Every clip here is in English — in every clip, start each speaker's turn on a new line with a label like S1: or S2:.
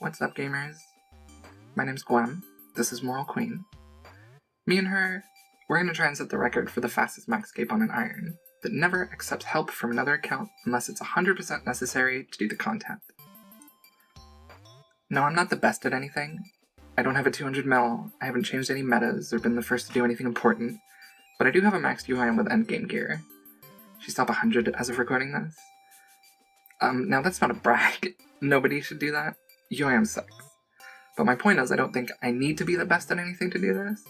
S1: What's up, gamers? My name's Gwem. This is Moral Queen. Me and her, we're gonna try and set the record for the fastest Maxcape on an iron that never accepts help from another account unless it's 100% necessary to do the content. No, I'm not the best at anything. I don't have a 200 mil, I haven't changed any metas or been the first to do anything important, but I do have a maxed UIM with endgame gear. She's top 100 as of recording this. Now that's not a brag. Nobody should do that. UIM sucks. But my point is, I don't think I need to be the best at anything to do this.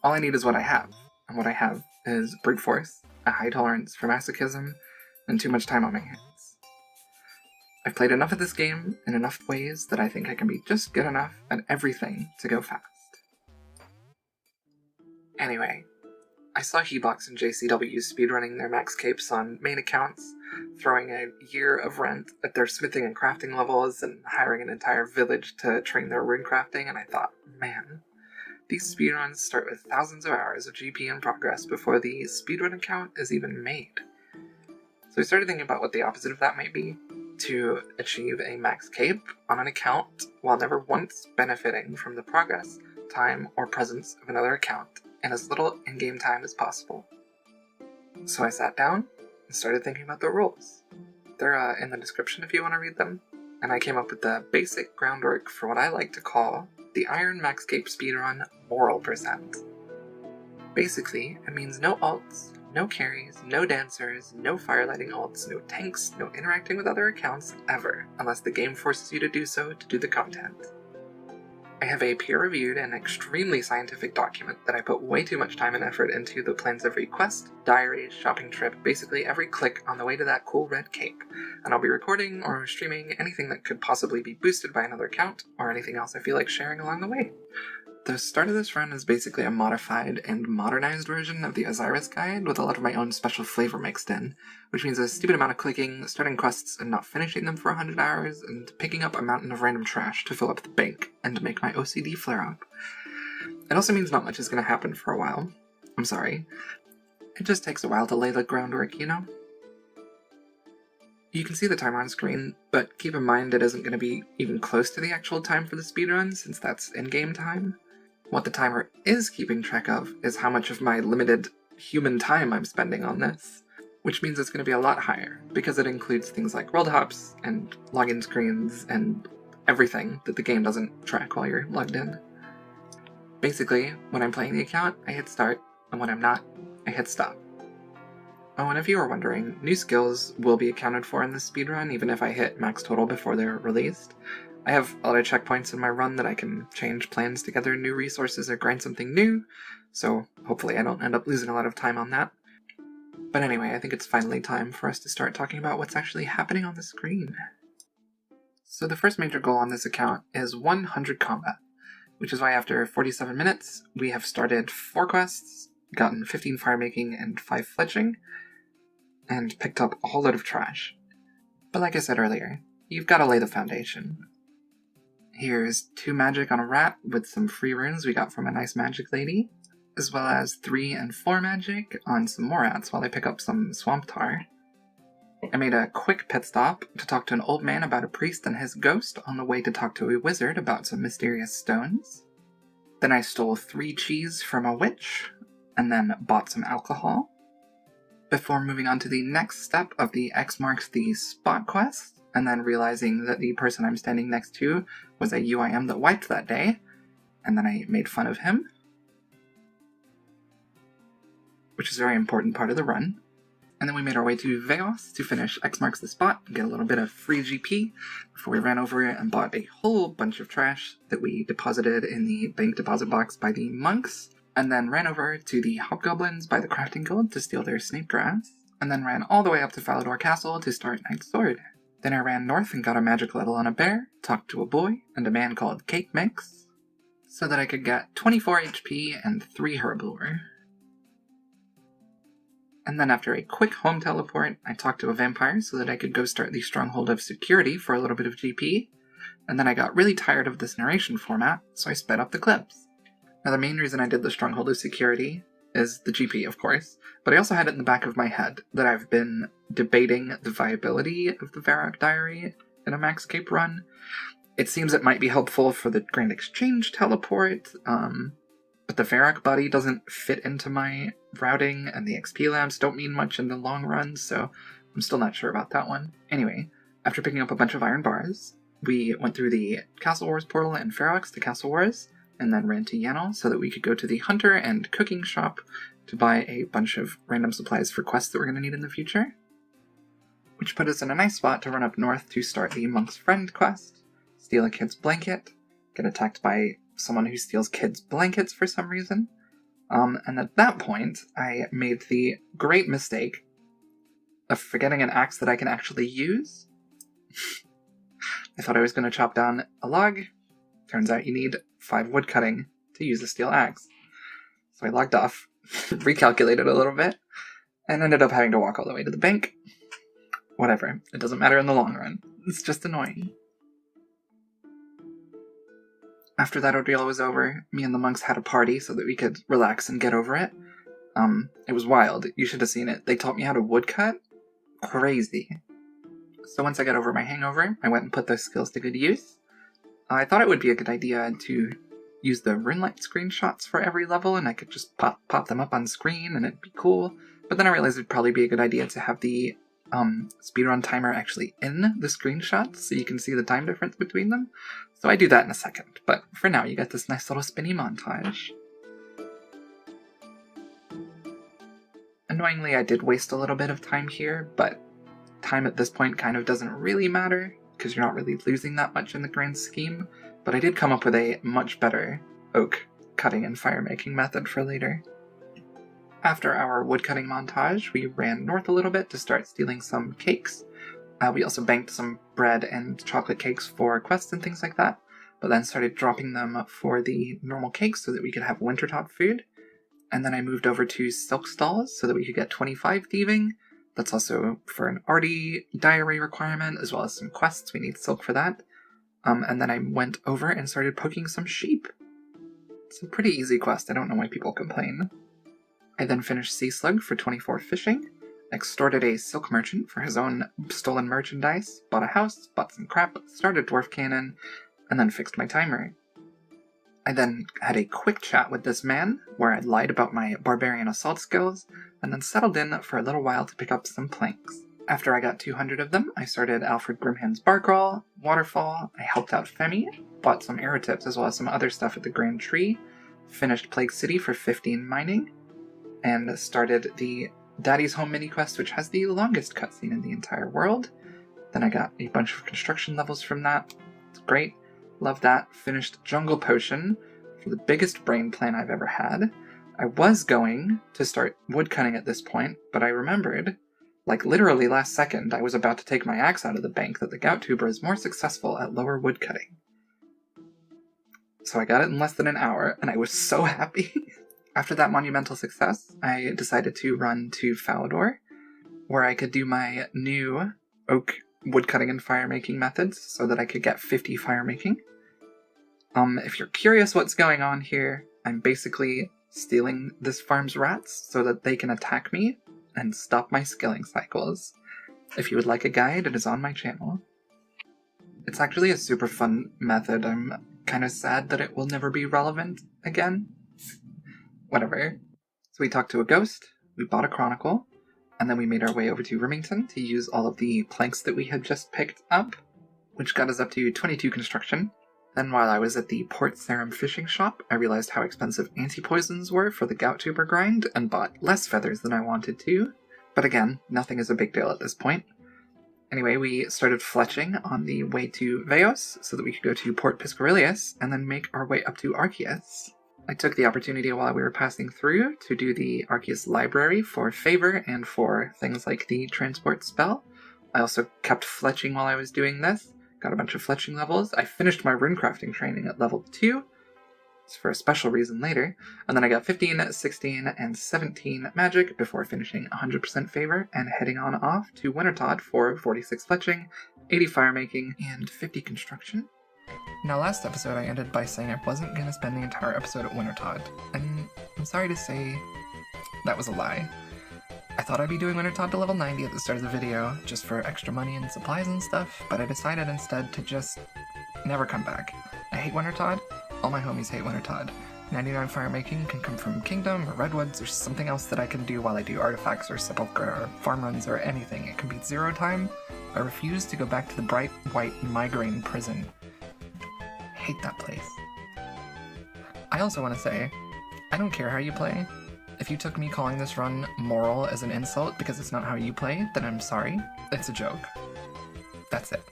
S1: All I need is what I have, and what I have is brute force, a high tolerance for masochism, and too much time on my hands. I've played enough of this game in enough ways that I think I can be just good enough at everything to go fast. Anyway, I saw Hebox and JCW speedrunning their Maxcapes on main accounts, throwing a year of rent at their smithing and crafting levels, and hiring an entire village to train their rune crafting, and I thought, man, these speedruns start with thousands of hours of GP in progress before the speedrun account is even made. So I started thinking about what the opposite of that might be, to achieve a Maxcape on an account while never once benefiting from the progress, time, or presence of another account in as little in-game time as possible. So I sat down and started thinking about the rules. They're in the description if you want to read them, and I came up with the basic groundwork for what I like to call the Iron Maxcape speedrun moral percent. Basically, it means no alts, no carries, no dancers, no firelighting alts, no tanks, no interacting with other accounts ever, unless the game forces you to do so to do the content. I have a peer-reviewed and extremely scientific document that I put way too much time and effort into that plans every quest, diary, shopping trip, basically every click on the way to that cool red cape, and I'll be recording or streaming anything that could possibly be boosted by another account, or anything else I feel like sharing along the way. The start of this run is basically a modified and modernized version of the OSRS guide with a lot of my own special flavor mixed in, which means a stupid amount of clicking, starting quests and not finishing them for 100 hours, and picking up a mountain of random trash to fill up the bank and to make my OCD flare up. It also means not much is going to happen for a while. I'm sorry. It just takes a while to lay the groundwork, you know? You can see the timer on screen, but keep in mind it isn't going to be even close to the actual time for the speedrun, since that's in-game time. What the timer is keeping track of is how much of my limited human time I'm spending on this, which means it's going to be a lot higher, because it includes things like world hops, and login screens, and everything that the game doesn't track while you're logged in. Basically, when I'm playing the account, I hit start, and when I'm not, I hit stop. Oh, and if you were wondering, new skills will be accounted for in this speedrun, even if I hit max total before they're released. I have a lot of checkpoints in my run that I can change plans to gather new resources or grind something new, so hopefully I don't end up losing a lot of time on that. But anyway, I think it's finally time for us to start talking about what's actually happening on the screen. So the first major goal on this account is 100 combat, which is why after 47 minutes, we have started 4 quests, gotten 15 firemaking and 5 fletching, and picked up a whole load of trash. But like I said earlier, you've got to lay the foundation. Here's 2 magic on a rat with some free runes we got from a nice magic lady, as well as 3 and 4 magic on some more rats while I pick up some swamp tar. I made a quick pit stop to talk to an old man about a priest and his ghost on the way to talk to a wizard about some mysterious stones. Then I stole 3 cheese from a witch, and then bought some alcohol, before moving on to the next step of the X marks the spot quest, and then realizing that the person I'm standing next to was a UIM that wiped that day, and then I made fun of him, which is a very important part of the run. And then we made our way to Veos to finish X marks the spot and get a little bit of free GP before we ran over and bought a whole bunch of trash that we deposited in the bank deposit box by the monks, and then ran over to the hobgoblins by the crafting guild to steal their snake grass, and then ran all the way up to Falador Castle to start Knight's Sword. Then I ran north and got a magic level on a bear, talked to a boy and a man called Cake Mix, so that I could get 24 HP and 3 herb lore. And then after a quick home teleport, I talked to a vampire so that I could go start the Stronghold of Security for a little bit of GP, and then I got really tired of this narration format, so I sped up the clips. Now the main reason I did the Stronghold of Security is the GP, of course, but I also had it in the back of my head that I've been debating the viability of the Varrock Diary in a Maxcape run. It seems it might be helpful for the Grand Exchange teleport, but the Varrock body doesn't fit into my routing, and the XP labs don't mean much in the long run, so I'm still not sure about that one. Anyway, after picking up a bunch of iron bars, we went through the Castle Wars portal in Ferox to Castle Wars, and then ran to Yanel so that we could go to the Hunter and Cooking shop to buy a bunch of random supplies for quests that we're going to need in the future. Which put us in a nice spot to run up north to start the Monk's Friend quest, steal a kid's blanket, get attacked by someone who steals kids' blankets for some reason. And at that point, I made the great mistake of forgetting an axe that I can actually use. I thought I was going to chop down a log. Turns out you need 5 wood cutting to use a steel axe. So I logged off, recalculated a little bit, and ended up having to walk all the way to the bank. Whatever, it doesn't matter in the long run. It's just annoying. After that ordeal was over, me and the monks had a party so that we could relax and get over it. It was wild. You should have seen it. They taught me how to woodcut. Crazy. So once I got over my hangover, I went and put those skills to good use. I thought it would be a good idea to use the RuneLite screenshots for every level, and I could just pop them up on screen, and it'd be cool. But then I realized it'd probably be a good idea to have the speedrun timer actually in the screenshots, so you can see the time difference between them. So I do that in a second, but for now you get this nice little spinny montage. Annoyingly, I did waste a little bit of time here, but time at this point kind of doesn't really matter, because you're not really losing that much in the grand scheme, but I did come up with a much better oak cutting and fire making method for later. After our woodcutting montage, we ran north a little bit to start stealing some cakes. We also banked some bread and chocolate cakes for quests and things like that, but then started dropping them for the normal cakes so that we could have Wintertod food. And then I moved over to silk stalls so that we could get 25 thieving. That's also for an Artie diary requirement, as well as some quests. We need silk for that. And then I went over and started poking some sheep. It's a pretty easy quest. I don't know why people complain. I then finished Sea Slug for 24 fishing, extorted a silk merchant for his own stolen merchandise, bought a house, bought some crap, started Dwarf Cannon, and then fixed my timer. I then had a quick chat with this man, where I lied about my barbarian assault skills, and then settled in for a little while to pick up some planks. After I got 200 of them, I started Alfred Grimhand's Barcrawl, Waterfall, I helped out Femi, bought some arrow tips as well as some other stuff at the Grand Tree, finished Plague City for 15 mining, and started the Daddy's Home mini-quest, which has the longest cutscene in the entire world. Then I got a bunch of construction levels from that. It's great. Love that. Finished Jungle Potion for the biggest brain plan I've ever had. I was going to start woodcutting at this point, but I remembered, like literally last second, I was about to take my axe out of the bank that the Gout Tuber is more successful at lower woodcutting. So I got it in less than an hour, and I was so happy. After that monumental success, I decided to run to Falador, where I could do my new oak woodcutting and fire-making methods so that I could get 50 fire-making. If you're curious what's going on here, I'm basically stealing this farm's rats so that they can attack me and stop my skilling cycles. If you would like a guide, it is on my channel. It's actually a super fun method. I'm kind of sad that it will never be relevant again. Whatever. So we talked to a ghost, we bought a chronicle, and then we made our way over to Remington to use all of the planks that we had just picked up, which got us up to 22 construction. Then while I was at the Port Sarum fishing shop, I realized how expensive anti-poisons were for the Gout Tuber grind, and bought less feathers than I wanted to. But again, nothing is a big deal at this point. Anyway, we started fletching on the way to Veos, so that we could go to Port Piscarilius, and then make our way up to Arceus. I took the opportunity while we were passing through to do the Arceus library for favor and for things like the transport spell. I also kept fletching while I was doing this, got a bunch of fletching levels. I finished my runecrafting training at level 2, it's for a special reason later, and then I got 15, 16, and 17 magic before finishing 100% favor and heading on off to Wintertod for 46 fletching, 80 firemaking, and 50 construction. Now, last episode I ended by saying I wasn't going to spend the entire episode at Wintertod, and I'm sorry to say that was a lie. I thought I'd be doing Wintertod to level 90 at the start of the video, just for extra money and supplies and stuff, but I decided instead to just never come back. I hate Wintertodd. All my homies hate Wintertodd. 99 fire making can come from Kingdom or Redwoods or something else that I can do while I do artifacts or sepulchre or farm runs or anything. It can beat 0 time. I refuse to go back to the bright white migraine prison. Hate that place. I also want to say, I don't care how you play. If you took me calling this run moral as an insult because it's not how you play, then I'm sorry. It's a joke. That's it.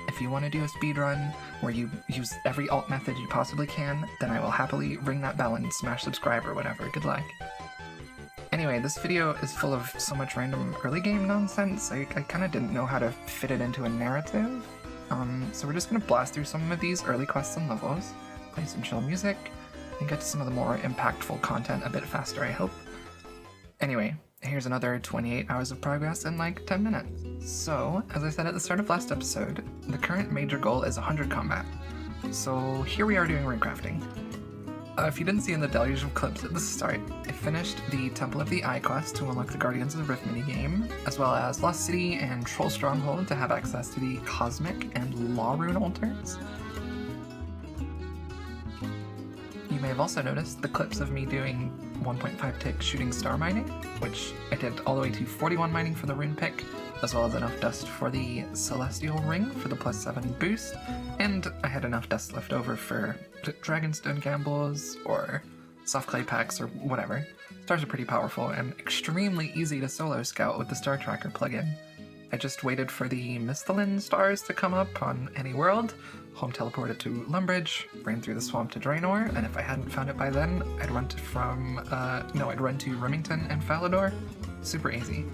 S1: If you want to do a speedrun where you use every alt method you possibly can, then I will happily ring that bell and smash subscribe or whatever. Good luck. Anyway, this video is full of so much random early game nonsense, I kind of didn't know how to fit it into a narrative. So we're just going to blast through some of these early quests and levels, play some chill music, and get to some of the more impactful content a bit faster, I hope. Anyway, here's another 28 hours of progress in like 10 minutes. So, as I said at the start of last episode, the current major goal is 100 combat. So here we are doing runecrafting. If you didn't see in the deluge of clips at the start, I finished the Temple of the Eye quest to unlock the Guardians of the Rift minigame, as well as Lost City and Troll Stronghold to have access to the Cosmic and Law Rune altars. You may have also noticed the clips of me doing 1.5 tick shooting star mining, which I did all the way to 41 mining for the rune pick, as well as enough dust for the Celestial Ring for the +7 boost, and I had enough dust left over for Dragonstone gambles or soft clay packs or whatever. Stars are pretty powerful and extremely easy to solo scout with the Star Tracker plugin. I just waited for the Misthalin stars to come up on any world, home teleported to Lumbridge, ran through the swamp to Draenor, and if I hadn't found it by then, I'd run to Remington and Falador. Super easy.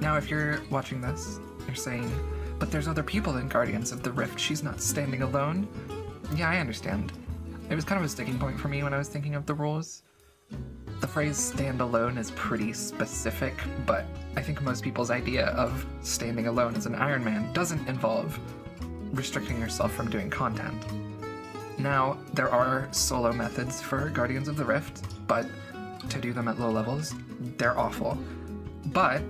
S1: Now if you're watching this, you're saying, but there's other people in Guardians of the Rift, she's not standing alone. Yeah, I understand. It was kind of a sticking point for me when I was thinking of the rules. The phrase stand alone is pretty specific, but I think most people's idea of standing alone as an Ironman doesn't involve restricting yourself from doing content. Now, there are solo methods for Guardians of the Rift, but to do them at low levels, they're awful. But,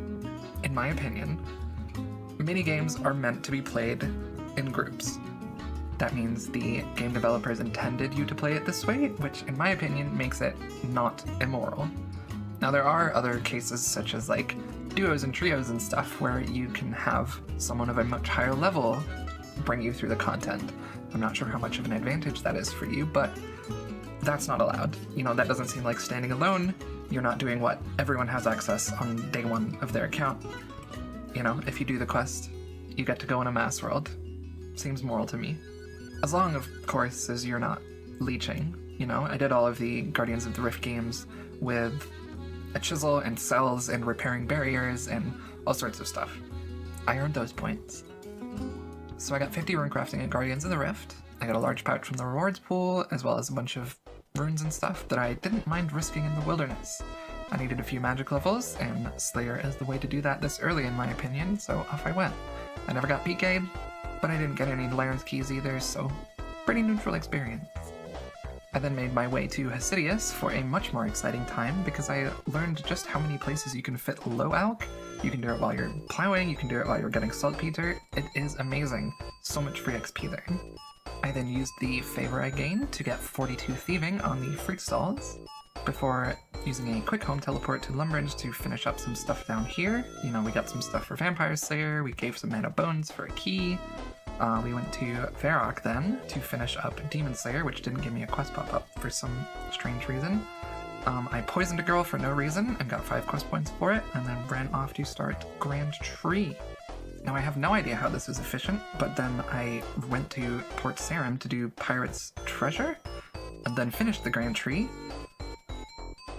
S1: in my opinion, minigames are meant to be played in groups. That means the game developers intended you to play it this way, which in my opinion makes it not immoral. Now there are other cases such as like duos and trios and stuff where you can have someone of a much higher level bring you through the content. I'm not sure how much of an advantage that is for you, but that's not allowed. You know, that doesn't seem like standing alone. You're not doing what everyone has access on day one of their account. You know, if you do the quest, you get to go in a mass world. Seems moral to me. As long, of course, as you're not leeching. You know, I did all of the Guardians of the Rift games with a chisel and cells and repairing barriers and all sorts of stuff. I earned those points. So I got 50 runecrafting at Guardians of the Rift. I got a large pouch from the rewards pool, as well as a bunch of runes and stuff that I didn't mind risking in the wilderness. I needed a few magic levels, and Slayer is the way to do that this early in my opinion, so off I went. I never got PK'd, but I didn't get any Laren's keys either, so pretty neutral experience. I then made my way to Hasidius for a much more exciting time because I learned just how many places you can fit low alch. You can do it while you're plowing, you can do it while you're getting saltpeter. It is amazing. So much free XP there. I then used the favor I gained to get 42 thieving on the fruit stalls before using a quick home teleport to Lumbridge to finish up some stuff down here. You know, we got some stuff for Vampire Slayer, we gave some mana bones for a key. We went to Varrock then to finish up Demon Slayer, which didn't give me a quest pop-up for some strange reason. I poisoned a girl for no reason and got 5 quest points for it, and then ran off to start Grand Tree. Now I have no idea how this is efficient, but then I went to Port Sarim to do Pirate's Treasure, and then finished the Grand Tree.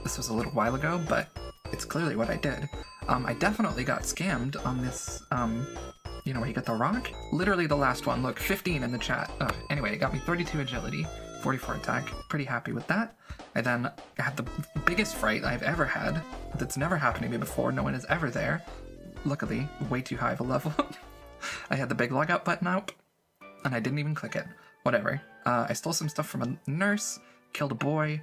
S1: This was a little while ago, but it's clearly what I did. I definitely got scammed on this, you know, where you get the rock? Literally the last one, look, 15 in the chat. Anyway, it got me 32 agility, 44 attack, pretty happy with that. I then had the biggest fright I've ever had, that's never happened to me before, no one is ever there. Luckily, way too high of a level. I had the big logout button out, and I didn't even click it. Whatever. I stole some stuff from a nurse, killed a boy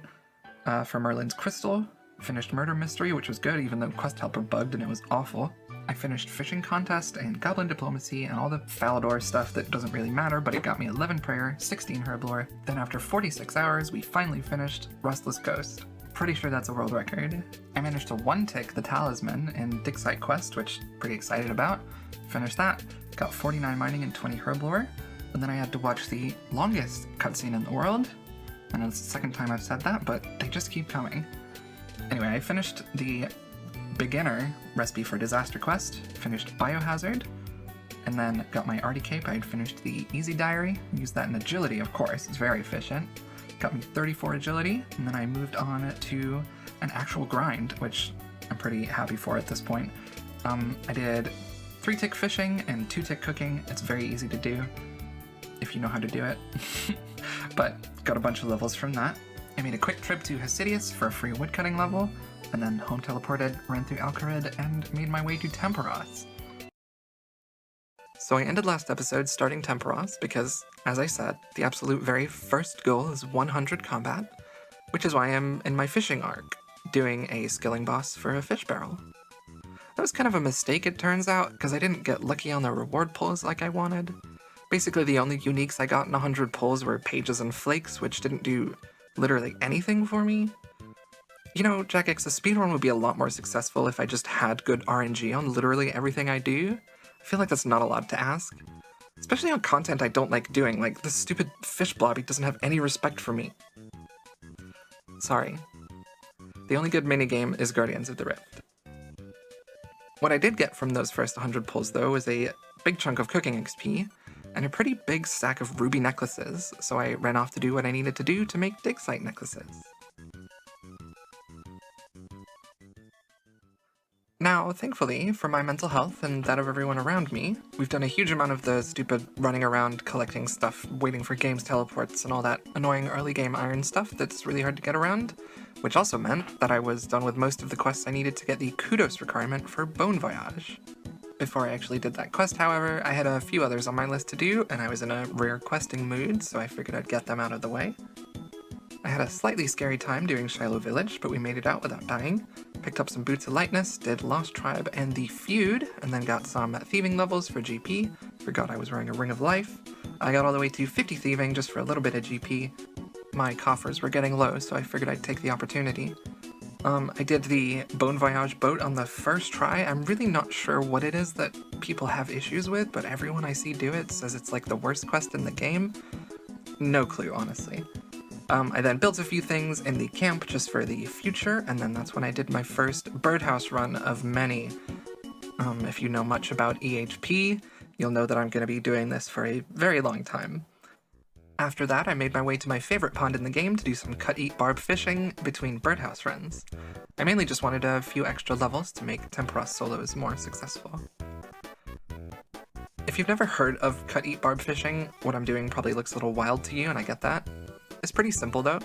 S1: from Merlin's Crystal, finished Murder Mystery, which was good, even though Quest Helper bugged and it was awful. I finished Fishing Contest and Goblin Diplomacy and all the Falador stuff that doesn't really matter, but it got me 11 Prayer, 16 Herblore. Then after 46 hours, we finally finished Rustless Ghost. Pretty sure that's a world record. I managed to one-tick the Talisman in Dig Site Quest, which I'm pretty excited about. Finished that, got 49 mining and 20 Herblore, and then I had to watch the longest cutscene in the world. I know it's the second time I've said that, but they just keep coming. Anyway, I finished the beginner recipe for Disaster Quest, finished Biohazard, and then got my Arty Cape. I had finished the Easy Diary, used that in Agility, of course, it's very efficient. Got me 34 Agility, and then I moved on to an actual grind, which I'm pretty happy for at this point. I did 3-tick fishing and 2-tick cooking. It's very easy to do, if you know how to do it. But got a bunch of levels from that. I made a quick trip to Hasidius for a free woodcutting level, and then home teleported, ran through Alcarid, and made my way to Temperos. So I ended last episode starting Temperos because, as I said, the absolute very first goal is 100 combat, which is why I'm in my fishing arc, doing a skilling boss for a fish barrel. That was kind of a mistake, it turns out, because I didn't get lucky on the reward pulls like I wanted. Basically, the only uniques I got in 100 pulls were pages and flakes, which didn't do literally anything for me. You know, Jagex, a speedrun would be a lot more successful if I just had good RNG on literally everything I do. I feel like that's not a lot to ask. Especially on content I don't like doing, like this stupid fish blobby doesn't have any respect for me. Sorry. The only good minigame is Guardians of the Rift. What I did get from those first 100 pulls, though, was a big chunk of cooking XP, and a pretty big stack of ruby necklaces, so I ran off to do what I needed to do to make dig site necklaces. Now, thankfully, for my mental health and that of everyone around me, we've done a huge amount of the stupid running around collecting stuff, waiting for games teleports and all that annoying early game iron stuff that's really hard to get around, which also meant that I was done with most of the quests I needed to get the kudos requirement for Bon Voyage. Before I actually did that quest, however, I had a few others on my list to do, and I was in a rare questing mood, so I figured I'd get them out of the way. I had a slightly scary time doing Shiloh Village, but we made it out without dying. Picked up some Boots of Lightness, did Lost Tribe and the Feud, and then got some thieving levels for GP. Forgot I was wearing a Ring of Life. I got all the way to 50 thieving just for a little bit of GP. My coffers were getting low, so I figured I'd take the opportunity. I did the Bon Voyage boat on the first try. I'm really not sure what it is that people have issues with, but everyone I see do it says it's like the worst quest in the game. No clue, honestly. I then built a few things in the camp just for the future, and then that's when I did my first birdhouse run of many. If you know much about EHP, you'll know that I'm going to be doing this for a very long time. After that, I made my way to my favorite pond in the game to do some cut-eat-barb fishing between birdhouse runs. I mainly just wanted a few extra levels to make Temperos solos more successful. If you've never heard of cut-eat-barb fishing, what I'm doing probably looks a little wild to you, and I get that. It's pretty simple though.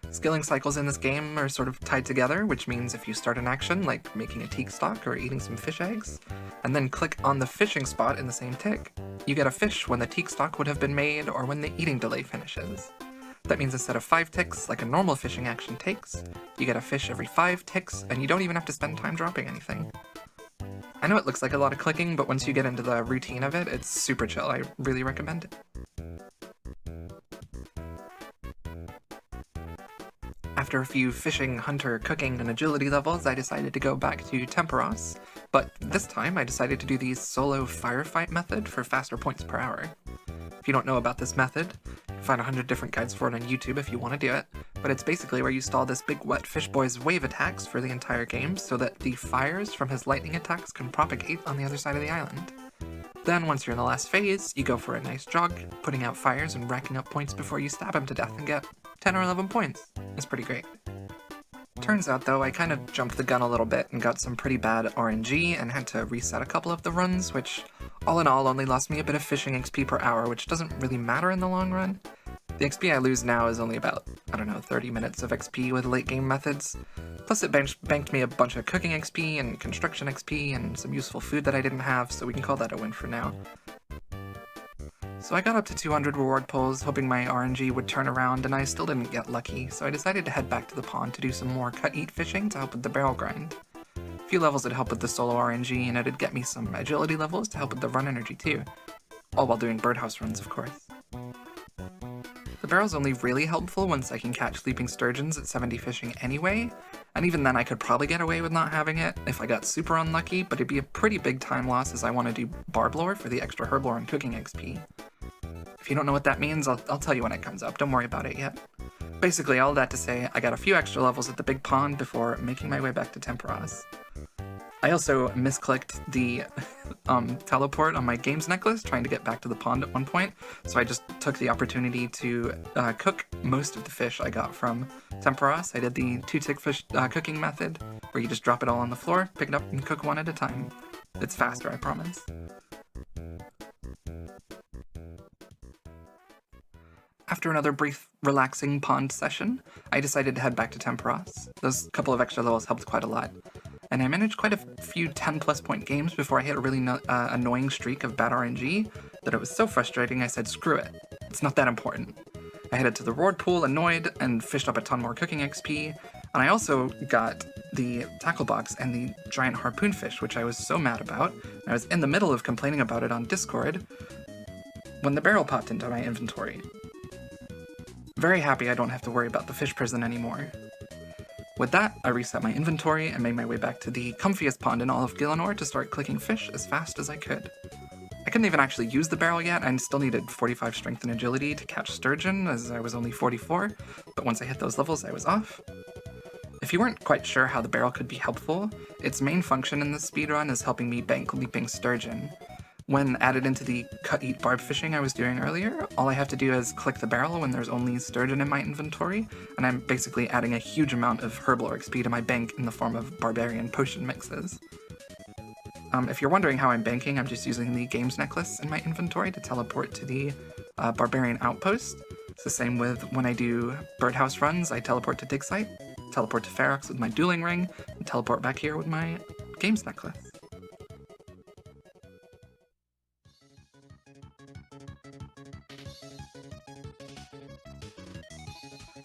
S1: Skilling cycles in this game are sort of tied together, which means if you start an action, like making a teak stock or eating some fish eggs, and then click on the fishing spot in the same tick, you get a fish when the teak stock would have been made or when the eating delay finishes. That means instead of 5 ticks, like a normal fishing action takes, you get a fish every 5 ticks, and you don't even have to spend time dropping anything. I know it looks like a lot of clicking, but once you get into the routine of it, it's super chill. I really recommend it. After a few fishing, hunter, cooking, and agility levels, I decided to go back to Temperos, but this time I decided to do the solo firefight method for faster points per hour. If you don't know about this method, you can find 100 different guides for it on YouTube if you want to do it, but it's basically where you stall this big wet fish boy's wave attacks for the entire game so that the fires from his lightning attacks can propagate on the other side of the island. Then, once you're in the last phase, you go for a nice jog, putting out fires and racking up points before you stab him to death and get 10 or 11 points. It's pretty great. Turns out, though, I kind of jumped the gun a little bit and got some pretty bad RNG and had to reset a couple of the runs, which, all in all, only lost me a bit of fishing XP per hour, which doesn't really matter in the long run. The XP I lose now is only about, 30 minutes of XP with late-game methods. Plus it banked me a bunch of cooking XP and construction XP and some useful food that I didn't have, so we can call that a win for now. So I got up to 200 reward pulls, hoping my RNG would turn around, and I still didn't get lucky, so I decided to head back to the pond to do some more cut-eat fishing to help with the barrel grind. If few levels that help with the solo RNG, and it'd get me some agility levels to help with the run energy too. All while doing birdhouse runs, of course. The barrel's only really helpful once I can catch leaping sturgeons at 70 fishing anyway, and even then I could probably get away with not having it if I got super unlucky, but it'd be a pretty big time loss as I want to do barb lore for the extra herb lore and cooking XP. If you don't know what that means, I'll tell you when it comes up, don't worry about it yet. Basically, all that to say, I got a few extra levels at the big pond before making my way back to Temporas. I also misclicked the teleport on my games necklace, trying to get back to the pond at one point, so I just took the opportunity to cook most of the fish I got from Temporas. I did the 2-tick fish cooking method, where you just drop it all on the floor, pick it up, and cook one at a time. It's faster, I promise. After another brief, relaxing pond session, I decided to head back to Temporas. Those couple of extra levels helped quite a lot. And I managed quite a few 10-plus point games before I hit a really annoying streak of bad RNG that it was so frustrating I said screw it, it's not that important. I headed to the reward pool annoyed and fished up a ton more cooking XP, and I also got the tackle box and the giant harpoon fish, which I was so mad about. I was in the middle of complaining about it on Discord when the barrel popped into my inventory. Very happy I don't have to worry about the fish prison anymore. With that, I reset my inventory and made my way back to the comfiest pond in all of Gielinor to start clicking fish as fast as I could. I couldn't even actually use the barrel yet, and still needed 45 strength and agility to catch sturgeon, as I was only 44, but once I hit those levels I was off. If you weren't quite sure how the barrel could be helpful, its main function in this speedrun is helping me bank leaping sturgeon. When added into the cut-eat barb fishing I was doing earlier, all I have to do is click the barrel when there's only sturgeon in my inventory, and I'm basically adding a huge amount of herb lore XP to my bank in the form of barbarian potion mixes. If you're wondering how I'm banking, I'm just using the games necklace in my inventory to teleport to the barbarian outpost. It's the same with when I do birdhouse runs, I teleport to dig site, teleport to Ferox with my dueling ring, and teleport back here with my games necklace.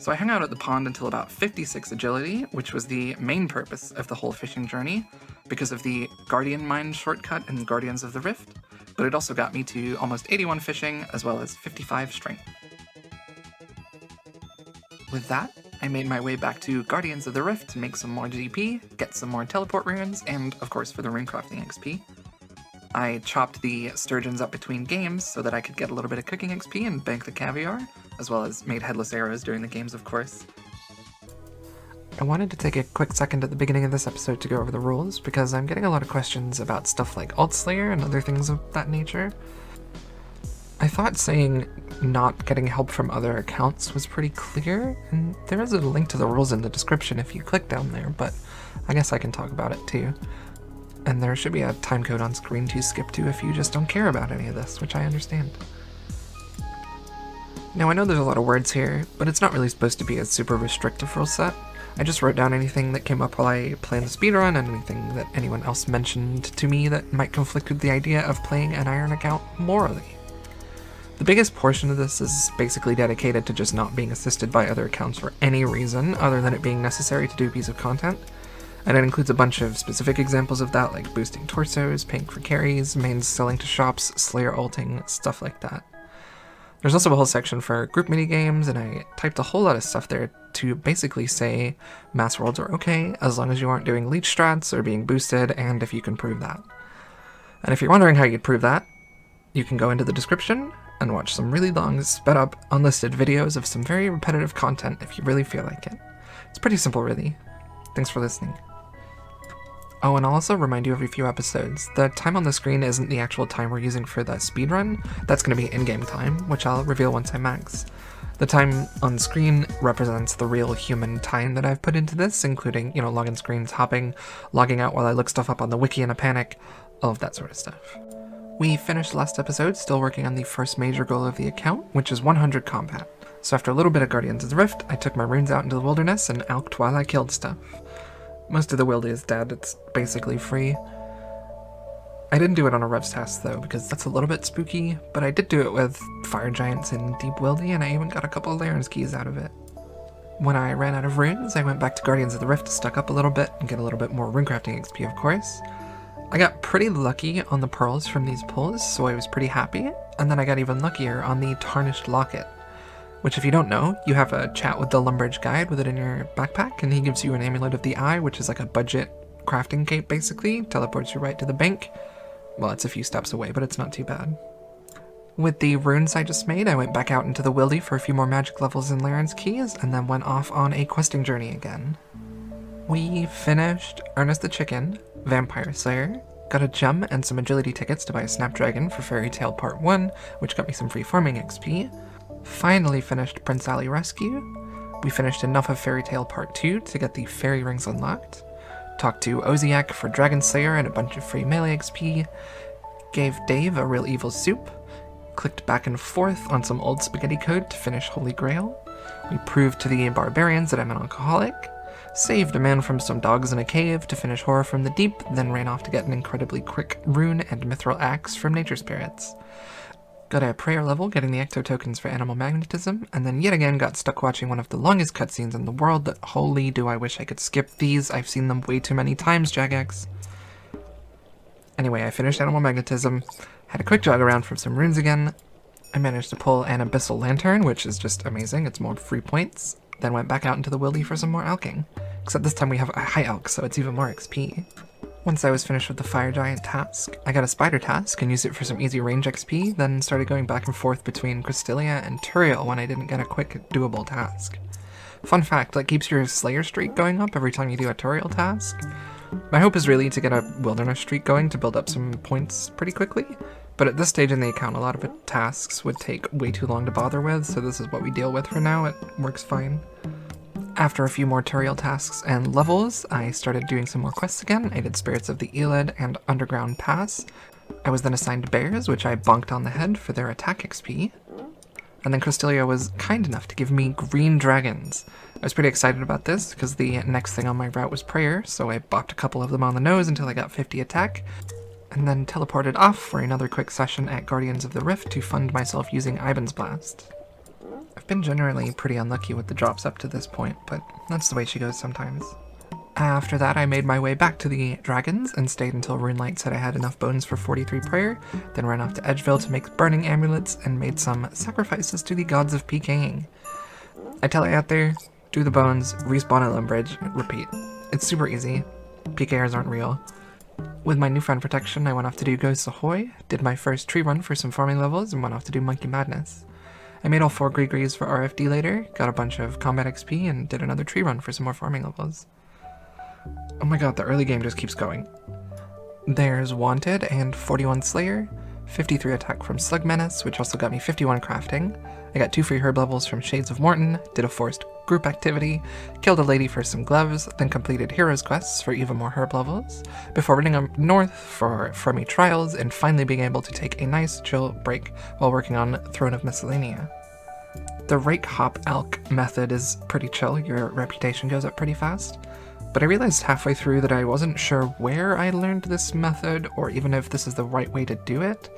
S1: So I hung out at the pond until about 56 agility, which was the main purpose of the whole fishing journey, because of the Guardian Mine shortcut in Guardians of the Rift, but it also got me to almost 81 fishing, as well as 55 strength. With that, I made my way back to Guardians of the Rift to make some more GP, get some more teleport runes, and of course for the runecrafting XP. I chopped the sturgeons up between games so that I could get a little bit of cooking XP and bank the caviar, as well as made headless arrows during the games, of course. I wanted to take a quick second at the beginning of this episode to go over the rules, because I'm getting a lot of questions about stuff like ALTS and other things of that nature. I thought saying not getting help from other accounts was pretty clear, and there is a link to the rules in the description if you click down there, but I guess I can talk about it too. And there should be a timecode on screen to skip to if you just don't care about any of this, which I understand. Now I know there's a lot of words here, but it's not really supposed to be a super restrictive rule set. I just wrote down anything that came up while I planned the speedrun and anything that anyone else mentioned to me that might conflict with the idea of playing an Iron account morally. The biggest portion of this is basically dedicated to just not being assisted by other accounts for any reason other than it being necessary to do a piece of content. And it includes a bunch of specific examples of that, like boosting torsos, paying for carries, mains selling to shops, slayer ulting, stuff like that. There's also a whole section for group minigames, and I typed a whole lot of stuff there to basically say mass worlds are okay as long as you aren't doing leech strats or being boosted, and if you can prove that. And if you're wondering how you'd prove that, you can go into the description and watch some really long, sped up, unlisted videos of some very repetitive content if you really feel like it. It's pretty simple, really. Thanks for listening. Oh, and I'll also remind you every few episodes, the time on the screen isn't the actual time we're using for the speedrun. That's going to be in-game time, which I'll reveal once I max. The time on screen represents the real human time that I've put into this, including, login screens, hopping, logging out while I look stuff up on the wiki in a panic, all of that sort of stuff. We finished last episode still working on the first major goal of the account, which is 100 combat. So after a little bit of Guardians of the Rift, I took my runes out into the wilderness and alked while I killed stuff. Most of the wildy is dead, it's basically free. I didn't do it on a revs task though, because that's a little bit spooky, but I did do it with fire giants in deep wildy, and I even got a couple of Laren's keys out of it. When I ran out of runes, I went back to Guardians of the Rift to stock up a little bit and get a little bit more runecrafting XP, of course. I got pretty lucky on the pearls from these pulls, so I was pretty happy, and then I got even luckier on the Tarnished Locket, which, if you don't know, you have a chat with the Lumbridge guide with it in your backpack, and he gives you an Amulet of the Eye, which is like a budget crafting cape, basically. Teleports you right to the bank. Well, it's a few steps away, but it's not too bad. With the runes I just made, I went back out into the Wildy for a few more magic levels in Laren's Keys, and then went off on a questing journey again. We finished Ernest the Chicken, Vampire Slayer, got a gem and some agility tickets to buy a Snapdragon for Fairy Tale Part 1, which got me some free farming XP. Finally finished Prince Ali Rescue. We finished enough of Fairy Tale Part 2 to get the fairy rings unlocked. Talked to Oziak for Dragon Slayer and a bunch of free melee XP. Gave Dave a real evil soup. Clicked back and forth on some old spaghetti code to finish Holy Grail. We proved to the barbarians that I'm an alcoholic. Saved a man from some dogs in a cave to finish Horror from the Deep, then ran off to get an incredibly quick rune and mithril axe from Nature Spirits. Got a prayer level getting the ecto tokens for animal magnetism, and then yet again got stuck watching one of the longest cutscenes in the world that, holy do I wish I could skip these, I've seen them way too many times, Jagex. Anyway, I finished animal magnetism, had a quick jog around for some runes again. I managed to pull an Abyssal Lantern, which is just amazing, it's more free points. Then went back out into the Wildy for some more alking. Except this time we have a high alk, so it's even more XP. Once I was finished with the Fire Giant task, I got a Spider task and used it for some easy range XP, then started going back and forth between Crystalia and Turiel when I didn't get a quick, doable task. Fun fact, that keeps your Slayer streak going up every time you do a Turiel task. My hope is really to get a Wilderness streak going to build up some points pretty quickly, but at this stage in the account a lot of the tasks would take way too long to bother with, so this is what we deal with for now. It works fine. After a few more Turiel tasks and levels, I started doing some more quests again. I did Spirits of the Elid and Underground Pass. I was then assigned bears, which I bonked on the head for their attack XP. And then Crystalia was kind enough to give me green dragons. I was pretty excited about this, because the next thing on my route was prayer, so I bopped a couple of them on the nose until I got 50 attack, and then teleported off for another quick session at Guardians of the Rift to fund myself using Iban's Blast. I've been generally pretty unlucky with the drops up to this point, but that's the way she goes sometimes. After that, I made my way back to the dragons and stayed until Runelight said I had enough bones for 43 prayer, then ran off to Edgeville to make burning amulets and made some sacrifices to the gods of PKing. I tell you out there, do the bones, respawn at Lumbridge, repeat. It's super easy. PKers aren't real. With my newfound protection, I went off to do Ghosts Ahoy, did my first tree run for some farming levels, and went off to do Monkey Madness. I made all 4 Greegrees for RFD later, got a bunch of combat XP, and did another tree run for some more farming levels. Oh my god, the early game just keeps going. There's Wanted and 41 Slayer, 53 attack from Slug Menace, which also got me 51 crafting. I got 2 free herb levels from Shades of Morton, did a forced group activity, killed a lady for some gloves, then completed heroes quests for even more herb levels, before running up north for Frummy Trials and finally being able to take a nice chill break while working on Throne of Miscellanea. The Rake Hop Elk method is pretty chill, your reputation goes up pretty fast, but I realized halfway through that I wasn't sure where I learned this method or even if this is the right way to do it.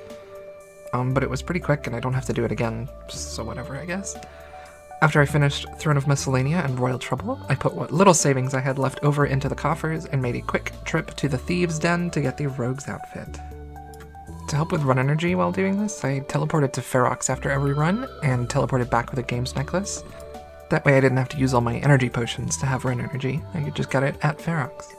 S1: But it was pretty quick and I don't have to do it again, so whatever, I guess. After I finished Throne of Miscellanea and Royal Trouble, I put what little savings I had left over into the coffers and made a quick trip to the Thieves' Den to get the Rogue's outfit. To help with run energy while doing this, I teleported to Ferox after every run, and teleported back with a Games Necklace. That way I didn't have to use all my energy potions to have run energy, I could just get it at Ferox.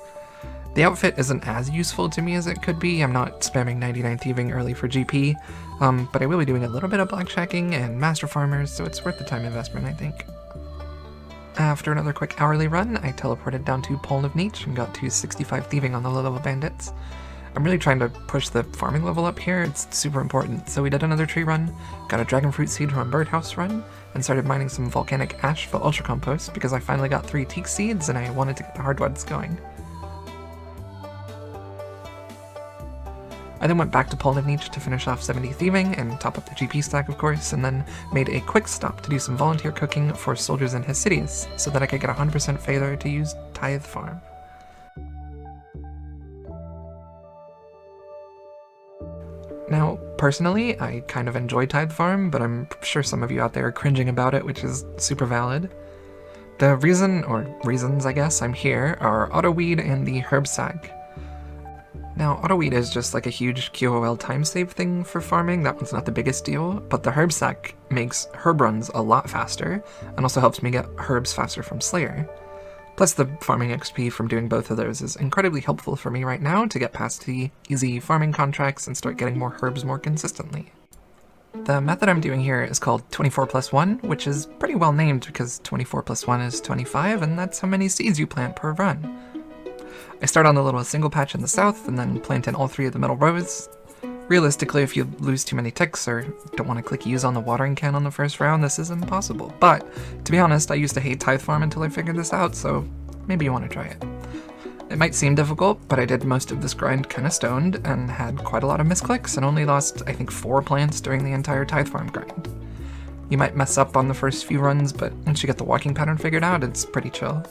S1: The outfit isn't as useful to me as it could be, I'm not spamming 99 Thieving early for GP, but I will be doing a little bit of blackshacking and Master Farmers, so it's worth the time investment, I think. After another quick hourly run, I teleported down to Poln of Nietzsche and got to 65 Thieving on the low-level bandits. I'm really trying to push the farming level up here, it's super important, so we did another tree run, got a dragon fruit seed from a birdhouse run, and started mining some volcanic ash for ultra compost because I finally got 3 teak seeds and I wanted to get the hardwoods going. I then went back to Poln of Nietzsche to finish off 70 Thieving and top up the GP stack of course, and then made a quick stop to do some volunteer cooking for soldiers in Hesidius so that I could get 100% failure to use Tithe Farm. Now, personally, I kind of enjoy Tithe Farm, but I'm sure some of you out there are cringing about it, which is super valid. The reason, or reasons I guess, I'm here are autoweed and the herb sack. Now, autoweed is just like a huge QOL time save thing for farming. That one's not the biggest deal, but the herb sack makes herb runs a lot faster, and also helps me get herbs faster from Slayer. Plus, the farming XP from doing both of those is incredibly helpful for me right now to get past the easy farming contracts and start getting more herbs more consistently. The method I'm doing here is called 24+1, which is pretty well named because 24+1 is 25, and that's how many seeds you plant per run. I start on the little single patch in the south, and then plant in all 3 of the middle rows. Realistically, if you lose too many ticks or don't want to click use on the watering can on the first round, this is impossible. But, to be honest, I used to hate Tithe Farm until I figured this out, so maybe you want to try it. It might seem difficult, but I did most of this grind kinda stoned, and had quite a lot of misclicks, and only lost, I think, 4 plants during the entire Tithe Farm grind. You might mess up on the first few runs, but once you get the walking pattern figured out, it's pretty chill.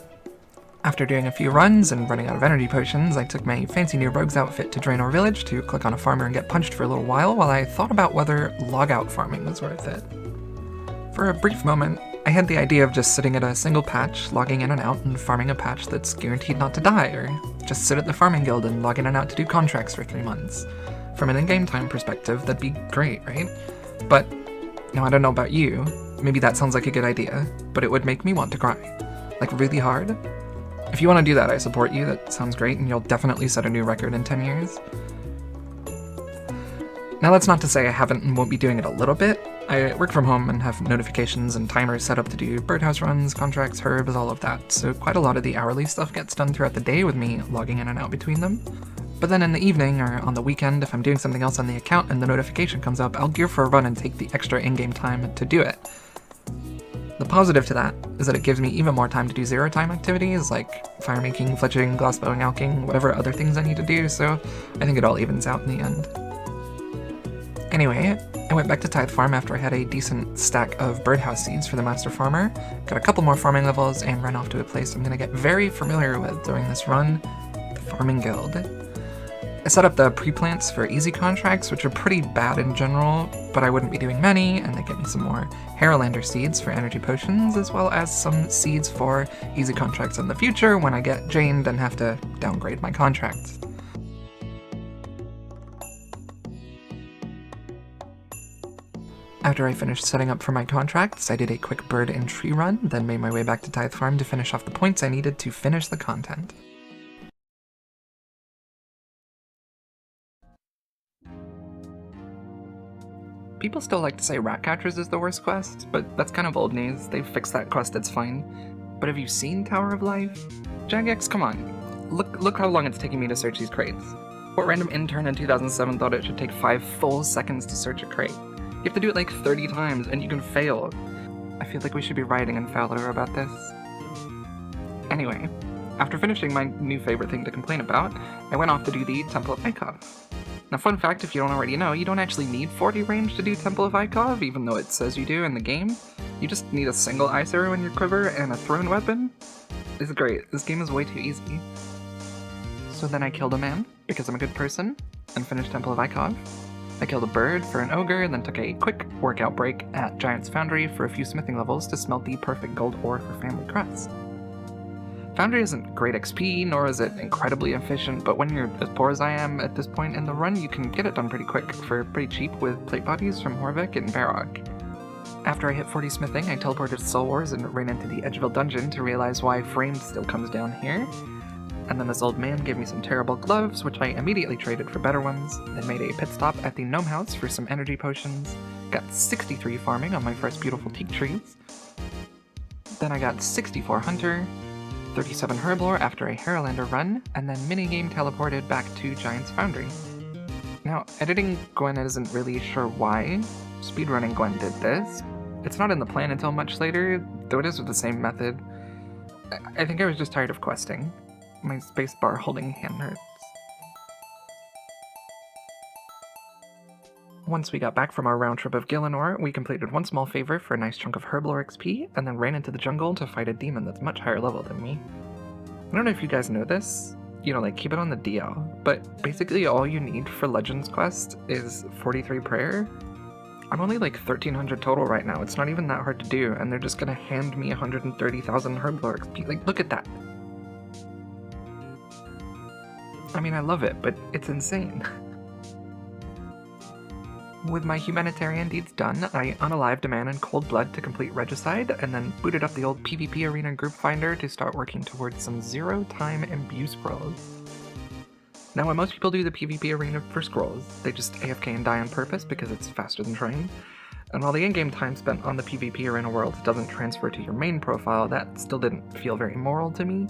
S1: After doing a few runs and running out of energy potions, I took my fancy new rogue's outfit to Draenor Village to click on a farmer and get punched for a little while I thought about whether logout farming was worth it. For a brief moment, I had the idea of just sitting at a single patch, logging in and out, and farming a patch that's guaranteed not to die, or just sit at the farming guild and log in and out to do contracts for 3 months. From an in-game time perspective, that'd be great, right? But, now I don't know about you, maybe that sounds like a good idea, but it would make me want to cry. Like really hard. If you want to do that, I support you, that sounds great, and you'll definitely set a new record in 10 years. Now that's not to say I haven't and won't be doing it a little bit. I work from home and have notifications and timers set up to do birdhouse runs, contracts, herbs, all of that, so quite a lot of the hourly stuff gets done throughout the day with me logging in and out between them. But then in the evening, or on the weekend, if I'm doing something else on the account and the notification comes up, I'll gear for a run and take the extra in-game time to do it. The positive to that is that it gives me even more time to do zero-time activities like fire making, fletching, glassblowing, alking, whatever other things I need to do, so I think it all evens out in the end. Anyway, I went back to Tithe Farm after I had a decent stack of birdhouse seeds for the Master Farmer, got a couple more farming levels, and ran off to a place I'm going to get very familiar with during this run, the Farming Guild. I set up the pre-plants for easy contracts, which are pretty bad in general, but I wouldn't be doing many, and they get me some more Haralander seeds for energy potions, as well as some seeds for easy contracts in the future when I get Janed and have to downgrade my contracts. After I finished setting up for my contracts, I did a quick bird and tree run, then made my way back to Tithe Farm to finish off the points I needed to finish the content. People still like to say Ratcatchers is the worst quest, but that's kind of old news. They've fixed that quest, it's fine. But have you seen Tower of Life? Jagex, come on. Look how long it's taking me to search these crates. What random intern in 2007 thought it should take 5 full seconds to search a crate? You have to do it like 30 times, and you can fail. I feel like we should be writing in Fowler about this. Anyway, after finishing my new favorite thing to complain about, I went off to do the Temple of Ikov. Now fun fact, if you don't already know, you don't actually need 40 range to do Temple of Ikov, even though it says you do in the game. You just need a single ice arrow in your quiver and a thrown weapon. It's great, this game is way too easy. So then I killed a man, because I'm a good person, and finished Temple of Ikov. I killed a bird for an ogre, then took a quick workout break at Giant's Foundry for a few smithing levels to smelt the perfect gold ore for Family Crest. Foundry isn't great XP, nor is it incredibly efficient, but when you're as poor as I am at this point in the run, you can get it done pretty quick for pretty cheap with plate bodies from Horvik and Barok. After I hit 40 smithing, I teleported to Soul Wars and ran into the Edgeville dungeon to realize why Framed still comes down here. And then this old man gave me some terrible gloves, which I immediately traded for better ones, then made a pit stop at the Gnome House for some energy potions, got 63 farming on my first beautiful teak trees, then I got 64 hunter, 37 herblore after a Haralander run, and then minigame teleported back to Giant's Foundry. Now, editing Gwen isn't really sure why speedrunning Gwen did this. It's not in the plan until much later, though it is with the same method. I think I was just tired of questing. My spacebar holding hand hurts. Once we got back from our round trip of Gillinor, we completed one small favor for a nice chunk of herblore XP, and then ran into the jungle to fight a demon that's much higher level than me. I don't know if you guys know this, keep it on the DL, but basically all you need for Legends Quest is 43 Prayer. I'm only like 1,300 total right now. It's not even that hard to do, and they're just gonna hand me 130,000 herblore XP. Like, look at that. I mean, I love it, but it's insane. With my humanitarian deeds done, I unalived a man in cold blood to complete regicide, and then booted up the old PvP arena group finder to start working towards some zero-time imbue scrolls. Now, when most people do the PvP arena for scrolls, they just AFK and die on purpose because it's faster than trying. And while the in-game time spent on the PvP arena world doesn't transfer to your main profile, that still didn't feel very moral to me.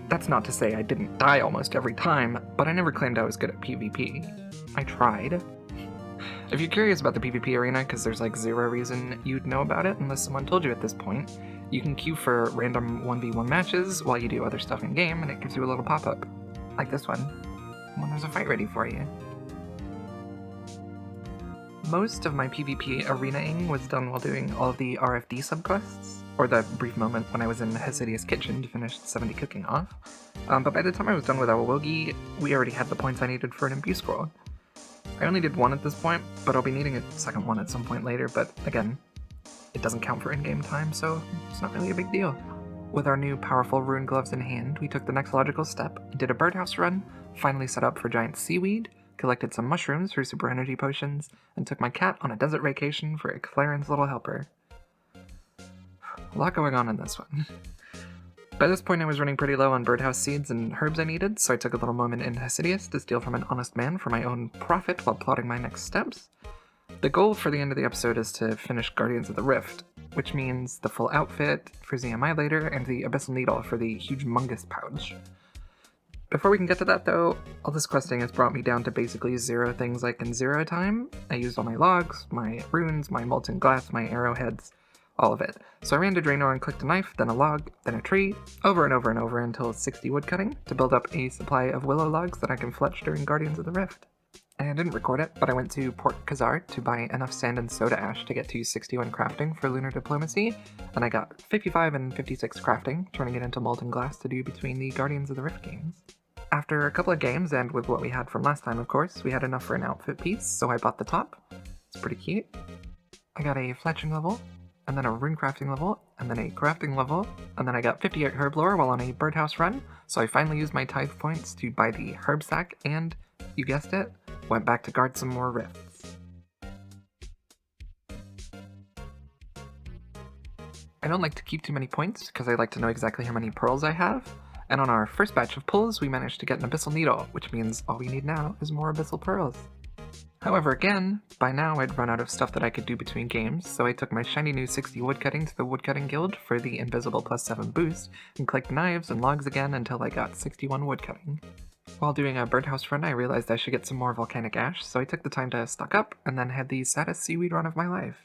S1: That's not to say I didn't die almost every time, but I never claimed I was good at PvP. I tried. If you're curious about the PvP arena, because there's like zero reason you'd know about it unless someone told you at this point, you can queue for random 1v1 matches while you do other stuff in-game, and it gives you a little pop-up. Like this one, when there's a fight ready for you. Most of my PvP arenaing was done while doing all of the RFD subquests, or the brief moment when I was in Hesidious Kitchen to finish 70 cooking off. But by the time I was done with Awawogi, we already had the points I needed for an imbue scroll. I only did one at this point, but I'll be needing a second one at some point later, but again, it doesn't count for in-game time, so it's not really a big deal. With our new powerful rune gloves in hand, we took the next logical step, did a birdhouse run, finally set up for giant seaweed, collected some mushrooms for super energy potions, and took my cat on a desert vacation for a Claren's little helper. A lot going on in this one. By this point I was running pretty low on birdhouse seeds and herbs I needed, so I took a little moment in Hesidious to steal from an honest man for my own profit while plotting my next steps. The goal for the end of the episode is to finish Guardians of the Rift, which means the full outfit for ZMI later, and the Abyssal Needle for the humongous pouch. Before we can get to that though, all this questing has brought me down to basically zero things like in zero time. I used all my logs, my runes, my molten glass, my arrowheads, all of it. So I ran to Draenor and clicked a knife, then a log, then a tree, over and over and over until 60 woodcutting, to build up a supply of willow logs that I can fletch during Guardians of the Rift. I didn't record it, but I went to Port Khazar to buy enough sand and soda ash to get to 61 crafting for lunar diplomacy, and I got 55 and 56 crafting, turning it into molten glass to do between the Guardians of the Rift games. After a couple of games, and with what we had from last time of course, we had enough for an outfit piece, so I bought the top. It's pretty cute. I got a fletching level, and then a rune crafting level, and then a crafting level, and then I got 58 herb lore while on a birdhouse run, so I finally used my tithe points to buy the herb sack, and, you guessed it, went back to guard some more rifts. I don't like to keep too many points, because I like to know exactly how many pearls I have, and on our first batch of pulls we managed to get an Abyssal Needle, which means all we need now is more Abyssal Pearls. However, again, by now I'd run out of stuff that I could do between games, so I took my shiny new 60 woodcutting to the Woodcutting Guild for the Invisible +7 boost, and clicked knives and logs again until I got 61 woodcutting. While doing a birdhouse run, I realized I should get some more volcanic ash, so I took the time to stock up, and then had the saddest seaweed run of my life.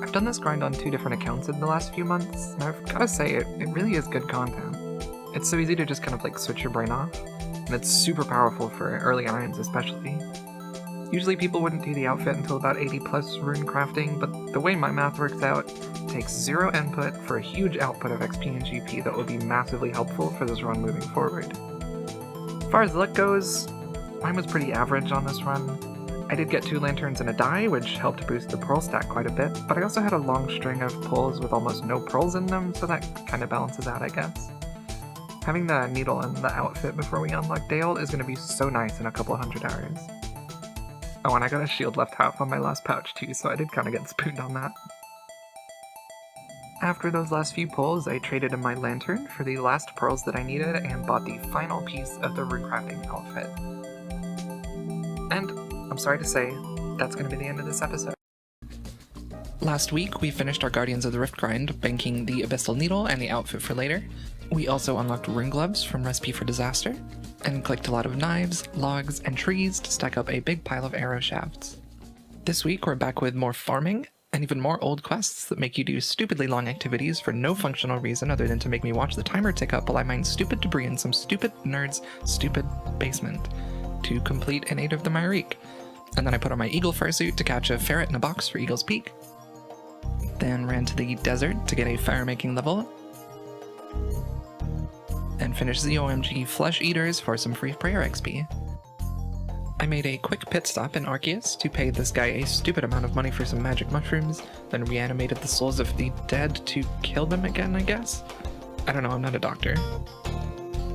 S1: I've done this grind on 2 different accounts in the last few months, and I've gotta say, it really is good content. It's so easy to just kind of like switch your brain off, and it's super powerful for early irons especially. Usually people wouldn't do the outfit until about 80 plus rune crafting, but the way my math works out, it takes 0 input for a huge output of XP and GP that will be massively helpful for this run moving forward. As far as luck goes, mine was pretty average on this run. I did get 2 lanterns and a die, which helped boost the pearl stack quite a bit, but I also had a long string of pulls with almost no pearls in them, so that kind of balances out, I guess. Having the needle and the outfit before we unlock Dale is going to be so nice in a couple hundred hours. Oh, and I got a shield left half on my last pouch too, so I did kind of get spooned on that. After those last few pulls, I traded in my lantern for the last pearls that I needed and bought the final piece of the rune crafting outfit. And I'm sorry to say, that's going to be the end of this episode. Last week, we finished our Guardians of the Rift grind, banking the Abyssal Needle and the outfit for later. We also unlocked rune gloves from Recipe for Disaster, and clicked a lot of knives, logs, and trees to stack up a big pile of arrow shafts. This week, we're back with more farming, and even more old quests that make you do stupidly long activities for no functional reason other than to make me watch the timer tick up while I mine stupid debris in some stupid nerd's stupid basement to complete an 8 of the Myrique. And then I put on my eagle fursuit to catch a ferret in a box for Eagle's Peak. Then ran to the desert to get a fire-making level. and finish ZOMG Flesh Eaters for some free prayer XP. I made a quick pit stop in Arceus to pay this guy a stupid amount of money for some magic mushrooms, then reanimated the souls of the dead to kill them again, I guess? I don't know, I'm not a doctor.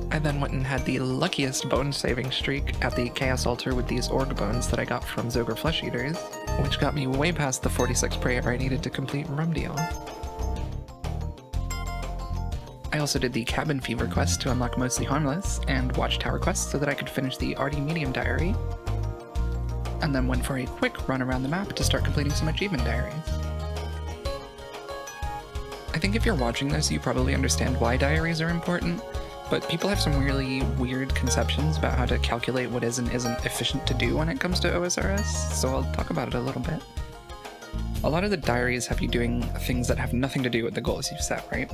S1: I then went and had the luckiest bone saving streak at the Chaos Altar with these org bones that I got from Zogre Flesh Eaters, which got me way past the 46 prayer I needed to complete Rumdeal. I also did the Cabin Fever quest to unlock Mostly Harmless, and Watchtower quest so that I could finish the Artie Medium Diary, and then went for a quick run around the map to start completing some achievement diaries. I think if you're watching this, you probably understand why diaries are important, but people have some really weird conceptions about how to calculate what is and isn't efficient to do when it comes to OSRS, so I'll talk about it a little bit. A lot of the diaries have you doing things that have nothing to do with the goals you've set, right?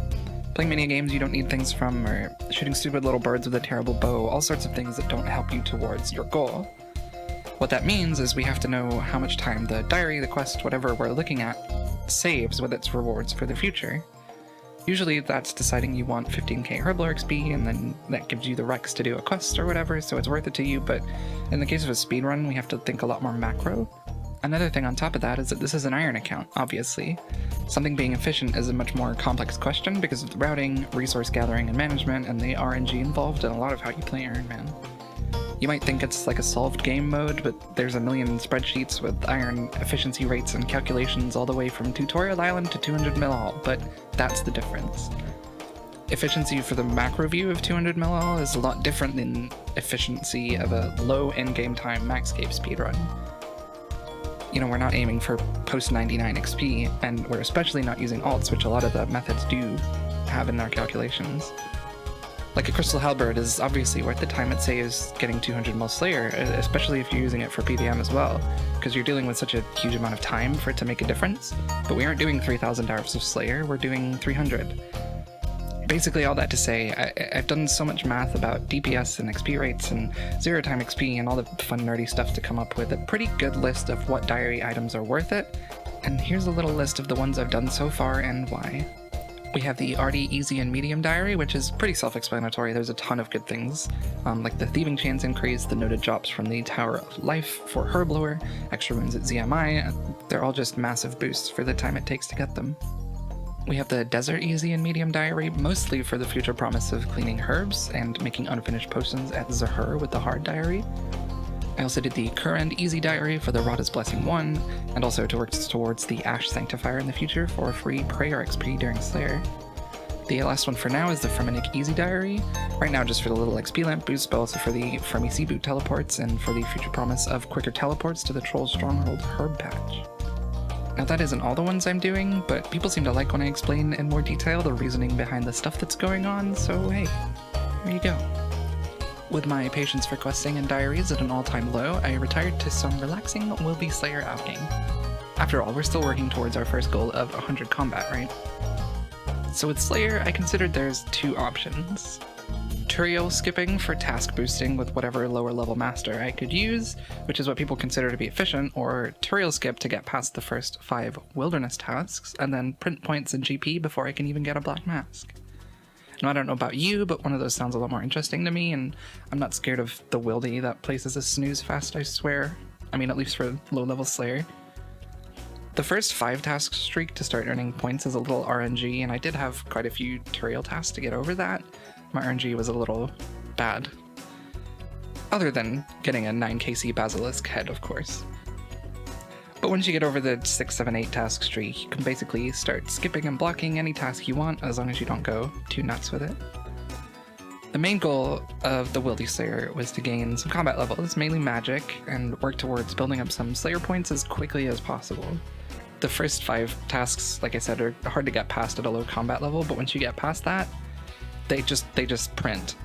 S1: Playing minigames you don't need things from, or shooting stupid little birds with a terrible bow, all sorts of things that don't help you towards your goal. What that means is we have to know how much time the diary, the quest, whatever we're looking at, saves with its rewards for the future. Usually that's deciding you want 15k Herblore XP, and then that gives you the Rex to do a quest or whatever, so it's worth it to you, but in the case of a speedrun, we have to think a lot more macro. Another thing on top of that is that this is an Iron account, obviously. Something being efficient is a much more complex question because of the routing, resource gathering and management, and the RNG involved in a lot of how you play Ironman. You might think it's like a solved game mode, but there's a million spreadsheets with iron efficiency rates and calculations all the way from Tutorial Island to 200 millil, but that's the difference. Efficiency for the macro view of 200 millil is a lot different than efficiency of a low endgame time Maxcape speedrun. You know, we're not aiming for post-99 XP, and we're especially not using ALTS, which a lot of the methods do have in our calculations. Like a Crystal Halberd is obviously worth the time it saves getting 200 mil Slayer, especially if you're using it for PVM as well, because you're dealing with such a huge amount of time for it to make a difference. But we aren't doing 3,000 hours of Slayer, we're doing 300. Basically all that to say, I've done so much math about DPS and XP rates and zero time XP and all the fun nerdy stuff to come up with a pretty good list of what diary items are worth it, and here's a little list of the ones I've done so far and why. We have the Artie Easy and Medium Diary, which is pretty self-explanatory. There's a ton of good things, like the Thieving Chance increase, the noted drops from the Tower of Life for Herblore, extra wounds at ZMI, they're all just massive boosts for the time it takes to get them. We have the Desert Easy and Medium Diary, mostly for the future promise of cleaning herbs and making unfinished potions at Zahur with the Hard Diary. I also did the Current Easy Diary for the Rada's Blessing 1, and also to work towards the Ash Sanctifier in the future for free Prayer XP during Slayer. The last one for now is the Ferminic Easy Diary, right now just for the little XP lamp boost, but also for the Fermi Sea Boot teleports and for the future promise of quicker teleports to the Troll Stronghold Herb Patch. Now that isn't all the ones I'm doing, but people seem to like when I explain in more detail the reasoning behind the stuff that's going on, so hey, here you go. With my patience for questing and diaries at an all-time low, I retired to some relaxing Wilby Slayer outing. After all, we're still working towards our first goal of 100 combat, right? So with Slayer, I considered there's two options. Turiel skipping for task boosting with whatever lower level master I could use, which is what people consider to be efficient, or Turiel skip to get past the first 5 wilderness tasks, and then print points and GP before I can even get a black mask. Now, I don't know about you, but one of those sounds a lot more interesting to me, and I'm not scared of the wildy that places a snooze fest, I swear. I mean, at least for low-level Slayer. The first 5 task streak to start earning points is a little RNG, and I did have quite a few Turiel tasks to get over that. My RNG was a little bad. Other than getting a 9kc Basilisk head, of course. But once you get over the 6, 7, 8 task streak, you can basically start skipping and blocking any task you want, as long as you don't go too nuts with it. The main goal of the Wildy Slayer was to gain some combat levels, mainly magic, and work towards building up some Slayer points as quickly as possible. The first 5 tasks, like I said, are hard to get past at a low combat level, but once you get past that, they just print.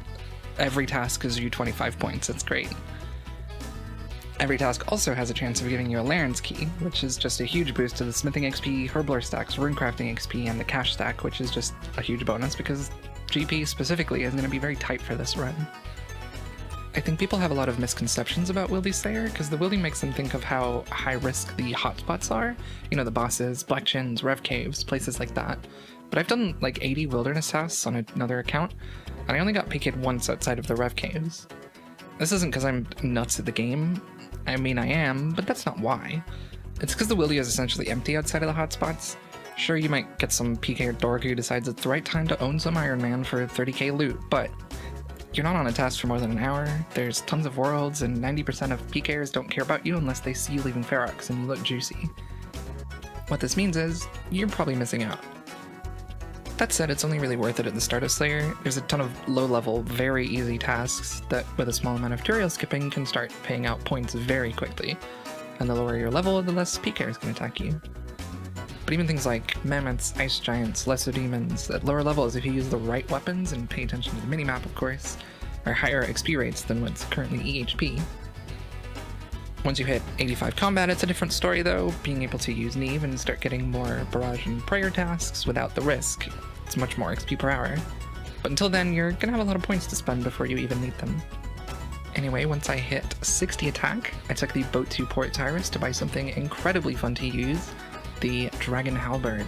S1: Every task gives you 25 points, it's great. Every task also has a chance of giving you a Laren's Key, which is just a huge boost to the smithing XP, herblore stacks, runecrafting XP, and the cash stack, which is just a huge bonus because GP specifically is going to be very tight for this run. I think people have a lot of misconceptions about Wildy Slayer, because the Wildy makes them think of how high risk the hotspots are. You know, the bosses, Black Chins, Rev Caves, places like that.
S2: but I've done like 80 wilderness tasks on another account, and I only got PK'd once outside of the Rev Caves. This isn't because I'm nuts at the game. I mean, I am, but that's not why. It's because the wildy is essentially empty outside of the hotspots. Sure, you might get some PK dork who decides it's the right time to own some Ironman for 30k loot, but you're not on a task for more than an hour, there's tons of worlds, and 90% of PKers don't care about you unless they see you leaving Ferox and you look juicy. What this means is, you're probably missing out. That said, it's only really worth it at the start of Slayer. There's a ton of low-level, very easy tasks that, with a small amount of tutorial skipping, can start paying out points very quickly. And the lower your level, the less PKers can attack you. But even things like mammoths, ice giants, lesser demons, at lower levels, if you use the right weapons and pay attention to the minimap, of course, are higher XP rates than what's currently EHP. Once you hit 85 combat, it's a different story though, being able to use Neve and start getting more barrage and prayer tasks without the risk. It's much more XP per hour. But until then, you're gonna have a lot of points to spend before you even need them. Anyway, once I hit 60 attack, I took the boat to Port Tyrus to buy something incredibly fun to use, the Dragon Halberd.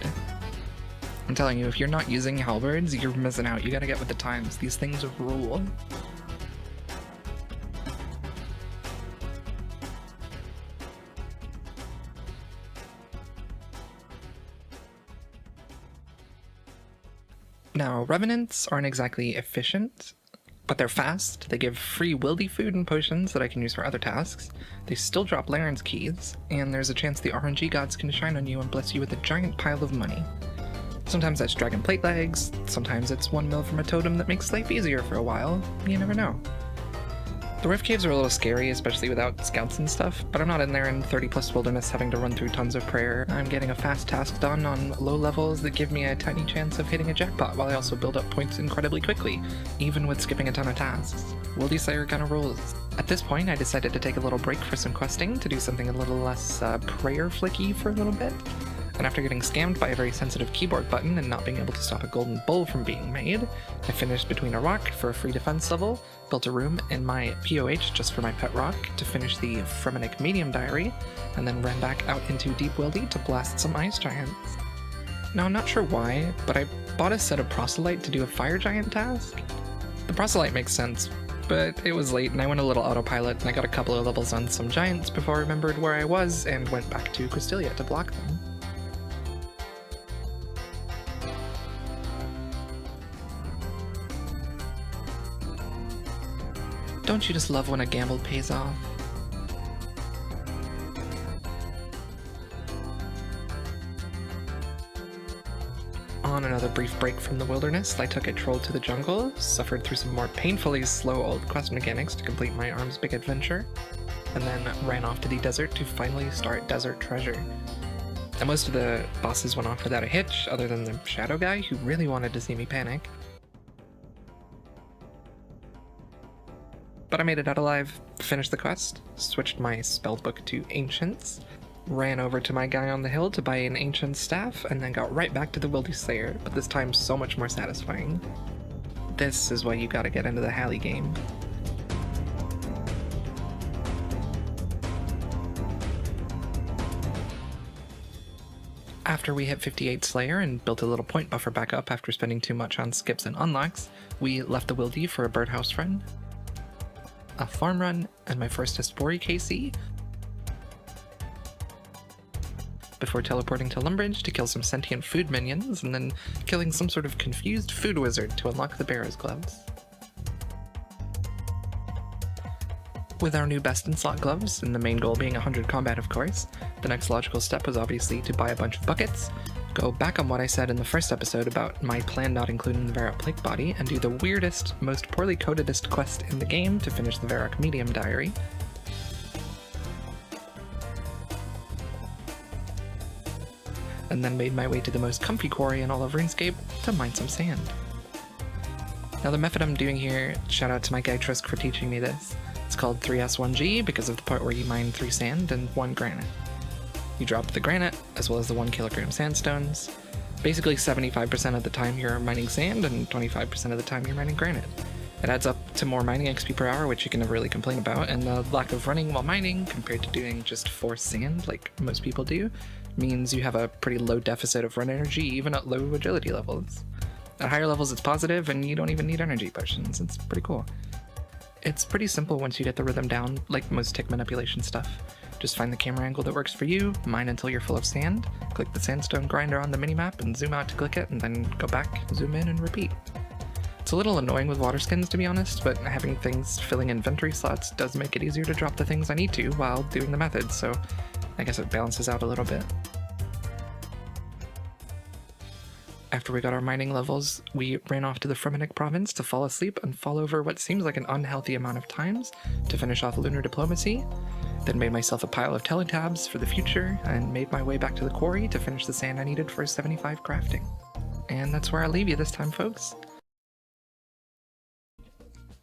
S2: I'm telling you, if you're not using halberds, you're missing out. You gotta get with the times. These things rule. Now, Revenants aren't exactly efficient, but they're fast. They give free wildy food and potions that I can use for other tasks. They still drop Laren's keys, and there's a chance the RNG gods can shine on you and bless you with a giant pile of money. Sometimes that's dragon plate legs, sometimes it's 1 mil from a totem that makes life easier for a while. You never know. The Rift Caves are a little scary, especially without scouts and stuff, but I'm not in there in 30 plus wilderness having to run through tons of prayer. I'm getting a fast task done on low levels that give me a tiny chance of hitting a jackpot while I also build up points incredibly quickly, even with skipping a ton of tasks. Wildy Slayer kinda rules. At this point, I decided to take a little break for some questing to do something a little less prayer flicky for a little bit. And after getting scammed by a very sensitive keyboard button and not being able to stop a golden bull from being made, I finished between a rock for a free defense level, built a room in my POH just for my pet rock to finish the Fremenic Medium Diary, and then ran back out into Deep Wildy to blast some ice giants. Now I'm not sure why, but I bought a set of Proselyte to do a fire giant task. The Proselyte makes sense, but it was late and I went a little autopilot and I got a couple of levels on some giants before I remembered where I was and went back to Cristelia to block them. Don't you just love when a gamble pays off? On another brief break from the wilderness, I took a troll to the jungle, suffered through some more painfully slow old quest mechanics to complete my arm's big adventure, and then ran off to the desert to finally start Desert Treasure. And most of the bosses went off without a hitch, other than the shadow guy who really wanted to see me panic. But I made it out alive, finished the quest, switched my spellbook to Ancients, ran over to my guy on the hill to buy an Ancient staff, and then got right back to the Wildy Slayer, but this time so much more satisfying. This is why you gotta get into the Halley game. After we hit 58 Slayer and built a little point buffer back up after spending too much on skips and unlocks, we left the Wildy for a birdhouse friend, a farm run, and my first Hespori KC, before teleporting to Lumbridge to kill some sentient food minions, and then killing some sort of confused food wizard to unlock the Bearer's Gloves. With our new best in slot gloves, and the main goal being 100 combat of course, the next logical step was obviously to buy a bunch of buckets, go back on what I said in the first episode about my plan not including the Varrock Plate Body, and do the weirdest, most poorly codedest quest in the game to finish the Varrock Medium Diary. And then made my way to the most comfy quarry in all of RuneScape to mine some sand. Now the method I'm doing here, shout out to my guy Trisk for teaching me this, it's called 3S1G because of the part where you mine 3 sand and 1 granite. You drop the granite, as well as the 1 kilogram sandstones. Basically 75% of the time you're mining sand and 25% of the time you're mining granite. It adds up to more mining XP per hour, which you can never really complain about, and the lack of running while mining, compared to doing just 4 sand like most people do, means you have a pretty low deficit of run energy even at low agility levels. At higher levels it's positive and you don't even need energy potions. It's pretty cool. It's pretty simple once you get the rhythm down, like most tick manipulation stuff. Just find the camera angle that works for you, mine until you're full of sand, click the sandstone grinder on the minimap and zoom out to click it, and then go back, zoom in, and repeat. It's a little annoying with water skins, to be honest, but having things filling inventory slots does make it easier to drop the things I need to while doing the method, so I guess it balances out a little bit. After we got our mining levels, we ran off to the Fremennik province to fall asleep and fall over what seems like an unhealthy amount of times to finish off lunar diplomacy, then made myself a pile of teletabs for the future, and made my way back to the quarry to finish the sand I needed for 75 crafting. And that's where I'll leave you this time, folks.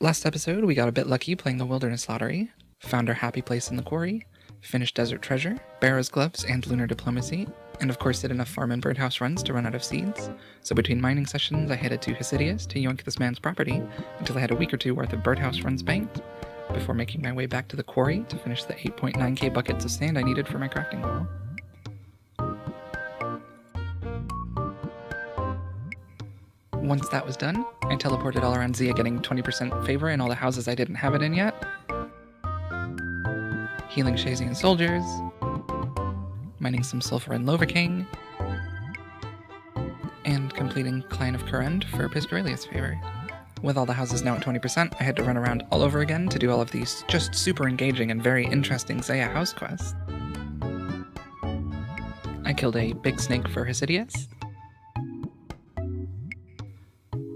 S2: Last episode, we got a bit lucky playing the Wilderness Lottery, found our happy place in the quarry, finished Desert Treasure, Barrow's Gloves, and Lunar Diplomacy, and of course did enough farm and birdhouse runs to run out of seeds, so between mining sessions I headed to Hasidius to yoink this man's property until I had a week or two worth of birdhouse runs banked, before making my way back to the quarry to finish the 8.9k buckets of sand I needed for my crafting wall. Once that was done, I teleported all around Zia getting 20% favor in all the houses I didn't have it in yet, healing Shazian soldiers, mining some sulfur in Loverking, and completing Clan of Kurend for Pistorelius' favor. With all the houses now at 20%, I had to run around all over again to do all of these just super engaging and very interesting Zaya house quests. I killed a big snake for Hasidius,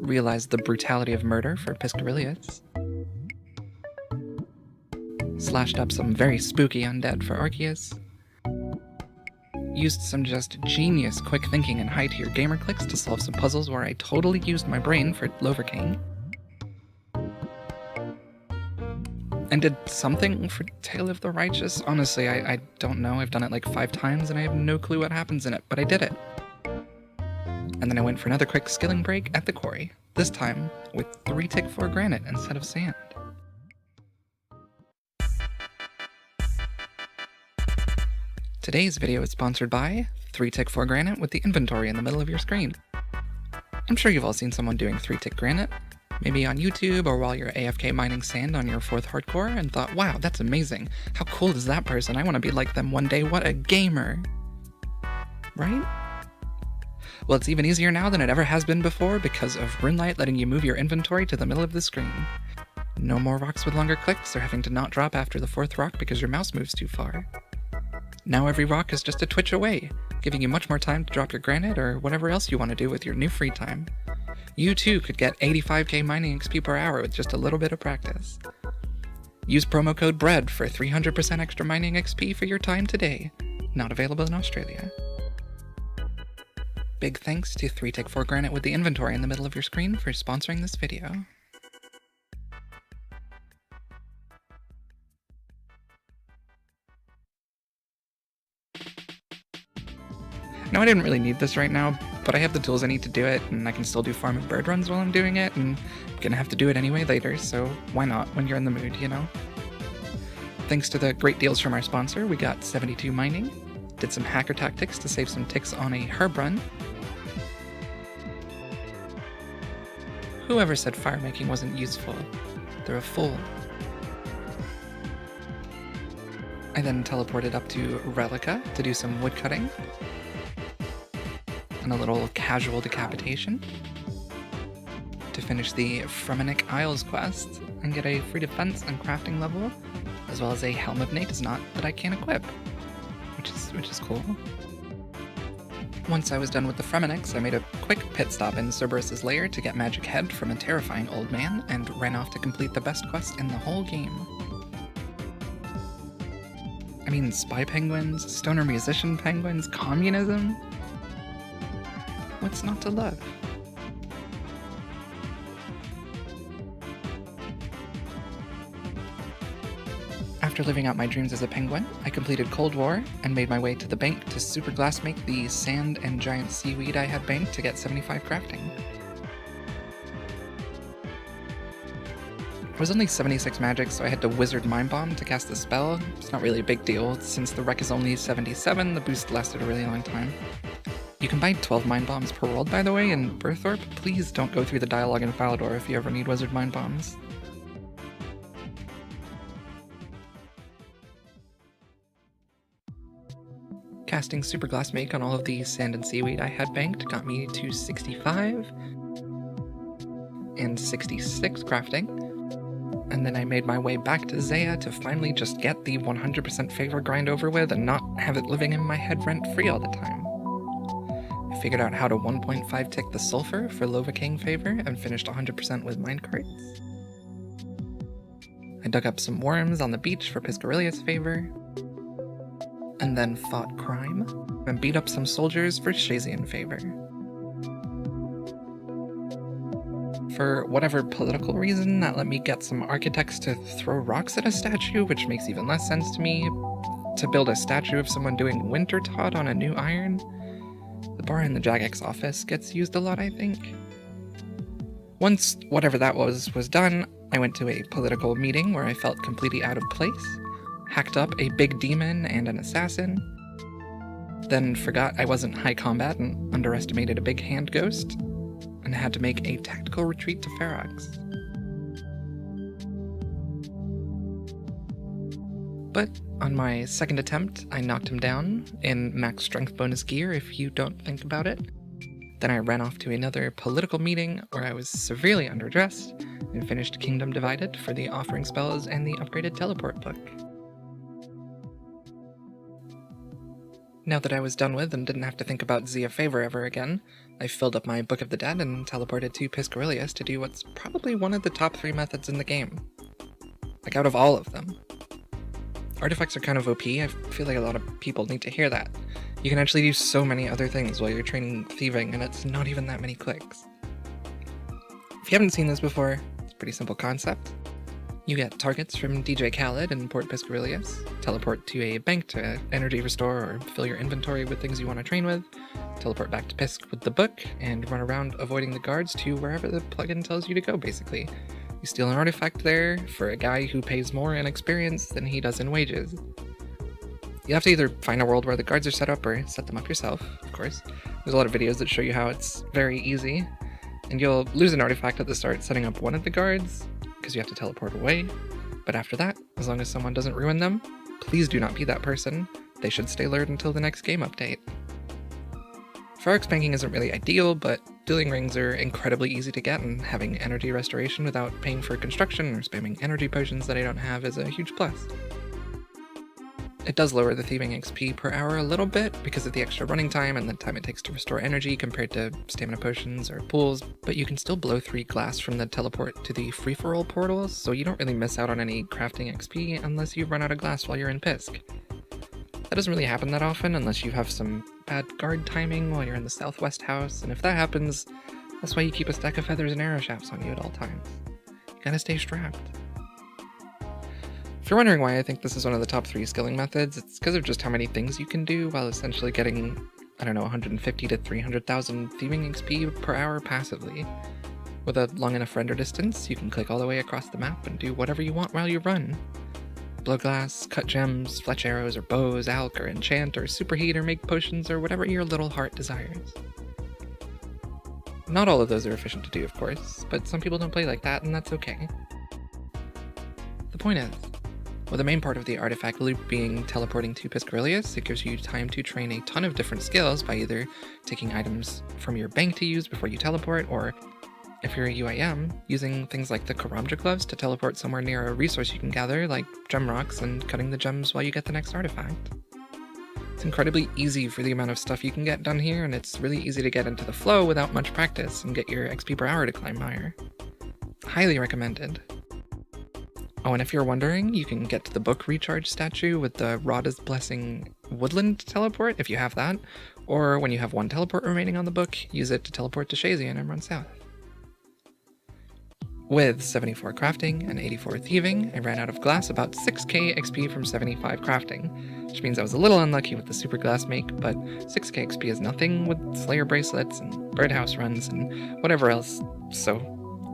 S2: realized the brutality of murder for Pistorelius, slashed up some very spooky undead for Arceus, used some just genius quick thinking and high tier gamer clicks to solve some puzzles where I totally used my brain for Loverking, and did something for Tale of the Righteous. Honestly, I don't know. I've done it like 5 times and I have no clue what happens in it, but I did it. And then I went for another quick skilling break at the quarry, this time with 3 tick 4 granite instead of sand. Today's video is sponsored by 3 tick 4 granite with the inventory in the middle of your screen. I'm sure you've all seen someone doing 3 tick granite, maybe on YouTube or while you're AFK mining sand on your 4th hardcore, and thought, wow, that's amazing. How cool is that person? I want to be like them one day. What a gamer. Right? Well, it's even easier now than it ever has been before because of RuneLite letting you move your inventory to the middle of the screen. No more rocks with longer clicks or having to not drop after the 4th rock because your mouse moves too far. Now every rock is just a twitch away, giving you much more time to drop your granite or whatever else you want to do with your new free time. You too could get 85k mining XP per hour with just a little bit of practice. Use promo code BREAD for 300% extra mining XP for your time today. Not available in Australia. Big thanks to 3 tick 4 granite with the inventory in the middle of your screen for sponsoring this video. No, I didn't really need this right now, but I have the tools I need to do it, and I can still do farm and bird runs while I'm doing it, and I'm gonna have to do it anyway later, so why not when you're in the mood, you know? Thanks to the great deals from our sponsor, we got 72 mining, did some hacker tactics to save some ticks on a herb run. Whoever said fire making wasn't useful? They're a fool. I then teleported up to Relica to do some wood cutting, and a little casual decapitation to finish the Fremennik Isles quest and get a free defense and crafting level, as well as a Helm of Natisnot that I can equip, which is cool. Once I was done with the Fremenniks, I made a quick pit stop in Cerberus's lair to get Magic Head from a terrifying old man, and ran off to complete the best quest in the whole game. I mean, spy penguins, stoner musician penguins, communism? What's not to love? After living out my dreams as a penguin, I completed Cold War and made my way to the bank to super glass make the sand and giant seaweed I had banked to get 75 crafting. was only 76 magic, so I had to Wizard Mind Bomb to cast the spell. It's not really a big deal. Since the wreck is only 77, the boost lasted a really long time. You can buy 12 Mind Bombs per world, by the way, in Berthorpe. Please don't go through the dialogue in Falador if you ever need Wizard Mind Bombs. Casting Super Glass Make on all of the sand and seaweed I had banked got me to 65 and 66 crafting. And then I made my way back to Zaya to finally just get the 100% favor grind over with and not have it living in my head rent-free all the time. I figured out how to 1.5 tick the sulfur for Lovaking favor and finished 100% with minecarts. I dug up some worms on the beach for Piscarilius favor, and then fought crime and beat up some soldiers for Shazian favor. For whatever political reason, that let me get some architects to throw rocks at a statue, which makes even less sense to me. To build a statue of someone doing winter tot on a new iron. The bar in the Jagex office gets used a lot, I think. Once whatever that was done, I went to a political meeting where I felt completely out of place, hacked up a big demon and an assassin, then forgot I wasn't high combat and underestimated a big hand ghost, and had to make a tactical retreat to Ferox. But on my second attempt, I knocked him down in max strength bonus gear if you don't think about it. Then I ran off to another political meeting where I was severely underdressed and finished Kingdom Divided for the offering spells and the upgraded teleport book. Now that I was done with and didn't have to think about Zia Favor ever again, I filled up my Book of the Dead and teleported to Piscarilius to do what's probably one of the top 3 methods in the game. Like, out of all of them. Artifacts are kind of OP, I feel like a lot of people need to hear that. You can actually do so many other things while you're training thieving, and it's not even that many clicks. If you haven't seen this before, it's a pretty simple concept. You get targets from DJ Khaled in Port Piscarilius, teleport to a bank to energy restore or fill your inventory with things you want to train with, teleport back to Pisk with the book, and run around avoiding the guards to wherever the plugin tells you to go, basically. You steal an artifact there for a guy who pays more in experience than he does in wages. You have to either find a world where the guards are set up or set them up yourself, of course. There's a lot of videos that show you how it's very easy, and you'll lose an artifact at the start setting up one of the guards, because you have to teleport away, but after that, as long as someone doesn't ruin them, please do not be that person. They should stay lured until the next game update. Ferox banking isn't really ideal, but dueling rings are incredibly easy to get, and having energy restoration without paying for construction or spamming energy potions that I don't have is a huge plus. It does lower the thieving XP per hour a little bit because of the extra running time and the time it takes to restore energy compared to stamina potions or pools, but you can still blow 3 glass from the teleport to the free-for-all portals, so you don't really miss out on any crafting XP unless you run out of glass while you're in Pisk. That doesn't really happen that often unless you have some bad guard timing while you're in the southwest house, and if that happens, that's why you keep a stack of feathers and arrow shafts on you at all times. You gotta stay strapped. If you're wondering why I think this is one of the top 3 skilling methods, it's because of just how many things you can do while essentially getting, 150 to 300,000 thieving XP per hour passively. With a long enough render distance, you can click all the way across the map and do whatever you want while you run. Blow glass, cut gems, fletch arrows or bows, alch or enchant or superheat or make potions or whatever your little heart desires. Not all of those are efficient to do, of course, but some people don't play like that, and that's okay. The point is, with the main part of the artifact loop being teleporting to Piscarilius, it gives you time to train a ton of different skills by either taking items from your bank to use before you teleport, or, if you're a UIM, using things like the Karamja gloves to teleport somewhere near a resource you can gather, like gem rocks, and cutting the gems while you get the next artifact. It's incredibly easy for the amount of stuff you can get done here, and it's really easy to get into the flow without much practice and get your XP per hour to climb higher. Highly recommended. Oh, and if you're wondering, you can get to the book recharge statue with the Radha's Blessing Woodland teleport, if you have that, or when you have 1 teleport remaining on the book, use it to teleport to Shazian and run south. With 74 crafting and 84 thieving, I ran out of glass about 6k XP from 75 crafting, which means I was a little unlucky with the super glass make, but 6k XP is nothing with Slayer bracelets and birdhouse runs and whatever else, so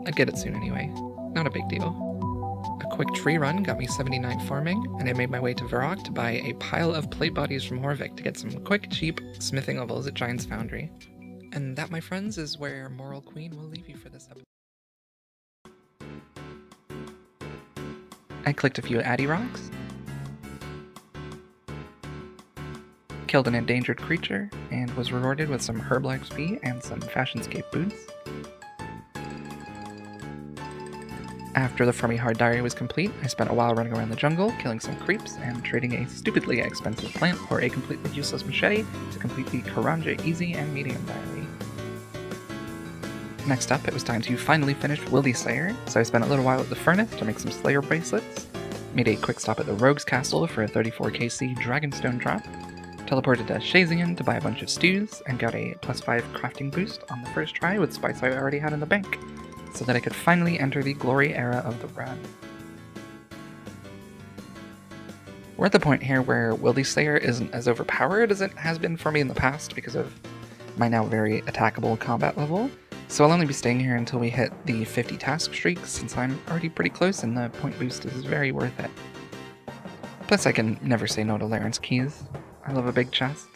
S2: I'd get it soon anyway. Not a big deal. A quick tree run got me 79 farming, and I made my way to Varrock to buy a pile of plate bodies from Horvik to get some quick, cheap smithing levels at Giant's Foundry. And that, my friends, is where Moral Queen will leave you for this episode. I clicked a few Addy Rocks, killed an endangered creature, and was rewarded with some Herbal XP and some Fashionscape boots. After the Fermi Hard Diary was complete, I spent a while running around the jungle, killing some creeps, and trading a stupidly expensive plant for a completely useless machete to complete the Karanja Easy and Medium Diary. Next up, it was time to finally finish Wildy Slayer, so I spent a little while at the furnace to make some Slayer bracelets, made a quick stop at the Rogue's Castle for a 34kc Dragonstone drop, teleported to Shazian to buy a bunch of stews, and got a +5 crafting boost on the first try with spice I already had in the bank, so that I could finally enter the glory era of the run. We're at the point here where Wildy Slayer isn't as overpowered as it has been for me in the past because of my now very attackable combat level, so I'll only be staying here until we hit the 50 task streak since I'm already pretty close and the point boost is very worth it. Plus I can never say no to Laren's keys. I love a big chest.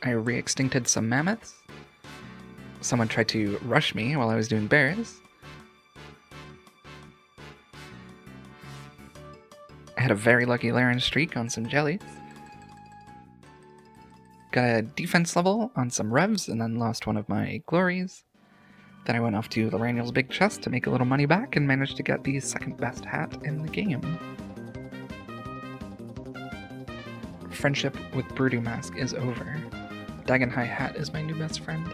S2: I re-extincted some mammoths. Someone tried to rush me while I was doing bears. I had a very lucky Laren streak on some jellies. Got a defense level on some revs and then lost one of my glories. Then I went off to Loraniel's big chest to make a little money back and managed to get the second best hat in the game. Friendship with Brudu Mask is over. Dagonhai Hat is my new best friend.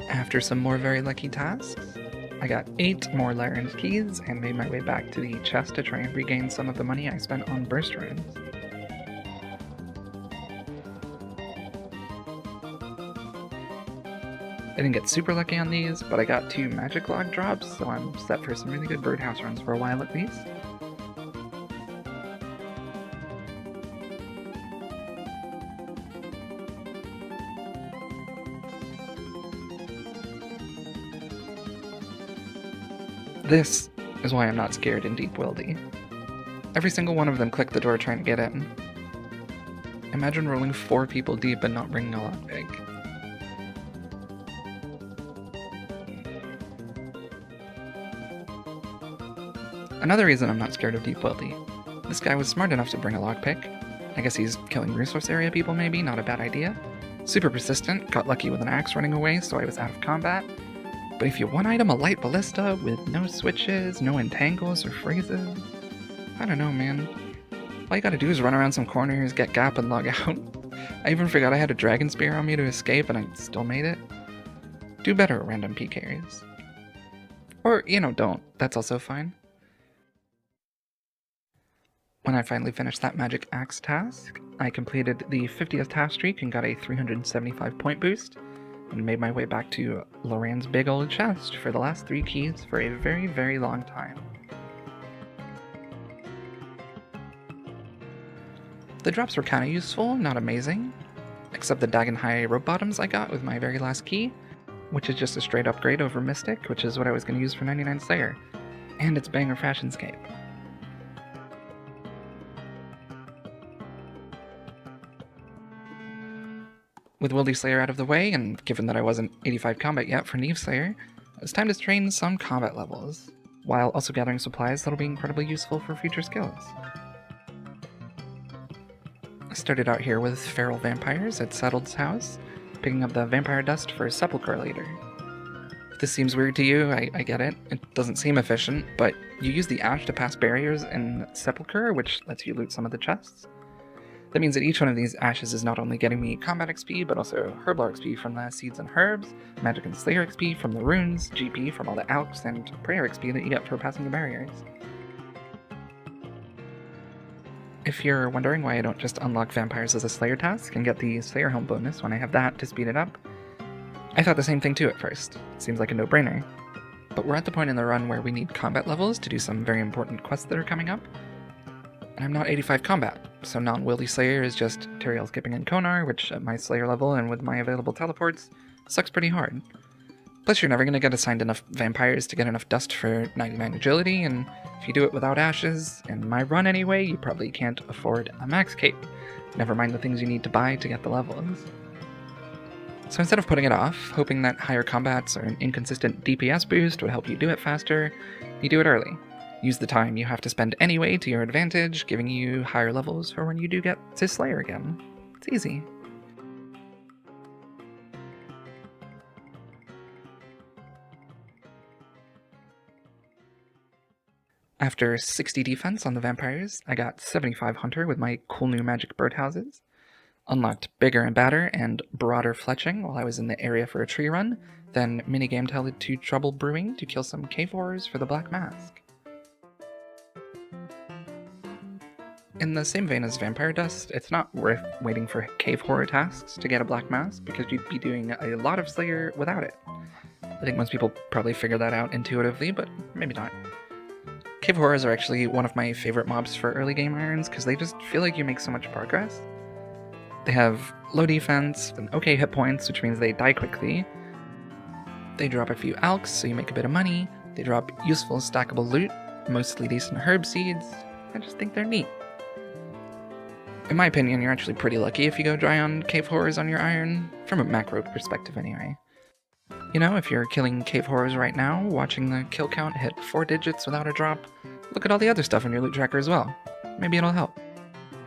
S2: After some more very lucky tasks, I got 8 more Laren's keys and made my way back to the chest to try and regain some of the money I spent on burst runes. I didn't get super lucky on these, but I got 2 magic log drops, so I'm set for some really good birdhouse runs for a while at least. This is why I'm not scared in Deep Wildy. Every single one of them clicked the door trying to get in. Imagine rolling 4 people deep and not bringing a lockpick. Another reason I'm not scared of Deep Wildy. This guy was smart enough to bring a lockpick. I guess he's killing resource area people maybe, not a bad idea. Super persistent, got lucky with an axe running away so I was out of combat. But if you one-item a light ballista with no switches, no entangles or freezes, I don't know, man. All you gotta do is run around some corners, get gap, and log out. I even forgot I had a dragon spear on me to escape and I still made it. Do better at random PKs. Or, don't. That's also fine. When I finally finished that magic axe task, I completed the 50th task streak and got a 375 point boost, and made my way back to Loran's big old chest for the last 3 keys for a very, very long time. The drops were kinda useful, not amazing, except the Dagonhai rope bottoms I got with my very last key, which is just a straight upgrade over Mystic, which is what I was going to use for 99 Slayer, and it's banger Fashionscape. With Wildy Slayer out of the way, and given that I wasn't 85 combat yet for Neve Slayer, it was time to train some combat levels, while also gathering supplies that'll be incredibly useful for future skills. I started out here with feral vampires at Settled's house, picking up the vampire dust for Sepulchre later. If this seems weird to you, I get it. It doesn't seem efficient, but you use the ash to pass barriers in Sepulchre, which lets you loot some of the chests. That means that each one of these ashes is not only getting me combat XP, but also Herbal XP from the seeds and herbs, Magic and Slayer XP from the runes, GP from all the ALTS, and prayer XP that you get for passing the barriers. If you're wondering why I don't just unlock vampires as a Slayer task and get the Slayer Helm bonus when I have that to speed it up, I thought the same thing too at first. It seems like a no-brainer. But we're at the point in the run where we need combat levels to do some very important quests that are coming up, and I'm not 85 combat, so non-Wildy Slayer is just Teriel skipping in Konar, which at my Slayer level and with my available teleports, sucks pretty hard. Plus, you're never going to get assigned enough vampires to get enough dust for 99 agility, and if you do it without ashes, in my run anyway, you probably can't afford a Maxcape. Never mind the things you need to buy to get the levels. So instead of putting it off, hoping that higher combats or an inconsistent DPS boost would help you do it faster, you do it early. Use the time you have to spend anyway to your advantage, giving you higher levels for when you do get to Slayer again. It's easy. After 60 defense on the vampires, I got 75 hunter with my cool new magic birdhouses, unlocked bigger and badder and broader fletching while I was in the area for a tree run, then minigame telling to trouble brewing to kill some cave horrors for the black mask. In the same vein as vampire dust, it's not worth waiting for cave horror tasks to get a black mask because you'd be doing a lot of Slayer without it. I think most people probably figure that out intuitively, but maybe not. Cave horrors are actually one of my favorite mobs for early game irons because they just feel like you make so much progress. They have low defense and okay hit points, which means they die quickly. They drop a few ALTS, so you make a bit of money. They drop useful stackable loot, mostly decent herb seeds. I just think they're neat. In my opinion, you're actually pretty lucky if you go dry on cave horrors on your iron, from a macro perspective anyway. You know, if you're killing cave horrors right now, watching the kill count hit 4 digits without a drop, look at all the other stuff in your loot tracker as well. Maybe it'll help.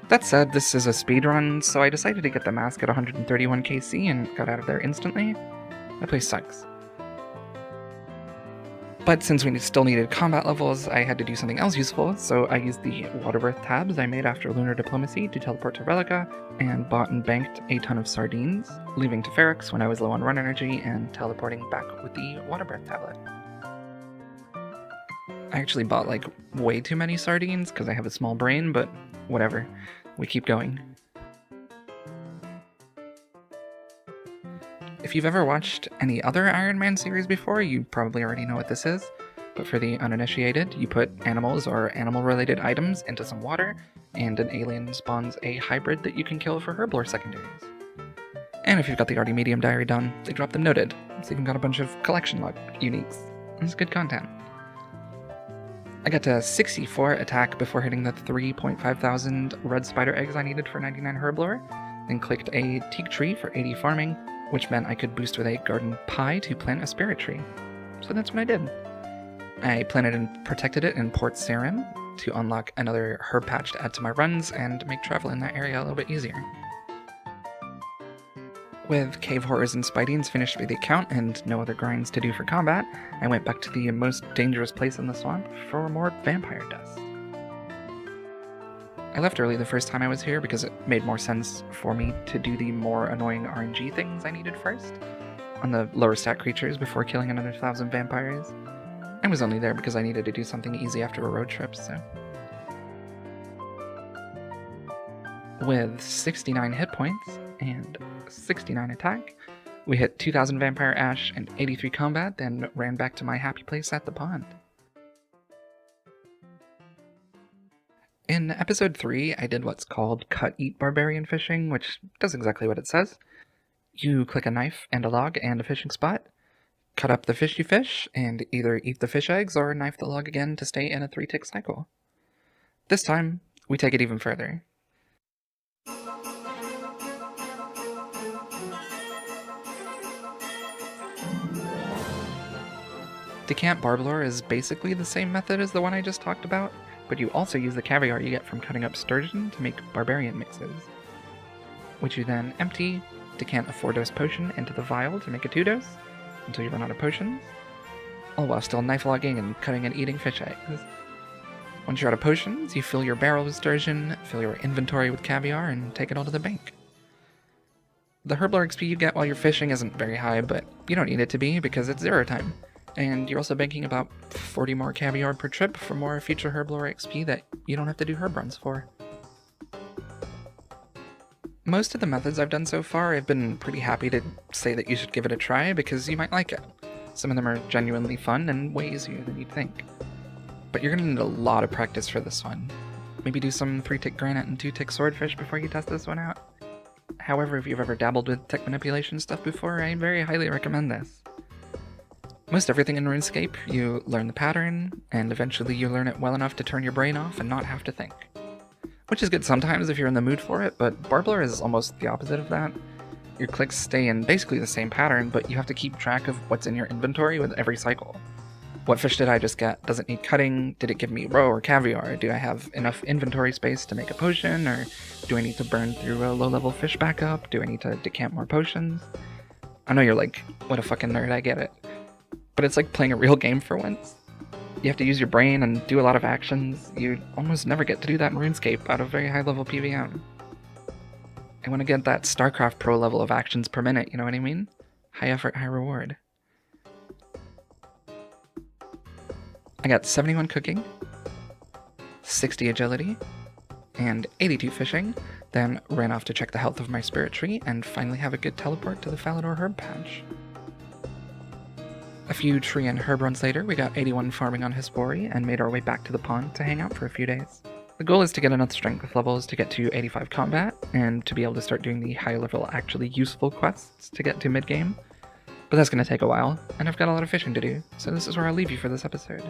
S2: That said, this is a speedrun, so I decided to get the mask at 131 KC and got out of there instantly. That place sucks. But since we still needed combat levels, I had to do something else useful, so I used the water birth tabs I made after Lunar Diplomacy to teleport to Relica, and bought and banked a ton of sardines, leaving to Ferox when I was low on run energy and teleporting back with the water birth tablet. I actually bought like way too many sardines because I have a small brain, but whatever, we keep going. If you've ever watched any other Ironman series before, you probably already know what this is, but for the uninitiated, you put animals or animal-related items into some water, and an alien spawns a hybrid that you can kill for herblore secondaries. And if you've got the Arty Medium Diary done, they drop them noted. It's even got a bunch of collection log uniques. It's good content. I got to 64 attack before hitting the 3.5 thousand red spider eggs I needed for 99 herblore, then clicked a teak tree for 80 farming, which meant I could boost with a garden pie to plant a spirit tree. So that's what I did. I planted and protected it in Port Sarim to unlock another herb patch to add to my runs and make travel in that area a little bit easier. With cave horrors and spidings finished for the account and no other grinds to do for combat, I went back to the most dangerous place in the swamp for more vampire dust. I left early the first time I was here because it made more sense for me to do the more annoying RNG things I needed first, on the lower stat creatures before killing another 1,000 vampires. I was only there because I needed to do something easy after a road trip, so. With 69 hit points and 69 attack, we hit 2,000 vampire ash and 83 combat, then ran back to my happy place at the pond. In episode 3, I did what's called cut-eat barbarian fishing, which does exactly what it says. You click a knife and a log and a fishing spot, cut up the fish you fish, and either eat the fish eggs or knife the log again to stay in a 3-tick cycle. This time, we take it even further. Decant barblore is basically the same method as the one I just talked about, but you also use the caviar you get from cutting up sturgeon to make barbarian mixes, which you then empty, decant a 4-dose potion into the vial to make a 2-dose, until you run out of potions, all while still knife logging and cutting and eating fish eggs. Once you're out of potions, you fill your barrel with sturgeon, fill your inventory with caviar, and take it all to the bank. The herblore XP you get while you're fishing isn't very high, but you don't need it to be because it's 0 time. And you're also banking about 40 more caviar per trip for more future herblore XP that you don't have to do herb runs for. Most of the methods I've done so far, I've been pretty happy to say that you should give it a try because you might like it. Some of them are genuinely fun and way easier than you'd think. But you're going to need a lot of practice for this one. Maybe do some 3-tick granite and 2-tick swordfish before you test this one out. However, if you've ever dabbled with tech manipulation stuff before, I very highly recommend this. Most everything in RuneScape, you learn the pattern, and eventually you learn it well enough to turn your brain off and not have to think. Which is good sometimes if you're in the mood for it, but Barbler is almost the opposite of that. Your clicks stay in basically the same pattern, but you have to keep track of what's in your inventory with every cycle. What fish did I just get? Does it need cutting? Did it give me roe or caviar? Do I have enough inventory space to make a potion? Or do I need to burn through a low-level fish backup? Do I need to decamp more potions? I know you're like, what a fucking nerd, I get it. But it's like playing a real game for once. You have to use your brain and do a lot of actions. You almost never get to do that in RuneScape out of very high-level PVM. I want to get that StarCraft Pro level of actions per minute, you know what I mean? High effort, high reward. I got 71 cooking, 60 agility, and 82 fishing, then ran off to check the health of my spirit tree, and finally have a good teleport to the Falador herb patch. A few tree and herb runs later, we got 81 farming on Hespori, and made our way back to the pond to hang out for a few days. The goal is to get enough strength levels to get to 85 combat, and to be able to start doing the high level actually useful quests to get to mid-game. But that's going to take a while, and I've got a lot of fishing to do, so this is where I'll leave you for this episode.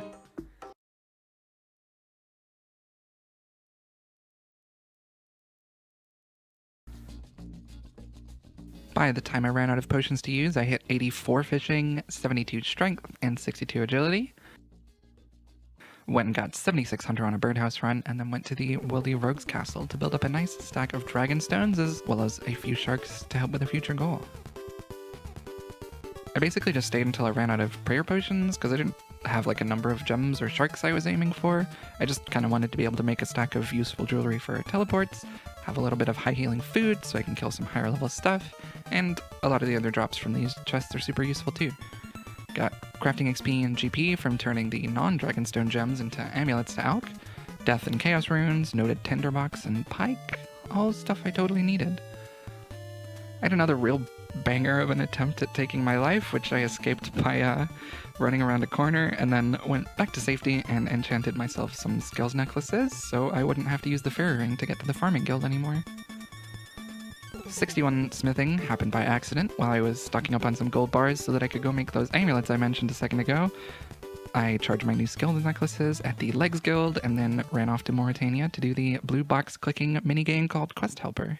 S2: By the time I ran out of potions to use, I hit 84 fishing, 72 strength, and 62 agility. Went and got 76 hunter on a birdhouse run, and then went to the Wildy Rogue's Castle to build up a nice stack of dragon stones, as well as a few sharks to help with a future goal. I basically just stayed until I ran out of prayer potions, because I didn't have like a number of gems or sharks I was aiming for. I just kind of wanted to be able to make a stack of useful jewelry for teleports, have a little bit of high healing food so I can kill some higher level stuff, and a lot of the other drops from these chests are super useful too. Got crafting XP and GP from turning the non-Dragonstone gems into amulets to Alk, Death and Chaos runes, noted Tinderbox and Pike, all stuff I totally needed. I had another real banger of an attempt at taking my life, which I escaped by running around a corner, and then went back to safety and enchanted myself some skills necklaces so I wouldn't have to use the fairy ring to get to the farming guild anymore. 61 smithing happened by accident while I was stocking up on some gold bars so that I could go make those amulets I mentioned a second ago. I charged my new skills necklaces at the Legs Guild and then ran off to Mauritania to do the blue box clicking minigame called Quest Helper.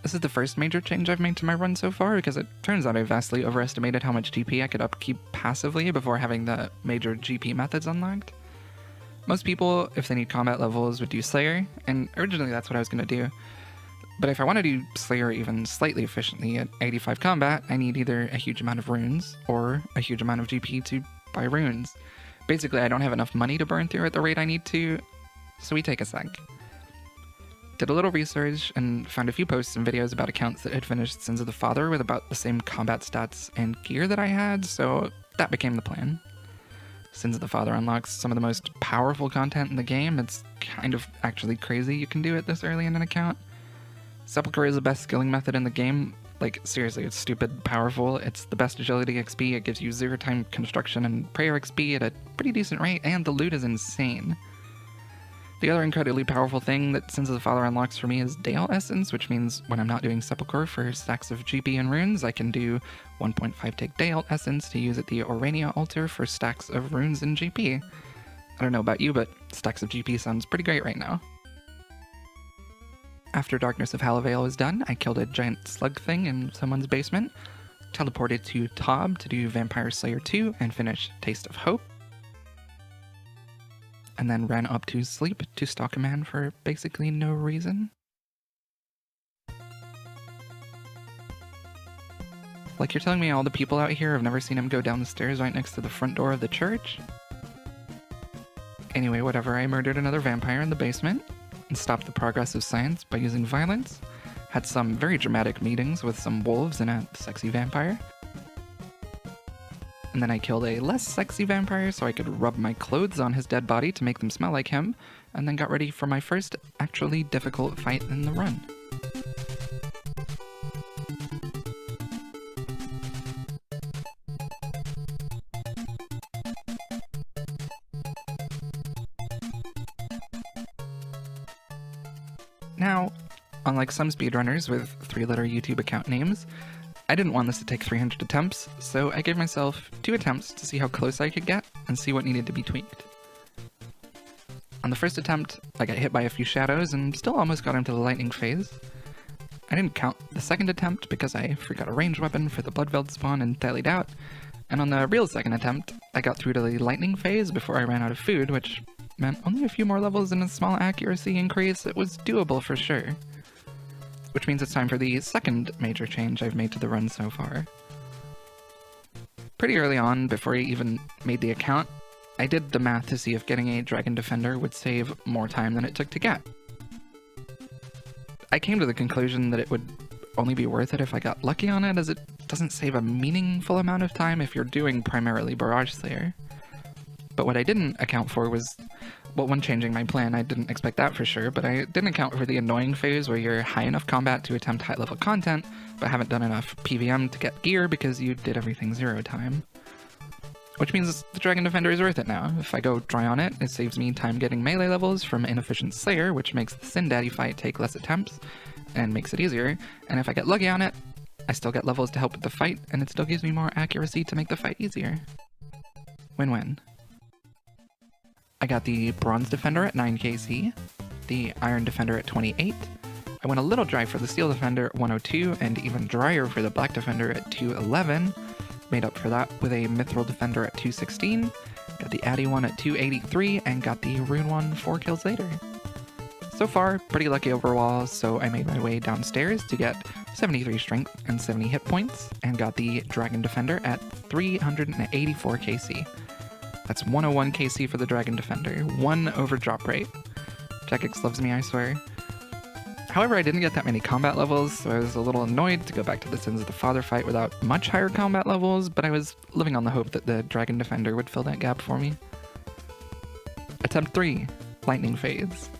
S2: This is the first major change I've made to my run so far, because it turns out I vastly overestimated how much GP I could upkeep passively before having the major GP methods unlocked. Most people, if they need combat levels, would do Slayer, and originally that's what I was going to do. But if I want to do Slayer even slightly efficiently at 85 combat, I need either a huge amount of runes, or a huge amount of GP to buy runes. Basically, I don't have enough money to burn through at the rate I need to, so we take a sec. Did a little research and found a few posts and videos about accounts that had finished Sins of the Father with about the same combat stats and gear that I had, so that became the plan. Sins of the Father unlocks some of the most powerful content in the game. It's kind of actually crazy you can do it this early in an account. Sepulchre is the best skilling method in the game. Like, seriously, it's stupid powerful. It's the best agility XP. It gives you 0-time construction and prayer XP at a pretty decent rate, and the loot is insane. The other incredibly powerful thing that Sins of the Father unlocks for me is Dale Essence, which means when I'm not doing Sepulchre for stacks of GP and runes, I can do 1.5 tick Dale Essence to use at the Orania altar for stacks of runes and GP. I don't know about you, but stacks of GP sounds pretty great right now. After Darkness of Halavale was done, I killed a giant slug thing in someone's basement, teleported to Tob to do Vampire Slayer 2 and finish Taste of Hope, and then ran up to sleep to stalk a man for basically no reason. Like, you're telling me all the people out here have never seen him go down the stairs right next to the front door of the church? Anyway, whatever, I murdered another vampire in the basement, and stopped the progress of science by using violence, had some very dramatic meetings with some wolves and a sexy vampire, and then I killed a less sexy vampire so I could rub my clothes on his dead body to make them smell like him, and then got ready for my first actually difficult fight in the run. Now, unlike some speedrunners with 3-letter YouTube account names, I didn't want this to take 300 attempts, so I gave myself 2 attempts to see how close I could get and see what needed to be tweaked. On the first attempt, I got hit by a few shadows and still almost got into the lightning phase. I didn't count the second attempt because I forgot a ranged weapon for the Bloodveld spawn and dallied out, and on the real second attempt, I got through to the lightning phase before I ran out of food, which meant only a few more levels and a small accuracy increase. It was doable for sure. Which means it's time for the second major change I've made to the run so far. Pretty early on, before I even made the account, I did the math to see if getting a Dragon Defender would save more time than it took to get. I came to the conclusion that it would only be worth it if I got lucky on it, as it doesn't save a meaningful amount of time if you're doing primarily Barrage Slayer. But what I didn't account for was, well, when changing my plan, I didn't expect that for sure, but I didn't account for the annoying phase where you're high enough combat to attempt high-level content, but haven't done enough PVM to get gear because you did everything 0 time. Which means the Dragon Defender is worth it now. If I go dry on it, it saves me time getting melee levels from Inefficient Slayer, which makes the Sin Daddy fight take less attempts, and makes it easier, and if I get lucky on it, I still get levels to help with the fight, and it still gives me more accuracy to make the fight easier. Win-win. I got the Bronze Defender at 9 KC, the Iron Defender at 28, I went a little dry for the Steel Defender at 102, and even drier for the Black Defender at 211, made up for that with a Mithril Defender at 216, got the Addy one at 283, and got the Rune one 4 kills later. So far, pretty lucky overall, so I made my way downstairs to get 73 strength and 70 hit points, and got the Dragon Defender at 384 KC. That's 101 KC for the Dragon Defender, 1 over drop rate. Jagex loves me, I swear. However, I didn't get that many combat levels, so I was a little annoyed to go back to the Sins of the Father fight without much higher combat levels, but I was living on the hope that the Dragon Defender would fill that gap for me. Attempt 3, Lightning Phase.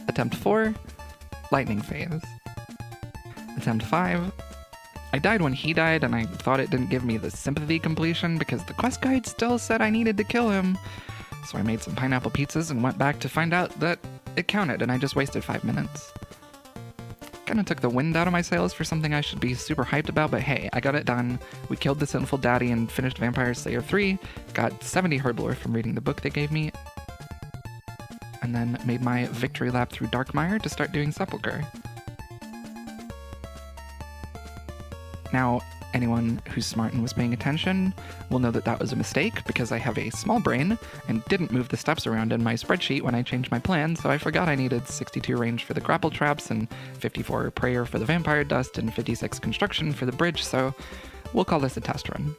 S2: Attempt 4, Lightning Phase. Attempt 5, I died when he died, and I thought it didn't give me the sympathy completion because the quest guide still said I needed to kill him. So I made some pineapple pizzas and went back to find out that it counted, and I just wasted 5 minutes. Kinda took the wind out of my sails for something I should be super hyped about, but hey, I got it done. We killed the Sinful Daddy and finished Vampire Slayer 3, got 70 Herblore from reading the book they gave me, and then made my victory lap through Darkmire to start doing Sepulchre. Now, anyone who's smart and was paying attention will know that that was a mistake because I have a small brain and didn't move the steps around in my spreadsheet when I changed my plan, so I forgot I needed 62 range for the grapple traps and 54 prayer for the vampire dust and 56 construction for the bridge, so we'll call this a test run.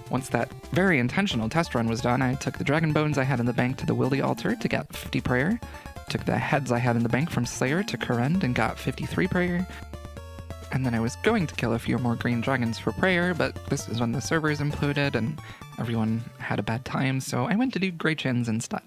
S2: Once that very intentional test run was done, I took the dragon bones I had in the bank to the Wildy altar to get 50 prayer, took the heads I had in the bank from Slayer to Kurend and got 53 prayer, and then I was going to kill a few more green dragons for prayer, but this is when the servers imploded and everyone had a bad time, so I went to do Grey Chins instead.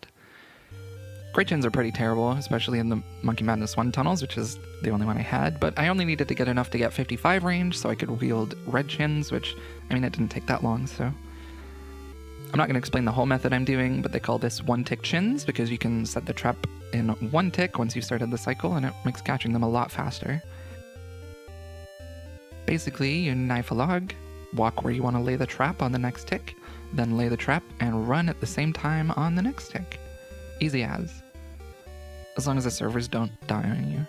S2: Grey Chins are pretty terrible, especially in the Monkey Madness 1 tunnels, which is the only one I had, but I only needed to get enough to get 55 range so I could wield Red Chins, which, I mean, it didn't take that long, so... I'm not going to explain the whole method I'm doing, but they call this one-tick chins because you can set the trap in 1 tick once you've started the cycle, and it makes catching them a lot faster. Basically, you knife a log, walk where you want to lay the trap on the next tick, then lay the trap and run at the same time on the next tick. Easy as. As long as the servers don't die on you.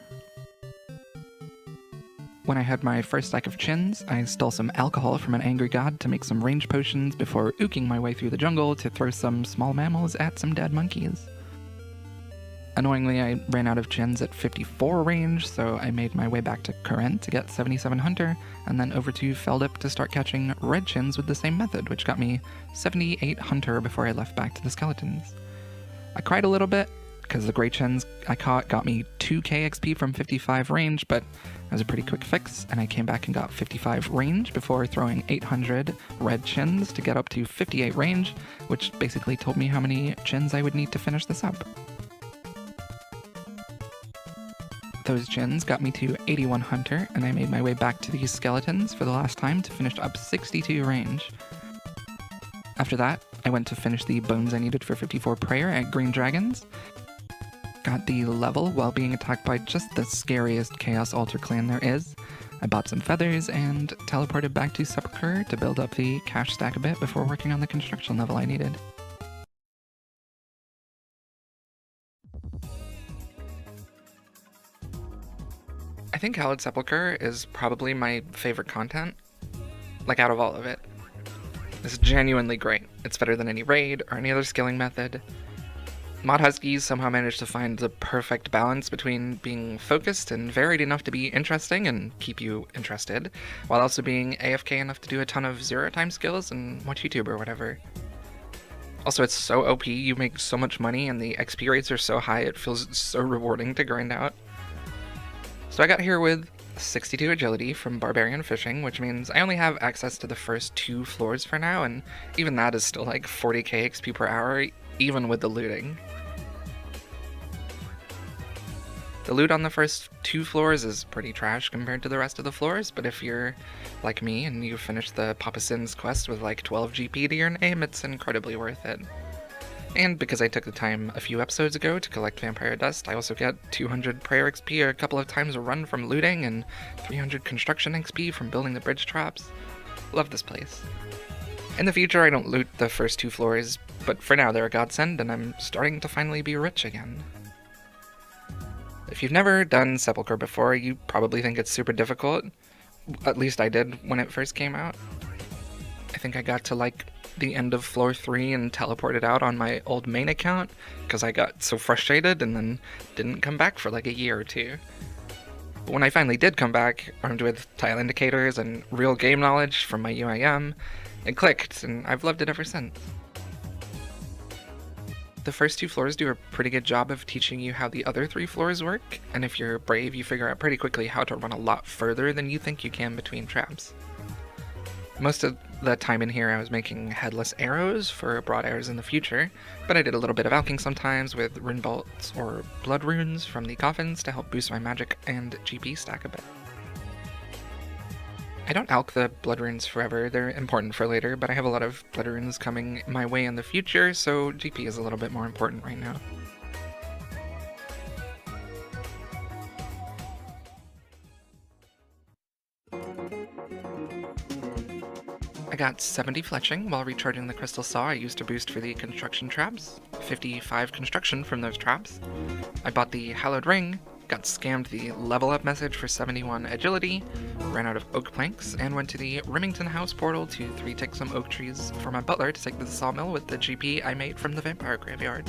S2: When I had my first stack of chins, I stole some alcohol from an angry god to make some range potions before ooking my way through the jungle to throw some small mammals at some dead monkeys. Annoyingly, I ran out of chins at 54 range, so I made my way back to Kurend to get 77 Hunter, and then over to Feldip to start catching red chins with the same method, which got me 78 Hunter before I left back to the skeletons. I cried a little bit, because the Grey Chins I caught got me 2k XP from 55 range, but it was a pretty quick fix, and I came back and got 55 range before throwing 800 red chins to get up to 58 range, which basically told me how many chins I would need to finish this up. Those chins got me to 81 Hunter, and I made my way back to these skeletons for the last time to finish up 62 range. After that, I went to finish the bones I needed for 54 prayer at Green Dragons. got the level while being attacked by just the scariest Chaos Altar clan there is. I bought some feathers and teleported back to Sepulchre to build up the cash stack a bit before working on the construction level I needed. I think Hallowed Sepulchre is probably my favorite content, like out of all of it. It's genuinely great. It's better than any raid or any other skilling method. Mod Huskies somehow managed to find the perfect balance between being focused and varied enough to be interesting and keep you interested, while also being AFK enough to do a ton of zero-time skills and watch YouTube or whatever. Also, it's so OP, you make so much money, and the XP rates are so high it feels so rewarding to grind out. So I got here with 62 agility from Barbarian Fishing, which means I only have access to the first 2 floors for now, and even that is still like 40k XP per hour, even with the looting. The loot on the first 2 floors is pretty trash compared to the rest of the floors, but if you're like me and you finish the Papa Sin's quest with like 12 GP to your name, it's incredibly worth it. And because I took the time a few episodes ago to collect Vampire Dust, I also get 200 Prayer XP a couple of times a run from looting, and 300 Construction XP from building the bridge traps. Love this place. In the future, I don't loot the first 2 floors, but for now they're a godsend, and I'm starting to finally be rich again. If you've never done Sepulchre before, you probably think it's super difficult. At least I did when it first came out. I think I got to like the end of floor 3 and teleported out on my old main account because I got so frustrated and then didn't come back for like a year or 2. But when I finally did come back, armed with tile indicators and real game knowledge from my UIM, it clicked, and I've loved it ever since. The first 2 floors do a pretty good job of teaching you how the other 3 floors work, and if you're brave, you figure out pretty quickly how to run a lot further than you think you can between traps. Most of the time in here I was making headless arrows for broad arrows in the future, but I did a little bit of alching sometimes with rune bolts or blood runes from the coffins to help boost my magic and GP stack a bit. I don't alch the blood runes forever, they're important for later, but I have a lot of blood runes coming my way in the future, so GP is a little bit more important right now. I got 70 fletching while recharging the crystal saw I used to boost for the construction traps, 55 construction from those traps. I bought the hallowed ring, got scammed the level up message for 71 agility, ran out of oak planks, and went to the Remington house portal to 3-tick some oak trees for my butler to take to the sawmill with the GP I made from the vampire graveyard.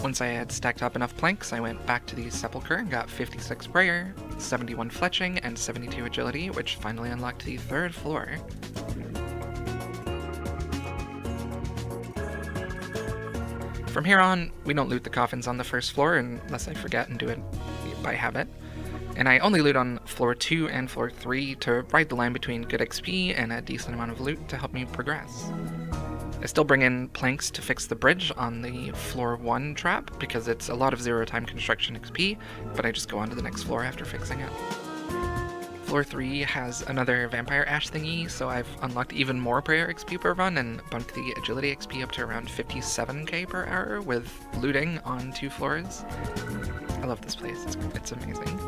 S2: Once I had stacked up enough planks, I went back to the Sepulchre and got 56 prayer, 71 fletching, and 72 agility, which finally unlocked the 3rd floor. From here on, we don't loot the coffins on the 1st floor unless I forget and do it by habit, and I only loot on floor 2 and floor 3 to ride the line between good XP and a decent amount of loot to help me progress. I still bring in planks to fix the bridge on the floor 1 trap because it's a lot of zero-time construction XP, but I just go on to the next floor after fixing it. Floor 3 has another vampire ash thingy, so I've unlocked even more prayer XP per run and bumped the agility XP up to around 57k per hour with looting on 2 floors. I love this place, it's amazing.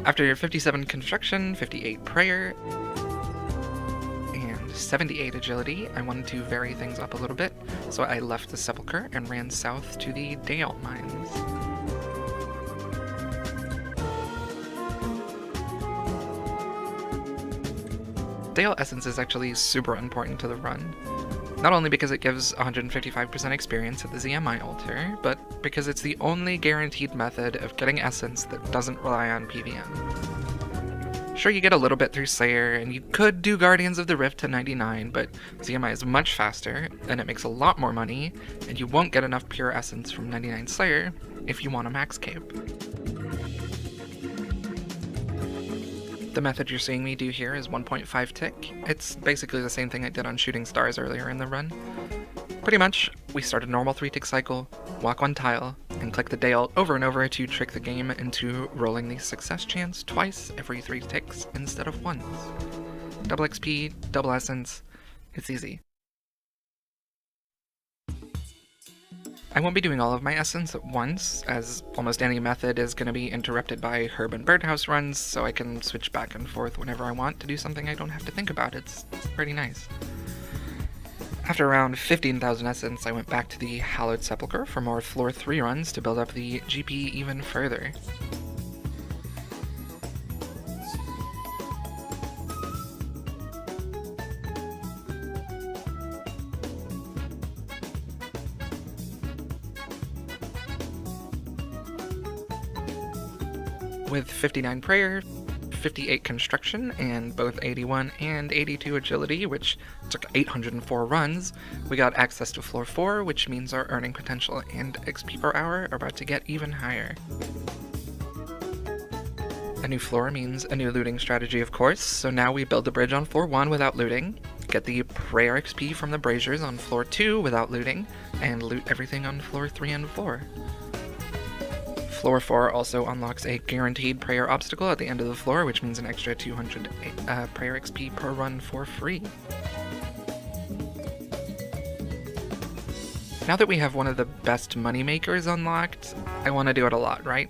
S2: After 57 construction, 58 prayer, and 78 agility, I wanted to vary things up a little bit, so I left the Sepulchre and ran south to the Dale mines. Dale Essence is actually super important to the run. Not only because it gives 155% experience at the ZMI altar, but because it's the only guaranteed method of getting Essence that doesn't rely on PVM. Sure, you get a little bit through Slayer, and you could do Guardians of the Rift to 99, but ZMI is much faster, and it makes a lot more money, and you won't get enough pure essence from 99 Slayer if you want a Maxcape. The method you're seeing me do here is 1.5 tick. It's basically the same thing I did on Shooting Stars earlier in the run. Pretty much, we start a normal 3-tick cycle, walk one tile, and click the day alt over and over to trick the game into rolling the success chance twice every 3 ticks instead of once. Double XP, double essence, it's easy. I won't be doing all of my essence at once, as almost any method is going to be interrupted by herb and birdhouse runs, so I can switch back and forth whenever I want to do something I don't have to think about. It's pretty nice. After around 15,000 essence, I went back to the Hallowed Sepulchre for more floor 3 runs to build up the GP even further. With 59 prayer, 58 construction, and both 81 and 82 agility, which took 804 runs, we got access to floor 4, which means our earning potential and XP per hour are about to get even higher. A new floor means a new looting strategy, of course, so now we build the bridge on floor 1 without looting, get the prayer XP from the braziers on floor 2 without looting, and loot everything on floor 3 and 4. Floor 4 also unlocks a guaranteed prayer obstacle at the end of the floor, which means an extra 200 prayer XP per run for free. Now that we have one of the best moneymakers unlocked, I want to do it a lot, right?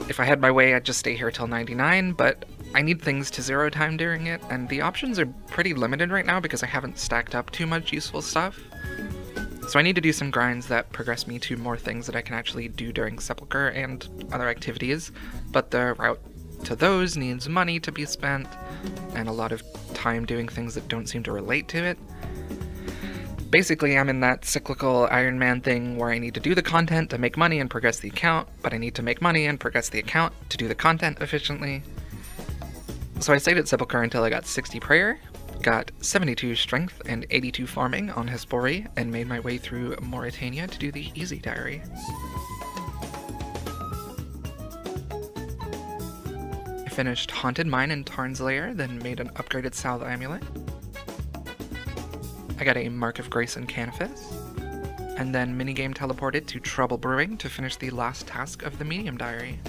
S2: If I had my way, I'd just stay here till 99, but I need things to 0 time during it, and the options are pretty limited right now because I haven't stacked up too much useful stuff. So I need to do some grinds that progress me to more things that I can actually do during Sepulchre and other activities, but the route to those needs money to be spent, and a lot of time doing things that don't seem to relate to it. Basically, I'm in that cyclical Ironman thing where I need to do the content to make money and progress the account, but I need to make money and progress the account to do the content efficiently. So I stayed at Sepulchre until I got 60 prayer, got 72 strength and 82 farming on Hespori, and made my way through Mauritania to do the easy diary. I finished Haunted Mine in Tarn's Lair, then made an upgraded Salve Amulet. I got a Mark of Grace in Canifis, and then minigame teleported to Trouble Brewing to finish the last task of the Medium Diary.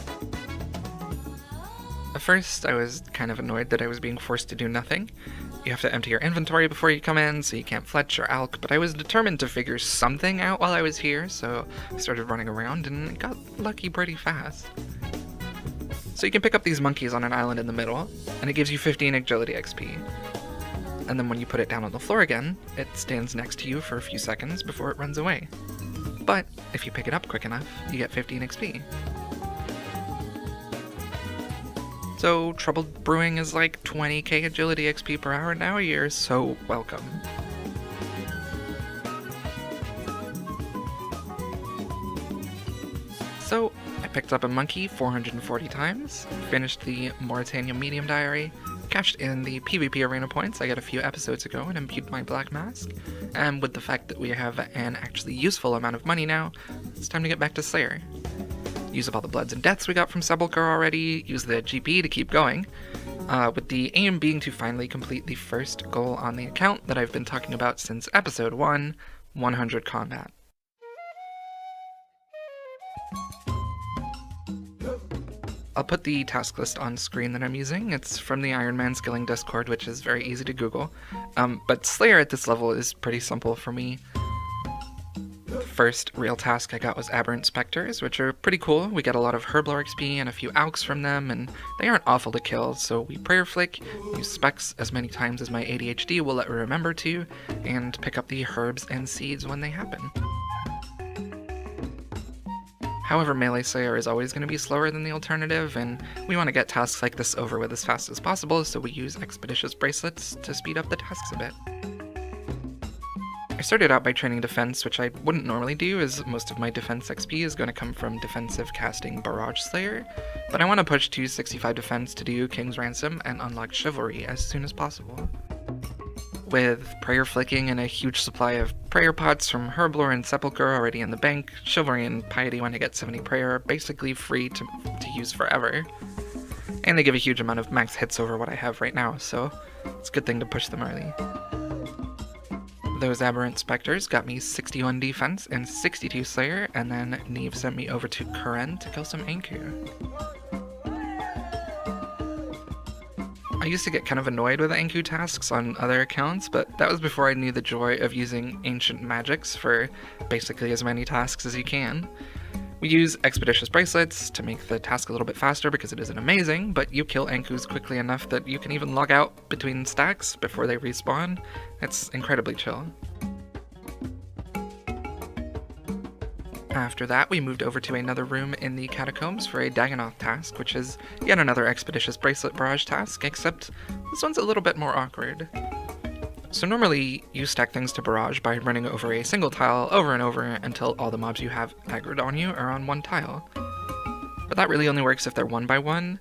S2: At first, I was kind of annoyed that I was being forced to do nothing. You have to empty your inventory before you come in, so you can't fletch or alch, but I was determined to figure something out while I was here, so I started running around and got lucky pretty fast. So you can pick up these monkeys on an island in the middle, and it gives you 15 agility XP. And then when you put it down on the floor again, it stands next to you for a few seconds before it runs away. But if you pick it up quick enough, you get 15 XP. So Troubled Brewing is like 20k agility XP per hour now. You're so welcome. So I picked up a monkey 440 times, finished the Mauritania Medium Diary, cashed in the PvP arena points I got a few episodes ago, and imbued my Black Mask. And with the fact that we have an actually useful amount of money now, it's time to get back to Slayer. Use up all the bloods and deaths we got from Sepulchre already, use the GP to keep going, with the aim being to finally complete the first goal on the account that I've been talking about since episode 1, 100 combat. I'll put the task list on screen that I'm using. It's from the Ironman Skilling Discord, which is very easy to Google. But Slayer at this level is pretty simple for me. The first real task I got was Aberrant Spectres, which are pretty cool. We get a lot of Herblore XP and a few alks from them, and they aren't awful to kill, so we prayer flick, use specs as many times as my ADHD will let me remember to, and pick up the herbs and seeds when they happen. However, Melee Slayer is always going to be slower than the alternative, and we want to get tasks like this over with as fast as possible, so we use Expeditious Bracelets to speed up the tasks a bit. I I started out by training defense, which I wouldn't normally do, as most of my defense XP is going to come from defensive casting Barrage Slayer, but I want to push to 65 defense to do King's Ransom and unlock Chivalry as soon as possible. With Prayer Flicking and a huge supply of prayer pots from Herblore and Sepulchre already in the bank, Chivalry and Piety when I get 70 prayer are basically free to use forever. And they give a huge amount of max hits over what I have right now, so it's a good thing to push them early. Those Aberrant Spectres got me 61 defense and 62 Slayer, and then Neve sent me over to Karen to kill some Anku. I used to get kind of annoyed with Anku tasks on other accounts, but that was before I knew the joy of using Ancient Magics for basically as many tasks as you can. We use Expeditious Bracelets to make the task a little bit faster because it isn't amazing, but you kill Ankus quickly enough that you can even log out between stacks before they respawn. It's incredibly chill. After that, we moved over to another room in the Catacombs for a Dagonoth task, which is yet another Expeditious Bracelet Barrage task, except this one's a little bit more awkward. So normally, you stack things to barrage by running over a single tile over and over until all the mobs you have aggroed on you are on one tile. But that really only works if they're 1 by 1,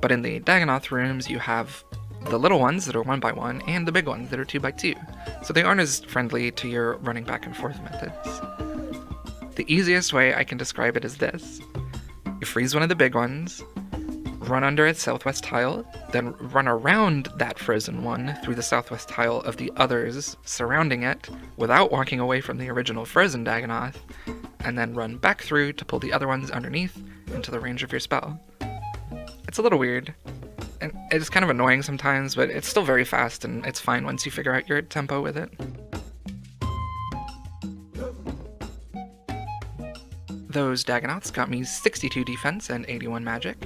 S2: but in the Dagonoth rooms you have the little ones that are 1 by 1 and the big ones that are 2 by 2, so they aren't as friendly to your running back and forth methods. The easiest way I can describe it is this. You freeze one of the big ones, run under its southwest tile, then run around that frozen one through the southwest tile of the others surrounding it without walking away from the original frozen Dagonoth, and then run back through to pull the other ones underneath into the range of your spell. It's a little weird, and it's kind of annoying sometimes, but it's still very fast and it's fine once you figure out your tempo with it. Those Dagonoths got me 62 defense and 81 magic.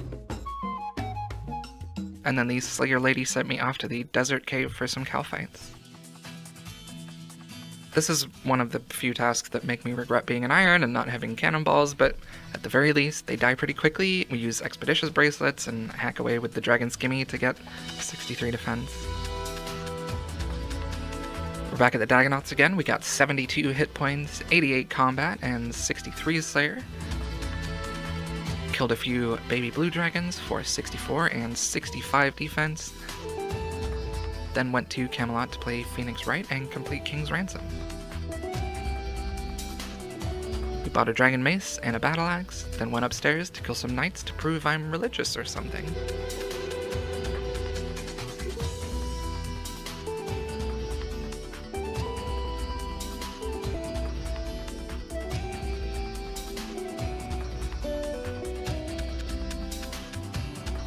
S2: And then the Slayer Lady sent me off to the Desert Cave for some Cal fights. This is one of the few tasks that make me regret being an Iron and not having cannonballs, but at the very least, they die pretty quickly. We use Expeditious Bracelets and hack away with the Dragon Skimmy to get 63 defense. We're back at the Dagonoths again. We got 72 hit points, 88 combat, and 63 Slayer. Killed a few baby blue dragons for 64 and 65 defense. Then went to Camelot to play Phoenix Wright and complete King's Ransom. We bought a dragon mace and a battle axe, then went upstairs to kill some knights to prove I'm religious or something.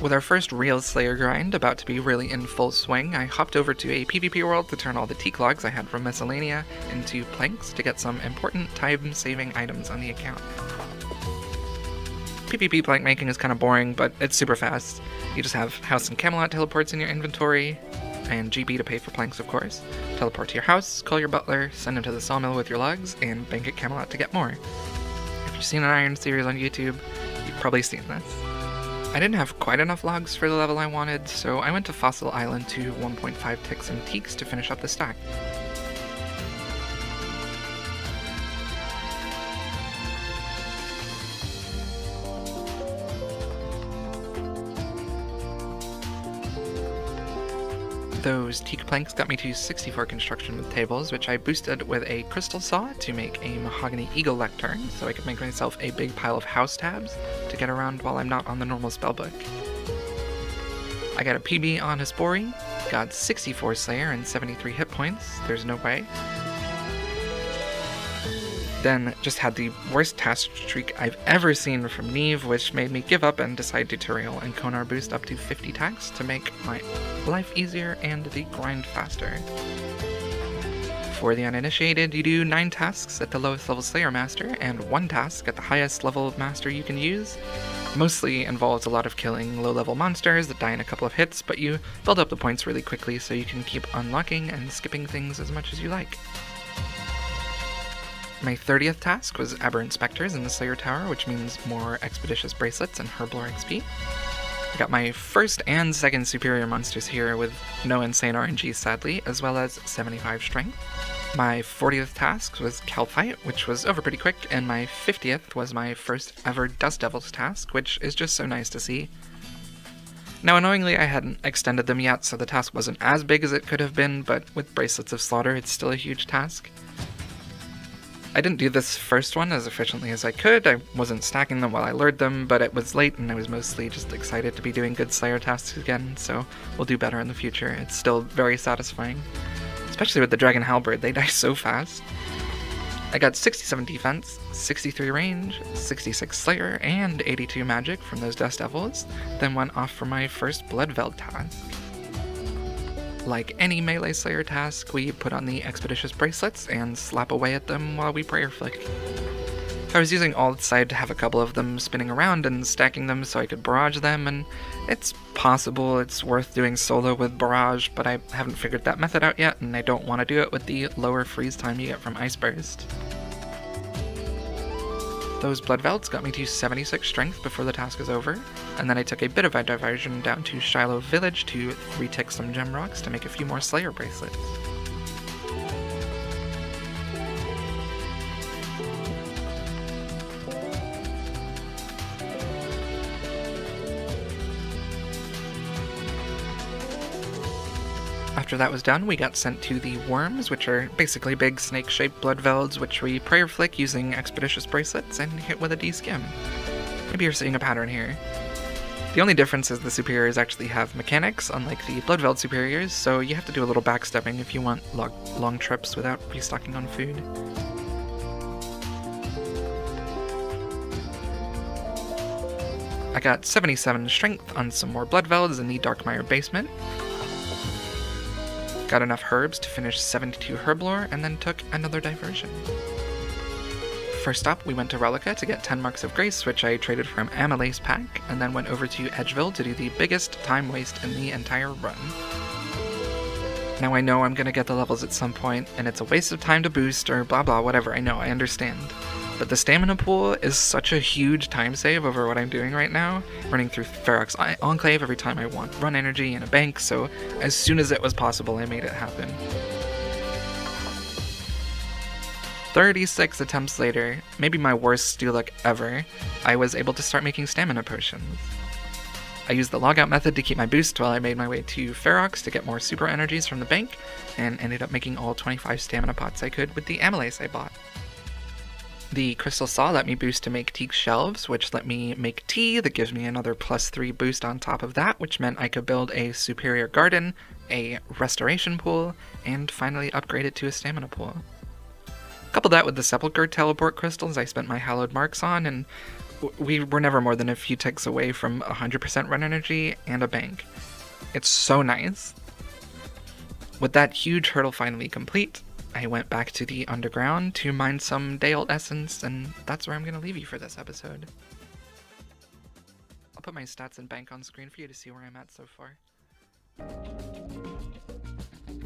S2: With our first real Slayer grind about to be really in full swing, I hopped over to a PvP world to turn all the teak logs I had from Miscellanea into planks to get some important time-saving items on the account. PvP plank making is kind of boring, but it's super fast. You just have House and Camelot teleports in your inventory, and GB to pay for planks of course. Teleport to your house, call your butler, send him to the sawmill with your logs, and bank at Camelot to get more. If you've seen an Iron series on YouTube, you've probably seen this. I didn't have quite enough logs for the level I wanted, so I went to Fossil Island to 1.5 ticks and teaks to finish up the stack. Those teak planks got me to 64 construction with tables, which I boosted with a crystal saw to make a mahogany eagle lectern, so I could make myself a big pile of house tabs to get around while I'm not on the normal spellbook. I got a PB on Hespori, got 64 Slayer and 73 hit points, there's no way. Then just had the worst task streak I've ever seen from Neve, which made me give up and decide tutorial and Konar boost up to 50 tasks to make my life easier and the grind faster. For the uninitiated, you do 9 tasks at the lowest level Slayer Master and 1 task at the highest level of Master you can use. Mostly involves a lot of killing low-level monsters that die in a couple of hits, but you build up the points really quickly so you can keep unlocking and skipping things as much as you like. My 30th task was Aberrant Spectres in the Slayer Tower, which means more Expeditious Bracelets and Herblore XP. I got my first and second superior monsters here with no insane RNG sadly, as well as 75 strength. My 40th task was Cal Fight, which was over pretty quick, and my 50th was my first ever Dust Devils task, which is just so nice to see. Now, annoyingly, I hadn't extended them yet, so the task wasn't as big as it could have been, but with Bracelets of Slaughter, it's still a huge task. I didn't do this first one as efficiently as I could. I wasn't stacking them while I lured them, but it was late and I was mostly just excited to be doing good Slayer tasks again, so we'll do better in the future. It's still very satisfying. Especially with the Dragon Halberd, they die so fast. I got 67 defense, 63 range, 66 Slayer, and 82 magic from those Dust Devils, then went off for my first Bloodveld task. Like any melee Slayer task, we put on the Expeditious Bracelets and slap away at them while we prayer flick. I was using ALTS, I'd have a couple of them spinning around and stacking them so I could barrage them, and it's possible it's worth doing solo with barrage, but I haven't figured that method out yet, and I don't want to do it with the lower freeze time you get from Ice Burst. Those Bloodvelds got me to 76 strength before the task was over, and then I took a bit of a diversion down to Shiloh Village to 3-tick some gem rocks to make a few more Slayer bracelets. After that was done, we got sent to the Worms, which are basically big snake-shaped Bloodvelds, which we prayer flick using Expeditious Bracelets and hit with a D-Skim. Maybe you're seeing a pattern here. The only difference is the superiors actually have mechanics, unlike the Bloodveld superiors, so you have to do a little backstepping if you want long trips without restocking on food. I got 77 strength on some more Bloodvelds in the Darkmire basement. Got enough herbs to finish 72 herblore, and then took another diversion. First up, we went to Relica to get 10 Marks of Grace, which I traded from Amylase pack, and then went over to Edgeville to do the biggest time waste in the entire run. Now I know I'm gonna get the levels at some point, and it's a waste of time to boost, or blah blah, whatever, I know, I understand. But the stamina pool is such a huge time save over what I'm doing right now, running through Ferox Enclave every time I want run energy in a bank, so as soon as it was possible, I made it happen. 36 attempts later, maybe my worst steal luck ever, I was able to start making stamina potions. I used the logout method to keep my boost while I made my way to Ferox to get more super energies from the bank, and ended up making all 25 stamina pots I could with the Amylase I bought. The Crystal Saw let me boost to make teak shelves, which let me make tea that gives me another +3 boost on top of that, which meant I could build a superior garden, a restoration pool, and finally upgrade it to a stamina pool. Couple that with the Sepulchre teleport crystals I spent my hallowed marks on, and we were never more than a few ticks away from 100% run energy and a bank. It's so nice. With that huge hurdle finally complete, I went back to the underground to mine some Dale Essence, and that's where I'm going to leave you for this episode. I'll put my stats and bank on screen for you to see where I'm at so far.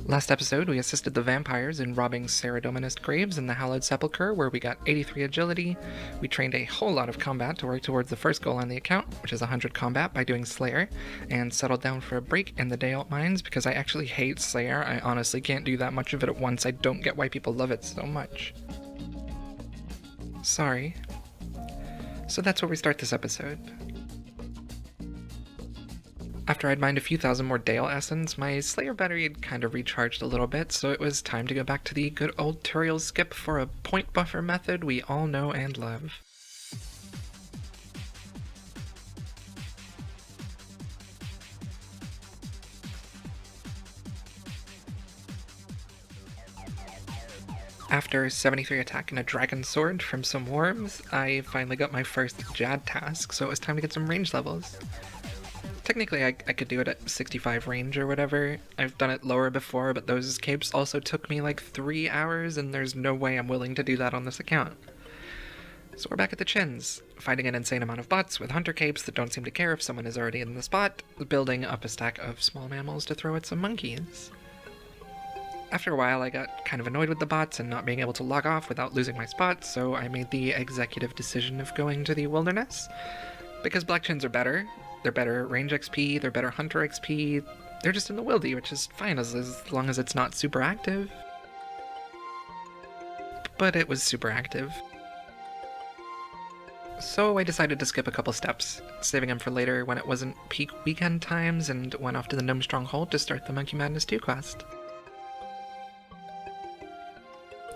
S2: Last episode, we assisted the vampires in robbing Sarah Dominist graves in the Hallowed Sepulchre, where we got 83 agility. We trained a whole lot of combat to work towards the first goal on the account, which is 100 combat by doing Slayer, and settled down for a break in the Dayalt Mines because I actually hate Slayer. I honestly can't do that much of it at once. I don't get why people love it so much. Sorry. So that's where we start this episode. After I'd mined a few thousand more Dale Essence, my Slayer battery had kind of recharged a little bit, so it was time to go back to the good old tutorial skip for a point buffer method we all know and love. After 73 attack and a dragon sword from some worms, I finally got my first Jad task, so it was time to get some range levels. Technically, I could do it at 65 range or whatever. I've done it lower before, but those capes also took me like 3 hours, and there's no way I'm willing to do that on this account. So we're back at the chins, fighting an insane amount of bots with hunter capes that don't seem to care if someone is already in the spot, building up a stack of small mammals to throw at some monkeys. After a while, I got kind of annoyed with the bots and not being able to log off without losing my spot, so I made the executive decision of going to the wilderness. Because black chins are better. They're better range XP, they're better hunter XP, they're just in the wildy, which is fine as long as it's not super active. but it was super active. So I decided to skip a couple steps, saving them for later when it wasn't peak weekend times, and went off to the Gnome Stronghold to start the Monkey Madness 2 quest.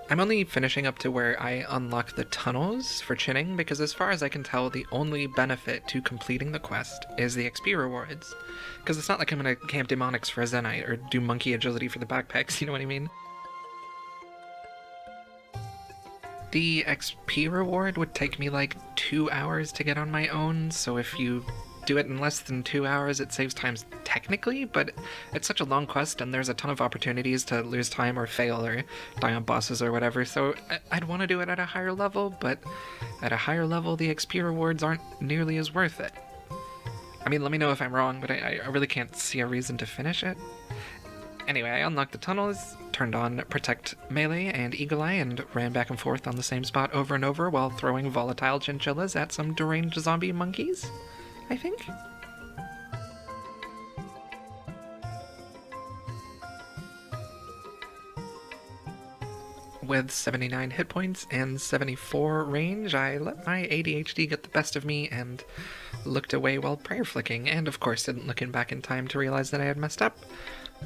S2: I'm only finishing up to where I unlock the tunnels for chinning, because as far as I can tell, the only benefit to completing the quest is the XP rewards. Because it's not like I'm gonna camp demonics for a Zenite, or do monkey agility for the backpacks, you know what I mean? The XP reward would take me like 2 hours to get on my own, so if you do it in less than 2 hours, it saves time technically, but it's such a long quest and there's a ton of opportunities to lose time or fail or die on bosses or whatever, so I'd want to do it at a higher level, but at a higher level the XP rewards aren't nearly as worth it. I mean, let me know if I'm wrong, but I really can't see a reason to finish it. Anyway, I unlocked the tunnels, turned on Protect Melee and Eagle Eye, and ran back and forth on the same spot over and over while throwing volatile chinchillas at some deranged zombie monkeys, I think? With 79 hit points and 74 range, I let my ADHD get the best of me and looked away while prayer flicking, and of course didn't look in back in time to realize that I had messed up.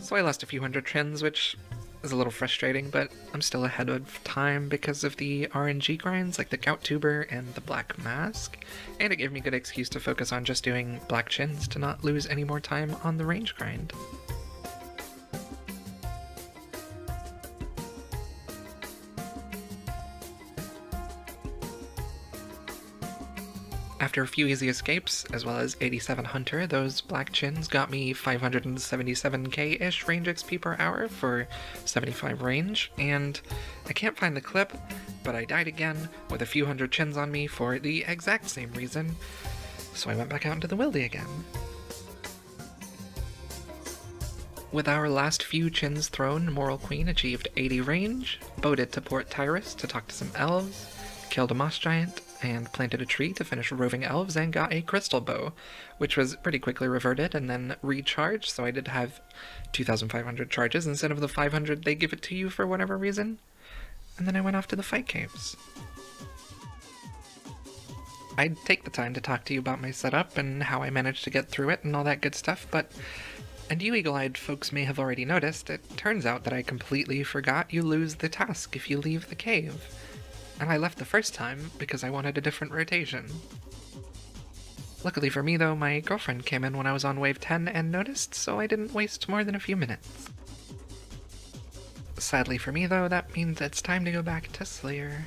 S2: So I lost a few hundred chins, which is a little frustrating, but I'm still ahead of time because of the RNG grinds like the Gout Tuber and the Black Mask, and it gave me a good excuse to focus on just doing black chins to not lose any more time on the range grind. After a few easy escapes, as well as 87 Hunter, those black chins got me 577k-ish range XP per hour for 75 range, and I can't find the clip, but I died again with a few hundred chins on me for the exact same reason, so I went back out into the wildy again. With our last few chins thrown, Moral Queen achieved 80 range, boated to Port Tyrus to talk to some elves, killed a moss giant, and planted a tree to finish roving elves, and got a crystal bow, which was pretty quickly reverted and then recharged, so I did have 2,500 charges instead of the 500 they give it to you for whatever reason. And then I went off to the fight caves. I'd take the time to talk to you about my setup and how I managed to get through it and all that good stuff, but, and you eagle-eyed folks may have already noticed, it turns out that I completely forgot you lose the task if you leave the cave. And I left the first time because I wanted a different rotation. Luckily for me though, my girlfriend came in when I was on wave 10 and noticed, so I didn't waste more than a few minutes. Sadly for me though, that means it's time to go back to Slayer.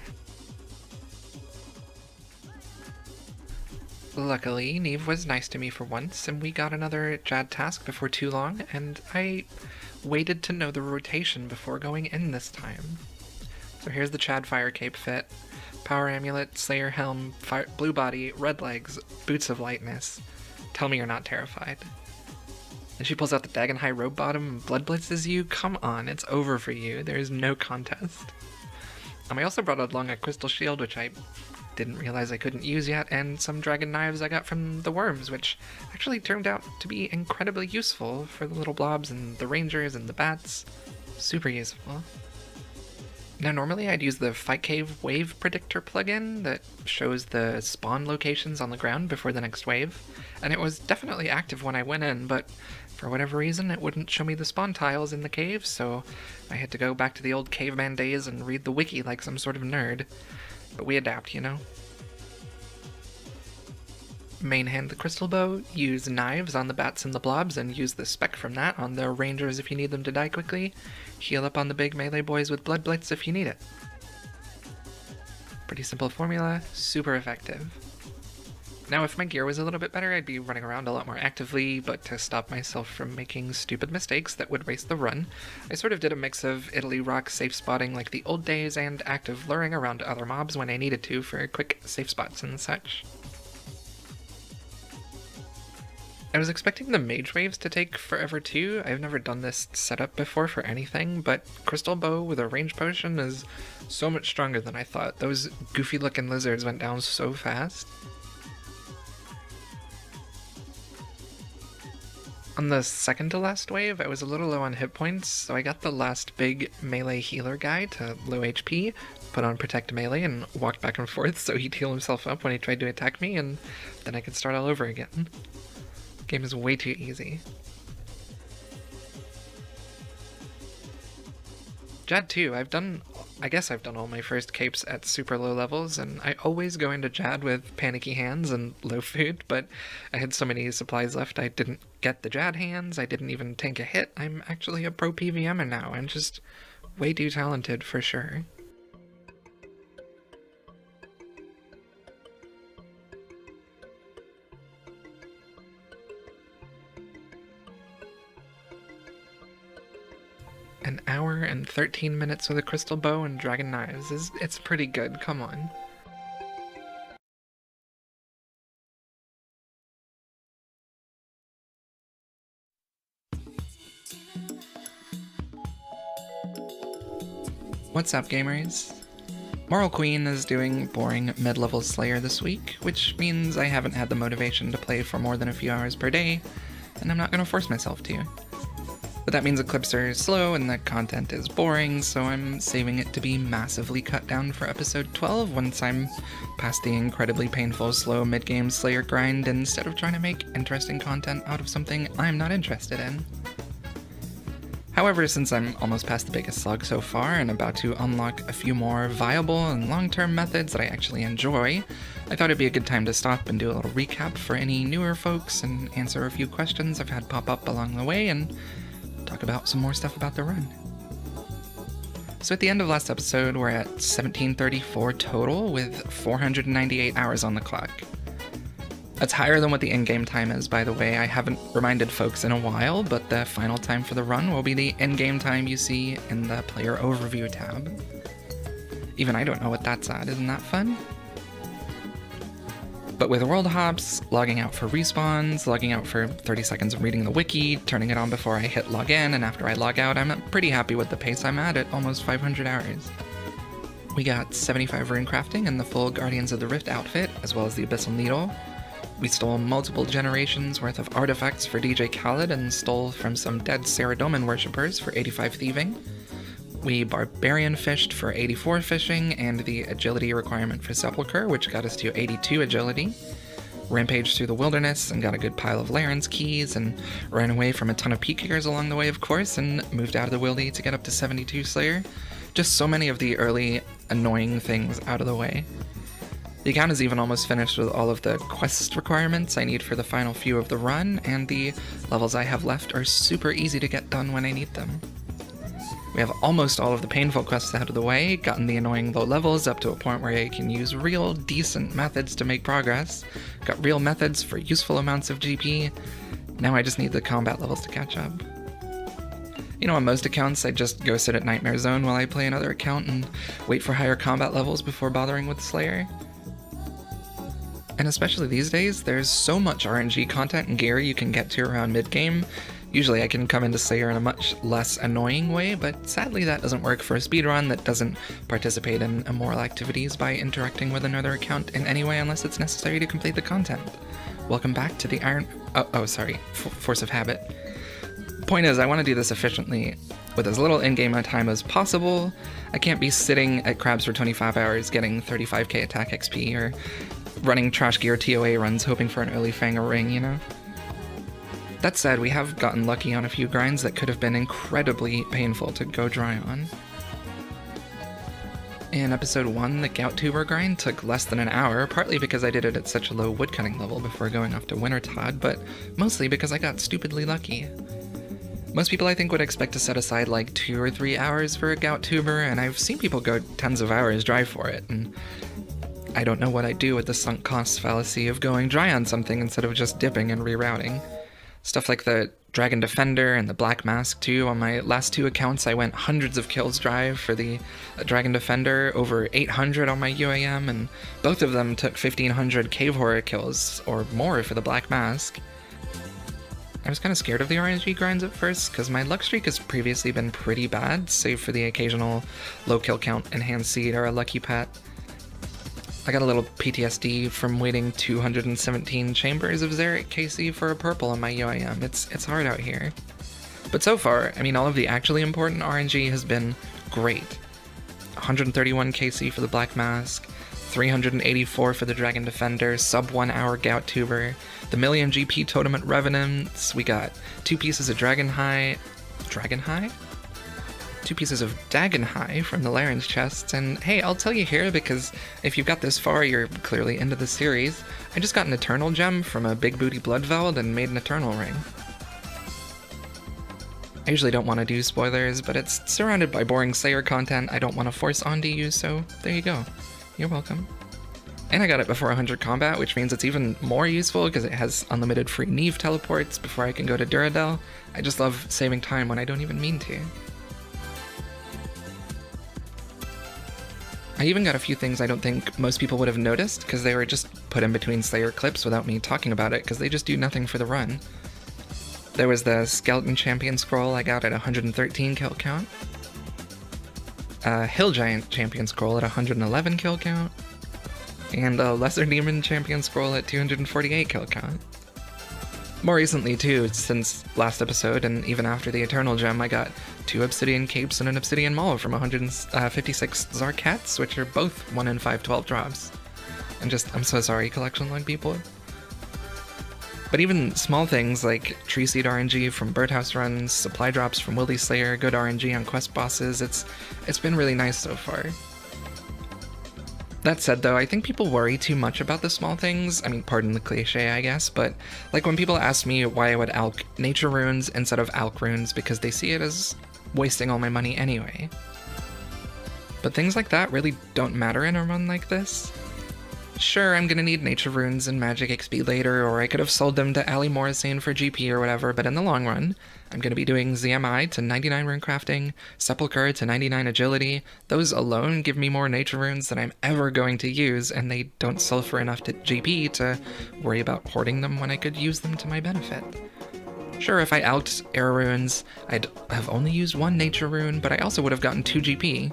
S2: Luckily, Neve was nice to me for once, and we got another Jad task before too long, and I waited to know the rotation before going in this time. So here's the Chad Fire Cape fit. Power Amulet, Slayer Helm, Blue Body, Red Legs, Boots of Lightness. Tell me you're not terrified. And she pulls out the Dagon High Robe Bottom and Blood Blitzes you. Come on, it's over for you. There is no contest. I also brought along a Crystal Shield, which I didn't realize I couldn't use yet, and some Dragon Knives I got from the Worms, which actually turned out to be incredibly useful for the little blobs and the Rangers and the Bats. Super useful. Now normally I'd use the Fight Cave Wave Predictor plugin that shows the spawn locations on the ground before the next wave, and it was definitely active when I went in, but for whatever reason it wouldn't show me the spawn tiles in the cave, so I had to go back to the old caveman days and read the wiki like some sort of nerd. But we adapt, you know? Main hand the crystal bow, use knives on the bats and the blobs, and use the spec from that on the rangers if you need them to die quickly. Heal up on the big melee boys with blood blitz if you need it. Pretty simple formula, super effective. Now if my gear was a little bit better, I'd be running around a lot more actively, but to stop myself from making stupid mistakes that would waste the run, I sort of did a mix of Italy rock safe spotting like the old days and active luring around other mobs when I needed to for quick safe spots and such. I was expecting the mage waves to take forever too. I've never done this setup before for anything, but Crystal Bow with a range potion is so much stronger than I thought. Those goofy looking lizards went down so fast. On the second to last wave, I was a little low on hit points, so I got the last big melee healer guy to low HP, put on Protect Melee, and walked back and forth so he'd heal himself up when he tried to attack me, and then I could start all over again. Game is way too easy. Jad 2, I guess I've done all my first capes at super low levels, and I always go into Jad with panicky hands and low food, but I had so many supplies left I didn't get the Jad hands, I didn't even tank a hit. I'm actually a pro PVMer now. I'm just way too talented for sure. An hour and 13 minutes with a crystal bow and dragon knives it's pretty good, come on. What's up, gamers? Moral Queen is doing boring mid-level Slayer this week, which means I haven't had the motivation to play for more than a few hours per day, and I'm not going to force myself to. But that means the clips are slow and the content is boring, so I'm saving it to be massively cut down for episode 12 once I'm past the incredibly painful slow mid-game Slayer grind instead of trying to make interesting content out of something I'm not interested in. However, since I'm almost past the biggest slug so far and about to unlock a few more viable and long-term methods that I actually enjoy, I thought it'd be a good time to stop and do a little recap for any newer folks and answer a few questions I've had pop up along the way and talk about some more stuff about the run. So at the end of last episode, we're at 1734 total with 498 hours on the clock. That's higher than what the in-game time is, by the way. I haven't reminded folks in a while, but the final time for the run will be the in-game time you see in the player overview tab. Even I don't know what that's at. Isn't that fun? But with world hops, logging out for respawns, logging out for 30 seconds of reading the wiki, turning it on before I hit login, and after I log out, I'm pretty happy with the pace I'm at almost 500 hours. We got 75 rune crafting and the full Guardians of the Rift outfit, as well as the Abyssal Needle. We stole multiple generations worth of artifacts for DJ Khaled and stole from some dead Saradomin worshippers for 85 thieving. We barbarian fished for 84 fishing and the agility requirement for Sepulchre, which got us to 82 agility. Rampaged through the wilderness and got a good pile of Laren's keys and ran away from a ton of peak kickers along the way, of course, and moved out of the wildy to get up to 72 Slayer. Just so many of the early annoying things out of the way. The account is even almost finished with all of the quest requirements I need for the final few of the run, and the levels I have left are super easy to get done when I need them. We have almost all of the painful quests out of the way, gotten the annoying low levels up to a point where I can use real decent methods to make progress, got real methods for useful amounts of GP, now I just need the combat levels to catch up. You know, on most accounts, I just go sit at Nightmare Zone while I play another account and wait for higher combat levels before bothering with Slayer. And especially these days, there's so much RNG content and gear you can get to around mid-game. Usually I can come into Slayer in a much less annoying way, but sadly that doesn't work for a speedrun that doesn't participate in immoral activities by interacting with another account in any way unless it's necessary to complete the content. Welcome back to the Force of Habit. Point is, I want to do this efficiently, with as little in-game time as possible. I can't be sitting at crabs for 25 hours getting 35k attack XP, or running trash gear TOA runs hoping for an early fang or ring, you know? That said, we have gotten lucky on a few grinds that could have been incredibly painful to go dry on. In episode 1, the Gout Tuber grind took less than an hour, partly because I did it at such a low woodcutting level before going off to Wintertod, but mostly because I got stupidly lucky. Most people I think would expect to set aside like 2 or 3 hours for a Gout Tuber, and I've seen people go tens of hours dry for it, and I don't know what I'd do with the sunk cost fallacy of going dry on something instead of just dipping and rerouting. Stuff like the Dragon Defender and the Black Mask too. On my last 2 accounts I went hundreds of kills dry for the Dragon Defender, over 800 on my UAM, and both of them took 1500 Cave Horror kills or more for the Black Mask. I was kind of scared of the RNG grinds at first, because my luck streak has previously been pretty bad, save for the occasional low kill count enhanced seed or a lucky pet. I got a little PTSD from waiting 217 chambers of Xeric KC for a purple on my UIM. It's hard out here. But so far, I mean, all of the actually important RNG has been great. 131 KC for the Black Mask, 384 for the Dragon Defender, sub 1 hour Gout Tuber, the Million GP Totem at Revenants, we got 2 pieces of Dragon High? 2 pieces of Dagon High from the Laren's chests, and hey, I'll tell you here, because if you've got this far, you're clearly into the series, I just got an Eternal Gem from a Big Booty Bloodveld and made an Eternal Ring. I usually don't want to do spoilers, but it's surrounded by boring Slayer content I don't want to force onto you, so there you go. You're welcome. And I got it before 100 combat, which means it's even more useful because it has unlimited free Neve teleports before I can go to Duradel. I just love saving time when I don't even mean to. I even got a few things I don't think most people would have noticed, because they were just put in between Slayer clips without me talking about it, because they just do nothing for the run. There was the Skeleton Champion Scroll I got at 113 kill count. Hill Giant Champion Scroll at 111 kill count. And a Lesser Demon Champion Scroll at 248 kill count. More recently too, since last episode, and even after the Eternal Gem, I got 2 Obsidian Capes and an Obsidian Maul from 156 Zarkats, which are both 1 in 512 drops. And just, I'm so sorry, collection log people. But even small things like Tree Seed RNG from Birdhouse runs, supply drops from Wildy Slayer, good RNG on quest bosses, it's been really nice so far. That said though, I think people worry too much about the small things. I mean, pardon the cliche, I guess, but like when people ask me why I would alch nature runes instead of alch runes because they see it as wasting all my money anyway. But things like that really don't matter in a run like this. Sure, I'm gonna need nature runes and magic XP later, or I could have sold them to Ali Morrisane for GP or whatever, but in the long run, I'm gonna be doing ZMI to 99 rune crafting, Sepulchre to 99 agility. Those alone give me more nature runes than I'm ever going to use, and they don't sell for enough to GP to worry about hoarding them when I could use them to my benefit. Sure, if I alched air runes, I'd have only used 1 nature rune, but I also would have gotten 2 GP.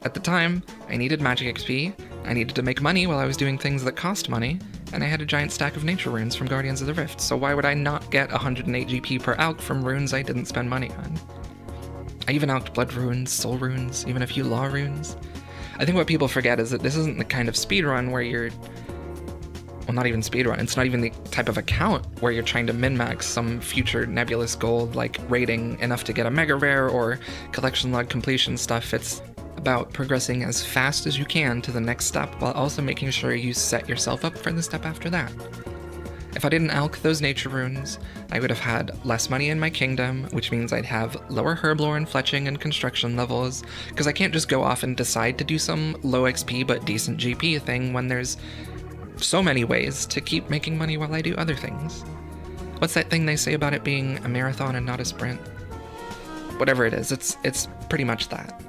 S2: At the time, I needed magic XP, I needed to make money while I was doing things that cost money, and I had a giant stack of nature runes from Guardians of the Rift, so why would I not get 108 GP per alch from runes I didn't spend money on? I even alched blood runes, soul runes, even a few law runes. I think what people forget is that this isn't the kind of speedrun where you're... Well, not even speedrun, it's not even the type of account where you're trying to min-max some future nebulous goal like raiding enough to get a mega rare or collection log completion stuff. It's about progressing as fast as you can to the next step while also making sure you set yourself up for the step after that. If I didn't alch those nature runes, I would have had less money in my kingdom, which means I'd have lower herblore and fletching and construction levels, because I can't just go off and decide to do some low XP but decent GP thing when there's so many ways to keep making money while I do other things. What's that thing they say about it being a marathon and not a sprint? Whatever it is, it's pretty much that.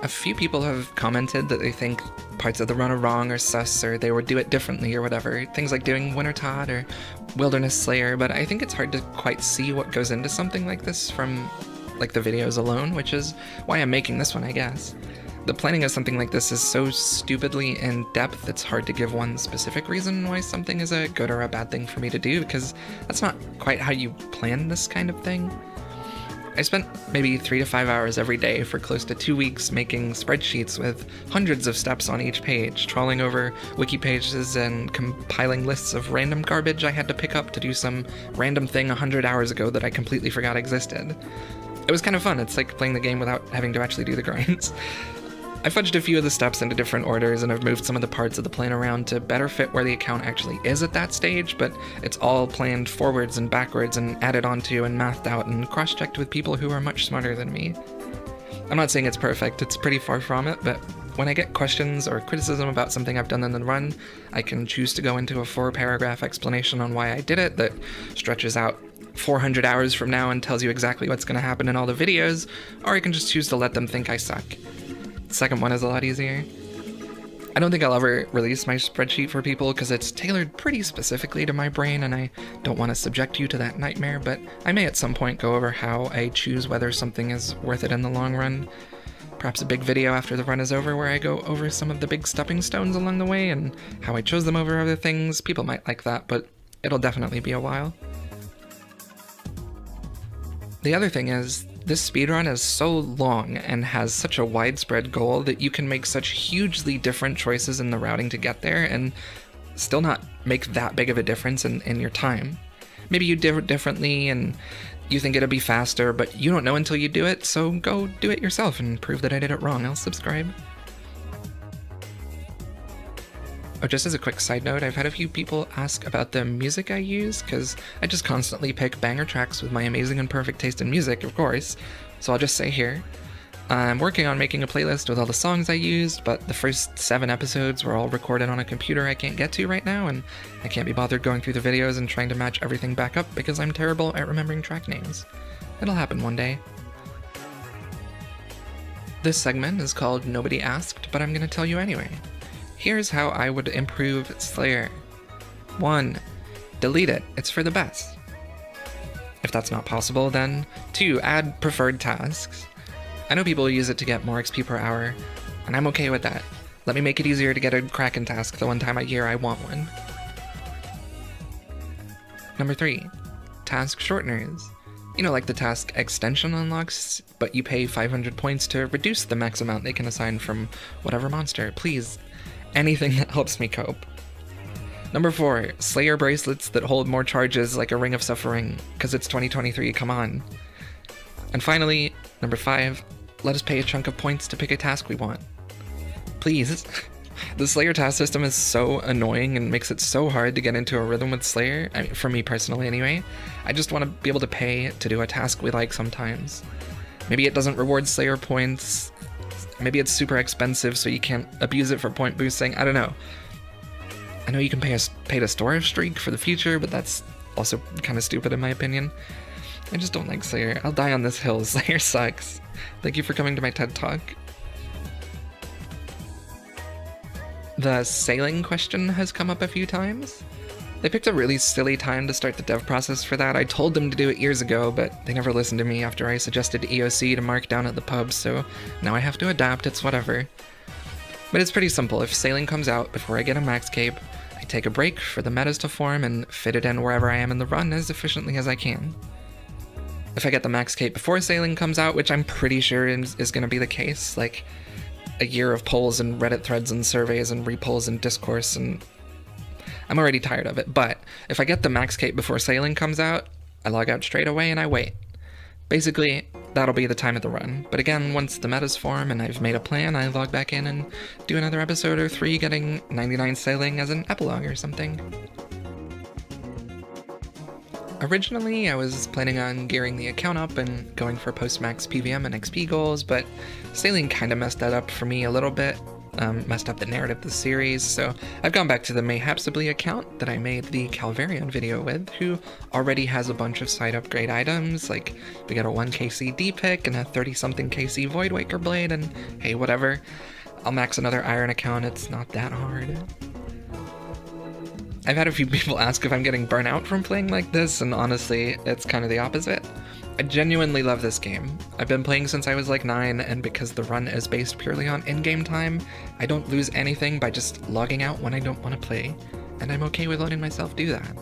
S2: A few people have commented that they think parts of the run are wrong or sus, or they would do it differently or whatever. Things like doing Winter Todd or Wilderness Slayer, but I think it's hard to quite see what goes into something like this from like the videos alone, which is why I'm making this one, I guess. The planning of something like this is so stupidly in-depth, it's hard to give one specific reason why something is a good or a bad thing for me to do, because that's not quite how you plan this kind of thing. I spent maybe 3 to 5 hours every day for close to 2 weeks making spreadsheets with hundreds of steps on each page, trawling over wiki pages and compiling lists of random garbage I had to pick up to do some random thing 100 hours ago that I completely forgot existed. It was kind of fun, it's like playing the game without having to actually do the grinds. I fudged a few of the steps into different orders and I've moved some of the parts of the plan around to better fit where the account actually is at that stage, but it's all planned forwards and backwards and added onto and mathed out and cross-checked with people who are much smarter than me. I'm not saying it's perfect, it's pretty far from it, but when I get questions or criticism about something I've done in the run, I can choose to go into a 4-paragraph explanation on why I did it that stretches out 400 hours from now and tells you exactly what's going to happen in all the videos, or I can just choose to let them think I suck. The second one is a lot easier. I don't think I'll ever release my spreadsheet for people because it's tailored pretty specifically to my brain and I don't want to subject you to that nightmare, but I may at some point go over how I choose whether something is worth it in the long run. perhaps a big video after the run is over where I go over some of the big stepping stones along the way and how I chose them over other things. People might like that, but it'll definitely be a while. The other thing is, this speedrun is so long and has such a widespread goal that you can make such hugely different choices in the routing to get there and still not make that big of a difference in your time. Maybe you did it differently and you think it'll be faster, but you don't know until you do it, so go do it yourself and prove that I did it wrong. I'll subscribe. Oh, just as a quick side note, I've had a few people ask about the music I use, because I just constantly pick banger tracks with my amazing and perfect taste in music, of course, so I'll just say here. I'm working on making a playlist with all the songs I used, but the first 7 episodes were all recorded on a computer I can't get to right now, and I can't be bothered going through the videos and trying to match everything back up because I'm terrible at remembering track names. It'll happen one day. This segment is called Nobody Asked, but I'm going to tell you anyway. Here's how I would improve Slayer. 1. Delete it. It's for the best. If that's not possible, then 2. Add preferred tasks. I know people use it to get more XP per hour, and I'm okay with that. Let me make it easier to get a Kraken task the one time a year I want one. Number 3. Task shorteners. You know, like the task extension unlocks, but you pay 500 points to reduce the max amount they can assign from whatever monster. Please, anything that helps me cope. Number 4. Slayer bracelets that hold more charges like a Ring of Suffering, because it's 2023, come on. And finally, number 5, let us pay a chunk of points to pick a task we want. Please. The Slayer task system is so annoying and makes it so hard to get into a rhythm with Slayer, I mean, for me personally anyway. I just want to be able to pay to do a task we like sometimes. Maybe it doesn't reward Slayer points, maybe it's super expensive so you can't abuse it for point boosting, I don't know. I know you can pay to store a streak for the future, but that's also kind of stupid in my opinion. I just don't like Slayer. I'll die on this hill. Slayer sucks. Thank you for coming to my TED Talk. The sailing question has come up a few times. They picked a really silly time to start the dev process for that. I told them to do it years ago, but they never listened to me after I suggested EOC to mark down at the pub, so now I have to adapt, it's whatever. But it's pretty simple. If sailing comes out before I get a Maxcape, I take a break for the metas to form and fit it in wherever I am in the run as efficiently as I can. If I get the Maxcape before sailing comes out, which I'm pretty sure is going to be the case, like a year of polls and Reddit threads and surveys and repolls and discourse, and I'm already tired of it, but if I get the Maxcape before sailing comes out, I log out straight away and I wait. Basically, that'll be the time of the run, but again, once the metas form and I've made a plan, I log back in and do another episode or 3 getting 99 sailing as an epilogue or something. Originally, I was planning on gearing the account up and going for post-max PVM and XP goals, but sailing kinda messed that up for me a little bit, messed up the narrative of the series, so I've gone back to the Mayhapsibly account that I made the Calvarian video with, who already has a bunch of side upgrade items, like we got a 1kc D-pick and a 30-something kc Voidwaker blade, and hey, whatever. I'll max another Iron account, it's not that hard. I've had a few people ask if I'm getting burnt out from playing like this, and honestly, it's kind of the opposite. I genuinely love this game. I've been playing since I was like 9, and because the run is based purely on in-game time, I don't lose anything by just logging out when I don't want to play, and I'm okay with letting myself do that.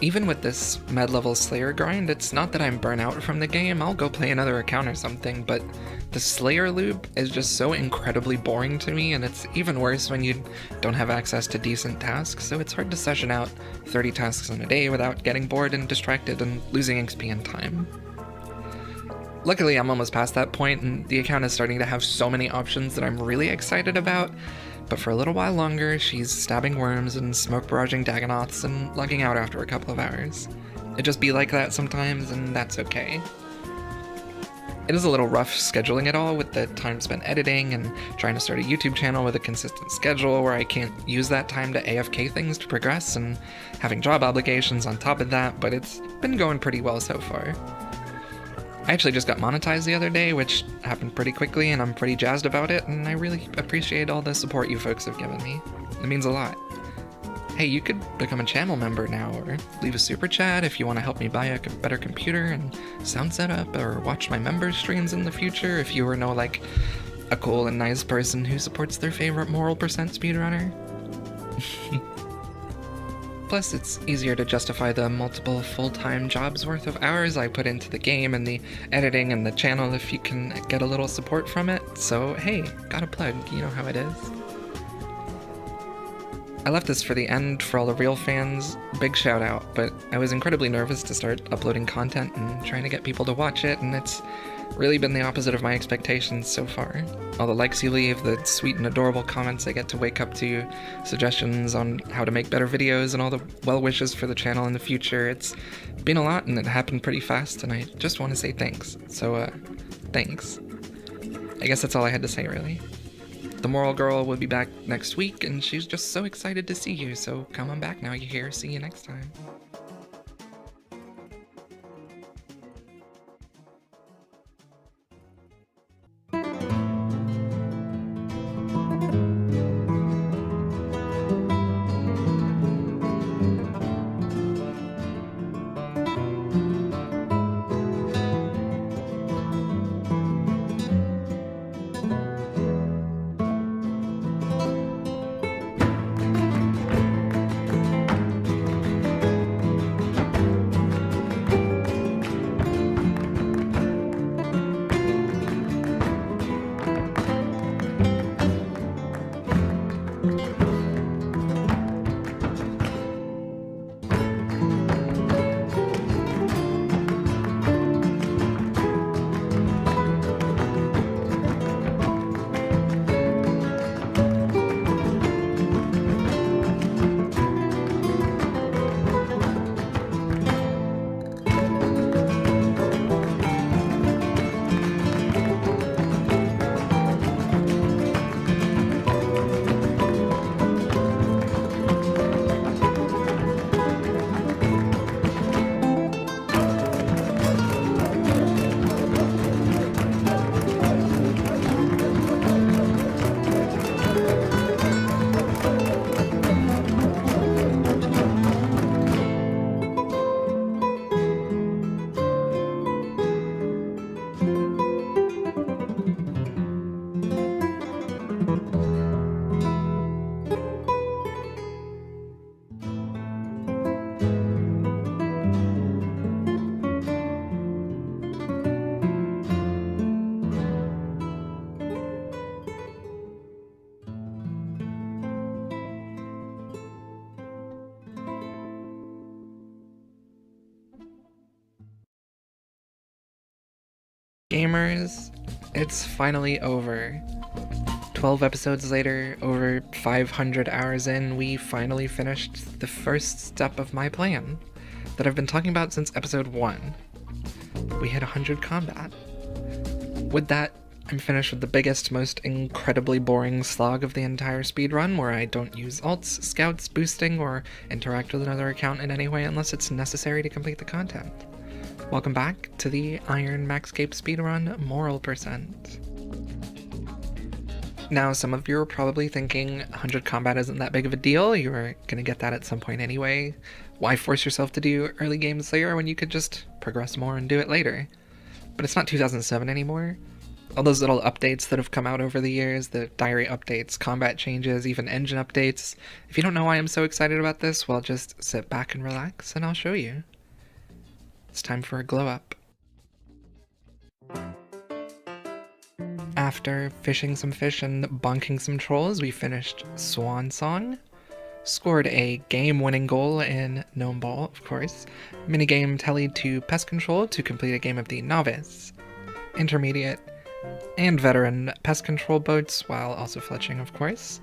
S2: Even with this med-level Slayer grind, it's not that I'm burnt out from the game, I'll go play another account or something, but the Slayer loop is just so incredibly boring to me, and it's even worse when you don't have access to decent tasks, so it's hard to session out 30 tasks in a day without getting bored and distracted and losing XP and time. Luckily, I'm almost past that point, and the account is starting to have so many options that I'm really excited about, but for a little while longer, she's stabbing worms and smoke barraging Dagonoths and logging out after a couple of hours. It just be like that sometimes, and that's okay. It is a little rough scheduling it all with the time spent editing and trying to start a YouTube channel with a consistent schedule where I can't use that time to AFK things to progress and having job obligations on top of that, but it's been going pretty well so far. I actually just got monetized the other day, which happened pretty quickly, and I'm pretty jazzed about it, and I really appreciate all the support you folks have given me. It means a lot. Hey, you could become a channel member now, or leave a super chat if you want to help me buy a better computer and sound setup, or watch my member streams in the future if you were like a cool and nice person who supports their favorite moral percent speedrunner. Plus, it's easier to justify the multiple full-time jobs worth of hours I put into the game and the editing and the channel if you can get a little support from it. So hey, got a plug, you know how it is. I left this for the end for all the real fans, big shout out, but I was incredibly nervous to start uploading content and trying to get people to watch it, and it's really been the opposite of my expectations so far. All the likes you leave, the sweet and adorable comments I get to wake up to, suggestions on how to make better videos, and all the well wishes for the channel in the future. It's been a lot and it happened pretty fast, and I just want to say thanks. So, thanks. I guess that's all I had to say, really. The Moral Girl will be back next week, and she's just so excited to see you, so come on back now, you hear? See you next time. Gamers, it's finally over. 12 episodes later, over 500 hours in, we finally finished the first step of my plan that I've been talking about since episode 1. We hit 100 combat. With that, I'm finished with the biggest, most incredibly boring slog of the entire speedrun, where I don't use alts, scouts, boosting, or interact with another account in any way unless it's necessary to complete the content. Welcome back to the Iron Maxcape speedrun moral percent. Now, some of you are probably thinking 100 combat isn't that big of a deal, you were gonna get that at some point anyway. Why force yourself to do early game Slayer when you could just progress more and do it later? But it's not 2007 anymore. All those little updates that have come out over the years, the diary updates, combat changes, even engine updates. If you don't know why I'm so excited about this, well, just sit back and relax and I'll show you. It's time for a glow up. After fishing some fish and bonking some trolls, we finished Swan Song, scored a game-winning goal in Gnome Ball, of course, minigame tallied to Pest Control to complete a game of the Novice, Intermediate, and Veteran Pest Control boats, while also fletching, of course.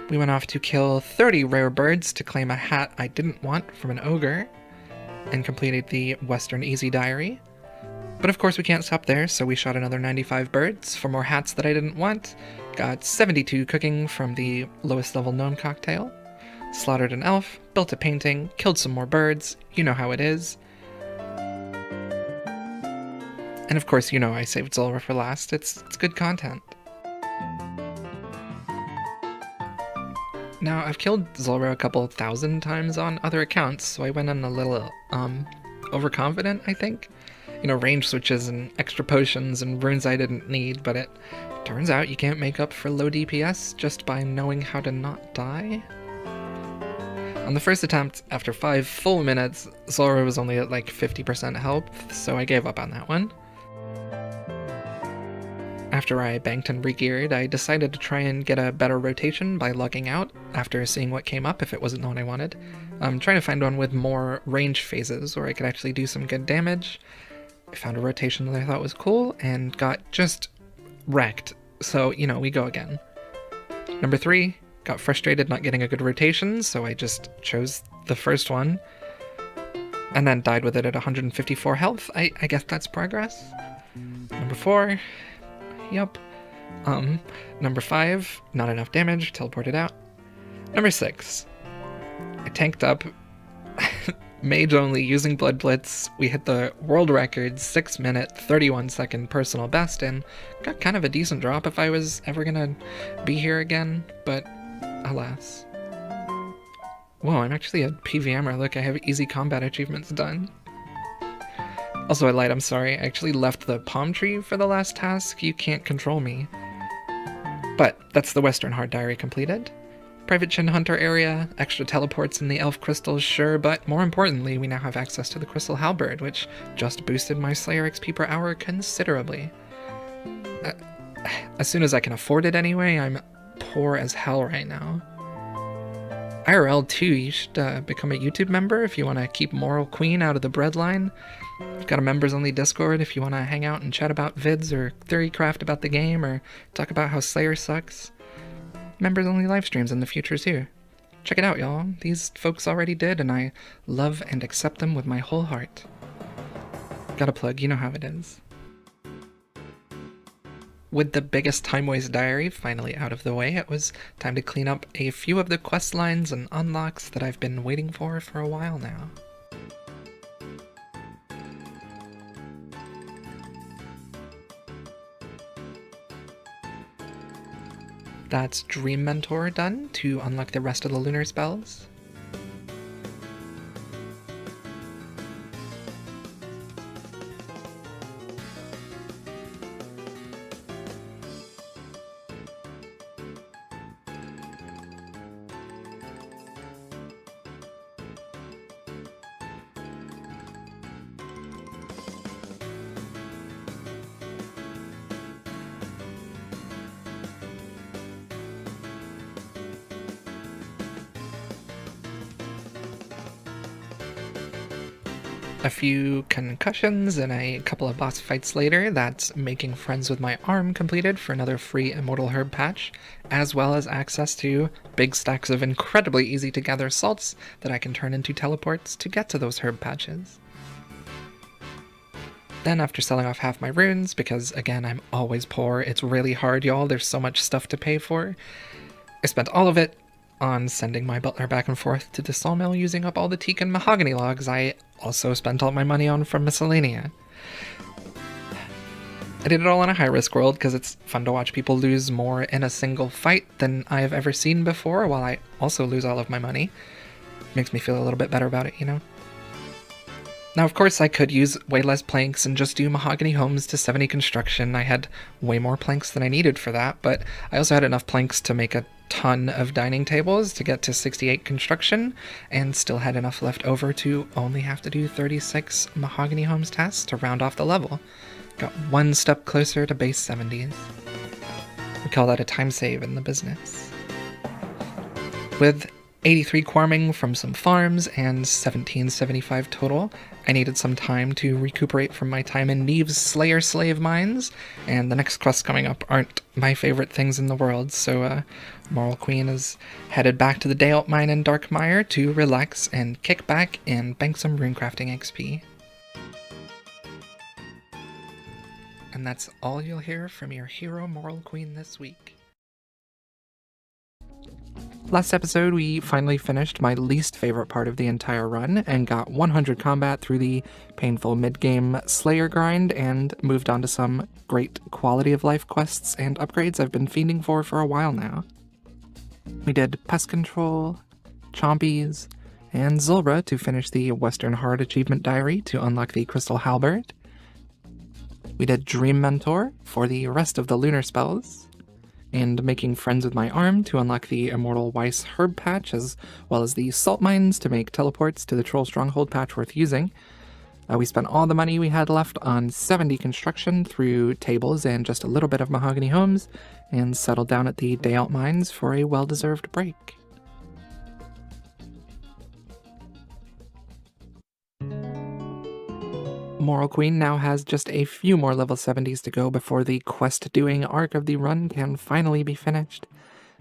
S2: We went off to kill 30 rare birds to claim a hat I didn't want from an ogre, and completed the Western Easy Diary. But of course we can't stop there, so we shot another 95 birds for more hats that I didn't want, got 72 cooking from the lowest level gnome cocktail, slaughtered an elf, built a painting, killed some more birds, you know how it is. And of course, you know I saved Zulrah for last, it's good content. Now, I've killed Zulrah a couple thousand times on other accounts, so I went in a little, overconfident, I think. You know, range switches and extra potions and runes I didn't need, but it turns out you can't make up for low DPS just by knowing how to not die. On the first attempt, after 5 full minutes, Zulrah was only at like 50% health, so I gave up on that one. After I banked and re-geared, I decided to try and get a better rotation by logging out after seeing what came up if it wasn't the one I wanted. I'm trying to find one with more range phases where I could actually do some good damage. I found a rotation that I thought was cool and got just wrecked, so, you know, we go again. Number 3, got frustrated not getting a good rotation, so I just chose the first one, and then died with it at 154 health. I guess that's progress. Number 4... Yep. Number 5, not enough damage, teleported out. Number 6, I tanked up, mage only, using Blood Blitz. We hit the world record 6-minute, 31-second personal best, and got kind of a decent drop if I was ever gonna be here again, but alas. Whoa, I'm actually a PVMer. Look, I have easy combat achievements done. Also, I lied, I'm sorry. I actually left the palm tree for the last task. You can't control me. But that's the Western Heart Diary completed. Private Chin Hunter area, extra teleports in the Elf Crystals, sure, but more importantly, we now have access to the Crystal Halberd, which just boosted my Slayer XP per hour considerably. As soon as I can afford it anyway, I'm poor as hell right now. IRL too, you should become a YouTube member if you want to keep Moral Queen out of the breadline. I've got a members-only Discord if you want to hang out and chat about vids or theorycraft about the game or talk about how Slayer sucks. Members-only live streams in the future too. Check it out, y'all. These folks already did, and I love and accept them with my whole heart. Gotta plug, you know how it is. With the biggest time waste diary finally out of the way, it was time to clean up a few of the quest lines and unlocks that I've been waiting for a while now. That's Dream Mentor done to unlock the rest of the lunar spells. A few concussions and a couple of boss fights later, that's making friends with my arm completed for another free Immortal Herb patch, as well as access to big stacks of incredibly easy to gather salts that I can turn into teleports to get to those herb patches. Then after selling off half my runes, because again I'm always poor, it's really hard y'all, there's so much stuff to pay for, I spent all of it on sending my butler back and forth to the sawmill using up all the teak and mahogany logs I also spent all my money on from Miscellanea. I did it all in a high-risk world because it's fun to watch people lose more in a single fight than I have ever seen before, while I also lose all of my money. Makes me feel a little bit better about it, you know? Now, of course, I could use way less planks and just do mahogany homes to 70 construction. I had way more planks than I needed for that, but I also had enough planks to make a ton of dining tables to get to 68 construction, and still had enough left over to only have to do 36 mahogany homes tasks to round off the level. Got one step closer to base 70s. We call that a time save in the business. With 83 quarming from some farms and 1775 total, I needed some time to recuperate from my time in Neve's Slayer Slave Mines, and the next quests coming up aren't my favorite things in the world, so Moral Queen is headed back to the Dayalt Mine in Darkmire to relax and kick back and bank some runecrafting XP. And that's all you'll hear from your hero Moral Queen this week. Last episode, we finally finished my least favorite part of the entire run and got 100 combat through the painful mid-game Slayer grind and moved on to some great quality of life quests and upgrades I've been fiending for a while now. We did Pest Control, Chompies, and Zulra to finish the Western Hard Achievement Diary to unlock the Crystal Halberd. We did Dream Mentor for the rest of the lunar spells, and Making Friends with My Arm to unlock the Immortal Weiss Herb Patch, as well as the Salt Mines to make teleports to the Troll Stronghold patch worth using. We spent all the money we had left on 70 construction through tables and just a little bit of Mahogany Homes, and settled down at the Day Out Mines for a well-deserved break. Moral Queen now has just a few more level 70s to go before the quest-doing arc of the run can finally be finished,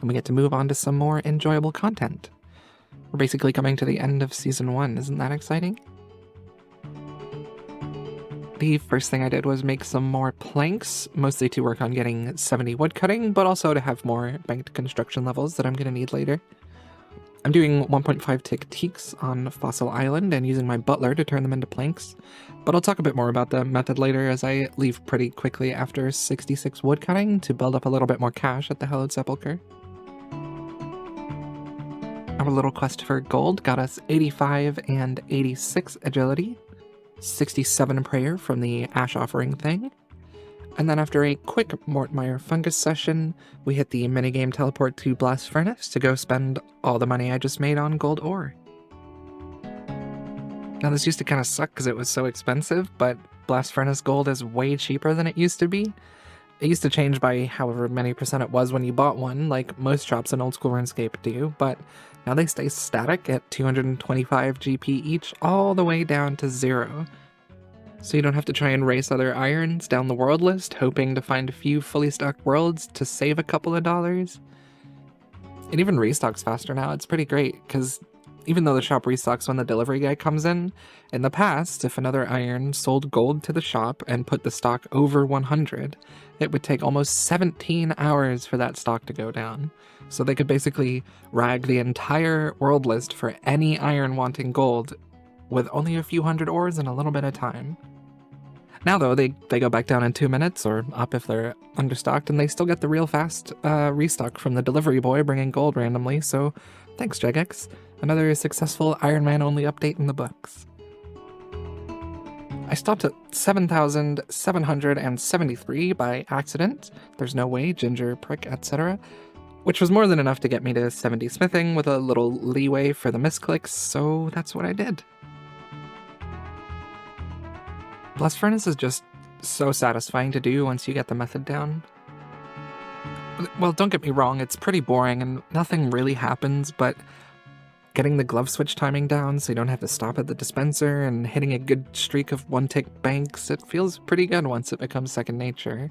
S2: and we get to move on to some more enjoyable content. We're basically coming to the end of Season 1, isn't that exciting? The first thing I did was make some more planks, mostly to work on getting 70 woodcutting, but also to have more banked construction levels that I'm going to need later. I'm doing 1.5 tick teaks on Fossil Island and using my butler to turn them into planks, but I'll talk a bit more about the method later as I leave pretty quickly after 66 woodcutting to build up a little bit more cash at the Hallowed Sepulchre. Our little quest for gold got us 85 and 86 agility, 67 prayer from the ash offering thing, and then after a quick Mortmire fungus session, we hit the minigame teleport to Blast Furnace to go spend all the money I just made on gold ore. Now this used to kind of suck because it was so expensive, but Blast Furnace gold is way cheaper than it used to be. It used to change by however many percent it was when you bought one, like most shops in Old School RuneScape do, but now they stay static at 225 GP each all the way down to 0. So you don't have to try and race other irons down the world list, hoping to find a few fully stocked worlds to save a couple of dollars. It even restocks faster now. It's pretty great, because even though the shop restocks when the delivery guy comes in the past, if another iron sold gold to the shop and put the stock over 100, it would take almost 17 hours for that stock to go down. So they could basically rag the entire world list for any iron wanting gold with only a few hundred ores and a little bit of time. Now though, they go back down in 2 minutes, or up if they're understocked, and they still get the real fast restock from the delivery boy bringing gold randomly, so thanks Jagex. Another successful Ironman only update in the books. I stopped at 7,773 by accident. There's no way, ginger, prick, etc. Which was more than enough to get me to 70 smithing with a little leeway for the misclicks, so that's what I did. Blast Furnace is just so satisfying to do once you get the method down. Well, don't get me wrong, it's pretty boring and nothing really happens, but getting the glove switch timing down so you don't have to stop at the dispenser and hitting a good streak of one-tick banks, it feels pretty good once it becomes second nature.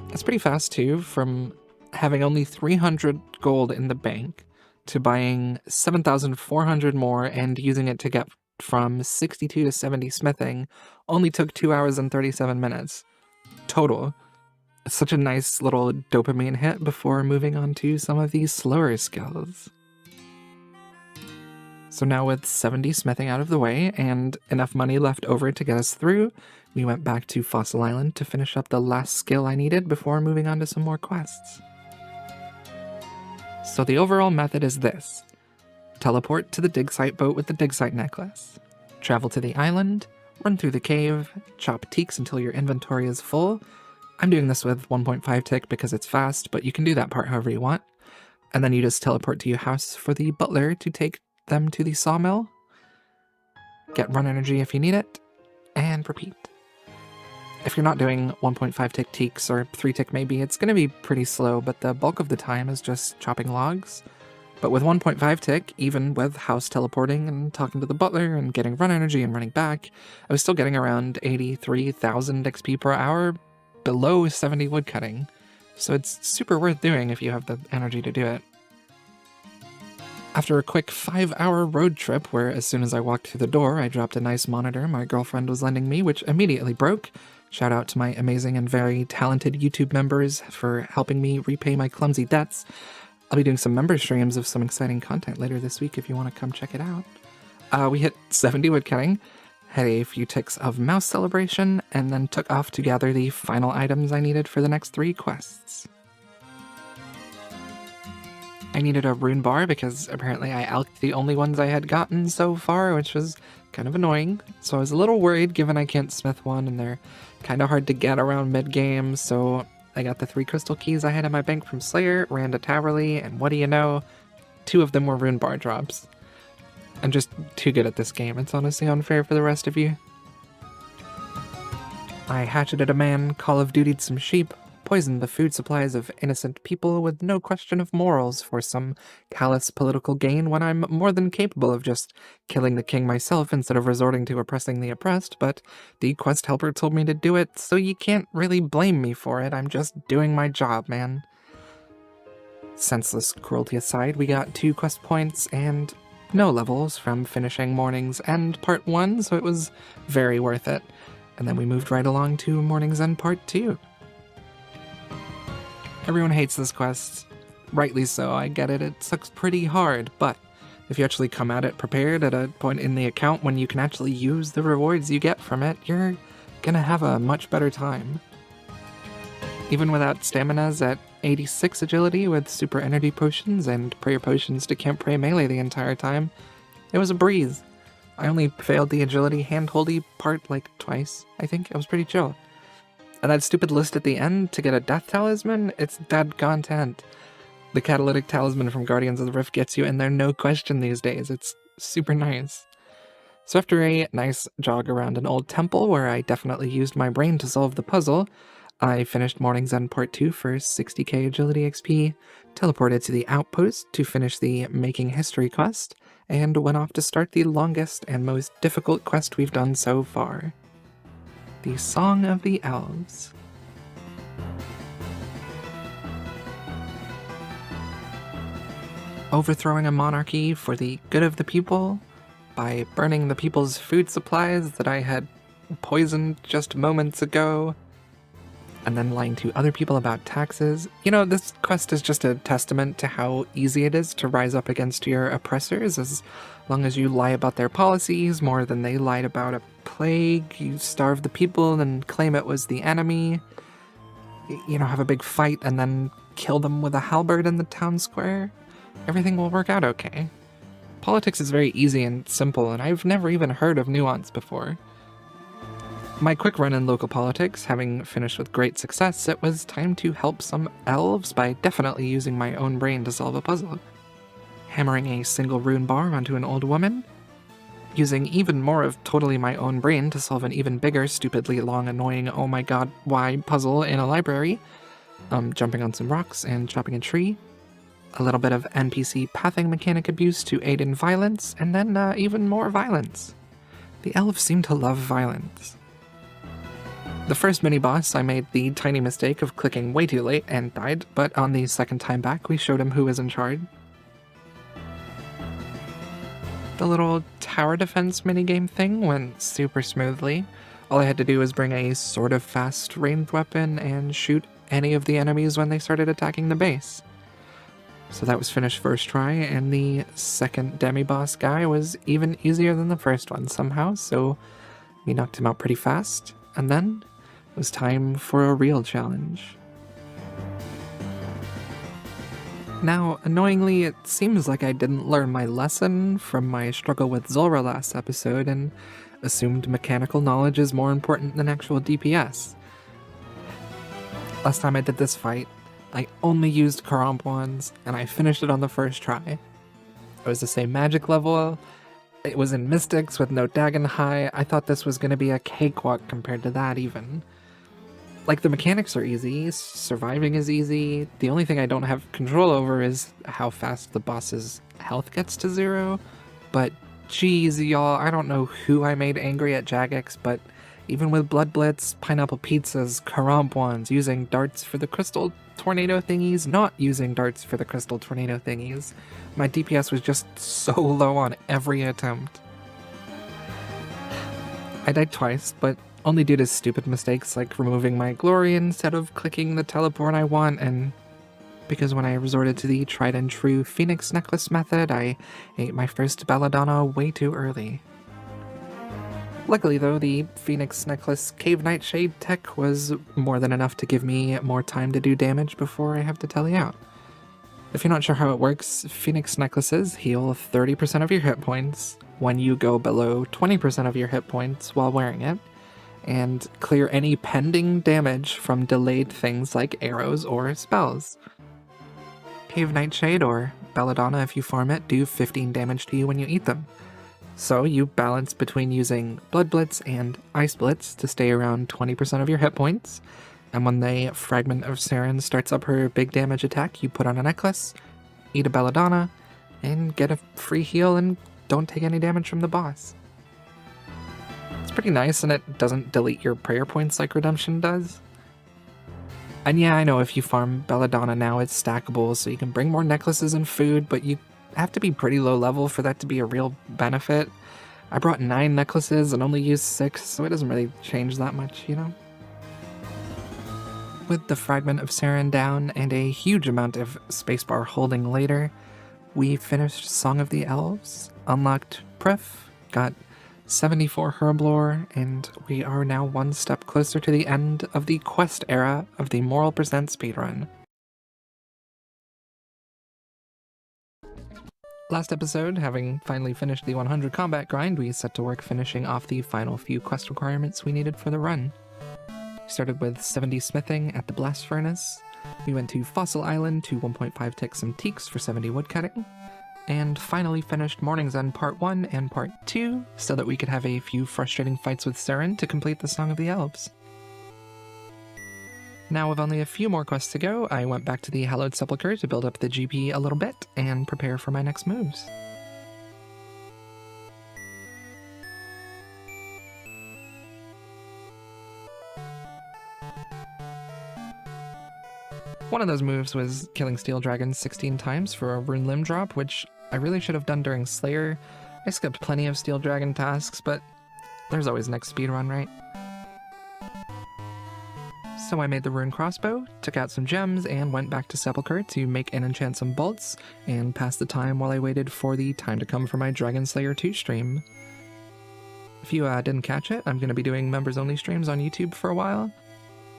S2: It's pretty fast too, from having only 300 gold in the bank to buying 7,400 more and using it to get from 62 to 70 smithing only took 2 hours and 37 minutes total. It's such a nice little dopamine hit before moving on to some of these slower skills. So now with 70 smithing out of the way and enough money left over to get us through, we went back to Fossil Island to finish up the last skill I needed before moving on to some more quests. So the overall method is this. Teleport to the dig site boat with the dig site necklace. Travel to the island, run through the cave, chop teaks until your inventory is full. I'm doing this with 1.5 tick because it's fast, but you can do that part however you want. And then you just teleport to your house for the butler to take them to the sawmill. Get run energy if you need it, and repeat. If you're not doing 1.5 tick teaks or 3 tick maybe, it's going to be pretty slow, but the bulk of the time is just chopping logs. But with 1.5 tick, even with house teleporting and talking to the butler and getting run energy and running back, I was still getting around 83,000 XP per hour below 70 woodcutting. So it's super worth doing if you have the energy to do it. After a quick 5-hour road trip where as soon as I walked through the door, I dropped a nice monitor my girlfriend was lending me, which immediately broke. Shout out to my amazing and very talented YouTube members for helping me repay my clumsy debts. I'll be doing some member streams of some exciting content later this week if you want to come check it out. We hit 70 woodcutting, had a few ticks of mouse celebration, and then took off to gather the final items I needed for the next 3 quests. I needed a rune bar because apparently I alked the only ones I had gotten so far, which was kind of annoying. So I was a little worried given I can't smith one and they're kind of hard to get around mid-game, so I got the 3 crystal keys I had in my bank from Slayer, ran to Taverley, and what do you know? 2 of them were rune bar drops. I'm just too good at this game. It's honestly unfair for the rest of you. I hatcheted a man, Call of Duty'd some sheep, poisoned the food supplies of innocent people with no question of morals for some callous political gain when I'm more than capable of just killing the king myself instead of resorting to oppressing the oppressed, but the quest helper told me to do it, so you can't really blame me for it. I'm just doing my job, man. Senseless cruelty aside, we got 2 quest points and no levels from finishing Morning's End Part 1, so it was very worth it. And then we moved right along to Morning's End Part 2. Everyone hates this quest. Rightly so, I get it. It sucks pretty hard, but if you actually come at it prepared at a point in the account when you can actually use the rewards you get from it, you're gonna have a much better time. Even without staminas at 86 agility with super energy potions and prayer potions to camp pray melee the entire time, it was a breeze. I only failed the agility hand-holdy part like twice, I think. It was pretty chill. And that stupid list at the end to get a death talisman, it's dead content. The catalytic talisman from Guardians of the Rift gets you in there, no question these days. It's super nice. So after a nice jog around an old temple where I definitely used my brain to solve the puzzle, I finished Morning's End Part 2 for 60k agility XP, teleported to the outpost to finish the Making History quest, and went off to start the longest and most difficult quest we've done so far. The Song of the Elves. Overthrowing a monarchy for the good of the people by burning the people's food supplies that I had poisoned just moments ago, and then lying to other people about taxes. You know, this quest is just a testament to how easy it is to rise up against your oppressors. As long as you lie about their policies more than they lied about a plague, you starve the people and claim it was the enemy. You know, have a big fight and then kill them with a halberd in the town square. Everything will work out okay. Politics is very easy and simple, and I've never even heard of nuance before. My quick run in local politics having finished with great success, it was time to help some elves by definitely using my own brain to solve a puzzle. Hammering a single rune bar onto an old woman, using even more of totally my own brain to solve an even bigger, stupidly long, annoying oh my god, why puzzle in a library, jumping on some rocks and chopping a tree, a little bit of NPC pathing mechanic abuse to aid in violence, and then even more violence. The elves seem to love violence. The first mini-boss, I made the tiny mistake of clicking way too late and died, but on the second time back, we showed him who was in charge. The little tower defense minigame thing went super smoothly. All I had to do was bring a sort of fast ranged weapon and shoot any of the enemies when they started attacking the base. So that was finished first try, and the second demi-boss guy was even easier than the first one somehow, so we knocked him out pretty fast, and then it was time for a real challenge. Now, annoyingly, it seems like I didn't learn my lesson from my struggle with Zulrah last episode and assumed mechanical knowledge is more important than actual DPS. Last time I did this fight, I only used Karamp wands, and I finished it on the first try. It was the same magic level, it was in Mystics with no Dagon High. I thought this was going to be a cakewalk compared to that even. Like, the mechanics are easy, surviving is easy, the only thing I don't have control over is how fast the boss's health gets to 0, but geez, y'all, I don't know who I made angry at Jagex, but even with Blood Blitz, Pineapple Pizzas, Karamp wands, using darts for the crystal tornado thingies, not using darts for the crystal tornado thingies, my DPS was just so low on every attempt. I died twice, but only due to stupid mistakes like removing my glory instead of clicking the teleport I want, and because when I resorted to the tried and true Phoenix Necklace method, I ate my first Belladonna way too early. Luckily though, the Phoenix Necklace Cave Nightshade tech was more than enough to give me more time to do damage before I have to tele out. If you're not sure how it works, Phoenix necklaces heal 30% of your hit points when you go below 20% of your hit points while wearing it, and clear any pending damage from delayed things like arrows or spells. Cave Nightshade or Belladonna, if you farm it, do 15 damage to you when you eat them. So you balance between using Blood Blitz and Ice Blitz to stay around 20% of your hit points, and when the Fragment of Saren starts up her big damage attack, you put on a necklace, eat a Belladonna, and get a free heal and don't take any damage from the boss. It's pretty nice, and it doesn't delete your prayer points like Redemption does. And yeah, I know if you farm Belladonna now, it's stackable, so you can bring more necklaces and food, but you have to be pretty low level for that to be a real benefit. I brought 9 necklaces and only used 6, so it doesn't really change that much, you know? With the Fragment of Saren down and a huge amount of spacebar holding later, we finished Song of the Elves, unlocked Prif, got 74 Herblore, and we are now one step closer to the end of the quest era of the Moral Percent speedrun. Last episode, having finally finished the 100 combat grind, we set to work finishing off the final few quest requirements we needed for the run. We started with 70 smithing at the blast furnace, we went to Fossil Island to 1.5 tick some teaks for 70 woodcutting, and finally finished Morning's End Part 1 and Part 2 so that we could have a few frustrating fights with Saren to complete the Song of the Elves. Now with only a few more quests to go, I went back to the Hallowed Sepulchre to build up the GP a little bit and prepare for my next moves. One of those moves was killing Steel Dragons 16 times for a Rune Limb drop, which I really should have done during Slayer. I skipped plenty of Steel Dragon tasks, but there's always next speedrun, right? So I made the Rune Crossbow, took out some gems, and went back to Sepulchre to make and enchant some bolts, and pass the time while I waited for the time to come for my Dragon Slayer 2 stream. If you didn't catch it, I'm going to be doing members-only streams on YouTube for a while.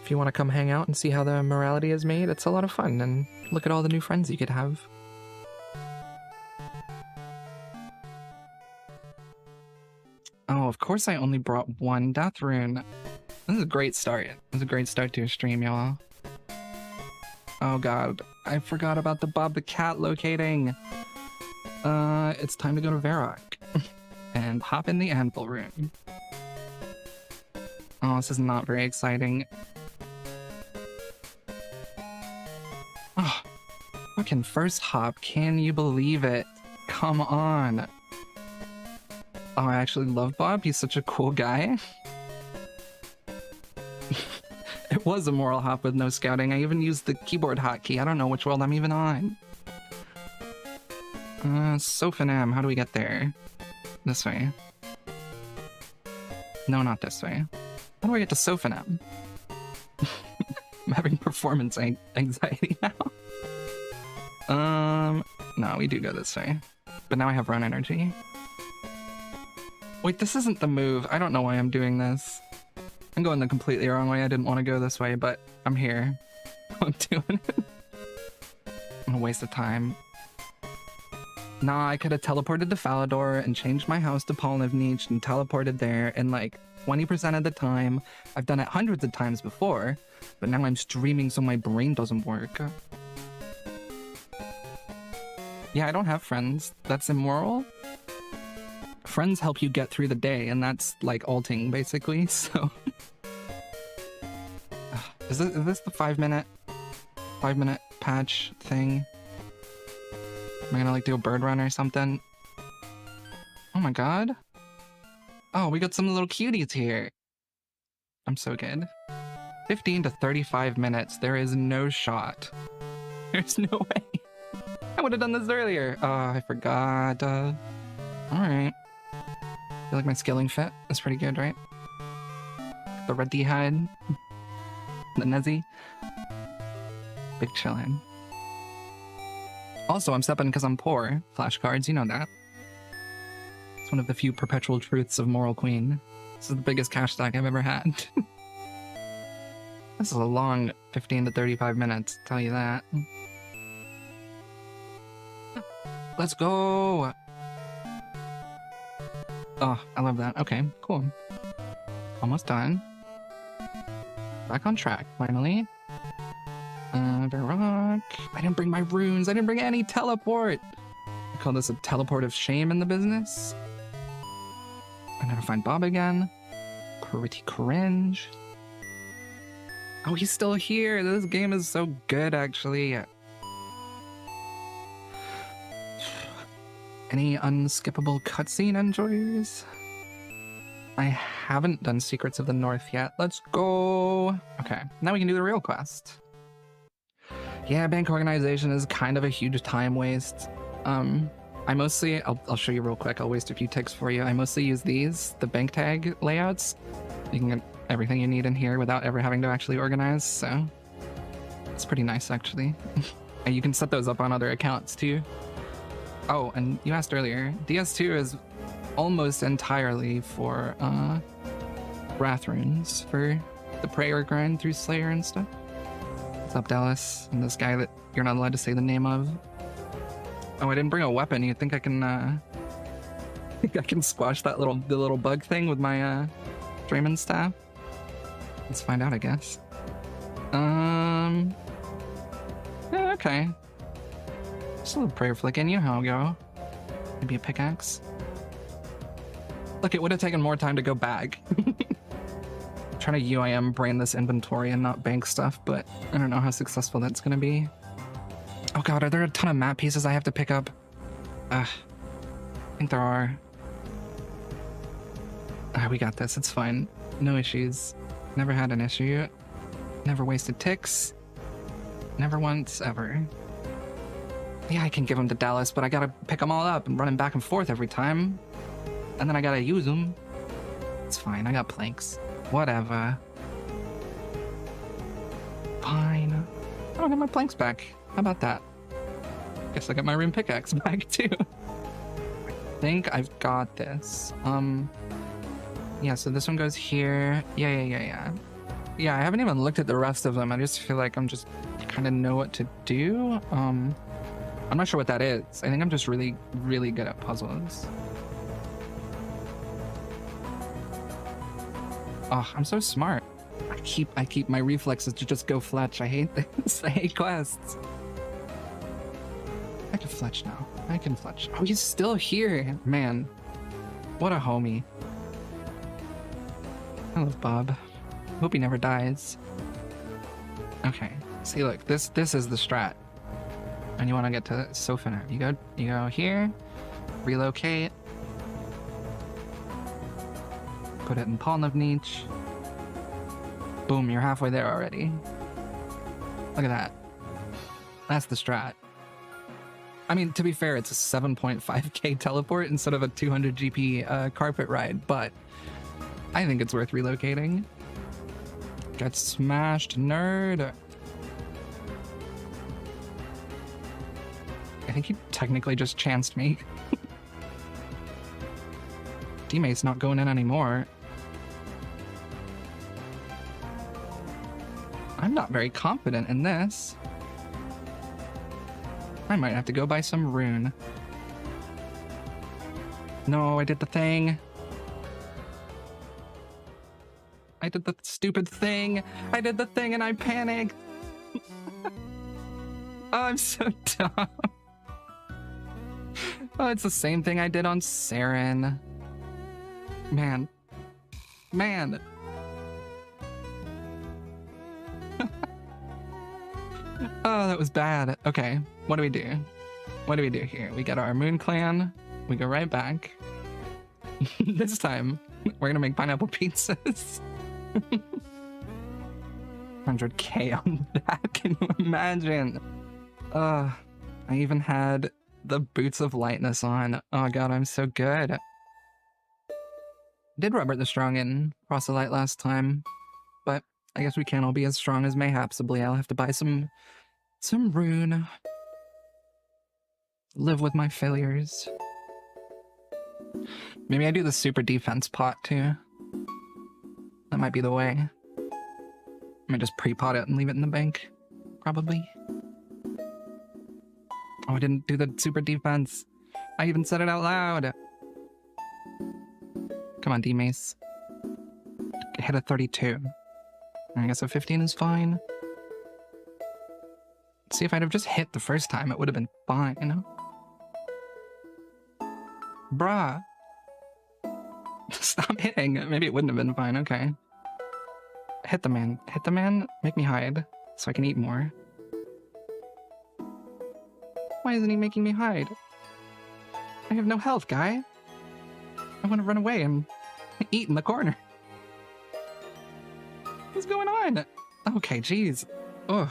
S2: If you want to come hang out and see how the morality is made, it's a lot of fun, and look at all the new friends you could have. Oh, of course I only brought one Death Rune. This is a great start. This is a great start to a stream, y'all. Oh god, I forgot about the Bob the Cat locating. It's time to go to Varrock and hop in the Anvil room. Oh, this is not very exciting. Oh, fucking first hop, can you believe it? Come on. Oh, I actually love Bob, he's such a cool guy. It was a moral hop with no scouting. I even used the keyboard hotkey. I don't know which world I'm even on. Sophanam, how do we get there? This way. No, not this way. How do I get to Sophanam? I'm having performance anxiety now. No, we do go this way. But now I have run energy. Wait, this isn't the move. I don't know why I'm doing this. I'm going the completely wrong way. I didn't want to go this way, but I'm here. I'm doing it. I'm a waste of time. Nah, I could have teleported to Falador and changed my house to Polnivneach and teleported there in like 20% of the time. I've done it hundreds of times before, but now I'm streaming so my brain doesn't work. Yeah, I don't have friends. That's immoral. Friends help you get through the day, and that's like alting, basically, so... Is this the 5-minute patch thing? Am I gonna like do a bird run or something? Oh my god. Oh, we got some little cuties here. I'm so good. 15 to 35 minutes. There is no shot. There's no way. I would have done this earlier. Oh, I forgot. Alright. I feel like my skilling fit is pretty good, right? The red D-hide. The Nezzy. Big chillin'. Also, I'm stepping because I'm poor. Flashcards, you know that. It's one of the few perpetual truths of Moral Queen. This is the biggest cash stack I've ever had. This is a long 15 to 35 minutes, tell you that. Let's go! Oh, I love that. Okay, cool. Almost done. Back on track, finally. Rock. I didn't bring my runes. I didn't bring any teleport. I call this a teleport of shame in the business. I never find Bob again. Pretty cringe. Oh, he's still here. This game is so good, actually. Any unskippable cutscene enjoys? I haven't done Secrets of the North yet. Let's go. Okay, now we can do the real quest. Yeah, bank organization is kind of a huge time waste. I mostly, I'll show you real quick. I'll waste a few ticks for you. I mostly use these, the bank tag layouts. You can get everything you need in here without ever having to actually organize, so it's pretty nice, actually. And you can set those up on other accounts, too. Oh, and you asked earlier, DS2 is almost entirely for Wrath runes, for the prayer grind through Slayer and stuff. What's up, Dallas? And this guy that you're not allowed to say the name of. Oh, I didn't bring a weapon. You think I can think I can squash that little bug thing with my Draymond staff? Let's find out, I guess. Yeah, okay. Just a little prayer flicking, you know how I go. Maybe a pickaxe. Look, it would have taken more time to go back. Trying to UIM brain this inventory and not bank stuff, but I don't know how successful that's gonna be. Oh god, are there a ton of map pieces I have to pick up? I think there are. We got this, it's fine. No issues. Never had an issue. Never wasted ticks. Never once, ever. Yeah, I can give them to Dallas, but I gotta pick them all up and run them back and forth every time. And then I gotta use them. It's fine, I got planks. Whatever. Fine. I don't have my planks back. How about that? Guess I got my rune pickaxe back too. I think I've got this. Yeah, so this one goes here. Yeah, I haven't even looked at the rest of them. I just feel like I'm just kind of know what to do. I'm not sure what that is. I think I'm just really, really good at puzzles. Oh, I'm so smart. I keep my reflexes to just go Fletch. I hate this. I hate quests. I can Fletch now. I can Fletch. Oh, he's still here. Man, what a homie. I love Bob. Hope he never dies. Okay. See, look, this is the strat. And you want to get to Sofana. You go here, relocate, put it in Polnavnich. Boom, you're halfway there already. Look at that. That's the strat. I mean, to be fair, it's a 7.5k teleport instead of a 200 GP carpet ride, but I think it's worth relocating. Get smashed, nerd. I think he technically just chanced me. Teammate's not going in anymore. I'm not very confident in this. I might have to go buy some rune. No, I did the thing. I did the stupid thing. I did the thing and I panicked. Oh, I'm so dumb. Oh, it's the same thing I did on Saren. Man. Oh, that was bad. Okay, what do we do? What do we do here? We get our Moon Clan. We go right back. This time, we're gonna make pineapple pizzas. 100k on that, can you imagine? I even had the Boots of Lightness on. Oh god, I'm so good. Did Robert the Strong in Proselyte last time, but I guess we can't all be as strong as Mayhapsibly. I'll have to buy some rune. Live with my failures. Maybe I do the super defense pot too. That might be the way. I might just pre-pot it and leave it in the bank. Probably. Oh, I didn't do the super defense. I even said it out loud. Come on, D-Mace. Hit a 32. I guess a 15 is fine. See, if I'd have just hit the first time, it would have been fine. Bruh. Stop hitting. Maybe it wouldn't have been fine. Okay. Hit the man. Hit the man. Make me hide so I can eat more. Why isn't he making me hide? I have no health, guy. I want to run away and eat in the corner. What's going on? Okay, jeez. Ugh.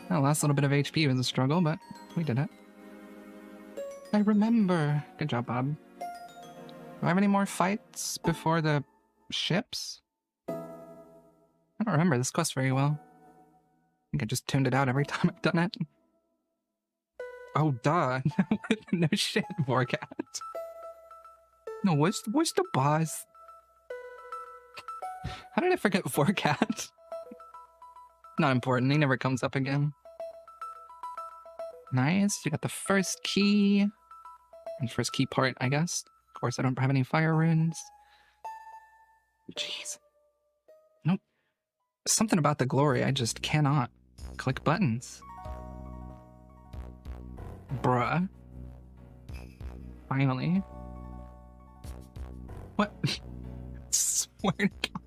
S2: That last little bit of HP was a struggle, but we did it. I remember. Good job, Bob. Do I have any more fights before the ships? I don't remember this quest very well. I think I just tuned it out every time I've done it. Oh, duh. No shit, Vorcat. No, where's the boss? How did I forget Vorcat? Not important, he never comes up again. Nice, you got the first key. And first key part, I guess. Of course, I don't have any fire runes. Jeez. Nope. Something about the glory, I just cannot click buttons. Bruh. Finally. What? Swear to God.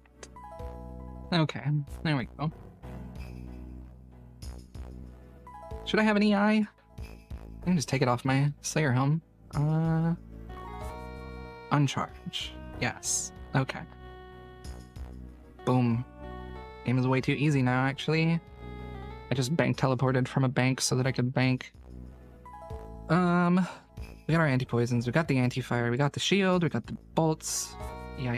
S2: Okay, there we go. Should I have an EI? I can just take it off my Slayer helm. Uncharge. Yes. Okay. Boom. Game is way too easy now, actually. I just bank teleported from a bank so that I could bank. We got our anti-poisons, we got the anti-fire, we got the shield, we got the bolts. Yeah.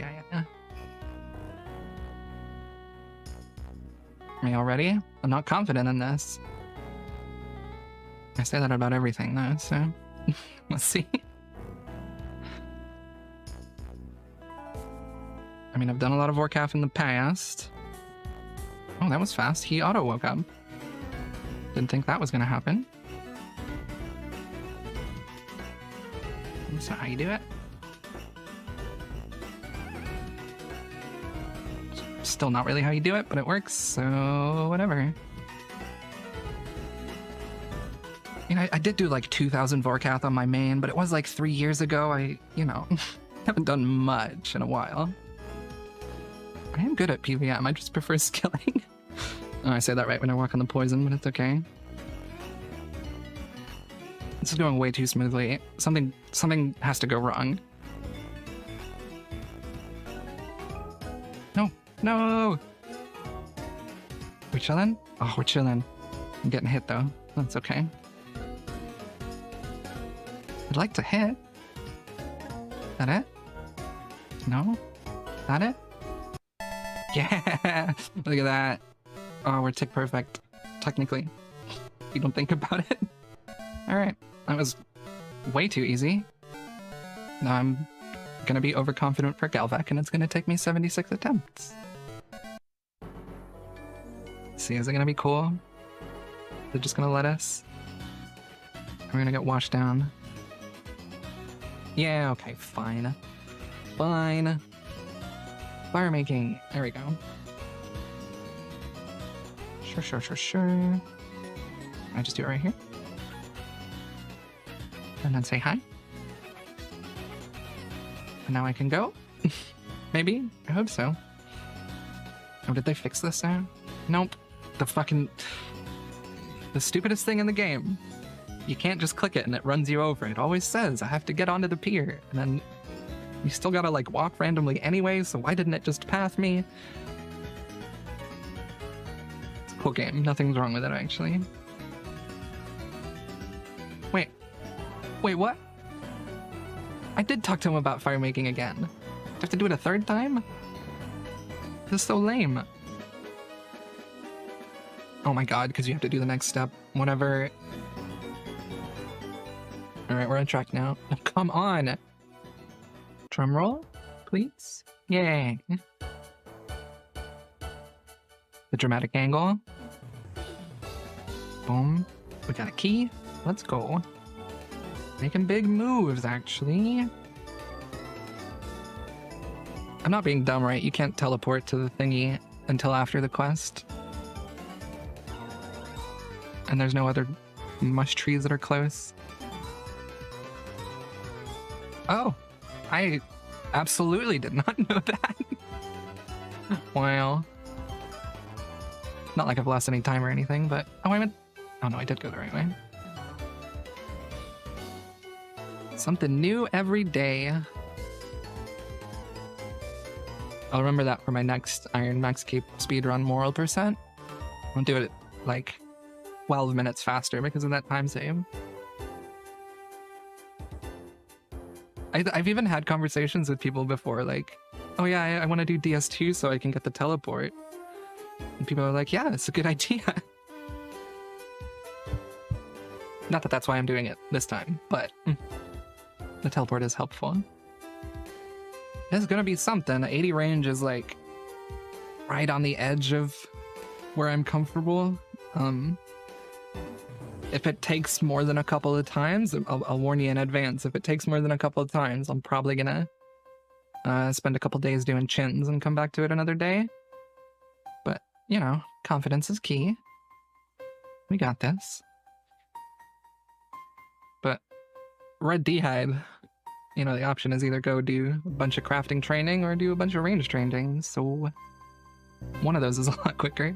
S2: Are you all ready? I'm not confident in this. I say that about everything, though, so let's see. I mean, I've done a lot of Vorcaf in the past. Oh, that was fast. He auto-woke up. Didn't think that was gonna happen. That's not how you do it. Still not really how you do it, but it works, so whatever. You know, I did do like 2,000 Vorkath on my main, but it was like 3 years ago. Haven't done much in a while. I am good at PVM, I just prefer skilling. Oh, I say that right when I walk on the poison, but it's okay. This is going way too smoothly. Something has to go wrong. No! We chillin'? Oh, we're chillin'. I'm getting hit though. That's okay. I'd like to hit. That it? No? That it? Yeah! Look at that. Oh, we're tick perfect. Technically. If you don't think about it. Alright. That was way too easy. Now I'm gonna be overconfident for Galvac and it's gonna take me 76 attempts. See, is it gonna be cool? Is it just gonna let us? We're gonna get washed down. Yeah, okay, fine. Fine. Fire making. There we go. Sure. I just do it right here. And then say hi. And now I can go? Maybe? I hope so. Oh, did they fix this now? Nope. The stupidest thing in the game. You can't just click it and it runs you over. It always says I have to get onto the pier. And then you still gotta like walk randomly anyway, so why didn't it just path me? It's a cool game. Nothing's wrong with it, actually. Wait, what? I did talk to him about fire making again. Do I have to do it a third time? This is so lame. Oh my god, because you have to do the next step. Whatever. Alright, we're on track now. Come on! Drum roll, please. Yay! The dramatic angle. Boom. We got a key. Let's go. Making big moves, actually. I'm not being dumb, right? You can't teleport to the thingy until after the quest. And there's no other mush trees that are close. Oh, I absolutely did not know that. Wow. Not like I've lost any time or anything, but... Oh, I went... Oh no, I did go the right way. Something new every day. I'll remember that for my next Iron Maxcape speedrun moral percent. I'll do it like 12 minutes faster because of that time save. I've even had conversations with people before, like, oh yeah, I want to do DS2 so I can get the teleport. And people are like, yeah, it's a good idea. Not that that's why I'm doing it this time, but the teleport is helpful. There's gonna be something. 80 range is like right on the edge of where I'm comfortable. If it takes more than a couple of times, I'll warn you in advance. If it takes more than a couple of times, I'm probably gonna spend a couple days doing chins and come back to it another day. But, you know, confidence is key. We got this. But red D-hide, you know, the option is either go do a bunch of crafting training or do a bunch of range training, so one of those is a lot quicker.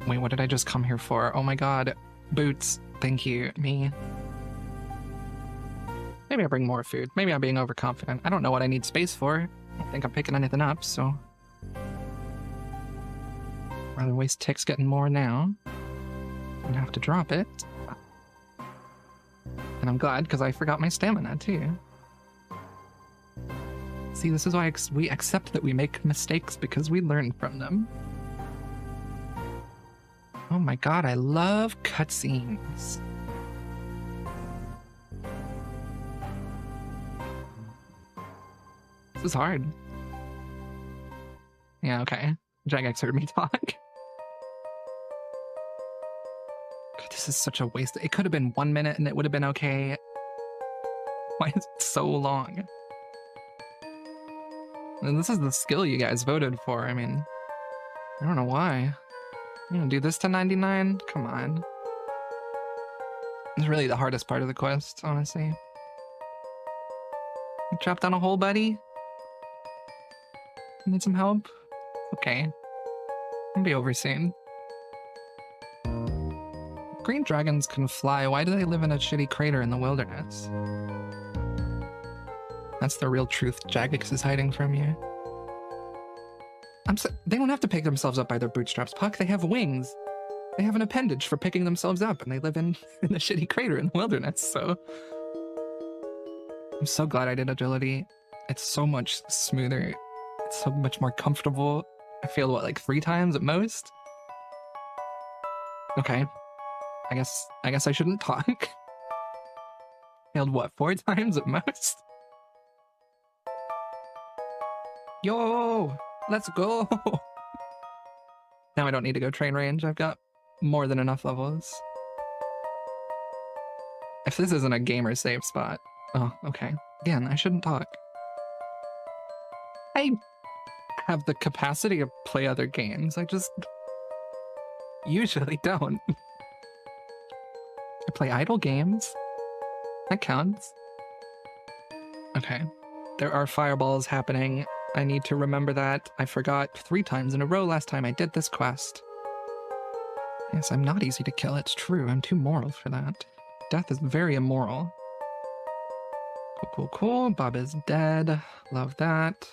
S2: Wait, what did I just come here for? Oh my god. Boots. Thank you. Me. Maybe I bring more food. Maybe I'm being overconfident. I don't know what I need space for. I don't think I'm picking anything up, so... rather waste ticks getting more now. I'm gonna have to drop it. And I'm glad, because I forgot my stamina, too. See, this is why we accept that we make mistakes, because we learn from them. Oh my god, I love cutscenes. This is hard. Yeah, okay. Jagex heard me talk. God, this is such a waste. It could have been 1 minute and it would have been okay. Why is it so long? And this is the skill you guys voted for. I mean, I don't know why. You gonna do this to 99? Come on. It's really the hardest part of the quest, honestly. You chopped down a hole, buddy? Need some help? Okay. It'll be over soon. Green dragons can fly. Why do they live in a shitty crater in the wilderness? That's the real truth Jagex is hiding from you. They don't have to pick themselves up by their bootstraps, Puck. They have wings. They have an appendage for picking themselves up, and they live in a shitty crater in the wilderness, so... I'm so glad I did agility. It's so much smoother. It's so much more comfortable. I failed, what, like 3 times at most? Okay. I guess I shouldn't talk. Failed, what, 4 times at most? Yo! Let's go! Now I don't need to go train range. I've got more than enough levels. If this isn't a gamer save spot... Oh, okay. Again, I shouldn't talk. I have the capacity to play other games. I just... usually don't. I play idle games. That counts. Okay. There are fireballs happening. I need to remember that. I forgot 3 times in a row last time I did this quest. Yes, I'm not easy to kill, it's true. I'm too moral for that. Death is very immoral. Cool. Bob is dead. Love that.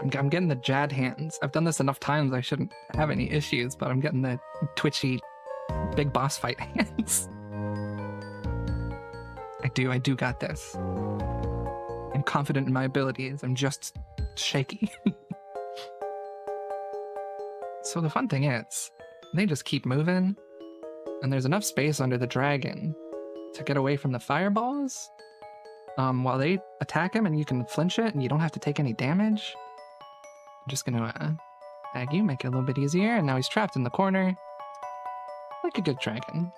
S2: I'm getting the Jad hands. I've done this enough times I shouldn't have any issues, but I'm getting the twitchy big boss fight hands. I do got this. I'm confident in my abilities. I'm just shaky. So the fun thing is, they just keep moving, and there's enough space under the dragon to get away from the fireballs while they attack him, and you can flinch it, and you don't have to take any damage. I'm just gonna tag you, make it a little bit easier, and now he's trapped in the corner. Like a good dragon.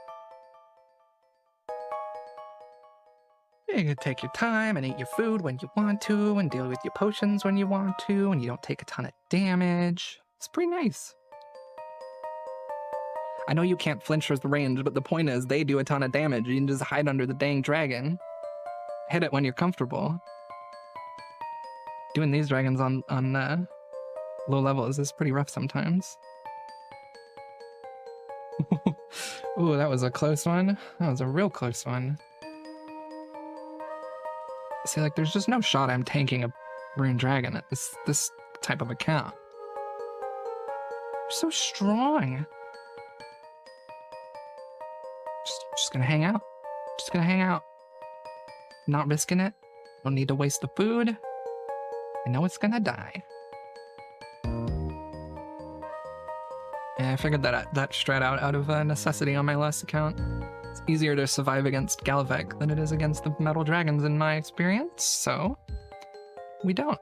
S2: You can take your time and eat your food when you want to, and deal with your potions when you want to, and you don't take a ton of damage. It's pretty nice. I know you can't flinch with the range, but the point is they do a ton of damage. You can just hide under the dang dragon. Hit it when you're comfortable. Doing these dragons on low levels is pretty rough sometimes. Ooh, that was a close one. That was a real close one. See, like, there's just no shot I'm tanking a rune dragon at this type of account. They're so strong. Just gonna hang out. Just gonna hang out. Not risking it. Don't need to waste the food. I know it's gonna die. Yeah, I figured that strat out of necessity on my last account. It's easier to survive against Galvek than it is against the metal dragons in my experience, so we don't.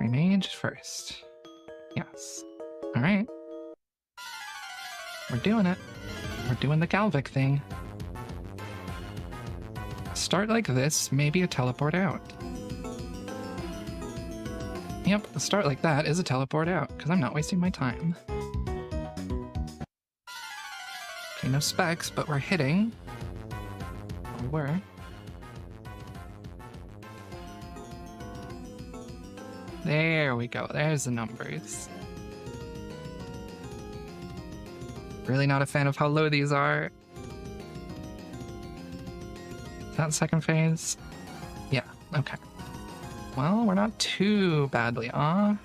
S2: Remage first. Yes. Alright. We're doing it. We're doing the Galvek thing. Start like this, maybe a teleport out. Yep, a start like that is a teleport out, because I'm not wasting my time. Okay, no specs, but we're hitting. We were. There we go, there's the numbers. Really not a fan of how low these are. Is that second phase? Yeah, okay. Well, we're not too badly off.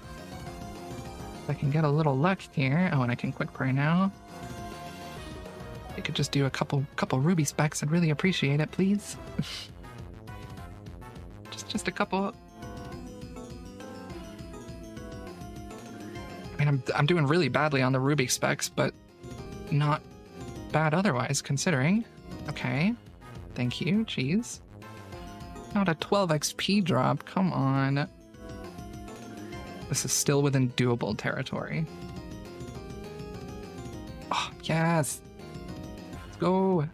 S2: If I can get a little luck here. Oh, and I can quick pray now. You could just do a couple ruby specs. I'd really appreciate it, please. just a couple. I mean, I'm doing really badly on the ruby specs, but not bad otherwise, considering. Okay. Thank you. Jeez. Not a 12 XP drop. Come on. This is still within doable territory. Oh, yes. Let's go.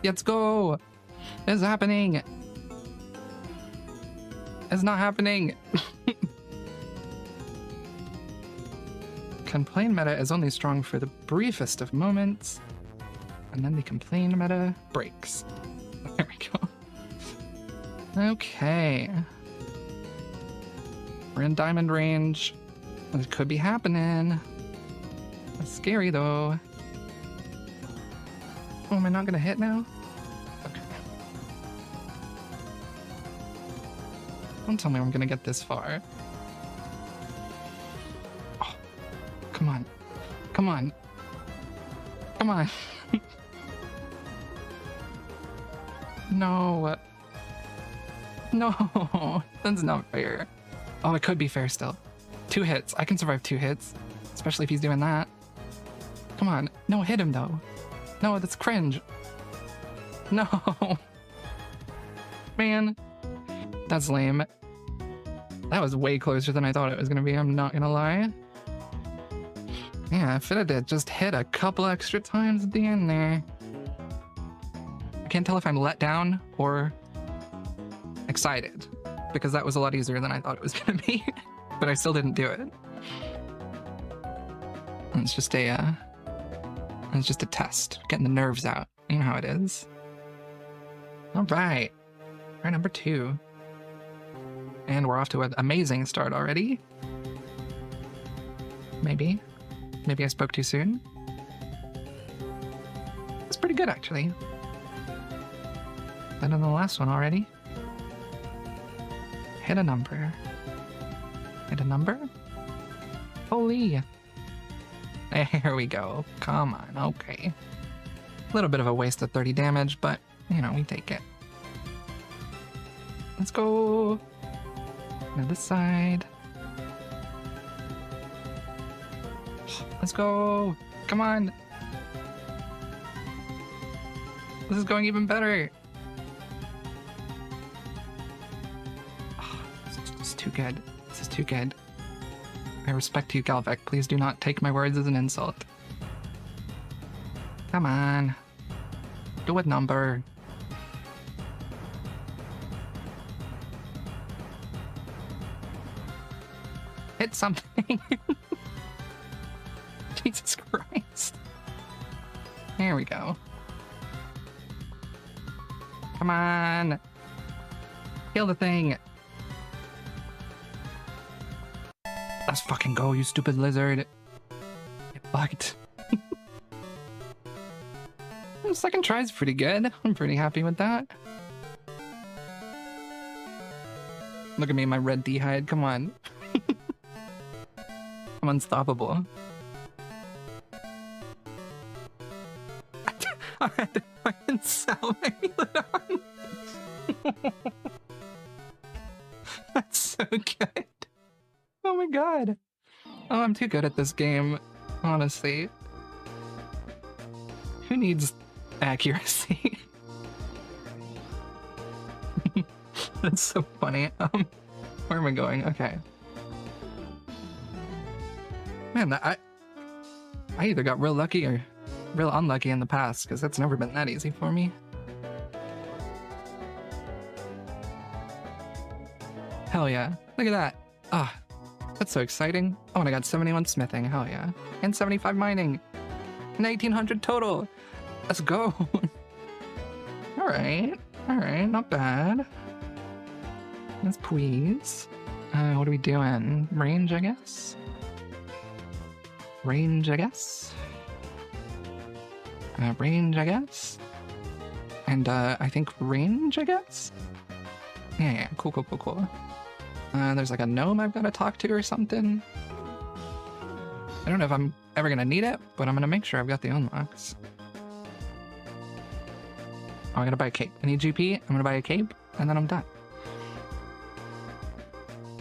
S2: Let's go. It's happening. It's not happening. Complain meta is only strong for the briefest of moments, and then the complain meta breaks. There we go. Okay. We're in diamond range. It could be happening. That's scary though. Oh, am I not gonna hit now? Okay. Don't tell me I'm gonna get this far. Oh, come on. Come on. Come on. No. No, that's not fair. Oh, it could be fair still. 2 hits. I can survive 2 hits, especially if he's doing that. Come on. No, hit him though. No, that's cringe. No. Man, that's lame. That was way closer than I thought it was going to be, I'm not going to lie. Yeah, if it had just hit a couple extra times at the end there. I can't tell if I'm let down or excited, because that was a lot easier than I thought it was going to be, but I still didn't do it. And it's just a test, getting the nerves out. You know how it is. All right, number 2, and we're off to an amazing start already. Maybe I spoke too soon. It's pretty good actually. Better than the last one already. Hit a number. Hit a number? Holy. There we go. Come on, okay. A little bit of a waste of 30 damage, but, you know, we take it. Let's go. Now this side. Let's go. Come on. This is going even better. This is too good. This is too good. I respect you, Galvek. Please do not take my words as an insult. Come on. Do a number. Hit something. Jesus Christ. There we go. Come on. Kill the thing. Let's fucking go, you stupid lizard. Get fucked. The second try's pretty good. I'm pretty happy with that. Look at me, my red D-hide. Come on. I'm unstoppable. I had to fucking sell my Megalodon. That's so good. Oh my god. Oh, I'm too good at this game, honestly. Who needs accuracy? That's so funny. Where am I going? Okay. Man, I either got real lucky or real unlucky in the past, because that's never been that easy for me. Hell yeah. Look at that. Ah, that's so exciting. Oh, and I got 71 smithing. Hell yeah. And 75 mining. And 1800 total. Let's go. Alright. Alright, not bad. Let's please. What are we doing? Range, I guess? Range, I guess? Range, I guess? And, I think range, I guess? Yeah, cool, cool, cool, cool. There's like a gnome I've got to talk to or something. I don't know if I'm ever gonna need it, but I'm gonna make sure I've got the unlocks. Oh, I gotta buy a cape. I need GP, I'm gonna buy a cape, and then I'm done.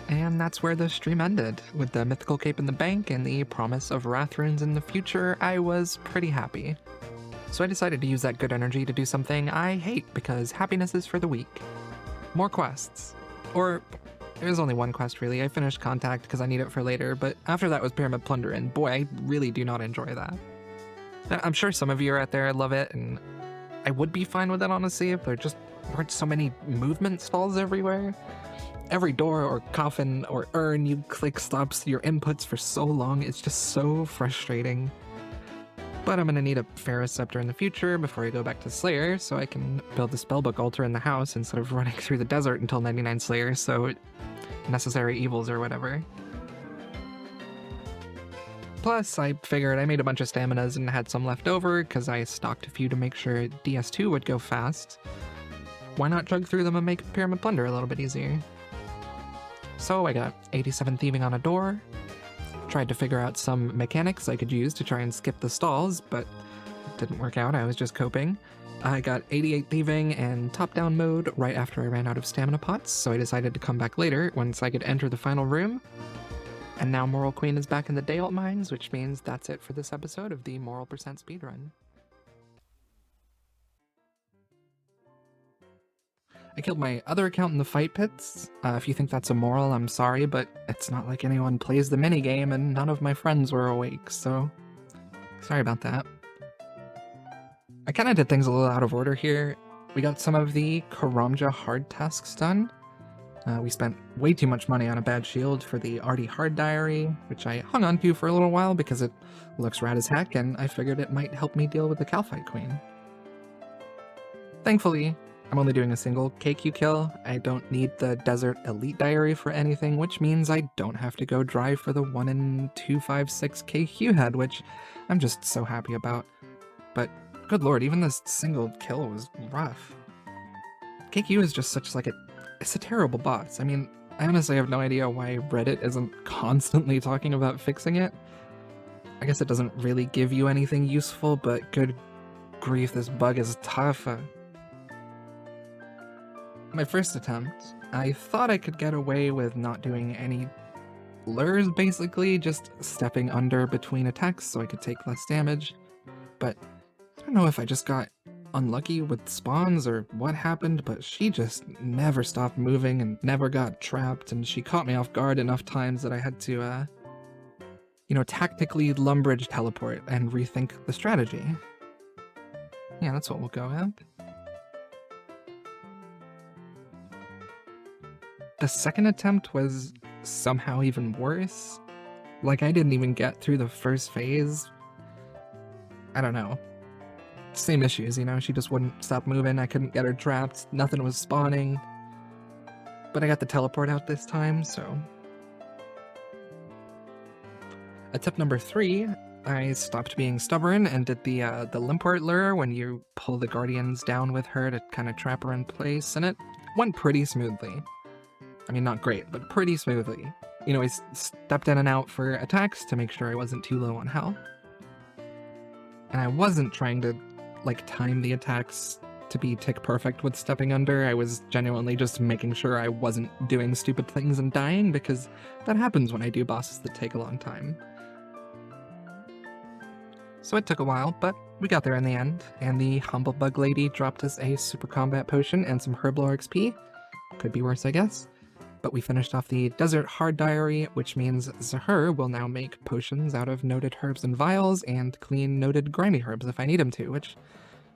S2: And that's where the stream ended. With the mythical cape in the bank and the promise of wrath runes in the future, I was pretty happy. So I decided to use that good energy to do something I hate, because happiness is for the weak. More quests. Or, there's only one quest really. I finished Contact because I need it for later, but after that was Pyramid Plunder, and boy, I really do not enjoy that. I'm sure some of you are out there love it, and I would be fine with it honestly if there just weren't so many movement stalls everywhere. Every door or coffin or urn you click stops your inputs for so long, it's just so frustrating. But I'm gonna need a Pharaoh Scepter in the future before I go back to Slayer, so I can build the Spellbook altar in the house instead of running through the desert until 99 Slayer, so necessary evils or whatever. Plus, I figured I made a bunch of staminas and had some left over because I stocked a few to make sure DS2 would go fast. Why not chug through them and make Pyramid Plunder a little bit easier? So I got 87 thieving on a door, tried to figure out some mechanics I could use to try and skip the stalls, but it didn't work out, I was just coping. I got 88 thieving and top-down mode right after I ran out of stamina pots, so I decided to come back later once I could enter the final room. And now Moral Queen is back in the Dayalt Mines, which means that's it for this episode of the Moral Percent Speedrun. I killed my other account in the fight pits. If you think that's immoral, I'm sorry, but it's not like anyone plays the minigame and none of my friends were awake, so sorry about that. I kind of did things a little out of order here. We got some of the Karamja hard tasks done. We spent way too much money on a bad shield for the Artie Hard Diary, which I hung on to for a little while because it looks rad as heck, and I figured it might help me deal with the Calphite Queen. Thankfully, I'm only doing a single KQ kill. I don't need the Desert Elite Diary for anything, which means I don't have to go drive for the 1 in 256 KQ head, which I'm just so happy about. But good lord, even this single kill was rough. KQ is just such like it's a terrible boss. I mean, I honestly have no idea why Reddit isn't constantly talking about fixing it. I guess it doesn't really give you anything useful, but good grief, this bug is tough. My first attempt, I thought I could get away with not doing any lures, basically, just stepping under between attacks so I could take less damage. But I don't know if I just got unlucky with spawns or what happened, but she just never stopped moving and never got trapped, and she caught me off guard enough times that I had to, tactically Lumbridge teleport and rethink the strategy. Yeah, that's what we'll go with. The second attempt was somehow even worse. Like, I didn't even get through the first phase. I don't know. Same issues, you know, she just wouldn't stop moving, I couldn't get her trapped, nothing was spawning. But I got the teleport out this time, so... Attempt number 3, I stopped being stubborn and did the limport lure when you pull the guardians down with her to kind of trap her in place, and it went pretty smoothly. I mean, not great, but pretty smoothly. You know, I stepped in and out for attacks to make sure I wasn't too low on health. And I wasn't trying to, like, time the attacks to be tick perfect with stepping under. I was genuinely just making sure I wasn't doing stupid things and dying, because that happens when I do bosses that take a long time. So it took a while, but we got there in the end, and the Humble Bug Lady dropped us a Super Combat Potion and some Herblore XP. Could be worse, I guess. But we finished off the Desert Hard Diary, which means Zahur will now make potions out of noted herbs and vials and clean noted grimy herbs if I need him to, which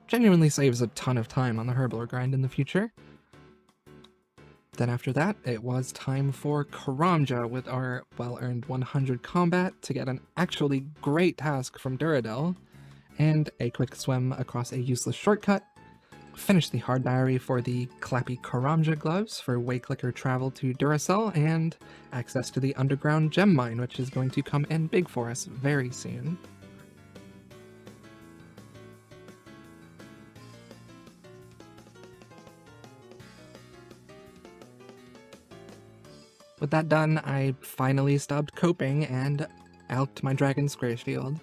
S2: genuinely saves a ton of time on the Herblore grind in the future. Then after that, it was time for Karamja with our well-earned 100 combat to get an actually great task from Duradel, and a quick swim across a useless shortcut. Finish the hard diary for the clappy Karamja gloves for way clicker travel to Duracell, and access to the underground gem mine, which is going to come in big for us very soon. With that done, I finally stopped coping and alked my dragon's square shield.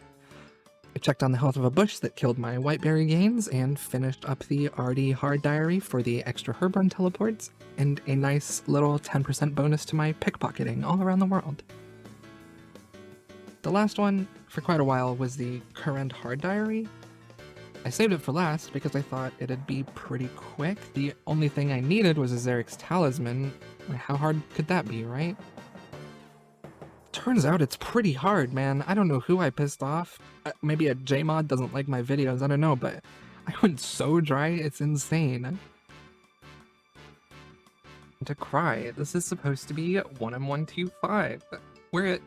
S2: I checked on the health of a bush that killed my whiteberry gains, and finished up the RD hard diary for the extra herb run teleports, and a nice little 10% bonus to my pickpocketing all around the world. The last one, for quite a while, was the current hard diary. I saved it for last because I thought it'd be pretty quick. The only thing I needed was a Xeric's talisman. How hard could that be, right? Turns out it's pretty hard, man. I don't know who I pissed off. Maybe a JMod doesn't like my videos, I don't know, but I went so dry, it's insane. To cry, this is supposed to be 1M125. We're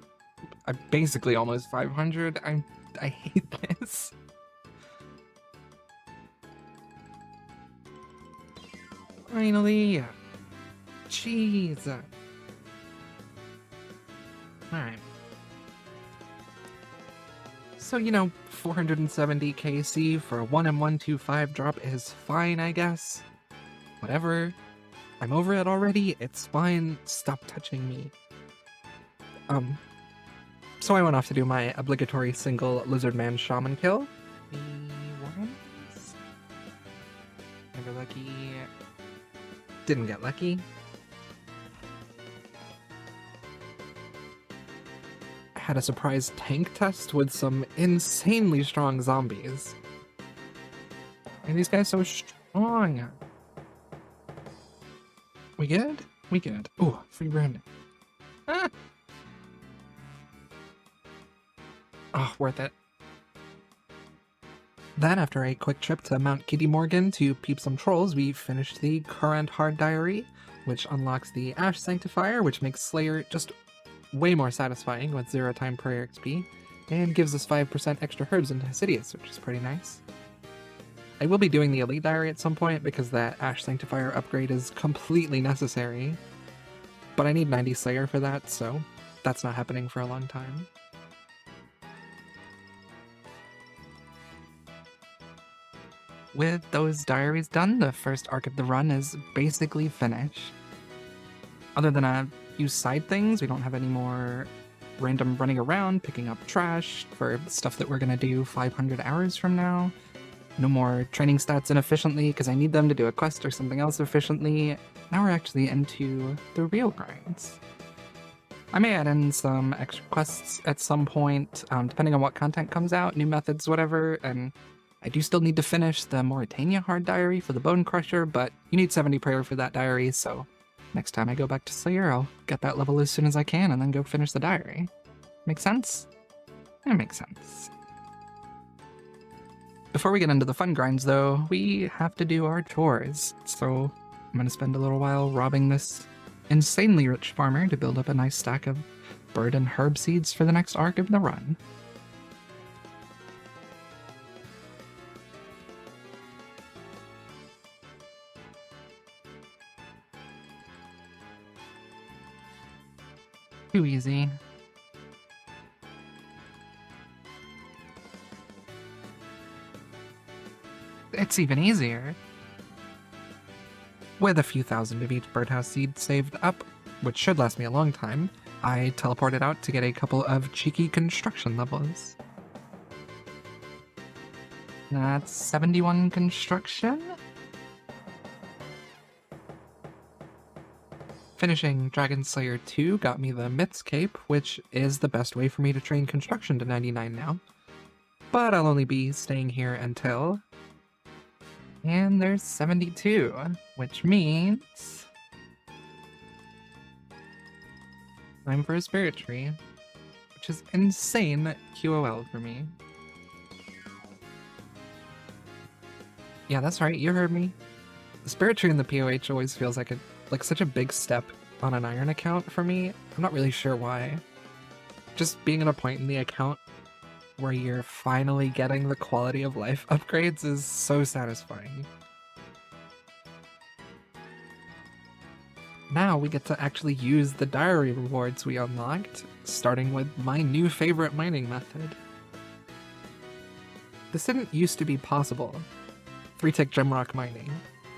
S2: at basically almost 500. I hate this. Finally! Jeez! Alright. So, you know, 470 KC for a 1M125 drop is fine, I guess. Whatever. I'm over it already, it's fine, stop touching me. So I went off to do my obligatory single Lizardman Shaman kill. The ones? Never lucky. Didn't get lucky. I had a surprise tank test with some insanely strong zombies. And these guys so strong. We good? We good. Ooh, free rune. Ah! Oh, worth it. Then, after a quick trip to Mount Kitty Morgan to peep some trolls, we finished the current hard diary, which unlocks the Ash Sanctifier, which makes Slayer just way more satisfying with 0-time prayer XP, and gives us 5% extra herbs into Hesidius, which is pretty nice. I will be doing the Elite Diary at some point because that Ash Sanctifier upgrade is completely necessary, but I need 90 Slayer for that, so that's not happening for a long time. With those diaries done, the first arc of the run is basically finished. Other than a few side things, we don't have any more random running around, picking up trash for stuff that we're gonna do 500 hours from now. No more training stats inefficiently because I need them to do a quest or something else efficiently. Now we're actually into the real grinds. I may add in some extra quests at some point, depending on what content comes out, new methods, whatever, and I do still need to finish the Mauritania hard diary for the Bone Crusher, but you need 70 prayer for that diary, so next time I go back to Slayer, I'll get that level as soon as I can and then go finish the diary. Make sense? It makes sense. Before we get into the fun grinds, though, we have to do our chores. So I'm going to spend a little while robbing this insanely rich farmer to build up a nice stack of bird and herb seeds for the next arc of the run. Too easy. It's even easier. With a few thousand of each birdhouse seed saved up, which should last me a long time, I teleported out to get a couple of cheeky construction levels. That's 71 construction? Finishing Dragon Slayer 2 got me the Maxcape, which is the best way for me to train construction to 99 now. But I'll only be staying here until... And there's 72, which means... time for a spirit tree, which is insane QOL for me. Yeah, that's right, you heard me. The spirit tree in the POH always feels like such a big step on an Iron account for me. I'm not really sure why. Just being at a point in the account where you're finally getting the quality of life upgrades is so satisfying. Now we get to actually use the diary rewards we unlocked, starting with my new favorite mining method. This didn't used to be possible, 3-tick gemrock mining,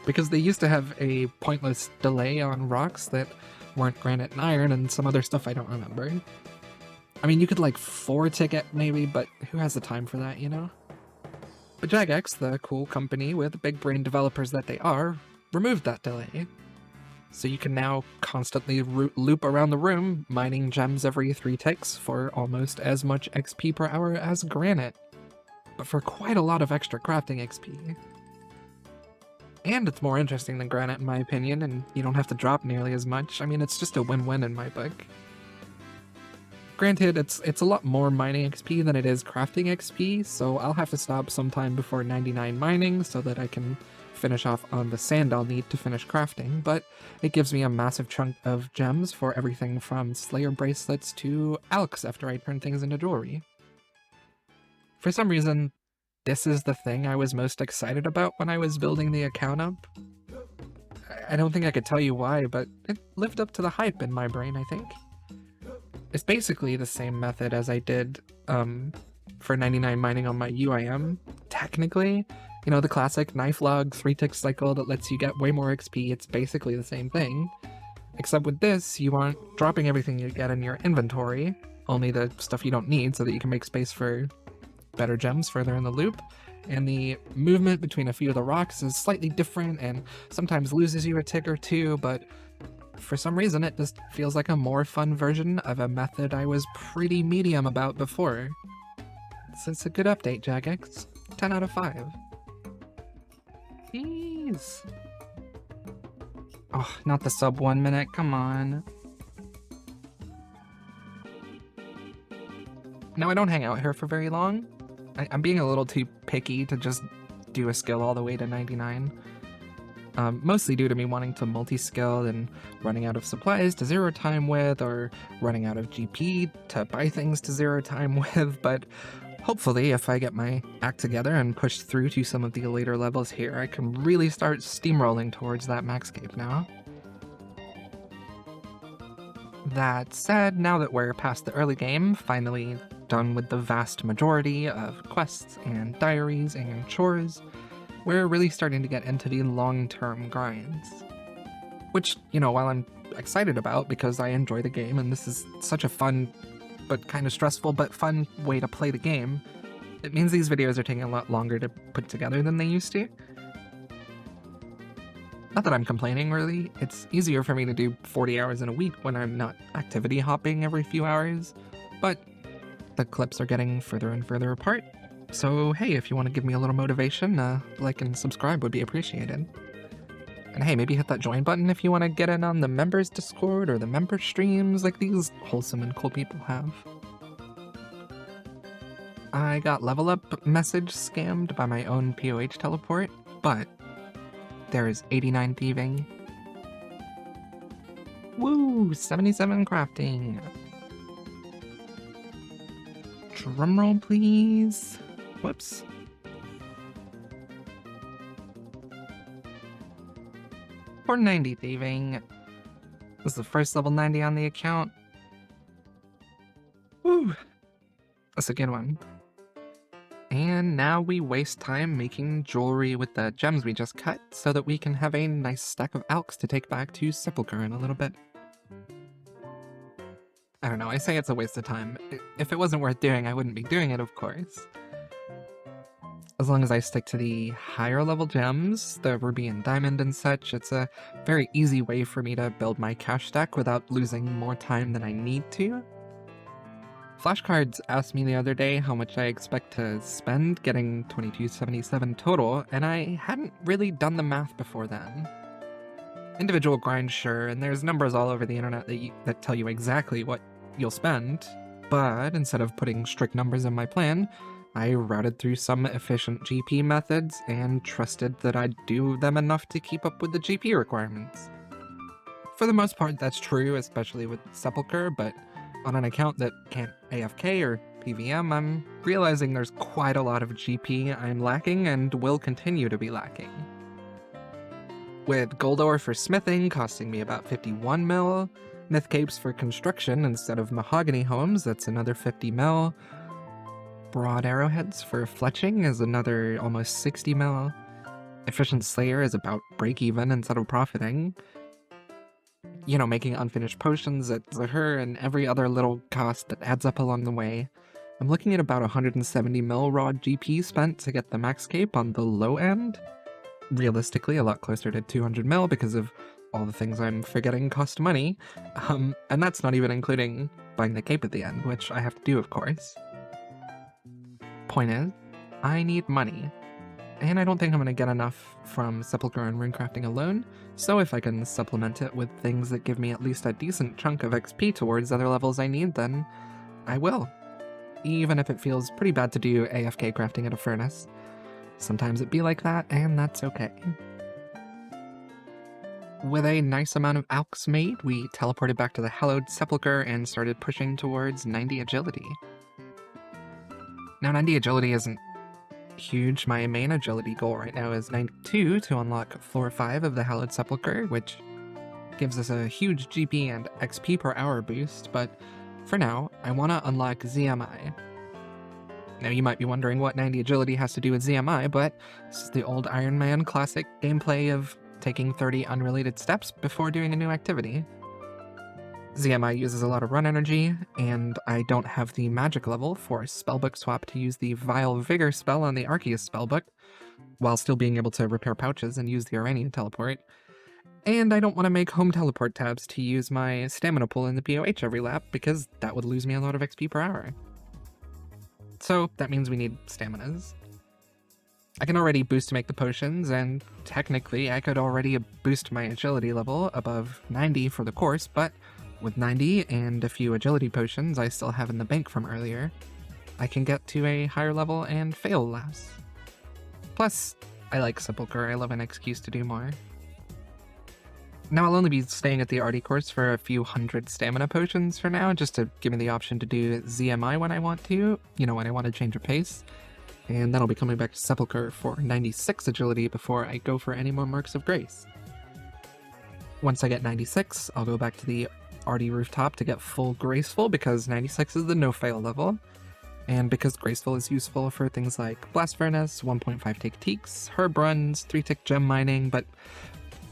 S2: because they used to have a pointless delay on rocks that weren't granite and iron and some other stuff I don't remember. I mean, you could like 4-tick it maybe, but who has the time for that, you know? But Jagex, the cool company with big brain developers that they are, removed that delay. So you can now constantly loop around the room, mining gems every 3 ticks for almost as much XP per hour as granite, but for quite a lot of extra crafting XP. And it's more interesting than granite in my opinion, and you don't have to drop nearly as much. I mean, it's just a win-win in my book. Granted, it's a lot more mining XP than it is crafting XP, so I'll have to stop sometime before 99 mining so that I can finish off on the sand I'll need to finish crafting, but it gives me a massive chunk of gems for everything from Slayer bracelets to ALTS after I turn things into jewelry. For some reason, this is the thing I was most excited about when I was building the account up. I don't think I could tell you why, but it lived up to the hype in my brain, I think. It's basically the same method as I did for 99 mining on my UIM, technically. You know, the classic knife log 3-tick cycle that lets you get way more XP, it's basically the same thing. Except with this, you aren't dropping everything you get in your inventory, only the stuff you don't need so that you can make space for better gems further in the loop. And the movement between a few of the rocks is slightly different and sometimes loses you a tick or two, but for some reason it just feels like a more fun version of a method I was pretty medium about before. So it's a good update, Jagex. 10 out of 5. Jeez. Oh, not the sub 1 minute, come on. Now I don't hang out here for very long. I'm being a little too picky to just do a skill all the way to 99. Mostly due to me wanting to multi-skill and running out of supplies to 0 time with, or running out of GP to buy things to 0 time with, but hopefully if I get my act together and push through to some of the later levels here, I can really start steamrolling towards that Maxcape now. That said, now that we're past the early game, finally done with the vast majority of quests and diaries and chores, we're really starting to get into the long-term grinds. Which, you know, while I'm excited about because I enjoy the game and this is such a fun but kind of stressful but fun way to play the game, it means these videos are taking a lot longer to put together than they used to. Not that I'm complaining, really. It's easier for me to do 40 hours in a week when I'm not activity hopping every few hours, but the clips are getting further and further apart. So hey, if you want to give me a little motivation, like and subscribe would be appreciated. And hey, maybe hit that join button if you want to get in on the members Discord or the member streams like these wholesome and cool people have. I got level up message scammed by my own POH teleport, but there is 89 thieving. Woo! 77 crafting. Drumroll, please. Whoops. For 90 thieving. This is the first level 90 on the account. Woo! That's a good one. And now we waste time making jewelry with the gems we just cut so that we can have a nice stack of ALTS to take back to Sepulchre in a little bit. I don't know, I say it's a waste of time. If it wasn't worth doing, I wouldn't be doing it, of course. As long as I stick to the higher level gems, the ruby and diamond and such, it's a very easy way for me to build my cash stack without losing more time than I need to. Flashcards asked me the other day how much I expect to spend getting 2277 total, and I hadn't really done the math before then. Individual grind, sure, and there's numbers all over the internet that tell you exactly what you'll spend, but instead of putting strict numbers in my plan, I routed through some efficient GP methods and trusted that I'd do them enough to keep up with the GP requirements. For the most part, that's true, especially with Sepulchre, but on an account that can't AFK or PVM, I'm realizing there's quite a lot of GP I'm lacking and will continue to be lacking. With gold ore for smithing costing me about 51 mil, myth capes for construction instead of mahogany homes, that's another 50 mil, broad arrowheads for fletching is another almost 60 mil, efficient slayer is about break even instead of profiting. You know, making unfinished potions at Zahur and every other little cost that adds up along the way. I'm looking at about 170 mil raw GP spent to get the Maxcape on the low end. Realistically, a lot closer to 200 mil because of all the things I'm forgetting cost money. And that's not even including buying the cape at the end, which I have to do, of course. Point is, I need money. And I don't think I'm going to get enough from Sepulchre and runecrafting alone, so if I can supplement it with things that give me at least a decent chunk of XP towards other levels I need, then I will. Even if it feels pretty bad to do AFK crafting at a furnace. Sometimes it be like that, and that's okay. With a nice amount of ALTS made, we teleported back to the hallowed Sepulchre and started pushing towards 90 agility. Now 90 agility isn't huge. My main agility goal right now is 92 to unlock floor 5 of the Hallowed Sepulchre, which gives us a huge GP and XP per hour boost, but for now, I want to unlock ZMI. Now you might be wondering what 90 agility has to do with ZMI, but this is the old Ironman classic gameplay of taking 30 unrelated steps before doing a new activity. ZMI uses a lot of run energy, and I don't have the magic level for spellbook swap to use the Vile Vigor spell on the Arceus spellbook, while still being able to repair pouches and use the Iranian teleport. And I don't want to make home teleport tabs to use my stamina pool in the POH every lap, because that would lose me a lot of XP per hour. So that means we need staminas. I can already boost to make the potions, and technically I could already boost my agility level above 90 for the course, but with 90 and a few agility potions I still have in the bank from earlier, I can get to a higher level and fail less. Plus, I like Sepulchre, I love an excuse to do more. Now I'll only be staying at the Arty course for a few hundred stamina potions for now, just to give me the option to do ZMI when I want to, you know, when I want to change a pace. And then I'll be coming back to Sepulchre for 96 agility before I go for any more Marks of Grace. Once I get 96, I'll go back to the Arty rooftop to get full Graceful, because 96 is the no-fail level, and because Graceful is useful for things like Blast Furnace, 1.5 tick teaks, herb runs, 3 tick gem mining, but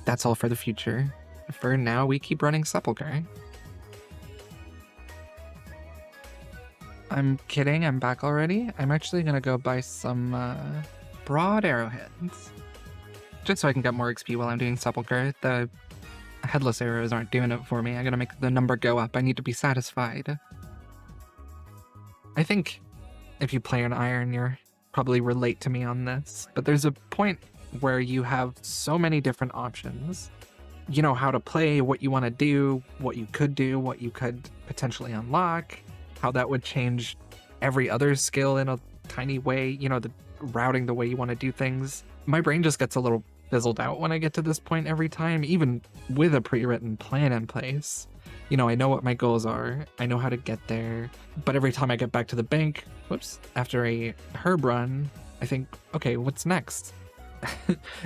S2: that's all for the future. For now, we keep running Sepulchre. I'm kidding, I'm back already. I'm actually gonna go buy some broad arrowheads, just so I can get more XP while I'm doing Sepulchre. The headless arrows aren't doing it for me. I gotta make the number go up. I need to be satisfied. I think if you play an Iron, you'll probably relate to me on this, but there's a point where you have so many different options. You know how to play, what you want to do, what you could potentially unlock, how that would change every other skill in a tiny way, the routing the way you want to do things. My brain just gets a little fizzled out when I get to this point every time, even with a pre-written plan in place. I know what my goals are, I know how to get there, but every time I get back to the bank, after a herb run, I think, okay, what's next?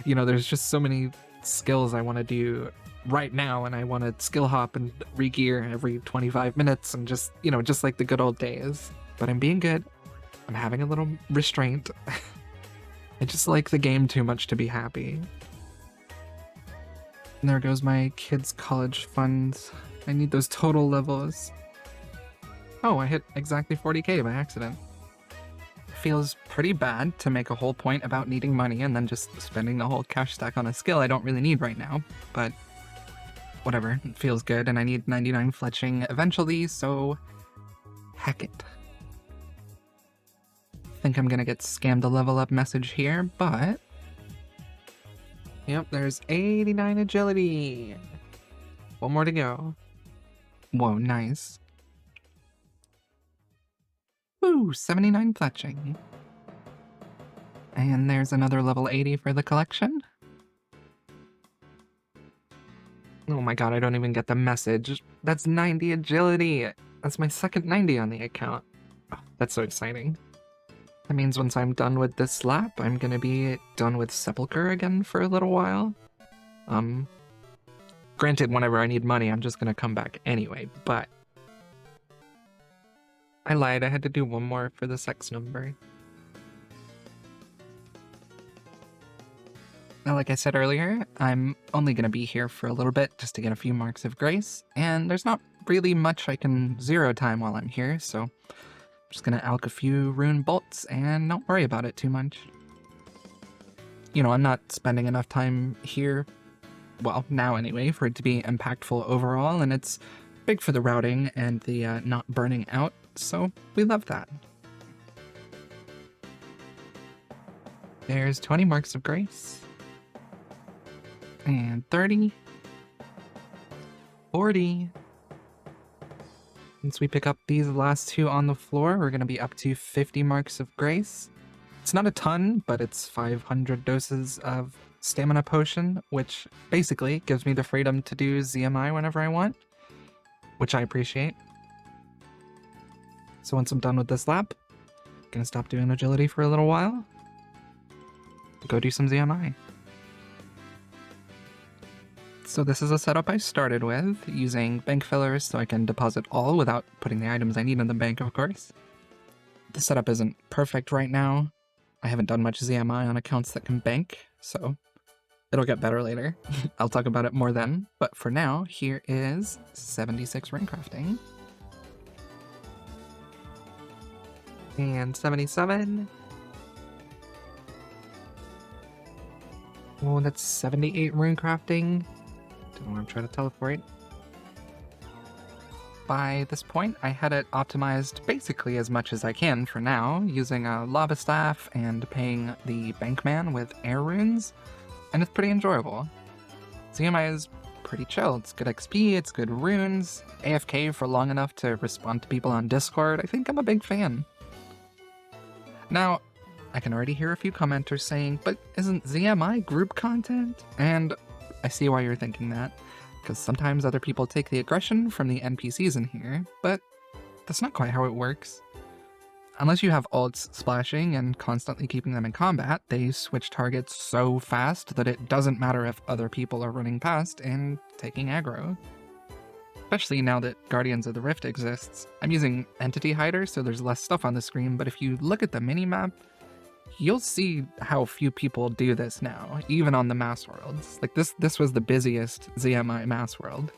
S2: There's just so many skills I want to do right now, and I want to skill hop and re-gear every 25 minutes and just like the good old days. But I'm being good. I'm having a little restraint. I just like the game too much to be happy. And there goes my kids' college funds. I need those total levels. Oh, I hit exactly 40k by accident. Feels pretty bad to make a whole point about needing money and then just spending the whole cash stack on a skill I don't really need right now, but whatever, it feels good, and I need 99 fletching eventually, so heck it. Think I'm gonna get scammed a level up message here, but yep, there's 89 agility. One more to go. Whoa, nice. Woo, 79 fletching. And there's another level 80 for the collection. Oh my god, I don't even get the message. That's 90 agility. That's my second 90 on the account. Oh, that's so exciting. That means once I'm done with this lap, I'm gonna be done with Sepulchre again for a little while. Granted, whenever I need money, I'm just gonna come back anyway, but I lied, I had to do one more for the sex number. Now, like I said earlier, I'm only going to be here for a little bit just to get a few marks of grace, and there's not really much I can zero time while I'm here, so I'm just going to alch a few rune bolts and not worry about it too much. I'm not spending enough time here, well, now anyway, for it to be impactful overall, and it's big for the routing and the not burning out, so we love that. There's 20 marks of grace. And 30. 40. Once we pick up these last two on the floor, we're going to be up to 50 marks of grace. It's not a ton, but it's 500 doses of stamina potion, which basically gives me the freedom to do ZMI whenever I want, which I appreciate. So once I'm done with this lap, I'm going to stop doing agility for a little while. Go do some ZMI. So this is a setup I started with, using bank fillers so I can deposit all without putting the items I need in the bank, of course. The setup isn't perfect right now. I haven't done much ZMI on accounts that can bank, so it'll get better later. I'll talk about it more then, but for now, here is 76 ring crafting. And 77. Oh, that's 78 rune crafting. Don't know where I'm trying to teleport. By this point, I had it optimized basically as much as I can for now, using a lava staff and paying the bankman with air runes, and it's pretty enjoyable. ZMI is pretty chill. It's good XP, it's good runes, AFK for long enough to respond to people on Discord. I think I'm a big fan. Now, I can already hear a few commenters saying, but isn't ZMI group content? And I see why you're thinking that, because sometimes other people take the aggression from the NPCs in here, but that's not quite how it works. Unless you have ALTS splashing and constantly keeping them in combat, they switch targets so fast that it doesn't matter if other people are running past and taking aggro. Especially now that Guardians of the Rift exists. I'm using Entity Hider, so there's less stuff on the screen, but if you look at the minimap, you'll see how few people do this now, even on the mass worlds. Like this was the busiest ZMI mass world.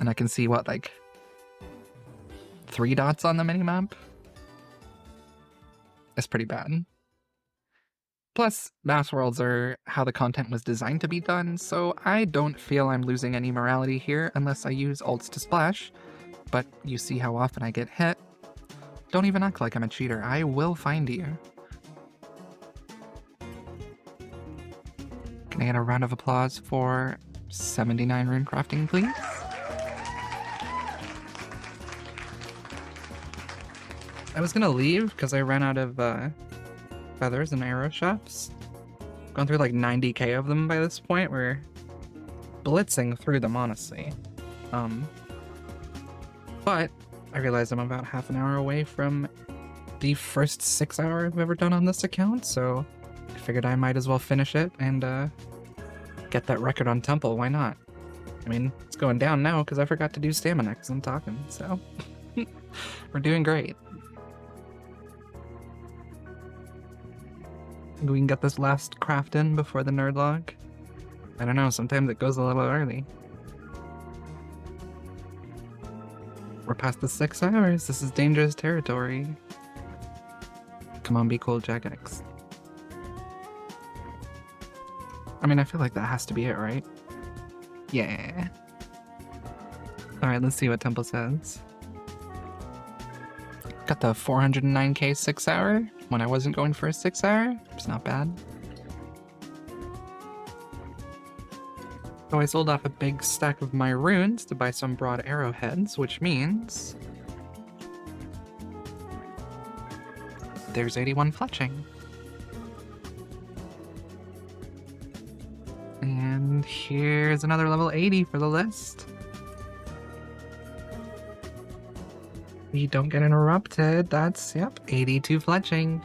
S2: And I can see what, like 3 dots on the minimap? It's pretty bad. Plus, mass worlds are how the content was designed to be done, so I don't feel I'm losing any morality here unless I use ults to splash. But you see how often I get hit. Don't even act like I'm a cheater, I will find you. Can I get a round of applause for 79 rune crafting, please? I was gonna leave because I ran out of feathers and arrow shafts. Gone through like 90k of them by this point. We're blitzing through them, honestly. But I realized I'm about half an hour away from the first 6 hour I've ever done on this account, so I figured I might as well finish it and get that record on Temple. Why not? I mean, it's going down now because I forgot to do stamina because I'm talking, so we're doing great. Think we can get this last craft in before the nerd log? I don't know, sometimes it goes a little early. We're past the 6 hours. This is dangerous territory. Come on, be cool, Jagex. I mean, I feel like that has to be it, right? Yeah. Alright, let's see what Temple says. Got the 409k 6 hour when I wasn't going for a 6 hour. It's not bad. So I sold off a big stack of my runes to buy some broad arrowheads, which means there's 81 fletching. And here's another level 80 for the list. We don't get interrupted. That's, yep, 82 fletching.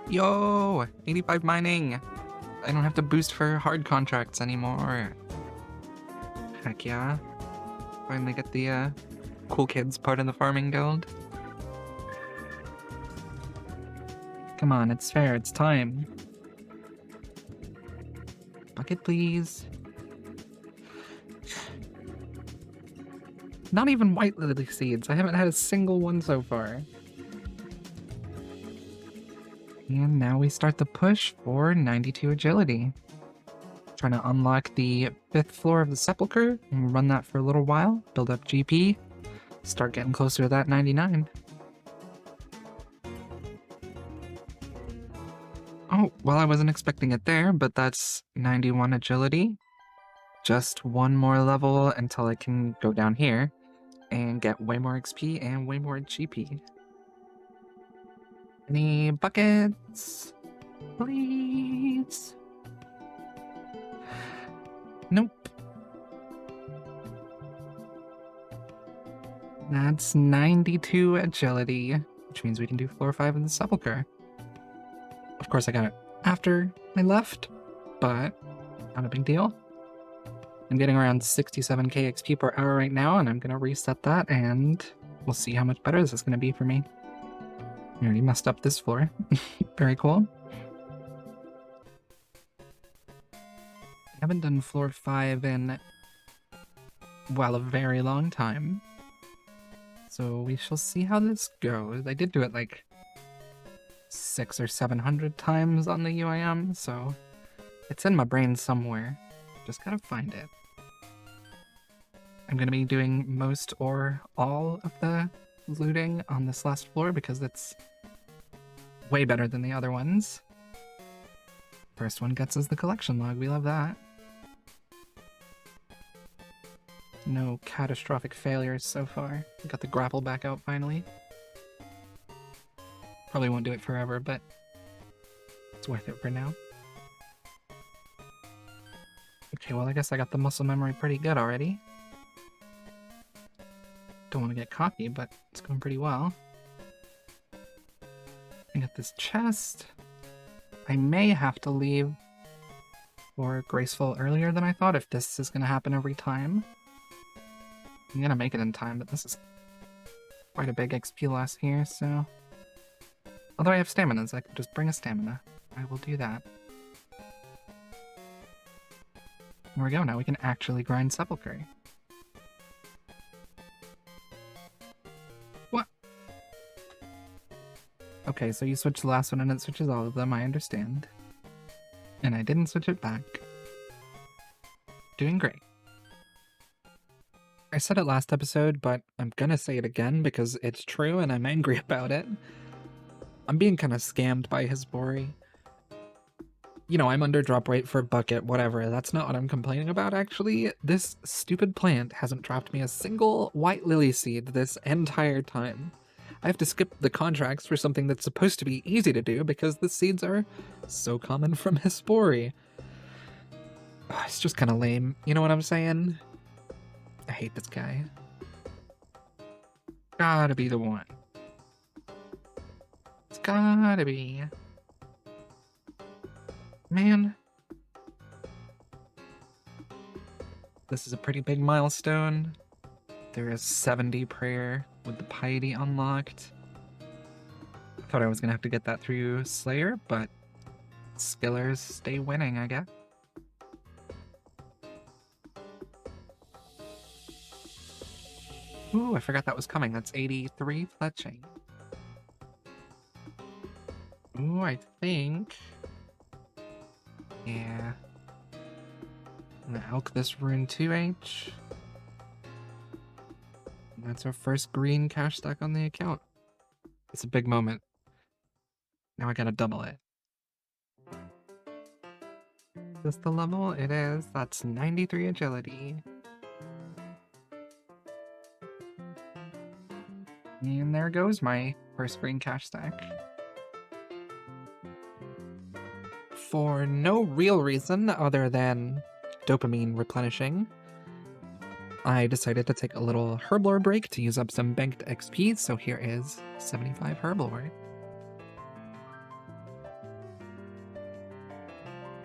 S2: Yo, 85 mining. I don't have to boost for hard contracts anymore. Heck yeah. Finally get the cool kids part of the farming guild. Come on, it's fair, it's time. Bucket, please. Not even white lily seeds. I haven't had a single one so far. And now we start the push for 92 agility. Trying to unlock the 5th floor of the sepulcher and run that for a little while, build up GP, start getting closer to that 99. Oh, well, I wasn't expecting it there, but that's 91 agility. Just one more level until I can go down here and get way more XP and way more GP. Any buckets? Please? Nope. That's 92 agility, which means we can do floor 5 in the sepulcher. Of course, I got it after I left, but not a big deal. I'm getting around 67k XP per hour right now, and I'm going to reset that, and we'll see how much better this is going to be for me. I already messed up this floor. Very cool. I haven't done floor 5 in, well, a very long time. So we shall see how this goes. I did do it like 600 or 700 times on the UIM, so it's in my brain somewhere. Just gotta find it. I'm gonna be doing most or all of the looting on this last floor because it's way better than the other ones. First one gets us the collection log, we love that. No catastrophic failures so far. We got the grapple back out finally. Probably won't do it forever, but it's worth it for now. Okay, well I guess I got the muscle memory pretty good already. Don't want to get cocky, but it's going pretty well. I got this chest. I may have to leave for Graceful earlier than I thought if this is going to happen every time. I'm going to make it in time, but this is quite a big XP loss here, so... Although I have stamina, so I can just bring a stamina. I will do that. There we go, now we can actually grind Sepulcher. What? Okay, so you switch the last one and it switches all of them, I understand. And I didn't switch it back. Doing great. I said it last episode, but I'm gonna say it again because it's true and I'm angry about it. I'm being kind of scammed by Hisbori. You know, I'm under drop rate for bucket, whatever. That's not what I'm complaining about, actually. This stupid plant hasn't dropped me a single white lily seed this entire time. I have to skip the contracts for something that's supposed to be easy to do because the seeds are so common from Hespori. It's just kind of lame, you know what I'm saying? I hate this guy. Gotta be the one. It's gotta be. Man. This is a pretty big milestone. There is 70 prayer with the piety unlocked. I thought I was gonna have to get that through Slayer, but skillers stay winning, I guess. Ooh, I forgot that was coming. That's 83 fletching. Ooh, I think... Yeah. I'm gonna elk this rune 2H. And that's our first green cash stack on the account. It's a big moment. Now I gotta double it. Is this the level? It is. That's 93 agility. And there goes my first green cash stack. For no real reason other than dopamine replenishing, I decided to take a little herblore break to use up some banked XP, so here is 75 herblore.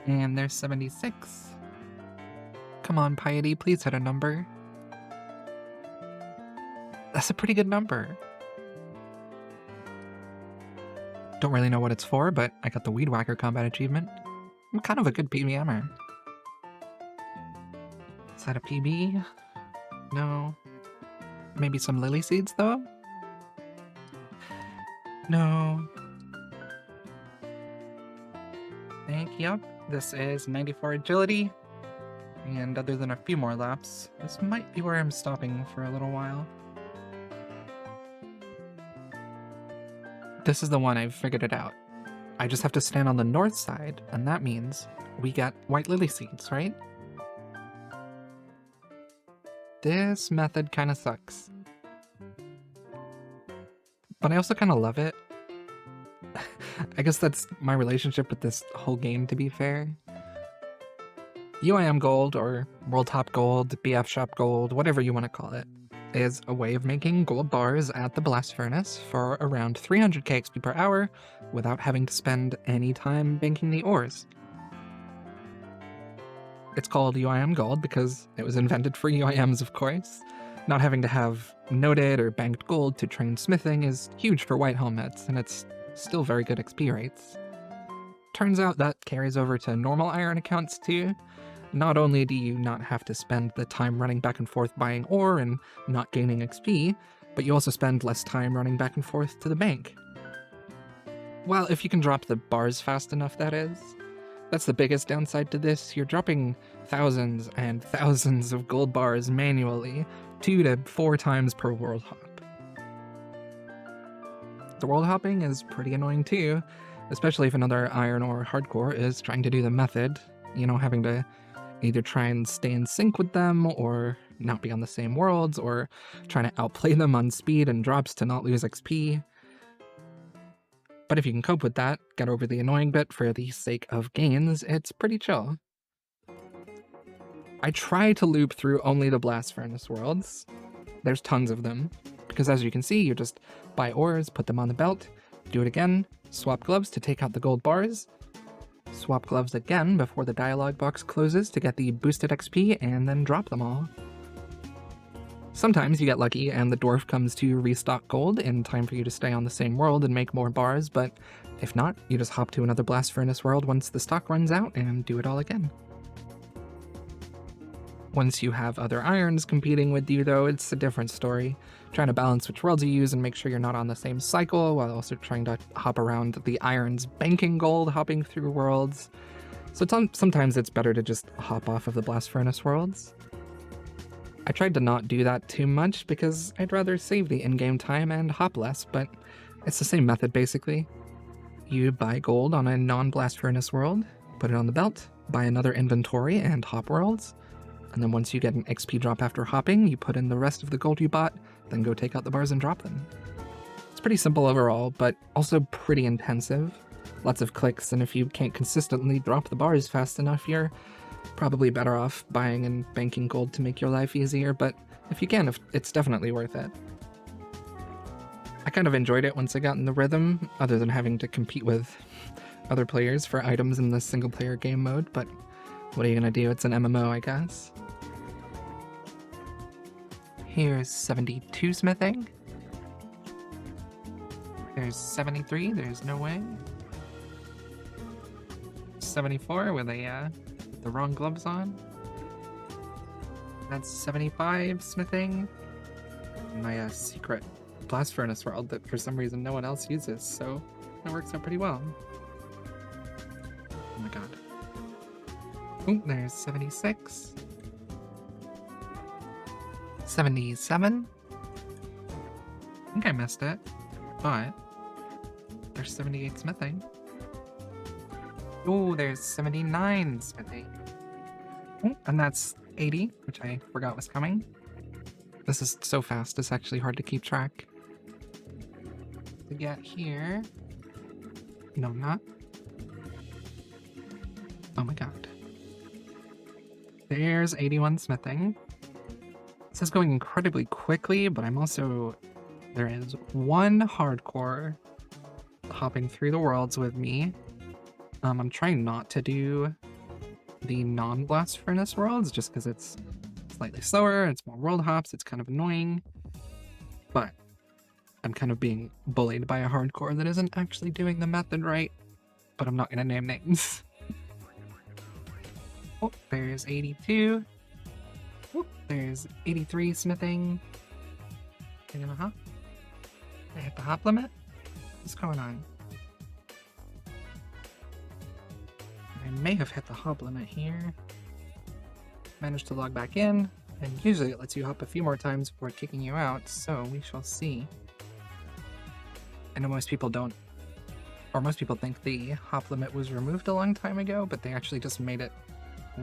S2: And there's 76. Come on, Piety, please hit a number. That's a pretty good number. Don't really know what it's for, but I got the Weed Whacker combat achievement. I'm kind of a good PBMer. Is that a PB? No. Maybe some lily seeds, though? No. Yup, this is 94 agility. And other than a few more laps, this might be where I'm stopping for a little while. This is the one I've figured it out. I just have to stand on the north side, and that means we get white lily seeds, right? This method kind of sucks. But I also kind of love it. I guess that's my relationship with this whole game, to be fair. UIM Gold, or World Top Gold, BF Shop Gold, whatever you want to call it, is a way of making gold bars at the blast furnace for around 300k XP per hour without having to spend any time banking the ores. It's called UIM Gold because it was invented for UIMs, of course. Not having to have noted or banked gold to train smithing is huge for white helmets, and it's still very good XP rates. Turns out that carries over to normal iron accounts too. Not only do you not have to spend the time running back and forth buying ore and not gaining XP, but you also spend less time running back and forth to the bank. Well, if you can drop the bars fast enough, that is. That's the biggest downside to this. You're dropping thousands and thousands of gold bars manually, 2 to 4 times per world hop. The world hopping is pretty annoying too, especially if another iron or hardcore is trying to do the method, you know, having to either try and stay in sync with them, or not be on the same worlds, or trying to outplay them on speed and drops to not lose XP. But if you can cope with that, get over the annoying bit for the sake of gains, it's pretty chill. I try to loop through only the blast furnace worlds. There's tons of them, because as you can see, you just buy ores, put them on the belt, do it again, swap gloves to take out the gold bars, swap gloves again before the dialogue box closes to get the boosted XP, and then drop them all. Sometimes you get lucky and the dwarf comes to restock gold in time for you to stay on the same world and make more bars, but if not, you just hop to another blast furnace world once the stock runs out and do it all again. Once you have other irons competing with you though, it's a different story. Trying to balance which worlds you use and make sure you're not on the same cycle, while also trying to hop around the irons banking gold, hopping through worlds. So sometimes it's better to just hop off of the blast furnace worlds. I tried to not do that too much because I'd rather save the in-game time and hop less, but it's the same method basically. You buy gold on a non-blast furnace world, put it on the belt, buy another inventory and hop worlds, and then once you get an XP drop after hopping, you put in the rest of the gold you bought, then go take out the bars and drop them. It's pretty simple overall, but also pretty intensive. Lots of clicks, and if you can't consistently drop the bars fast enough, you're probably better off buying and banking gold to make your life easier, but if you can, it's definitely worth it. I kind of enjoyed it once I got in the rhythm, other than having to compete with other players for items in the single-player game mode, but what are you gonna do? It's an MMO, I guess. Here's 72 smithing. There's 73, there's no way. 74 with the wrong gloves on. That's 75 smithing. My secret blast furnace world that for some reason no one else uses, so it works out pretty well. Oh my god. Oh, there's 76. 77. I think I missed it, but there's 78 smithing. Oh, there's 79 smithing. Oh, and that's 80, which I forgot was coming. This is so fast, it's actually hard to keep track. To get here... No, I'm not. Oh my god. There's 81 smithing. This is going incredibly quickly, but I'm also... There is one hardcore hopping through the worlds with me. I'm trying not to do the non-blast furnace worlds just because it's slightly slower, it's more world hops, it's kind of annoying. But I'm kind of being bullied by a hardcore that isn't actually doing the method right, but I'm not going to name names. Oh, there's 82. Oh, there's 83 smithing. Are you gonna hop? I hit the hop limit? What's going on? I may have hit the hop limit here. Managed to log back in, and usually it lets you hop a few more times before kicking you out, so we shall see. I know most people don't, or most people think the hop limit was removed a long time ago, but they actually just made it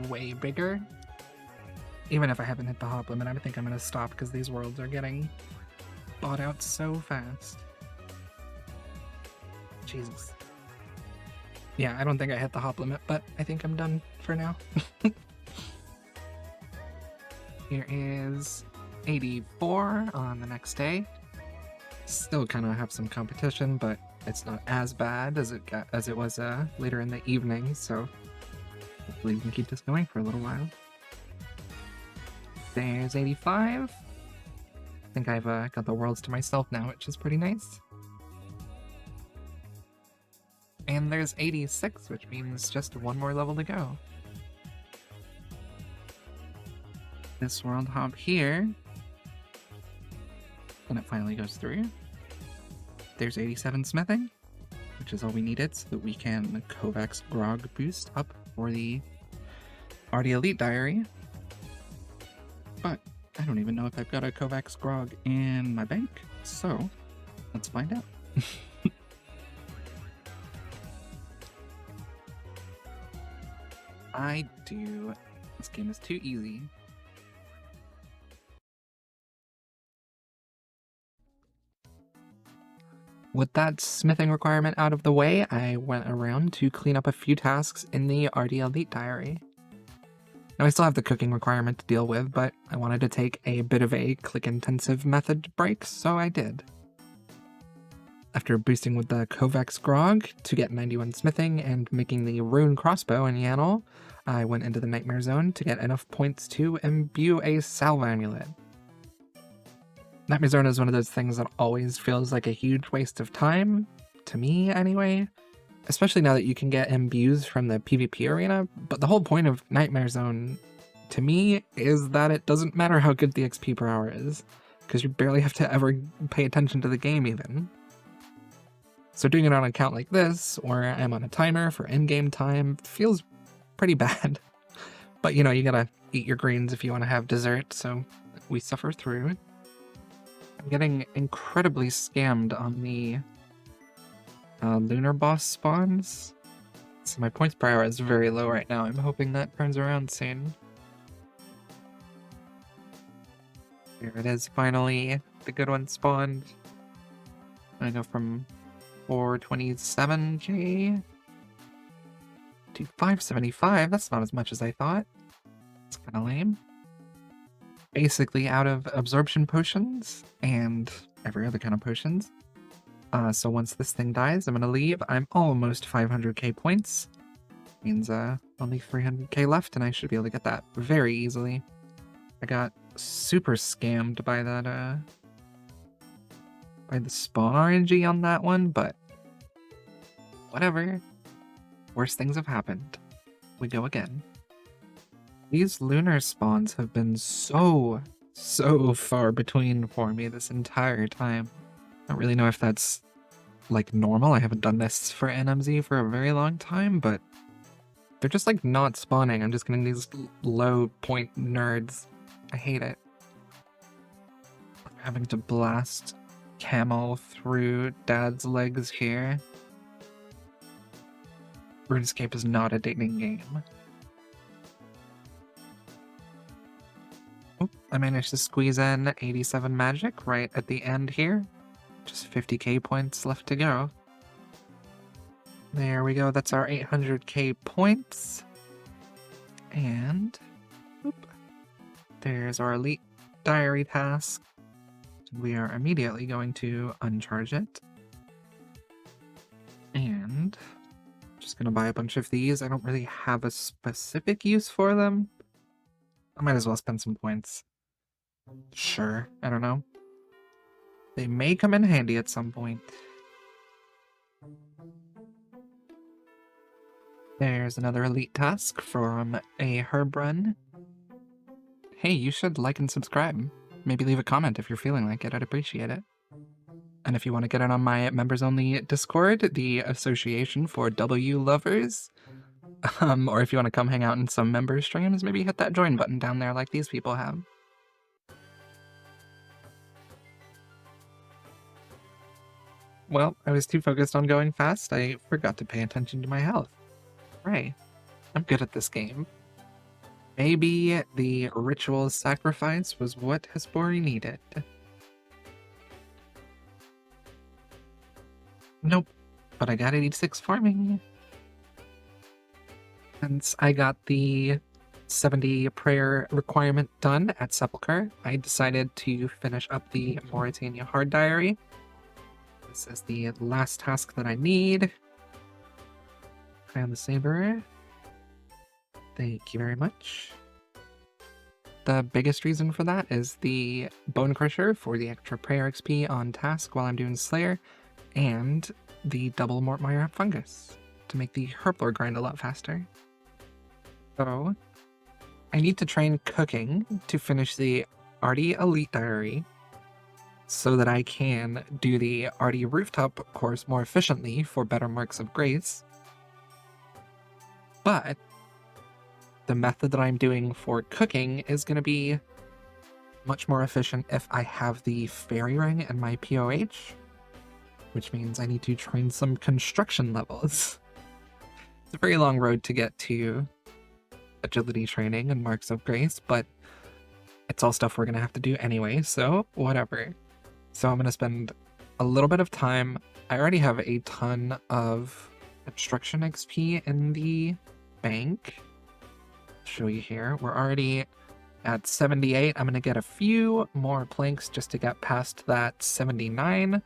S2: way bigger. Even if I haven't hit the hop limit, I think I'm going to stop because these worlds are getting bought out so fast. Jesus. Yeah, I don't think I hit the hop limit, but I think I'm done for now. Here is 84 on the next day. Still kind of have some competition, but it's not as bad as it was later in the evening, so hopefully we can keep this going for a little while. There's 85. I think I've got the worlds to myself now, which is pretty nice. And there's 86, which means just one more level to go. This world hop here, and it finally goes through. There's 87 smithing, which is all we needed so that we can Kovacs grog boost up for the RD Elite Diary. But I don't even know if I've got a Kovacs grog in my bank, so let's find out. I do. This game is too easy. With that smithing requirement out of the way, I went around to clean up a few tasks in the RD Elite Diary. Now I still have the cooking requirement to deal with, but I wanted to take a bit of a click-intensive method break, so I did. After boosting with the Kovacs grog to get 91 smithing and making the rune crossbow in Yannel, I went into the Nightmare Zone to get enough points to imbue a salve amulet. Nightmare Zone is one of those things that always feels like a huge waste of time, to me anyway, especially now that you can get imbues from the PvP arena, but the whole point of Nightmare Zone, to me, is that it doesn't matter how good the XP per hour is, because you barely have to ever pay attention to the game even. So doing it on an account like this, where I'm on a timer for in-game time, feels pretty bad. But you know, you gotta eat your greens if you want to have dessert, so we suffer through. I'm getting incredibly scammed on the lunar boss spawns. So my points per hour is very low right now. I'm hoping that turns around soon. Here it is, finally. The good one spawned. I go from 427k to 575. That's not as much as I thought. It's kind of lame. Basically out of absorption potions and every other kind of potions. So once this thing dies, I'm gonna leave. I'm almost 500k points. Means only 300k left, and I should be able to get that very easily. I got super scammed by that by the spawn RNG on that one, but whatever. Worse things have happened. We go again. These lunar spawns have been so far between for me this entire time. I don't really know if that's like normal. I haven't done this for NMZ for a very long time, but they're just like not spawning. I'm just getting these low point nerds. I hate it. I'm having to blast camel through dad's legs here. RuneScape is not a dating game. Oh, I managed to squeeze in 87 magic right at the end here. Just 50k points left to go. There we go, that's our 800k points. And whoop, there's our elite diary task. We are immediately going to uncharge it. And just gonna buy a bunch of these. I don't really have a specific use for them. I might as well spend some points. Sure, I don't know. They may come in handy at some point. There's another elite task from a herb run. Hey, you should like and subscribe. Maybe leave a comment if you're feeling like it. I'd appreciate it. And if you want to get in on my members-only Discord, the Association for W Lovers, or if you want to come hang out in some member streams, maybe hit that join button down there like these people have. Well, I was too focused on going fast, I forgot to pay attention to my health. Right. I'm good at this game. Maybe the ritual sacrifice was what Hespori needed. Nope, but I got 86 farming. Since I got the 70 prayer requirement done at Sepulchre, I decided to finish up the Mauritania Hard Diary. This is the last task that I need. Crown the Saber. Thank you very much. The biggest reason for that is the Bone Crusher for the extra prayer XP on task while I'm doing Slayer, and the double Mortmire Fungus to make the Herblore grind a lot faster. So, I need to train cooking to finish the Artie Elite Diary so that I can do the Artie Rooftop course more efficiently for better marks of grace. But the method that I'm doing for cooking is going to be much more efficient if I have the Fairy Ring and my POH, which means I need to train some construction levels. It's a very long road to get to agility training and marks of grace, but it's all stuff we're going to have to do anyway, so whatever. So I'm going to spend a little bit of time. I already have a ton of construction XP in the bank. I'll show you here. We're already at 78. I'm going to get a few more planks just to get past that 79.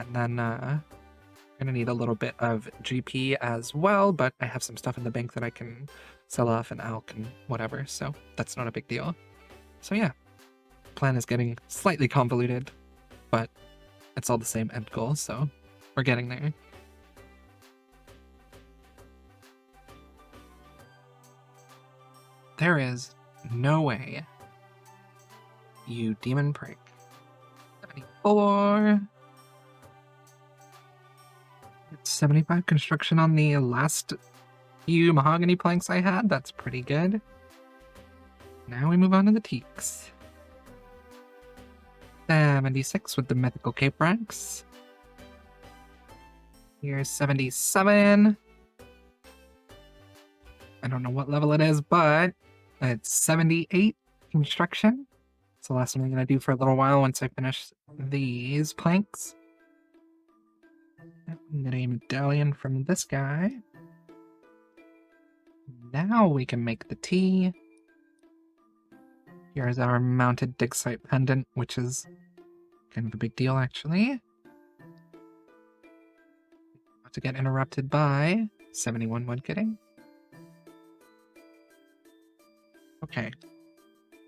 S2: And then I'm going to need a little bit of GP as well, but I have some stuff in the bank that I can sell off and alch and whatever, so that's not a big deal. So yeah, plan is getting slightly convoluted, but it's all the same end goal, so we're getting there. There is no way. You demon prick. 74. 75 construction on the last few mahogany planks I had. That's pretty good. Now we move on to the teaks. 76 with the mythical cape ranks. Here's 77. I don't know what level it is, but it's 78 construction. It's the last one I'm going to do for a little while once I finish these planks. I'm going to get a medallion from this guy. Now we can make the T. Here's our mounted dig site pendant, which is kind of a big deal, actually. About to get interrupted by 71 woodcutting. Okay.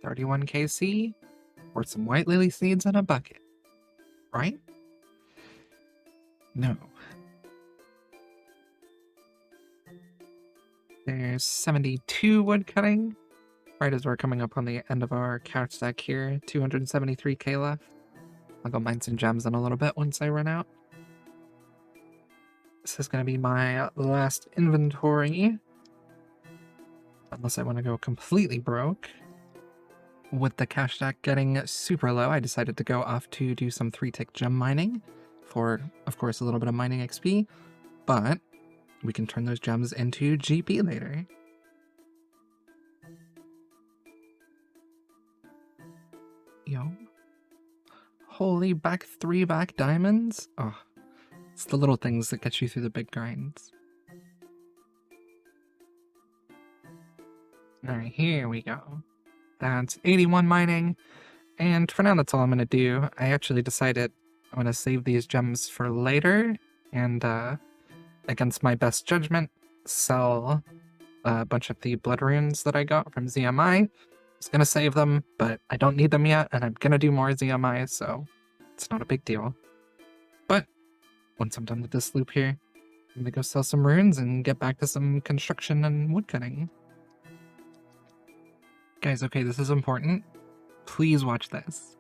S2: 31 KC, or some white lily seeds in a bucket. Right? No. There's 72 wood cutting, right as we're coming up on the end of our couch stack here. 273k left. I'll go mine some gems in a little bit once I run out. This is going to be my last inventory. Unless I want to go completely broke. With the cash stack getting super low, I decided to go off to do some 3-tick gem mining for, of course, a little bit of mining XP, but we can turn those gems into GP later. Yo. Holy back 3 back diamonds? Oh, it's the little things that get you through the big grinds. Alright, here we go. That's 81 mining, and for now that's all I'm going to do. I actually decided I'm going to save these gems for later, and against my best judgment, sell a bunch of the blood runes that I got from ZMI. I was going to save them, but I don't need them yet, and I'm going to do more ZMI, so it's not a big deal. But once I'm done with this loop here, I'm going to go sell some runes and get back to some construction and woodcutting. Guys, okay, this is important. Please watch this.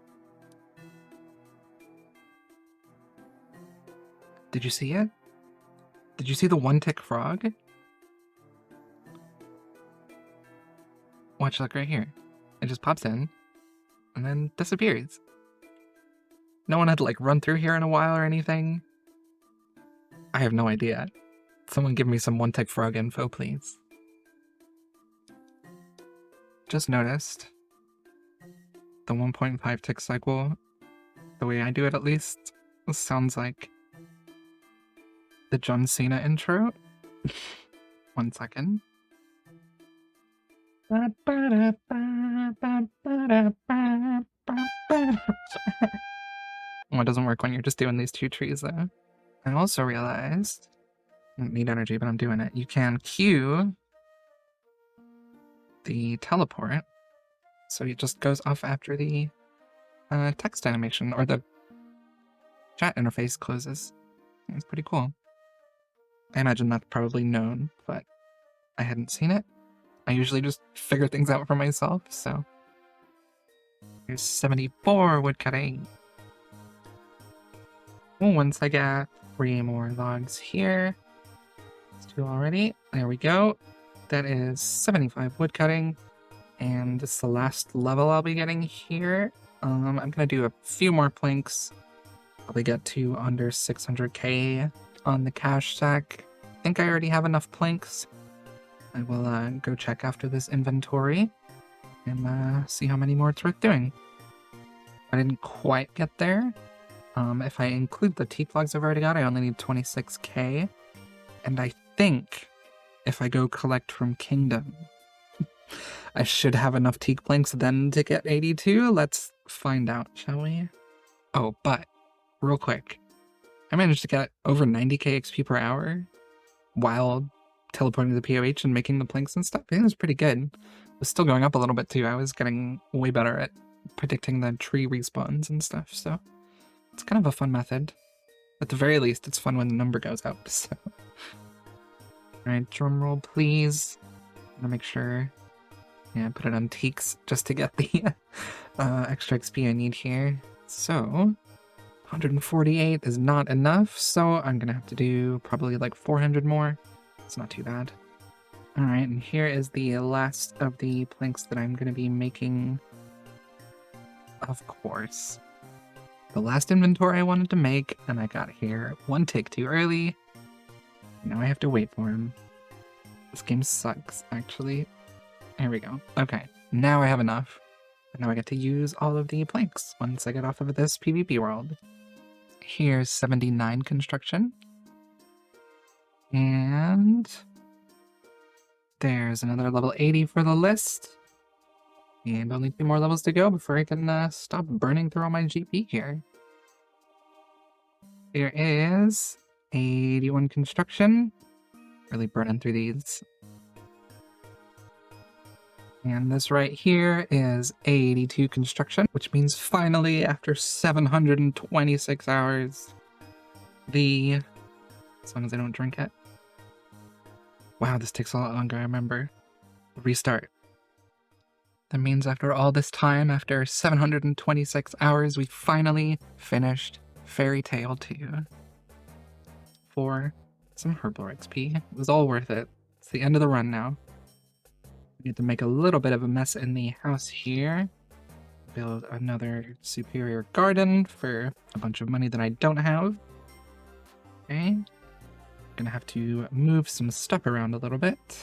S2: Did you see it? Did you see the 1-tick frog? Watch, look right here. It just pops in and then disappears. No one had to like run through here in a while or anything. I have no idea. Someone give me some 1-tick frog info, please. Just noticed the 1.5 tick cycle, the way I do it at least, sounds like the John Cena intro. 1 second. Well, it doesn't work when you're just doing these 2 trees though. I also realized, I don't need energy, but I'm doing it. You can queue the teleport, so it just goes off after the text animation, or the chat interface closes. It's pretty cool. I imagine that's probably known, but I hadn't seen it. I usually just figure things out for myself, so. Here's 74 woodcutting. Once I get 3 more logs here. Let's do already. There we go. That is 75 woodcutting, and it's the last level I'll be getting here. I'm gonna do a few more planks. Probably get to under 600k on the cash stack. I think I already have enough planks. I will go check after this inventory and see how many more it's worth doing. I didn't quite get there. If I include the teak logs I've already got, I only need 26k, and I think if I go collect from Kingdom, I should have enough teak planks then to get 82. Let's find out, shall we? Oh, but real quick, I managed to get over 90k XP per hour while teleporting to the POH and making the planks and stuff. I think it was pretty good. It was still going up a little bit too. I was getting way better at predicting the tree respawns and stuff, so it's kind of a fun method. At the very least, it's fun when the number goes up, so. Alright, drum roll please. I'm gonna make sure, yeah, put it on teaks just to get the extra XP I need here. So, 148 is not enough, so I'm gonna have to do probably like 400 more. It's not too bad. Alright, and here is the last of the planks that I'm gonna be making. Of course. The last inventory I wanted to make, and I got here 1 tick too early. Now I have to wait for him. This game sucks, actually. Here we go. Okay, now I have enough. And now I get to use all of the planks once I get off of this PvP world. Here's 79 construction. And there's another level 80 for the list. And only 2 more levels to go before I can stop burning through all my GP here. There is 81 construction. Really burning through these. And this right here is 82 construction, which means finally, after 726 hours, as long as I don't drink it. Wow, this takes a lot longer, I remember. Restart. That means after all this time, after 726 hours, we finally finished Fairy Tale 2. For some Herbal XP. It was all worth it. It's the end of the run now. We need to make a little bit of a mess in the house here. Build another superior garden for a bunch of money that I don't have. Okay. Gonna have to move some stuff around a little bit.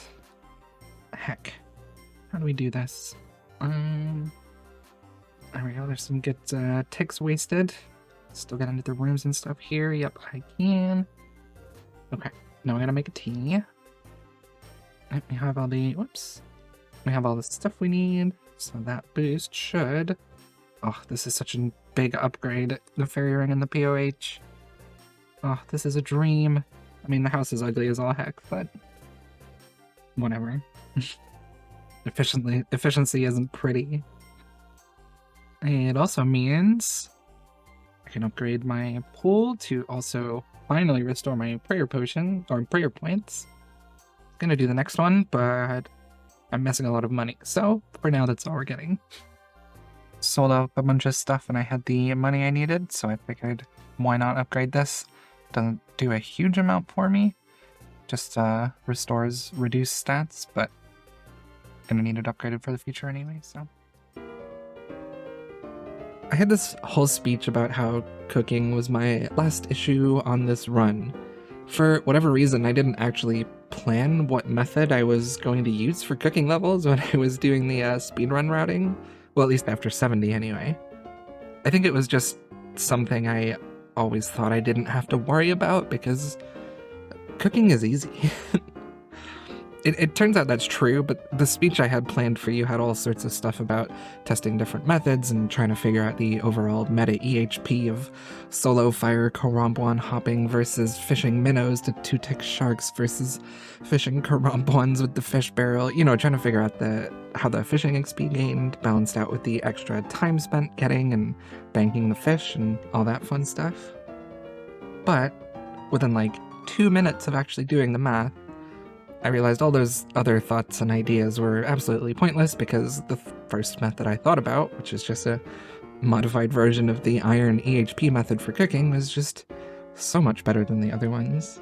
S2: Heck. How do we do this? There we go. There's some good ticks wasted. Still get into the rooms and stuff here. Yep, I can. Okay. Now I gotta make a tea. We have all the... Whoops. We have all the stuff we need. So that boost should... Oh, this is such a big upgrade. The fairy ring and the POH. Oh, this is a dream. I mean, the house is ugly as all heck, but... Whatever. Efficiency isn't pretty. It also means I can upgrade my pool to also finally restore my prayer potion, or prayer points. Gonna do the next one, but I'm missing a lot of money. So, for now, that's all we're getting. Sold out a bunch of stuff and I had the money I needed, so I figured, why not upgrade this? Doesn't do a huge amount for me. Just restores reduced stats, but gonna need it upgraded for the future anyway, so. I had this whole speech about how cooking was my last issue on this run. For whatever reason, I didn't actually plan what method I was going to use for cooking levels when I was doing the speedrun routing. Well, at least after 70 anyway. I think it was just something I always thought I didn't have to worry about because cooking is easy. It turns out that's true, but the speech I had planned for you had all sorts of stuff about testing different methods and trying to figure out the overall meta EHP of solo fire Karambwan hopping versus fishing minnows to 2-tick sharks versus fishing Karambwans with the fish barrel. You know, trying to figure out how the fishing XP gained balanced out with the extra time spent getting and banking the fish and all that fun stuff. But within like 2 minutes of actually doing the math, I realized all those other thoughts and ideas were absolutely pointless because the first method I thought about, which is just a modified version of the iron EHP method for cooking, was just so much better than the other ones.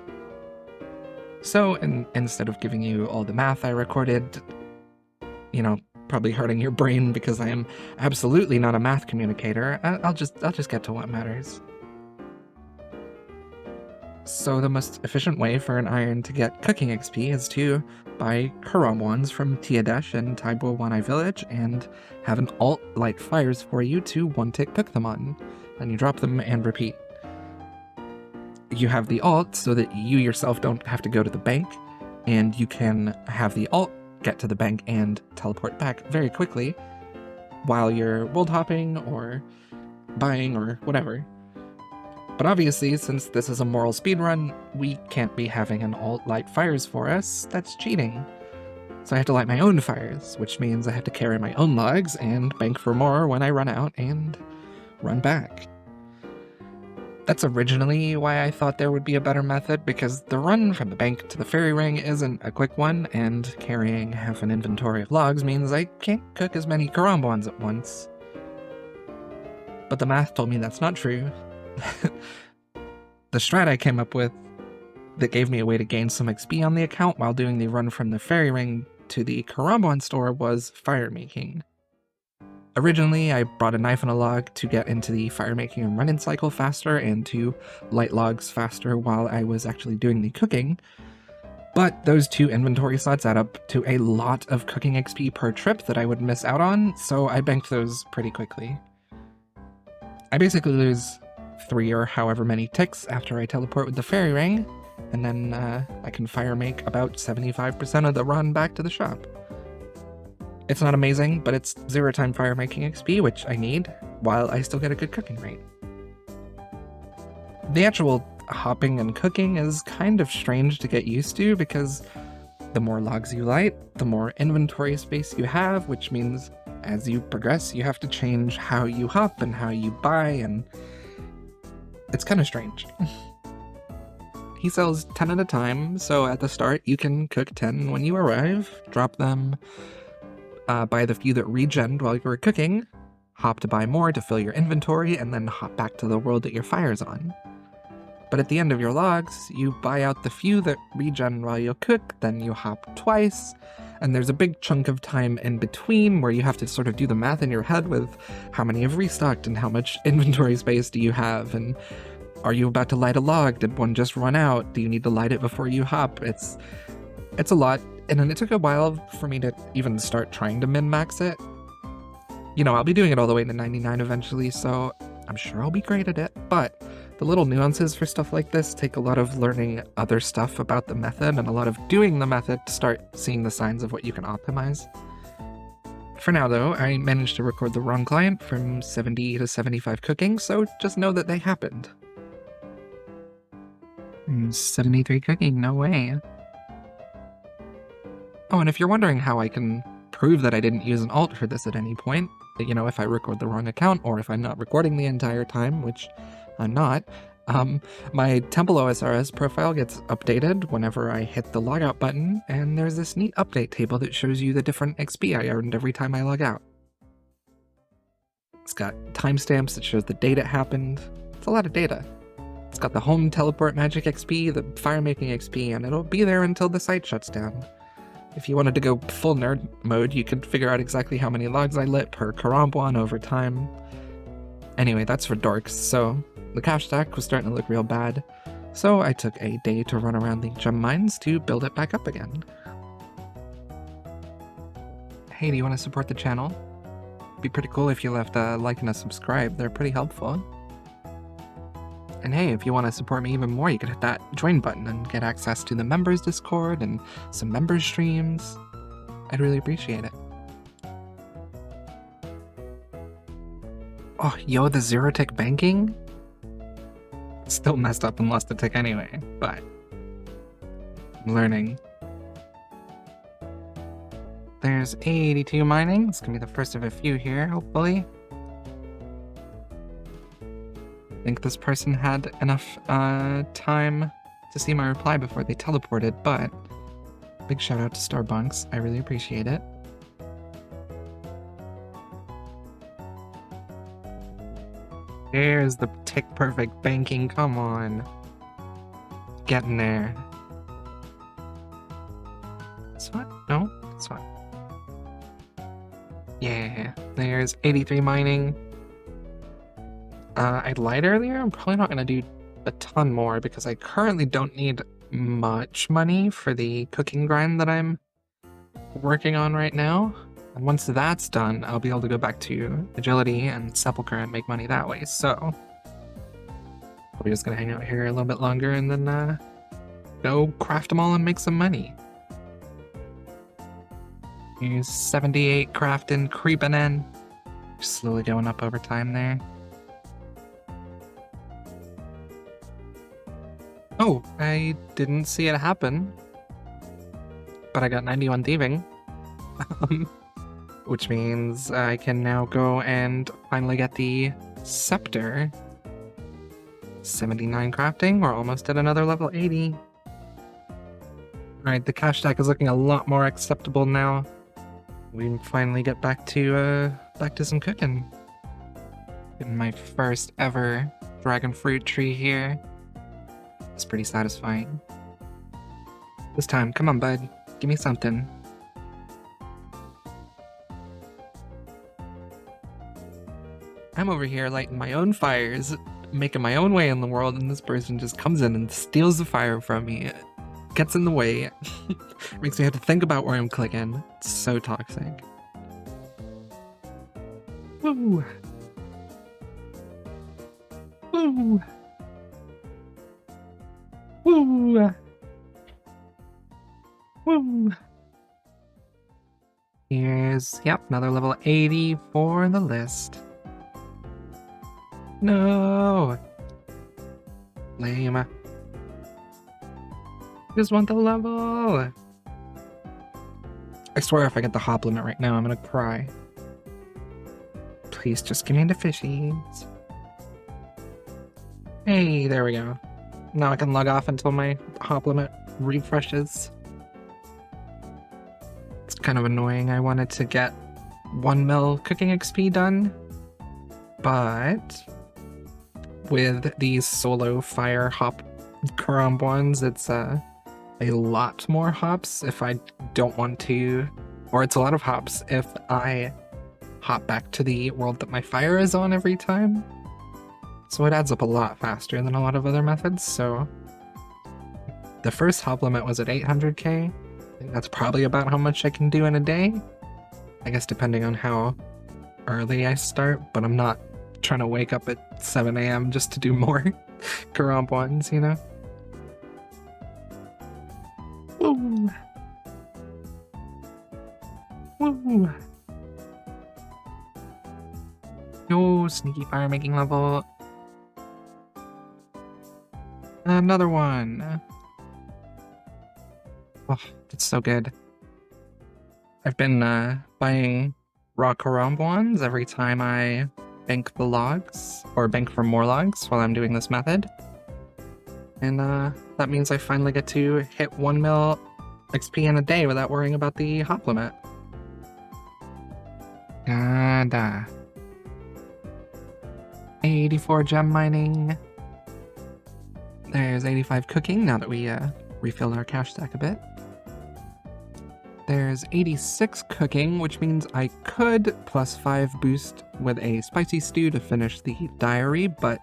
S2: So instead of giving you all the math I recorded, you know, probably hurting your brain because I am absolutely not a math communicator, I'll just get to what matters. So the most efficient way for an iron to get cooking XP is to buy Karambwans from Tiadesh and Taibo Wanai Village and have an alt light fires for you to 1-tick cook them on. Then you drop them and repeat. You have the alt so that you yourself don't have to go to the bank, and you can have the alt get to the bank and teleport back very quickly while you're world hopping or buying or whatever. But obviously, since this is a moral speedrun, we can't be having an alt light fires for us. That's cheating. So I have to light my own fires, which means I have to carry my own logs and bank for more when I run out and run back. That's originally why I thought there would be a better method, because the run from the bank to the fairy ring isn't a quick one, and carrying half an inventory of logs means I can't cook as many Karambwans at once. But the math told me that's not true. The strat I came up with that gave me a way to gain some XP on the account while doing the run from the fairy ring to the Karambwan store was fire making. Originally, I brought a knife and a log to get into the fire making and run-in cycle faster and to light logs faster while I was actually doing the cooking. But those 2 inventory slots add up to a lot of cooking XP per trip that I would miss out on, so I banked those pretty quickly. I basically lose 3 or however many ticks after I teleport with the fairy ring, and then I can fire make about 75% of the run back to the shop. It's not amazing, but it's 0 time fire making XP, which I need, while I still get a good cooking rate. The actual hopping and cooking is kind of strange to get used to, because the more logs you light, the more inventory space you have, which means as you progress, you have to change how you hop and how you buy, and it's kind of strange. He sells 10 at a time, so at the start you can cook 10 when you arrive, drop them, buy the few that regened while you were cooking, hop to buy more to fill your inventory, and then hop back to the world that your fire's on. But at the end of your logs, you buy out the few that regen while you cook, then you hop twice, and there's a big chunk of time in between where you have to sort of do the math in your head with how many have restocked and how much inventory space do you have, and are you about to light a log? Did one just run out? Do you need to light it before you hop? It's a lot, and then it took a while for me to even start trying to min-max it. You know, I'll be doing it all the way to 99 eventually, so I'm sure I'll be great at it, but the little nuances for stuff like this take a lot of learning other stuff about the method and a lot of doing the method to start seeing the signs of what you can optimize. For now though, I managed to record the wrong client from 70 to 75 cooking, so just know that they happened. 73 cooking, no way. Oh, and if you're wondering how I can prove that I didn't use an alt for this at any point, you know, if I record the wrong account or if I'm not recording the entire time, which I'm not, my Temple OSRS profile gets updated whenever I hit the logout button, and there's this neat update table that shows you the different XP I earned every time I log out. It's got timestamps that shows the date it happened. It's a lot of data. It's got the home teleport magic XP, the fire making XP, and it'll be there until the site shuts down. If you wanted to go full nerd mode, you could figure out exactly how many logs I lit per Karambwan over time. Anyway, that's for dorks, so the cash stack was starting to look real bad, so I took a day to run around the gem mines to build it back up again. Hey, do you want to support the channel? It'd be pretty cool if you left a like and a subscribe, they're pretty helpful. And hey, if you want to support me even more, you can hit that join button and get access to the members Discord and some members streams. I'd really appreciate it. Oh, yo, the 0-tick banking? Still messed up and lost a tick anyway, but I'm learning. There's 82 mining. It's gonna be the first of a few here, hopefully. I think this person had enough time to see my reply before they teleported, but big shout out to Starbunks. I really appreciate it. There's the tick perfect banking, come on. Getting there. This one? No? This one. Yeah, there's 83 mining. I lied earlier. I'm probably not going to do a ton more because I currently don't need much money for the cooking grind that I'm working on right now. And once that's done, I'll be able to go back to Agility and Sepulchre and make money that way. So we're just going to hang out here a little bit longer and then go craft them all and make some money. Here's 78 crafting creeping in. Just slowly going up over time there. Oh, I didn't see it happen, but I got 91 thieving, which means I can now go and finally get the scepter. 79 crafting, we're almost at another level 80. Alright, the cash stack is looking a lot more acceptable now. We can finally get back to some cooking. Getting my first ever dragon fruit tree here. It's pretty satisfying. This time, come on bud, give me something. I'm over here lighting my own fires, making my own way in the world, and this person just comes in and steals the fire from me.
S3: gets in the way. Makes me have to think about where I'm clicking. It's so toxic. Woo! Woo! Woo! Woo! Here's, yep, another level 80 for the list. No! Lame. Just want the level! I swear if I get the hop limit right now, I'm gonna cry. Please just give me the fishies. Hey, there we go. Now I can log off until my hop limit refreshes. It's kind of annoying. I wanted to get 1 mil cooking XP done, but with these solo fire hop Karamb ones, it's a lot more hops if I don't want to, or it's a lot of hops if I hop back to the world that my fire is on every time. So it adds up a lot faster than a lot of other methods, so the first hop limit was at 800k. I think that's probably about how much I can do in a day. I guess depending on how early I start, but I'm not trying to wake up at 7 a.m. just to do more Karamb ones, you know? Woo! Woo! No sneaky fire making level. Another one. Oh, it's so good. I've been buying raw Karamb ones every time I bank the logs, or bank for more logs while I'm doing this method. And that means I finally get to hit 1 mil XP in a day without worrying about the hop limit. God. 84 gem mining. There's 85 cooking now that we refilled our cash stack a bit. There's 86 cooking, which means I could +5 boost with a spicy stew to finish the diary, but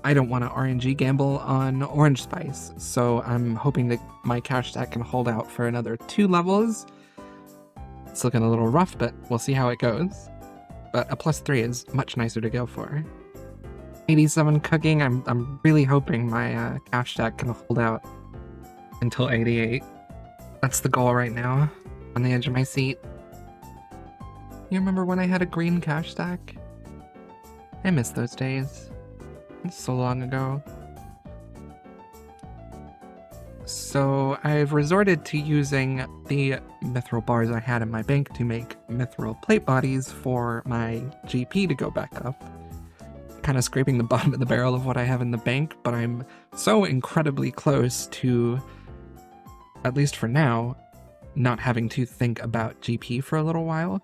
S3: I don't want to RNG gamble on orange spice, so I'm hoping that my cash stack can hold out for another 2 levels. It's looking a little rough, but we'll see how it goes. But a +3 is much nicer to go for. 87 cooking, I'm really hoping my cash stack can hold out until 88. That's the goal right now, on the edge of my seat. You remember when I had a green cash stack? I miss those days. It's so long ago. So I've resorted to using the mithril bars I had in my bank to make mithril plate bodies for my GP to go back up. Kind of scraping the bottom of the barrel of what I have in the bank, but I'm so incredibly close to, at least for now, not having to think about GP for a little while.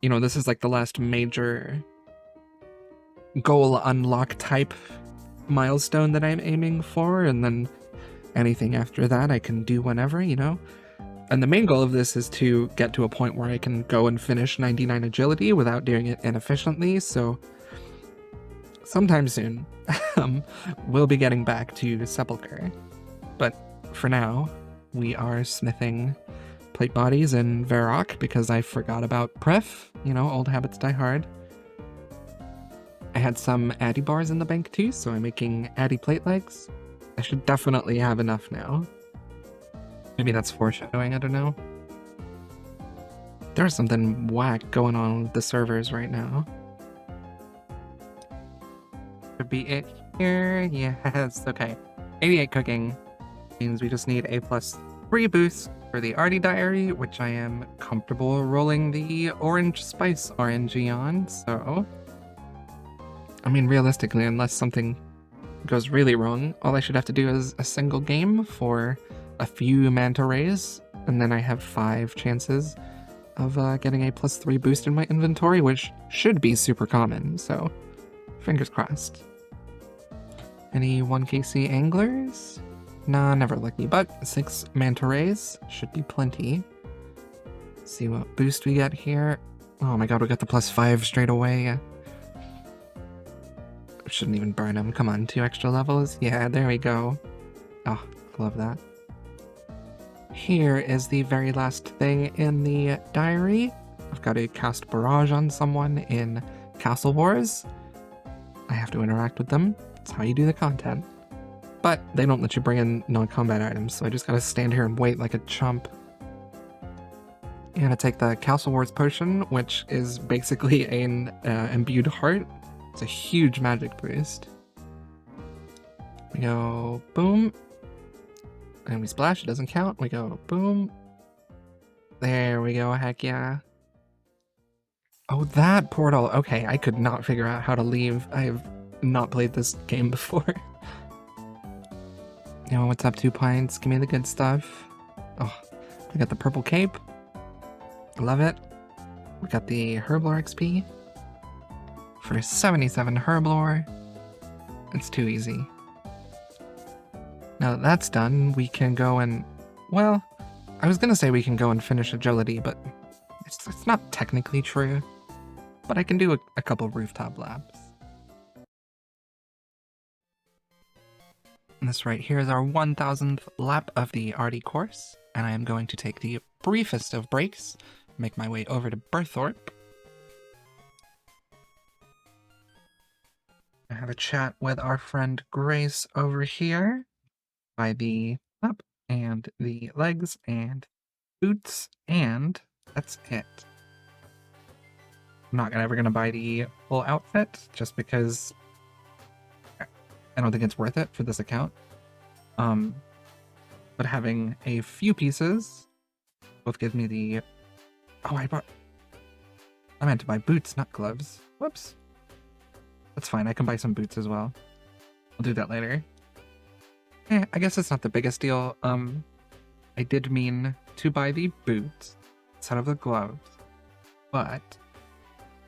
S3: You know, this is like the last major goal unlock type milestone that I'm aiming for, and then anything after that I can do whenever, you know? And the main goal of this is to get to a point where I can go and finish 99 agility without doing it inefficiently, so sometime soon, we'll be getting back to Sepulchre. But for now, we are smithing plate bodies in Varrock because I forgot about Pref. You know, old habits die hard. I had some Addy bars in the bank too, so I'm making Addy plate legs. I should definitely have enough now. Maybe that's foreshadowing, I don't know. There's something whack going on with the servers right now. Should be it here. Yes, okay. 88 cooking means we just need a +3 boost for the Arty Diary, which I am comfortable rolling the orange spice RNG on, so... I mean, realistically, unless something goes really wrong, all I should have to do is a single game for a few manta rays, and then I have 5 chances of getting a +3 boost in my inventory, which should be super common, so... fingers crossed. Any 1kc anglers? Nah, never lucky, but 6 manta rays should be plenty. See what boost we get here. Oh my god, we got the +5 straight away. Shouldn't even burn them. Come on, 2 extra levels. Yeah, there we go. Oh, Love that. Here is the very last thing in the diary. I've got to cast Barrage on someone in Castle Wars. I have to interact with them. That's how you do the content. But they don't let you bring in non-combat items, so I just gotta stand here and wait like a chump. I'm gonna take the Castle Wars potion, which is basically an imbued heart. It's a huge magic boost. We go boom. And we splash, it doesn't count. We go boom. There we go, heck yeah. Oh, that portal. Okay, I could not figure out how to leave. I have not played this game before. You know, what's up, 2 pints? Give me the good stuff. Oh, we got the purple cape. Love it. We got the Herblore XP. For 77 Herblore. It's too easy. Now that that's done, we can go and... Well, I was gonna say we can go and finish agility, but it's not technically true. But I can do a couple rooftop laps. And this right here is our 1000th lap of the RD course, and I am going to take the briefest of breaks, make my way over to Berthorpe. I have a chat with our friend Grace over here by the up and the legs and boots, and that's it. I'm not ever gonna buy the full outfit just because I don't think it's worth it for this account. But having a few pieces both gives me the... Oh, I meant to buy boots, not gloves. Whoops. That's fine, I can buy some boots as well. I'll do that later. I guess it's not the biggest deal. I did mean to buy the boots instead of the gloves, but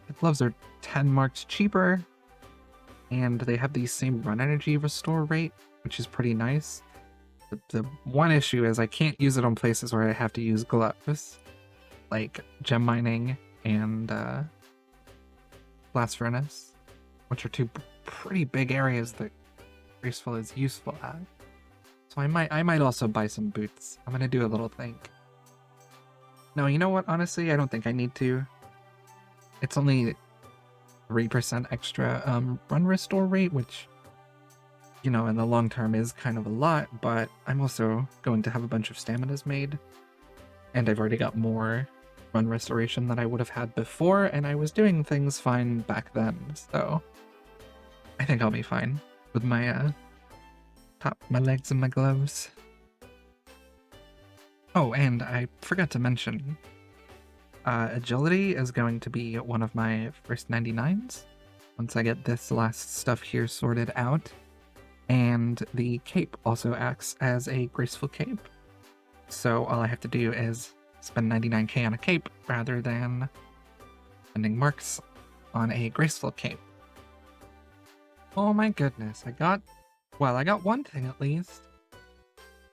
S3: the gloves are 10 marks cheaper, and they have the same run energy restore rate, which is pretty nice. The one issue is I can't use it on places where I have to use gloves, like gem mining and blast furnace, which are 2 pretty big areas that Graceful is useful at. So I might also buy some boots. I'm gonna do a little think. No, you know what? Honestly, I don't think I need to. It's only 3% extra run restore rate, which, you know, in the long term is kind of a lot, but I'm also going to have a bunch of staminas made, and I've already got more run restoration than I would have had before, and I was doing things fine back then, so I think I'll be fine with my my legs and my gloves. Oh, and I forgot to mention, agility is going to be one of my first 99s once I get this last stuff here sorted out. And the cape also acts as a graceful cape. So all I have to do is spend 99k on a cape rather than spending marks on a graceful cape. Oh my goodness, I got one thing at least.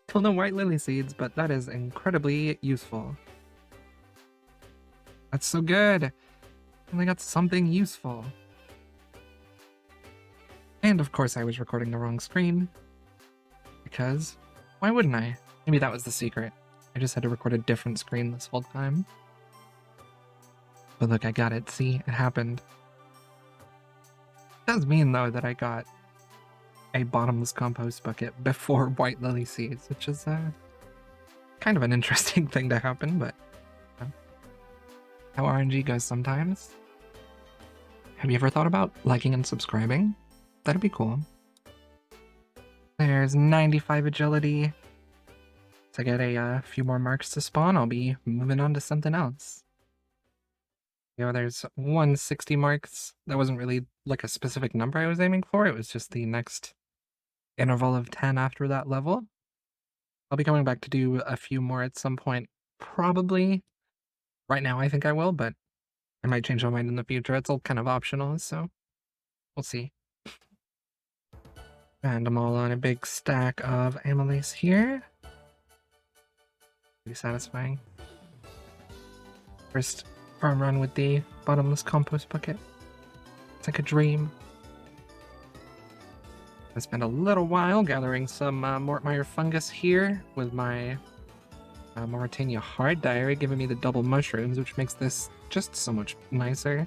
S3: Still no white lily seeds, but that is incredibly useful. That's so good. I got something useful. And of course I was recording the wrong screen. Because, why wouldn't I? Maybe that was the secret. I just had to record a different screen this whole time. But look, I got it. See, it happened. It does mean, though, that I got a bottomless compost bucket before white lily seeds, which is kind of an interesting thing to happen, but how RNG goes sometimes. Have you ever thought about liking and subscribing? That'd be cool. There's 95 agility. To get a few more marks to spawn, I'll be moving on to something else. You know, there's 160 marks. That wasn't really like a specific number I was aiming for. It was just the next interval of 10 after that level. I'll be coming back to do a few more at some point, probably. Right now I think I will, but I might change my mind in the future. It's all kind of optional, so we'll see. And I'm all on a big stack of amylase here. Pretty satisfying. First farm run with the bottomless compost bucket. It's like a dream. I spent a little while gathering some Mortmire fungus here with my Mauritania Hard Diary, giving me the double mushrooms, which makes this just so much nicer.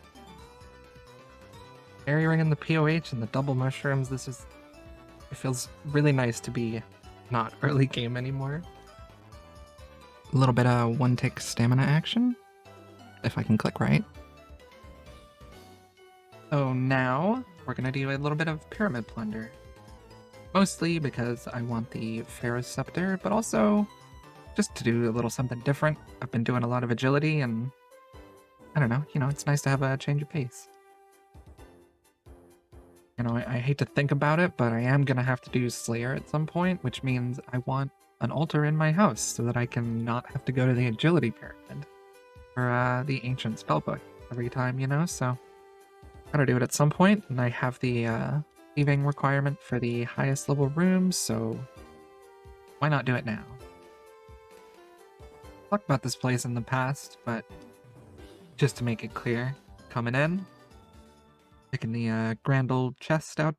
S3: Berry ring and the POH and the double mushrooms, it feels really nice to be not early game anymore. A little bit of one-tick stamina action, if I can click right. So now we're gonna do a little bit of pyramid plunder. Mostly because I want the Pharaoh's Scepter, but also just to do a little something different. I've been doing a lot of agility and I don't know, it's nice to have a change of pace. I hate to think about it, but I am gonna have to do Slayer at some point, which means I want an altar in my house so that I can not have to go to the agility pyramid or the ancient spellbook every time, so gotta do it at some point, and I have the leaving requirement for the highest level rooms, so why not do it now? Talked about this place in the past, but just to make it clear, coming in, picking the grand old chest out,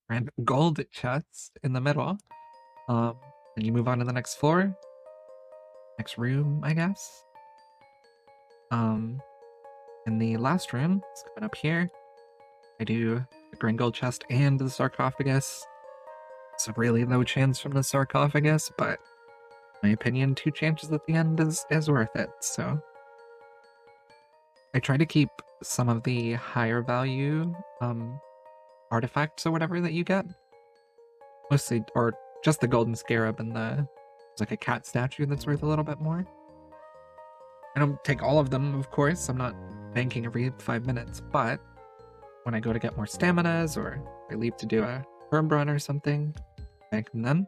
S3: grand gold chest in the middle, and you move on to the next floor, next room, I guess. In the last room, it's coming up here, I do the grand gold chest and the sarcophagus. It's a really low chance from the sarcophagus, but in my opinion, 2 chances at the end is worth it, so. I try to keep some of the higher value artifacts or whatever that you get. Mostly, or just the golden scarab and there's like a cat statue that's worth a little bit more. I don't take all of them, of course, I'm not banking every 5 minutes, but when I go to get more staminas or I leave to do a herb run or something, bank them then.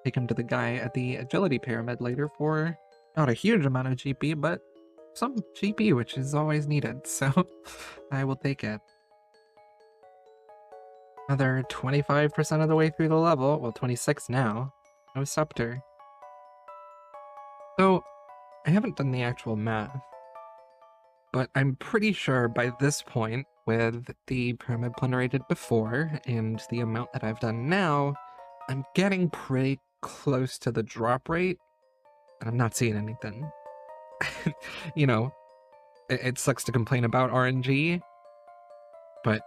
S3: Take him to the guy at the agility pyramid later for not a huge amount of GP, but some GP, which is always needed, so I will take it. Another 25% of the way through the level, well 26 now, no scepter. So, I haven't done the actual math, but I'm pretty sure by this point, with the pyramid plunder I did before, and the amount that I've done now, I'm getting pretty close to the drop rate, and I'm not seeing anything. It sucks to complain about RNG, but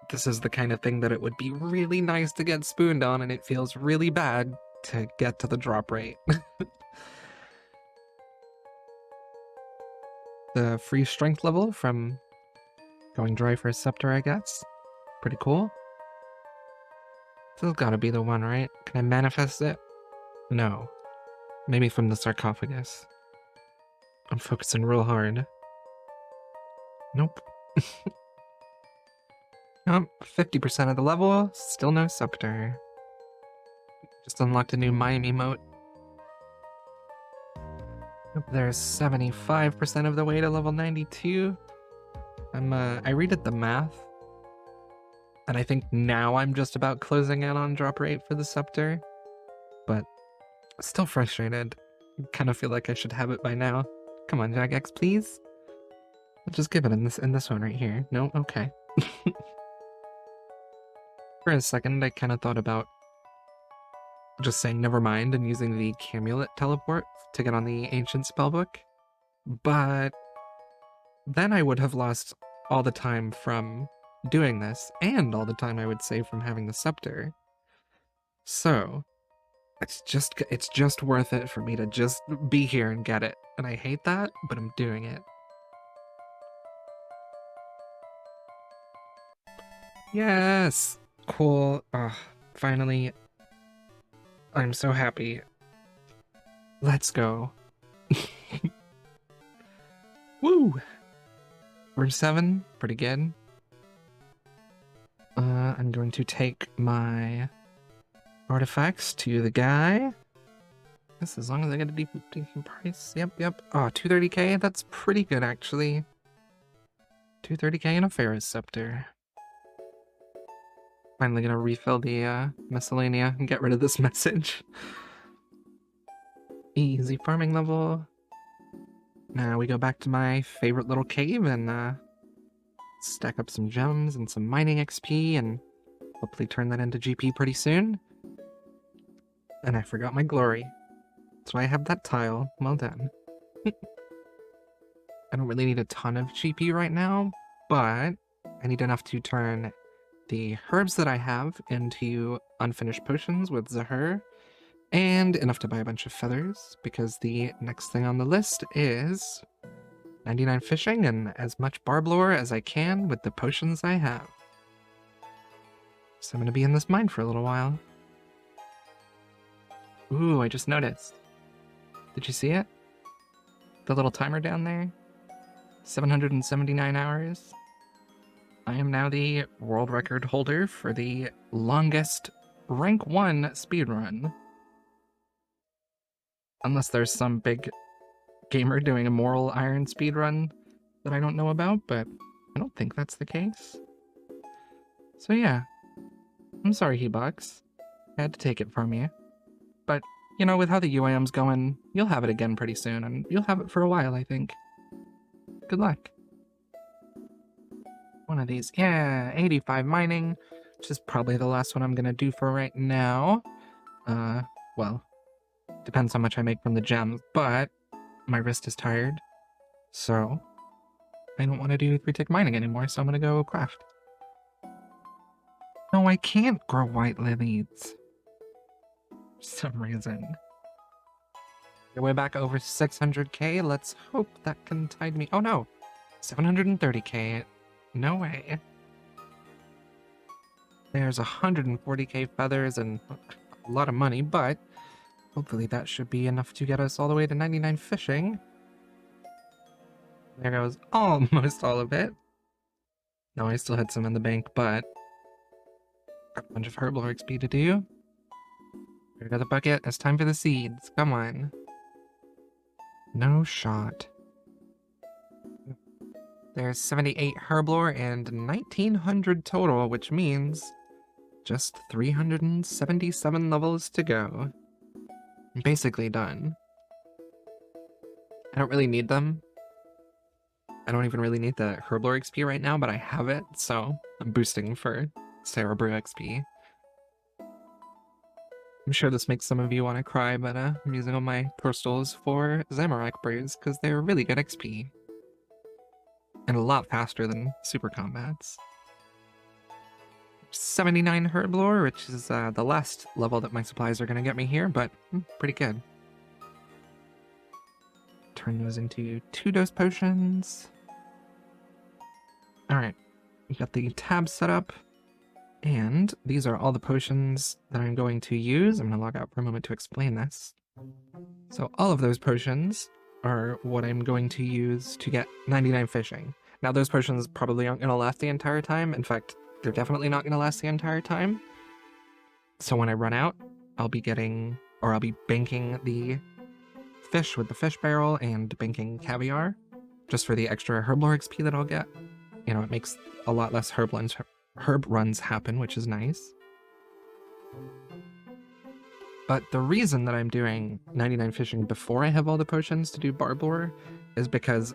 S3: this is the kind of thing that it would be really nice to get spooned on, and it feels really bad to get to the drop rate. The free strength level from going dry for a scepter, I guess. Pretty cool. This has gotta be the one, right? Can I manifest it? No. Maybe from the sarcophagus. I'm focusing real hard. Nope. Nope, 50% of the level, still no scepter. Just unlocked a new mime emote. Nope, there's 75% of the way to level 92. I redid the math, and I think now I'm just about closing in on drop rate for the scepter, but still frustrated. Kind of feel like I should have it by now. Come on, Jagex, please. I'll just give it in this one right here. No, okay. For a second, I kind of thought about just saying never mind and using the Camulet teleport to get on the ancient spellbook, but then I would have lost all the time from doing this, and all the time I would save from having the scepter. So, it's just worth it for me to just be here and get it. And I hate that, but I'm doing it. Yes! Cool. Finally. I'm so happy. Let's go. Woo! We're 7. Pretty good. I'm going to take my artifacts to the guy. Yes, as long as I get a decent price. Yep. Oh, 230k? That's pretty good, actually. 230k and a Pharaoh's Scepter. Finally gonna refill the miscellanea and get rid of this message. Easy farming level. Now we go back to my favorite little cave and stack up some gems and some mining XP and hopefully turn that into GP pretty soon. And I forgot my glory. That's why I have that tile. Well done. I don't really need a ton of GP right now, but I need enough to turn the herbs that I have into unfinished potions with Zahur, and enough to buy a bunch of feathers, because the next thing on the list is 99 fishing and as much barb lore as I can with the potions I have. So I'm going to be in this mine for a little while. Ooh, I just noticed. Did you see it? The little timer down there? 779 hours. I am now the world record holder for the longest rank 1 speedrun. Unless there's some big gamer doing a moral iron speedrun that I don't know about, but I don't think that's the case. So yeah, I'm sorry, Hebox. I had to take it from you. But, you know, with how the UAM's going, you'll have it again pretty soon, and you'll have it for a while, I think. Good luck. One of these. Yeah, 85 mining, which is probably the last one I'm going to do for right now. Well, depends how much I make from the gems, but my wrist is tired, so I don't want to do 3-tick mining anymore, so I'm going to go craft. No, I can't grow white lilies. For some reason. We're way back over 600k. Let's hope that can tide me. Oh no, 730k. No way. There's 140k feathers and a lot of money, but hopefully that should be enough to get us all the way to 99 fishing. There goes almost all of it. No, I still had some in the bank, but got a bunch of herbal XP to do. Here go the bucket. It's time for the seeds. Come on. No shot. There's 78 herblore and 1900 total, which means just 377 levels to go. I'm basically done. I don't really need them. I don't even really need the herblore XP right now, but I have it, so I'm boosting for Cerebrew XP. I'm sure this makes some of you want to cry, but I'm using all my crystals for Zamorak brews, because they're really good XP. And a lot faster than super combats. 79 herblore, which is the last level that my supplies are going to get me here, but pretty good. Turn those into 2-dose potions. Alright, we got the tab set up. And these are all the potions that I'm going to use. I'm going to log out for a moment to explain this. So all of those potions are what I'm going to use to get 99 fishing. Now those potions probably aren't going to last the entire time. In fact, they're definitely not going to last the entire time. So when I run out, I'll be banking the fish with the fish barrel and banking caviar just for the extra herblore XP that I'll get. You know, it makes a lot less herb runs happen, which is nice. But the reason that I'm doing 99 fishing before I have all the potions to do barb lore is because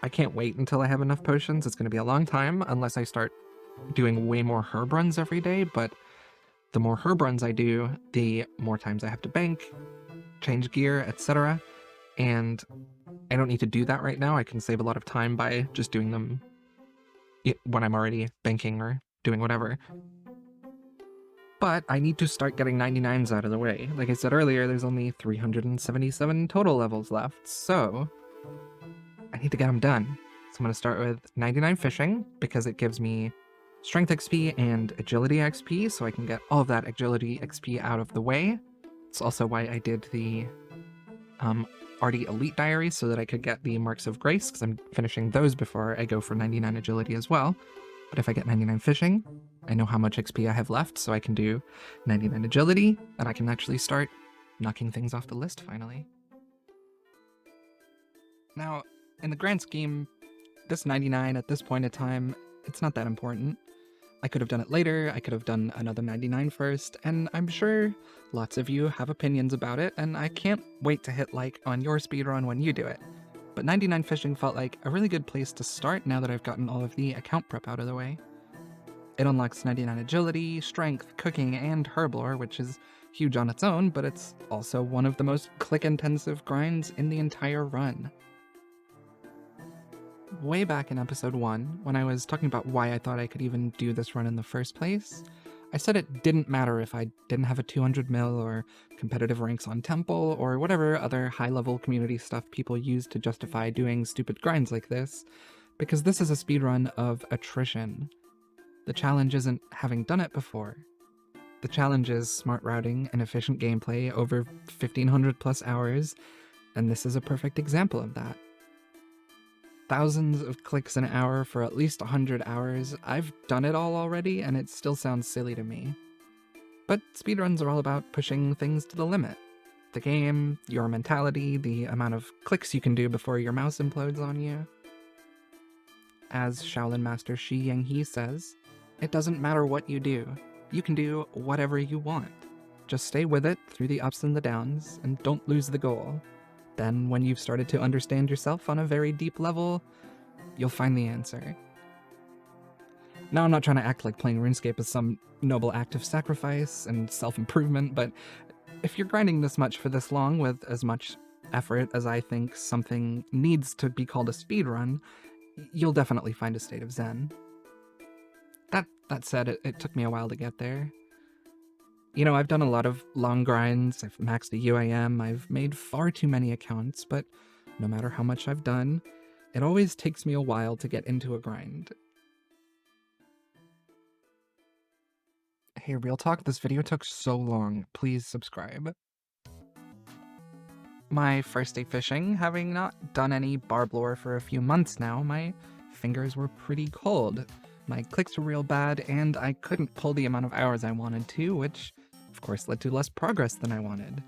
S3: I can't wait until I have enough potions. It's going to be a long time unless I start doing way more herb runs every day, but the more herb runs I do, the more times I have to bank, change gear, etc. And I don't need to do that right now. I can save a lot of time by just doing them when I'm already banking or doing whatever. But I need to start getting 99s out of the way. Like I said earlier, there's only 377 total levels left, so I need to get them done. So I'm going to start with 99 fishing, because it gives me strength XP and agility XP, so I can get all of that agility XP out of the way. It's also why I did the Artie Elite Diary, so that I could get the Marks of Grace, because I'm finishing those before I go for 99 agility as well. But if I get 99 fishing, I know how much XP I have left, so I can do 99 agility, and I can actually start knocking things off the list finally. Now, in the grand scheme, this 99 at this point in time, it's not that important. I could have done it later, I could have done another 99 first, and I'm sure lots of you have opinions about it, and I can't wait to hit like on your speedrun when you do it. But 99 fishing felt like a really good place to start now that I've gotten all of the account prep out of the way. It unlocks 99 agility, strength, cooking, and herblore, which is huge on its own, but it's also one of the most click-intensive grinds in the entire run. Way back in episode 1, when I was talking about why I thought I could even do this run in the first place, I said it didn't matter if I didn't have a 200 mil or competitive ranks on Temple or whatever other high-level community stuff people use to justify doing stupid grinds like this, because this is a speedrun of attrition. The challenge isn't having done it before. The challenge is smart routing and efficient gameplay over 1500 plus hours, and this is a perfect example of that. Thousands of clicks an hour for at least 100 hours. I've done it all already, and it still sounds silly to me. But speedruns are all about pushing things to the limit. The game, your mentality, the amount of clicks you can do before your mouse implodes on you. As Shaolin Master Shi Yang-he says, it doesn't matter what you do. You can do whatever you want. Just stay with it through the ups and the downs, and don't lose the goal. Then, when you've started to understand yourself on a very deep level, you'll find the answer. Now, I'm not trying to act like playing RuneScape is some noble act of sacrifice and self-improvement, but if you're grinding this much for this long with as much effort as I think something needs to be called a speedrun, you'll definitely find a state of zen. That said, it took me a while to get there. You know, I've done a lot of long grinds, I've maxed a UAM, I've made far too many accounts, but no matter how much I've done, it always takes me a while to get into a grind. Hey, real talk, this video took so long. Please subscribe. My first day fishing, having not done any barb lore for a few months now, my fingers were pretty cold. My clicks were real bad, and I couldn't pull the amount of hours I wanted to, which of course led to less progress than I wanted.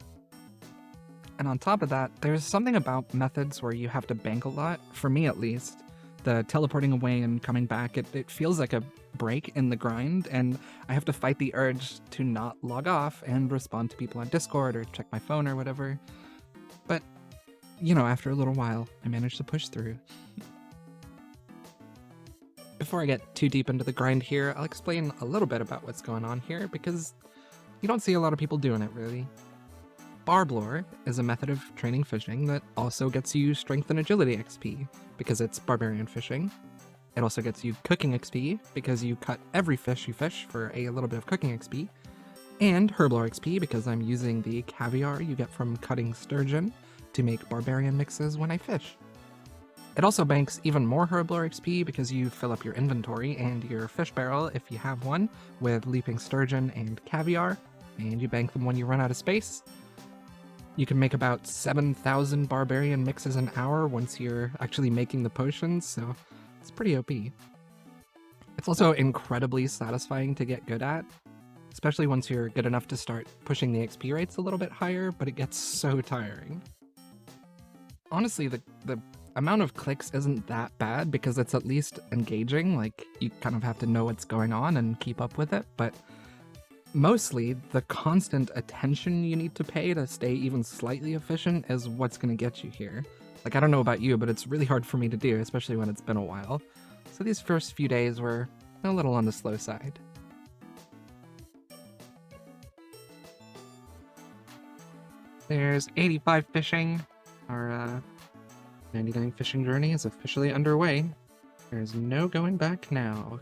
S3: And on top of that, there's something about methods where you have to bank a lot, for me at least. The teleporting away and coming back, it feels like a break in the grind, and I have to fight the urge to not log off and respond to people on Discord or check my phone or whatever. But, you know, after a little while, I managed to push through. Before I get too deep into the grind here, I'll explain a little bit about what's going on here, because you don't see a lot of people doing it, really. Barb lore is a method of training fishing that also gets you strength and agility XP, because it's barbarian fishing. It also gets you cooking XP, because you cut every fish you fish for a little bit of cooking XP, and herblore XP, because I'm using the caviar you get from cutting sturgeon to make barbarian mixes when I fish. It also banks even more herblore XP because you fill up your inventory and your fish barrel, if you have one, with leaping sturgeon and caviar, and you bank them when you run out of space. You can make about 7,000 barbarian mixes an hour once you're actually making the potions, so it's pretty OP. It's also incredibly satisfying to get good at, especially once you're good enough to start pushing the XP rates a little bit higher, but it gets so tiring. Honestly, the amount of clicks isn't that bad because it's at least engaging, like you kind of have to know what's going on and keep up with it, but mostly the constant attention you need to pay to stay even slightly efficient is what's going to get you here. Like, I don't know about you, but it's really hard for me to do, especially when it's been a while. So these first few days were a little on the slow side. There's 85 fishing. Our 99 fishing journey is officially underway. There's no going back now.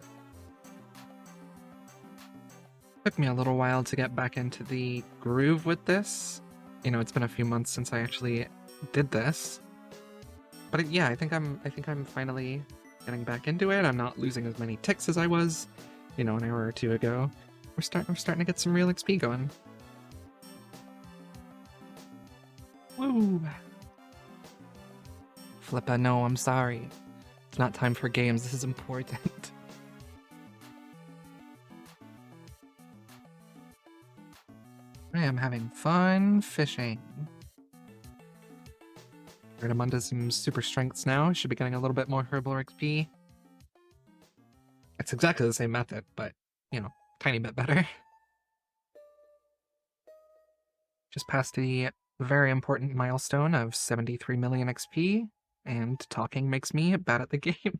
S3: Took me a little while to get back into the groove with this. You know, it's been a few months since I actually did this. But yeah, I think I'm finally getting back into it. I'm not losing as many ticks as I was, you know, an hour or two ago. We're starting to get some real XP going. Woo! Flippa, no, I'm sorry. It's not time for games, this is important. I am having fun fishing. I'm onto some super strengths now. Should be getting a little bit more herblore XP. It's exactly the same method, but, you know, tiny bit better. Just passed the very important milestone of 73 million XP, and talking makes me bad at the game.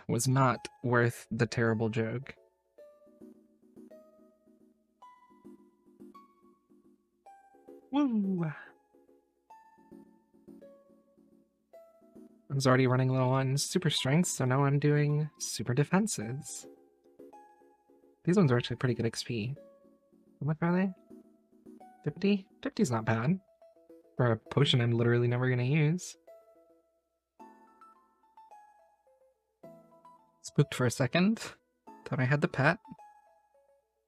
S3: was not worth the terrible joke. Woo! I was already running low on super strength, so now I'm doing super defenses. These ones are actually pretty good XP. How much are they? 50? 50's not bad. For a potion I'm literally never gonna use. Spooked for a second. Thought I had the pet.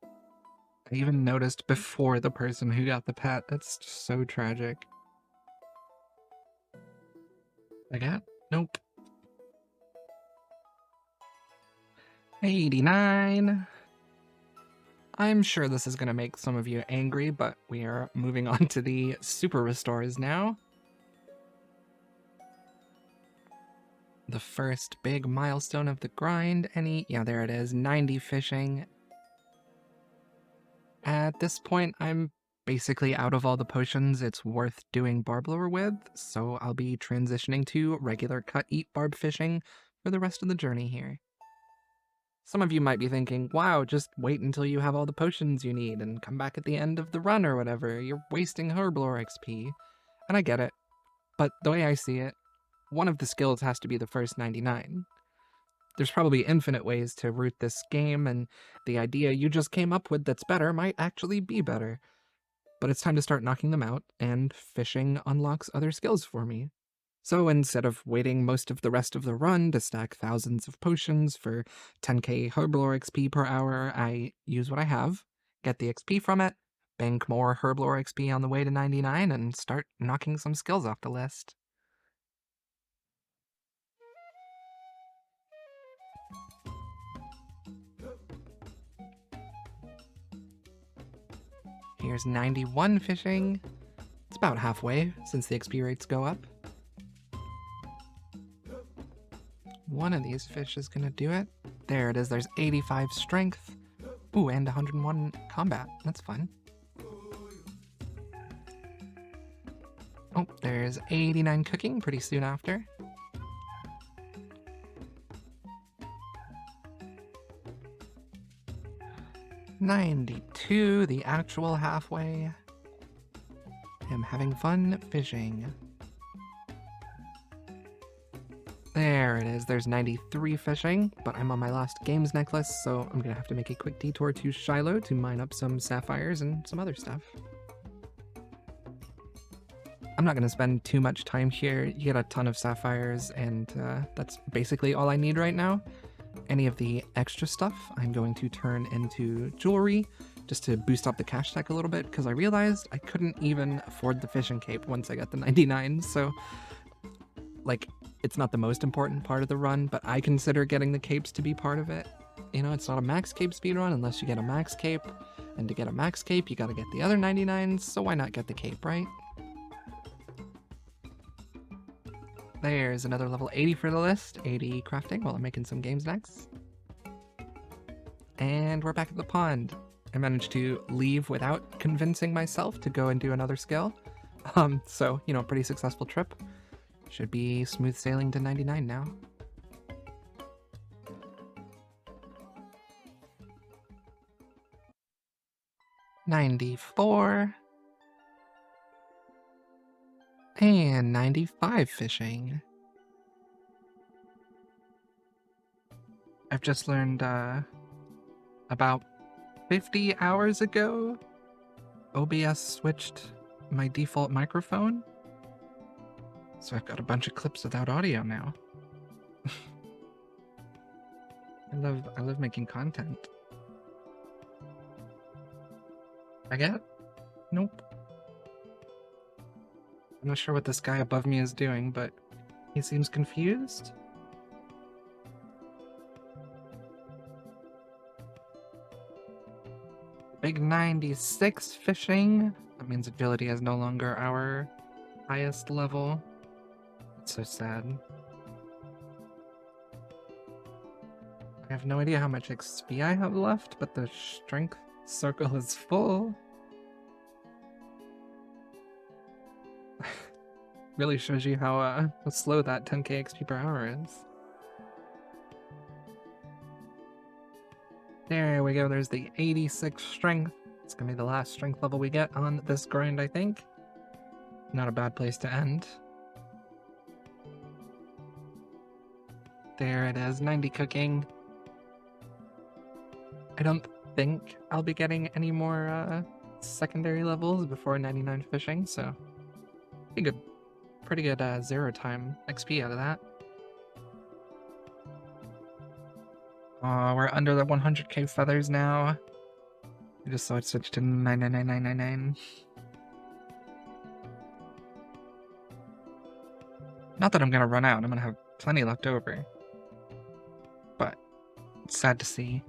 S3: I even noticed before the person who got the pet. That's just so tragic. I got? Nope. 89. I'm sure this is going to make some of you angry, but we are moving on to the super restores now. The first big milestone of the grind. Yeah, there it is. 90 fishing. At this point, I'm basically out of all the potions it's worth doing barb lure with, so I'll be transitioning to regular cut eat barb fishing for the rest of the journey here. Some of you might be thinking, wow, just wait until you have all the potions you need and come back at the end of the run or whatever. You're wasting herblore XP. And I get it. But the way I see it, one of the skills has to be the first 99. There's probably infinite ways to route this game, and the idea you just came up with that's better might actually be better. But it's time to start knocking them out, and fishing unlocks other skills for me. So instead of waiting most of the rest of the run to stack thousands of potions for 10k herblore XP per hour, I use what I have, get the XP from it, bank more herblore XP on the way to 99, and start knocking some skills off the list. Here's 91 fishing. It's about halfway since the XP rates go up. One of these fish is gonna do it. There it is, there's 85 strength. Ooh, and 101 combat. That's fun. Oh, there's 89 cooking pretty soon after. $92, the actual halfway. I'm having fun fishing. There it is, there's 93 fishing, but I'm on my last games necklace, so I'm gonna have to make a quick detour to Shiloh to mine up some sapphires and some other stuff. I'm not gonna spend too much time here. You get a ton of sapphires, and that's basically all I need right now. Any of the extra stuff I'm going to turn into jewelry, just to boost up the cash stack a little bit, because I realized I couldn't even afford the fishing cape once I got the 99, so, like, it's not the most important part of the run, but I consider getting the capes to be part of it. You know, it's not a Maxcape speedrun unless you get a Maxcape, and to get a Maxcape, you gotta get the other 99s, so why not get the cape, right? There's another level 80 for the list, 80 crafting while I'm making some games next. And we're back at the pond. I managed to leave without convincing myself to go and do another skill. So, you know, pretty successful trip. Should be smooth sailing to 99 now. $94. And 95 fishing. I've just learned, about 50 hours ago, OBS switched my default microphone. So I've got a bunch of clips without audio now. I love making content. I get? Nope. I'm not sure what this guy above me is doing, but he seems confused. Big 96 fishing. That means agility is no longer our highest level. That's so sad. I have no idea how much XP I have left, but the strength circle is full. Really shows you how slow that 10k XP per hour is. There we go, there's the 86 strength. It's gonna be the last strength level we get on this grind, I think. Not a bad place to end. There it is, 90 cooking. I don't think I'll be getting any more secondary levels before 99 fishing, so pretty good 0 time XP out of that. Oh, we're under the 100k feathers now. I just saw it switch to 99999. Not that I'm gonna run out, I'm gonna have plenty left over. But it's sad to see.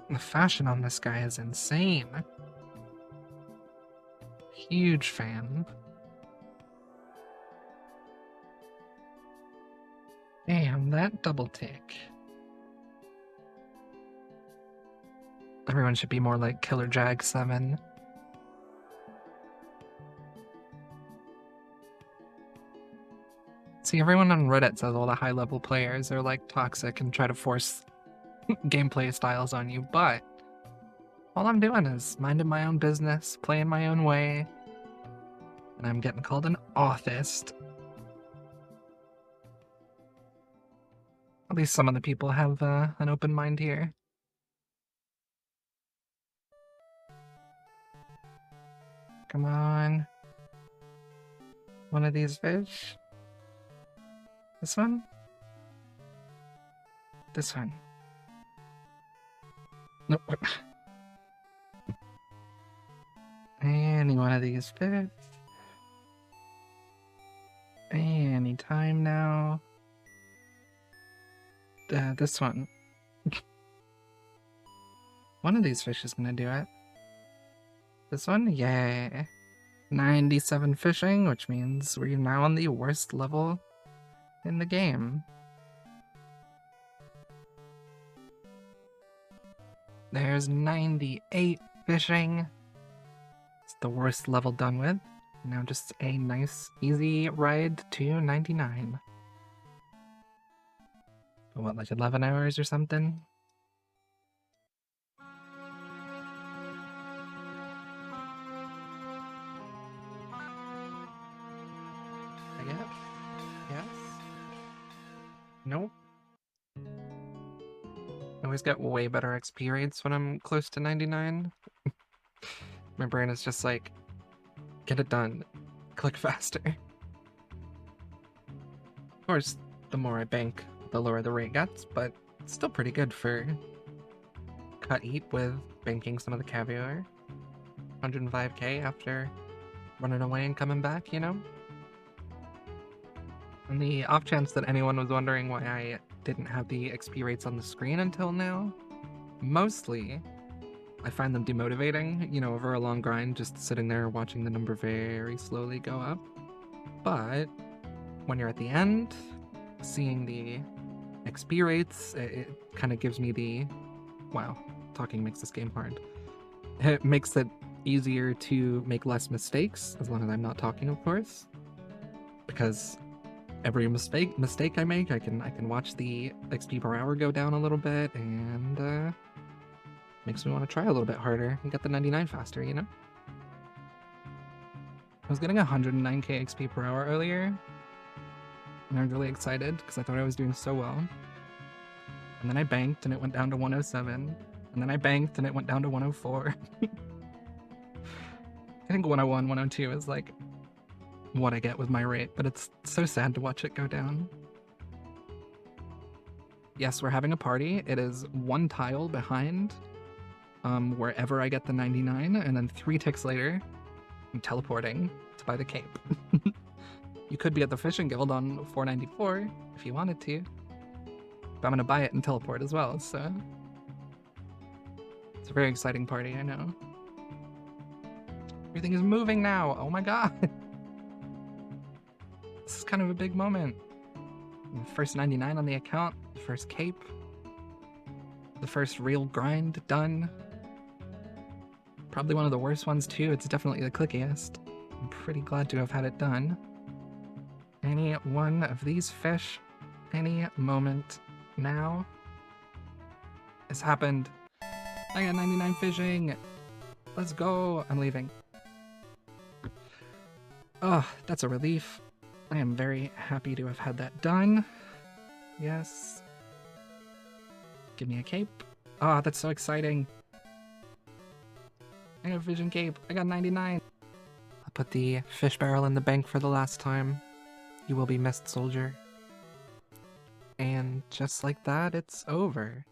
S3: The fashion on this guy is insane. Huge fan. Damn, that double tick. Everyone should be more like Killer Jag 7. See, everyone on Reddit says all the high-level players are like toxic and try to force gameplay styles on you, but all I'm doing is minding my own business, playing my own way, and I'm getting called an authist. At least some of the people have an open mind here. Come on. One of these fish. This one? This one. Nope. Any one of these fish. Any time now. This one. One of these fish is gonna do it. This one? Yay. 97 fishing, which means we're now on the worst level in the game. There's 98 fishing. It's the worst level done with. Now just a nice, easy ride to 99. What, like 11 hours or something? I guess? Yes? Nope. I always get way better XP rates when I'm close to 99. My brain is just like, get it done. Click faster. Of course, the more I bank, the lower the rate gets, but it's still pretty good for cut eat with banking some of the caviar. 105k after running away and coming back, you know? And the off chance that anyone was wondering why I didn't have the XP rates on the screen until now, mostly I find them demotivating, you know, over a long grind, just sitting there watching the number very slowly go up. But when you're at the end, seeing the XP rates, it kind of gives me the, wow, talking makes this game hard. It makes it easier to make less mistakes, as long as I'm not talking, of course. Because every mistake I make, I can watch the XP per hour go down a little bit, and makes me want to try a little bit harder and get the 99 faster, you know? I was getting 109k XP per hour earlier, and I was really excited because I thought I was doing so well. And then I banked and it went down to 107, and then I banked and it went down to 104. I think 101, 102 is like what I get with my rate, but it's so sad to watch it go down. Yes, we're having a party. It is one tile behind wherever I get the 99, and then 3 ticks later, I'm teleporting to buy the cape. You could be at the fishing guild on 494 if you wanted to, but I'm gonna buy it and teleport as well, so it's a very exciting party, I know. Everything is moving now, oh my god! This is kind of a big moment. First 99 on the account, the first cape, the first real grind done. Probably one of the worst ones too, it's definitely the clickiest. I'm pretty glad to have had it done. Any one of these fish, any moment now. This happened. I got 99 fishing. Let's go. I'm leaving. Oh, that's a relief. I am very happy to have had that done. Yes. Give me a cape. Oh, that's so exciting. I got a vision cape. I got 99. I'll put the fish barrel in the bank for the last time. You will be missed, soldier. And just like that, it's over.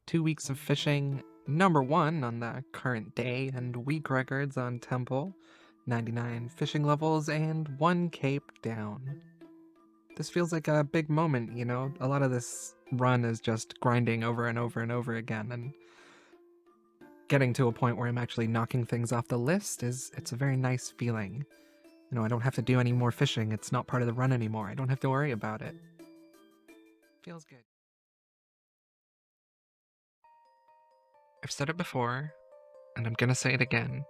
S3: 2 weeks of fishing, #1 on the current day and week records on Temple, 99 fishing levels, and 1 cape down. This feels like a big moment, you know? A lot of this run is just grinding over and over and over again, and getting to a point where I'm actually knocking things off the list it's a very nice feeling. You know, I don't have to do any more fishing. It's not part of the run anymore. I don't have to worry about it. Feels good. I've said it before, and I'm gonna say it again.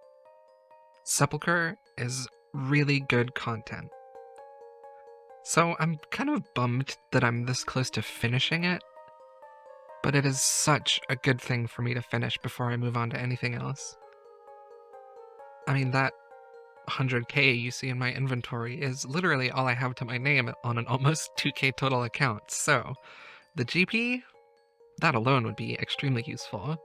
S3: Sepulchre is really good content. So I'm kind of bummed that I'm this close to finishing it, but it is such a good thing for me to finish before I move on to anything else. I mean, that 100k you see in my inventory is literally all I have to my name on an almost 2k total account, so the GP, that alone would be extremely useful.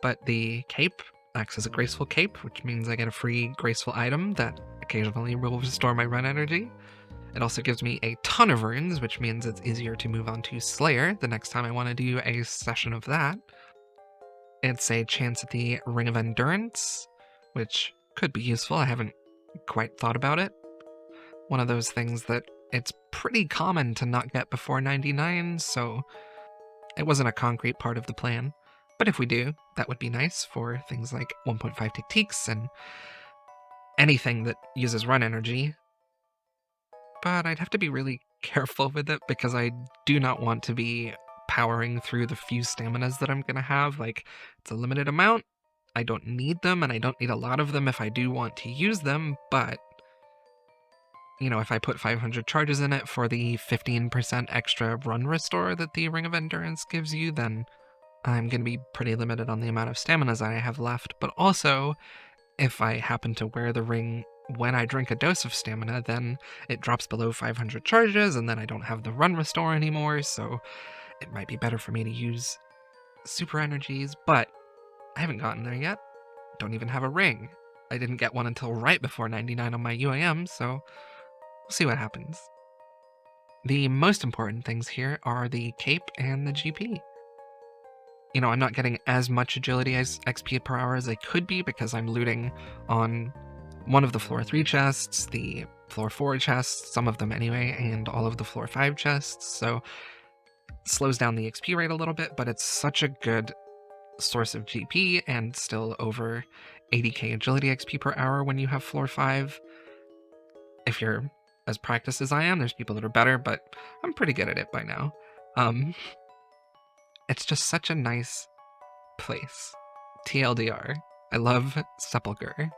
S3: But the cape acts as a graceful cape, which means I get a free graceful item that occasionally will restore my run energy. It also gives me a ton of runes, which means it's easier to move on to Slayer the next time I want to do a session of that. It's a chance at the Ring of Endurance, which could be useful. I haven't quite thought about it. One of those things that it's pretty common to not get before 99, so it wasn't a concrete part of the plan. But if we do, that would be nice for things like 1.5 tick-ticks and anything that uses run energy. But I'd have to be really careful with it because I do not want to be powering through the few staminas that I'm going to have. Like, it's a limited amount. I don't need them, and I don't need a lot of them if I do want to use them, but you know, if I put 500 charges in it for the 15% extra run restore that the Ring of Endurance gives you, then I'm going to be pretty limited on the amount of stamina that I have left. But also, if I happen to wear the ring when I drink a dose of stamina, then it drops below 500 charges, and then I don't have the run restore anymore, so it might be better for me to use super energies, but I haven't gotten there yet. Don't even have a ring. I didn't get one until right before 99 on my UAM, so we'll see what happens. The most important things here are the cape and the GP. You know, I'm not getting as much agility as XP per hour as I could be because I'm looting on one of the floor 3 chests, the floor 4 chests, some of them anyway, and all of the floor 5 chests, so it slows down the XP rate a little bit, but it's such a good source of GP and still over 80k agility XP per hour when you have floor 5. If you're as practiced as I am, there's people that are better, but I'm pretty good at it by now. It's just such a nice place. TLDR. I love Sepulchre.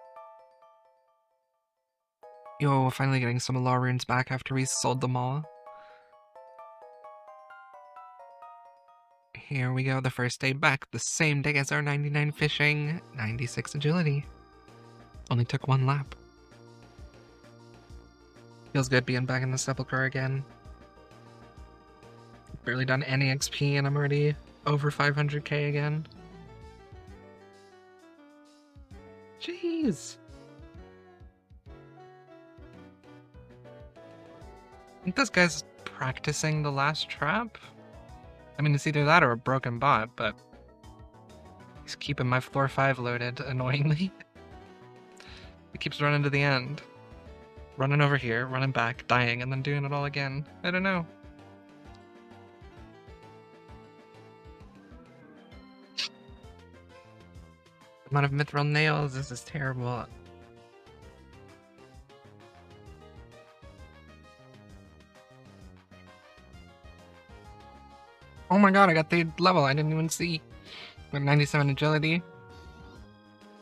S3: Yo, finally getting some law runes back after we sold them all. Here we go, the first day back, the same day as our 99 fishing, 96 agility. Only took 1 lap. Feels good being back in the Sepulchre again. Barely done any XP and I'm already over 500k again. Jeez! I think this guy's practicing the last trap. I mean, it's either that or a broken bot, but he's keeping my floor 5 loaded, annoyingly. It keeps running to the end. Running over here, running back, dying, and then doing it all again. I don't know. Amount of mithril nails, this is terrible. Oh my god, I got the level I didn't even see. With 97 agility.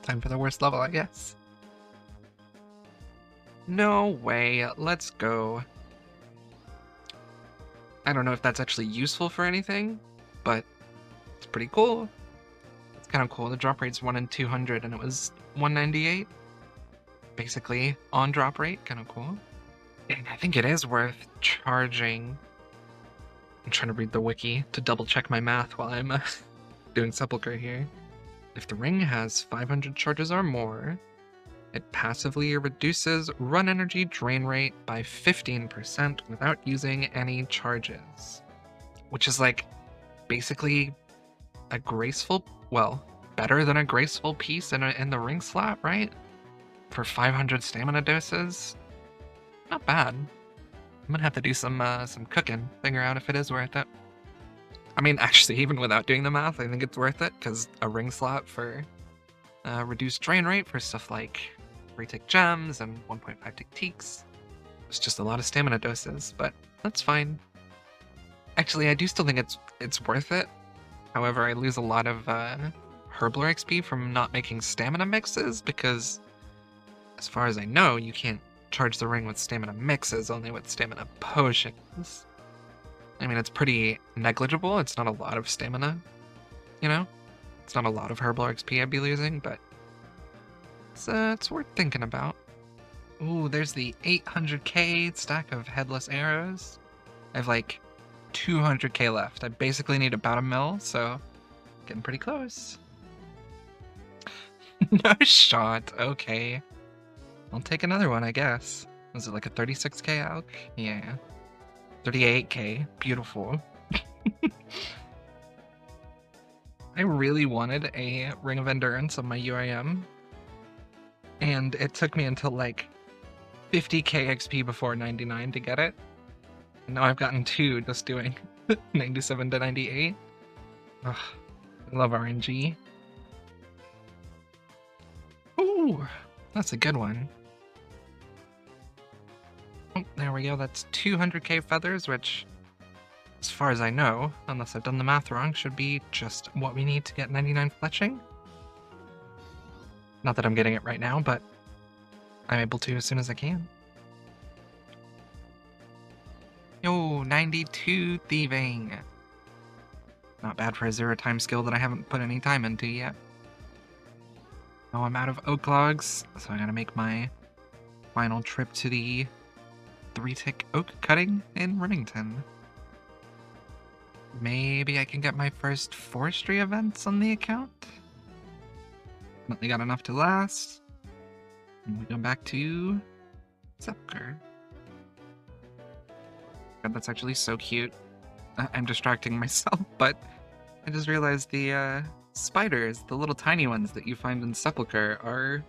S3: Time for the worst level, I guess. No way, let's go. I don't know if that's actually useful for anything, but it's pretty cool. It's kind of cool. The drop rate's 1 in 200 and it was 198. Basically on drop rate, kind of cool. And I think it is worth charging. I'm trying to read the wiki to double check my math while I'm doing Sepulchre here. If the ring has 500 charges or more, it passively reduces run energy drain rate by 15% without using any charges. Which is like basically a graceful, well, better than a graceful piece in the ring slot, right? For 500 stamina doses. Not bad. I'm gonna have to do some cooking, figure out if it is worth it. I mean, actually, even without doing the math, I think it's worth it, because a ring slot for reduced drain rate for stuff like 3-tick gems and 1.5-tick teaks. It's just a lot of stamina doses, but that's fine. Actually, I do still think it's worth it. However, I lose a lot of Herbler XP from not making stamina mixes, because as far as I know, you can't charge the ring with stamina mixes, only with stamina potions. I mean, it's pretty negligible. It's not a lot of stamina, you know? It's not a lot of Herbal XP I'd be losing, but it's worth thinking about. Ooh, there's the 800k stack of headless arrows. I have like 200k left. I basically need about a mil, so getting pretty close. No shot. Okay. I'll take another one, I guess. Was it like a 36k alch? Yeah. 38k. Beautiful. I really wanted a Ring of Endurance on my UIM. And it took me until like 50k XP before 99 to get it. And now I've gotten 2 just doing 97 to 98. Ugh, I love RNG. Ooh, that's a good one. Oh, there we go. That's 200k feathers, which, as far as I know, unless I've done the math wrong, should be just what we need to get 99 fletching. Not that I'm getting it right now, but I'm able to as soon as I can. Yo, 92 thieving. Not bad for a 0-time skill that I haven't put any time into yet. Oh, I'm out of oak logs, so I gotta make my final trip to the 3-tick oak cutting in Remington. Maybe I can get my first forestry events on the account. Definitely got enough to last. And we go back to Sepulchre. God, that's actually so cute. I'm distracting myself, but I just realized the spiders, the little tiny ones that you find in Sepulchre, are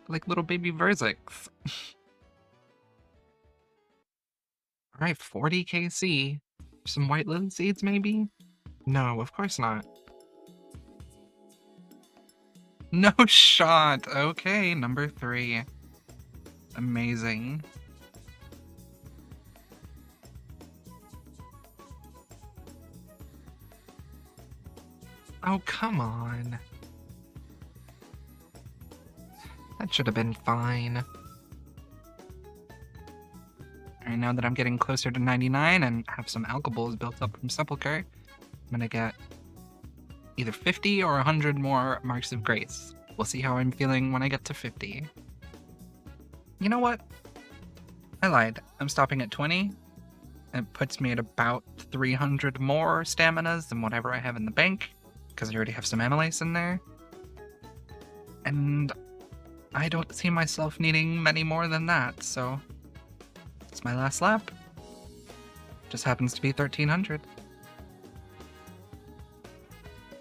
S3: like little baby Verzics. Alright, 40 KC. Some white lily seeds, maybe? No, of course not. No shot! Okay, number 3. Amazing. Oh, come on. That should have been fine. Alright, now that I'm getting closer to 99 and have some alcohols built up from Sepulchre, I'm gonna get either 50 or 100 more Marks of Grace. We'll see how I'm feeling when I get to 50. You know what? I lied. I'm stopping at 20. It puts me at about 300 more staminas than whatever I have in the bank, because I already have some amylase in there. And I don't see myself needing many more than that, so it's my last lap. Just happens to be 1300.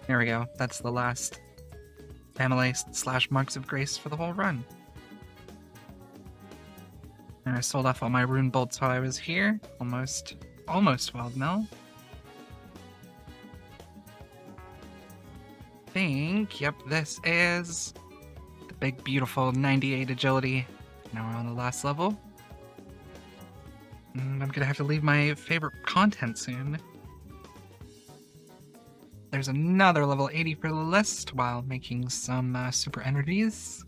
S3: There we go. That's the last amylase / Marks of Grace for the whole run. And I sold off all my rune bolts while I was here. Almost 12 mil. Yep, this is the big, beautiful 98 agility. Now we're on the last level. And I'm gonna have to leave my favorite content soon. There's another level 80 for the list while making some super energies.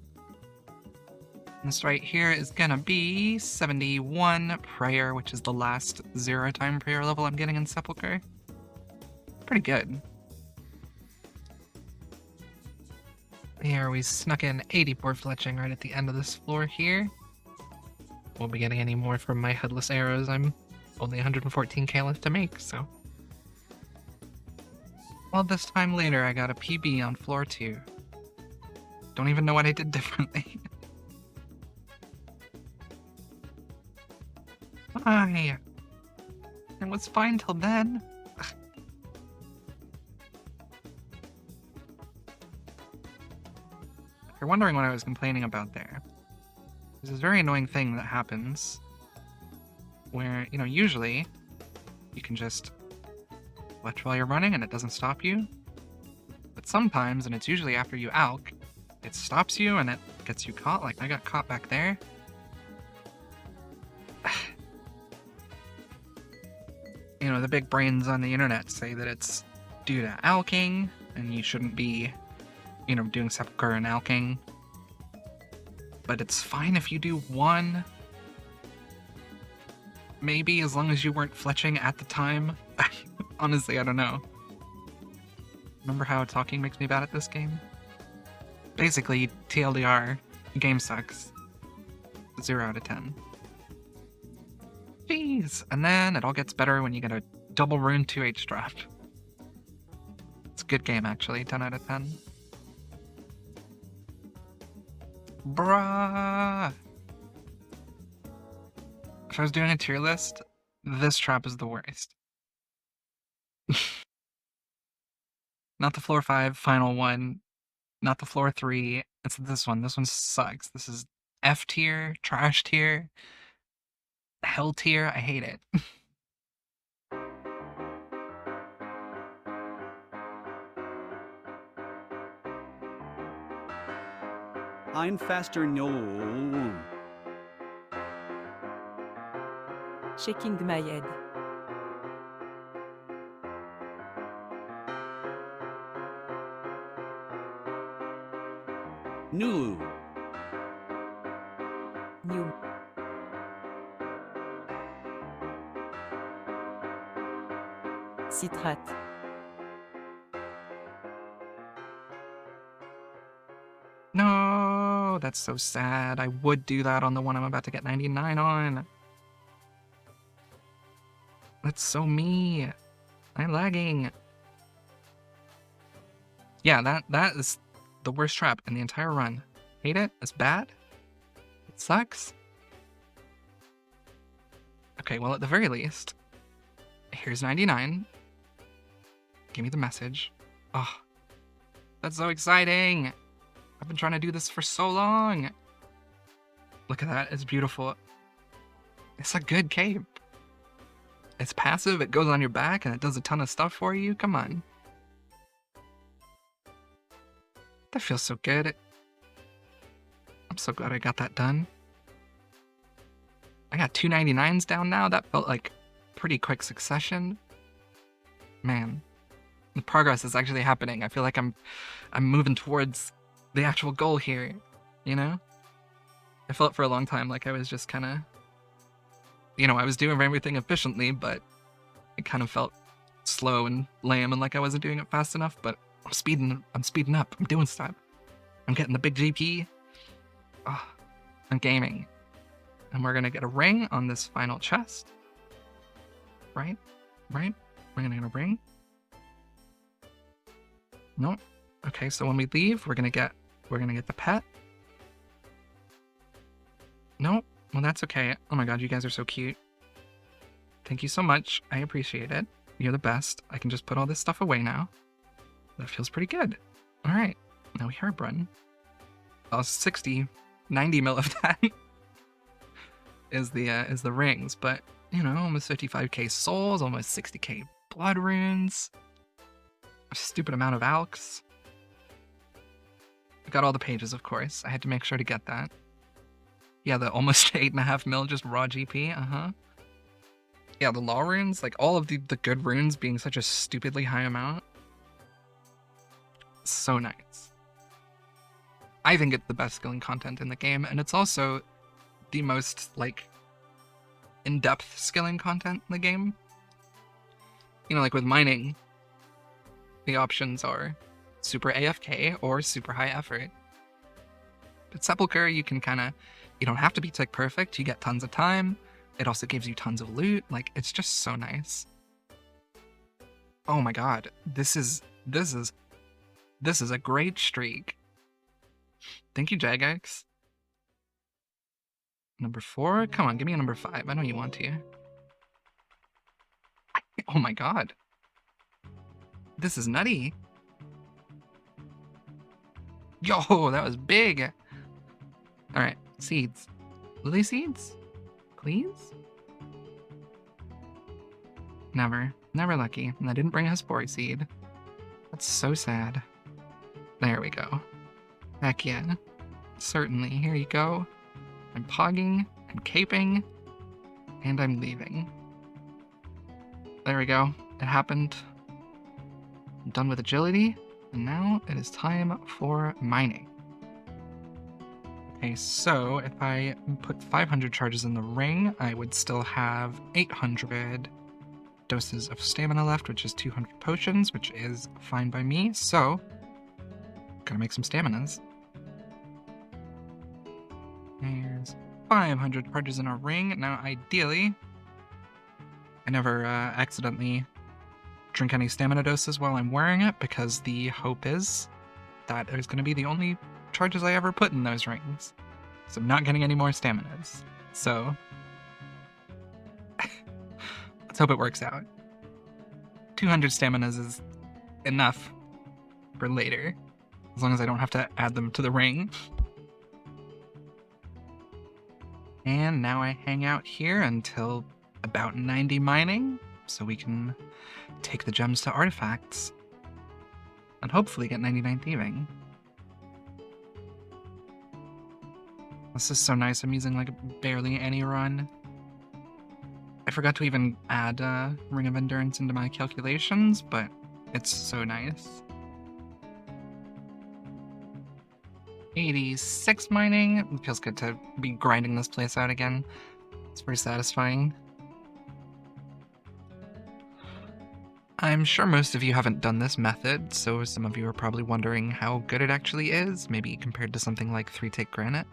S3: This right here is gonna be 71 prayer, which is the last 0-time prayer level I'm getting in Sepulchre. Pretty good. Here we snuck in 84 fletching right at the end of this floor here. Won't be getting any more from my headless arrows. I'm only 114k left to make, so. Well, this time later I got a PB on floor 2. Don't even know what I did differently. Why? It was fine till then. If you're wondering what I was complaining about there, there's this very annoying thing that happens where, you know, usually you can just fletch while you're running and it doesn't stop you. But sometimes, and it's usually after you alk, it stops you and it gets you caught. Like, I got caught back there. You know, the big brains on the internet say that it's due to alking and you shouldn't be, you know, doing Sepulchre and alking. But it's fine if you do one. Maybe, as long as you weren't fletching at the time. Honestly, I don't know. Remember how talking makes me bad at this game? Basically, TLDR, the game sucks. 0 out of 10. Jeez! And then it all gets better when you get a double rune 2H drop. It's a good game, actually. 10 out of 10. Bruh! If I was doing a tier list, this trap is the worst. Not the floor 5 final one. Not the floor 3. It's this one. This one sucks. This is F tier, trash tier, hell tier. I hate it.
S4: I'm faster no.
S5: Checking my head.
S4: New.
S5: New. Citrate.
S3: No, that's so sad. I would do that on the one I'm about to get 99 on. That's so me. I'm lagging. Yeah, that is the worst trap in the entire run. Hate it. It's bad. It sucks. Okay, well, at the very least, here's 99. Give me the message. Oh, that's so exciting. I've been trying to do this for so long. Look at that. It's beautiful. It's a good cape. It's passive. It goes on your back and it does a ton of stuff for you. Come on. That feels so good. I'm so glad I got that done. I got 299s down now. That felt like pretty quick succession. Man, the progress is actually happening. I feel like I'm moving towards the actual goal here, you know? I felt for a long time like I was just kind of, you know, I was doing everything efficiently, but it kind of felt slow and lame and like I wasn't doing it fast enough, but I'm speeding up. I'm doing stuff. I'm getting the big GP. Oh, I'm gaming. And we're gonna get a ring on this final chest. Right? We're gonna get a ring. Nope. Okay, so when we leave, we're gonna get the pet. Nope. Well, that's okay. Oh my god, you guys are so cute. Thank you so much. I appreciate it. You're the best. I can just put all this stuff away now. That feels pretty good. All right. Now we herb run. 90 mil of that is the rings, but you know, almost 55k souls, almost 60k blood runes, a stupid amount of alks. I got all the pages, of course. I had to make sure to get that. Yeah, the almost 8.5 mil just raw GP. Yeah, the law runes, like all of the good runes being such a stupidly high amount. So nice. I think it's the best skilling content in the game, and it's also the most, like, in-depth skilling content in the game. You know, like with mining, the options are super AFK or super high effort. But Sepulchre, you can kind of, you don't have to be tick perfect, you get tons of time. It also gives you tons of loot. Like, it's just so nice. Oh my god, this is a great streak. Thank you, Jagex. Number 4? Come on, give me a number 5. I know you want to. Oh my god. This is nutty. Yo, that was big. Alright, seeds. Lily seeds? Please? Never. Never lucky. And I didn't bring a Spore seed. That's so sad. There we go. Heck yeah. Certainly. Here you go. I'm pogging. I'm caping. And I'm leaving. There we go. It happened. I'm done with agility. And now it is time for mining. Okay, so if I put 500 charges in the ring, I would still have 800 doses of stamina left, which is 200 potions, which is fine by me. So, gotta make some staminas. There's 500 charges in a ring. Now, ideally, I never accidentally drink any stamina doses while I'm wearing it, because the hope is that it's going to be the only charges I ever put in those rings. So I'm not getting any more staminas. So let's hope it works out. 200 staminas is enough for later, as long as I don't have to add them to the ring. And now I hang out here until about 90 mining, so we can take the gems to artifacts and hopefully get 99 thieving. This is so nice. I'm using like barely any run. I forgot to even add Ring of Endurance into my calculations, but it's so nice. 86 mining. It feels good to be grinding this place out again. It's very satisfying. I'm sure most of you haven't done this method, so some of you are probably wondering how good it actually is, maybe compared to something like 3-tick granite.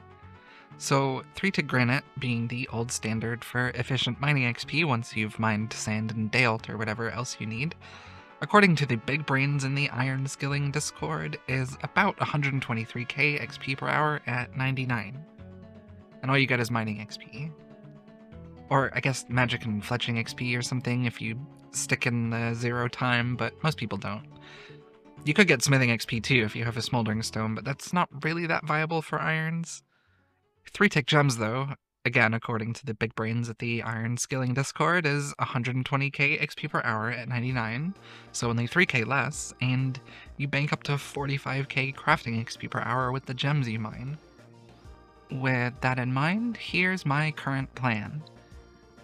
S3: So 3-tick granite being the old standard for efficient mining XP once you've mined sand and dayalt or whatever else you need, according to the big brains in the Iron Skilling Discord, is about 123k XP per hour at 99. And all you get is mining XP. Or I guess magic and fletching XP or something if you stick in the 0 time, but most people don't. You could get smithing XP too if you have a smoldering stone, but that's not really that viable for irons. 3-tick gems though, again according to the big brains at the Iron Skilling Discord, is 120k XP per hour at 99, so only 3k less, and you bank up to 45k crafting XP per hour with the gems you mine. With that in mind, here's my current plan.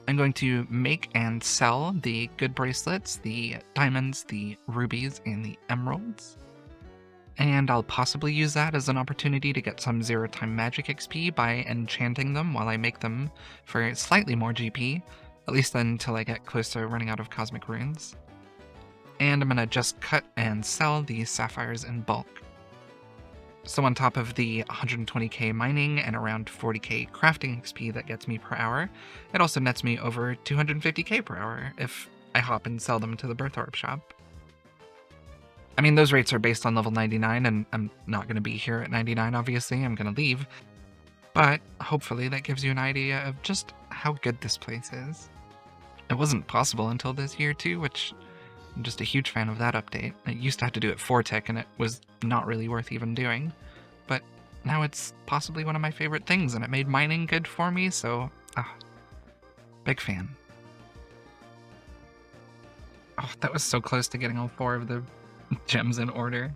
S3: I'm going to make and sell the good bracelets, the diamonds, the rubies, and the emeralds. And I'll possibly use that as an opportunity to get some 0-time magic XP by enchanting them while I make them for slightly more GP, at least until I get close to running out of cosmic runes. And I'm going to just cut and sell the sapphires in bulk. So on top of the 120k mining and around 40k crafting XP that gets me per hour, it also nets me over 250k per hour if I hop and sell them to the Birth Orb shop. I mean, those rates are based on level 99, and I'm not going to be here at 99, obviously. I'm going to leave. But hopefully that gives you an idea of just how good this place is. It wasn't possible until this year, too, which I'm just a huge fan of that update. I used to have to do it 4-tick, and it was not really worth even doing. But now it's possibly one of my favorite things, and it made mining good for me, so big fan. Oh, that was so close to getting all 4 of the gems in order.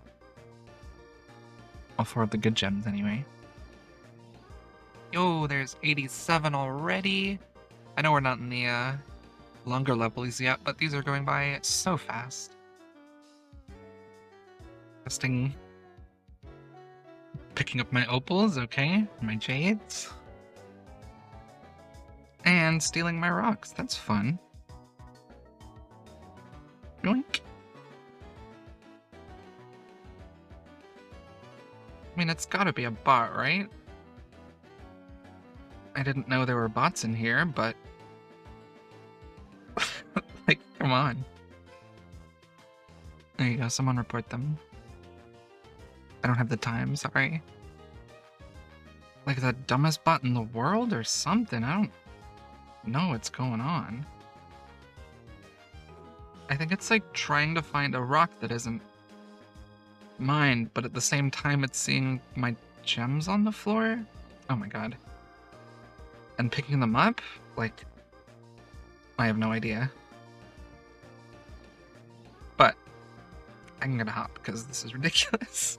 S3: All 4 of the good gems, anyway. Yo, there's 87 already. I know we're not in the longer levels yet, but these are going by so fast. Testing
S2: Picking up my opals, okay. My jades. And stealing my rocks. That's fun. Yoink. I mean, it's gotta be a bot, right? I didn't know there were bots in here, but... like, come on. There you go, someone report them. I don't have the time, sorry. Like the dumbest bot in the world or something? I don't know what's going on. I think it's like trying to find a rock that isn't mine, but at the same time it's seeing my gems on the floor? Oh my god. And picking them up? Like, I have no idea. But, I'm gonna hop because this is ridiculous.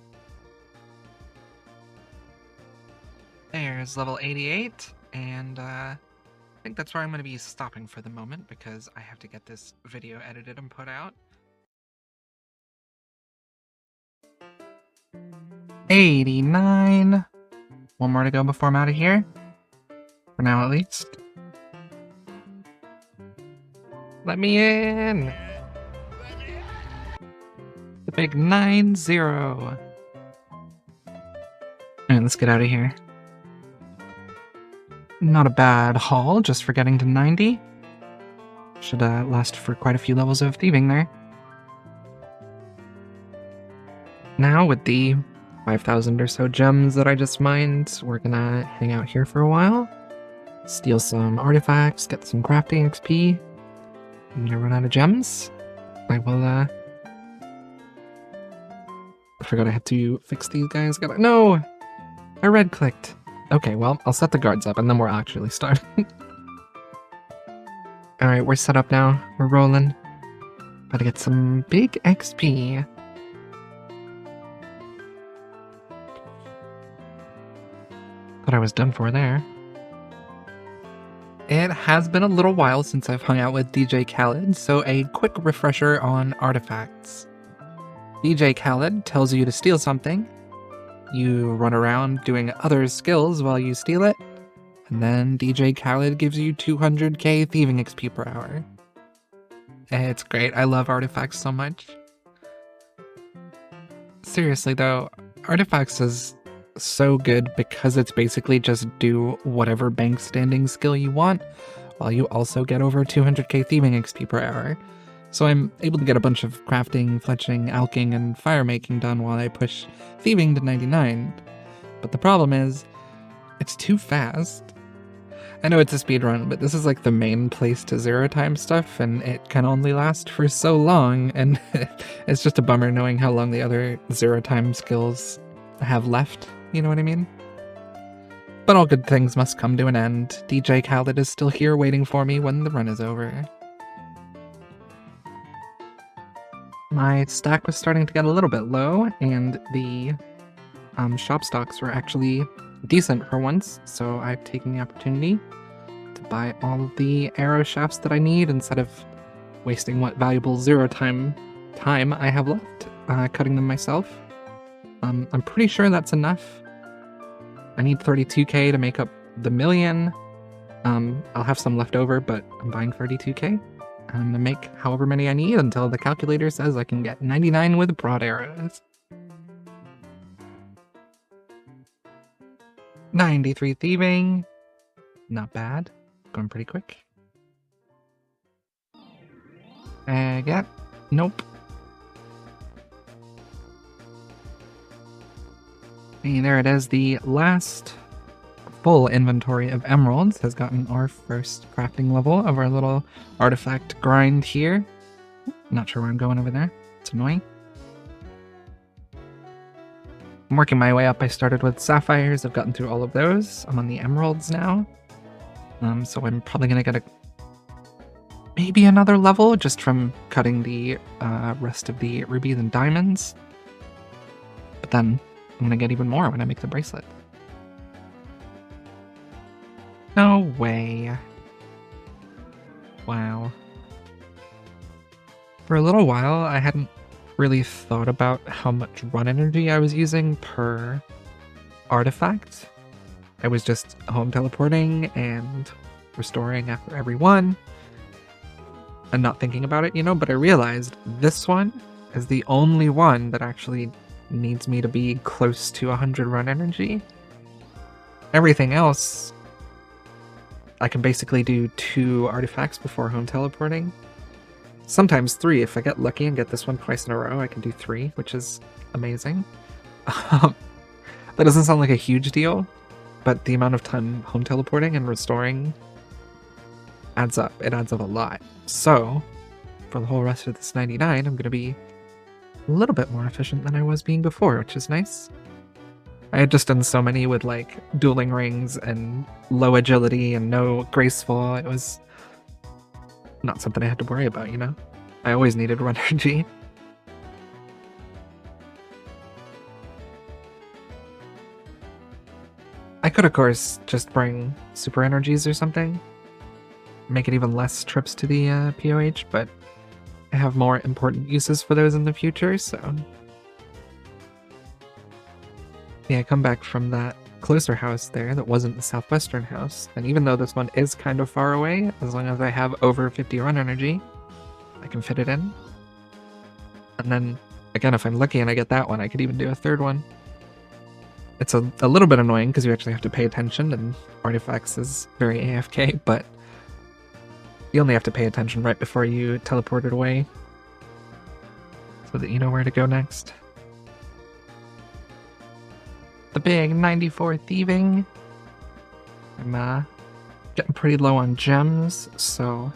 S2: There's level 88, and I think that's where I'm going to be stopping for the moment because I have to get this video edited and put out. 89. One more to go before I'm out of here. For now, at least. Let me in! The big 9-0. Alright, let's get out of here. Not a bad haul, just for getting to 90. Should last for quite a few levels of thieving there. Now, with the 5,000 or so gems that I just mined, we're gonna hang out here for a while. Steal some artifacts, get some crafting XP. I'm gonna run out of gems. I will, I forgot I had to fix these guys. No! I red-clicked. Okay, well, I'll set the guards up and then we'll actually start. Alright, we're set up now. We're rolling. About to get some big XP. Thought I was done for there. It has been a little while since I've hung out with DJ Khaled, so a quick refresher on artifacts. DJ Khaled tells you to steal something. You run around doing other skills while you steal it, and then DJ Khaled gives you 200k thieving XP per hour. It's great, I love artifacts so much. Seriously though, artifacts is so good because it's basically just do whatever bank standing skill you want, while you also get over 200k thieving XP per hour. So I'm able to get a bunch of crafting, fletching, alking, and fire making done while I push thieving to 99. But the problem is, it's too fast. I know it's a speedrun, but this is like the main place to zero time stuff, and it can only last for so long, and it's just a bummer knowing how long the other zero time skills have left, you know what I mean? But all good things must come to an end. DJ Khaled is still here waiting for me when the run is over. My stack was starting to get a little bit low, and the shop stocks were actually decent for once, so I've taken the opportunity to buy all of the arrow shafts that I need instead of wasting what valuable zero time I have left, cutting them myself. I'm pretty sure that's enough. I need 32k to make up the million. I'll have some left over, but I'm buying 32k. I'm gonna make however many I need until the calculator says I can get 99 with broad arrows. 93 thieving. Not bad. Going pretty quick. Yeah. Nope. And there it is. The last full inventory of emeralds has gotten our first crafting level of our little artifact grind here. Not sure where I'm going over there. It's annoying. I'm working my way up. I started with sapphires. I've gotten through all of those. I'm on the emeralds now. So I'm probably going to get maybe another level just from cutting the rest of the rubies and diamonds. But then I'm going to get even more when I make the bracelet. No way. Wow. For a little while, I hadn't really thought about how much run energy I was using per
S3: artifact. I was just home teleporting and restoring after every one and not thinking about it, but I realized this one is the only one that actually needs me to be close to 100 run energy. Everything else, I can basically do 2 artifacts before home teleporting. Sometimes 3. If I get lucky and get this one twice in a row, I can do 3, which is amazing. That doesn't sound like a huge deal, but the amount of time home teleporting and restoring adds up. It adds up a lot. So, for the whole rest of this 99, I'm going to be a little bit more efficient than I was being before, which is nice. I had just done so many with like dueling rings and low agility and no graceful. It was not something I had to worry about, I always needed run energy. I could, of course, just bring super energies or something. Make it even less trips to the POH, but I have more important uses for those in the future, so... Yeah, I come back from that closer house there that wasn't the southwestern house, and even though this one is kind of far away, as long as I have over 50 run energy, I can fit it in. And then, again, if I'm lucky and I get that one, I could even do a third one. It's a little bit annoying because you actually have to pay attention, and Artifacts is very AFK, but you only have to pay attention right before you teleport it away, so that you know where to go next. The big 94 thieving. I'm getting pretty low on gems, so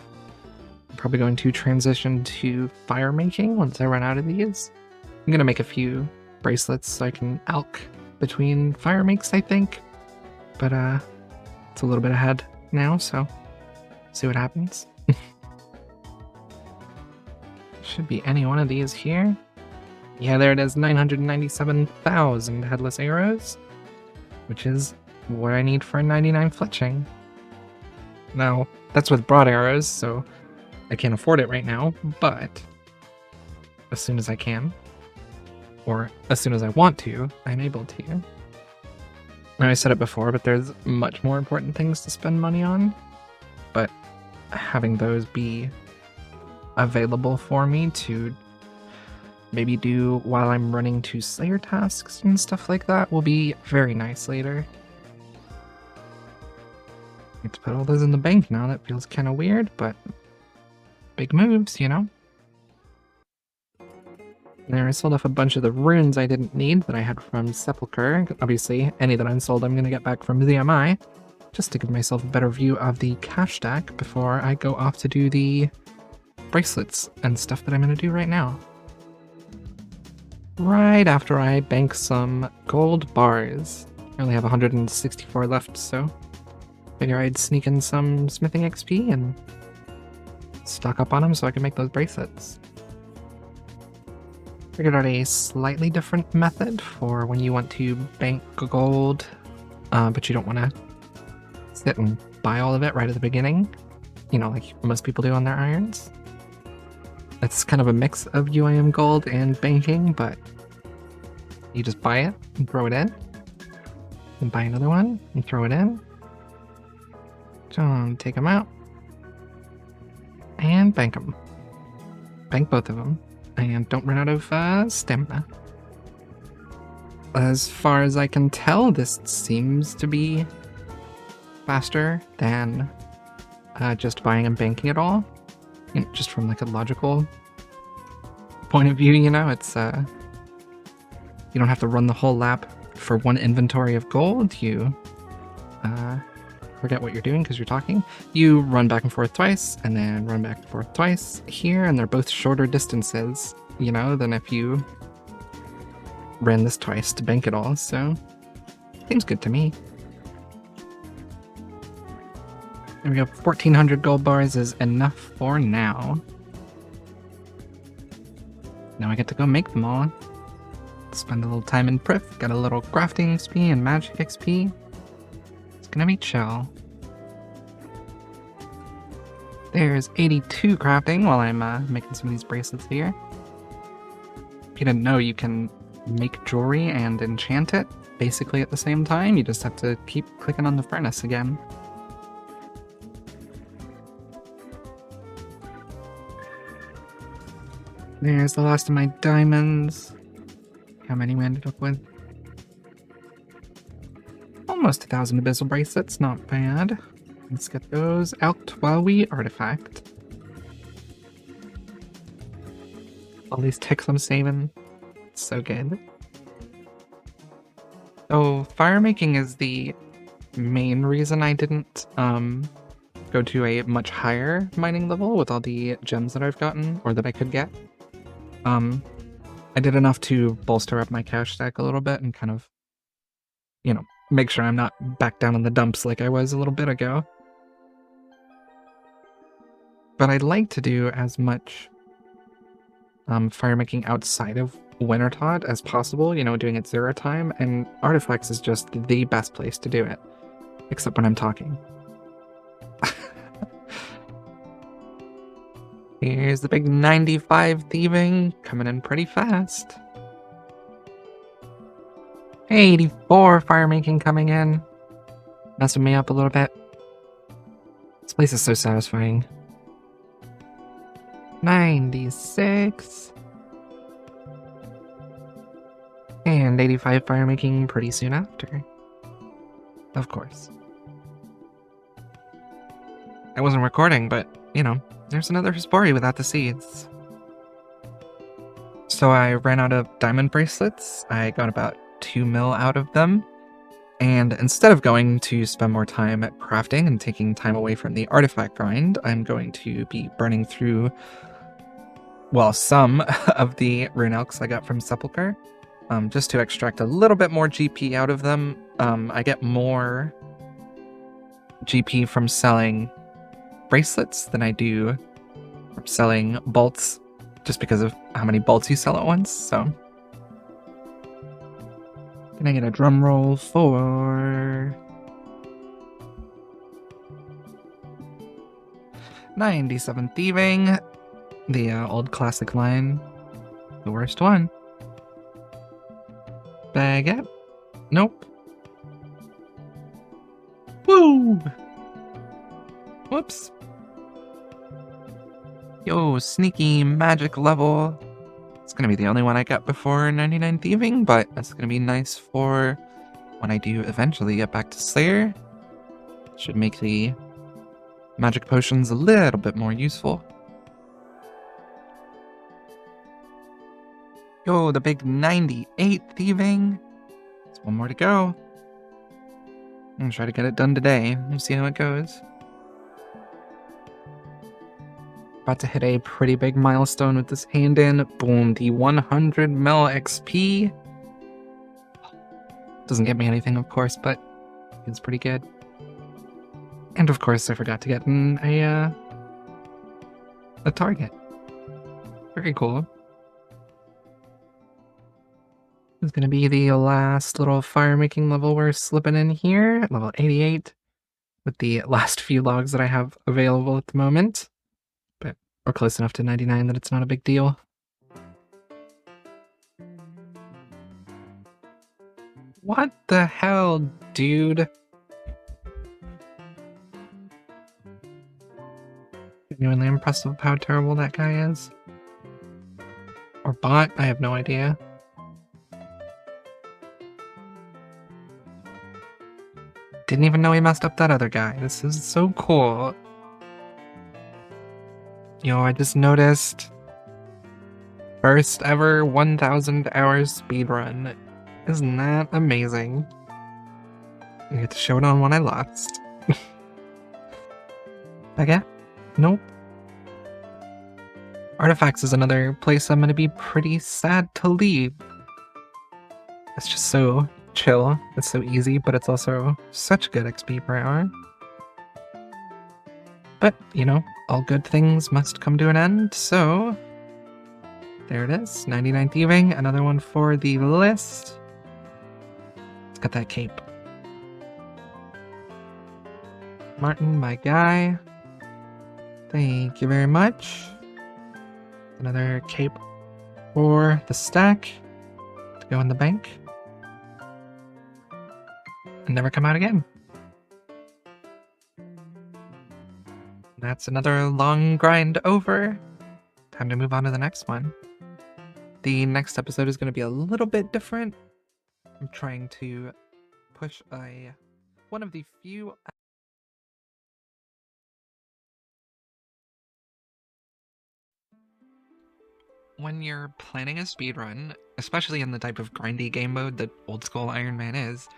S3: I'm probably going to transition to fire making once I run out of these. I'm gonna make a few bracelets so I can alch between fire makes, I think. But it's a little bit ahead now, so see what happens. Should be any one of these here. Yeah, there it is, 997,000 headless arrows, which is what I need for 99 fletching. Now, that's with broad arrows, so I can't afford it right now, but as soon as I can, or as soon as I want to, I'm able to. Now, I said it before, but there's much more important things to spend money on, but having those be available for me to maybe do while I'm running to Slayer tasks and stuff like that will be very nice later. Need to put all those in the bank now. That feels kind of weird, but big moves, you know? There, I sold off a bunch of the runes I didn't need that I had from Sepulchre. Obviously, any that unsold I'm going to get back from ZMI, just to give myself a better view of the cash stack before I go off to do the bracelets and stuff that I'm going to do right now. Right after I bank some gold bars. I only have 164 left, so figure I'd sneak in some smithing XP and stock up on them so I can make those bracelets. Figured out a slightly different method for when you want to bank gold, but you don't want to sit and buy all of it right at the beginning, you know, like most people do on their irons. It's kind of a mix of UIM gold and banking, but you just buy it and throw it in, and buy another one and throw it in. So take them out and bank them. Bank both of them, and don't run out of stamina. As far as I can tell, this seems to be faster than just buying and banking it all. You know, just from like a logical point of view, you know, it's you don't have to run the whole lap for one inventory of gold. You forget what you're doing because you're talking. You run back and forth twice, and then run back and forth twice here, and they're both shorter distances, you know, than if you ran this twice to bank it all, so seems good to me. There we go, 1,400 gold bars is enough for now. Now I get to go make them all. Spend a little time in Prif, get a little crafting XP and magic XP. It's gonna be chill. There's 82 crafting while I'm making some of these bracelets here. If you didn't know, you can make jewelry and enchant it basically at the same time. You just have to keep clicking on the furnace again. There's the last of my diamonds. How many we ended up with? Almost 1,000 abyssal bracelets, not bad. Let's get those out while we artifact. All these ticks I'm saving. So good. So fire making is the main reason I didn't go to a much higher mining level with all the gems that I've gotten, or that I could get. I did enough to bolster up my cash stack a little bit and kind of, you know, make sure I'm not back down in the dumps like I was a little bit ago. But I'd like to do as much fire making outside of Wintertod as possible, you know, doing it 0 time, and Artifacts is just the best place to do it. Except when I'm talking. Here's the big 95 thieving, coming in pretty fast. 84 fire making coming in. Messing me up a little bit. This place is so satisfying. 96. And 85 fire making pretty soon after. Of course. I wasn't recording, but, you know, there's another Hespori without the seeds. So I ran out of diamond bracelets. I got about 2 mil out of them. And instead of going to spend more time at crafting and taking time away from the artifact grind, I'm going to be burning through, well, some of the rune elks I got from Sepulchre, just to extract a little bit more GP out of them. I get more GP from selling bracelets than I do from selling bolts, just because of how many bolts you sell at once. So can I get a drum roll for 97 thieving? The old classic line, the worst one. Baguette? Nope. Woo! Whoops. Yo, sneaky magic level. It's gonna be the only one I got before 99 thieving, but that's gonna be nice for when I do eventually get back to Slayer. Should make the magic potions a little bit more useful. Yo, the big 98 thieving. There's one more to go. I'm gonna try to get it done today. We'll see how it goes. About to hit a pretty big milestone with this hand in. Boom, the 100 mil XP. Doesn't get me anything, of course, but it's pretty good. And of course, I forgot to get in a target. Very cool. This is going to be the last little fire making level we're slipping in here, level 88, with the last few logs that I have available at the moment. But we're close enough to 99 that it's not a big deal. What the hell, dude? Genuinely impressed with how terrible that guy is. Or bot, I have no idea. Didn't even know he messed up that other guy. This is so cool. Yo, I just noticed. First ever 1,000 hours speedrun. Isn't that amazing? I get to show it on when I lost. Okay. Nope. Artifacts is another place I'm gonna be pretty sad to leave. It's just so chill. It's so easy, but it's also such good XP per hour. But, you know, all good things must come to an end, so there it is. 99 thieving, another one for the list. Let's get that cape. Martin, my guy. Thank you very much. Another cape for the stack. go in the bank, and never come out again. That's another long grind over. Time to move on to the next one. The next episode is going to be a little bit different. I'm trying to push one of the few... When you're planning a speedrun, especially in the type of grindy game mode that old school Ironman is,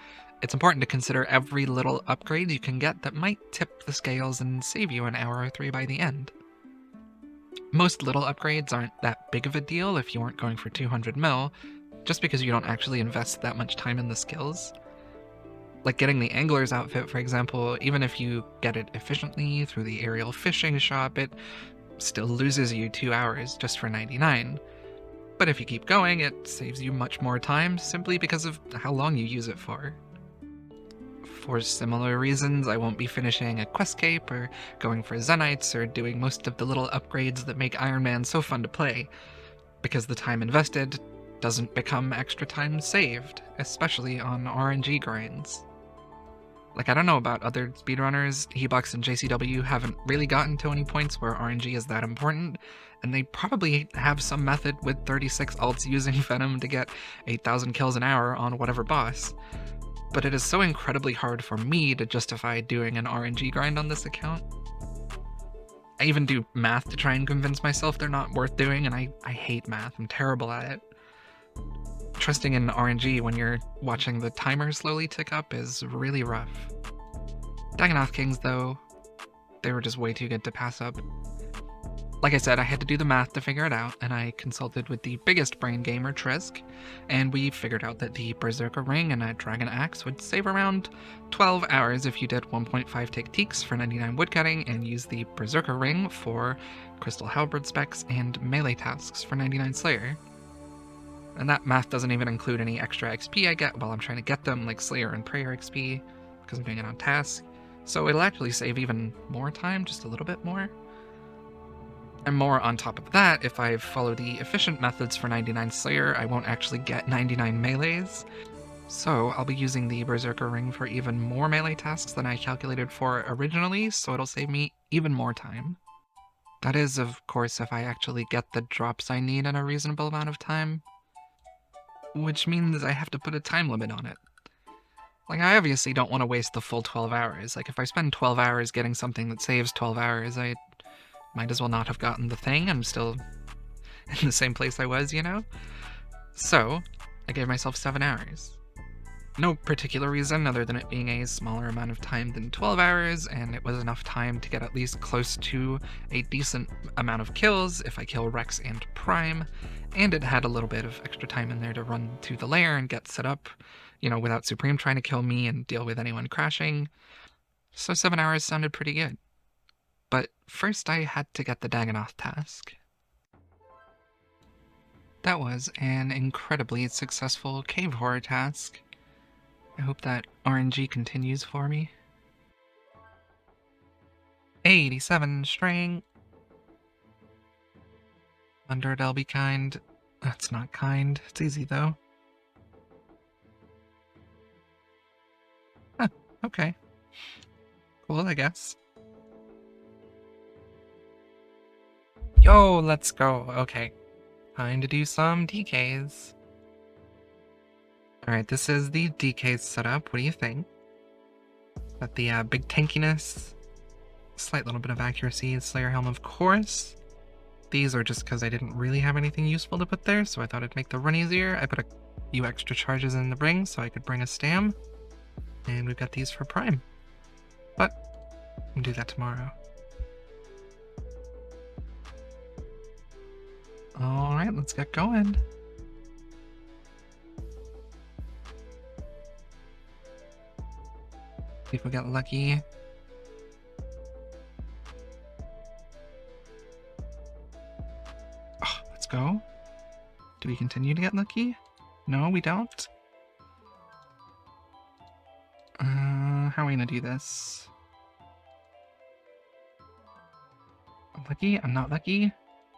S3: it's important to consider every little upgrade you can get that might tip the scales and save you an hour or 3 by the end. Most little upgrades aren't that big of a deal if you aren't going for 200 mil, just because you don't actually invest that much time in the skills. Like getting the angler's outfit, for example, even if you get it efficiently through the aerial fishing shop, it still loses you 2 hours just for 99. But if you keep going, it saves you much more time simply because of how long you use it for. For similar reasons, I won't be finishing a Questcape or going for Zenites or doing most of the little upgrades that make Ironman so fun to play, because the time invested doesn't become extra time saved, especially on RNG grinds. Like, I don't know about other speedrunners, Hebux and JCW haven't really gotten to any points where RNG is that important, and they probably have some method with 36 alts using Venom to get 8,000 kills an hour on whatever boss. But it is so incredibly hard for me to justify doing an RNG grind on this account. I even do math to try and convince myself they're not worth doing, and I hate math. I'm terrible at it. Trusting in RNG when you're watching the timer slowly tick up is really rough. Dagannoth Kings, though, they were just way too good to pass up. Like I said, I had to do the math to figure it out, and I consulted with the biggest brain gamer, Trisk, and we figured out that the Berserker Ring and a Dragon Axe would save around 12 hours if you did 1.5 tick teaks for 99 woodcutting and use the Berserker Ring for Crystal Halberd specs and melee tasks for 99 Slayer. And that math doesn't even include any extra XP I get while I'm trying to get them, like Slayer and Prayer XP, because I'm doing it on task. So it'll actually save even more time, just a little bit more. And more on top of that, if I follow the efficient methods for 99 Slayer, I won't actually get 99 melees. So I'll be using the Berserker Ring for even more melee tasks than I calculated for originally, so it'll save me even more time. That is, of course, if I actually get the drops I need in a reasonable amount of time. Which means I have to put a time limit on it. Like, I obviously don't want to waste the full 12 hours. Like, if I spend 12 hours getting something that saves 12 hours, I might as well not have gotten the thing. I'm still in the same place I was, you know? So, I gave myself 7 hours. No particular reason other than it being a smaller amount of time than 12 hours, and it was enough time to get at least close to a decent amount of kills if I kill Rex and Prime, and it had a little bit of extra time in there to run to the lair and get set up, you know, without Supreme trying to kill me and deal with anyone crashing. So 7 hours sounded pretty good. But first I had to get the Dagannoth task. That was an incredibly successful cave horror task. I hope that RNG continues for me. 87 string. Under it, I'll be kind. That's not kind. It's easy, though. Huh, okay. Cool, I guess. Yo, let's go. Okay. Time to do some DKs. Alright, this is the DK setup. What do you think? Got the big tankiness, slight little bit of accuracy, Slayer Helm, of course. These are just because I didn't really have anything useful to put there, so I thought it'd make the run easier. I put a few extra charges in the ring so I could bring a stam. And we've got these for Prime. But we'll do that tomorrow. Alright, let's get going. See if we get lucky. Oh, let's go. Do we continue to get lucky? No, we don't. How are we gonna do this? I'm lucky? I'm not lucky?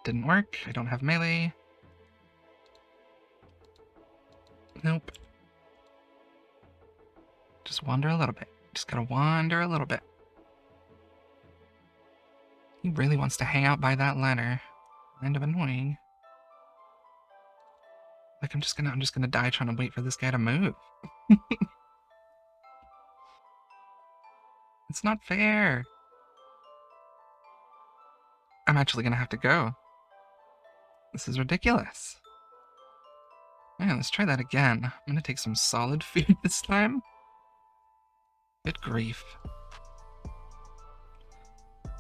S3: Didn't work. I don't have melee. Nope. Just wander a little bit. Just gotta wander a little bit. He really wants to hang out by that ladder. Kind of annoying. Like I'm just gonna die trying to wait for this guy to move. It's not fair. I'm actually gonna have to go. This is ridiculous. Man, let's try that again. I'm gonna take some solid food this time. Good grief.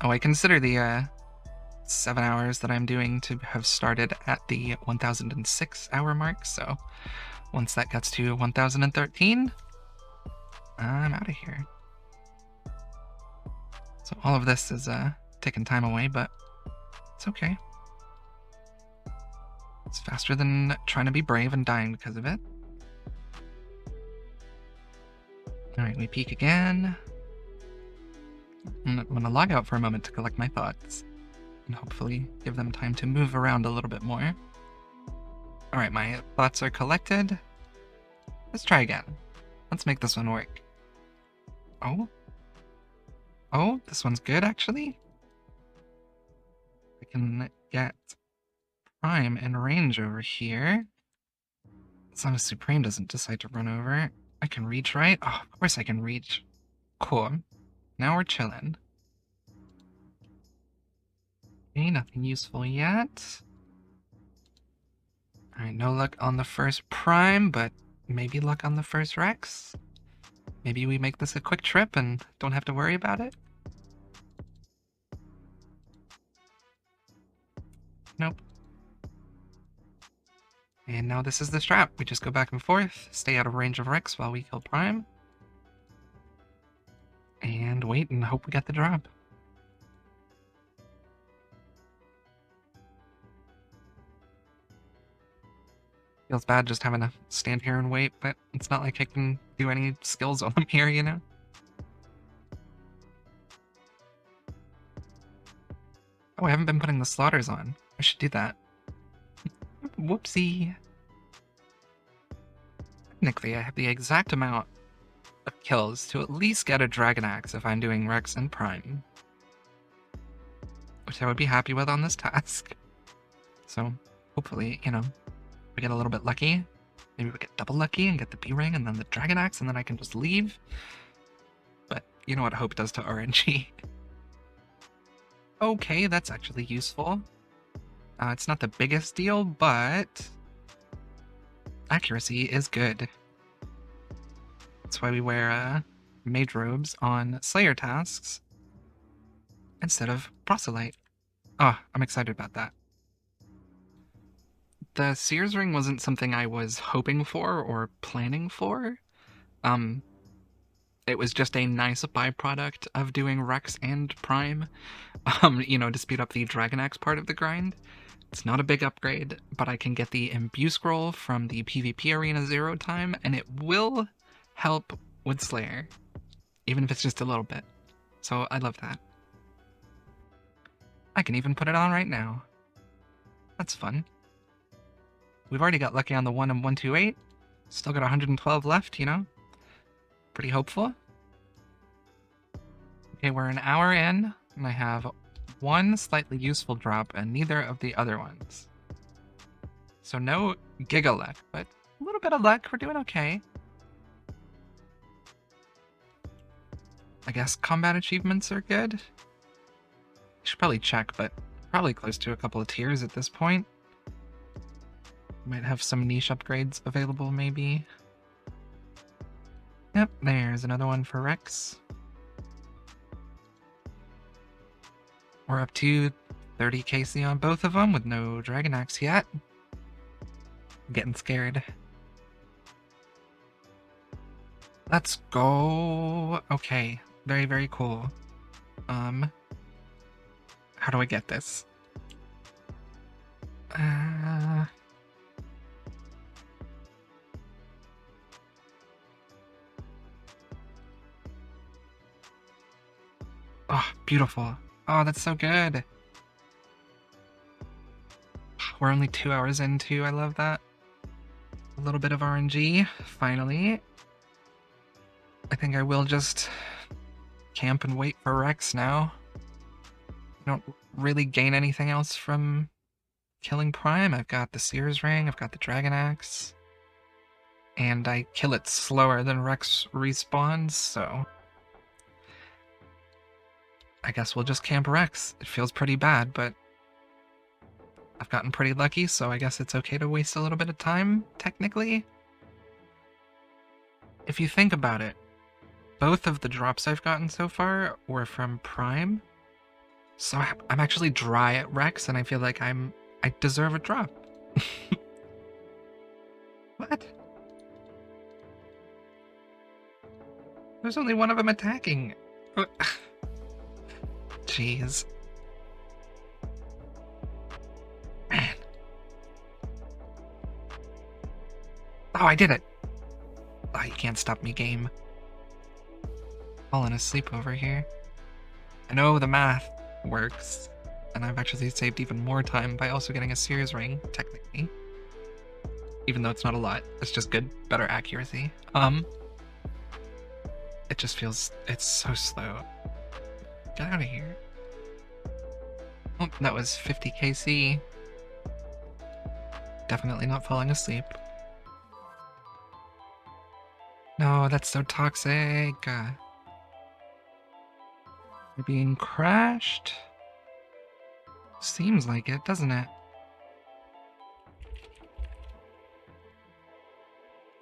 S3: Oh, I consider the 7 hours that I'm doing to have started at the 1006 hour mark, so once that gets to 1013, I'm out of here. So all of this is taking time away, but it's okay. It's faster than trying to be brave and dying because of it. Alright, we peek again. I'm gonna log out for a moment to collect my thoughts and hopefully give them time to move around a little bit more. Alright, my thoughts are collected. Let's try again. Let's make this one work. Oh? Oh, this one's good, actually. I can get Prime and range over here. As long as Supreme doesn't decide to run over. I can reach, right? Oh, of course I can reach. Cool. Now we're chilling. Okay, nothing useful yet. Alright, no luck on the first Prime, but maybe luck on the first Rex. Maybe we make this a quick trip and don't have to worry about it. Nope. And now this is the strat. We just go back and forth, stay out of range of Rex while we kill Prime. And wait and hope we get the drop. Feels bad just having to stand here and wait, but it's not like I can do any skills on them here, you know? Oh, I haven't been putting the slaughters on. I should do that. Whoopsie. Technically, I have the exact amount of kills to at least get a Dragon Axe if I'm doing Rex and Prime. Which I would be happy with on this task. So, hopefully, you know, we get a little bit lucky. Maybe we get double lucky and get the B-Ring and then the Dragon Axe and then I can just leave. But you know what hope does to RNG. Okay, that's actually useful. It's not the biggest deal, but accuracy is good. That's why we wear mage robes on Slayer tasks instead of proselyte. Oh, I'm excited about that. The Seers ring wasn't something I was hoping for or planning for. It was just a nice byproduct of doing Rex and Prime, you know, to speed up the Dragon Axe part of the grind. It's not a big upgrade, but I can get the Imbue Scroll from the PvP Arena 0 time, and it will help with Slayer, even if it's just a little bit. So I love that. I can even put it on right now. That's fun. We've already got lucky on the 1 and 128. Still got 112 left, you know? Pretty hopeful. Okay, we're an hour in, and I have one slightly useful drop and neither of the other ones. So no giga luck, but a little bit of luck. We're doing okay. I guess combat achievements are good. I should probably check, but probably close to a couple of tiers at this point. Might have some niche upgrades available, maybe. Yep, there's another one for Rex. We're up to 30 KC on both of them with no Dragon Axe yet. I'm getting scared. Let's go. Okay, very, very cool. How do I get this? Oh, beautiful. Oh, that's so good. We're only 2 hours in too. I love that. little bit of RNG, finally. I think I will just camp and wait for Rex now. I don't really gain anything else from killing Prime. I've got the Sears Ring, I've got the Dragon Axe, and I kill it slower than Rex respawns, so I guess we'll just camp Rex. It feels pretty bad, but I've gotten pretty lucky, so I guess it's okay to waste a little bit of time, technically. If you think about it, both of the drops I've gotten so far were from Prime, so I'm actually dry at Rex, and I feel like I deserve a drop. What? There's only one of them attacking. Jeez. Man. Oh, I did it. Oh, you can't stop me, game. Falling asleep over here. I know the math works, and I've actually saved even more time by also getting a Sears Ring, technically. Even though it's not a lot, it's just good, better accuracy. It just feels, it's so slow. Get out of here. Oh, that was 50 KC. Definitely not falling asleep. No, that's so toxic. We're being crashed. Seems like it, doesn't it?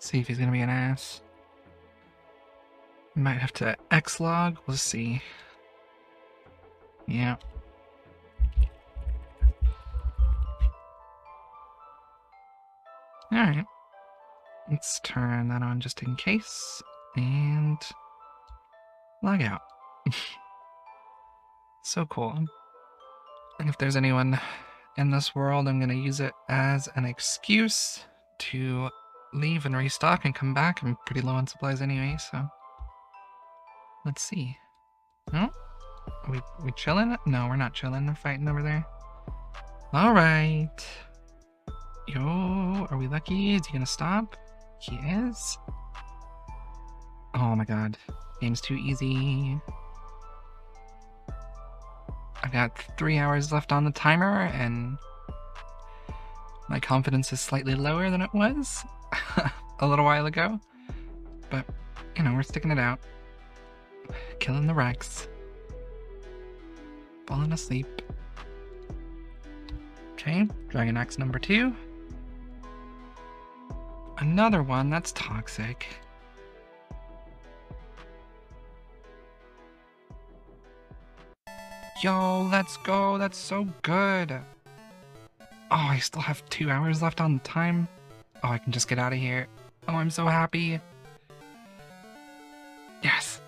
S3: See if he's gonna be an ass. Might have to X-log. We'll see. Yeah. Alright. Let's turn that on just in case. And log out. So cool. And if there's anyone in this world, I'm gonna use it as an excuse to leave and restock and come back. I'm pretty low on supplies anyway, so let's see. Oh, are we chilling? No, we're not chilling. They're fighting over there. All right. Yo, are we lucky? Is he gonna stop? He is. Oh my god, game's too easy. I've got 3 hours left on the timer, and my confidence is slightly lower than it was a little while ago. But, you know, we're sticking it out. Killing the Rex. Falling asleep. Okay, Dragon Axe number 2. Another one that's toxic. Yo, let's go. That's so good. Oh, I still have 2 hours left on the time. Oh, I can just get out of here. Oh, I'm so happy. Yes.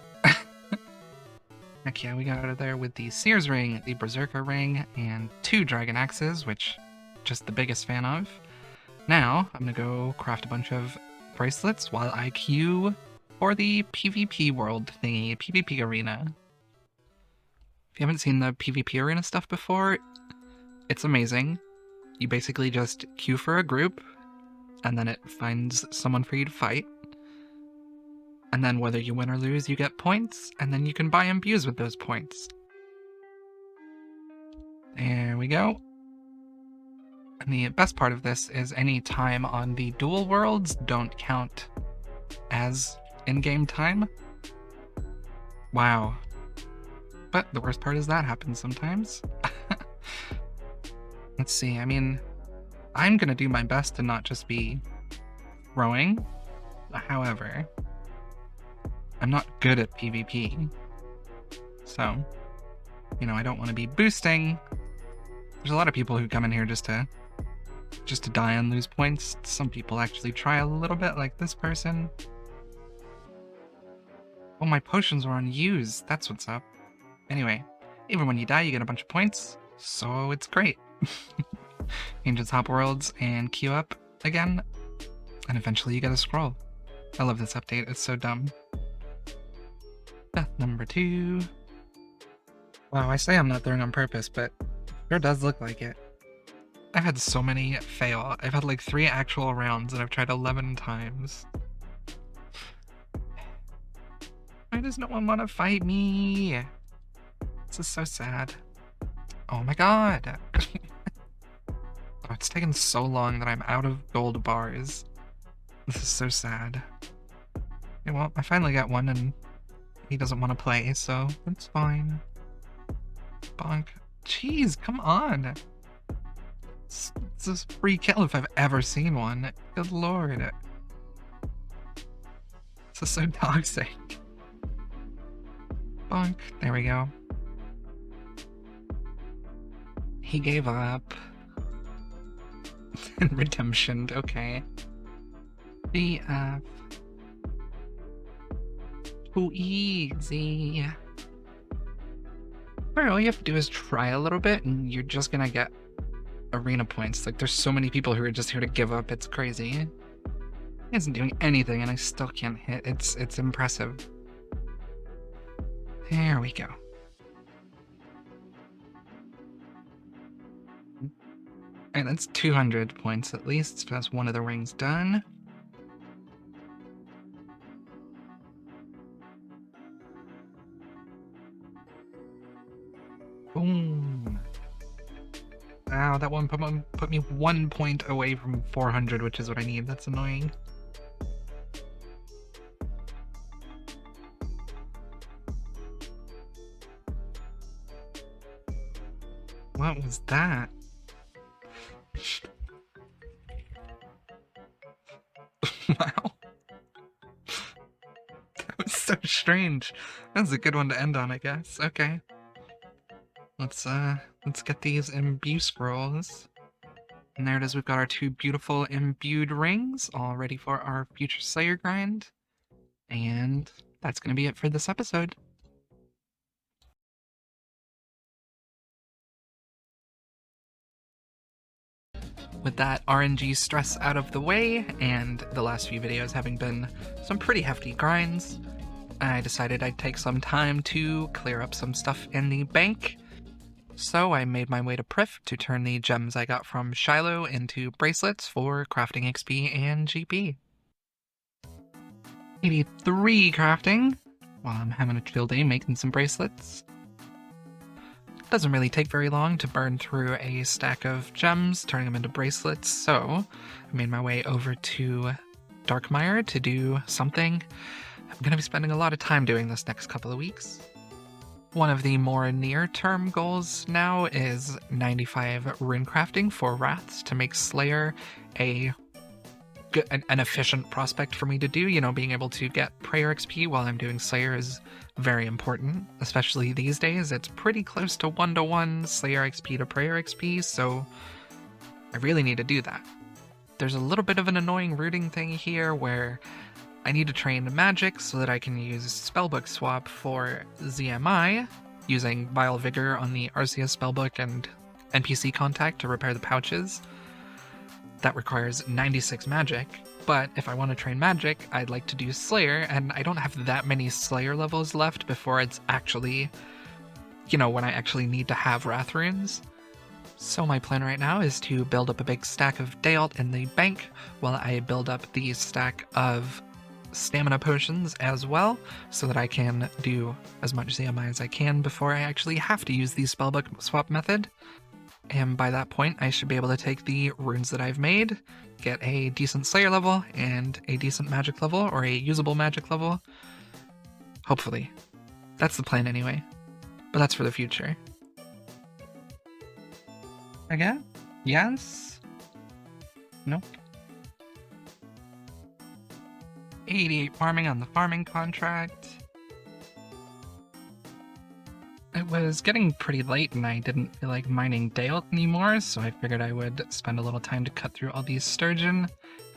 S3: Heck yeah, we got out of there with the Sears Ring, the Berserker Ring, and 2 Dragon Axes, which just the biggest fan of. Now, I'm gonna go craft a bunch of bracelets while I queue for the PvP world thingy, PvP arena. If you haven't seen the PvP arena stuff before, it's amazing. You basically just queue for a group, and then it finds someone for you to fight. And then whether you win or lose, you get points, and then you can buy imbues with those points. There we go. And the best part of this is any time on the dual worlds don't count as in-game time. Wow. But the worst part is that happens sometimes. Let's see, I mean, I'm gonna do my best to not just be throwing. However, I'm not good at PvP. So, you know, I don't want to be boosting. There's a lot of people who come in here just to die and lose points. Some people actually try a little bit, like this person. Oh, my potions were unused. That's what's up. Anyway, even when you die, you get a bunch of points, so it's great. Ancients hop worlds and queue up again, and eventually you get a scroll. I love this update, it's so dumb. Death number 2. Wow, I say I'm not throwing on purpose, but it sure does look like it. I've had so many fail. I've had like 3 actual rounds and I've tried 11 times. Why does no one want to fight me? This is so sad. Oh my god. Oh, it's taken so long that I'm out of gold bars. This is so sad. Yeah, well, I finally got one and he doesn't want to play, so it's fine. Bonk. Jeez, come on. It's a free kill if I've ever seen one. Good lord. This is so toxic. Bonk. There we go. He gave up. Redemption. Okay. BF. Too easy. Alright, all you have to do is try a little bit and you're just gonna get arena points. Like, there's so many people who are just here to give up. It's crazy. He isn't doing anything and I still can't hit. It's impressive. There we go. Alright, that's 200 points at least. So that's one of the rings done. Boom. Ow, that one put me 1 point away from 400, which is what I need. That's annoying. What was that? Wow. That was so strange. That was a good one to end on, I guess. Okay. Let's get these imbue scrolls. And there it is, we've got our 2 beautiful imbued rings, all ready for our future Slayer grind. And that's gonna be it for this episode. With that RNG stress out of the way, and the last few videos having been some pretty hefty grinds, I decided I'd take some time to clear up some stuff in the bank. So I made my way to Prif to turn the gems I got from Shiloh into bracelets for crafting XP and GP. 83 crafting, while I'm having a chill day making some bracelets. Doesn't really take very long to burn through a stack of gems, turning them into bracelets, so I made my way over to Darkmire to do something. I'm going to be spending a lot of time doing this next couple of weeks. One of the more near-term goals now is 95 rune crafting for Wraths to make Slayer an efficient prospect for me to do. You know, being able to get prayer XP while I'm doing Slayer is very important, especially these days. It's pretty close to 1-to-1 Slayer XP to prayer XP, so I really need to do that. There's a little bit of an annoying rooting thing here where I need to train magic so that I can use spellbook swap for ZMI, using Vile Vigor on the Arceus spellbook and NPC contact to repair the pouches. That requires 96 magic, but if I want to train magic, I'd like to do Slayer, and I don't have that many Slayer levels left before it's actually, you know, when I actually need to have Wrath runes. So my plan right now is to build up a big stack of Dayalt in the bank, while I build up the stack of stamina potions as well, so that I can do as much ZMI as I can before I actually have to use the spellbook swap method. And by that point, I should be able to take the runes that I've made, get a decent Slayer level and a decent magic level, or a usable magic level. Hopefully. That's the plan anyway. But that's for the future. Again? Yes? Nope. 88 farming on the farming contract. It was getting pretty late and I didn't feel like mining Dayalt anymore, so I figured I would spend a little time to cut through all these sturgeon.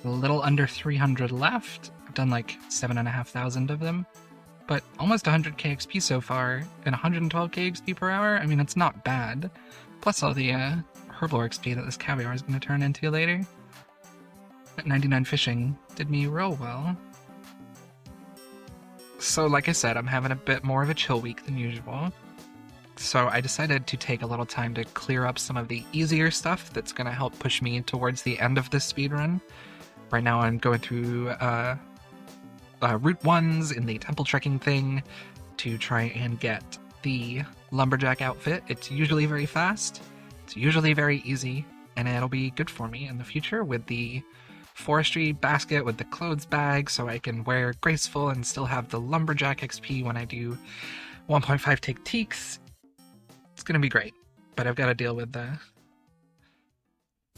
S3: A little under 300 left. I've done like 7,500 of them, but almost 100k XP so far, and 112k XP per hour. I mean, it's not bad. Plus all the herbal XP that this caviar is going to turn into later. That 99 fishing did me real well. So like I said, I'm having a bit more of a chill week than usual. So I decided to take a little time to clear up some of the easier stuff that's going to help push me towards the end of this speedrun. Right now I'm going through Route 1s in the temple trekking thing to try and get the lumberjack outfit. It's usually very fast, it's usually very easy, and it'll be good for me in the future with the forestry basket with the clothes bag, so I can wear graceful and still have the lumberjack XP when I do 1.5 take teaks. It's gonna be great, but I've got to deal with the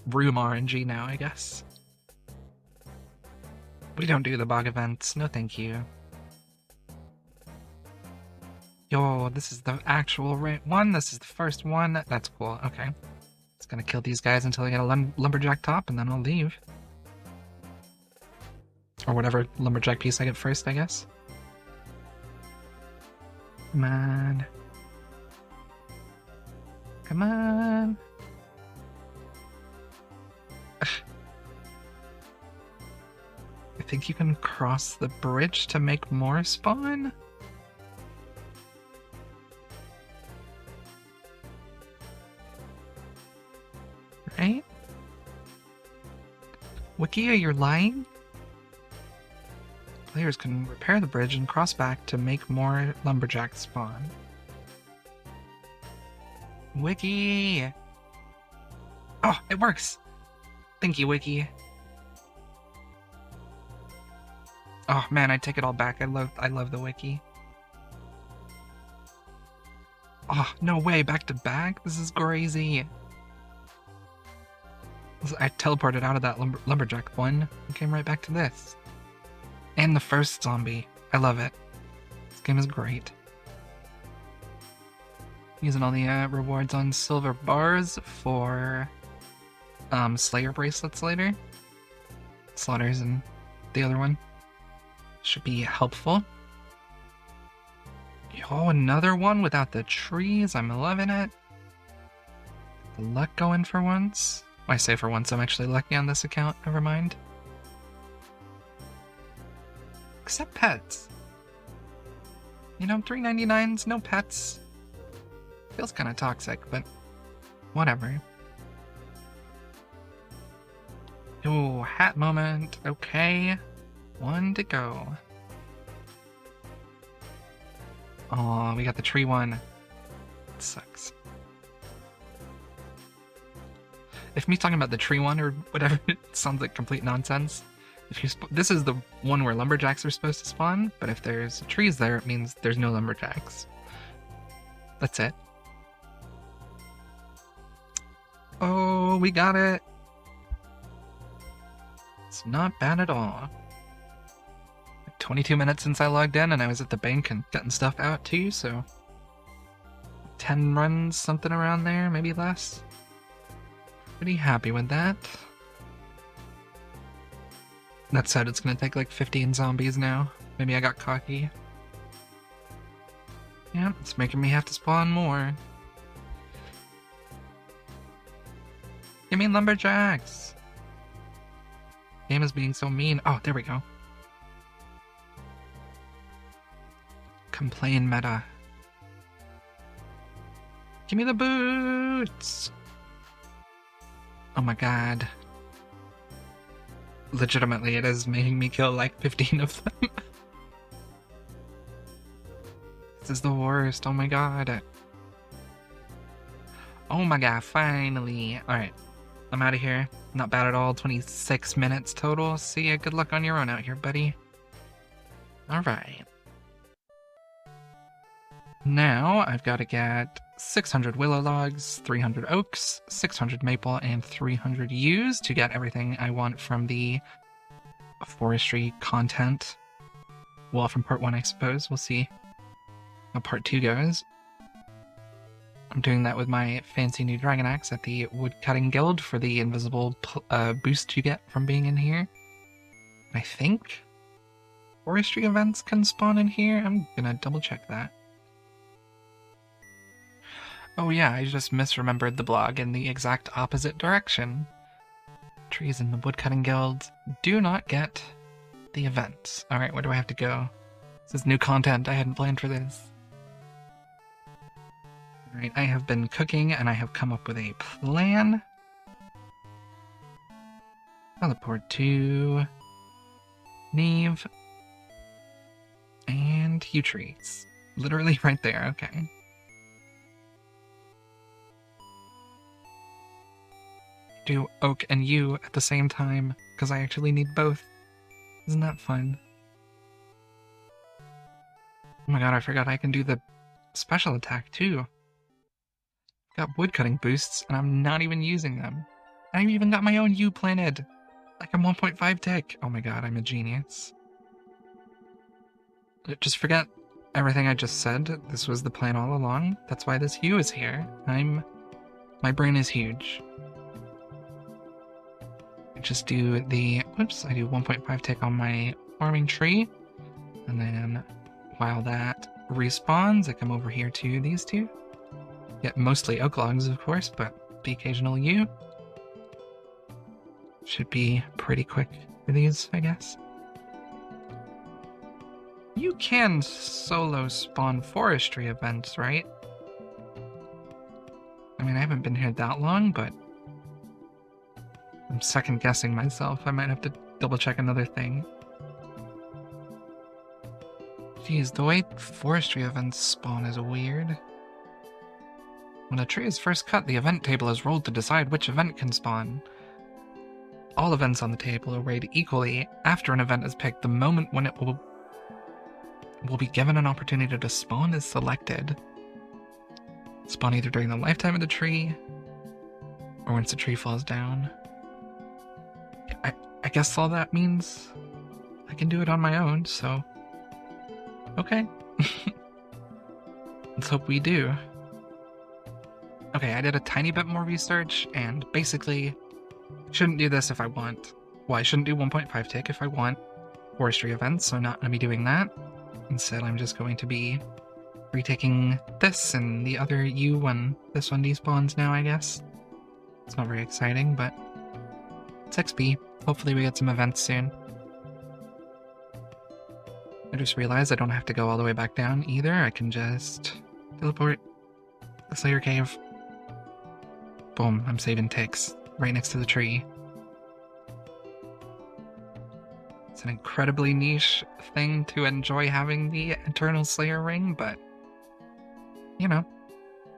S3: room RNG now, I guess. We don't do the bog events, no thank you. Yo, this is the actual one, this is the first one, that's cool, okay. Just gonna kill these guys until I get a lumberjack top, and then I'll leave. Or whatever lumberjack piece I get first, I guess. Come on. Come on. I think you can cross the bridge to make more spawn? Right? Wiki, are you lying? Players can repair the bridge and cross back to make more lumberjacks spawn. Wiki! Oh, it works! Thank you, Wiki. Oh man, I take it all back. I love the Wiki. Oh, no way, back to back? This is crazy. I teleported out of that lumberjack one and came right back to this. And the first zombie. I love it. This game is great. Using all the rewards on silver bars for Slayer bracelets later. Slaughters and the other one. Should be helpful. Oh, another one without the trees. I'm loving it. The luck going for once. I say for once, I'm actually lucky on this account. Never mind. Except pets. You know, $3.99's no pets. Feels kind of toxic, but whatever. Ooh, hat moment. Okay. One to go. Oh, we got the tree one. It sucks. If me talking about the tree one or whatever, it sounds like complete nonsense. If you this is the one where lumberjacks are supposed to spawn, but if there's trees there, it means there's no lumberjacks. That's it. Oh, we got it. It's not bad at all. 22 minutes since I logged in, and I was at the bank and getting stuff out too, so 10 runs, something around there, maybe less. Pretty happy with that. That said, it's gonna take like 15 zombies now. Maybe I got cocky. Yeah, it's making me have to spawn more. Give me lumberjacks! Game is being so mean. Oh, there we go. Complain meta. Give me the boots! Oh my god. Legitimately, it is making me kill like 15 of them. This is the worst. Oh my god. Oh my god, finally. Alright. I'm out of here. Not bad at all. 26 minutes total. See ya. Good luck on your own out here, buddy. Alright. Now, I've got to get 600 willow logs, 300 oaks, 600 maple, and 300 yews to get everything I want from the forestry content. Well, from part 1, I suppose. We'll see how part 2 goes. I'm doing that with my fancy new dragon axe at the woodcutting guild for the invisible boost you get from being in here. I think forestry events can spawn in here. I'm gonna double check that. Oh yeah, I just misremembered the blog in the exact opposite direction. Trees in the woodcutting guild do not get the events. Alright, where do I have to go? This is new content. I hadn't planned for this. Alright, I have been cooking and I have come up with a plan. Teleport to Nave and Yew Trees. Literally right there, okay. Do Oak and Yew at the same time, because I actually need both. Isn't that fun? Oh my god, I forgot I can do the special attack too. Got woodcutting boosts, and I'm not even using them. I even got my own yew planted. Like I'm 1.5 tick. Oh my god, I'm a genius. Just forget everything I just said. This was the plan all along. That's why this yew is here. My brain is huge. I just do the, whoops, I do 1.5 tick on my farming tree. And then while that respawns, I come over here to these two. Get mostly oak logs, of course, but the occasional yew. Should be pretty quick for these, I guess. You can solo spawn forestry events, right? I mean, I haven't been here that long, but I'm second guessing myself. I might have to double check another thing. Geez, the way forestry events spawn is weird. When a tree is first cut, the event table is rolled to decide which event can spawn. All events on the table are weighed equally after an event is picked. The moment when it will be given an opportunity to spawn is selected. Spawn either during the lifetime of the tree, or once the tree falls down. I guess all that means I can do it on my own, so... Okay. Let's hope we do. Okay, I did a tiny bit more research, and basically, shouldn't do this if I want. Well, I shouldn't do 1.5 tick if I want forestry events, so I'm not going to be doing that. Instead, I'm just going to be retaking this and the other yew when this one despawns now, I guess. It's not very exciting, but it's XP. Hopefully we get some events soon. I just realized I don't have to go all the way back down either. I can just teleport the Slayer Cave. Boom, I'm saving ticks right next to the tree. It's an incredibly niche thing to enjoy having the Eternal Slayer ring, but, you know,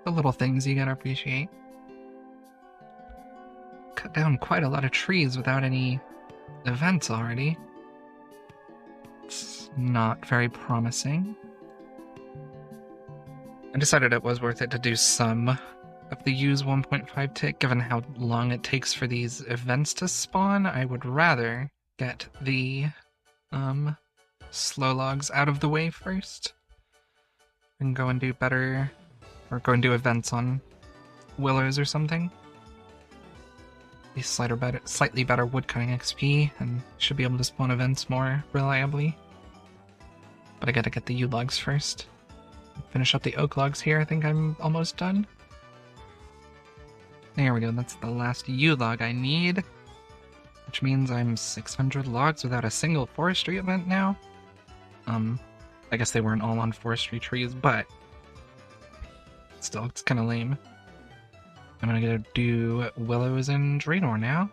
S3: the little things you gotta appreciate. Cut down quite a lot of trees without any events already. It's not very promising. I decided it was worth it to do some of the use 1.5 tick, given how long it takes for these events to spawn. I would rather get the slow logs out of the way first and go and do better, or go and do events on willows or something. These slightly better woodcutting XP, and should be able to spawn events more reliably. But I gotta get the yew logs first. Finish up the oak logs here. I think I'm almost done. There we go, that's the last yew log I need. Which means I'm 600 logs without a single forestry event now. I guess they weren't all on forestry trees, but still, it's kind of lame. I'm gonna go do willows and Draenor now.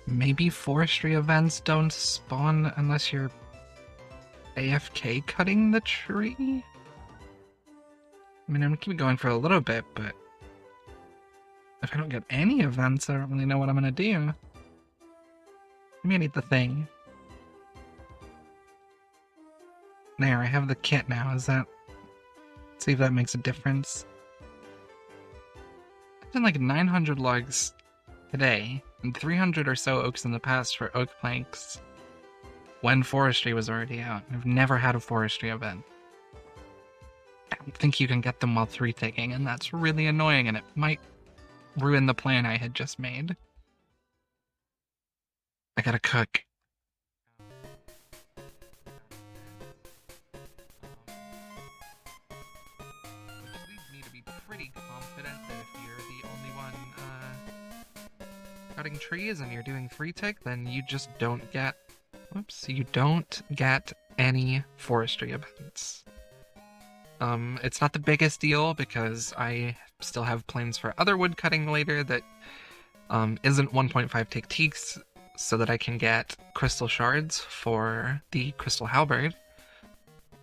S3: Maybe forestry events don't spawn unless you're AFK cutting the tree? I mean, I'm gonna keep going for a little bit, but if I don't get any events, I don't really know what I'm gonna do. Maybe I need the thing. There, I have the kit now. Is that... Let's see if that makes a difference. I've done like 900 logs today, and 300 or so oaks in the past for oak planks, when forestry was already out. I've never had a forestry event. I don't think you can get them while 3-ticking, and that's really annoying, and it might ruin the plan I had just made. I gotta cook. Which leads me to be pretty confident that if you're the only one cutting trees and you're doing 3-tick, then you just don't get... Whoops, you don't get any forestry events. It's not the biggest deal because I still have plans for other wood cutting later that isn't 1.5 techniques, so that I can get crystal shards for the crystal halberd.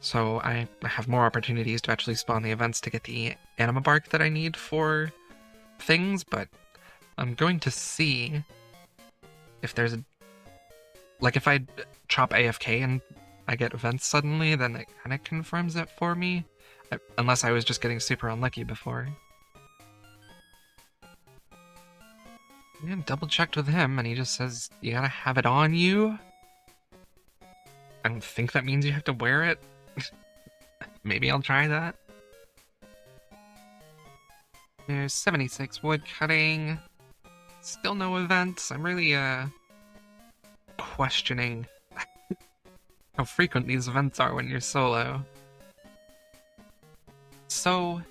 S3: So I have more opportunities to actually spawn the events to get the anima bark that I need for things, but I'm going to see if there's a... Like, if I chop AFK and I get events suddenly, then it kind of confirms it for me. Unless I was just getting super unlucky before. Yeah, double checked with him, and he just says, you gotta have it on you? I don't think that means you have to wear it. Maybe I'll try that. There's 76 wood cutting. Still no events. I'm really, questioning how frequent these events are when you're solo. So,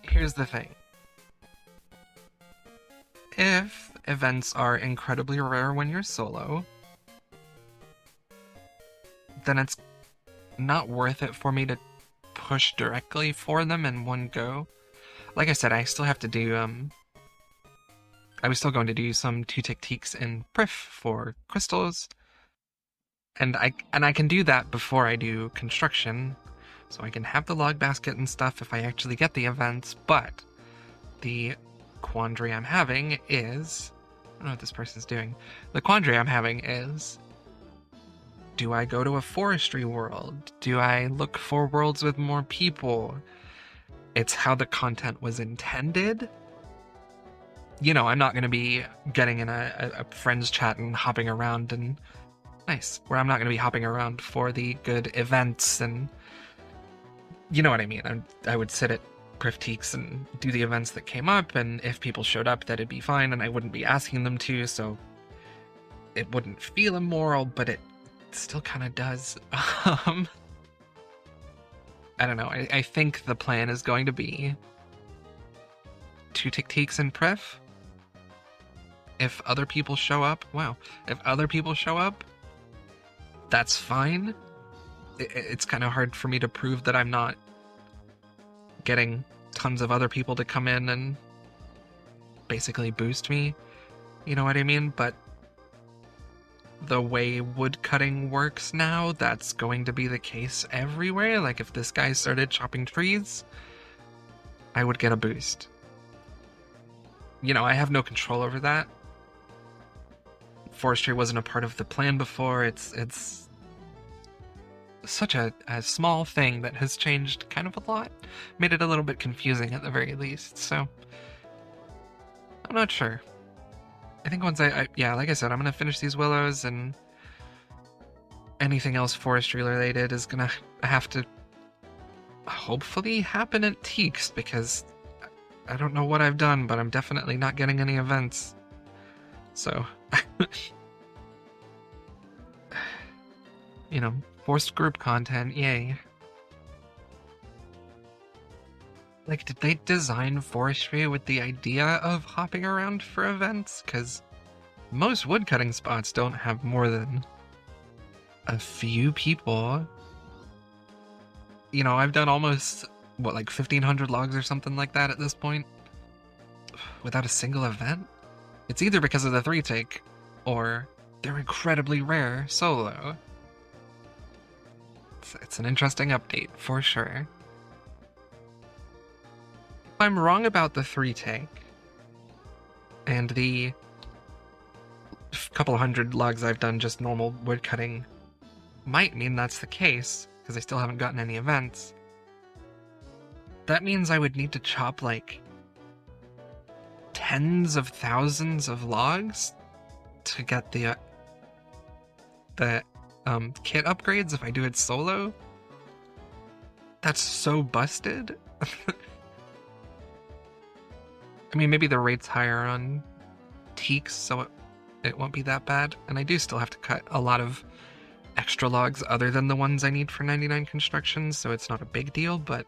S3: here's the thing. If events are incredibly rare when you're solo, then it's not worth it for me to push directly for them in one go. Like I said, I still have to do, I was still going to do some 2 techniques in Prif for crystals, and I can do that before I do construction, so I can have the log basket and stuff if I actually get the events, but the quandary I'm having is... I don't know what this person's doing. The quandary I'm having is... do I go to a forestry world? Do I look for worlds with more people? It's how the content was intended. You know, I'm not going to be getting in a friends chat and hopping around and... Nice. Where I'm not going to be hopping around for the good events and... You know what I mean. I would sit at Prifteaks and do the events that came up, and if people showed up, that'd be fine, and I wouldn't be asking them to, so... It wouldn't feel immoral, but it still kind of does. I don't know. I think the plan is going to be 2 techniques in Pref. If other people show up, if other people show up, that's fine. It's kind of hard for me to prove that I'm not getting tons of other people to come in and basically boost me. You know what I mean? But the way wood cutting works now, that's going to be the case everywhere. Like, if this guy started chopping trees, I would get a boost. You know, I have no control over that. Forestry wasn't a part of the plan before. It's such a small thing that has changed kind of a lot. Made it a little bit confusing at the very least, so... I'm not sure. I think once yeah, like I said, I'm gonna finish these willows, and anything else forestry related is gonna have to hopefully happen at Teaks, because I don't know what I've done, but I'm definitely not getting any events. So, you know, forced group content, yay. Like, did they design forestry with the idea of hopping around for events? Because most woodcutting spots don't have more than a few people. You know, I've done almost, what, like 1,500 logs or something like that at this point? Without a single event? It's either because of the 3-take, or they're incredibly rare solo. It's an interesting update, for sure. If I'm wrong about the 3-take, and the couple hundred logs I've done just normal woodcutting might mean that's the case, because I still haven't gotten any events, that means I would need to chop, like, tens of thousands of logs to get the kit upgrades if I do it solo. That's so busted. I mean, maybe the rate's higher on Teaks, so it won't be that bad. And I do still have to cut a lot of extra logs other than the ones I need for 99 construction, so it's not a big deal, but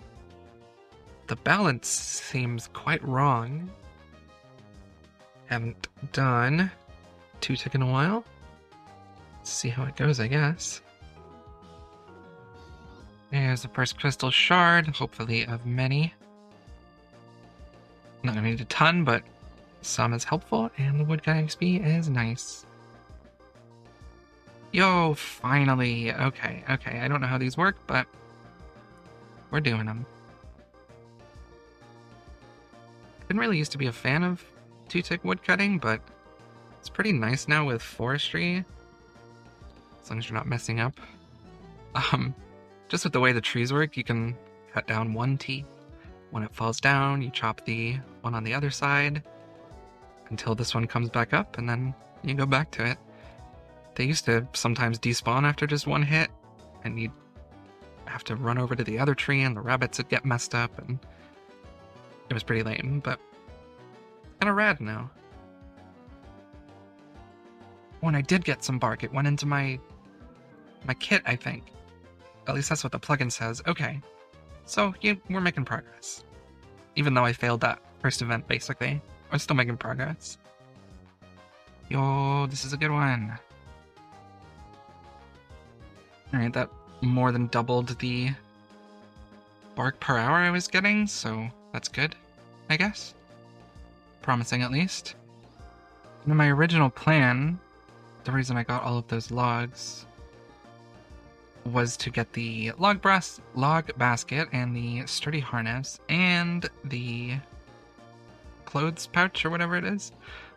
S3: the balance seems quite wrong. Haven't done 2-tick in a while. Let's see how it goes, I guess. There's the first crystal shard, hopefully of many. Not gonna need a ton, but some is helpful, and the woodcutting XP is nice. Yo, finally. Okay. I don't know how these work, but we're doing them. Didn't really used to be a fan of 2-tick woodcutting, but it's pretty nice now with forestry. As long as you're not messing up. Just with the way the trees work, you can cut down one teak. When it falls down, you chop the one on the other side until this one comes back up, and then you go back to it. They used to sometimes despawn after just one hit, and you'd have to run over to the other tree, and the rabbits would get messed up, and it was pretty lame, but kind of rad now. When I did get some bark, it went into my kit, I think. At least that's what the plugin says. Okay. So, yeah, we're making progress. Even though I failed that first event, basically. We're still making progress. Yo, this is a good one. Alright, that more than doubled the bark per hour I was getting, so that's good, I guess. Promising, at least. In my original plan, the reason I got all of those logs was to get the log basket and the sturdy harness and the clothes pouch or whatever it is,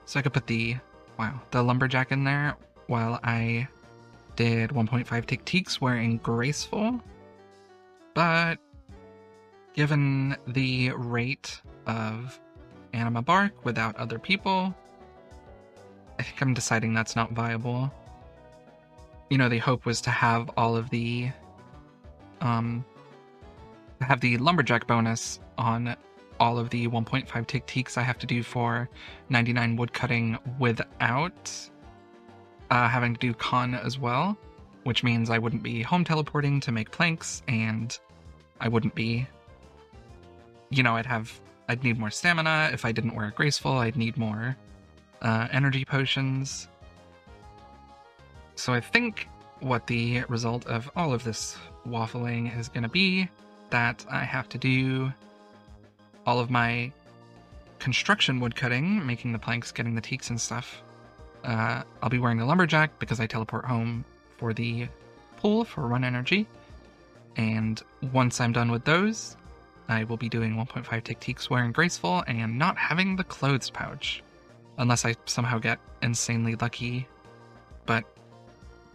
S3: so I could put the lumberjack in there while I did 1.5 tick teaks wearing graceful. But given the rate of anima bark without other people, I think I'm deciding that's not viable. You know, the hope was to have all of the lumberjack bonus on all of the 1.5 tick teaks I have to do for 99 woodcutting without having to do con as well, which means I wouldn't be home teleporting to make planks, and I wouldn't be, you know, I'd need more stamina. If I didn't wear graceful, I'd need more energy potions. So I think what the result of all of this waffling is going to be that I have to do all of my construction woodcutting, making the planks, getting the teaks and stuff. I'll be wearing the lumberjack because I teleport home for the pool for run energy. And once I'm done with those, I will be doing 1.5 tick teaks wearing graceful and not having the clothes pouch. Unless I somehow get insanely lucky. But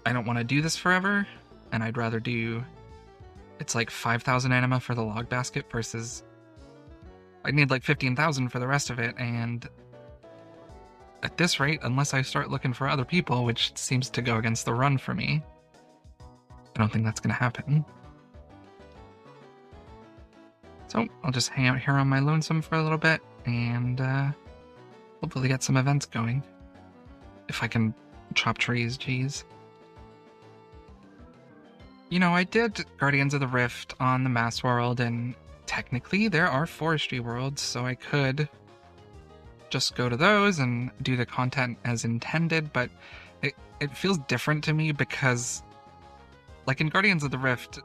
S3: I don't want to do this forever, and I'd rather do... It's like 5,000 anima for the log basket versus... I'd need like 15,000 for the rest of it, and... At this rate, unless I start looking for other people, which seems to go against the run for me, I don't think that's going to happen. So, I'll just hang out here on my lonesome for a little bit, and hopefully get some events going. If I can chop trees, geez. You know, I did Guardians of the Rift on the Mass World, and technically there are forestry worlds, so I could just go to those and do the content as intended, but it feels different to me because, like in Guardians of the Rift,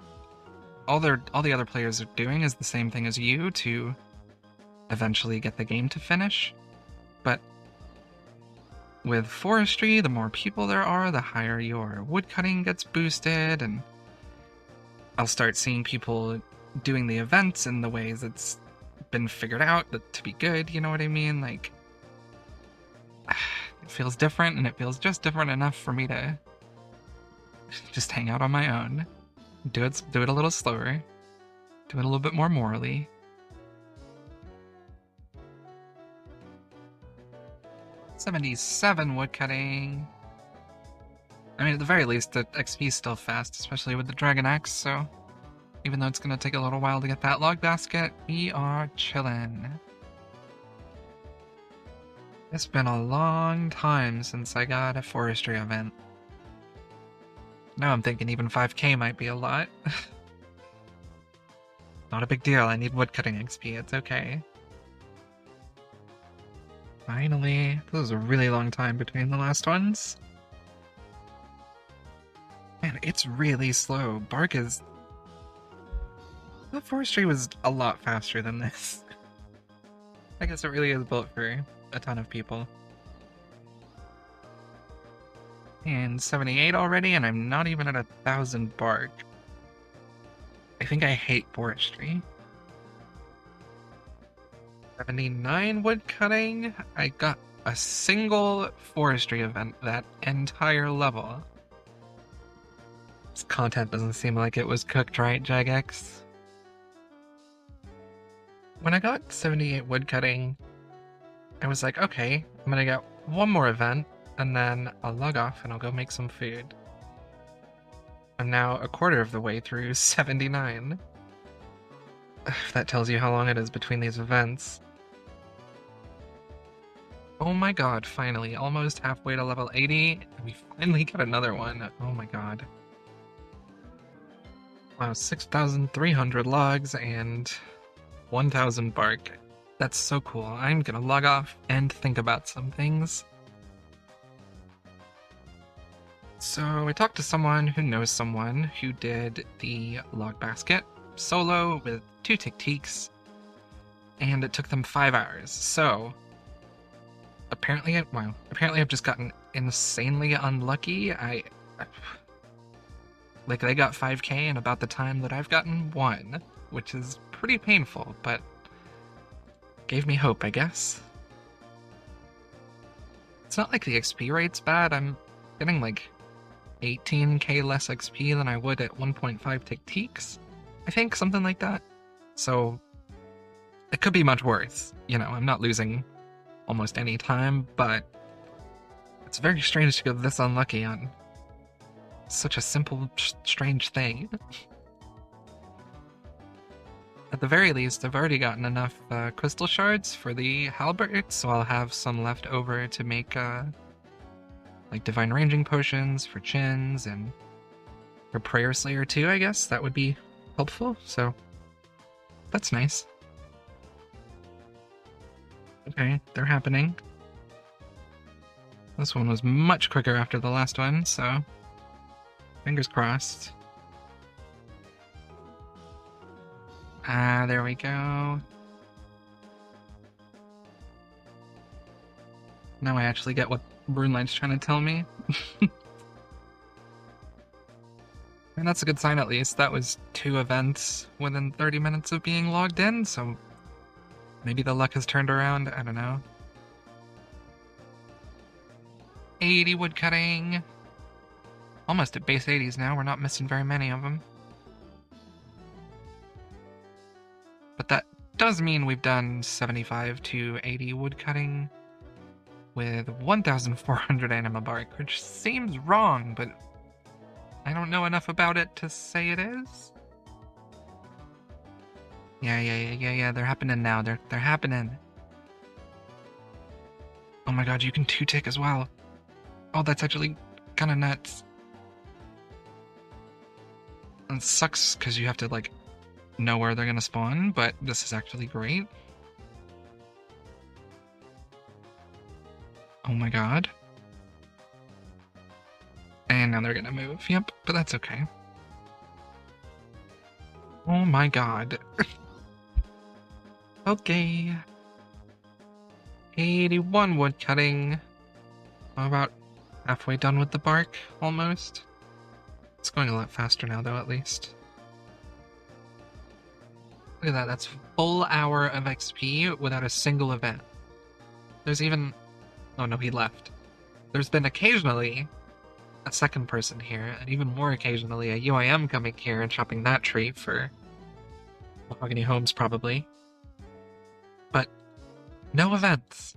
S3: all the other players are doing is the same thing as you to eventually get the game to finish. But with forestry, the more people there are, the higher your woodcutting gets boosted, and I'll start seeing people doing the events in the ways it's been figured out to be good, you know what I mean? Like, it feels different, and it feels just different enough for me to just hang out on my own. Do it a little slower. Do it a little bit more morally. $77 woodcutting. I mean, at the very least, the XP is still fast, especially with the Dragon Axe, so even though it's going to take a little while to get that log basket, we are chillin'. It's been a long time since I got a forestry event. Now I'm thinking even 5k might be a lot. Not a big deal, I need woodcutting XP, it's okay. Finally, this was a really long time between the last ones. Man, it's really slow. Bark is thought forestry was a lot faster than this. I guess it really is built for a ton of people. And 78 already, and I'm not even at 1,000 bark. I think I hate forestry. 79 wood cutting. I got a single forestry event that entire level. This content doesn't seem like it was cooked right, Jagex. When I got 78 wood cutting, I was like, okay, I'm gonna get one more event, and then I'll log off and I'll go make some food. I'm now a quarter of the way through 79. If that tells you how long it is between these events. Oh my god, finally, almost halfway to level 80, and we finally got another one. Oh my god. Wow, 6,300 logs and 1,000 bark. That's so cool. I'm gonna log off and think about some things. So I talked to someone who knows someone who did the log basket solo with 2 tic-tics, and it took them 5 hours. So apparently I've just gotten insanely unlucky. Like, they got 5k in about the time that I've gotten 1, which is pretty painful, but gave me hope, I guess. It's not like the XP rate's bad. I'm getting like 18k less XP than I would at 1.5 tic-tics. I think, something like that. So it could be much worse. You know, I'm not losing almost any time, but it's very strange to go this unlucky on such a simple, strange thing. At the very least, I've already gotten enough crystal shards for the halberd, so I'll have some left over to make like divine ranging potions for chins and for prayer slayer too, I guess. That would be helpful, so that's nice. Okay, they're happening. This one was much quicker after the last one, so fingers crossed. Ah, there we go. Now I actually get what RuneLight's trying to tell me. And that's a good sign, at least. That was 2 events within 30 minutes of being logged in, so maybe the luck has turned around. I don't know. 80 woodcutting. Almost at base 80s now. We're not missing very many of them. But that does mean we've done 75 to 80 woodcutting with 1,400 anima bark, which seems wrong, but I don't know enough about it to say it is. Yeah, they're happening now. They're happening. Oh my god, you can 2-tick as well. Oh, that's actually kind of nuts. It sucks because you have to, like, know where they're gonna spawn, but this is actually great. Oh my god. And now they're gonna move. Yep, but that's okay. Oh my god. Okay. 81 wood cutting. About halfway done with the bark, almost. It's going a lot faster now, though, at least. Look at that, that's full hour of XP without a single event. There's even... Oh no, he left. There's been occasionally a second person here, and even more occasionally a UIM coming here and chopping that tree for Mahogany Homes, probably. But no events.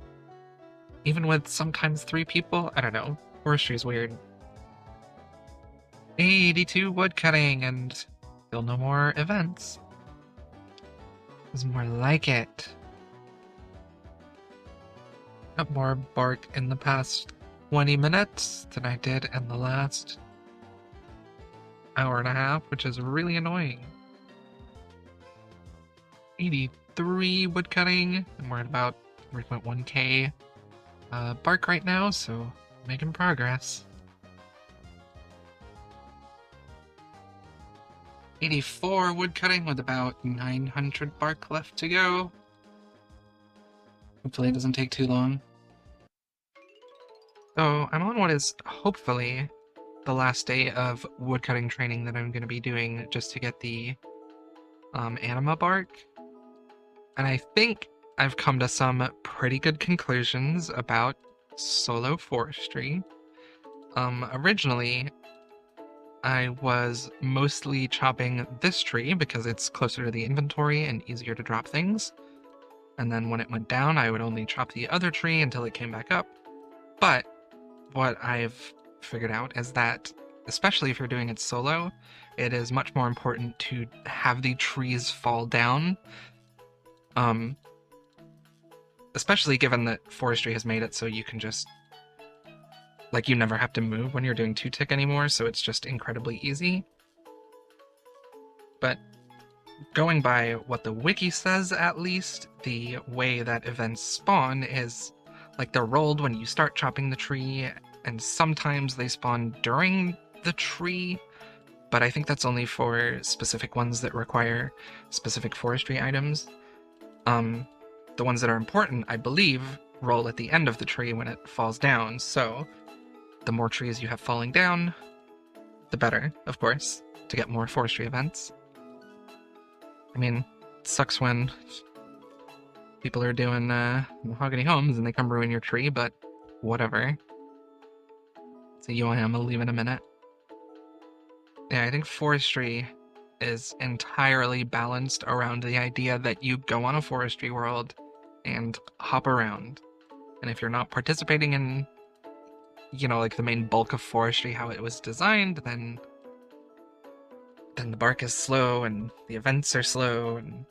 S3: Even with sometimes 3 people? I don't know. Forestry's weird. 82 woodcutting, and still no more events. There's more like it. Got more bark in the past 20 minutes than I did in the last hour and a half, which is really annoying. 83 woodcutting, and we're at about 3.1k bark right now, so making progress. 84 wood cutting with about 900 bark left to go. Hopefully it doesn't take too long. So I'm on what is hopefully the last day of woodcutting training that I'm going to be doing just to get the anima bark. And I think I've come to some pretty good conclusions about solo forestry. Originally, I was mostly chopping this tree because it's closer to the inventory and easier to drop things. And then when it went down, I would only chop the other tree until it came back up. But what I've figured out is that, especially if you're doing it solo, it is much more important to have the trees fall down. Especially given that forestry has made it so you can just, like, you never have to move when you're doing 2-tick anymore, so it's just incredibly easy. But going by what the wiki says, at least, the way that events spawn is, like, they're rolled when you start chopping the tree, and sometimes they spawn during the tree, but I think that's only for specific ones that require specific forestry items. The ones that are important, I believe, roll at the end of the tree when it falls down, so the more trees you have falling down, the better, of course, to get more forestry events. I mean, it sucks when people are doing mahogany homes and they come ruin your tree, but whatever. So UIM, I'll leave in a minute. Yeah, I think forestry is entirely balanced around the idea that you go on a forestry world and hop around. And if you're not participating in, you know, like the main bulk of forestry, how it was designed, then the bark is slow and the events are slow. And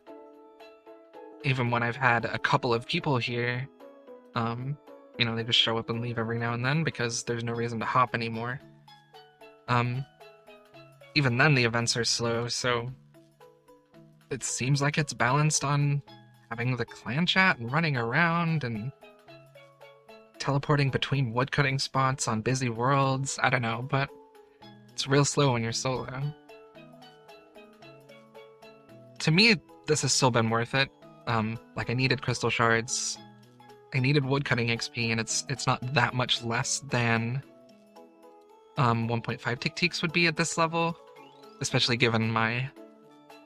S3: even when I've had a couple of people here, you know, they just show up and leave every now and then because there's no reason to hop anymore. Even then the events are slow, so it seems like it's balanced on having the clan chat and running around and teleporting between woodcutting spots on busy worlds. I don't know, but it's real slow when you're solo. To me, this has still been worth it. Like, I needed crystal shards, I needed woodcutting XP, and it's not that much less than 1.5 tick-ticks would be at this level, especially given my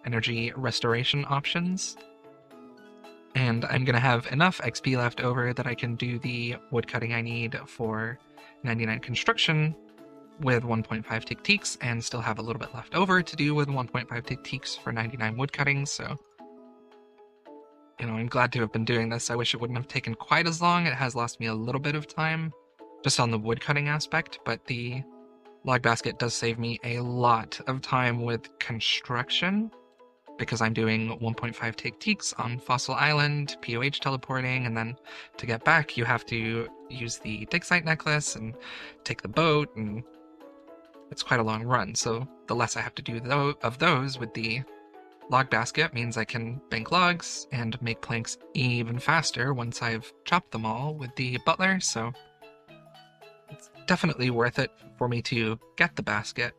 S3: energy restoration options. And I'm going to have enough XP left over that I can do the woodcutting I need for 99 construction with 1.5 tick-ticks, and still have a little bit left over to do with 1.5 tick-ticks for 99 woodcutting, so, you know, I'm glad to have been doing this. I wish it wouldn't have taken quite as long. It has lost me a little bit of time just on the woodcutting aspect, but the log basket does save me a lot of time with construction, because I'm doing 1.5 tick-ticks on Fossil Island, POH teleporting, and then to get back you have to use the dig site necklace and take the boat, and it's quite a long run, so the less I have to do of those with the log basket means I can bank logs and make planks even faster once I've chopped them all with the butler, so it's definitely worth it for me to get the basket.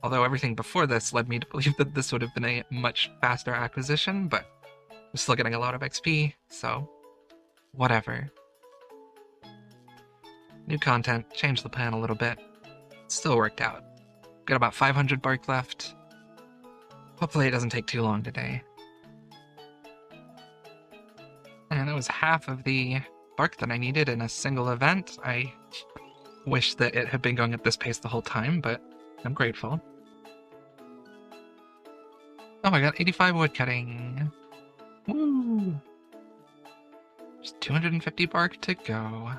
S3: Although everything before this led me to believe that this would have been a much faster acquisition, but I'm still getting a lot of XP, so whatever. New content, changed the plan a little bit. Still worked out. Got about 500 bark left. Hopefully it doesn't take too long today. And that was half of the bark that I needed in a single event. I wish that it had been going at this pace the whole time, but I'm grateful. Oh, I got 85 wood cutting. Woo! Just 250 bark to go.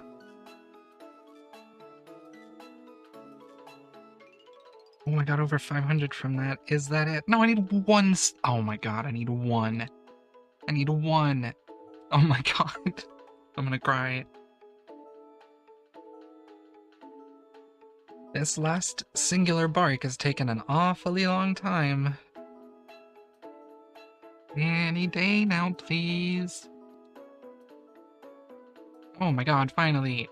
S3: Oh, I got over 500 from that. Is that it? No, I need one. Oh my god, I need one. I need one. Oh my god. I'm gonna cry. This last singular bark has taken an awfully long time. Any day now, please. Oh my god, finally.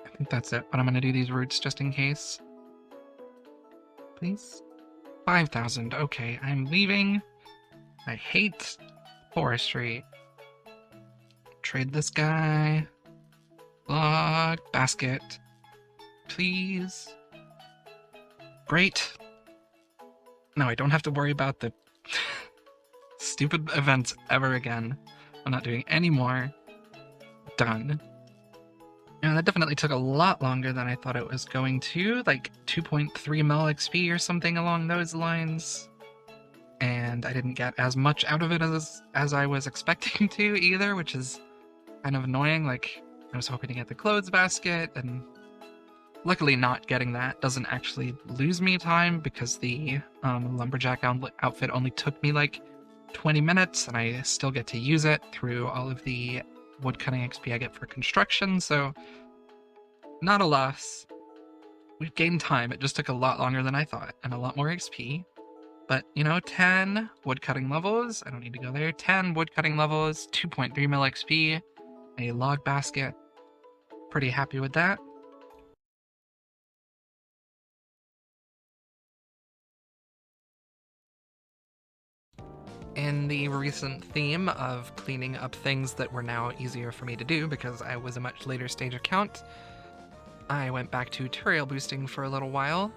S3: I think that's it, but I'm gonna do these roots just in case. please. 5,000. Okay, I'm leaving. I hate forestry. Trade this guy. Log. Basket. Please. Great. No, I don't have to worry about the stupid events ever again. I'm not doing any more. Done. Yeah, that definitely took a lot longer than I thought it was going to, like 2.3 mil XP or something along those lines. And I didn't get as much out of it as I was expecting to either, which is kind of annoying. Like, I was hoping to get the clothes basket, and luckily not getting that doesn't actually lose me time because the lumberjack outfit only took me like 20 minutes, and I still get to use it through all of the woodcutting XP I get for construction, so not a loss. We've gained time. It just took a lot longer than I thought, and a lot more XP. But, you know, 10 woodcutting levels. I don't need to go there. 10 woodcutting levels, 2.3 mil XP, a log basket. Pretty happy with that. In the recent theme of cleaning up things that were now easier for me to do because I was a much later stage account, I went back to Turiel boosting for a little while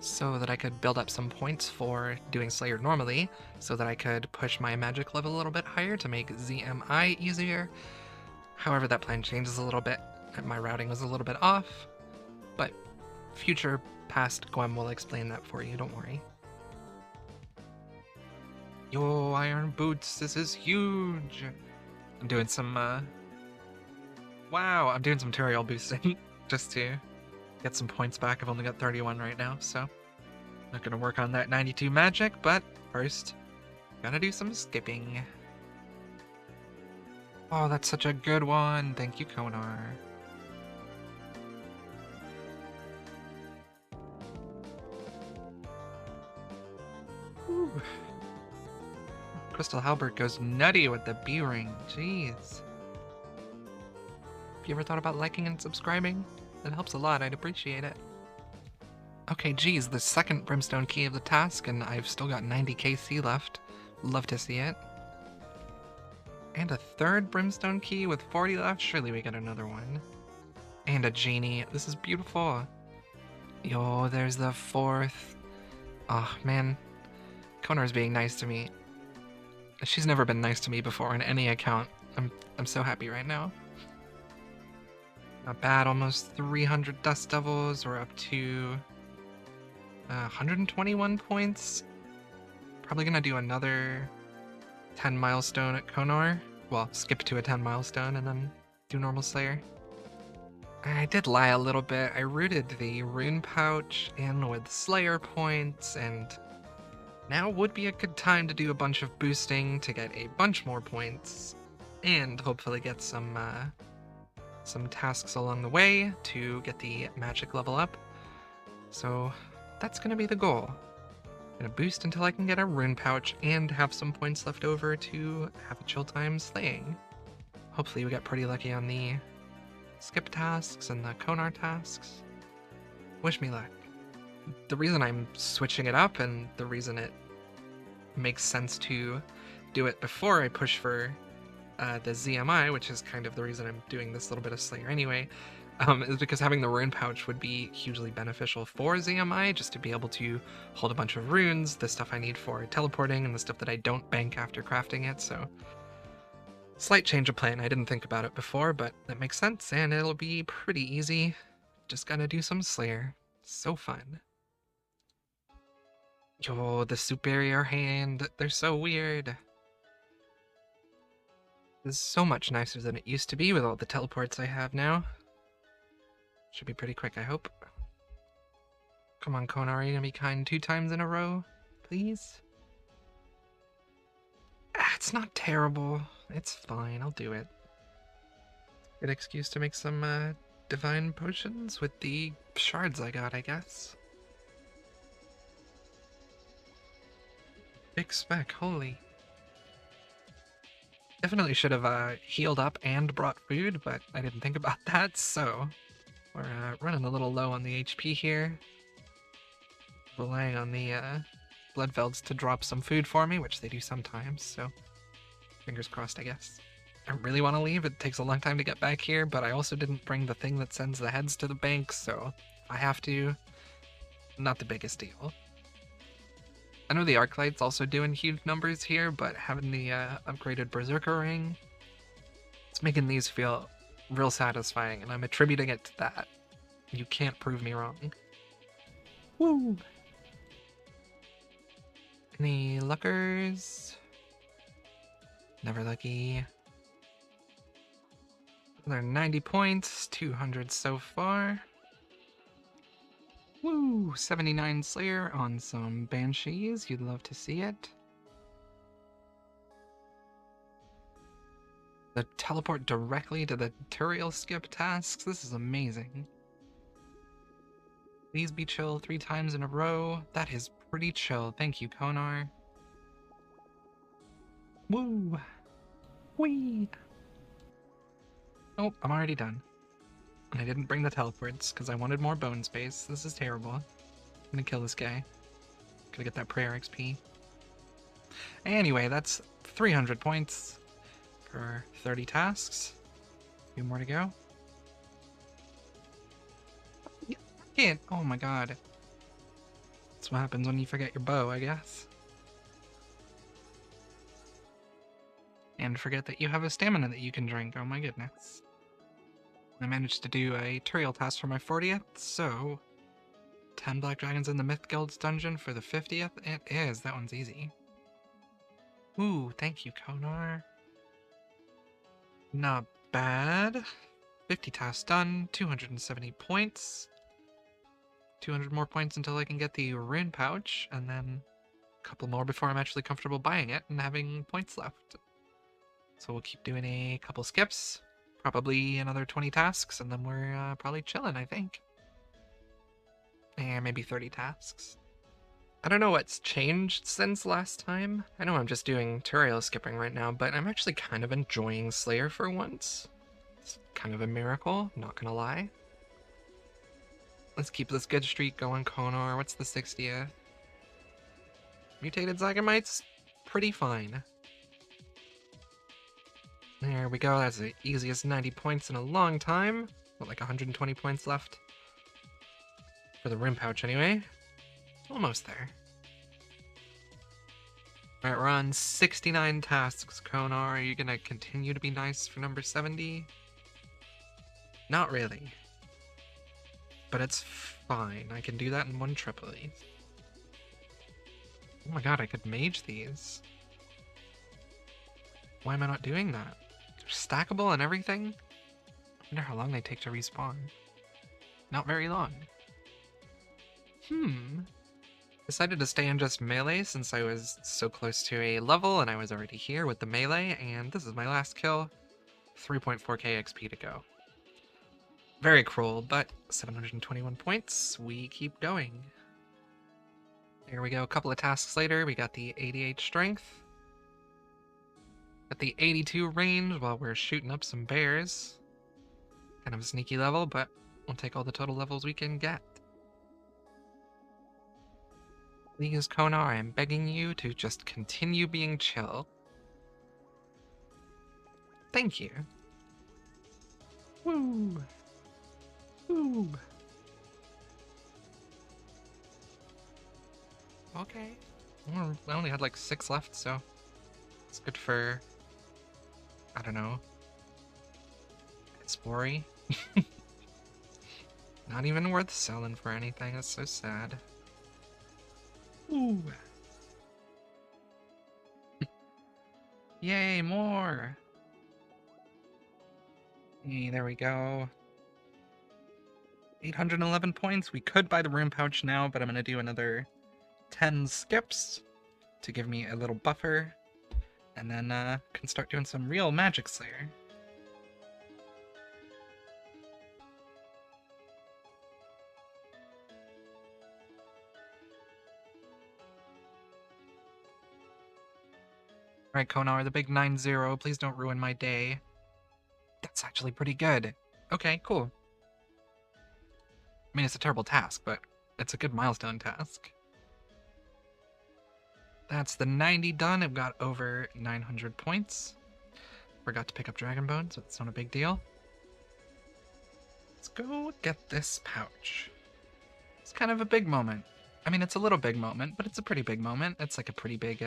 S3: so that I could build up some points for doing Slayer normally, so that I could push my magic level a little bit higher to make ZMI easier. However, that plan changes a little bit. My routing was a little bit off, but future past gwem will explain that for you, don't worry. Yo, iron boots, this is huge! I'm doing some, wow, I'm doing some Turiel boosting, just to get some points back. I've only got 31 right now, so I'm not gonna work on that 92 magic, but first, gotta do some skipping. Oh, that's such a good one! Thank you, Konar. Whew. Crystal Halbert goes nutty with the B ring. Jeez. Have you ever thought about liking and subscribing? It helps a lot. I'd appreciate it. Okay, geez, the second brimstone key of the task, and I've still got 90 KC left. Love to see it. And a third brimstone key with 40 left. Surely we get another one. And a genie. This is beautiful. Yo, there's the fourth. Oh, man. Konar's being nice to me. She's never been nice to me before in any account. I'm so happy right now. Not bad, almost 300 Dust Devils. We're up to 121 points. Probably gonna do another 10 milestone at Konar. Well, skip to a 10 milestone and then do normal Slayer. I did lie a little bit. I rooted the rune pouch in with Slayer points, and now would be a good time to do a bunch of boosting to get a bunch more points, and hopefully get some tasks along the way to get the magic level up. So that's gonna be the goal. I'm gonna boost until I can get a rune pouch and have some points left over to have a chill time slaying. Hopefully we get pretty lucky on the skip tasks and the Konar tasks. Wish me luck. The reason I'm switching it up, and the reason it makes sense to do it before I push for the ZMI, which is kind of the reason I'm doing this little bit of Slayer anyway, is because having the rune pouch would be hugely beneficial for ZMI, just to be able to hold a bunch of runes, the stuff I need for teleporting, and the stuff that I don't bank after crafting it, so slight change of plan. I didn't think about it before, but that makes sense, and it'll be pretty easy. Just gotta do some Slayer. So fun. Yo, the superior hand, they're so weird. This is so much nicer than it used to be with all the teleports I have now. Should be pretty quick, I hope. Come on, Konar, are you gonna be kind 2 times in a row? Please? It's not terrible. It's fine, I'll do it. Good excuse to make some, divine potions with the shards I got, I guess. Big spec, holy. Definitely should have healed up and brought food, but I didn't think about that, so we're running a little low on the HP here. relying on the Bloodvelds to drop some food for me, which they do sometimes, so fingers crossed, I guess. I really want to leave. It takes a long time to get back here, but I also didn't bring the thing that sends the heads to the bank, so if I have to, not the biggest deal. I know the Arclight's also doing huge numbers here, but having the upgraded Berserker Ring, it's making these feel real satisfying, and I'm attributing it to that. You can't prove me wrong. Woo! Any luckers? Never lucky. Another 90 points, 200 so far. Woo! 79 Slayer on some Banshees. You'd love to see it. The teleport directly to the tutorial skip tasks. This is amazing. Please be chill 3 times in a row. That is pretty chill. Thank you, Konar. Woo! Whee! Oh, I'm already done. And I didn't bring the teleports because I wanted more bone space. This is terrible. I'm gonna kill this guy. Gotta get that prayer XP. Anyway, that's 300 points for 30 tasks. A few more to go. Can't. Oh my god. That's what happens when you forget your bow, I guess. And forget that you have a stamina that you can drink. Oh my goodness. I managed to do a tutorial task for my 40th, so 10 Black Dragons in the Myth Guild's dungeon for the 50th. It is. That one's easy. Ooh, thank you, Konar. Not bad. 50 tasks done, 270 points. 200 more points until I can get the rune pouch, and then a couple more before I'm actually comfortable buying it and having points left. So we'll keep doing a couple skips, probably another 20 tasks, and then we're probably chilling, I think. And maybe 30 tasks. I don't know what's changed since last time. I know I'm just doing tutorial skipping right now, but I'm actually kind of enjoying Slayer for once. It's kind of a miracle, not gonna lie. Let's keep this good streak going, Konar. What's the 60th? Mutated Zygomites? Pretty fine. There we go. That's the easiest 90 points in a long time. Got like 120 points left. For the rim pouch, anyway. Almost there. Alright, we're on 69 tasks, Konar. Are you gonna continue to be nice for number 70? Not really. But it's fine. I can do that in one trip at least. Oh my god, I could mage these. Why am I not doing that? They're stackable and everything? I wonder how long they take to respawn. Not very long. Decided to stay in just melee since I was so close to a level and I was already here with the melee, and this is my last kill. 3.4k XP to go. Very cruel, but 721 points. We keep going. There we go. A couple of tasks later, we got the 88 strength. At the 82 range while we're shooting up some bears. Kind of a sneaky level, but we'll take all the total levels we can get. Please, Konar, I'm begging you to just continue being chill. Thank you. Woo! Woo! Okay. Well, I only had like 6 left, so it's good for, I don't know, Spory. Not even worth selling for anything. That's so sad. Ooh. Yay, more! Hey, there we go. 811 points. We could buy the rune pouch now, but I'm gonna do another 10 skips to give me a little buffer, and then can start doing some real Magic Slayer. Alright, Konar, the big 9-0, please don't ruin my day. That's actually pretty good. Okay, cool. I mean, it's a terrible task, but it's a good milestone task.
S2: That's the 90 done. I've got over 900 points. Forgot to pick up Dragon Bones, but it's not a big deal. Let's go get this pouch. It's kind of a big moment. I mean, it's a little big moment, but it's a pretty big moment. It's like a pretty big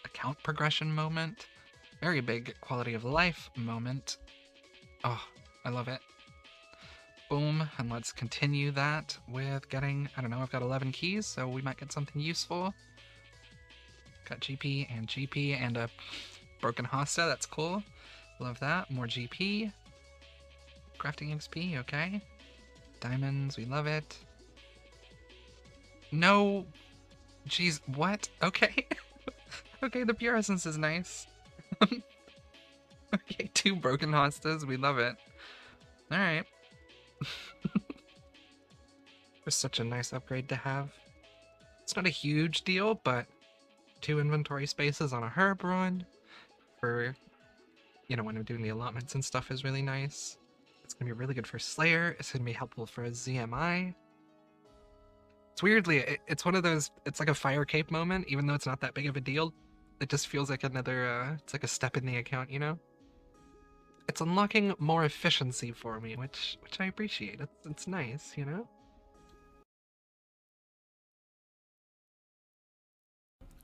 S2: account progression moment. Very big quality of life moment. Oh, I love it. Boom, and let's continue that with getting, I don't know, I've got 11 keys, so we might get something useful. Got GP and a broken hosta, that's cool. Love that. More GP. Crafting XP, okay. Diamonds, we love it. No. Jeez, what? Okay. Okay, the pure essence is nice. Okay, 2 broken hostas, we love it. Alright. It's such a nice upgrade to have. It's not a huge deal, but 2 inventory spaces on a herb run for, you know, when I'm doing the allotments and stuff is really nice. It's gonna be really good for Slayer. It's gonna be helpful for ZMI. It's weirdly, it's one of those, it's like a fire cape moment, even though it's not that big of a deal. It just feels like another, it's like a step in the account, you know? It's unlocking more efficiency for me, which I appreciate. It's nice, you know?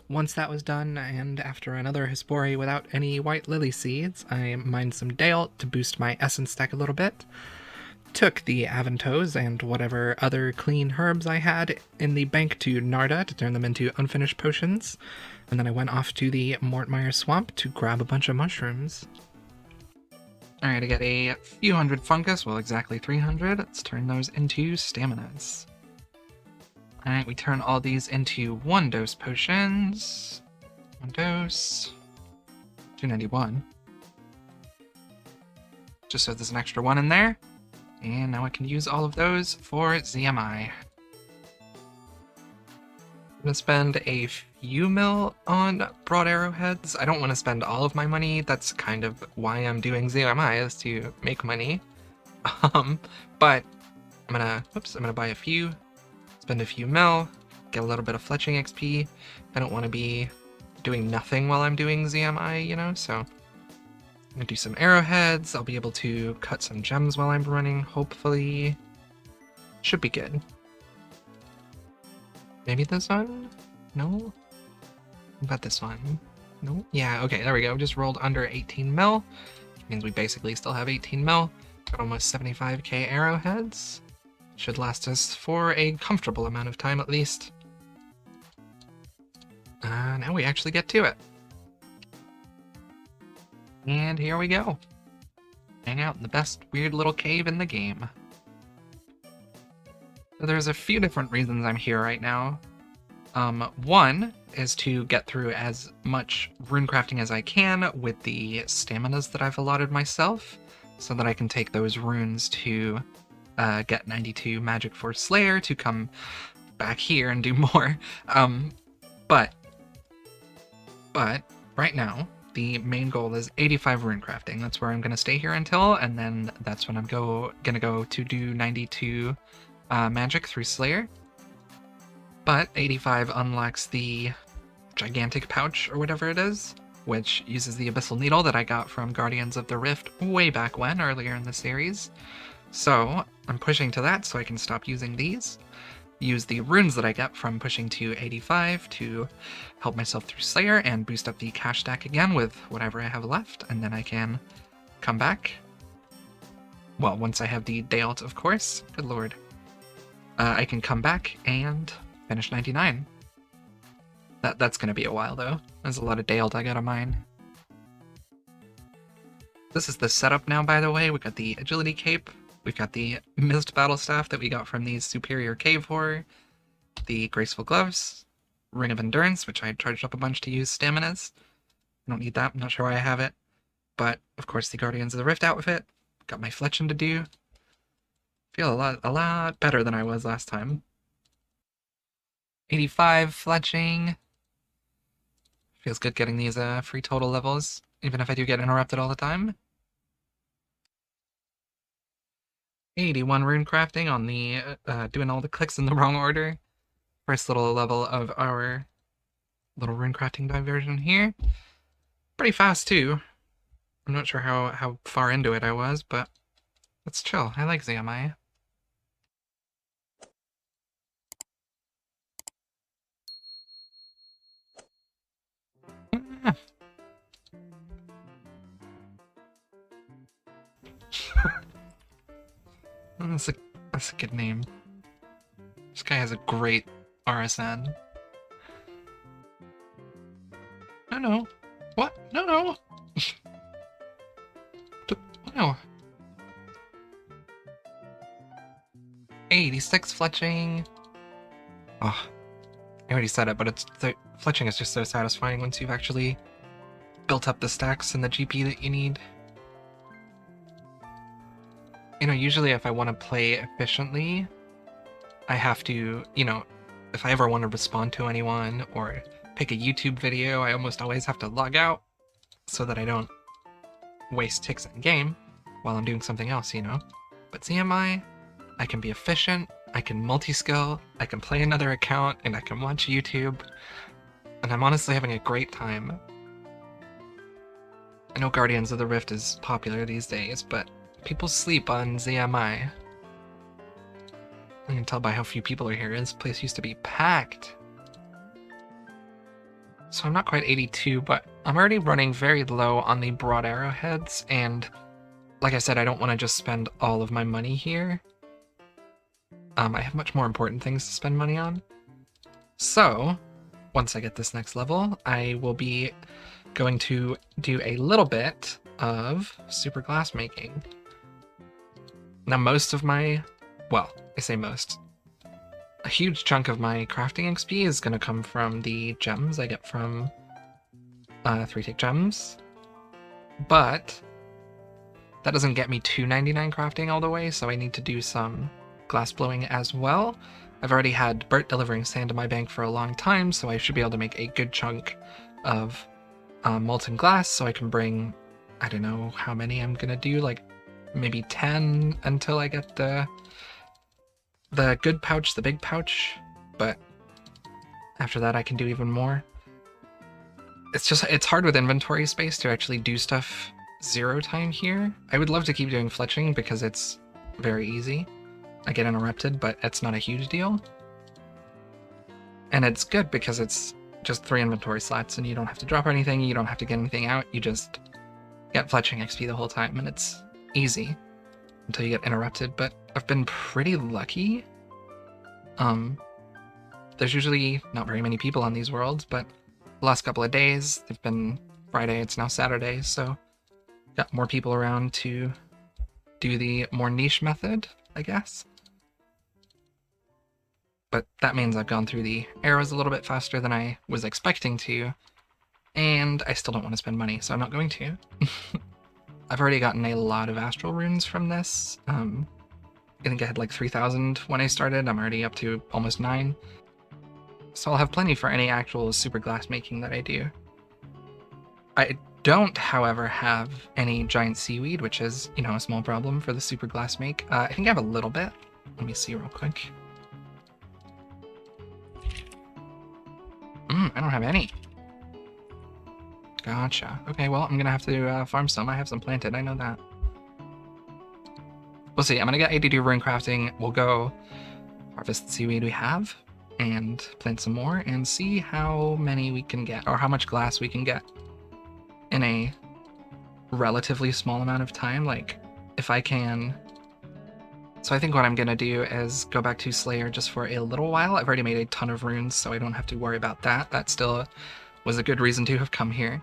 S2: Once that was done, and after another Hespori without any white lily seeds, I mined some Dale to boost my essence stack a little bit. Took the Aventos and whatever other clean herbs I had in the bank to Narda to turn them into unfinished potions, and then I went off to the Mortmire Swamp to grab a bunch of mushrooms. Alright, I got a few hundred fungus, well exactly 300. Let's turn those into staminas. Alright, we turn all these into 1-dose potions. 1 dose. 291. Just so there's an extra 1 in there. And now I can use all of those for ZMI. I'm gonna spend a few mil on broad arrowheads. I don't want to spend all of my money. That's kind of why I'm doing ZMI, is to make money. But I'm gonna buy a few, spend a few mil, get a little bit of fletching XP. I don't want to be doing nothing while I'm doing ZMI, you know, so I'm gonna do some arrowheads. I'll be able to cut some gems while I'm running, hopefully. Should be good. Maybe this one? No? What about this one? No? Yeah, okay, there we go. Just rolled under 18 mil. Which means we basically still have 18 mil. Got almost 75k arrowheads. Should last us for a comfortable amount of time at least. Now we actually get to it. And here we go. Hang out in the best weird little cave in the game. So there's a few different reasons I'm here right now. One is to get through as much runecrafting as I can with the staminas that I've allotted myself, so that I can take those runes to get 92 magic for Slayer to come back here and do more. But right now, the main goal is 85 runecrafting. That's where I'm going to stay here until, and then that's when I'm gonna go to do 92 magic through Slayer. But 85 unlocks the gigantic pouch, or whatever it is, which uses the Abyssal Needle that I got from Guardians of the Rift way back when, earlier in the series. So I'm pushing to that so I can stop using these. Use the runes that I get from pushing to 85 to help myself through Slayer and boost up the cash stack again with whatever I have left, and then I can come back. Well, once I have the day alt, of course. Good lord. I can come back and finish 99. That's gonna be a while though. There's a lot of day alt I gotta mine. This is the setup now, by the way. We got the agility cape. We've got the Mist Battle Staff that we got from the Superior Cave Horror, the Graceful Gloves, Ring of Endurance, which I charged up a bunch to use staminas. I don't need that, I'm not sure why I have it. But, of course, the Guardians of the Rift outfit. Got my fletching to do. Feel a lot better than I was last time. 85 fletching. Feels good getting these free total levels, even if I do get interrupted all the time. 81 rune crafting on the doing all the clicks in the wrong order. First little level of our
S3: little runecrafting diversion here. Pretty fast too. I'm not sure how far into it I was, but it's chill. I like ZMI. That's a good name. This guy has a great RSN. No. What? No. No. 86 fletching. Oh, I already said it, but the fletching is just so satisfying once you've actually built up the stacks and the GP that you need. You know, usually if I want to play efficiently, I have to, you know, if I ever want to respond to anyone or pick a YouTube video, I almost always have to log out so that I don't waste ticks in game while I'm doing something else, you know? But ZMI, I can be efficient, I can multi-skill, I can play another account, and I can watch YouTube, and I'm honestly having a great time. I know Guardians of the Rift is popular these days, but people sleep on ZMI. I can tell by how few people are here. This place used to be packed. So I'm not quite 82, but I'm already running very low on the broad arrowheads, and like I said, I don't want to just spend all of my money here. I have much more important things to spend money on. So, once I get this next level, I will be going to do a little bit of super glass making. Now most of my, well, I say most, a huge chunk of my crafting XP is going to come from the gems I get from 3-tick gems, but that doesn't get me to 99 crafting all the way, so I need to do some glass blowing as well. I've already had Bert delivering sand to my bank for a long time, so I should be able to make a good chunk of molten glass, so I can bring, I don't know how many I'm gonna do, like maybe 10 until I get the good pouch, the big pouch, but after that I can do even more. It's hard with inventory space to actually do stuff 0 time here. I would love to keep doing fletching because it's very easy. I get interrupted, but it's not a huge deal. And it's good because it's just 3 inventory slots and you don't have to drop anything, you don't have to get anything out, you just get fletching XP the whole time, and it's easy until you get interrupted. But I've been pretty lucky. There's usually not very many people on these worlds, but the last couple of days, they've been Friday, it's now Saturday, so got more people around to do the more niche method, I guess. But that means I've gone through the arrows a little bit faster than I was expecting to, and I still don't want to spend money, so I'm not going to. I've already gotten a lot of astral runes from this. I think I had like 3,000 when I started. I'm already up to almost 9. So I'll have plenty for any actual super glass making that I do. I don't, however, have any giant seaweed, which is, you know, a small problem for the super glass make. I think I have a little bit. Let me see real quick. I don't have any. Gotcha. Okay, well, I'm gonna have to farm some. I have some planted, I know that. We'll see. I'm gonna get 82 rune crafting. We'll go harvest the seaweed we have and plant some more and see how many we can get, or how much glass we can get in a relatively small amount of time. Like, if I can... So I think what I'm gonna do is go back to Slayer just for a little while. I've already made a ton of runes, so I don't have to worry about that. That still was a good reason to have come here.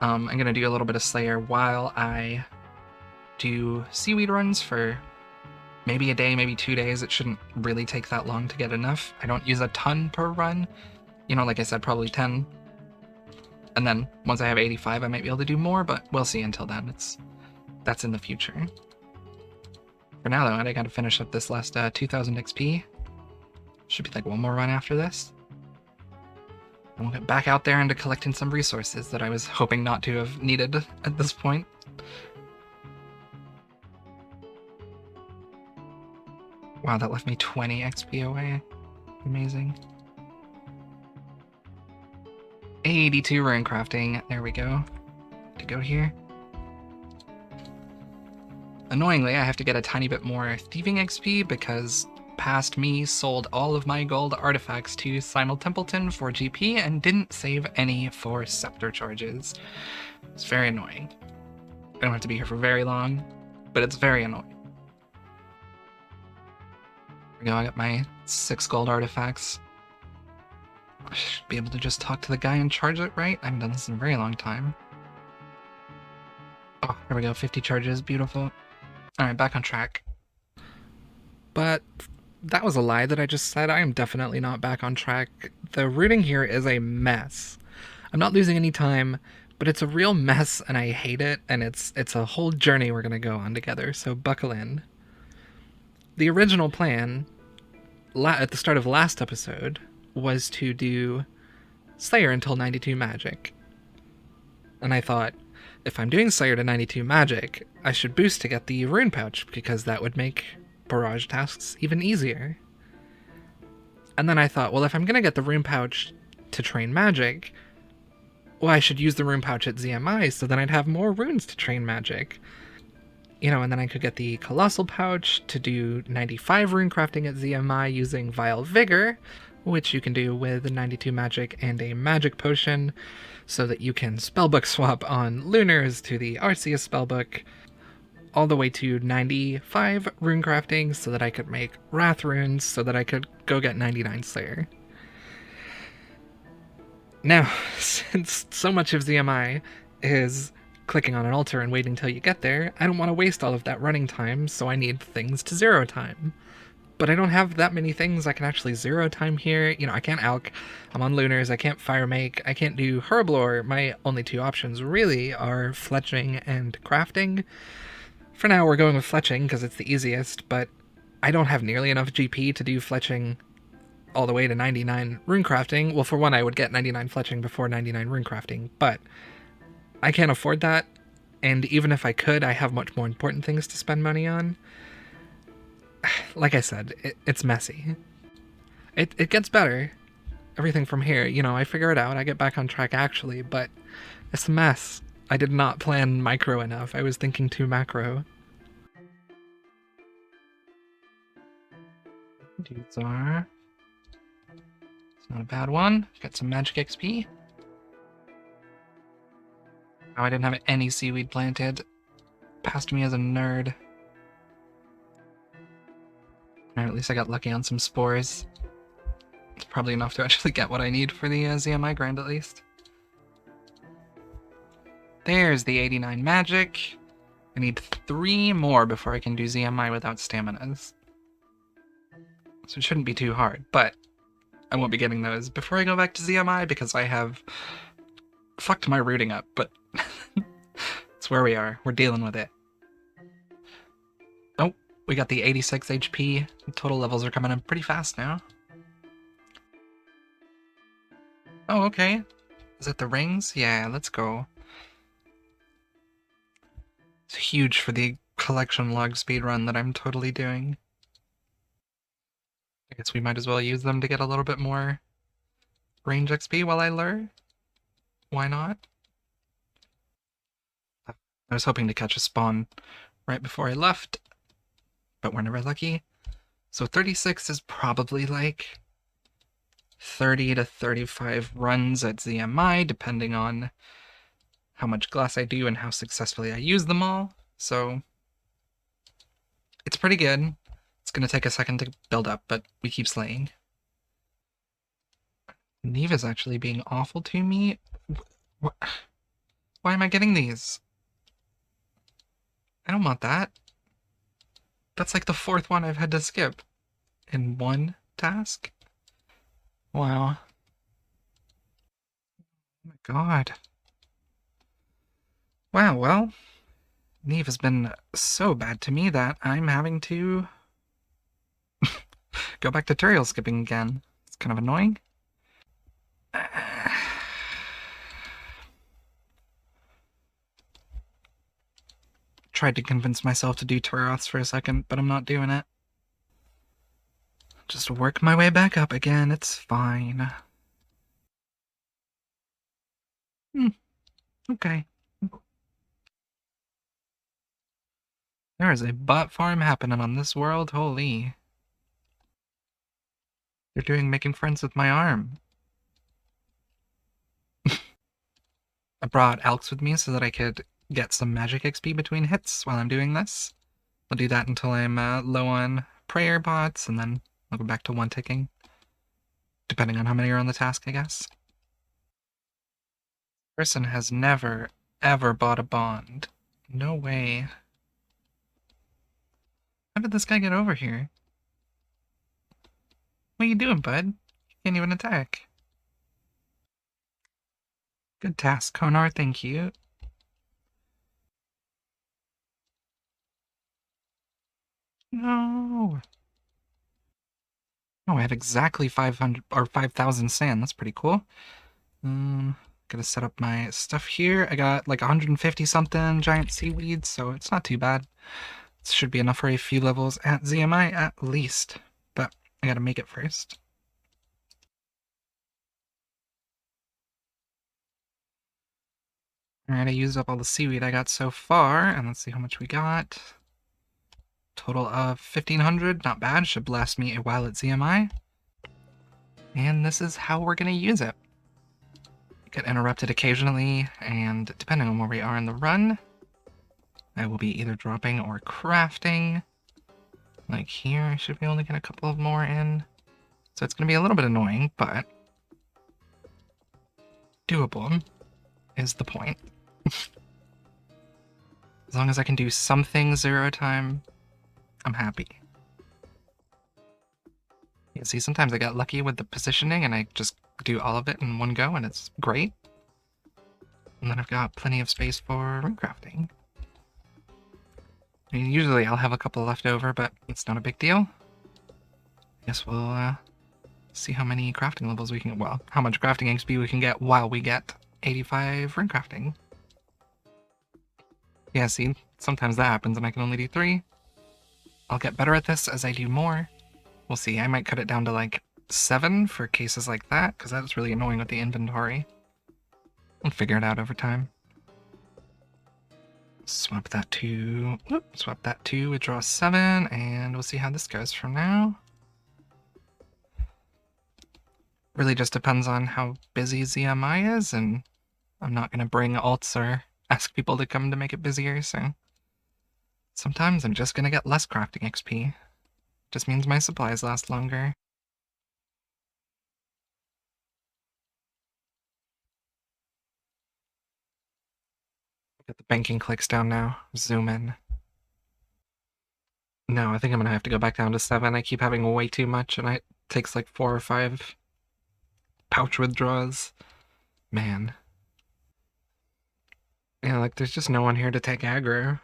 S3: I'm gonna do a little bit of Slayer while I do seaweed runs for maybe a day, maybe 2 days. It shouldn't really take that long to get enough. I don't use a ton per run. You know, like I said, probably 10. And then once I have 85, I might be able to do more, but we'll see until then. That's in the future. For now, though, I gotta finish up this last 2,000 XP. Should be like one more run after this. And we'll get back out there into collecting some resources that I was hoping not to have needed at this point. Wow, that left me 20 XP away. Amazing.
S2: 82 rune crafting. There we go. To go here. Annoyingly, I have to get a tiny bit more thieving XP because past me sold all of my gold artifacts to Simul Templeton for GP and didn't save any for scepter charges. It's very annoying. I don't have to be here for very long, but it's very annoying. There we go, I got my 6 gold artifacts. I should be able to just talk to the guy and charge it, right? I haven't done this in a very long time. Oh, there we go, 50 charges, beautiful. Alright, back on track. But that was a lie that I just said. I am definitely not back on track. The routing here is a mess. I'm not losing any time, but it's a real mess and I hate it, and it's a whole journey we're gonna go on together, so buckle in. The original plan, at the start of last episode, was to do Slayer until 92 magic. And I thought, if I'm doing Slayer to 92 magic, I should boost to get the rune pouch, because that would make barrage tasks even easier. And then I thought, well, if I'm gonna get the rune pouch to train magic, well, I should use the rune pouch at ZMI, so then I'd have more runes to train magic. You know, and then I could get the colossal pouch to do 95 rune crafting at ZMI using Vile Vigor, which you can do with 92 magic and a magic potion, so that you can spellbook swap on Lunars to the Arceus spellbook, all the way to 95 rune crafting, so that I could make Wrath runes, so that I could go get 99 Slayer. Now, since so much of ZMI is clicking on an altar and waiting till you get there, I don't want to waste all of that running time, so I need things to zero time. But I don't have that many things I can actually zero time here. You know, I can't alch, I'm on Lunars, I can't fire make, I can't do Herblore. My only 2 options really are fletching and crafting. For now, we're going with fletching because it's the easiest, but I don't have nearly enough GP to do fletching all the way to 99 rune crafting. Well, for one, I would get 99 fletching before 99 rune crafting, but I can't afford that, and even if I could, I have much more important things to spend money on. Like I said, it's messy. It gets better. Everything from here, you know, I figure it out, I get back on track actually, but it's a mess. I did not plan micro enough. I was thinking too macro. Dudes are... It's not a bad one. Got some magic XP. Oh, I didn't have any seaweed planted. Passed me as a nerd. Or at least I got lucky on some spores. It's probably enough to actually get what I need for the ZMI grind at least. There's the 89 magic. I need 3 more before I can do ZMI without staminas. So it shouldn't be too hard, but I won't be getting those before I go back to ZMI because I have fucked my routing up, but it's where we are. We're dealing with it. Oh, we got the 86 HP. The total levels are coming in pretty fast now. Oh, okay. Is it the rings? Yeah, let's go. It's huge for the collection log speedrun that I'm totally doing. I guess we might as well use them to get a little bit more range XP while I lure. Why not? I was hoping to catch a spawn right before I left, but we're never lucky. So 36 is probably like 30 to 35 runs at ZMI, depending on how much glass I do and how successfully I use them all. So it's pretty good. It's going to take a second to build up, but we keep slaying. Neve is actually being awful to me. Why am I getting these? I don't want that. That's like the 4th one I've had to skip in one task. Wow. Oh my god. Wow, well, Neve has been so bad to me that I'm having to go back to tutorial skipping again. It's kind of annoying. Tried to convince myself to do Tauros for a second, but I'm not doing it. Just work my way back up again, it's fine.
S3: Okay. There is a bot farm happening on this world, holy. They're doing making friends with my arm. I brought ALTS with me so that I could get some magic XP between hits while I'm doing this. I'll do that until I'm low on prayer bots, and then I'll go back to one ticking. Depending on how many are on the task, I guess. Person has never, ever bought a bond. No way. How did this guy get over here? What are you doing, bud? You can't even attack. Good task, Konar, thank you. No. Oh, I have exactly 500 or 5,000 sand. That's pretty cool. Gotta set up my stuff here. I got like 150 something giant seaweeds, so it's not too bad. This should be enough for a few levels at ZMI at least, but I gotta make it first. Alright, I used up all the seaweed I got so far, and let's see how much we got. Total of 1,500, not bad, should last me a while at ZMI. And this is how we're gonna use it. Get interrupted occasionally, and depending on where we are in the run, I will be either dropping or crafting. Like here, I should be able to get a couple of more in. So it's gonna be a little bit annoying, but doable is the point. As long as I can do something 0 time, I'm happy. Yeah, see, sometimes I got lucky with the positioning and I just do all of it in one go and it's great. And then I've got plenty of space for runecrafting. I mean, usually I'll have a couple left over, but it's not a big deal. I guess we'll see how many crafting levels we can, well, how much crafting XP we can get while we get 85 runecrafting. Yeah, see, sometimes that happens and I can only do 3. I'll get better at this as I do more. We'll see, I might cut it down to like 7 for cases like that, because that's really annoying with the inventory. I'll figure it out over time. Swap that to, swap that to withdraw 7, and we'll see how this goes from now. Really just depends on how busy ZMI is, and I'm not going to bring alts or ask people to come to make it busier, so sometimes I'm just going to get less crafting XP. Just means my supplies last longer. Get the banking clicks down now. Zoom in. No, I think I'm going to have to go back down to 7. I keep having way too much, and it takes like 4 or 5 pouch withdraws. Man. Yeah, like there's just no one here to take aggro.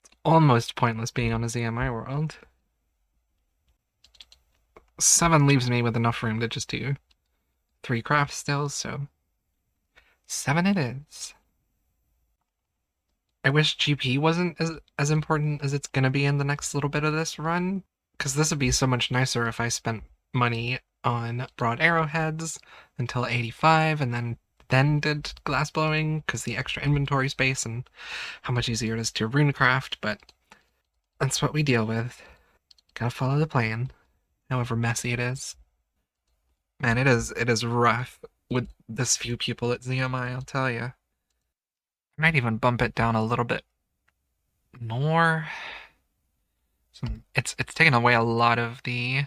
S3: It's almost pointless being on a ZMI world. 7 leaves me with enough room to just do 3 crafts still, so 7 it is. I wish GP wasn't as important as it's gonna be in the next little bit of this run, because this would be so much nicer if I spent money on broad arrowheads until 85 and then did glass blowing, because the extra inventory space and how much easier it is to runecraft, but that's what we deal with. Gotta follow the plan, however messy it is. Man, it is rough with this few people at ZMI, I'll tell you. I might even bump it down a little bit more. It's taken away a lot of the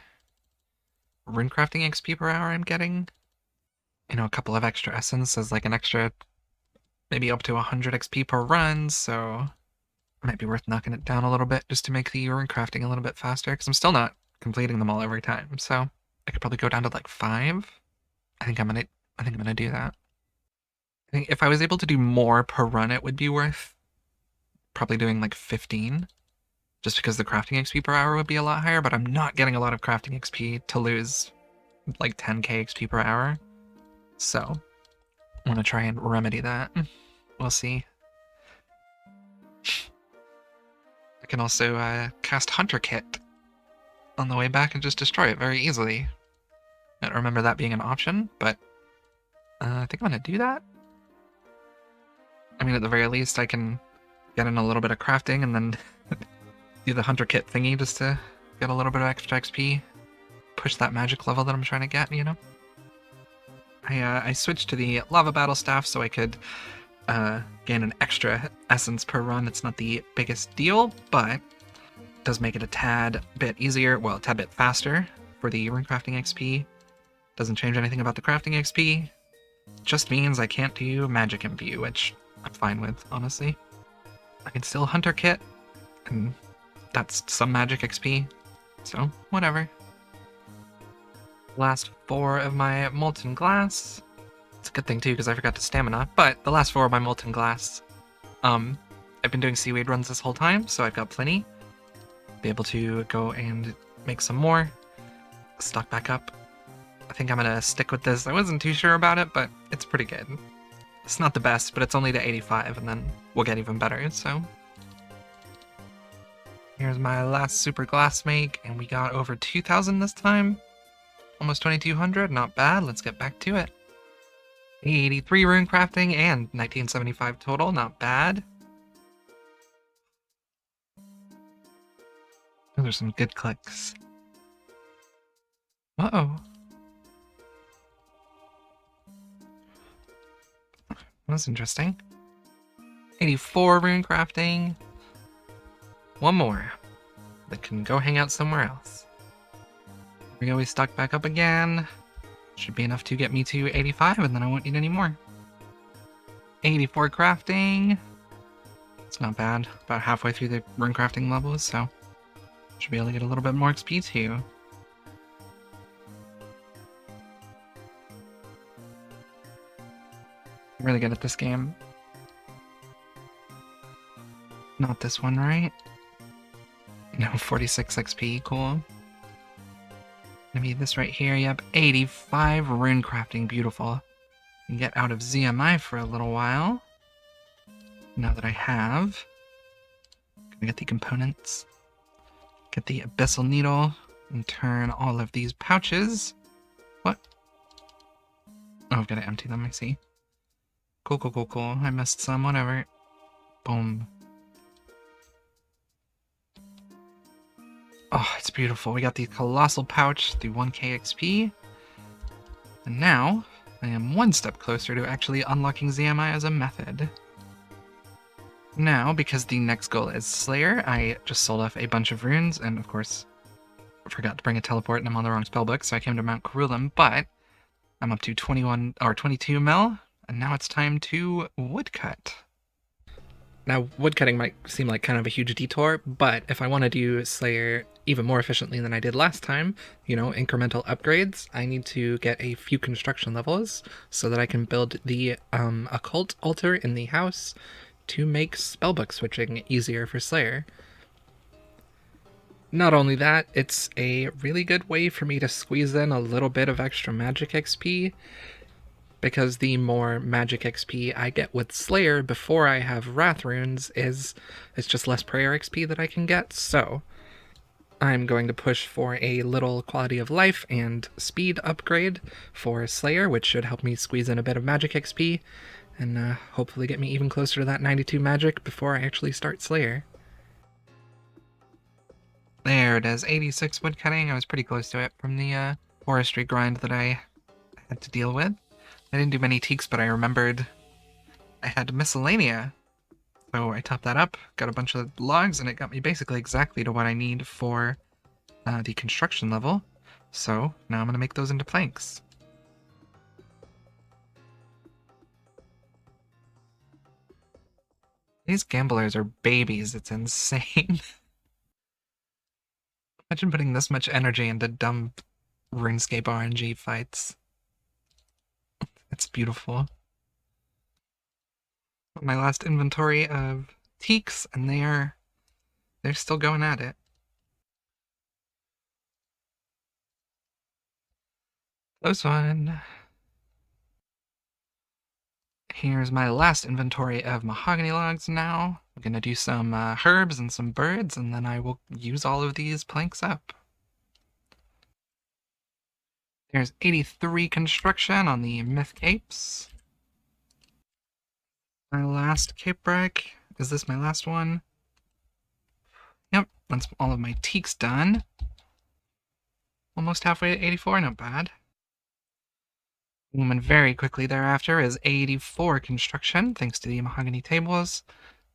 S3: runecrafting XP per hour I'm getting. You know, a couple of extra essence is like an extra, maybe up to 100 XP per run, so it might be worth knocking it down a little bit just to make the runecrafting a little bit faster, because I'm still not completing them all every time, so I could probably go down to like 5. I think I'm gonna do that. I think if I was able to do more per run, it would be worth probably doing like 15, just because the crafting XP per hour would be a lot higher, but I'm not getting a lot of crafting XP to lose like 10k XP per hour. So I want to try and remedy that. We'll see. I can also cast Hunter Kit on the way back and just destroy it very easily. I don't remember that being an option, but I think I'm going to do that. I mean, at the very least, I can get in a little bit of crafting and then do the hunter kit thingy just to get a little bit of extra XP. Push that magic level that I'm trying to get, you know? I switched to the lava battle staff so I could gain an extra essence per run. It's not the biggest deal, but it does make it a tad bit easier, well, a tad bit faster for the rune crafting XP. Doesn't change anything about the crafting XP. Just means I can't do magic imbue, which I'm fine with, honestly. I can still hunter kit, and that's some magic XP, so whatever. Last 4 of my molten glass. It's a good thing too, because I forgot to stamina, but the last 4 of my molten glass, I've been doing seaweed runs this whole time, so I've got plenty. Be able to go and make some more, stock back up. I think I'm gonna stick with this. I wasn't too sure about it, but it's pretty good. It's not the best, but it's only to 85, and then we'll get even better, so. Here's my last super glass make, and we got over 2,000 this time. Almost 2,200, not bad. Let's get back to it. 83 rune crafting and 1975 total, not bad. Those are some good clicks. Uh-oh. That's interesting. 84 rune crafting. One more that can go hang out somewhere else. Here we go, we stock back up again. Should be enough to get me to 85, and then I won't need any more. 84 crafting. It's not bad. About halfway through the rune crafting levels, so should be able to get a little bit more XP too. I'm really good at this game. Not this one, right? No, 46 XP, cool. Maybe this right here, yep, 85 rune crafting, beautiful. Can get out of ZMI for a little while. Now that I have. Gonna get the components. Get the abyssal needle, and turn all of these pouches. What? Oh, I've gotta empty them, I see. Cool, cool, cool, cool. I missed some, whatever. Boom. Oh, it's beautiful. We got the colossal pouch, the 1k XP. And now, I am one step closer to actually unlocking ZMI as a method. Now, because the next goal is Slayer, I just sold off a bunch of runes, and of course, forgot to bring a teleport and I'm on the wrong spellbook, so I came to Mount Carulam, but I'm up to 21 or 22 mil, and now it's time to woodcut.
S2: Now, woodcutting might seem like kind of a huge detour, but if I want to do Slayer even more efficiently than I did last time, you know, incremental upgrades, I need to get a few construction levels so that I can build the occult altar in the house to make spellbook switching easier for Slayer. Not only that, it's a really good way for me to squeeze in a little bit of extra magic XP, because the more magic XP I get with Slayer before I have Wrath runes it's just less prayer XP that I can get, so I'm going to push for a little quality of life and speed upgrade for Slayer, which should help me squeeze in a bit of magic XP, and hopefully get me even closer to that 92 magic before I actually start Slayer.
S3: There it is, 86 woodcutting. I was pretty close to it from the forestry grind that I had to deal with. I didn't do many teaks, but I remembered I had miscellanea. So I topped that up, got a bunch of logs, and it got me basically exactly to what I need for the construction level. So now I'm going to make those into planks. These gamblers are babies, it's insane. Imagine putting this much energy into dumb RuneScape RNG fights. It's beautiful. My last inventory of teaks, and they're still going at it. Close one. Here's my last inventory of mahogany logs now. I'm gonna do some herbs and some birds, and then I will use all of these planks up. There's 83 construction on the Myth Capes.
S2: My last cape break. Is this my last one? Yep, that's all of my teaks done. Almost halfway to 84, not bad. And very quickly thereafter is 84 construction, thanks to the mahogany tables.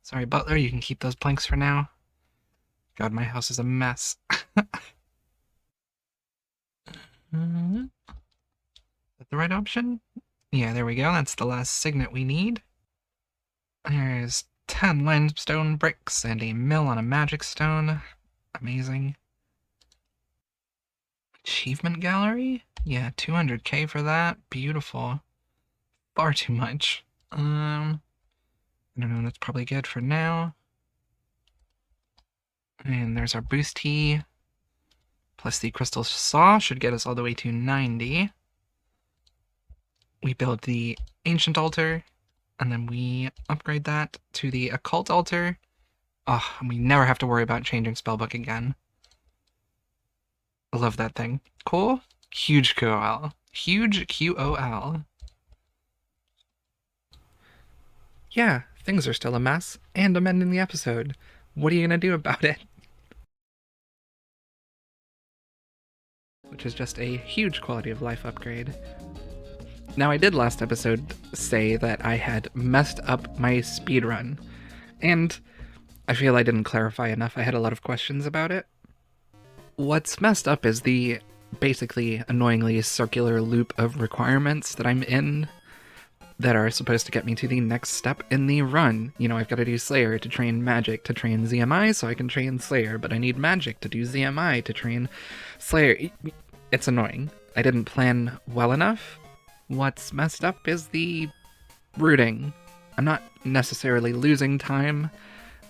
S2: Sorry, Butler, you can keep those planks for now. God, my house is a mess. Is that the right option? Yeah, there we go. That's the last signet we need. There's 10 limestone bricks and a mill on a magic stone. Amazing. Achievement gallery? Yeah, 200k for that. Beautiful. Far too much. I don't know, that's probably good for now. And there's our boost tea. Plus the crystal saw should get us all the way to 90. We build the ancient altar, and then we upgrade that to the occult altar. Oh, and we never have to worry about changing spellbook again. I love that thing. Cool. Huge QOL. Huge QOL. Yeah, things are still a mess, and I'm ending the episode. What are you gonna do about it? Which is just a huge quality of life upgrade. Now, I did last episode say that I had messed up my speedrun, and I feel I didn't clarify enough. I had a lot of questions about it. What's messed up is the basically annoyingly circular loop of requirements that I'm in that are supposed to get me to the next step in the run. You know, I've got to do Slayer to train Magic to train ZMI so I can train Slayer, but I need Magic to do ZMI to train Slayer. It's annoying. I didn't plan well enough. What's messed up is the routing. I'm not necessarily losing time,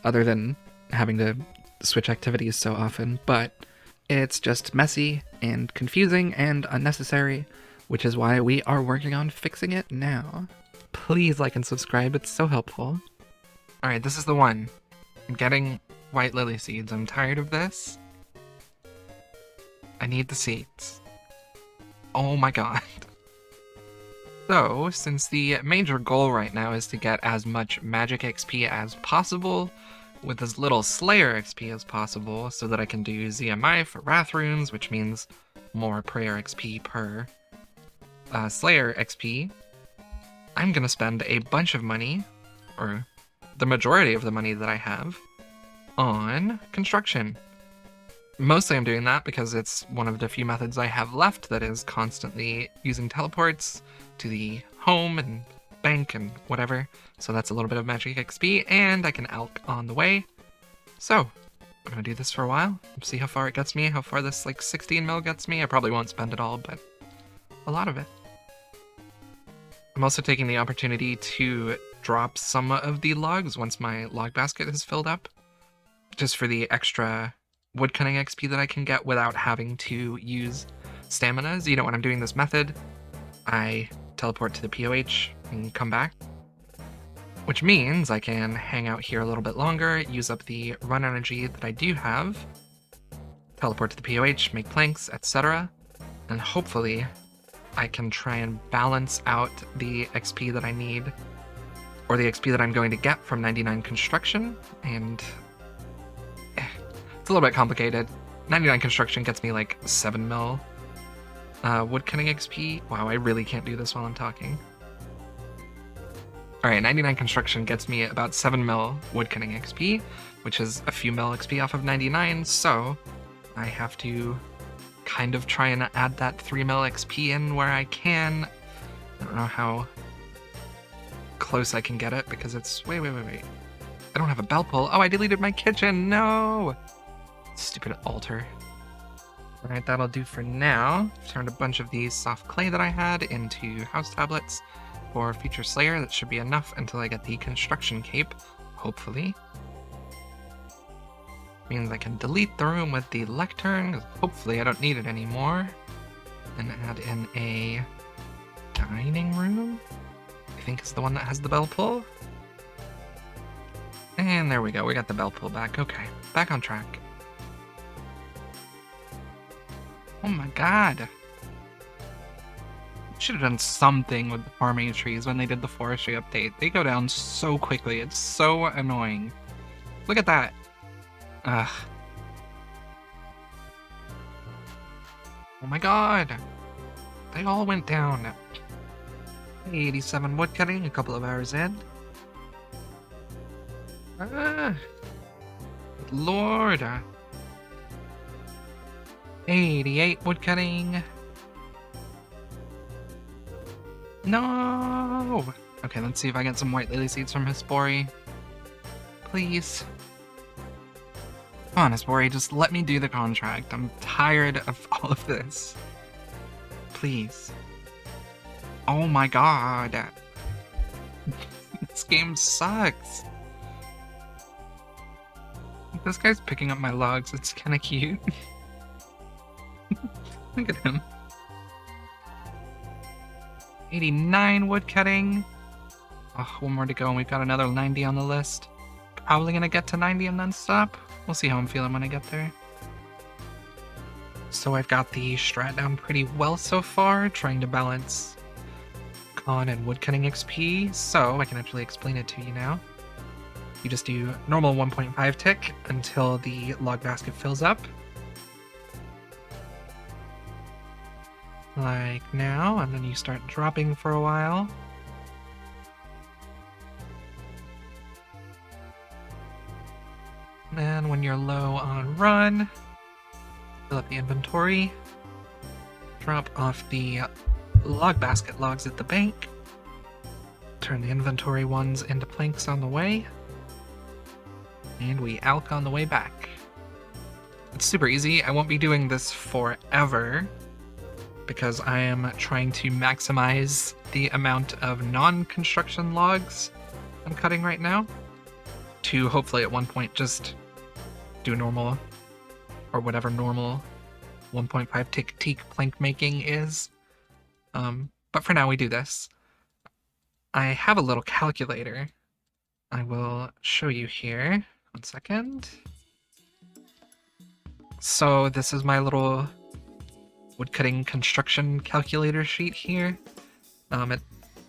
S2: other than having to switch activities so often, but it's just messy and confusing and unnecessary, which is why we are working on fixing it now. Please like and subscribe, it's so helpful. Alright, this is the one. I'm getting white lily seeds. I'm tired of this. I need the seeds. Oh my god. So, since the major goal right now is to get as much magic XP as possible, with as little Slayer XP as possible, so that I can do ZMI for Wrath Runes, which means more prayer XP per Slayer XP, I'm gonna spend a bunch of money, or the majority of the money that I have, on construction. Mostly I'm doing that because it's one of the few methods I have left that is constantly using teleports to the home and bank and whatever, so that's a little bit of magic XP, and I can alch on the way. So, I'm gonna do this for a while, see how far it gets me, how far this like 16 mil gets me. I probably won't spend it all, but a lot of it. I'm also taking the opportunity to drop some of the logs once my log basket is filled up, just for the extra woodcutting XP that I can get without having to use staminas. You know, when I'm doing this method, I teleport to the POH and come back, which means I can hang out here a little bit longer, use up the run energy that I do have, teleport to the POH, make planks, etc., and hopefully I can try and balance out the XP that I need, or the XP that I'm going to get from 99 construction, and it's a little bit complicated. 99 construction gets me like 7 mil woodcutting XP. Wow, I really can't do this while I'm talking. Alright, 99 construction gets me about 7 mil woodcutting XP, which is a few mil XP off of 99, so I have to kind of try and add that 3 mil XP in where I can. I don't know how close I can get it because it's... Wait. I don't have a bell pull. Oh, I deleted my kitchen. No! Stupid altar. Alright, that'll do for now. I've turned a bunch of these soft clay that I had into house tablets for future Slayer. That should be enough until I get the construction cape, hopefully. Means I can delete the room with the lectern, 'cause hopefully I don't need it anymore. And add in a dining room, I think is the one that has the bell pull. And there we go, we got the bell pull back. Okay, back on track. Oh my god.
S3: should have done something with the farming trees when they did the forestry update. They go down so quickly. It's so annoying. Look at that. Ugh. Oh my god. They all went down. 87 woodcutting, a couple of hours in. Good lord. 88 woodcutting. No! Okay, let's see if I get some white lily seeds from Hespori. Please. Come on, Hespori, just let me do the contract. I'm tired of all of this. Please. Oh my god. This game sucks. This guy's picking up my logs. It's kind of cute. Look at him. 89 woodcutting. Oh, one more to go and we've got another 90 on the list. Probably gonna get to 90 and then stop. We'll see how I'm feeling when I get there. So I've got the strat down pretty well so far, trying to balance con and woodcutting XP, so I can actually explain it to you now. You just do normal 1.5 tick until the log basket fills up. Like now, and then you start dropping for a while. And when you're low on run, fill up the inventory, drop off the log basket logs at the bank, turn the inventory ones into planks on the way, and we alk on the way back. It's super easy. I won't be doing this forever because I am trying to maximize the amount of non-construction logs I'm cutting right now to hopefully at one point just do normal or whatever normal 1.5 tick teak plank making is. But for now we do this. I have a little calculator. I will show you here. 1 second. So this is my little woodcutting construction calculator sheet here. It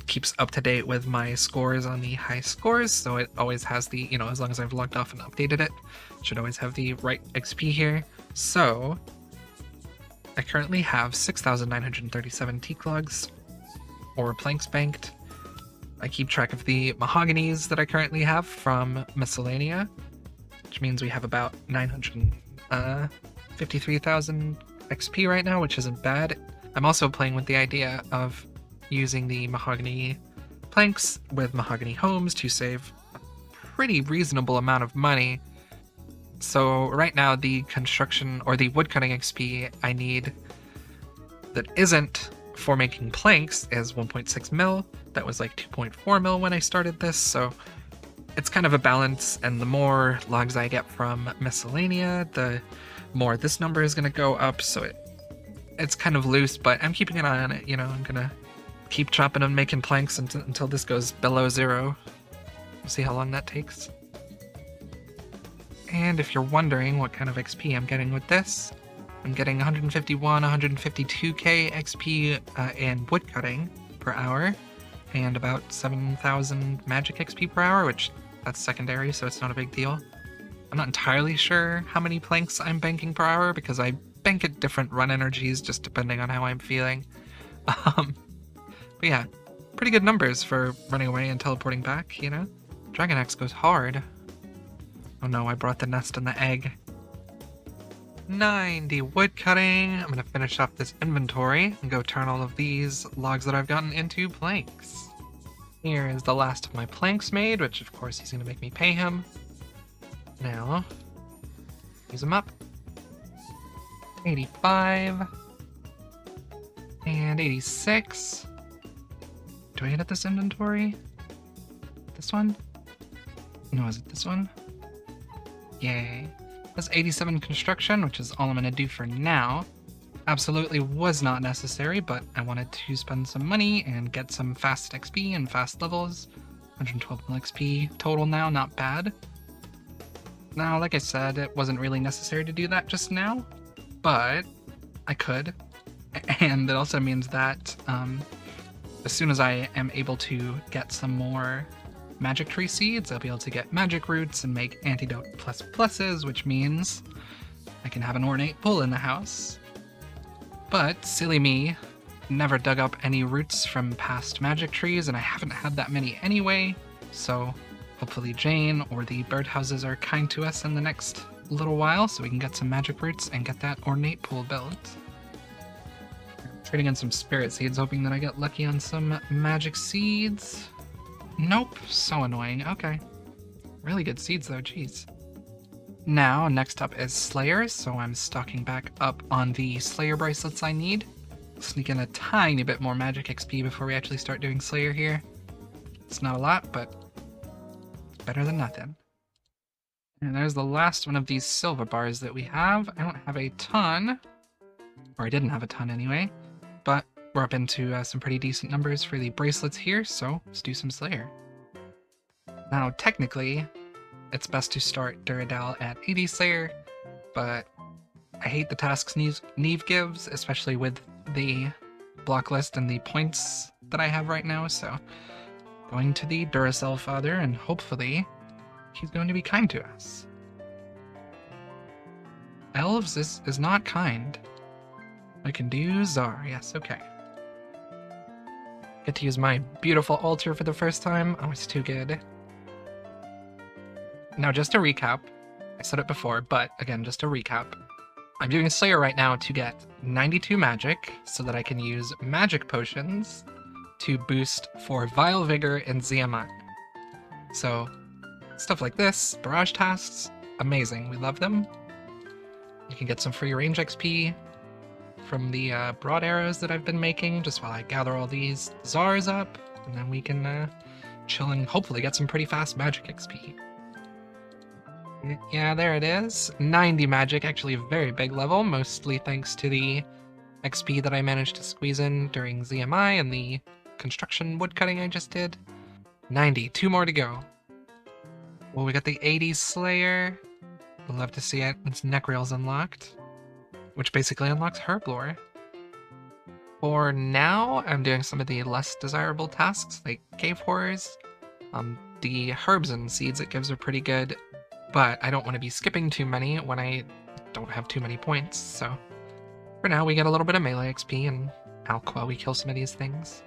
S3: keeps up to date with my scores on the high scores, so it always has the, as long as I've logged off and updated it, it should always have the right XP here. So I currently have 6,937 teak logs or planks banked. I keep track of the mahoganies that I currently have from Miscellanea, which means we have about 953,000 XP right now, which isn't bad. I'm also playing with the idea of using the mahogany planks with mahogany homes to save a pretty reasonable amount of money. So right now the construction or the woodcutting XP I need that isn't for making planks is 1.6 mil. That was like 2.4 mil when I started this, so it's kind of a balance, and the more logs I get from Miscellanea, the more this number is going to go up, so it's kind of loose, but I'm keeping an eye on it, I'm going to keep chopping and making planks until this goes below 0. We'll see how long that takes. And if you're wondering what kind of XP I'm getting with this, I'm getting 151, 152k XP in woodcutting per hour, and about 7,000 magic XP per hour, which that's secondary, so it's not a big deal. I'm not entirely sure how many planks I'm banking per hour because I bank at different run energies just depending on how I'm feeling. But yeah, pretty good numbers for running away and teleporting back, Dragon Axe goes hard. Oh no, I brought the nest and the egg. 90 woodcutting. I'm gonna finish off this inventory and go turn all of these logs that I've gotten into planks. Here is the last of my planks made, which of course he's gonna make me pay him. Now, use them up. 85 and 86. Do I edit this inventory? This one? No, is it this one? Yay. That's 87 construction, which is all I'm going to do for now. Absolutely was not necessary, but I wanted to spend some money and get some fast XP and fast levels. 112 mil XP total now, not bad. Now, like I said, it wasn't really necessary to do that just now, but I could. And it also means that
S2: as soon as I am able to get some more magic tree seeds, I'll be able to get magic roots and make antidote plus pluses, which means I can have an ornate pool in the house. But silly me, never dug up any roots from past magic trees, and I haven't had that many anyway, so hopefully Jane or the birdhouses are kind to us in the next little while so we can get some magic roots and get that ornate pool built. Trading in some spirit seeds, hoping that I get lucky on some magic seeds. Nope, so annoying. Okay. Really good seeds though, jeez. Now, next up is Slayers, so I'm stocking back up on the Slayer bracelets I need. Sneak in a tiny bit more magic XP before we actually start doing Slayer here. It's not a lot, but it's better than nothing. And there's the last one of these silver bars that we have. I don't have a ton, or I didn't have a ton anyway, but we're up into some pretty decent numbers for the bracelets here, so let's do some Slayer. Now, technically, it's best to start Duradal at 80 Slayer, but I hate the tasks Neve gives, especially with the block list and the points that I have right now, so going to the Duracell Father, and hopefully he's going to be kind to us. Elves is not kind. I can do Czar, yes, okay. Get to use my beautiful altar for the first time. Oh, it's too good. Now, just to recap, I said it before, but again, just to recap, I'm doing a Slayer right now to get 92 magic so that I can use magic potions to boost for Vile Vigor and ZMI. So, stuff like this, barrage tasks, amazing, we love them. You can get some free range XP from the broad arrows that I've been making just while I gather all these Czars up, and then we can chill and hopefully get some pretty fast magic XP. Yeah, there it is. 90 magic, actually a very big level, mostly thanks to the XP that I managed to squeeze in during ZMI and the construction woodcutting I just did. 90, 2 more to go. Well, we got the 80 Slayer. Love to see it. It's Necreal's unlocked, which basically unlocks Herblore. For now, I'm doing some of the less desirable tasks, like Cave Horrors. The herbs and seeds it gives are pretty good, but I don't want to be skipping too many when I don't have too many points, so for now we get a little bit of melee XP and alch while we kill some of these things.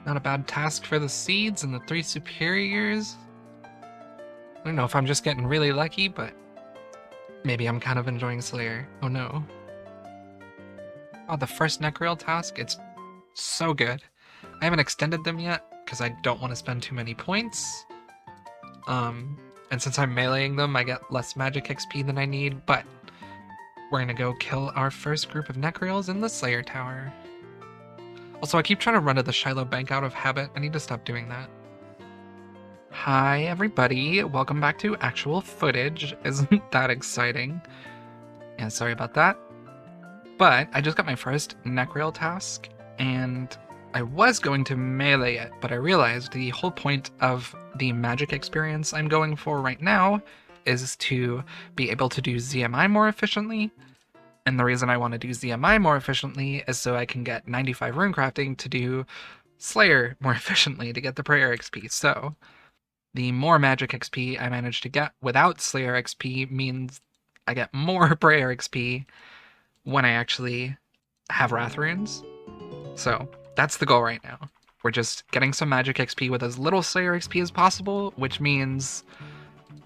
S2: Not a bad task for the seeds and the 3 superiors. I don't know if I'm just getting really lucky, but maybe I'm kind of enjoying Slayer. Oh no. Oh, the first Necreal task, it's so good. I haven't extended them yet because I don't want to spend too many points. And since I'm meleeing them, I get less magic XP than I need, but we're gonna go kill our first group of Necreals in the Slayer Tower. Also, I keep trying to run to the Shiloh Bank out of habit. I need to stop doing that. Hi, everybody. Welcome back to actual footage. Isn't that exciting? Yeah, sorry about that. But I just got my first Necreal task, and I was going to melee it, but I realized the whole point of the magic experience I'm going for right now is to be able to do ZMI more efficiently. And the reason I want to do ZMI more efficiently is so I can get 95 runecrafting to do Slayer more efficiently to get the prayer XP. So the more magic XP I manage to get without Slayer XP means I get more prayer XP when I actually have Wrath runes. So that's the goal right now. We're just getting some magic XP with as little Slayer XP as possible, which means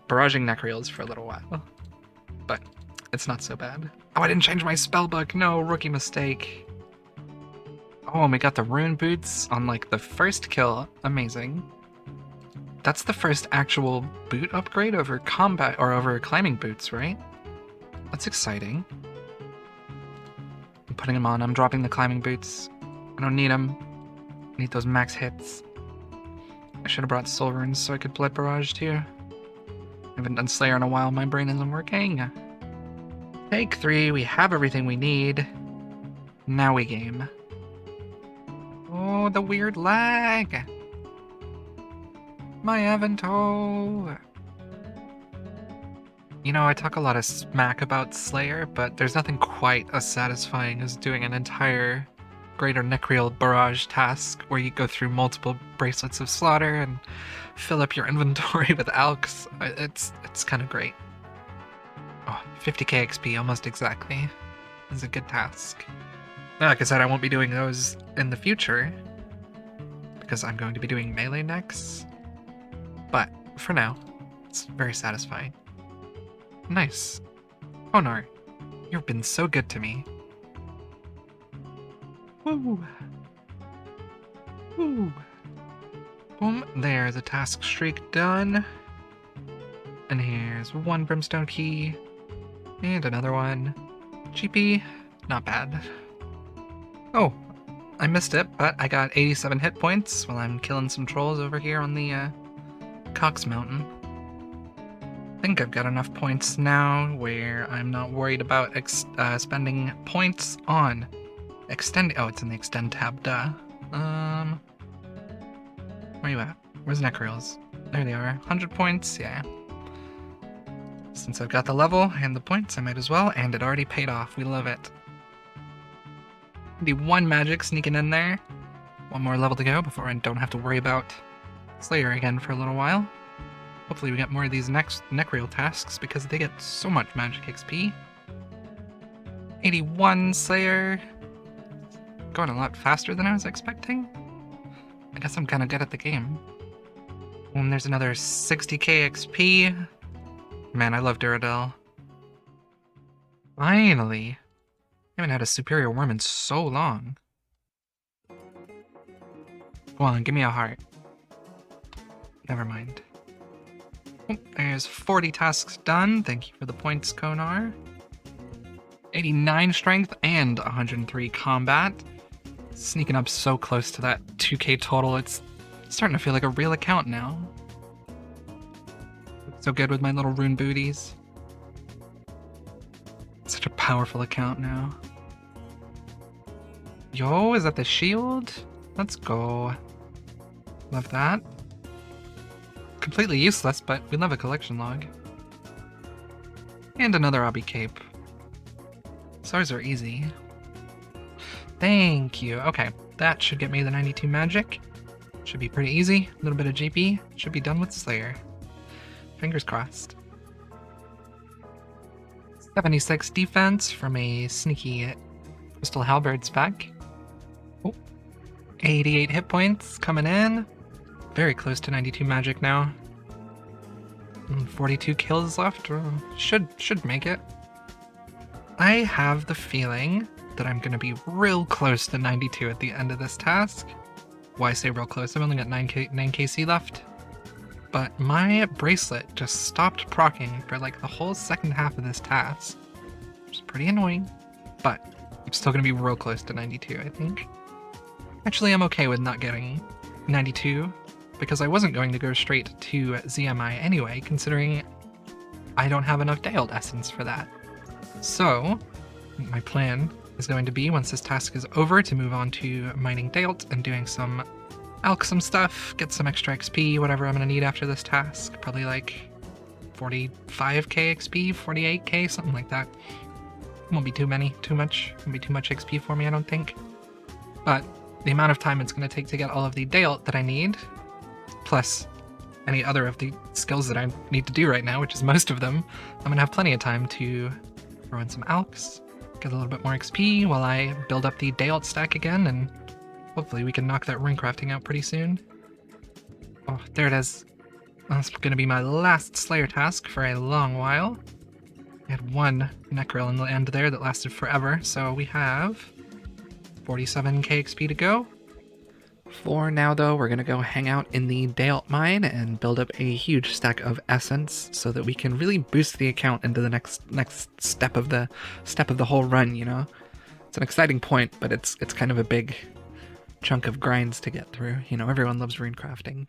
S2: barraging Necreals for a little while. But it's not so bad. Oh, I didn't change my spellbook. No, rookie mistake. Oh, and we got the rune boots on like the first kill. Amazing. That's the first actual boot upgrade over combat or over climbing boots, right? That's exciting. I'm putting them on. I'm dropping the climbing boots. I don't need them. I need those max hits. I should have brought soul runes so I could blood barrage too. I haven't done Slayer in a while. My brain isn't working. Take 3. We have everything we need. Now we game. Oh, the weird lag. My Avanto. You know, I talk a lot of smack about Slayer, but there's nothing quite as satisfying as doing an entire
S3: greater Necreal Barrage task where you go through multiple bracelets of slaughter and fill up your inventory with ALTS. It's kind of great. Oh, 50k XP, almost exactly. It's a good task. Like I said, I won't be doing those in the future because I'm going to be doing melee next. But for now, it's very satisfying. Nice. Honor, you've been so good to me. Woo! Woo! Boom, there's a task streak done. And here's one brimstone key. And another one. GP, not bad. Oh, I missed it, but I got 87 hit points while I'm killing some trolls over here on the Cox Mountain. I think I've got enough points now where I'm not worried about spending points on extending. Oh, it's in the extend tab, duh. Where you at? Where's Necreals? There they are. 100 points, yeah. Since I've got the level and the points, I might as well, and it already paid off. We love it. The one magic sneaking in there. One more level to go before I don't have to worry about Slayer again for a little while. Hopefully we get more of these next Necreal tasks because they get so much magic XP. 81 Slayer. Going a lot faster than I was expecting. I guess I'm kind of good at the game. And there's another 60k XP. Man, I love Duradel. Finally! I haven't had a superior worm in so long. Go on, give me a heart. Never mind. Oh, there's 40 tasks done. Thank you for the points, Konar. 89 strength and 103 combat. Sneaking up so close to that 2k total, it's starting to feel like a real account now. So good with my little rune booties. Such a powerful account now. Yo, is that the shield? Let's go. Love that. Completely useless, but we love a collection log. And another obby cape. SARs are easy. Thank you. Okay, that should get me the 92 magic. Should be pretty easy. A little bit of GP. Should be done with Slayer. Fingers crossed. 76 defense from a sneaky Crystal Halberd spec. Oh, 88 hit points coming in. Very close to 92 magic now. 42 kills left. Should make it. I have the feeling that I'm going to be real close to 92 at the end of this task. Why say real close? I've only got 9kc left. But my bracelet just stopped proccing for like the whole second half of this task. Which is pretty annoying. But I'm still going to be real close to 92, I think. Actually, I'm okay with not getting 92, because I wasn't going to go straight to ZMI anyway, considering I don't have enough Dialed Essence for that. So, my plan is going to be, once this task is over, to move on to mining Dialt and doing some alchemy stuff, get some extra XP, whatever I'm going to need after this task. Probably like 45k XP, 48k, something like that. Won't be too much. Won't be too much XP for me, I don't think. But the amount of time it's going to take to get all of the Dialt that I need, plus any other of the skills that I need to do right now, which is most of them, I'm going to have plenty of time to throw in some alchs, get a little bit more XP while I build up the Dialt stack again, and hopefully we can knock that rune crafting out pretty soon. Oh, there it is. That's going to be my last Slayer task for a long while. I had one Necril in the end there that lasted forever, so we have 47k XP to go. For now, though, we're going to go hang out in the Dialt mine and build up a huge stack of essence so that we can really boost the account into the next step of the whole run, you know? It's an exciting point, but it's kind of a big chunk of grinds to get through. You know, everyone loves rune crafting.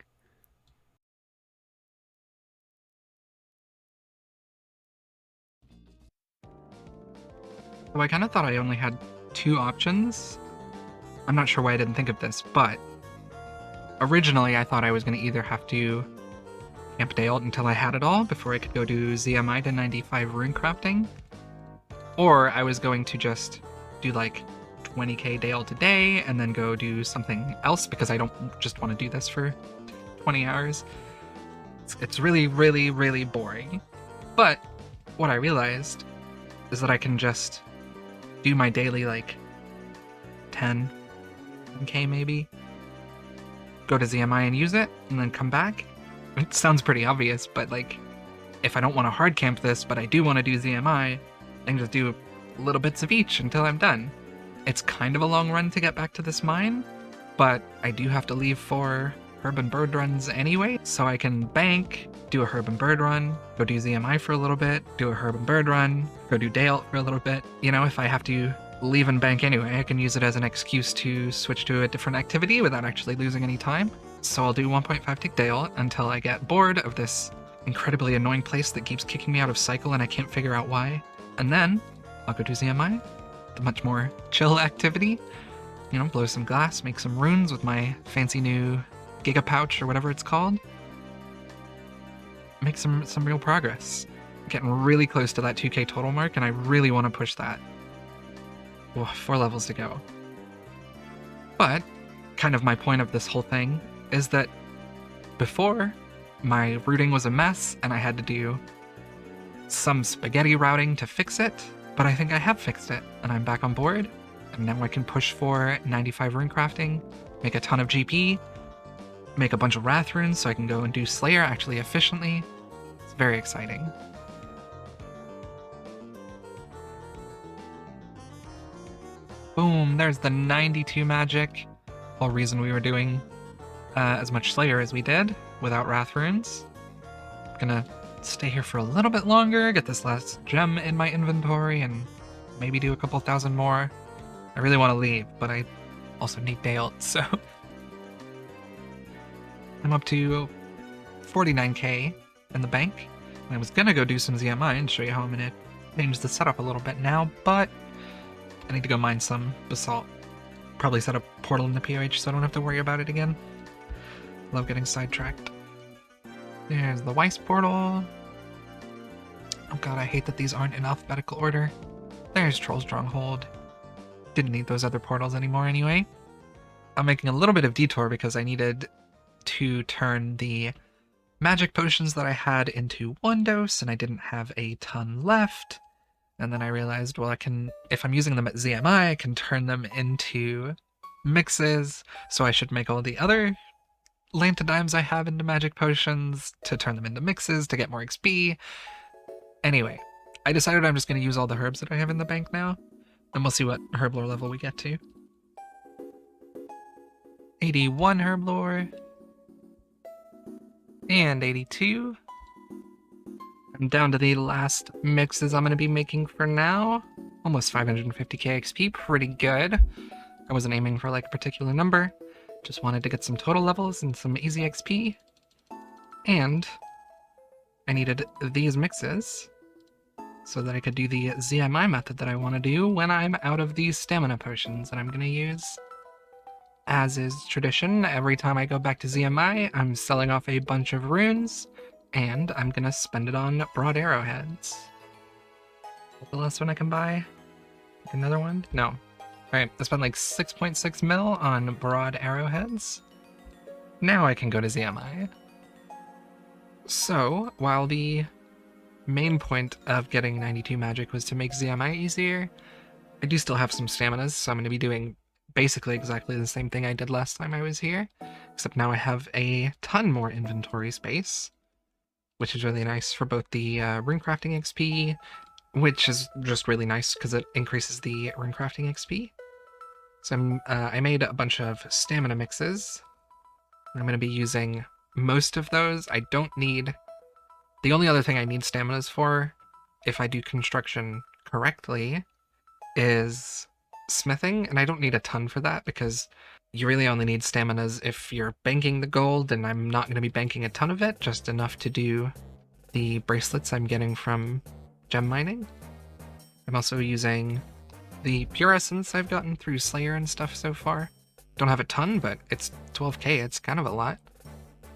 S3: So I kind of thought I only had two options. I'm not sure why I didn't think of this, but originally I thought I was going to either have to camp Dialt until I had it all before I could go do ZMI to 95 rune crafting, or I was going to just do like 20k Dale today and then go do something else because I don't just want to do this for 20 hours. It's really, really, really boring. But what I realized is that I can just do my daily, like, 10k maybe, go to ZMI and use it, and then come back. It sounds pretty obvious, but, like, if I don't want to hard camp this, but I do want to do ZMI, I can just do little bits of each until I'm done. It's kind of a long run to get back to this mine, but I do have to leave for herb and bird runs anyway, so I can bank, do a herb and bird run, go do ZMI for a little bit, do a herb and bird run, go do Dale for a little bit. You know, if I have to leave and bank anyway, I can use it as an excuse to switch to a different activity without actually losing any time. So I'll do 1.5 tick Dale until I get bored of this incredibly annoying place that keeps kicking me out of cycle and I can't figure out why. And then I'll go do ZMI, the much more chill activity. You know, blow some glass, make some runes with my fancy new Giga Pouch or whatever it's called. Make some real progress. Getting really close to that 2k total mark, and I really want to push that. Oh, 4 levels to go. But kind of my point of this whole thing is that before, my routing was a mess and I had to do some spaghetti routing to fix it, but I think I have fixed it and I'm back on board, and now I can push for 95 rune crafting, make a ton of GP, make a bunch of Wrath runes so I can go and do Slayer actually efficiently. It's very exciting. Boom, there's the 92 magic. Whole reason we were doing as much Slayer as we did without Wrath runes. I'm gonna stay here for a little bit longer, get this last gem in my inventory, and maybe do a couple thousand more. I really want to leave, but I also need Dale, so I'm up to 49k in the bank. I was gonna go do some ZMI and show you how I'm gonna change the setup a little bit now, but I need to go mine some basalt. Probably set a portal in the POH so I don't have to worry about it again. Love getting sidetracked. There's the Weiss portal. Oh god, I hate that these aren't in alphabetical order. There's Troll Stronghold. Didn't need those other portals anymore anyway. I'm making a little bit of detour because I needed to turn the magic potions that I had into 1 dose, and I didn't have a ton left. And then I realized, well, I can, if I'm using them at ZMI, I can turn them into mixes, so I should make all the other Lantodimes I have into magic potions to turn them into mixes to get more XP. Anyway, I decided I'm just going to use all the herbs that I have in the bank now, and we'll see what herb lore level we get to. 81 herb lore. And 82. I'm down to the last mixes I'm going to be making for now. Almost 550k XP, pretty good. I wasn't aiming for like a particular number. Just wanted to get some total levels and some easy XP. And I needed these mixes so that I could do the ZMI method that I want to do when I'm out of these stamina potions that I'm going to use. As is tradition, every time I go back to ZMI, I'm selling off a bunch of runes, and I'm gonna spend it on broad arrowheads. What's the last one I can buy? Another one? No. Alright, I spent like 6.6 mil on broad arrowheads. Now I can go to ZMI. So, while the main point of getting 92 magic was to make ZMI easier, I do still have some staminas, so I'm going to be doing basically exactly the same thing I did last time I was here, except now I have a ton more inventory space, which is really nice for both the runecrafting XP, which is just really nice because it increases the runecrafting XP. So I made a bunch of stamina mixes. I'm going to be using most of those. I don't need... The only other thing I need staminas for, if I do construction correctly, is smithing, and I don't need a ton for that because you really only need staminas if you're banking the gold, and I'm not going to be banking a ton of it, just enough to do the bracelets I'm getting from gem mining. I'm also using the pure essence I've gotten through Slayer and stuff so far. Don't have a ton, but it's 12k, it's kind of a lot.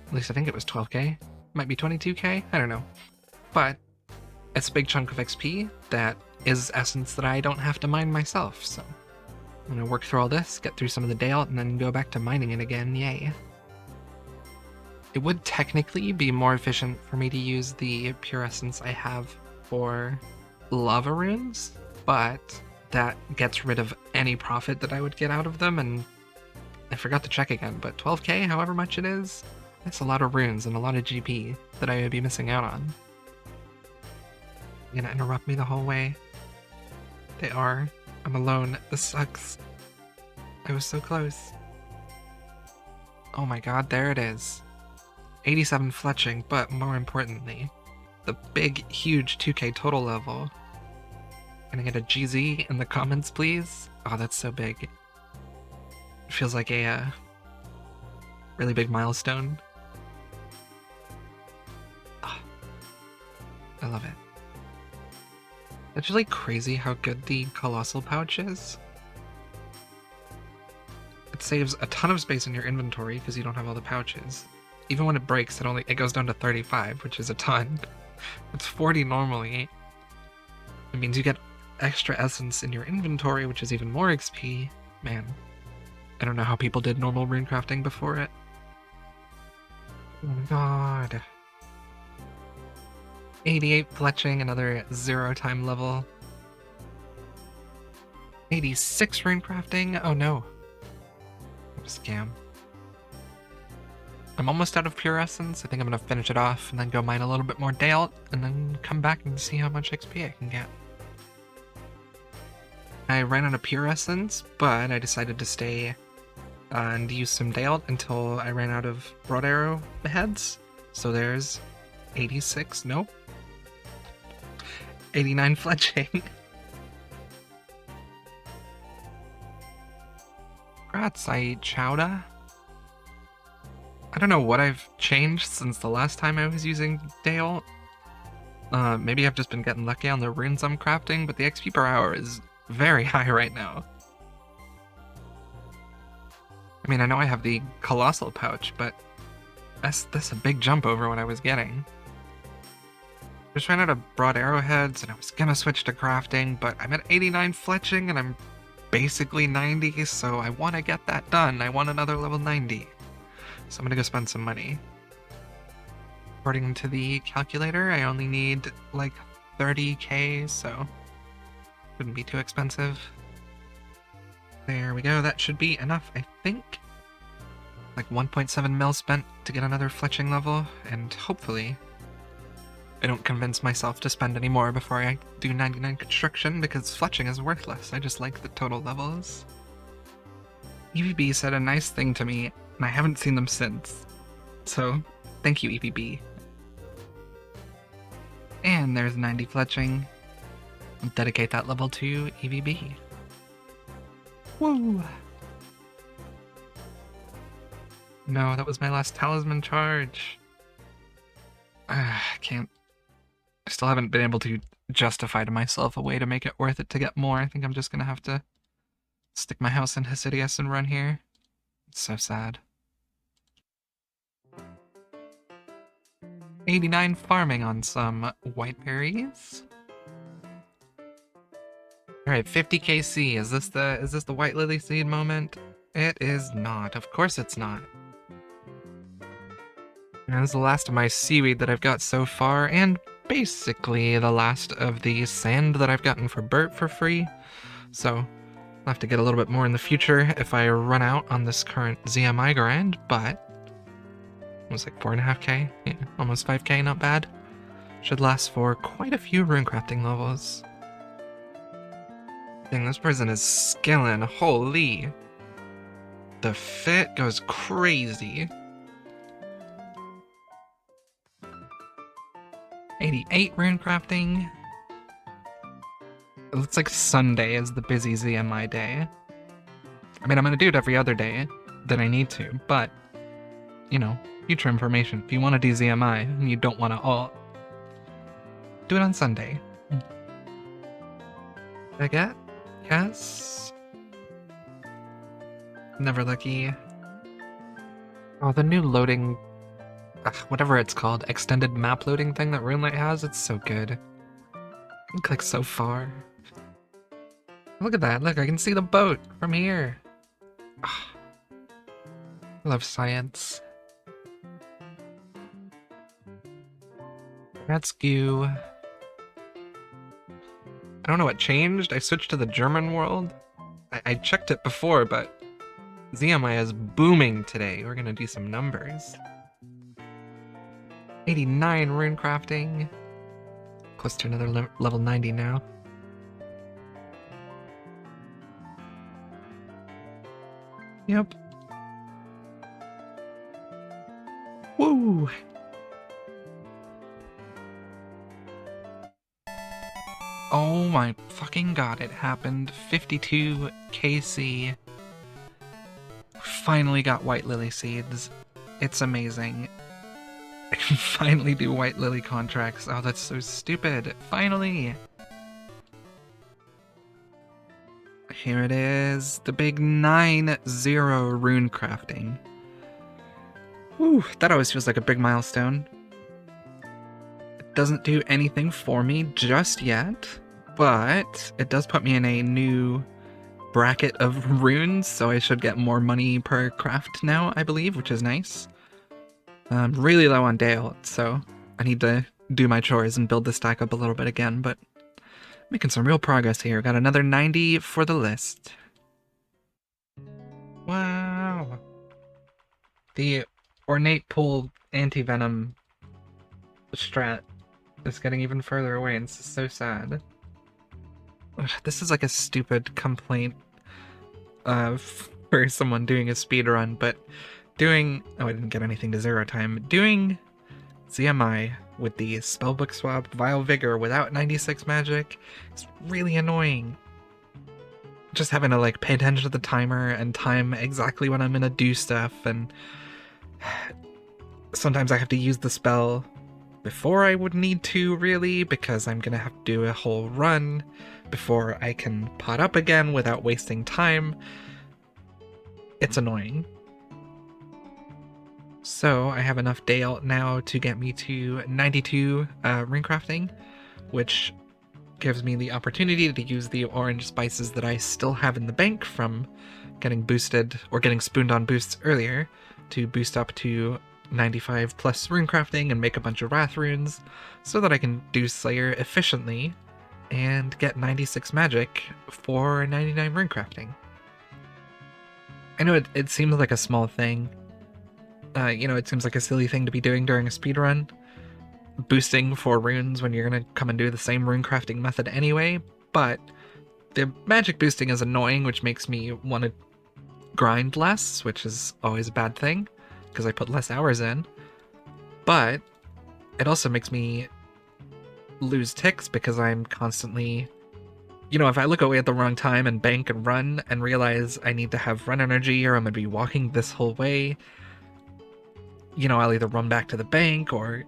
S3: At least I think it was 12k. Might be 22k, I don't know. But it's a big chunk of XP that is essence that I don't have to mine myself, so I'm gonna work through all this, get through some of the day out, and then go back to mining it again. Yay. It would technically be more efficient for me to use the pure essence I have for lava runes, but that gets rid of any profit that I would get out of them, and I forgot to check again, but 12k, however much it is, that's a lot of runes and a lot of GP that I would be missing out on. You're gonna interrupt me the whole way? They are. I'm alone. This sucks. I was so close. Oh my god, there it is. 87 fletching, but more importantly, the big, huge 2k total level. Can I get a GZ in the comments, please? Oh, that's so big. It feels like a really big milestone. Oh, I love it. It's really crazy how good the Colossal Pouch is. It saves a ton of space in your inventory because you don't have all the pouches. Even when it breaks, it goes down to 35, which is a ton. It's 40 normally. It means you get extra essence in your inventory, which is even more XP. Man, I don't know how people did normal runecrafting before it. Oh my god. 88 fletching, another 0 time level. 86 runecrafting? Oh no. What a scam. I'm almost out of pure essence. I think I'm gonna finish it off and then go mine a little bit more day out and then come back and see how much XP I can get. I ran out of pure essence, but I decided to stay and use some day out until I ran out of broad arrow heads. So there's 86, nope. 89 fletching. Congrats, I ate chowder. I don't know what I've changed since the last time I was using Dale. Maybe I've just been getting lucky on the runes I'm crafting, but the XP per hour is very high right now. I mean, I know I have the Colossal Pouch, but that's a big jump over what I was getting. Just ran out of broad arrowheads, and I was gonna switch to crafting, but I'm at 89 fletching, and I'm basically 90, so I want to get that done. I want another level 90. So I'm gonna go spend some money. According to the calculator, I only need like 30k, so shouldn't be too expensive. There we go, that should be enough, I think. Like 1.7 mil spent to get another fletching level, and hopefully I don't convince myself to spend any more before I do 99 construction, because fletching is worthless. I just like the total levels. EVB said a nice thing to me, and I haven't seen them since. So, thank you, EVB. And there's 90 fletching. I'll dedicate that level to EVB. Woo! No, that was my last talisman charge. I can't. I still haven't been able to justify to myself a way to make it worth it to get more. I think I'm just gonna have to stick my house in Hesidius and run here. It's so sad. 89 farming on some white berries. Alright, 50 KC. Is this the white lily seed moment? It is not. Of course it's not. And this is the last of my seaweed that I've got so far, and basically the last of the sand that I've gotten for Bert for free. So I'll have to get a little bit more in the future if I run out on this current ZMI grind, but it was like 4.5k, yeah, almost 5k, not bad. Should last for quite a few runecrafting levels. Dang, this person is skillin', holy. The fit goes crazy. 88 runecrafting. It looks like Sunday is the busy ZMI day. I mean, I'm gonna do it every other day that I need to, but, you know, future information. If you want to do ZMI and you don't want to alt, do it on Sunday. Did I get? Yes. Never lucky. Oh, the new loading, whatever it's called, extended map loading thing that RuneLite has, it's so good. You can click so far. Look at that. Look, I can see the boat from here. Ah, I love science. That's goo. I don't know what changed. I switched to the German world. I checked it before, but ZMI is booming today. We're gonna do some numbers. 89 rune crafting. Close to another level 90 now. Yep. Woo! Oh my fucking god, it happened. 52 KC. Finally got white lily seeds. It's amazing. I can finally do white lily contracts. Oh, that's so stupid. Finally! Here it is. The big 9-0 rune crafting. Whew, that always feels like a big milestone. It doesn't do anything for me just yet, but it does put me in a new bracket of runes, so I should get more money per craft now, I believe, which is nice. I'm really low on Dale, so I need to do my chores and build the stack up a little bit again, but making some real progress here. Got another 90 for the list. Wow. The ornate pool anti-venom strat is getting even further away, and it's so sad. Ugh, this is like a stupid complaint for someone doing a speedrun, but doing... Oh, I didn't get anything to 0 time. Doing ZMI with the spellbook swap Vile Vigor without 96 magic is really annoying. Just having to like pay attention to the timer and time exactly when I'm gonna do stuff, and sometimes I have to use the spell before I would need to, really, because I'm gonna have to do a whole run before I can pot up again without wasting time. It's annoying. So I have enough Dale now to get me to 92 rune crafting, which gives me the opportunity to use the orange spices that I still have in the bank from getting boosted or getting spooned on boosts earlier to boost up to 95 plus rune crafting and make a bunch of wrath runes so that I can do Slayer efficiently and get 96 magic for 99 rune crafting. I know it seems like a small thing. You know, it seems like a silly thing to be doing during a speedrun, boosting for runes when you're gonna come and do the same rune crafting method anyway, but the magic boosting is annoying, which makes me want to grind less, which is always a bad thing, because I put less hours in, but it also makes me lose ticks because I'm constantly... You know, if I look away at the wrong time and bank and run and realize I need to have run energy or I'm going to be walking this whole way, you know, I'll either run back to the bank or...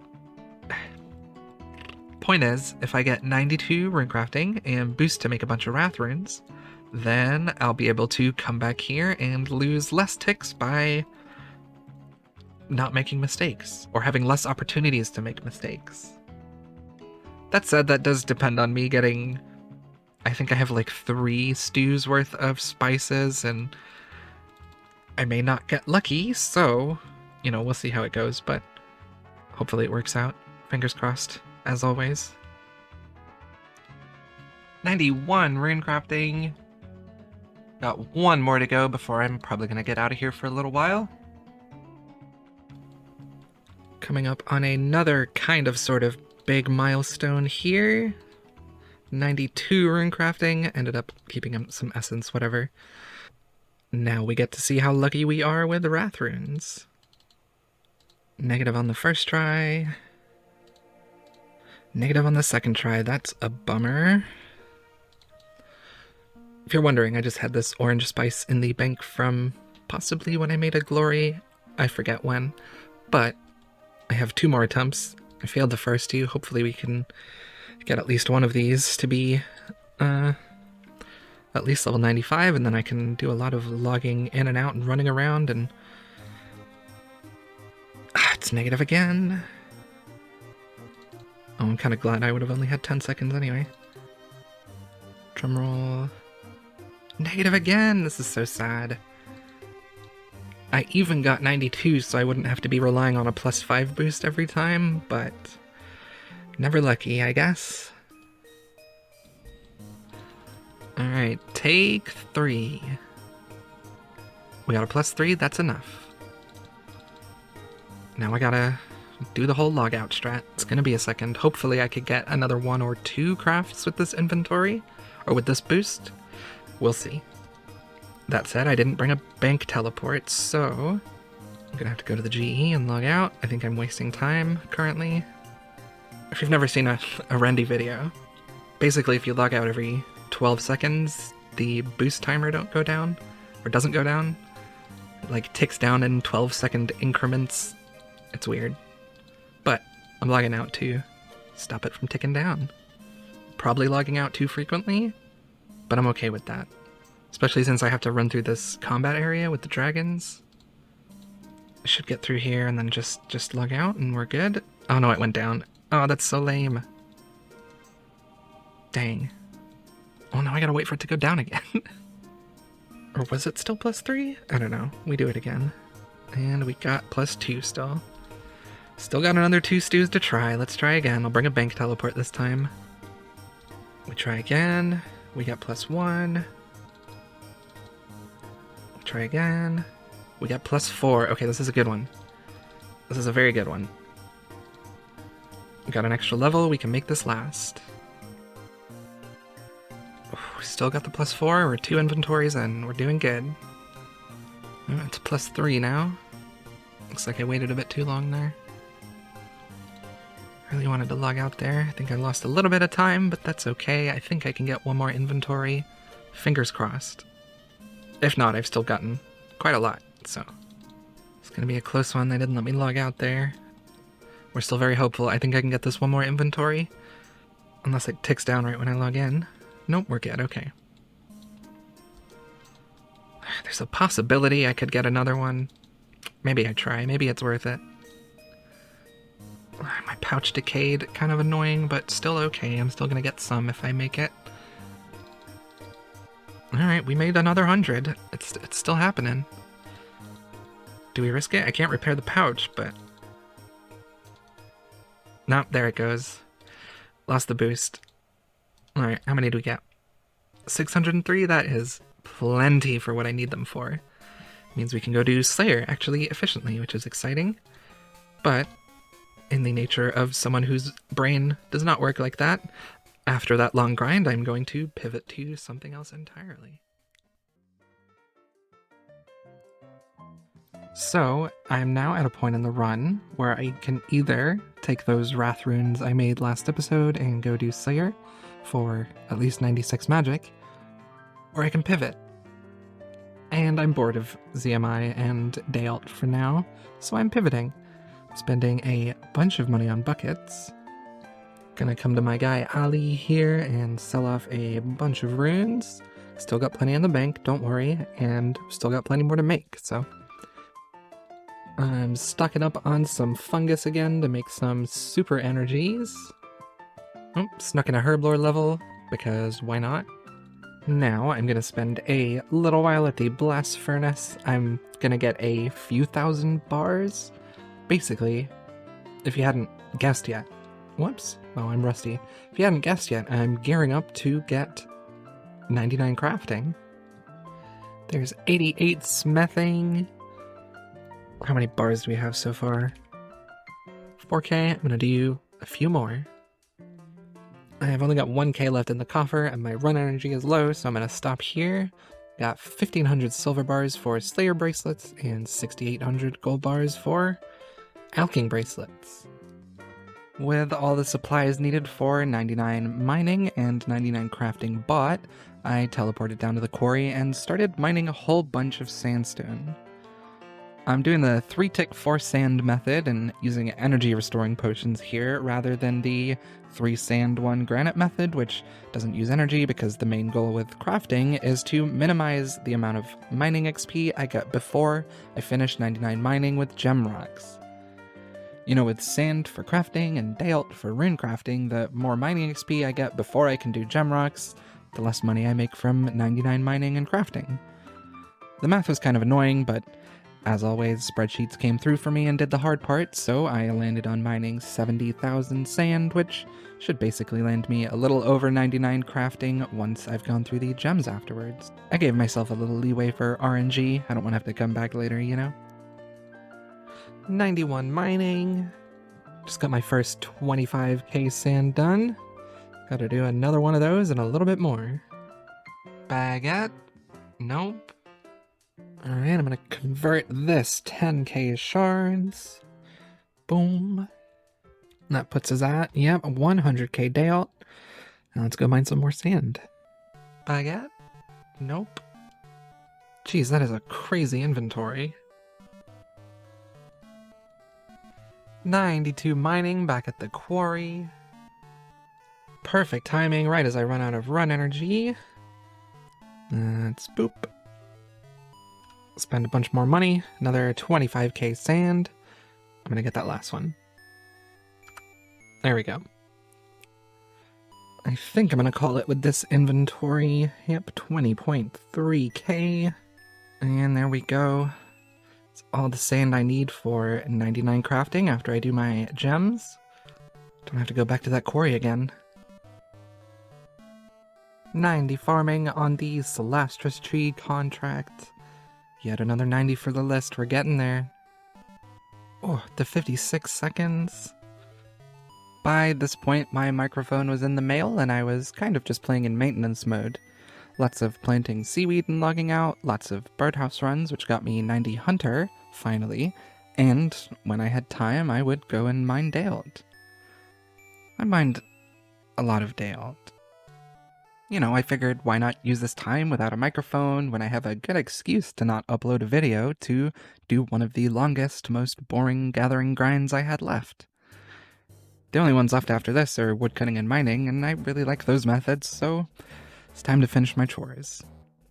S3: Point is, if I get 92 rune crafting and boost to make a bunch of wrath runes, then I'll be able to come back here and lose less ticks by not making mistakes or having less opportunities to make mistakes. That said, that does depend on me getting... I think I have like 3 stews worth of spices, and I may not get lucky, so, you know, we'll see how it goes, but hopefully it works out. Fingers crossed, as always. 91 rune crafting. Got 1 more to go before I'm probably going to get out of here for a little while. Coming up on another kind of sort of big milestone here. 92 rune crafting, ended up keeping some essence, whatever. Now we get to see how lucky we are with the wrath runes. Negative on the first try. Negative on the second try, that's a bummer. If you're wondering, I just had this orange spice in the bank from possibly when I made a glory. I forget when, but I have 2 more attempts. I failed the first 2, hopefully we can get at least one of these to be at least level 95, and then I can do a lot of logging in and out and running around, and it's negative again. Oh, I'm kind of glad I would have only had 10 seconds anyway. Drumroll.
S2: Negative again! This is so sad. I even got 92 so I wouldn't have to be relying on a +5 boost every time, but never lucky, I guess. Alright, take 3. We got a +3, that's enough. Now I gotta do the whole logout strat. It's gonna be a second. Hopefully I could get another 1 or 2 crafts with this inventory, or with this boost. We'll see. That said, I didn't bring a bank teleport, so I'm gonna have to go to the GE and log out. I think I'm wasting time currently. If you've never seen a Rendy video, basically if you log out every 12 seconds, the boost timer don't go down, or doesn't go down. It like ticks down in 12-second increments. It's weird. But I'm logging out to stop it from ticking down. Probably logging out too frequently, but I'm okay with that. Especially since I have to run through this combat area with the dragons. I should get through here and then just log out and we're good. Oh no, it went down. Oh, that's so lame. Dang. Oh, now I gotta wait for it to go down again. Or was it still +3? I don't know. We do it again. And we got +2 still. Still got another 2 stews to try. Let's try again. I'll bring a bank teleport this time. We try again. We got +1. Try again. We got +4. Okay, this is a good one. This is a very good one. We got an extra level. We can make this last. We still got the +4. We're 2 inventories and we're doing good. It's +3 now. Looks like I waited a bit too long there. Really wanted to log out there. I think I lost a little bit of time, but that's okay. I think I can get 1 more inventory. Fingers crossed. If not, I've still gotten quite a lot, so it's gonna be a close one. They didn't let me log out there. We're still very hopeful. I think I can get this 1 more inventory. Unless it ticks down right when I log in. Nope, we're good, okay. There's a possibility I could get another one. Maybe I try, maybe it's worth it. My pouch decayed, kind of annoying, but still okay. I'm still gonna get some if I make it. Alright, we made another 100. It's still happening. Do we risk it? I can't repair the pouch, but... Nope, there it goes. Lost the boost. Alright, how many do we get? 603? That is plenty for what I need them for. Means we can go do Slayer, actually, efficiently, which is exciting. But, in the nature of someone whose brain does not work like that, after that long grind, I'm going to pivot to something else entirely. So, I'm now at a point in the run where I can either take those Wrath runes I made last episode and go do Slayer for at least 96 magic, or I can pivot. And I'm bored of ZMI and ALTS for now, so I'm pivoting. Spending a bunch of money on buckets. Gonna come to my guy Ali here and sell off a bunch of runes. Still got plenty in the bank, don't worry, and still got plenty more to make, so. I'm stocking up on some fungus again to make some super energies. Oh, snuck in a herblore level, because why not? Now I'm gonna spend a little while at the blast furnace. I'm gonna get a few thousand bars. Basically, if you hadn't guessed yet, whoops, oh, I'm rusty. If you hadn't guessed yet, I'm gearing up to get 99 crafting. There's 88 smithing. How many bars do we have so far? 4k, I'm gonna do a few more. I have only got 1k left in the coffer and my run energy is low, so I'm gonna stop here. Got 1500 silver bars for Slayer bracelets and 6800 gold bars for Alking bracelets. With all the supplies needed for 99 mining and 99 crafting bought, I teleported down to the quarry and started mining a whole bunch of sandstone. I'm doing the 3-tick 4 sand method and using energy restoring potions here rather than the 3 sand 1 granite method, which doesn't use energy because the main goal with crafting is to minimize the amount of mining XP I get before I finish 99 mining with gem rocks. You know, with sand for crafting and ALTS for rune crafting, the more mining XP I get before I can do gem rocks,
S3: the less money I make from 99 mining and crafting. The math was kind of annoying, but as always, spreadsheets came through for me and did the hard part, so I landed on mining 70,000 sand, which should basically land me a little over 99 crafting once I've gone through the gems afterwards. I gave myself a little leeway for RNG, I don't want to have to come back later, you know? 91 mining. Just got my first 25k sand done. Gotta do another one of those and a little bit more. Baguette? Nope. Alright, I'm gonna convert this 10k shards. Boom. And that puts us at, yep, 100k day alt. Now let's go mine some more sand. Baguette? Nope. Jeez, that is a crazy inventory. 92 mining back at the quarry. Perfect timing right as I run out of run energy. Let's boop. Spend a bunch more money. Another 25k sand. I'm gonna get that last one. There we go. I think I'm gonna call it with this inventory. Yep, 20.3k. And there we go. It's all the sand I need for 99 crafting after I do my gems. Don't have to go back to that quarry again. 90 farming on the Celastris tree contract. Yet another 90 for the list, we're getting there. Oh, the 56 seconds. By this point, my microphone was in the mail and I was kind of just playing in maintenance mode. Lots of planting seaweed and logging out, lots of birdhouse runs, which got me 90 hunter, finally, and when I had time, I would go and mine day alt. I mined a lot of day alt. You know, I figured why not use this time without a microphone when I have a good excuse to not upload a video to do one of the longest, most boring gathering grinds I had left. The only ones left after this are woodcutting and mining, and I really like those methods, so it's time to finish my chores.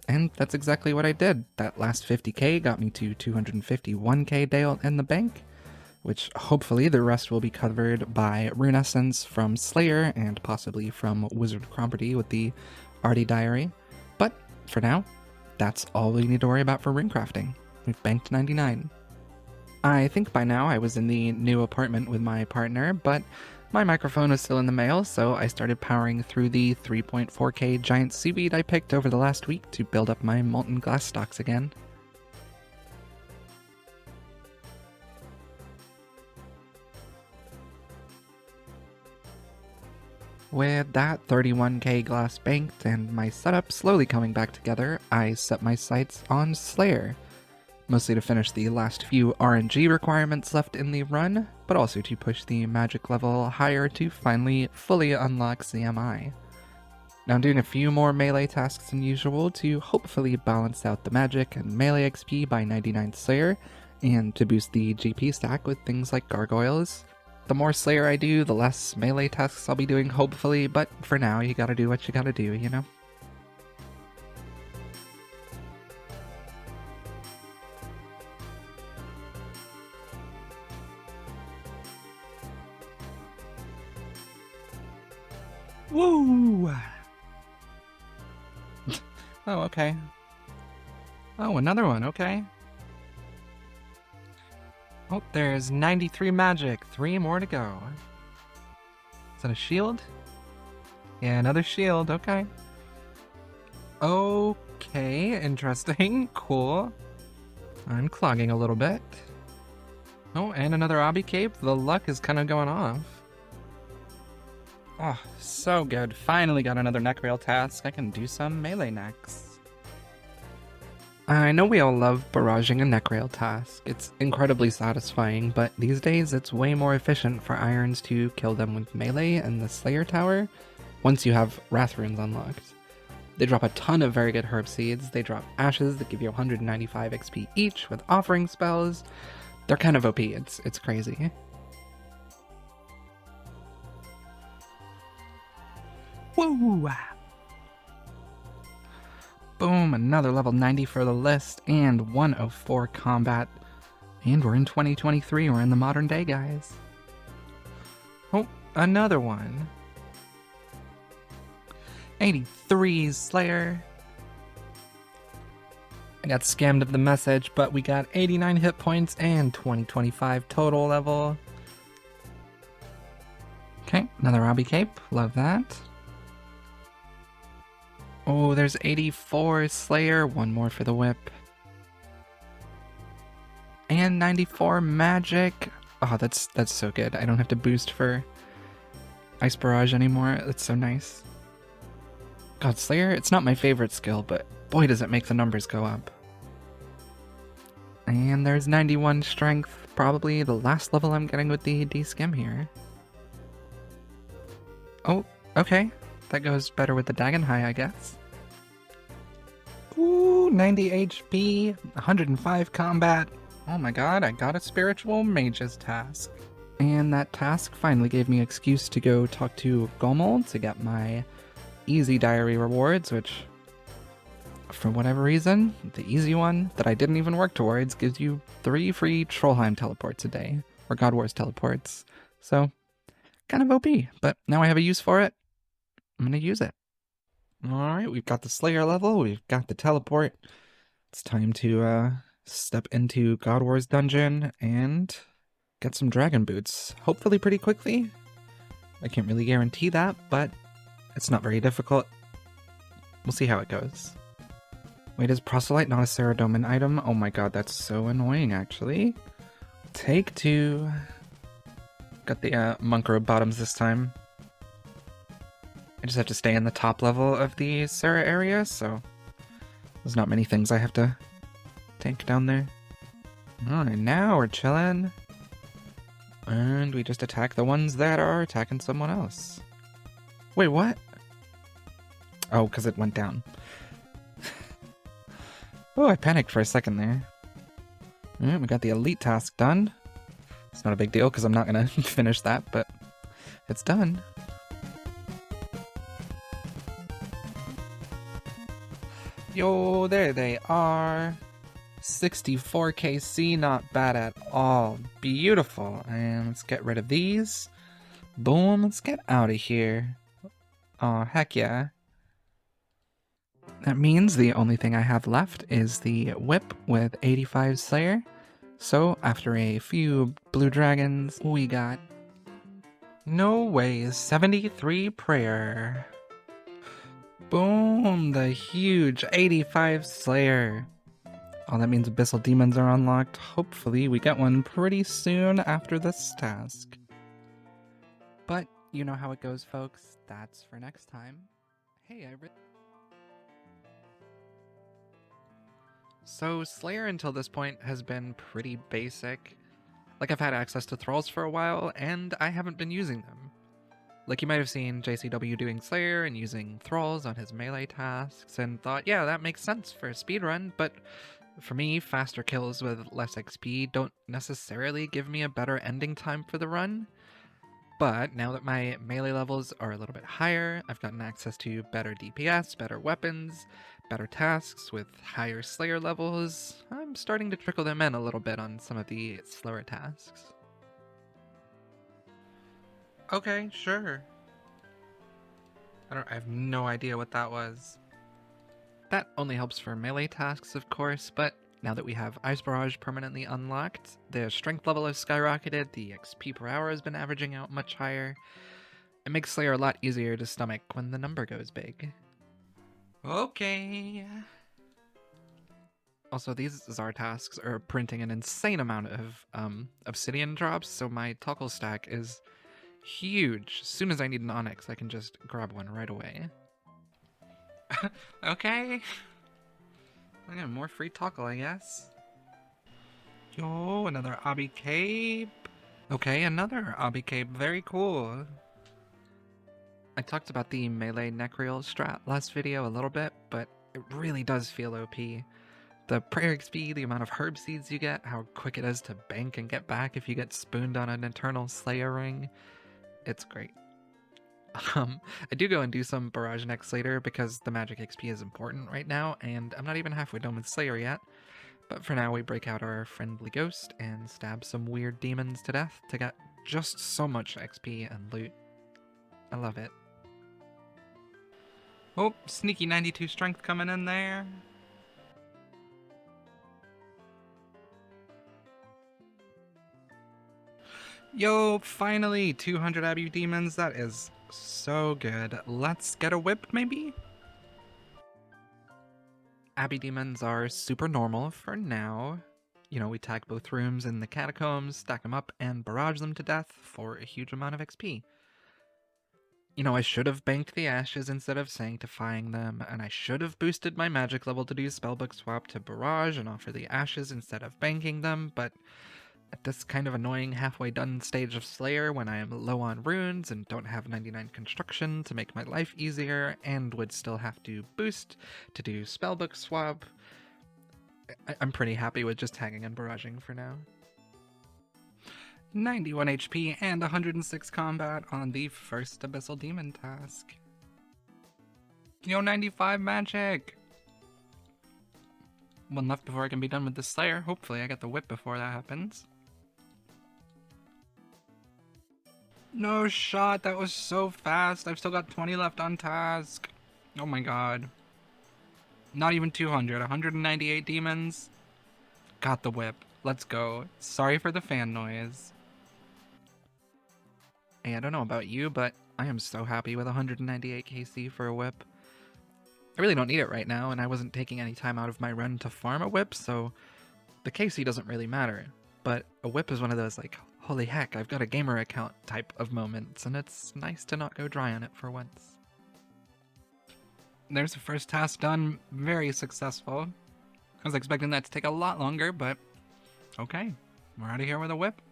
S3: And that's exactly what I did. That last 50k got me to 251k day alt in the bank, which hopefully the rest will be covered by Rune Essence from Slayer and possibly from Wizard Property with the Arty Diary. But for now, that's all we need to worry about for rune crafting. We've banked 99. I think by now I was in the new apartment with my partner, but my microphone was still in the mail, so I started powering through the 3.4k giant seaweed I picked over the last week to build up my molten glass stocks again. With that 31k glass banked and my setup slowly coming back together, I set my sights on Slayer. Mostly to finish the last few RNG requirements left in the run, but also to push the magic level higher to finally fully unlock CMI. Now I'm doing a few more melee tasks than usual to hopefully balance out the magic and melee XP by 99 Slayer, and to boost the GP stack with things like gargoyles. The more Slayer I do, the less melee tasks I'll be doing hopefully, but for now you gotta do what you gotta do, you know? Woo! Oh, okay. Oh, another one, okay. Oh, there's 93 magic, 3 more to go. Is that a shield? Yeah, another shield, okay. Okay, interesting, cool. I'm clogging a little bit. Oh, and another obby cape, the luck is kind of going off. Oh, so good. Finally got another neck rail task. I can do some melee next. I know we all love barraging a neck rail task. It's incredibly satisfying, but these days it's way more efficient for irons to kill them with melee and the Slayer Tower once you have Wrath Runes unlocked. They drop a ton of very good herb seeds. They drop ashes that give you 195 XP each with offering spells. They're kind of OP. It's crazy. Woo! Boom, another level 90 for the list, and 104 combat. And we're in 2023, we're in the modern day, guys. Oh, another one. 83 Slayer. I got scammed of the message, but we got 89 hit points and 2025 total level. Okay, another Robbie Cape. Love that. Oh, there's 84 Slayer. One more for the whip. And 94 Magic. Oh, that's so good. I don't have to boost for Ice Barrage anymore. That's so nice. God, Slayer, it's not my favorite skill, but boy does it make the numbers go up. And there's 91 Strength. Probably the last level I'm getting with the D-Skim here. Oh, okay. That goes better with the Dagon High, I guess. Ooh, 90 HP, 105 combat. Oh my god, I got a Spiritual Mage's task. And that task finally gave me an excuse to go talk to Gomel to get my easy diary rewards, which, for whatever reason, the easy one that I didn't even work towards gives you 3 free Trollheim teleports a day, or God Wars teleports. So, kind of OP, but now I have a use for it. I'm gonna use it. Alright, we've got the Slayer level, we've got the teleport. It's time to step into God Wars dungeon and get some dragon boots. Hopefully pretty quickly. I can't really guarantee that, but it's not very difficult. We'll see how it goes. Wait, is Proselyte not a Saradomin item? Oh my god, that's so annoying actually. Take 2. Got the monk robe bottoms this time. I just have to stay in the top level of the Sarah area, so there's not many things I have to tank down there. Alright, now we're chilling. And we just attack the ones that are attacking someone else. Wait, what? Oh, because it went down. Oh, I panicked for a second there. Alright, we got the elite task done. It's not a big deal because I'm not going to finish that, but it's done. Yo, there they are. 64 KC, not bad at all. Beautiful. And let's get rid of these. Boom, let's get out of here. Oh, heck yeah. That means the only thing I have left is the whip with 85 Slayer. So, after a few blue dragons, we got No Way 73 Prayer. Boom, the huge 85 Slayer. Oh, that means Abyssal Demons are unlocked. Hopefully we get one pretty soon after this task. But, you know how it goes, folks. That's for next time. Hey, So, Slayer until this point has been pretty basic. Like, I've had access to Thralls for a while, and I haven't been using them. Like, you might have seen JCW doing Slayer and using Thralls on his melee tasks, and thought, yeah, that makes sense for a speedrun, but for me, faster kills with less XP don't necessarily give me a better ending time for the run. But now that my melee levels are a little bit higher, I've gotten access to better DPS, better weapons, better tasks with higher Slayer levels, I'm starting to trickle them in a little bit on some of the slower tasks. Okay, sure. I have no idea what that was. That only helps for melee tasks, of course, but now that we have Ice Barrage permanently unlocked, the strength level has skyrocketed, the XP per hour has been averaging out much higher. It makes Slayer a lot easier to stomach when the number goes big. Okay. Also, these Zar tasks are printing an insane amount of obsidian drops, so my Tuckle stack is huge. As soon as I need an Onyx, I can just grab one right away. Okay. I got more free Tuckle, I guess. Yo, another Obby Cape. Okay, another Obby Cape. Very cool. I talked about the melee Necreal strat last video a little bit, but it really does feel OP. The prayer XP, the amount of herb seeds you get, how quick it is to bank and get back if you get spooned on an Eternal Slayer ring. It's great. I do go and do some Barrage Necks later because the magic XP is important right now, and I'm not even halfway done with Slayer yet. But for now, we break out our friendly ghost and stab some weird demons to death to get just so much XP and loot. I love it. Oh, sneaky 92 strength coming in there. Yo, finally, 200 Abbey Demons. That is so good. Let's get a whip, maybe? Abbey Demons are super normal for now. You know, we tag both rooms in the catacombs, stack them up, and barrage them to death for a huge amount of XP. You know, I should have banked the ashes instead of sanctifying them, and I should have boosted my magic level to do spellbook swap to barrage and offer the ashes instead of banking them, but at this kind of annoying halfway done stage of Slayer when I am low on runes and don't have 99 construction to make my life easier and would still have to boost to do spellbook swap, I'm pretty happy with just tagging and barraging for now. 91 HP and 106 combat on the first Abyssal Demon task. Yo, 95 magic! One left before I can be done with the Slayer. Hopefully I get the whip before that happens. No shot, that was so fast. I've still got 20 left on task. Oh my god. Not even 200, 198 demons. Got the whip. Let's go. Sorry for the fan noise. Hey, I don't know about you, but I am so happy with 198 KC for a whip. I really don't need it right now, and I wasn't taking any time out of my run to farm a whip, so the KC doesn't really matter. But a whip is one of those, like, holy heck, I've got a gamer account type of moments, and it's nice to not go dry on it for once. There's the first task done. Very successful. I was expecting that to take a lot longer, but okay. We're out of here with a whip.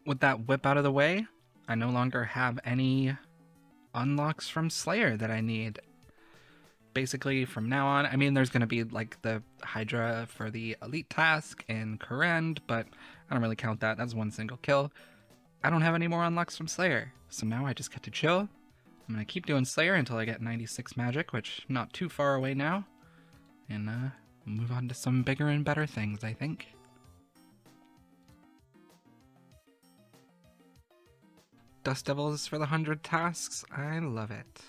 S3: With that whip out of the way, I no longer have any unlocks from Slayer that I need. Basically, from now on, I mean, there's going to be, like, the Hydra for the Elite task in Korend, but I don't really count that. That's one single kill. I don't have any more unlocks from Slayer, so now I just get to chill. I'm going to keep doing Slayer until I get 96 magic, which not too far away now, and move on to some bigger and better things, I think. Dust Devils for the 100 tasks. I love it.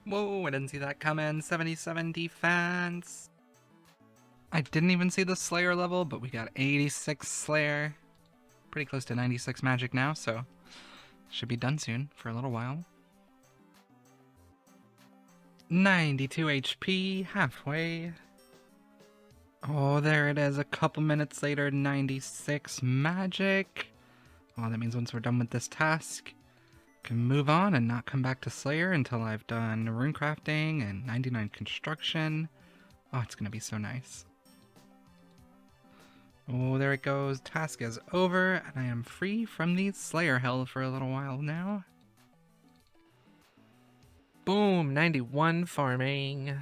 S3: Whoa, I didn't see that coming. 77 defense. I didn't even see the Slayer level, but we got 86 Slayer. Pretty close to 96 magic now, so should be done soon for a little while. 92 HP, halfway. Oh, there it is. A couple minutes later, 96 magic. Oh, that means once we're done with this task, I can move on and not come back to Slayer until I've done runecrafting and 99 construction. Oh, it's gonna be so nice. Oh, there it goes. Task is over, and I am free from the Slayer hell for a little while now. Boom, 91 farming.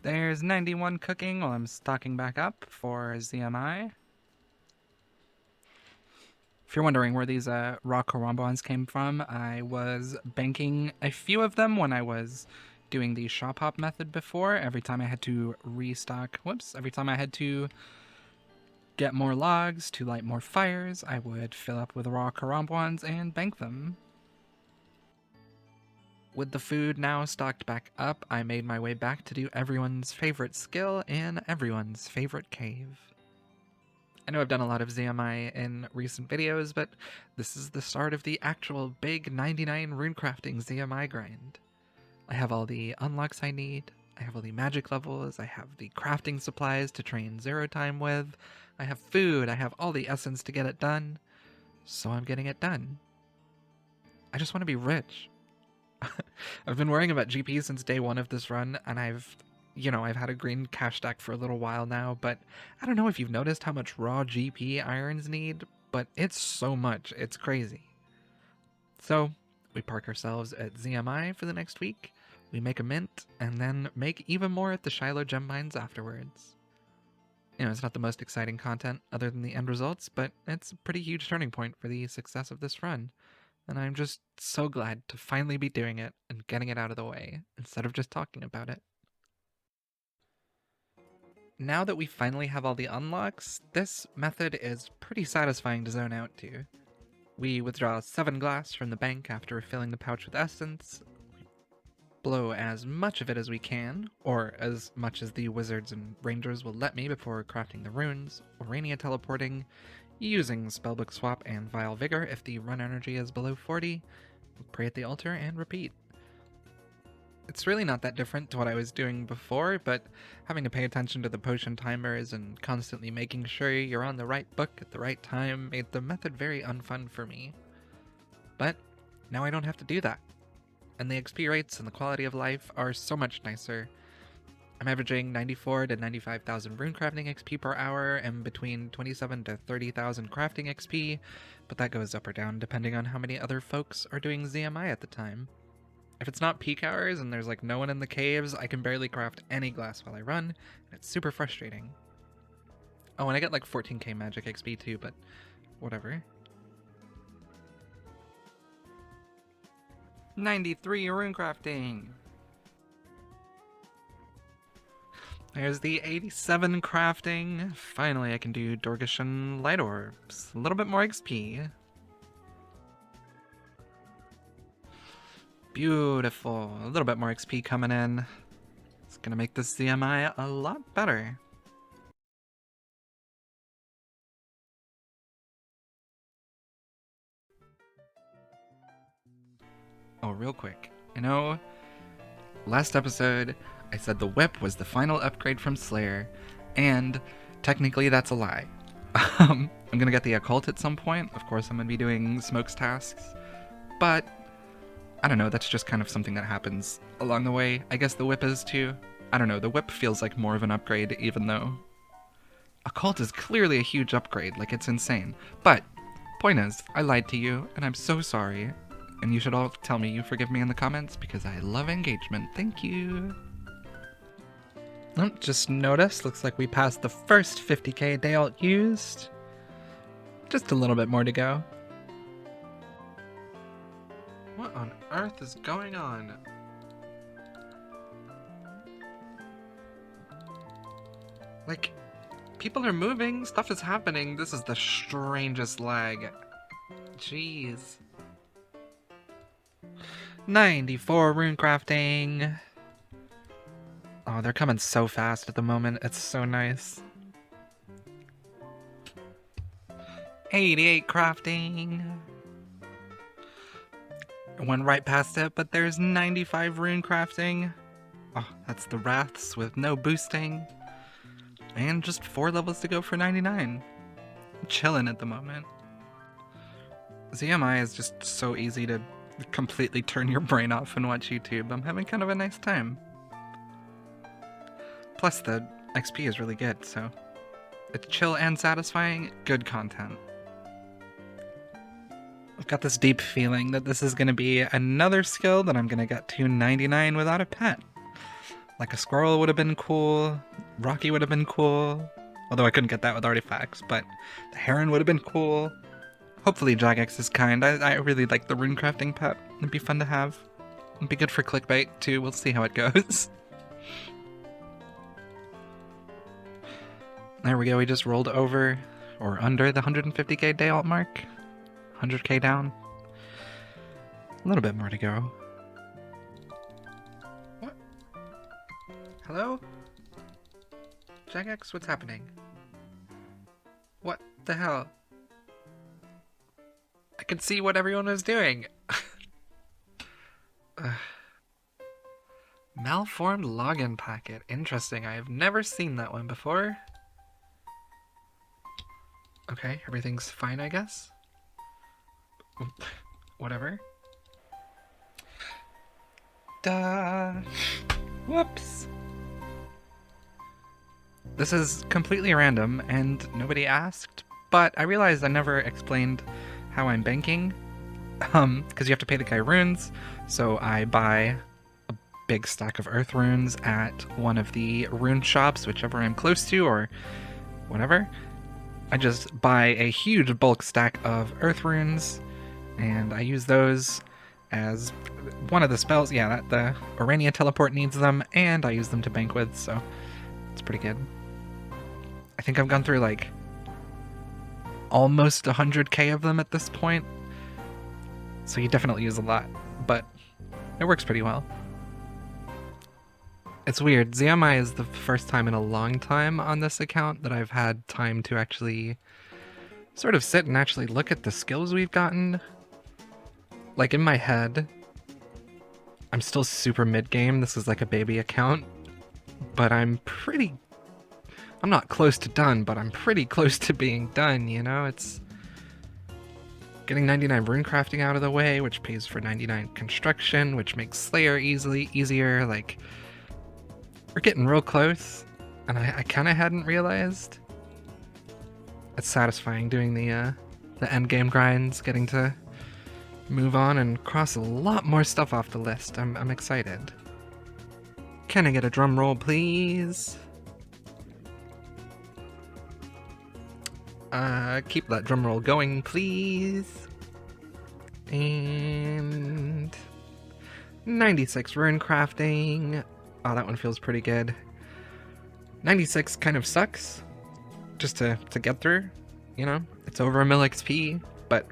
S3: There's 91 cooking while I'm stocking back up for ZMI. If you're wondering where these raw Karambans came from, I was banking a few of them when I was doing the shop hop method before. Every time I had to restock, every time I had to get more logs to light more fires, I would fill up with raw Karambans and bank them. With the food now stocked back up, I made my way back to do everyone's favorite skill in everyone's favorite cave. I know I've done a lot of ZMI in recent videos, but this is the start of the actual big 99 runecrafting ZMI grind. I have all the unlocks I need, I have all the magic levels, I have the crafting supplies to train 0 time with, I have food, I have all the essence to get it done, so I'm getting it done. I just want to be rich. I've been worrying about GP since day 1 of this run, and I've had a green cash stack for a little while now, but I don't know if you've noticed how much raw GP irons need, but it's so much, it's crazy. So, we park ourselves at ZMI for the next week, we make a mint, and then make even more at the Shiloh gem mines afterwards. You know, it's not the most exciting content other than the end results, but it's a pretty huge turning point for the success of this run. And I'm just so glad to finally be doing it and getting it out of the way, instead of just talking about it. Now that we finally have all the unlocks, this method is pretty satisfying to zone out to. We withdraw 7 glass from the bank after filling the pouch with essence. We blow as much of it as we can, or as much as the wizards and rangers will let me before crafting the runes, Orania teleporting, using Spellbook Swap and Vile Vigor if the run energy is below 40, pray at the altar, and repeat. It's really not that different to what I was doing before, but having to pay attention to the potion timers and constantly making sure you're on the right book at the right time made the method very unfun for me. But now I don't have to do that, and the XP rates and the quality of life are so much nicer. I'm averaging 94 to 95,000 runecrafting XP per hour and between 27 to 30,000 crafting XP, but that goes up or down depending on how many other folks are doing ZMI at the time. If it's not peak hours and there's like no one in the caves, I can barely craft any glass while I run, and it's super frustrating. Oh, and I get like 14k magic XP too, but whatever. 93 runecrafting! There's the 87 crafting. Finally I can do Dorgishan light orbs. A little bit more XP. Beautiful. A little bit more XP coming in. It's gonna make this CMI a lot better. Oh, real quick. I know last episode I said the whip was the final upgrade from Slayer, and technically that's a lie. I'm gonna get the occult at some point. Of course I'm gonna be doing smokes tasks, but I don't know, that's just kind of something that happens along the way. I guess the whip is too. I don't know, the whip feels like more of an upgrade, even though occult is clearly a huge upgrade, like it's insane. But, point is, I lied to you, and I'm so sorry. And you should all tell me you forgive me in the comments, because I love engagement. Thank you! Oh, just noticed, looks like we passed the first 50k day alt used. Just a little bit more to go. What on earth is going on? Like, people are moving, stuff is happening. This is the strangest lag. Jeez. 94 runecrafting. Oh, they're coming so fast at the moment. It's so nice. 88 crafting. I went right past it, but there's 95 rune crafting. Oh, that's the Wraths with no boosting. And just 4 levels to go for 99. I'm chilling at the moment. ZMI is just so easy to completely turn your brain off and watch YouTube. I'm having kind of a nice time. Plus the XP is really good, so it's chill and satisfying, good content. I've got this deep feeling that this is going to be another skill that I'm going to get to 99 without a pet. Like a squirrel would have been cool, Rocky would have been cool, although I couldn't get that with artifacts, but the heron would have been cool. Hopefully Jagex is kind. I really like the runecrafting pet. It'd be fun to have. It'd be good for clickbait too, we'll see how it goes. There we go, we just rolled over, or under the 150k day alt mark. 100k down. A little bit more to go. What? Hello? Jagex, what's happening? What the hell? I could see what everyone was doing. Malformed login packet. Interesting, I have never seen that one before. Okay, everything's fine, I guess. Whatever. Duh. Whoops. This is completely random and nobody asked, but I realized I never explained how I'm banking. Because you have to pay the guy runes, so I buy a big stack of earth runes at one of the rune shops, whichever I'm close to or whatever. I just buy a huge bulk stack of earth runes, and I use those as one of the spells. Yeah, the Orania teleport needs them, and I use them to bank with, so it's pretty good. I think I've gone through like almost 100k of them at this point. So you definitely use a lot, but it works pretty well. It's weird. ZMI is the first time in a long time on this account that I've had time to actually sort of sit and actually look at the skills we've gotten. Like in my head, I'm still super mid-game. This is like a baby account, but I'm not close to done, but I'm pretty close to being done, you know? It's getting 99 rune crafting out of the way, which pays for 99 construction, which makes Slayer easier. Like, we're getting real close, and I kind of hadn't realized. It's satisfying doing the end game grinds, getting to move on and cross a lot more stuff off the list. I'm excited. Can I get a drum roll, please? Keep that drum roll going, please. And 96 rune crafting. Oh, that one feels pretty good. 96 kind of sucks, just to get through, you know? It's over a mil XP, but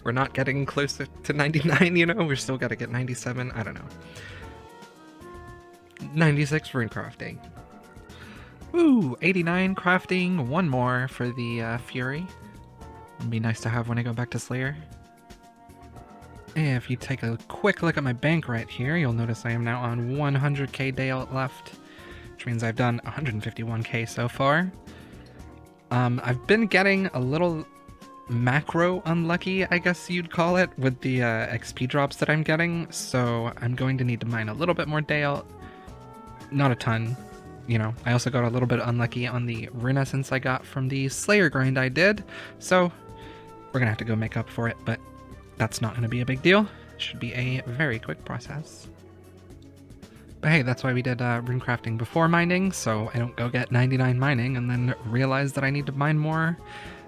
S3: we're not getting closer to 99, you know? We're still gotta get 97, I don't know. 96 rune crafting. Woo! 89 crafting, one more for the Fury. It'd be nice to have when I go back to Slayer. And if you take a quick look at my bank right here, you'll notice I am now on 100k day out left, which means I've done 151k so far. I've been getting a little macro unlucky, I guess you'd call it, with the XP drops that I'm getting, so I'm going to need to mine a little bit more day out. Not a ton, you know. I also got a little bit unlucky on the rune essence I got from the Slayer grind I did, so we're gonna have to go make up for it, but that's not gonna be a big deal. It should be a very quick process. But hey, that's why we did rune crafting before mining, so I don't go get 99 mining and then realize that I need to mine more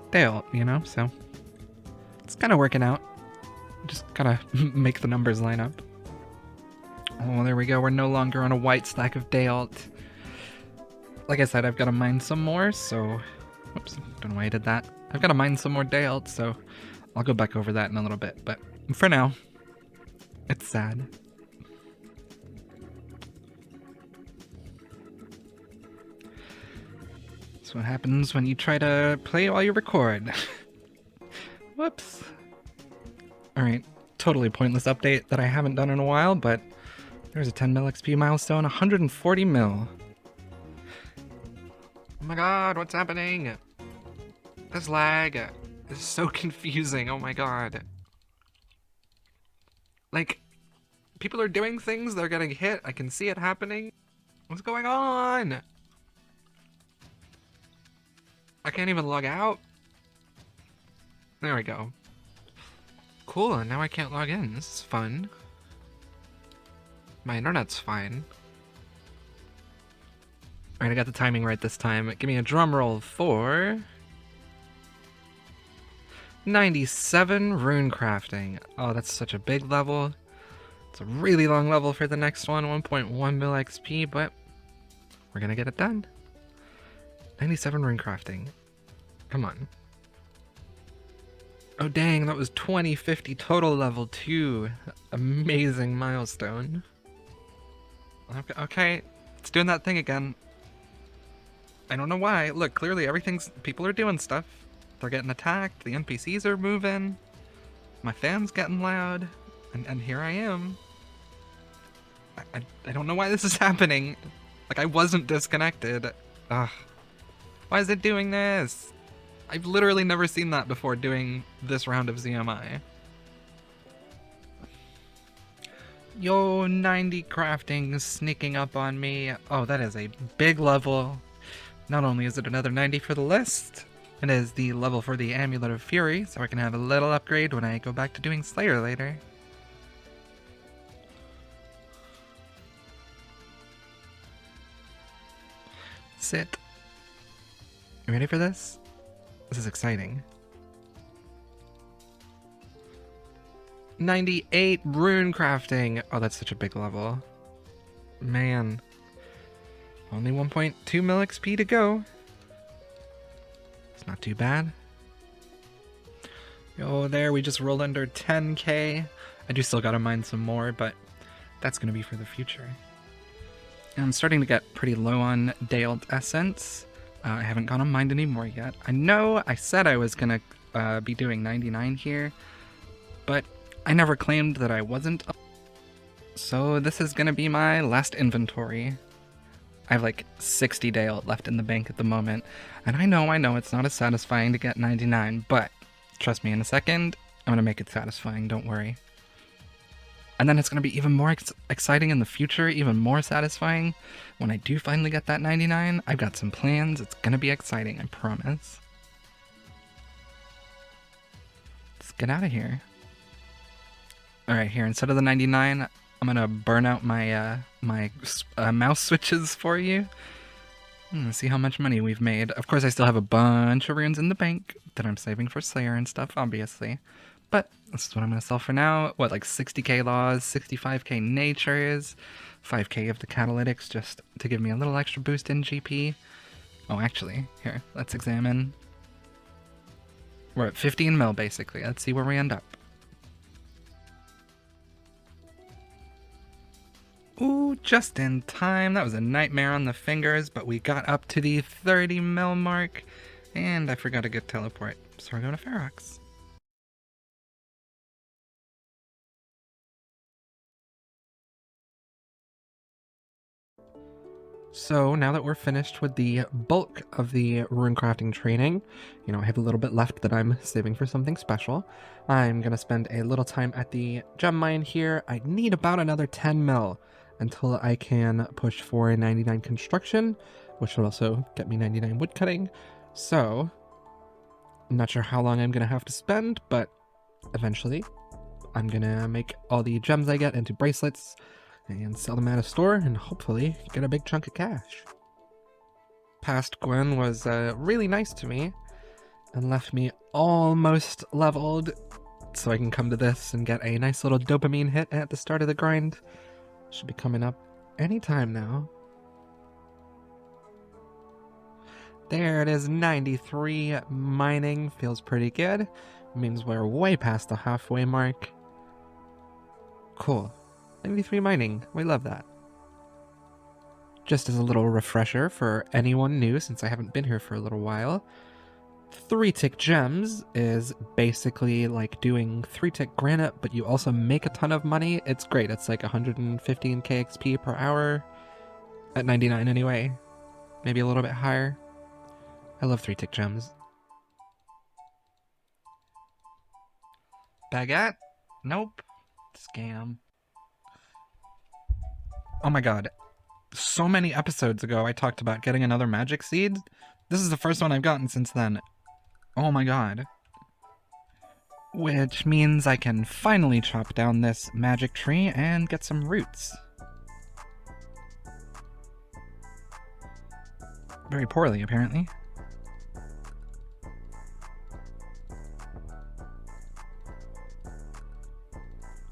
S3: Dale, you know? So it's kind of working out. Just gotta make the numbers line up. Oh, there we go. We're no longer on a white stack of Dale. Like I said, I've got to mine some more, so... Whoops, don't know why I did that. I've got to mine some more Dale, so I'll go back over that in a little bit. But for now, it's sad. That's what happens when you try to play while you record. Whoops. Alright, totally pointless update that I haven't done in a while, but there's a 10 mil XP milestone, 140 mil. Oh my god, what's happening? This lag is so confusing, oh my god. Like, people are doing things, they're getting hit, I can see it happening. What's going on? I can't even log out. There we go. Cool, and now I can't log in. This is fun. My internet's fine. Alright, I got the timing right this time. Give me a drum roll for... 97 rune crafting. Oh, that's such a big level. It's a really long level for the next one. 1.1 mil XP, but we're gonna get it done. 97 rune crafting. Come on. Oh dang, that was 2050 total level 2. Amazing milestone. Okay, it's doing that thing again. I don't know why. Look, clearly people are doing stuff. They're getting attacked, the NPCs are moving, my fan's getting loud, and here I am. I don't know why this is happening. Like, I wasn't disconnected. Ugh. Why is it doing this? I've literally never seen that before doing this round of ZMI. Yo, 90 crafting sneaking up on me. Oh, that is a big level. Not only is it another 90 for the list, it is the level for the Amulet of Fury, so I can have a little upgrade when I go back to doing Slayer later. Sit. You ready for this? This is exciting. 98 rune crafting. Oh, that's such a big level. Man. Only 1.2 mil XP to go. It's not too bad. Oh, there we just rolled under 10k. I do still gotta mine some more, but that's gonna be for the future. I'm starting to get pretty low on ALTS essence. I haven't gone and mined any more yet. I know I said I was gonna be doing 99 here, but I never claimed that I wasn't. So this is gonna be my last inventory. I have like 60 ALT left in the bank at the moment, and I know it's not as satisfying to get 99, but trust me, in a second, I'm gonna make it satisfying, don't worry. And then it's gonna be even more exciting in the future, even more satisfying. When I do finally get that 99, I've got some plans. It's gonna be exciting, I promise. Let's get out of here. Alright, here, instead of the 99, I'm gonna burn out my mouse switches for you. See how much money we've made. Of course, I still have a bunch of runes in the bank that I'm saving for Slayer and stuff, obviously. But this is what I'm going to sell for now. What, like 60k laws, 65k natures, 5k of the catalytics just to give me a little extra boost in GP. Oh, actually, here, let's examine. We're at 15 mil, basically. Let's see where we end up. Ooh, just in time. That was a nightmare on the fingers, but we got up to the 30 mil mark, and I forgot a good teleport, so we're going to Ferox. So now that we're finished with the bulk of the rune crafting training, I have a little bit left that I'm saving for something special. I'm going to spend a little time at the gem mine here. I need about another 10 mil until I can push for a 99 construction, which will also get me 99 woodcutting. So I'm not sure how long I'm going to have to spend, but eventually I'm going to make all the gems I get into bracelets and sell them at a store and hopefully get a big chunk of cash. Past Gwen was really nice to me and left me almost leveled, so I can come to this and get a nice little dopamine hit at the start of the grind. Should be coming up anytime now. There it is, 93 mining. Feels pretty good. Means we're way past the halfway mark. Cool. 93 mining. We love that. Just as a little refresher for anyone new, since I haven't been here for a little while, 3-tick gems is basically like doing 3-tick granite, but you also make a ton of money. It's great. It's like 115k XP per hour at 99 anyway. Maybe a little bit higher. I love 3-tick gems. Baguette? Nope. Scam. Oh my god. So many episodes ago I talked about getting another magic seed. This is the first one I've gotten since then. Oh my god. Which means I can finally chop down this magic tree and get some roots. Very poorly, apparently.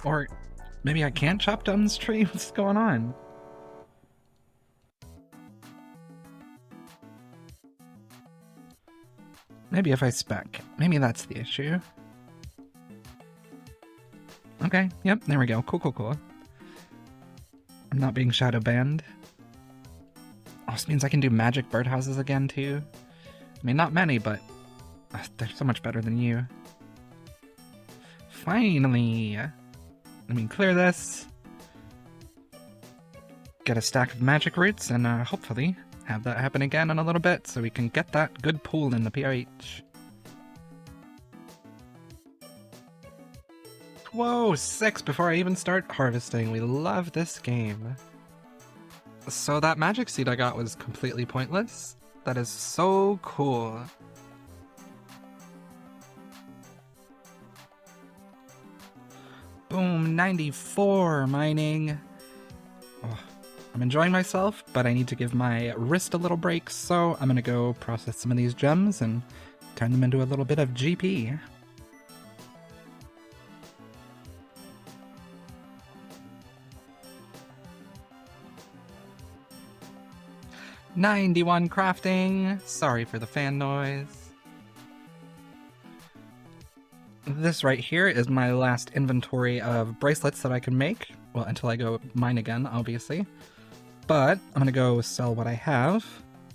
S3: Or maybe I can't chop down this tree? What's going on? Maybe if I spec. Maybe that's the issue. Okay, yep, there we go. Cool. I'm not being shadow banned. Oh, this means I can do magic birdhouses again, too. I mean, not many, but they're so much better than you. Finally! Let me clear this. Get a stack of magic roots, and hopefully have that happen again in a little bit so we can get that good pool in the PRH. Whoa, 6 before I even start harvesting. We love this game. So that magic seed I got was completely pointless. That is so cool. Boom, 94 mining. Oh, I'm enjoying myself, but I need to give my wrist a little break, so I'm gonna go process some of these gems and turn them into a little bit of GP. $91 crafting. Sorry for the fan noise. this right here is my last inventory of bracelets that I can make. Well, until I go mine again, obviously. But I'm gonna go sell what I have,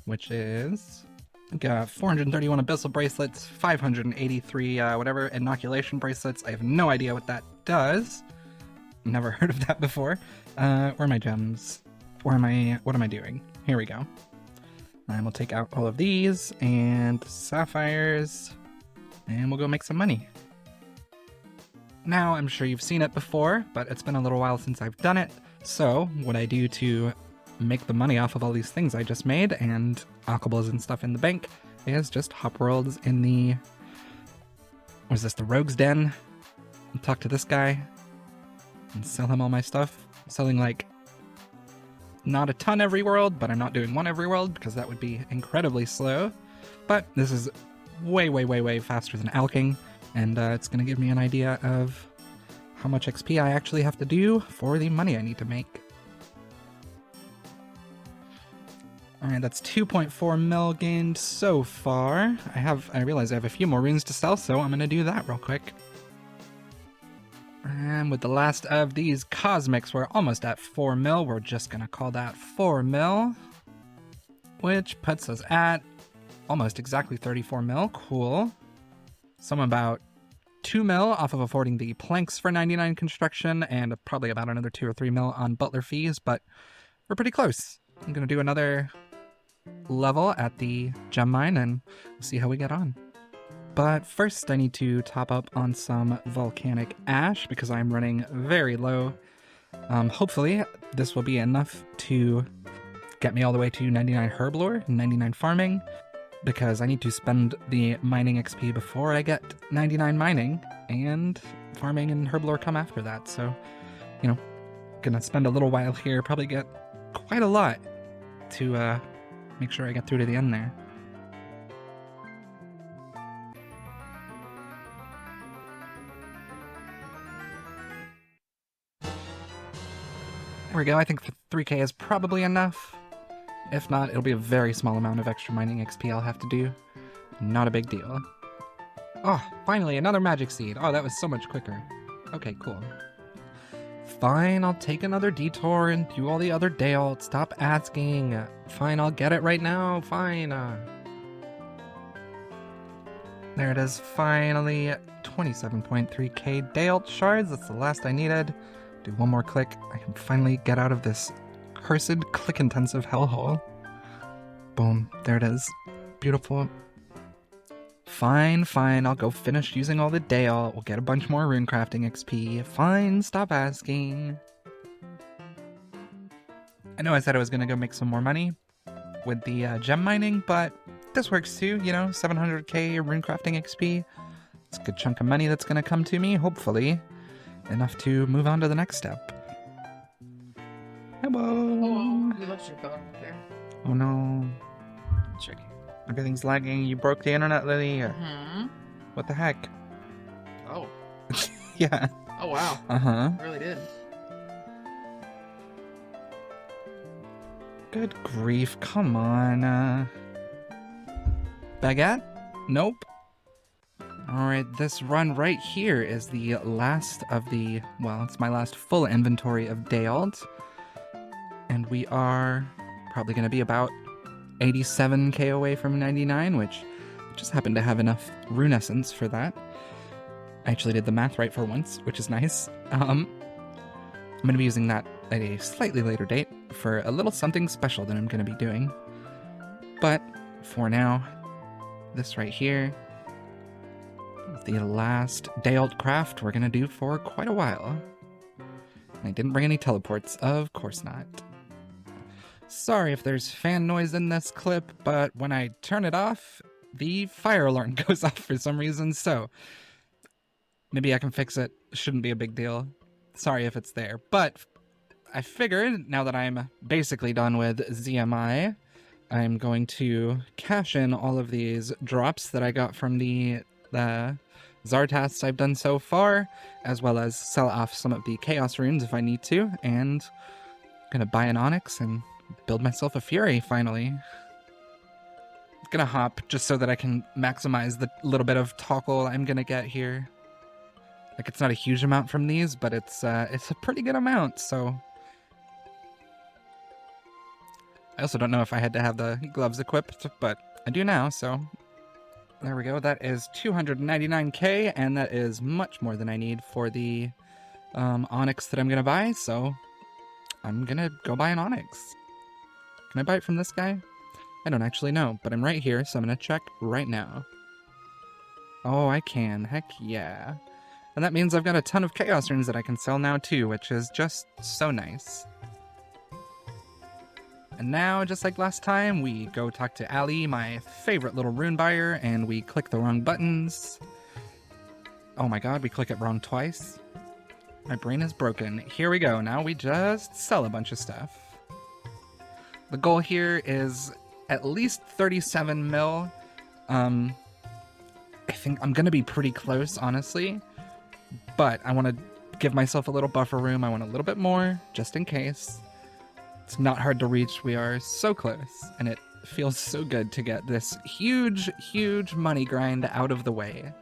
S3: which is... I got 431 abyssal bracelets, 583 whatever inoculation bracelets. I have no idea what that does. Never heard of that before. Where are my gems? What am I doing? Here we go. And we'll take out all of these and sapphires, and we'll go make some money. Now, I'm sure you've seen it before, but it's been a little while since I've done it. So, what I do to make the money off of all these things I just made and alkables and stuff in the bank is just hop worlds in the... Was this the Rogue's Den? And talk to this guy and sell him all my stuff. I'm selling like not a ton every world, but I'm not doing one every world because that would be incredibly slow. But this is way faster than alking, and it's going to give me an idea of how much XP I actually have to do for the money I need to make. Alright, that's 2.4 mil gained so far. I realize I have a few more runes to sell, so I'm gonna do that real quick. And with the last of these cosmics, we're almost at 4 mil. We're just gonna call that 4 mil, which puts us at almost exactly 34 mil. Cool. So I'm about 2 mil off of affording the planks for 99 construction, and probably about another 2 or 3 mil on butler fees, but we're pretty close. I'm gonna do another level at the gem mine and we'll see how we get on. But first I need to top up on some volcanic ash because I'm running very low. Hopefully this will be enough to get me all the way to 99 herblore and 99 farming, because I need to spend the mining XP before I get 99 mining, and farming and herblore come after that. So, you know, gonna spend a little while here, probably get quite a lot to make sure I get through to the end there. There we go. I think 3k is probably enough. If not, it'll be a very small amount of extra mining XP I'll have to do. Not a big deal. Oh, finally, another magic seed. Oh, that was so much quicker. Okay, cool. Fine, I'll take another detour and do all the other day alts. Stop asking. Fine, I'll get it right now. Fine. There it is, finally. 27.3k day alt shards. That's the last I needed. Do one more click. I can finally get out of this cursed click-intensive hellhole. Boom. There it is. Beautiful. Fine, I'll go finish using all the day alt. We'll get a bunch more runecrafting XP. Fine, stop asking. I know I said I was gonna go make some more money with the gem mining, but this works too, you know, 700k runecrafting XP. It's a good chunk of money that's gonna come to me, hopefully. Enough to move on to the next step. Hello!
S1: Oh, you left your phone there.
S3: Oh no.
S1: Checking.
S3: Everything's lagging. You broke the internet, Lily.
S1: Mm-hmm.
S3: What the heck?
S1: Oh.
S3: Yeah.
S1: Oh, wow.
S3: Uh-huh.
S1: I really did.
S3: Good grief. Come on. Baguette? Nope. Alright, this run right here is the last of the... Well, it's my last full inventory of day alts. And we are probably going to be about 87k away from 99, which just happened to have enough rune essence for that. I actually did the math right for once, which is nice. I'm going to be using that at a slightly later date for a little something special that I'm going to be doing. But for now, this right here is the last day alt craft we're going to do for quite a while. I didn't bring any teleports, of course not. Sorry if there's fan noise in this clip, but when I turn it off, the fire alarm goes off for some reason, so maybe I can fix it. Shouldn't be a big deal. Sorry if it's there. But I figured, now that I'm basically done with ZMI, I'm going to cash in all of these drops that I got from the Zartasks I've done so far, as well as sell off some of the Chaos runes if I need to, and I'm gonna buy an Onyx and build myself a Fury, finally. I'm gonna hop just so that I can maximize the little bit of toggle I'm gonna get here. Like, it's not a huge amount from these, but it's a pretty good amount, so... I also don't know if I had to have the gloves equipped, but I do now, so... There we go, that is 299k, and that is much more than I need for the onyx that I'm gonna buy, so... I'm gonna go buy an onyx. Can I buy it from this guy? I don't actually know, but I'm right here, so I'm gonna check right now. Oh, I can. Heck yeah. And that means I've got a ton of Chaos Runes that I can sell now too, which is just so nice. And now, just like last time, we go talk to Ali, my favorite little rune buyer, and we click the wrong buttons. Oh my god, we click it wrong twice. My brain is broken. Here we go. Now we just sell a bunch of stuff. The goal here is at least 37 mil. I think I'm gonna be pretty close, honestly. But I want to give myself a little buffer room. I want a little bit more, just in case. It's not hard to reach. We are so close. And it feels so good to get this huge, huge money grind out of the way.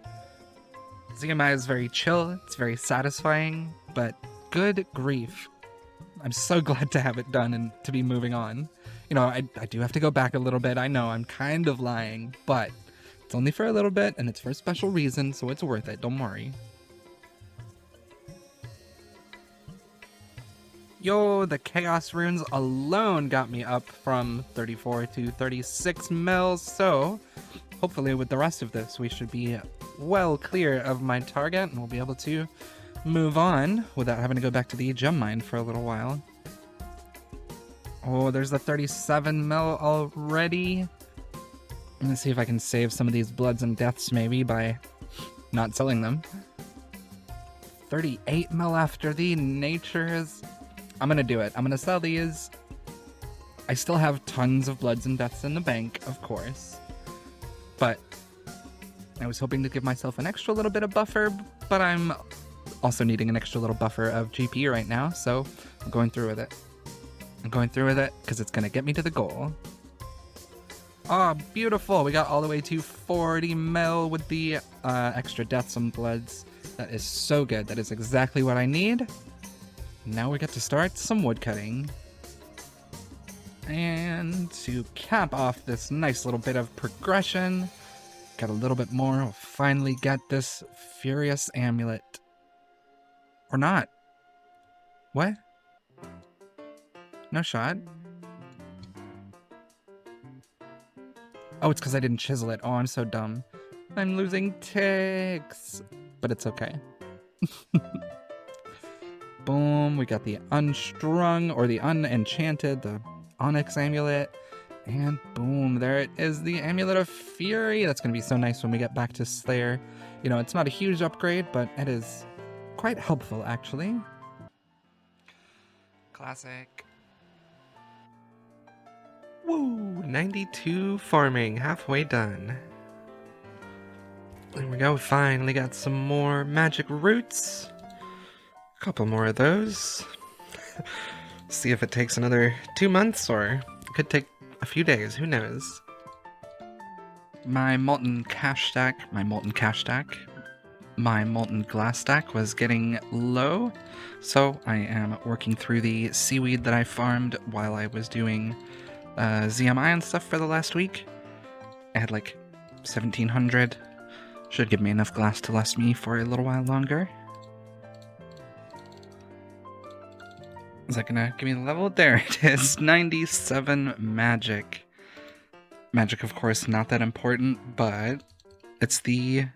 S3: ZMI is very chill, it's very satisfying, but good grief. I'm so glad to have it done and to be moving on. You know, I do have to go back a little bit, I know, I'm kind of lying, but it's only for a little bit and it's for a special reason, so it's worth it, don't worry. Yo, the Chaos Runes alone got me up from 34 to 36 mils, so hopefully with the rest of this we should be well clear of my target and we'll be able to move on without having to go back to the gem mine for a little while. Oh, there's the 37 mil already. I'm gonna see if I can save some of these bloods and deaths maybe by not selling them. 38 mil after the natures. I'm gonna do it. I'm gonna sell these. I still have tons of bloods and deaths in the bank, of course. But I was hoping to give myself an extra little bit of buffer, but I'm also needing an extra little buffer of GP right now, so I'm going through with it. I'm going through with it because it's gonna get me to the goal. Oh, beautiful! We got all the way to 40 mil with the extra deaths and bloods. That is so good. That is exactly what I need. Now we get to start some woodcutting. And to cap off this nice little bit of progression, got a little bit more, we'll finally get this Furious Amulet. Or not. What? No shot? Oh, it's because I didn't chisel it. Oh, I'm so dumb. I'm losing ticks. But it's okay. Boom, we got the unstrung, or the unenchanted, the Onyx Amulet. And boom, there it is, the Amulet of Fury. That's going to be so nice when we get back to Slayer. You know, it's not a huge upgrade, but it is quite helpful, actually.
S1: Classic. Woo! 92 farming, halfway done. There we go, finally got some more magic roots. A couple more of those. See if it takes another 2 months, or it could take a few days, who knows. My molten glass stack was getting low, so I am working through the seaweed that I farmed while I was doing ZMI and stuff for the last week. I had like 1700. Should give me enough glass to last me for a little while longer. Is that gonna give me the level? There it is, 97 magic. Magic, of course, not that important, but it's the...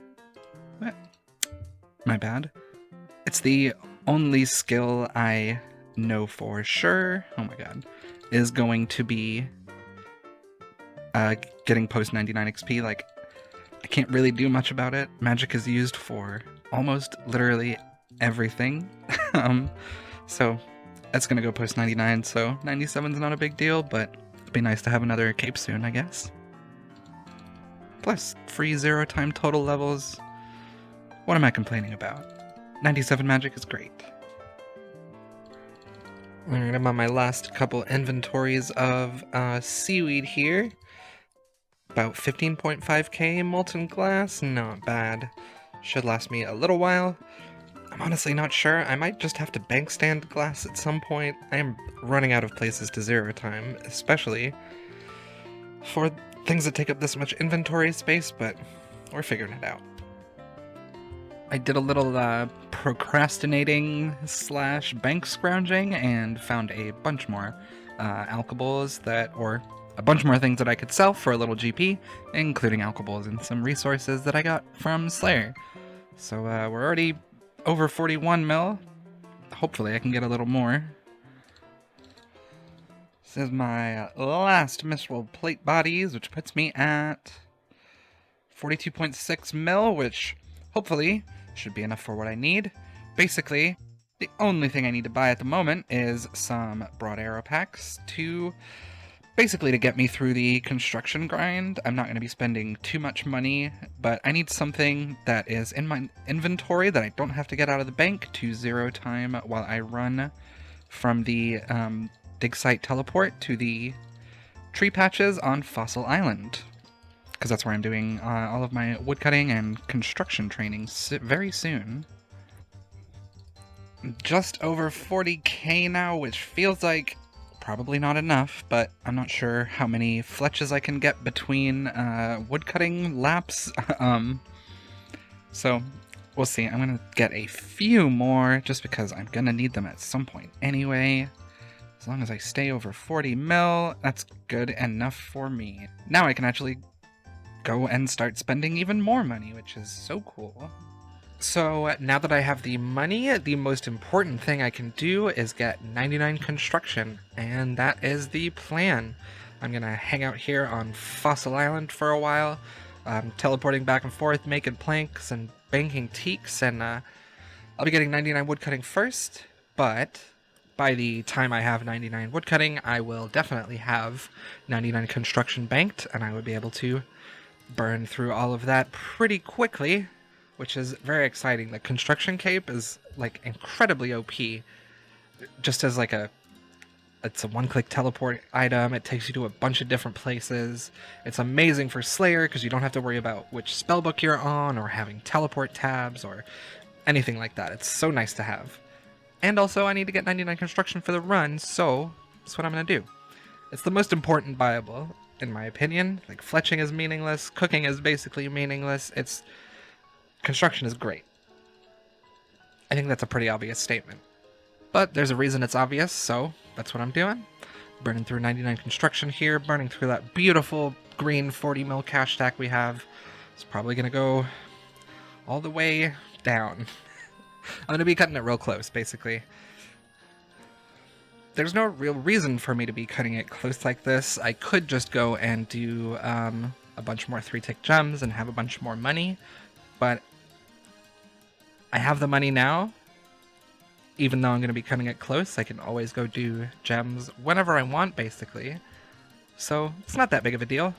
S1: What? My bad. It's the only skill I know for sure, oh my god, is going to be getting post 99 XP. Like, I can't really do much about it. Magic is used for almost literally everything. So that's gonna go post 99, so 97's not a big deal, but it'd be nice to have another cape soon, I guess. Plus, free 0 time total levels. What am I complaining about? 97 magic is great. Alright, I'm on my last couple inventories of seaweed here. About 15.5k molten glass, not bad. Should last me a little while.
S2: I'm honestly not sure. I might just have to bank stand glass at some point. I am running out of places to zero time, especially for things that take up this much inventory space, but we're figuring it out. I did a little procrastinating / bank scrounging and found a bunch more alcohols or a bunch more things that I could sell for a little GP, including alcohols and some resources that I got from Slayer. So we're already over 41 mil. Hopefully I can get a little more. This is my last mithril plate bodies, which puts me at 42.6 mil, which hopefully should be enough for what I need. Basically, the only thing I need to buy at the moment is some broad arrow packs to get me through the construction grind. I'm not going to be spending too much money, but I need something that is in my inventory that I don't have to get out of the bank to zero time while I run from the dig site teleport to the tree patches on Fossil Island, because that's where I'm doing all of my woodcutting and construction training very soon. Just over 40k now, which feels like probably not enough, but I'm not sure how many fletches I can get between woodcutting laps. So we'll see. I'm gonna get a few more just because I'm gonna need them at some point anyway. As long as I stay over 40 mil, that's good enough for me. Now I can actually go and start spending even more money, which is so cool. So now that I have the money, the most important thing I can do is get 99 construction, and that is the plan. I'm gonna hang out here on Fossil Island for a while, teleporting back and forth, making planks and banking teaks, and I'll be getting 99 woodcutting first, but by the time I have 99 woodcutting, I will definitely have 99 construction banked, and I would be able to burn through all of that pretty quickly, which is very exciting. The construction cape is like incredibly OP. Just as like it's a one-click teleport item. It takes you to a bunch of different places. It's amazing for Slayer because you don't have to worry about which spellbook you're on or having teleport tabs or anything like that. It's so nice to have. And also I need to get 99 construction for the run, so that's what I'm gonna do. It's the most important buyable, in my opinion. Like, fletching is meaningless, cooking is basically meaningless. Construction is great. I think that's a pretty obvious statement. But there's a reason it's obvious, so that's what I'm doing. Burning through 99 construction here, burning through that beautiful green 40 mil cash stack we have. It's probably going to go all the way down. I'm going to be cutting it real close, basically. There's no real reason for me to be cutting it close like this. I could just go and do a bunch more 3-tick gems and have a bunch more money, but I have the money now. Even though I'm going to be cutting it close, I can always go do gems whenever I want, basically. So it's not that big of a deal.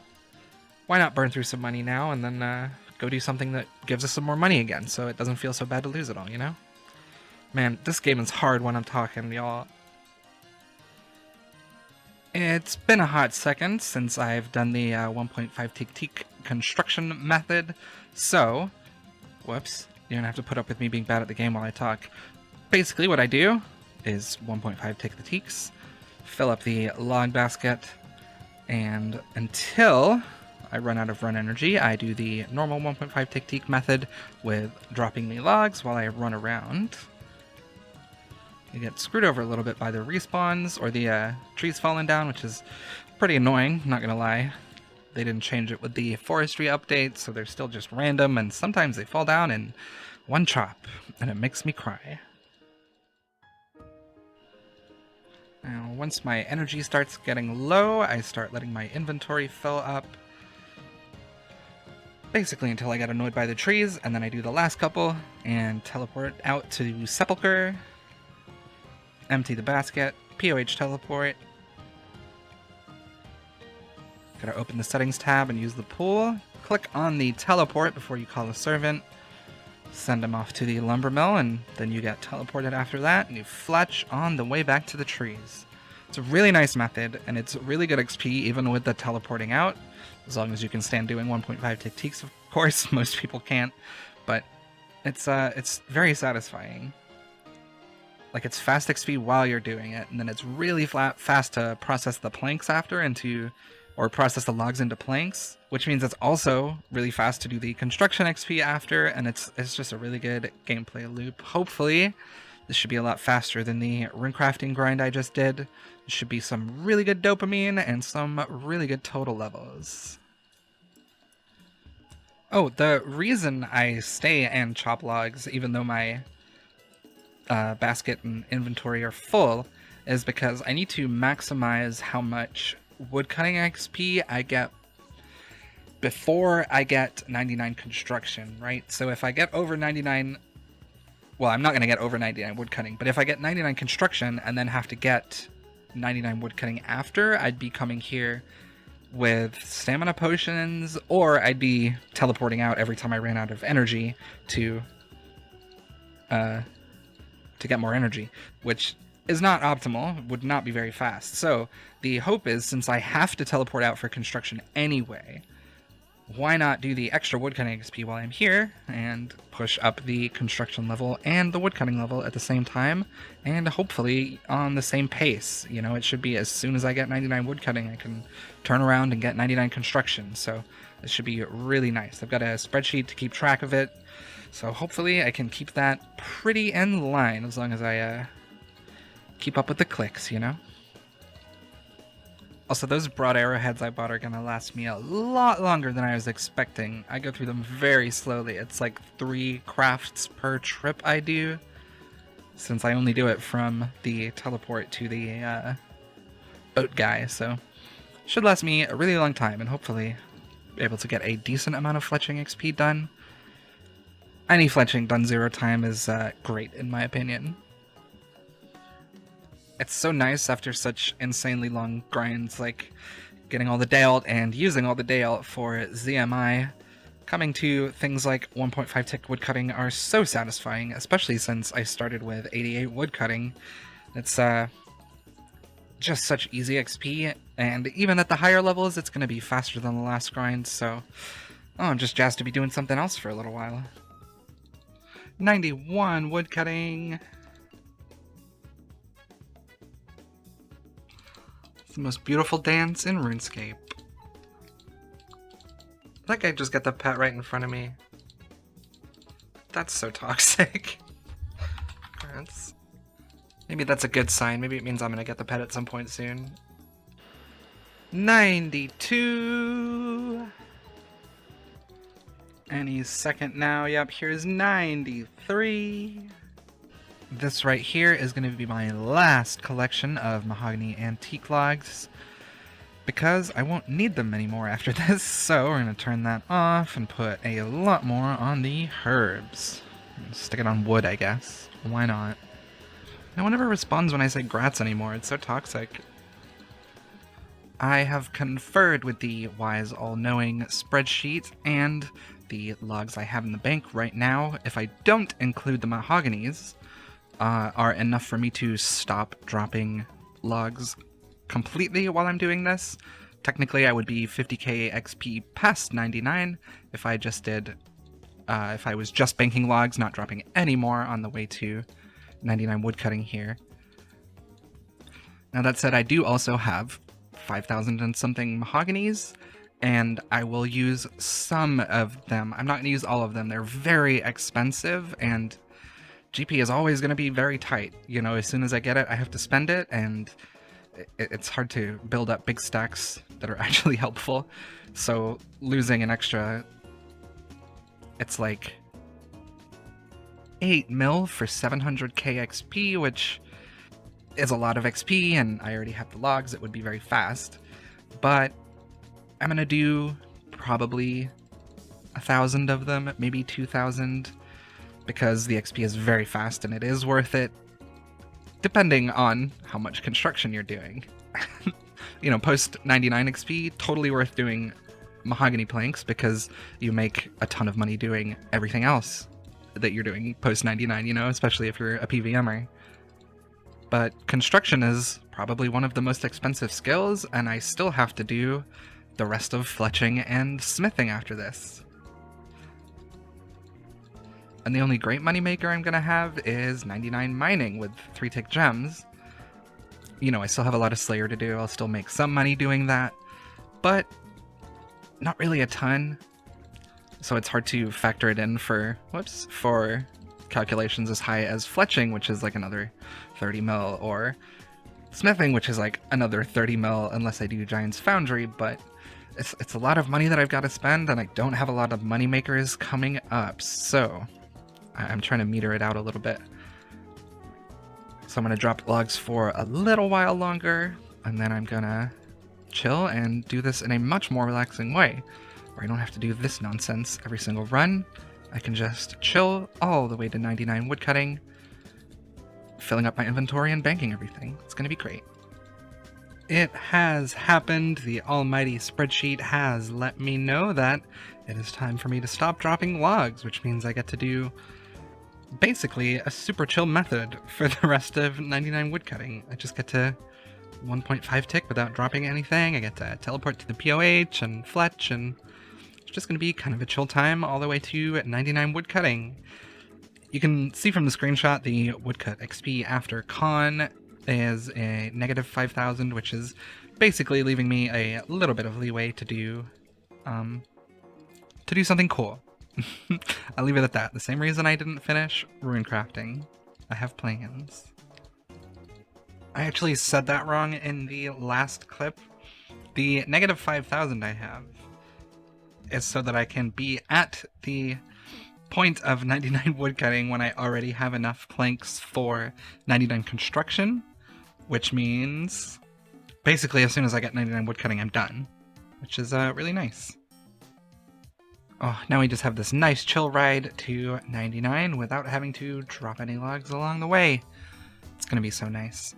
S2: Why not burn through some money now and then go do something that gives us some more money again, so it doesn't feel so bad to lose it all, you know? Man, this game is hard when I'm talking, y'all. It's been a hot second since I've done the 1.5 tick construction method, so... Whoops. You're gonna have to put up with me being bad at the game while I talk. Basically what I do is 1.5 tick the teaks, fill up the log basket, and until I run out of run energy, I do the normal 1.5 tick teak method with dropping the logs while I run around. You get screwed over a little bit by the respawns or the trees falling down, which is pretty annoying, not gonna lie. They didn't change it with the forestry update, so they're still just random, and sometimes they fall down in one chop, and it makes me cry. Now, once my energy starts getting low, I start letting my inventory fill up. Basically until I get annoyed by the trees, and then I do the last couple, and teleport out to Sepulcher, empty the basket, POH teleport. Gotta open the settings tab and use the pool. Click on the teleport before you call a servant. Send them off to the lumber mill, and then you get teleported after that, and you fletch on the way back to the trees. It's a really nice method, and it's really good XP even with the teleporting out, as long as you can stand doing 1.5 tick teaks, of course. Most people can't, but It's very satisfying. Like, it's fast XP while you're doing it, and then it's really fast to process the planks after or process the logs into planks, which means it's also really fast to do the construction XP after, and it's just a really good gameplay loop. Hopefully, this should be a lot faster than the runecrafting grind I just did. There should be some really good dopamine and some really good total levels. Oh, the reason I stay and chop logs, even though my basket and inventory are full, is because I need to maximize how much woodcutting XP I get before I get 99 construction, right? So if I get over 99, well, I'm not going to get over 99 woodcutting, but if I get 99 construction and then have to get 99 woodcutting after, I'd be coming here with stamina potions, or I'd be teleporting out every time I ran out of energy to get more energy, which is not optimal, would not be very fast. So the hope is, since I have to teleport out for construction anyway, why not do the extra woodcutting XP while I'm here and push up the construction level and the woodcutting level at the same time, and hopefully on the same pace. You know, it should be as soon as I get 99 woodcutting, I can turn around and get 99 construction. So it should be really nice. I've got a spreadsheet to keep track of it, so hopefully I can keep that pretty in line as long as I keep up with the clicks, you know? Also, those broad arrowheads I bought are gonna last me a lot longer than I was expecting. I go through them very slowly. It's like 3 crafts per trip I do, since I only do it from the teleport to the boat guy, so should last me a really long time, and hopefully be able to get a decent amount of fletching XP done. Any fletching done 0 time is great, in my opinion. It's so nice after such insanely long grinds, like getting all the day alt and using all the day alt for ZMI. Coming to things like 1.5 tick woodcutting are so satisfying, especially since I started with 88 woodcutting. It's just such easy XP, and even at the higher levels, it's going to be faster than the last grind, so I'm just jazzed to be doing something else for a little while. 91 woodcutting. It's the most beautiful dance in RuneScape. That guy just got the pet right in front of me. That's so toxic. Maybe that's a good sign. Maybe it means I'm gonna get the pet at some point soon. 92. Any second now. Yep, here's 93. This right here is going to be my last collection of mahogany antique logs, because I won't need them anymore after this, so we're going to turn that off and put a lot more on the herbs. Stick it on wood, I guess. Why not? No one ever responds when I say grats anymore. It's so toxic. I have conferred with the wise, all-knowing spreadsheet and the logs I have in the bank right now. If I don't include the mahoganies, are enough for me to stop dropping logs completely while I'm doing this. Technically, I would be 50k XP past 99 if I just did, if I was just banking logs, not dropping any more on the way to 99 woodcutting here. Now that said, I do also have 5,000 and something mahoganies, and I will use some of them. I'm not going to use all of them. They're very expensive, and GP is always going to be very tight. You know, as soon as I get it, I have to spend it, and it's hard to build up big stacks that are actually helpful. So losing an extra, it's like 8 mil for 700k XP, which is a lot of XP, and I already have the logs. It would be very fast, but I'm going to do probably 1,000 of them, maybe 2,000, because the XP is very fast and it is worth it, depending on how much construction you're doing. You know, post 99 XP, totally worth doing mahogany planks because you make a ton of money doing everything else that you're doing post 99, you know, especially if you're a PVMer. But construction is probably one of the most expensive skills, and I still have to do the rest of fletching and smithing after this.
S3: And the only great moneymaker I'm gonna have is 99 mining with 3-tick gems. You know, I still have a lot of Slayer to do, I'll still make some money doing that, but not really a ton. So it's hard to factor it in for calculations as high as fletching, which is like another 30 mil, or smithing, which is like another 30 mil, unless I do Giant's Foundry, but it's a lot of money that I've got to spend, and I don't have a lot of money makers coming up, so I'm trying to meter it out a little bit. So I'm going to drop logs for a little while longer, and then I'm going to chill and do this in a much more relaxing way, where I don't have to do this nonsense every single run. I can just chill all the way to 99 woodcutting, filling up my inventory and banking everything. It's going to be great. It has happened. The almighty spreadsheet has let me know that it is time for me to stop dropping logs, which means I get to do basically a super chill method for the rest of 99 woodcutting. I just get to 1.5 tick without dropping anything. I get to teleport to the POH and fletch, and it's just going to be kind of a chill time all the way to 99 woodcutting. You can see from the screenshot the woodcut XP after con is a negative 5,000, which is basically leaving me a little bit of leeway to do something cool. I'll leave it at that. The same reason I didn't finish rune crafting. I have plans. I actually said that wrong in the last clip. The negative 5,000 I have is so that I can be at the point of 99 woodcutting when I already have enough planks for 99 construction, which means basically as soon as I get 99 woodcutting I'm done, which is really nice. Oh, now we just have this nice chill ride to 99 without having to drop any logs along the way. It's gonna be so nice.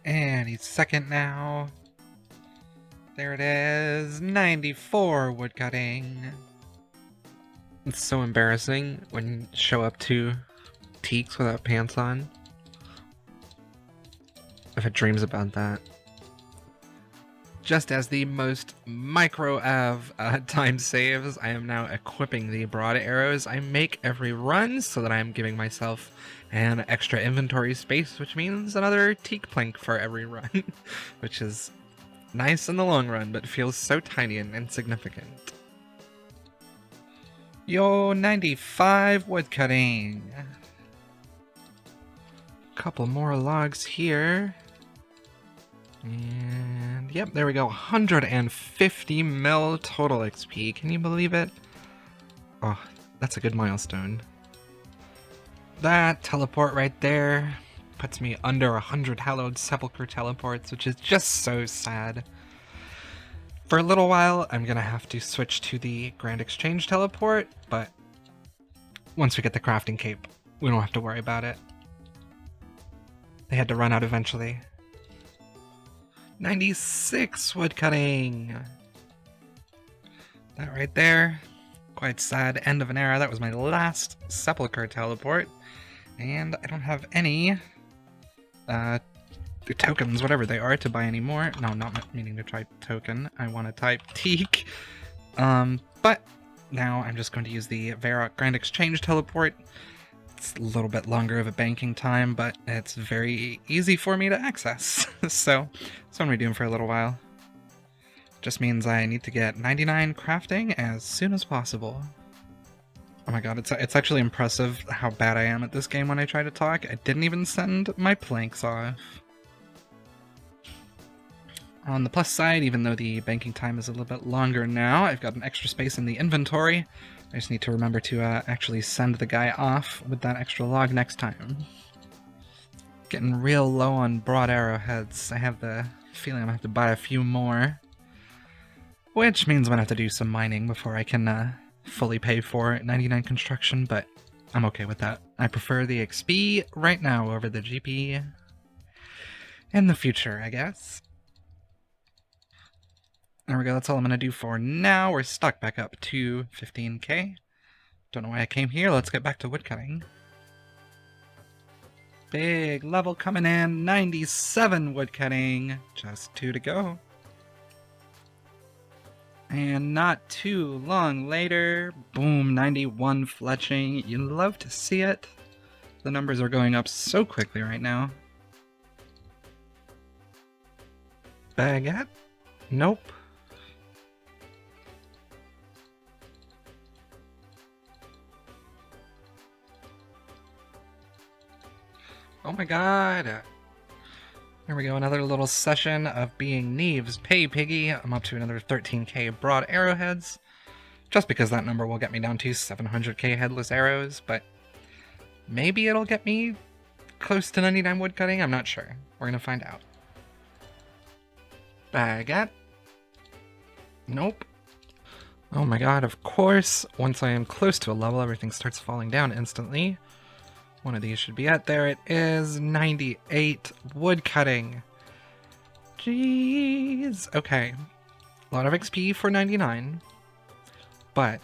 S3: Any second now. There it is, 94 woodcutting. It's so embarrassing when you show up to Teaks without pants on. I've had dreams about that. Just as the most micro of time saves, I am now equipping the broad arrows I make every run so that I am giving myself an extra inventory space, which means another teak plank for every run, which is nice in the long run, but feels so tiny and insignificant. Yo, 95 woodcutting. Couple more logs here. And yep, there we go. 150 mil total XP. Can you believe it? Oh, that's a good milestone. That teleport right there puts me under 100 hallowed sepulcher teleports, which is just so sad. For a little while, I'm gonna have to switch to the Grand Exchange teleport, but once we get the crafting cape, we don't have to worry about it. They had to run out eventually. 96 woodcutting! That right there, quite sad end of an era. That was my last sepulcher teleport, and I don't have any tokens, whatever they are, to buy any more. No, not meaning to type token. I want to type teak. But now I'm just going to use the Varrock Grand Exchange teleport. It's a little bit longer of a banking time, but it's very easy for me to access. So that's what I'm doing for a little while. Just means I need to get 99 crafting as soon as possible. Oh my god, it's actually impressive how bad I am at this game when I try to talk. I didn't even send my planks off. On the plus side, even though the banking time is a little bit longer now, I've got an extra space in the inventory. I just need to remember to actually send the guy off with that extra log next time. Getting real low on broad arrowheads. I have the feeling I'm going to have to buy a few more. Which means I'm going to have to do some mining before I can fully pay for 99 construction, but I'm okay with that. I prefer the XP right now over the GP in the future, I guess. There we go, that's all I'm going to do for now. We're stuck back up to 15k. Don't know why I came here. Let's get back to woodcutting. Big level coming in. 97 woodcutting. Just 2 to go. And not too long later, boom, 91 fletching. You love to see it. The numbers are going up so quickly right now. Baguette? Nope. Oh my god. Here we go, another little session of being Neve's Pay Piggy. I'm up to another 13k broad arrowheads. Just because that number will get me down to 700k headless arrows, but maybe it'll get me close to 99 woodcutting, I'm not sure. We're gonna find out. Baguette. Nope. Oh my god, of course, once I am close to a level, everything starts falling down instantly. One of these should be it. There it is, 98 woodcutting. Jeez. Okay, a lot of XP for 99, but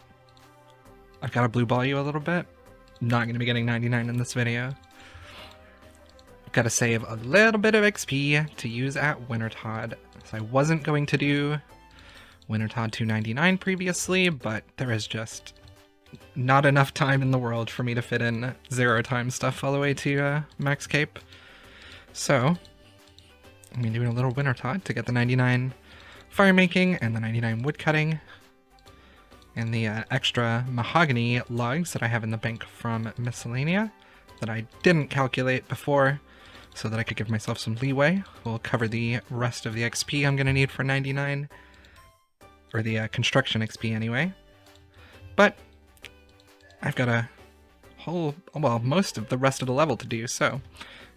S3: I've got to blue ball you a little bit. I'm not going to be getting 99 in this video. I've got to save a little bit of XP to use at Wintertod. So I wasn't going to do Wintertod 299 previously, but there is just not enough time in the world for me to fit in 0 time stuff all the way to Maxcape. So I'm doing a little Wintertod to get the 99 fire making and the 99 wood cutting and the extra mahogany logs that I have in the bank from Miscellanea that I didn't calculate before so that I could give myself some leeway. We'll cover the rest of the XP I'm going to need for 99, or the construction XP anyway. But I've got a whole, well, most of the rest of the level to do, so I'm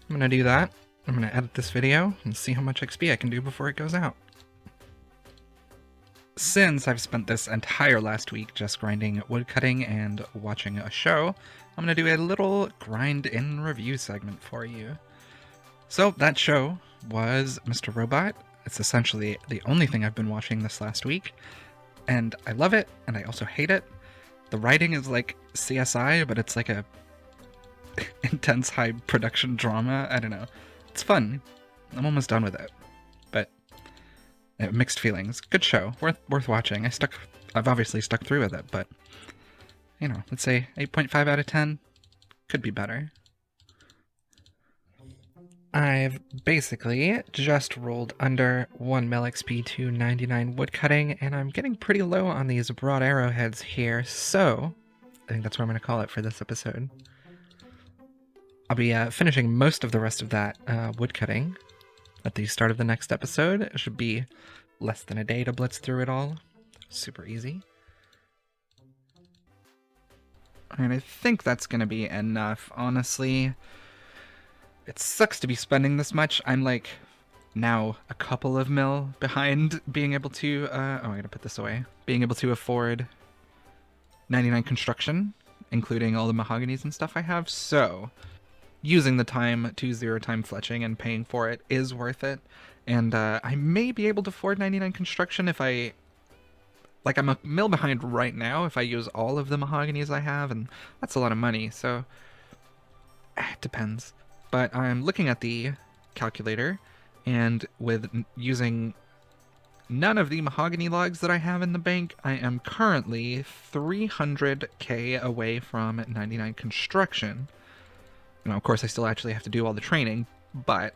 S3: going to do that. I'm going to edit this video and see how much XP I can do before it goes out. Since I've spent this entire last week just grinding woodcutting and watching a show, I'm going to do a little grind-in review segment for you. So that show was Mr. Robot. It's essentially the only thing I've been watching this last week, and I love it, and I also hate it. The writing is like CSI, but it's like a intense high production drama. I don't know. It's fun. I'm almost done with it, but mixed feelings. Good show. Worth watching. I've obviously stuck through with it, but you know, let's say 8.5 out of 10. Could be better. I've basically just rolled under 1 mil XP to 99 woodcutting, and I'm getting pretty low on these broad arrowheads here, so I think that's what I'm going to call it for this episode. I'll be finishing most of the rest of that woodcutting at the start of the next episode. It should be less than a day to blitz through it all. Super easy. And I think that's going to be enough, honestly. It sucks to be spending this much. I'm like now a couple of mil behind being able to, oh, I gotta put this away. Being able to afford 99 construction, including all the mahoganies and stuff I have. So using the time to 0 time fletching and paying for it is worth it. And I may be able to afford 99 construction if I'm a mil behind right now if I use all of the mahoganies I have, and that's a lot of money, so it depends. But I'm looking at the calculator, and with using none of the mahogany logs that I have in the bank, I am currently 300k away from 99 construction. Now, of course, I still actually have to do all the training, but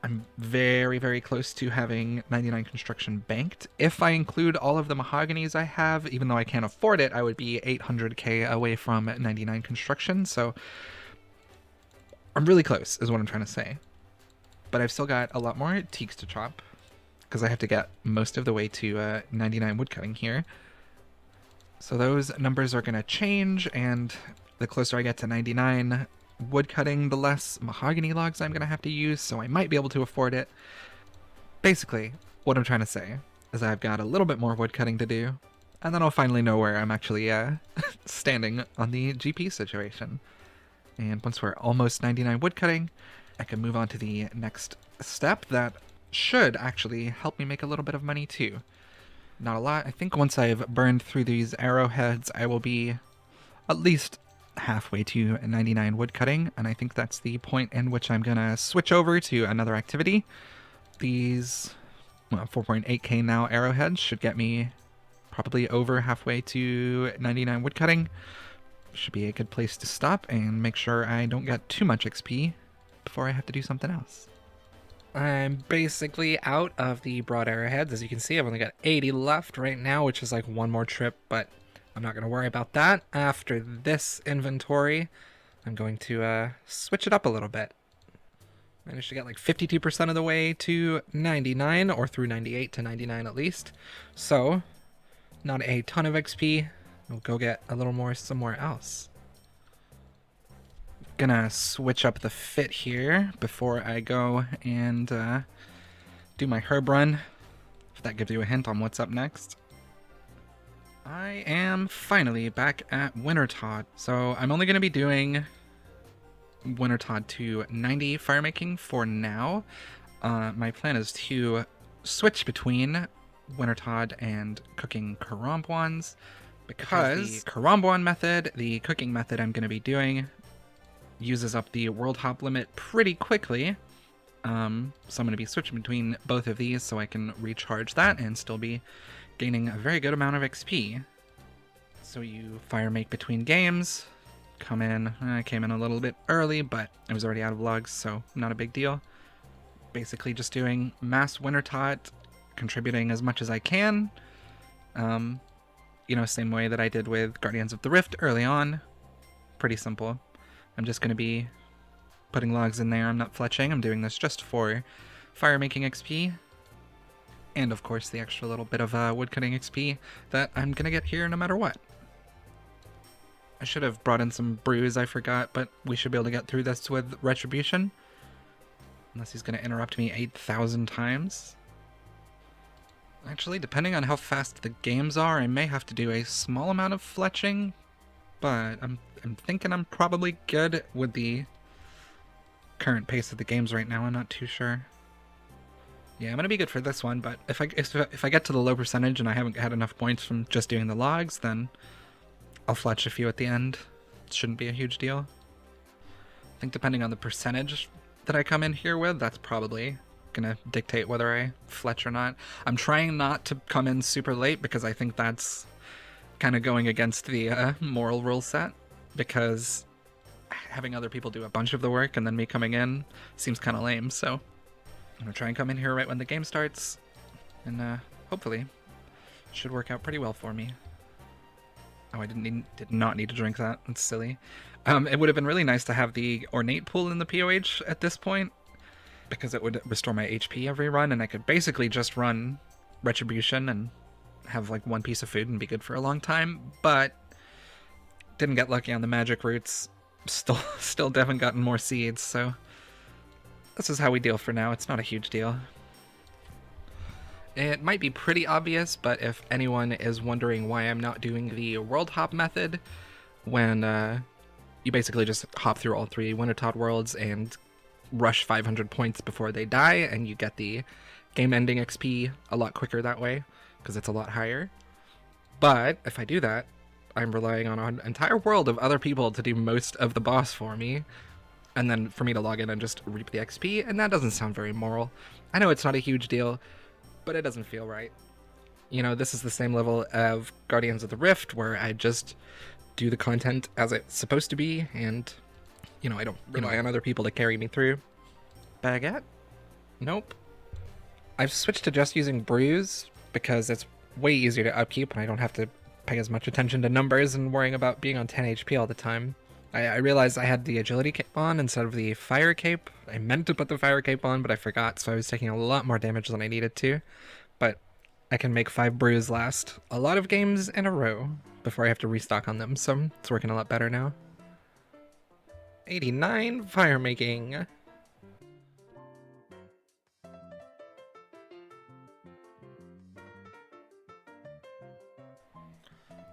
S3: I'm very, very close to having 99 construction banked. If I include all of the mahoganies I have, even though I can't afford it, I would be 800k away from 99 construction, so I'm really close, is what I'm trying to say. But I've still got a lot more teaks to chop, because I have to get most of the way to 99 woodcutting here. So those numbers are going to change, and the closer I get to 99 woodcutting, the less mahogany logs I'm going to have to use, so I might be able to afford it. Basically, what I'm trying to say is I've got a little bit more woodcutting to do, and then I'll finally know where I'm actually standing on the GP situation. And once we're almost 99 woodcutting, I can move on to the next step that should actually help me make a little bit of money too. Not a lot. I think once I've burned through these arrowheads, I will be at least halfway to 99 woodcutting, and I think that's the point in which I'm gonna switch over to another activity. These well, 4.8k now arrowheads should get me probably over halfway to 99 woodcutting. Should be a good place to stop and make sure I don't get too much XP before I have to do something else.
S2: I'm basically out of the broad arrowheads. As you can see, I've only got 80 left right now, which is like one more trip, but I'm not going to worry about that. After this inventory, I'm going to switch it up a little bit. Managed to get like 52% of the way to 99, or through 98 to 99 at least. So, not a ton of XP. We'll go get a little more somewhere else. Gonna switch up the fit here before I go and do my herb run, if that gives you a hint on what's up next. I am finally back at Wintertodt, so I'm only going to be doing Wintertodt to 90 firemaking for now. My plan is to switch between Wintertodt and cooking Karambwans, because the Karambwan method, the cooking method I'm going to be doing, uses up the world hop limit pretty quickly. So I'm going to be switching between both of these so I can recharge that and still be gaining a very good amount of XP. So you fire make between games, come in. I came in a little bit early, but I was already out of logs, so not a big deal. Basically just doing mass Wintertodt, contributing as much as I can. You know, same way that I did with Guardians of the Rift early on. Pretty simple. I'm just going to be putting logs in there. I'm not fletching. I'm doing this just for fire making XP. And of course the extra little bit of woodcutting XP that I'm going to get here no matter what. I should have brought in some brews, I forgot, but we should be able to get through this with Retribution. Unless he's going to interrupt me 8,000 times. Actually, depending on how fast the games are, I may have to do a small amount of fletching. But I'm thinking I'm probably good with the current pace of the games right now. I'm not too sure. Yeah, I'm gonna be good for this one, but if I get to the low percentage and I haven't had enough points from just doing the logs, then I'll fletch a few at the end. It shouldn't be a huge deal. I think depending on the percentage that I come in here with, that's probably gonna dictate whether I fletch or not. I'm trying not to come in super late because I think that's kind of going against the moral rule set, because having other people do a bunch of the work and then me coming in seems kind of lame. So I'm gonna try and come in here right when the game starts, and hopefully it should work out pretty well for me. Oh, I did not need to drink that. That's silly. It would have been really nice to have the ornate pool in the POH at this point, because it would restore my HP every run, and I could basically just run Retribution and have like one piece of food and be good for a long time. But didn't get lucky on the magic roots. Still haven't gotten more seeds, so this is how we deal for now. It's not a huge deal. It might be pretty obvious, but if anyone is wondering why I'm not doing the world hop method, when you basically just hop through all 3 Wintertodt worlds and rush 500 points before they die, and you get the game-ending XP a lot quicker that way, because it's a lot higher. But if I do that, I'm relying on an entire world of other people to do most of the boss for me, and then for me to log in and just reap the XP, and that doesn't sound very moral. I know it's not a huge deal, but it doesn't feel right. You know, this is the same level of Guardians of the Rift, where I just do the content as it's supposed to be, and, you know, I don't rely on other people to carry me through. Baguette? Nope. I've switched to just using brews, because it's way easier to upkeep, and I don't have to pay as much attention to numbers and worrying about being on 10 HP all the time. I realized I had the agility cape on instead of the fire cape. I meant to put the fire cape on, but I forgot, so I was taking a lot more damage than I needed to. But I can make 5 brews last a lot of games in a row before I have to restock on them, so it's working a lot better now. 89 fire making.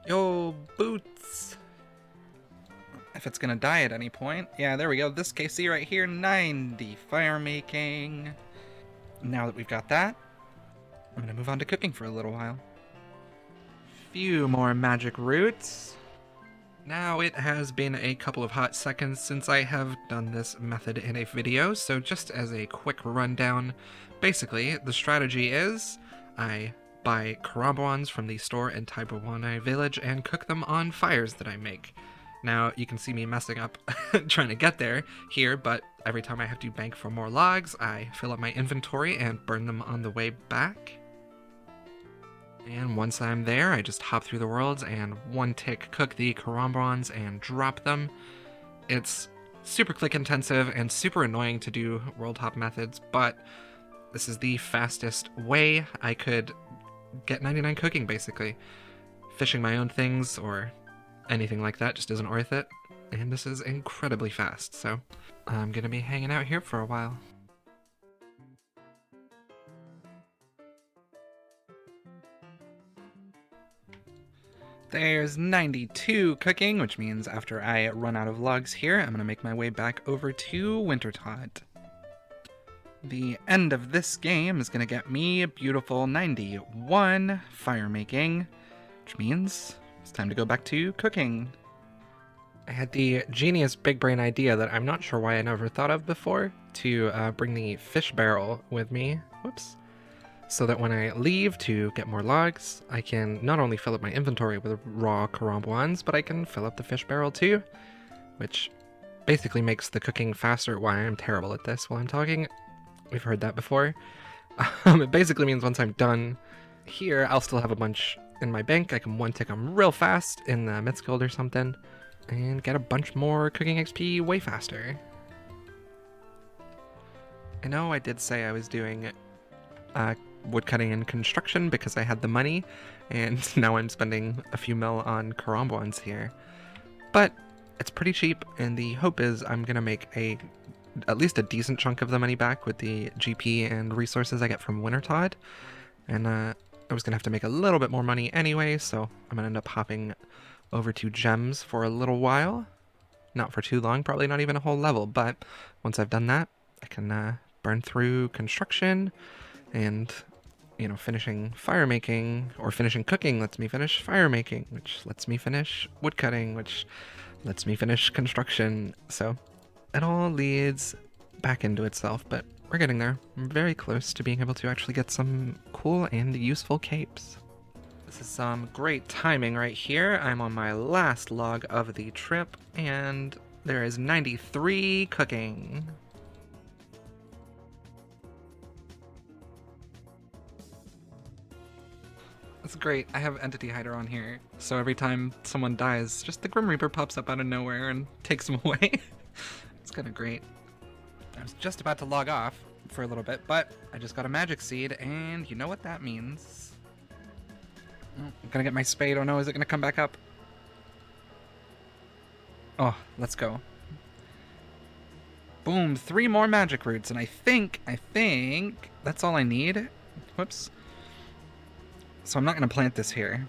S2: Yo, boots! If it's gonna die at any point. Yeah, there we go. This KC right here, 90 fire making. Now that we've got that, I'm gonna move on to cooking for a little while. Few more magic roots.
S3: Now it has been a couple of hot seconds since I have done this method in a video, so just as a quick rundown, basically the strategy is I buy karambwans from the store in Taibawanai village and cook them on fires that I make. Now you can see me messing up trying to get there here, but every time I have to bank for more logs, I fill up my inventory and burn them on the way back. And once I'm there, I just hop through the worlds and one tick cook the karambwans and drop them. It's super click intensive and super annoying to do world hop methods, but this is the fastest way I could get 99 cooking, basically. Fishing my own things or anything like that just isn't worth it. And this is incredibly fast, so I'm gonna be hanging out here for a while. There's 92 cooking, which means after I run out of logs here, I'm going to make my way back over to Wintertod. The end of this game is going to get me a beautiful 91 fire making, which means it's time to go back to cooking. I had the genius big brain idea that I'm not sure why I never thought of before, to bring the fish barrel with me. Whoops. So that when I leave to get more logs, I can not only fill up my inventory with raw karambwans, but I can fill up the fish barrel too, which basically makes the cooking faster. Why I'm terrible at this while I'm talking. We've heard that before. It basically means once I'm done here, I'll still have a bunch in my bank. I can one tick them real fast in the Myths Guild or something, and get a bunch more cooking XP way faster. I know I did say I was doing woodcutting and construction because I had the money, and now I'm spending a few mil on karambwans here. But it's pretty cheap, and the hope is I'm gonna make at least a decent chunk of the money back with the GP and resources I get from Wintertod. And I was gonna have to make a little bit more money anyway, so I'm gonna end up hopping over to gems for a little while. Not for too long, probably not even a whole level, but once I've done that, I can burn through construction, and finishing fire making, or finishing cooking lets me finish fire making, which lets me finish woodcutting, which lets me finish construction. So it all leads back into itself, but we're getting there. I'm very close to being able to actually get some cool and useful capes. This is some great timing right here. I'm on my last log of the trip, and there is 93 cooking. That's great. I have Entity Hider on here, so every time someone dies, just the Grim Reaper pops up out of nowhere and takes them away. It's kind of great. I was just about to log off for a little bit, but I just got a magic seed, and you know what that means. Oh, I'm gonna get my spade. Oh no, is it gonna come back up? Oh, let's go. Boom, 3 more magic roots, and I think that's all I need. Whoops. So I'm not going to plant this here.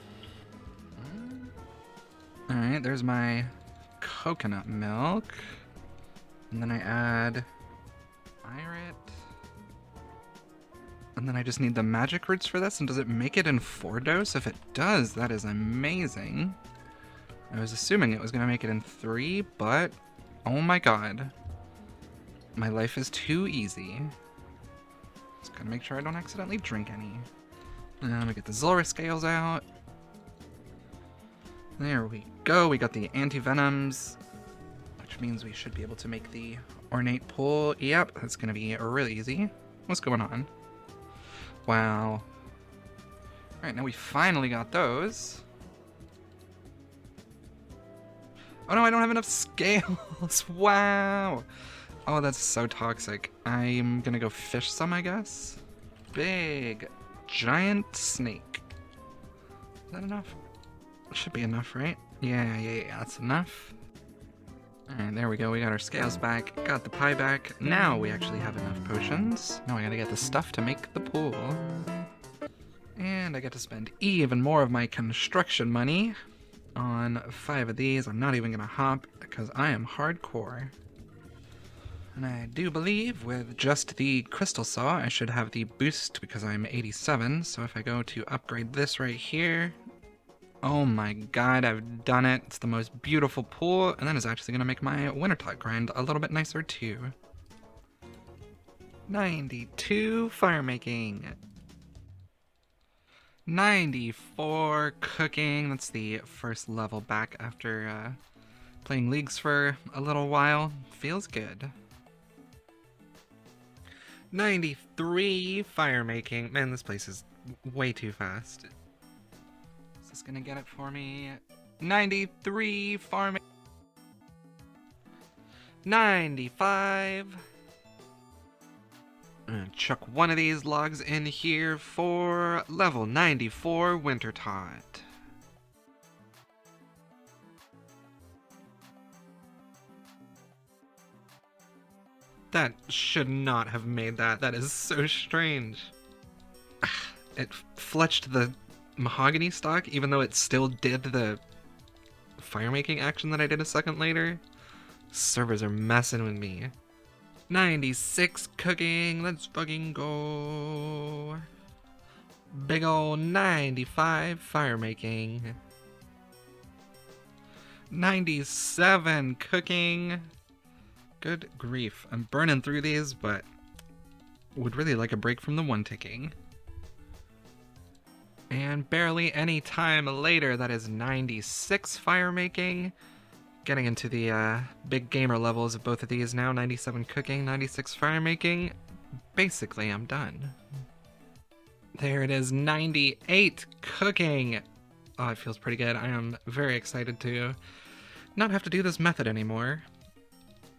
S3: Alright, there's my coconut milk. And then I add irit. And then I just need the magic roots for this. And does it make it in 4 dose? If it does, that is amazing. I was assuming it was going to make it in 3, but oh my god. My life is too easy. Just gotta make sure I don't accidentally drink any. I'm gonna get the Zulrah scales out. There we go. We got the anti-venoms, which means we should be able to make the ornate pool. Yep, that's gonna be really easy. What's going on? Wow. Alright, now we finally got those. Oh no, I don't have enough scales. Wow. Oh, that's so toxic. I'm gonna go fish some, I guess. Big giant snake. Is that enough? It should be enough, right? Yeah, that's enough. Alright, there we go. We got our scales back, got the pie back. Now we actually have enough potions. Now I gotta get the stuff to make the pool. And I get to spend even more of my construction money on 5 of these. I'm not even gonna hop because I am hardcore. And I do believe with just the crystal saw, I should have the boost because I'm 87. So if I go to upgrade this right here, Oh my god, I've done it. It's the most beautiful pool, and that is actually going to make my Wintertide grind a little bit nicer too. 92 fire making. 94 cooking. That's the first level back after playing leagues for a little while. Feels good. 93 fire making. Man, this place is way too fast. Is this gonna get it for me? 93 farming. 95. I'm gonna chuck one of these logs in here for level 94 Wintertide. That should not have made that. That is so strange. It fletched the mahogany stock, even though it still did the fire-making action that I did a second later. Servers are messing with me. 96 cooking. Let's fucking go. Big ol' 95 fire-making. 97 cooking. Good grief. I'm burning through these, but would really like a break from the one ticking. And barely any time later, that is 96 fire making. Getting into the big gamer levels of both of these now. 97 cooking, 96 fire making. Basically, I'm done. There it is, 98 cooking. Oh, it feels pretty good. I am very excited to not have to do this method anymore.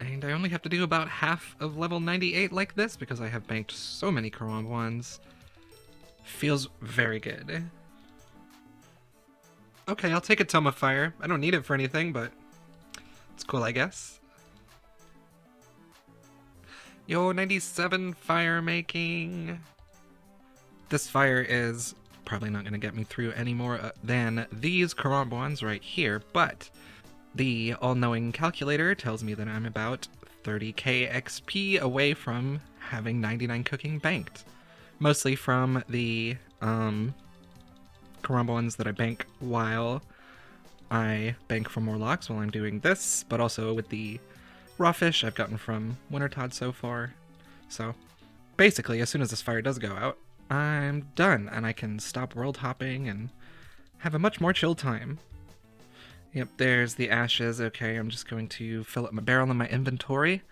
S3: And I only have to do about half of level 98 like this because I have banked so many Karam ones. Feels very good. Okay, I'll take a Tome of Fire. I don't need it for anything, but it's cool, I guess. Yo, 97 fire making. This fire is probably not going to get me through any more than these Karam ones right here, but the all-knowing calculator tells me that I'm about 30k XP away from having 99 cooking banked. Mostly from the Karam ones that I bank while I bank for more logs while I'm doing this, but also with the raw fish I've gotten from Wintertide so far. So basically, as soon as this fire does go out, I'm done, and I can stop world hopping and have a much more chill time. Yep, there's the ashes. Okay, I'm just going to fill up my barrel in my inventory,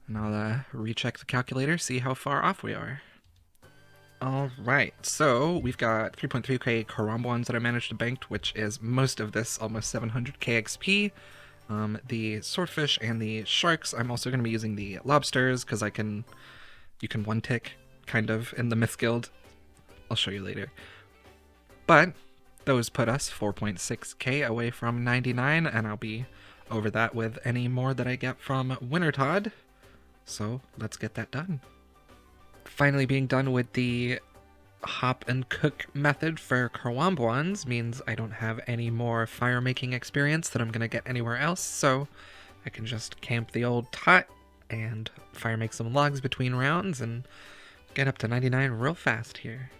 S3: and I'll recheck the calculator, see how far off we are. Alright, so we've got 3.3k Karam ones that I managed to bank, which is most of this, almost 700k XP. The swordfish and the sharks, I'm also going to be using the lobsters, because you can one-tick, kind of, in the Myth Guild. I'll show you later. But those put us 4.6k away from 99, and I'll be over that with any more that I get from Wintertide. So let's get that done. Finally being done with the hop and cook method for Karwambwans means I don't have any more fire making experience that I'm going to get anywhere else, so I can just camp the old tot and fire make some logs between rounds and get up to 99 real fast here.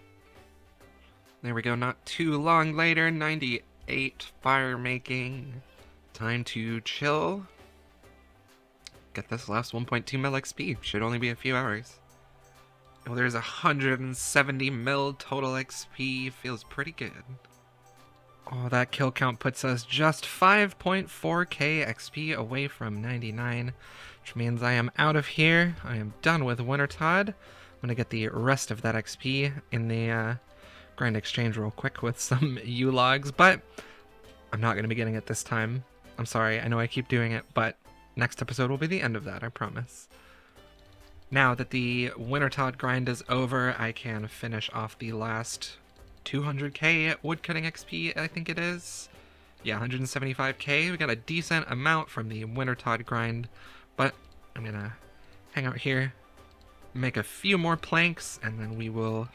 S3: There we go, not too long later, 98 fire making. Time to chill. Get this last 1.2 mil XP, should only be a few hours. Oh, there's 170 mil total XP, feels pretty good. Oh, that kill count puts us just 5.4k XP away from 99, which means I am out of here. I am done with Wintertide. I'm gonna get the rest of that XP in the grind exchange real quick with some U-logs, but I'm not gonna be getting it this time. I'm sorry, I know I keep doing it, but next episode will be the end of that, I promise. Now that the Wintertide grind is over, I can finish off the last 200k woodcutting XP, I think it is. Yeah, 175k. We got a decent amount from the Wintertide grind, but I'm gonna hang out here, make a few more planks, and then we will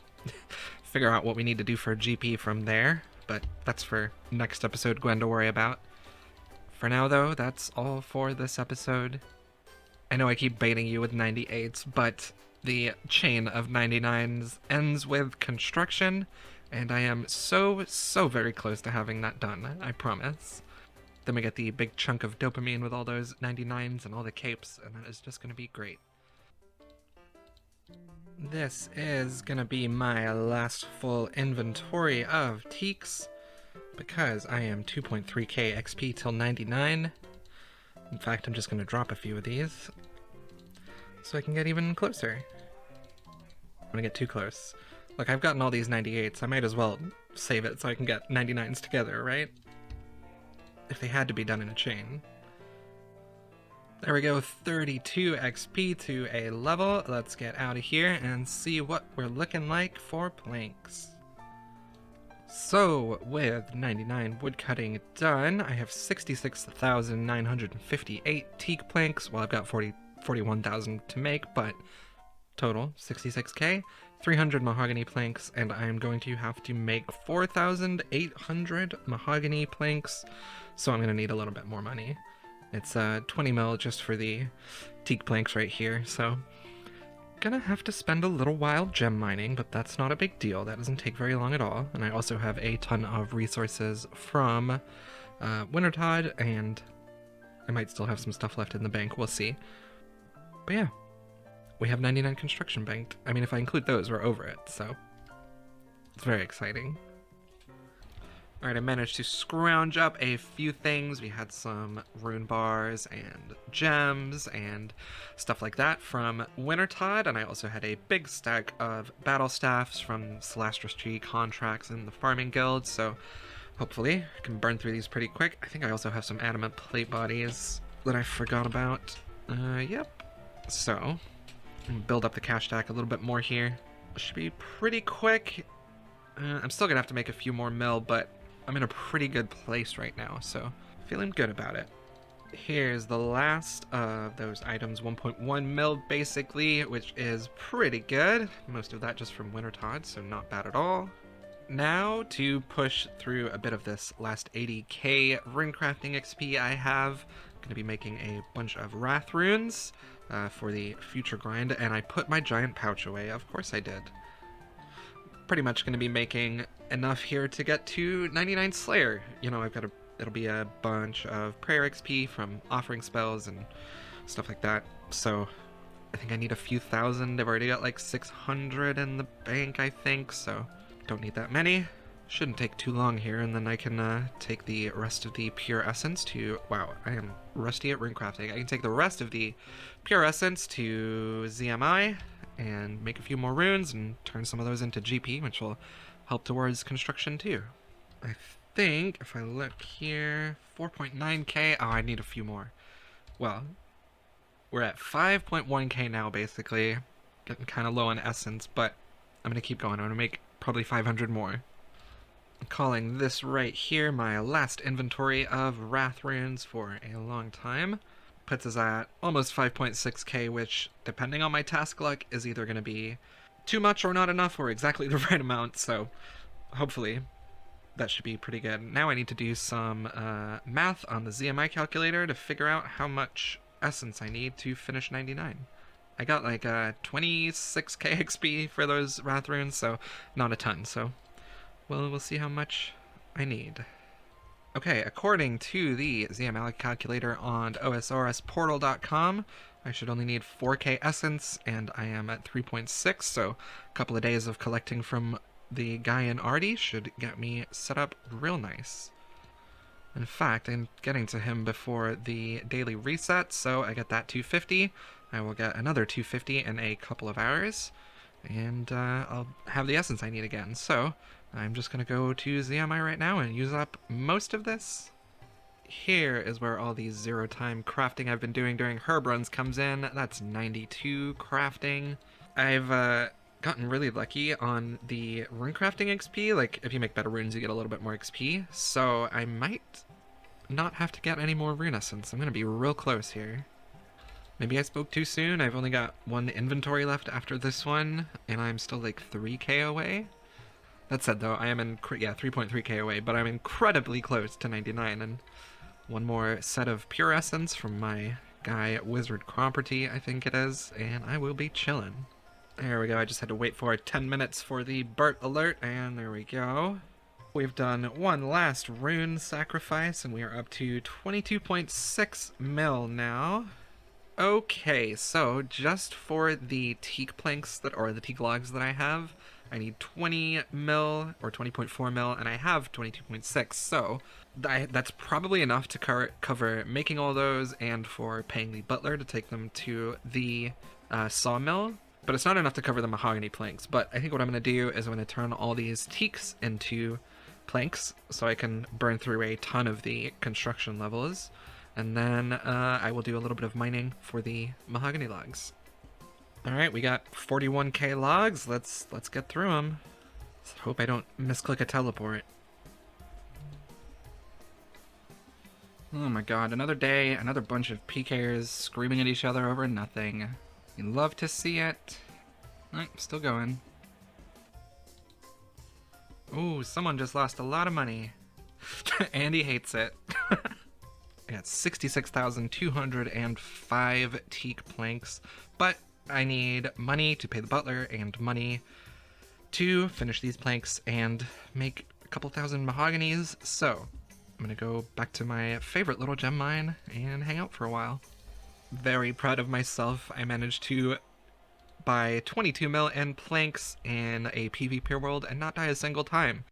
S3: figure out what we need to do for GP from there. But that's for next episode, Gwen, to worry about. For now, though, that's all for this episode. I know I keep baiting you with 98s, but the chain of 99s ends with construction, And I am so very close to having that done, I promise. Then we get the big chunk of dopamine with all those 99s and all the capes, and that is just going to be great. This is going to be my last full inventory of teaks, because I am 2.3k XP till 99. In fact, I'm just going to drop a few of these, so I can get even closer. I'm going to get too close. Look, I've gotten all these 98s, I might as well save it so I can get 99s together, right? If they had to be done in a chain. There we go, 32 XP to a level. Let's get out of here and see what we're looking like for planks. So, with 99 woodcutting done, I have 66,958 teak planks. Well, I've got 41,000 to make, but total 66k, 300 mahogany planks, and I'm going to have to make 4,800 mahogany planks, so I'm going to need a little bit more money. It's 20 mil just for the teak planks right here, so gonna have to spend a little while gem mining, but that's not a big deal. That doesn't take very long at all. And I also have a ton of resources from Wintertod, and I might still have some stuff left in the bank. We'll see. But yeah, we have 99 construction banked. I mean, if I include those, we're over it, so it's very exciting. Alright, I managed to scrounge up a few things. We had some rune bars and gems and stuff like that from Wintertod, and I also had a big stack of battle staffs from Celastrus Tree contracts in the farming guild, so hopefully I can burn through these pretty quick. I think I also have some adamant plate bodies that I forgot about. Yep. So, build up the cash stack a little bit more here. Should be pretty quick. I'm still gonna have to make a few more mill, but I'm in a pretty good place right now, so feeling good about it. Here's the last of those items, 1.1 mil basically, which is pretty good. Most of that just from Wintertod, so not bad at all. Now to push through a bit of this last 80k runecrafting XP I have. I'm going to be making a bunch of wrath runes for the future grind, and I put my giant pouch away. Of course I did. Pretty much going to be making enough here to get to 99 Slayer. You know, it'll be a bunch of prayer XP from offering spells and stuff like that. So I think I need a few thousand. I've already got like 600 in the bank, I think, so don't need that many. Shouldn't take too long here, and then I can take the rest of the pure essence to... Wow, I am rusty at runecrafting. I can take the rest of the pure essence to ZMI and make a few more runes and turn some of those into GP, which will help towards construction too. I think if I look here, 4.9k. Oh, I need a few more. Well, we're at 5.1k now, basically. Getting kind of low on essence, but I'm going to keep going. I'm going to make probably 500 more. I'm calling this right here my last inventory of wrath runes for a long time. Puts us at almost 5.6k, which, depending on my task luck, is either going to be too much or not enough, or exactly the right amount, so hopefully that should be pretty good. Now I need to do some math on the ZMI calculator to figure out how much essence I need to finish 99. I got like 26k XP for those wrath runes, so not a ton, so we'll see how much I need. Okay, according to the ZMI calculator on OSRS portal.com, I should only need 4k essence, and I am at 3.6, so a couple of days of collecting from the guy in Artie should get me set up real nice. In fact, I'm getting to him before the daily reset, so I get that 250. I will get another 250 in a couple of hours, and I'll have the essence I need again. So I'm just going to go to ZMI right now and use up most of this. Here is where all the zero-time crafting I've been doing during herb runs comes in. That's 92 crafting. I've gotten really lucky on the rune crafting XP. Like, if you make better runes, you get a little bit more XP. So I might not have to get any more rune essence. I'm going to be real close here. Maybe I spoke too soon. I've only got one inventory left after this one, and I'm still like 3k away. That said, though, I am 3.3k away, but I'm incredibly close to 99, and one more set of pure essence from my guy Wizard Property, I think it is, and I will be chillin'. There we go. I just had to wait for 10 minutes for the BERT alert, and there we go. We've done one last rune sacrifice, and we are up to 22.6 mil now. Okay, so just for the teak planks or the teak logs that I have, I need 20 mil or 20.4 mil, and I have 22.6. So that's probably enough to cover making all those and for paying the butler to take them to the sawmill. But it's not enough to cover the mahogany planks. But I think what I'm going to do is I'm going to turn all these teaks into planks so I can burn through a ton of the construction levels. And then I will do a little bit of mining for the mahogany logs. All right, we got 41k logs. Let's get through them. Let's hope I don't misclick a teleport. Oh my god, another day, another bunch of PKers screaming at each other over nothing. You love to see it. Alright, still going. Ooh, someone just lost a lot of money. Andy hates it. I got 66,205 teak planks, but I need money to pay the butler and money to finish these planks and make a couple thousand mahoganies, so I'm gonna go back to my favorite little gem mine and hang out for a while. Very proud of myself. I managed to buy 22 mil in planks in a PvP world and not die a single time.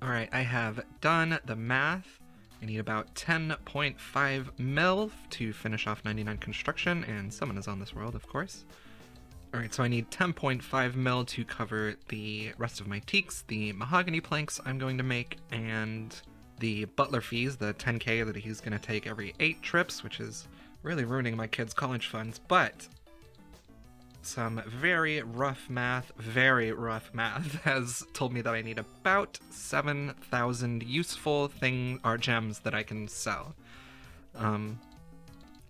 S3: Alright, I have done the math. I need about 10.5 mil to finish off 99 construction, and someone is on this world, of course. Alright, so I need 10.5 mil to cover the rest of my teaks, the mahogany planks I'm going to make, and the butler fees, the 10k that he's going to take every 8 trips, which is really ruining my kids' college funds, but some very rough math has told me that I need about 7,000 useful gems that I can sell.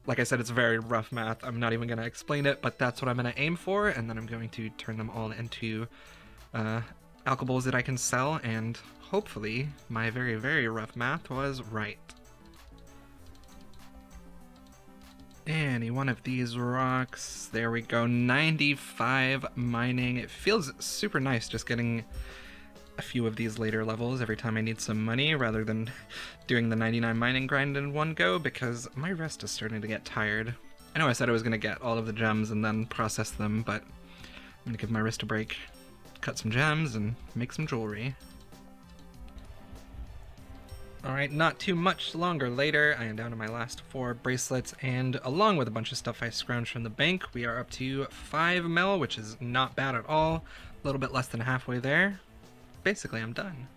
S3: Like I said, it's very rough math. I'm not even going to explain it, but that's what I'm going to aim for, and then I'm going to turn them all into alcohols that I can sell, and hopefully my very, very rough math was right. Any one of these rocks. There we go. 95 mining. It feels super nice just getting a few of these later levels every time I need some money rather than doing the 99 mining grind in one go, because my wrist is starting to get tired. I know I said I was going to get all of the gems and then process them, but I'm going to give my wrist a break, cut some gems, and make some jewelry. Alright, not too much longer later, I am down to my last 4 bracelets, and along with a bunch of stuff I scrounged from the bank, we are up to 5 mil, which is not bad at all. A little bit less than halfway there. Basically, I'm done.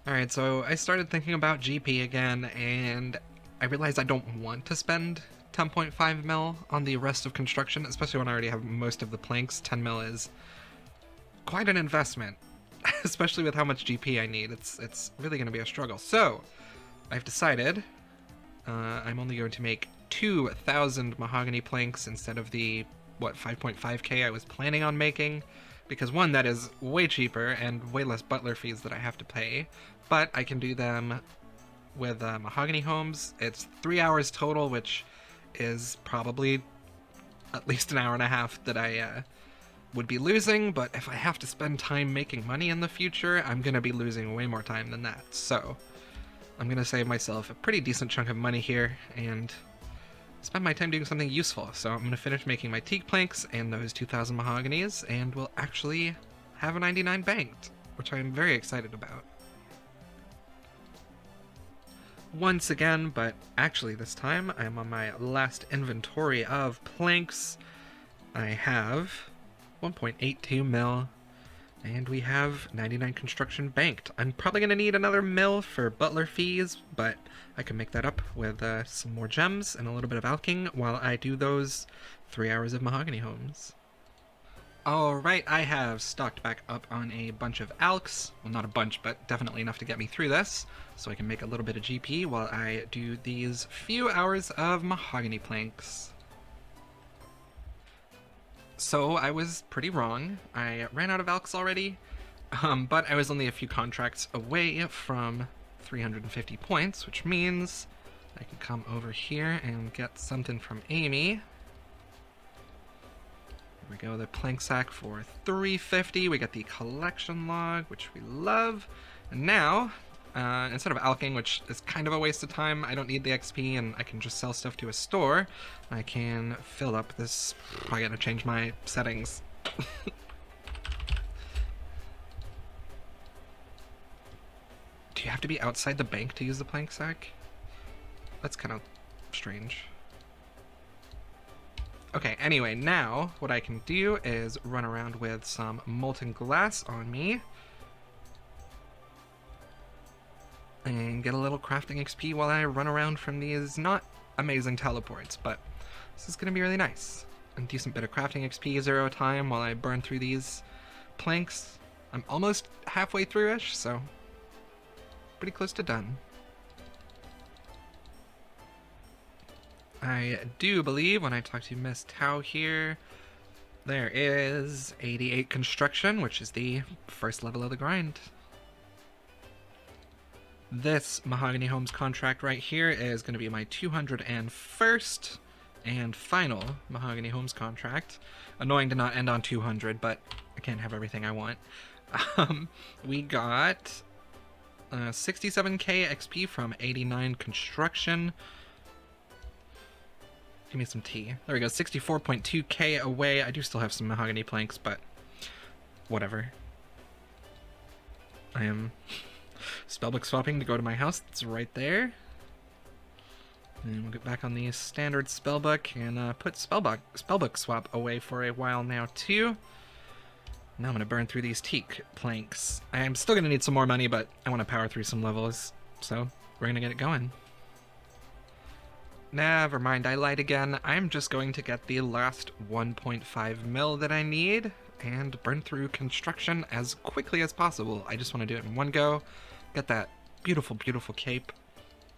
S3: Alright, so I started thinking about GP again, and I realized I don't want to spend 10.5 mil on the rest of construction, especially when I already have most of the planks. 10 mil is quite an investment. Especially with how much GP I need, it's really going to be a struggle. So, I've decided I'm only going to make 2,000 mahogany planks instead of the, 5.5k I was planning on making. Because one, that is way cheaper and way less butler fees that I have to pay. But I can do them with mahogany homes. It's 3 hours total, which is probably at least an hour and a half that I would be losing, but if I have to spend time making money in the future, I'm going to be losing way more time than that. So I'm going to save myself a pretty decent chunk of money here and spend my time doing something useful. So I'm going to finish making my teak planks and those 2,000 mahoganies, and we'll actually have a 99 banked, which I'm very excited about. Once again, but actually this time I'm on my last inventory of planks. I have 1.82 mil, and we have 99 construction banked. I'm probably going to need another mil for butler fees, but I can make that up with some more gems and a little bit of alking while I do those 3 hours of mahogany homes. Alright, I have stocked back up on a bunch of alks. Well, not a bunch, but definitely enough to get me through this, so I can make a little bit of GP while I do these few hours of mahogany planks. So I was pretty wrong. I ran out of alks already, but I was only a few contracts away from 350 points, which means I can come over here and get something from Amy. There we go, the plank sack for 350. We got the collection log, which we love. And now, instead of alching, which is kind of a waste of time, I don't need the XP and I can just sell stuff to a store. I can fill up this. I gotta change my settings. Do you have to be outside the bank to use the plank sack? That's kind of strange. Okay, anyway, now what I can do is run around with some molten glass on me and get a little crafting XP while I run around from these not amazing teleports, but this is going to be really nice. A decent bit of crafting XP, 0 time while I burn through these planks. I'm almost halfway through-ish, so pretty close to done. I do believe when I talk to Miss Tao here, there is 88 construction, which is the first level of the grind. This Mahogany Homes contract right here is going to be my 201st and final Mahogany Homes contract. Annoying to not end on 200, but I can't have everything I want. We got 67k XP from 89 construction. Give me some tea. There we go, 64.2k away. I do still have some mahogany planks, but whatever. I am spellbook swapping to go to my house. It's right there. And we'll get back on the standard spellbook and put spellbook swap away for a while now too. Now I'm going to burn through these teak planks. I'm still going to need some more money, but I want to power through some levels, so we're going to get it going. Never mind, I lied again. I'm just going to get the last 1.5 mil that I need and burn through construction as quickly as possible. I just want to do it in one go, get that beautiful, beautiful cape,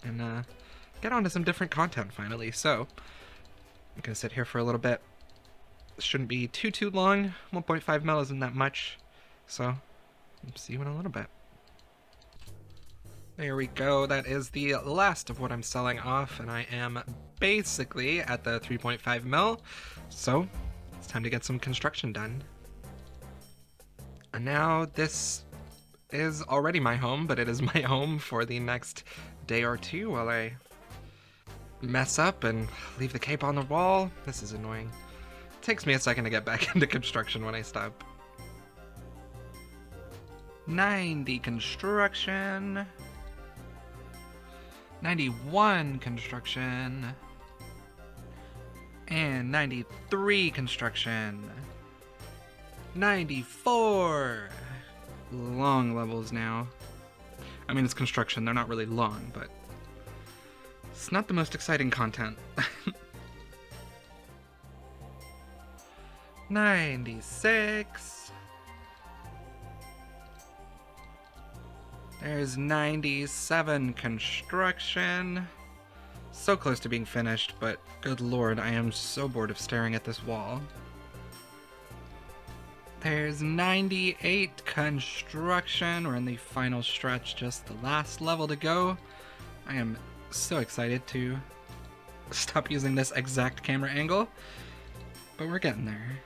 S3: and get onto some different content finally. So, I'm going to sit here for a little bit. This shouldn't be too long. 1.5 mil isn't that much, so we'll see you in a little bit. There we go, that is the last of what I'm selling off, and I am basically at the 3.5 mil, so it's time to get some construction done. And now this is already my home, but it is my home for the next day or two while I mess up and leave the cape on the wall. This is annoying. It takes me a second to get back into construction when I stop. 90 construction. 91 construction, and 93 construction, 94, long levels now. I mean, it's construction, they're not really long, but it's not the most exciting content. 96. There's 97 construction. So close to being finished, but good lord, I am so bored of staring at this wall. There's 98 construction. We're in the final stretch, just the last level to go. I am so excited to stop using this exact camera angle, but we're getting there.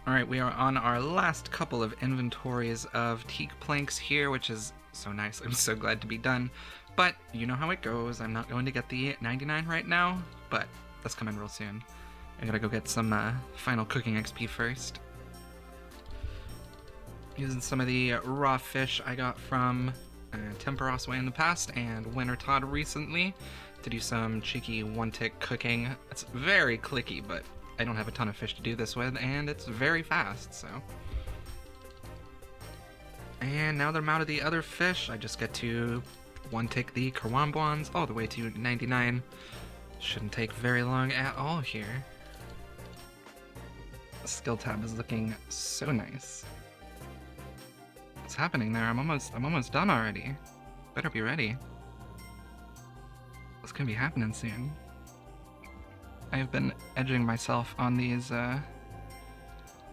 S3: Alright, we are on our last couple of inventories of teak planks here, which is so nice. I'm so glad to be done. But you know how it goes. I'm not going to get the 99 right now, but that's coming real soon. I gotta go get some final cooking XP first. Using some of the raw fish I got from Temperos Way in the past and Winter Todd recently to do some cheeky one-tick cooking. It's very clicky, but I don't have a ton of fish to do this with, and it's very fast, so. And now that I'm out of the other fish, I just get to one-tick the Karwambwans all the way to 99. Shouldn't take very long at all here. The skill tab is looking so nice. What's happening there? I'm almost done already. Better be ready. What's gonna be happening soon? I've been edging myself on these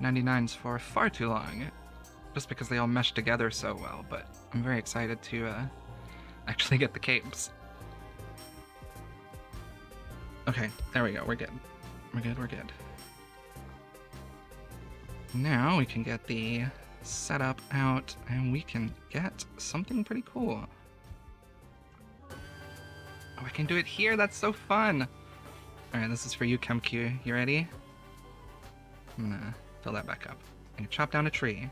S3: 99s for far too long, just because they all mesh together so well, but I'm very excited to actually get the capes. Okay, there we go, we're good. We're good.
S2: Now we can get the setup out and we can get something pretty cool. Oh, I can do it here. That's so fun. All right, this is for you, ChemQ. You ready? I'm gonna fill that back up. I'm gonna chop down a tree.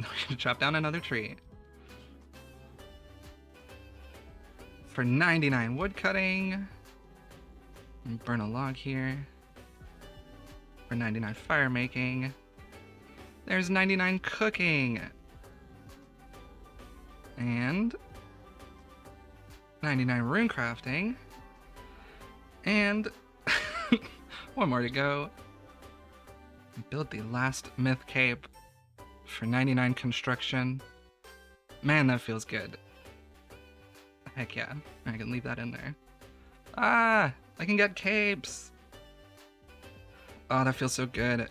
S2: I'm gonna chop down another tree. For 99 wood cutting. And burn a log here. For 99 fire making. There's 99 cooking. And 99 rune crafting. And one more to go. Build the last myth cape for 99 construction. Man, that feels good. Heck yeah. I can leave that in there. Ah! I can get capes! Oh, that feels so good.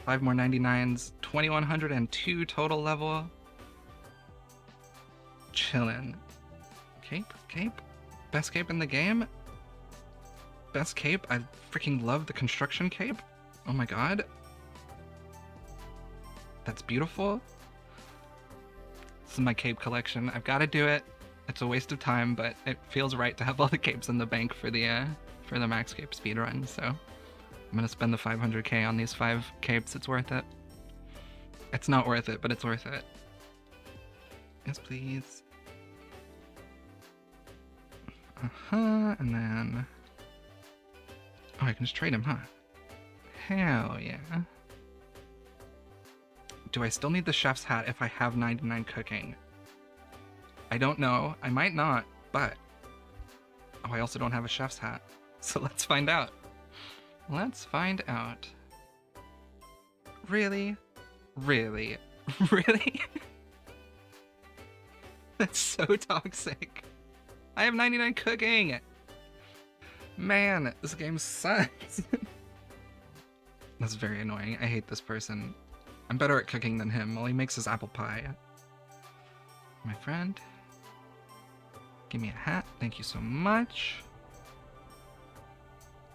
S2: 5 more 99s. 2102 total level. Chillin'. Cape? Cape? Best cape in the game? Best cape? I freaking love the construction cape. Oh my god. That's beautiful. This is my cape collection. I've got to do it. It's a waste of time, but it feels right to have all the capes in the bank for the Maxcape speedrun, so I'm gonna spend the 500k on these 5 capes. It's worth it. It's not worth it, but it's worth it. Yes, please. And then... Oh, I can just trade him, huh? Hell yeah. Do I still need the chef's hat if I have 99 cooking? I don't know. I might not, but... Oh, I also don't have a chef's hat. So let's find out. Let's find out. Really? Really? Really? That's so toxic. I have 99 cooking! Man, this game sucks. That's very annoying. I hate this person. I'm better at cooking than him. All he makes is apple pie. My friend. Give me a hat. Thank you so much.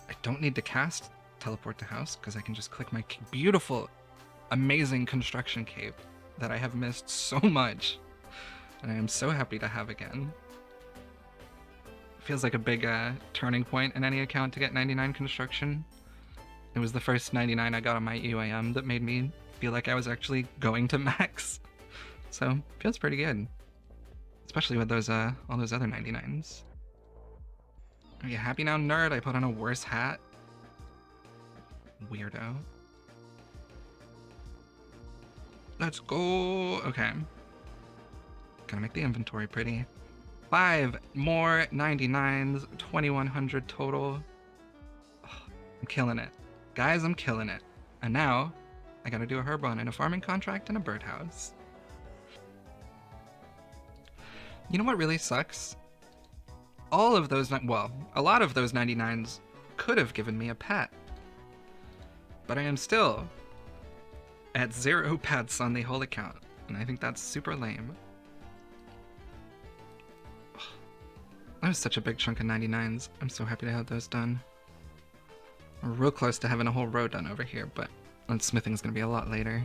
S2: I don't need to cast teleport to house because I can just click my beautiful, amazing construction cape that I have missed so much. And I am so happy to have again. Feels like a big turning point in any account to get 99 construction. It was the first 99 I got on my UAM that made me feel like I was actually going to max. So, feels pretty good. Especially with those all those other 99s. Are you happy now, nerd? I put on a worse hat? Weirdo. Let's go! Okay. Gotta make the inventory pretty. 5 more 99s, 2100 total. Oh, I'm killing it. Guys, I'm killing it. And now, I gotta do a herb run and a farming contract and a birdhouse. You know what really sucks? All of those, well, a lot of those 99s could have given me a pet. But I am still at 0 pets on the whole account, and I think that's super lame. That was such a big chunk of 99s. I'm so happy to have those done. We're real close to having a whole row done over here, but smithing's gonna be a lot later.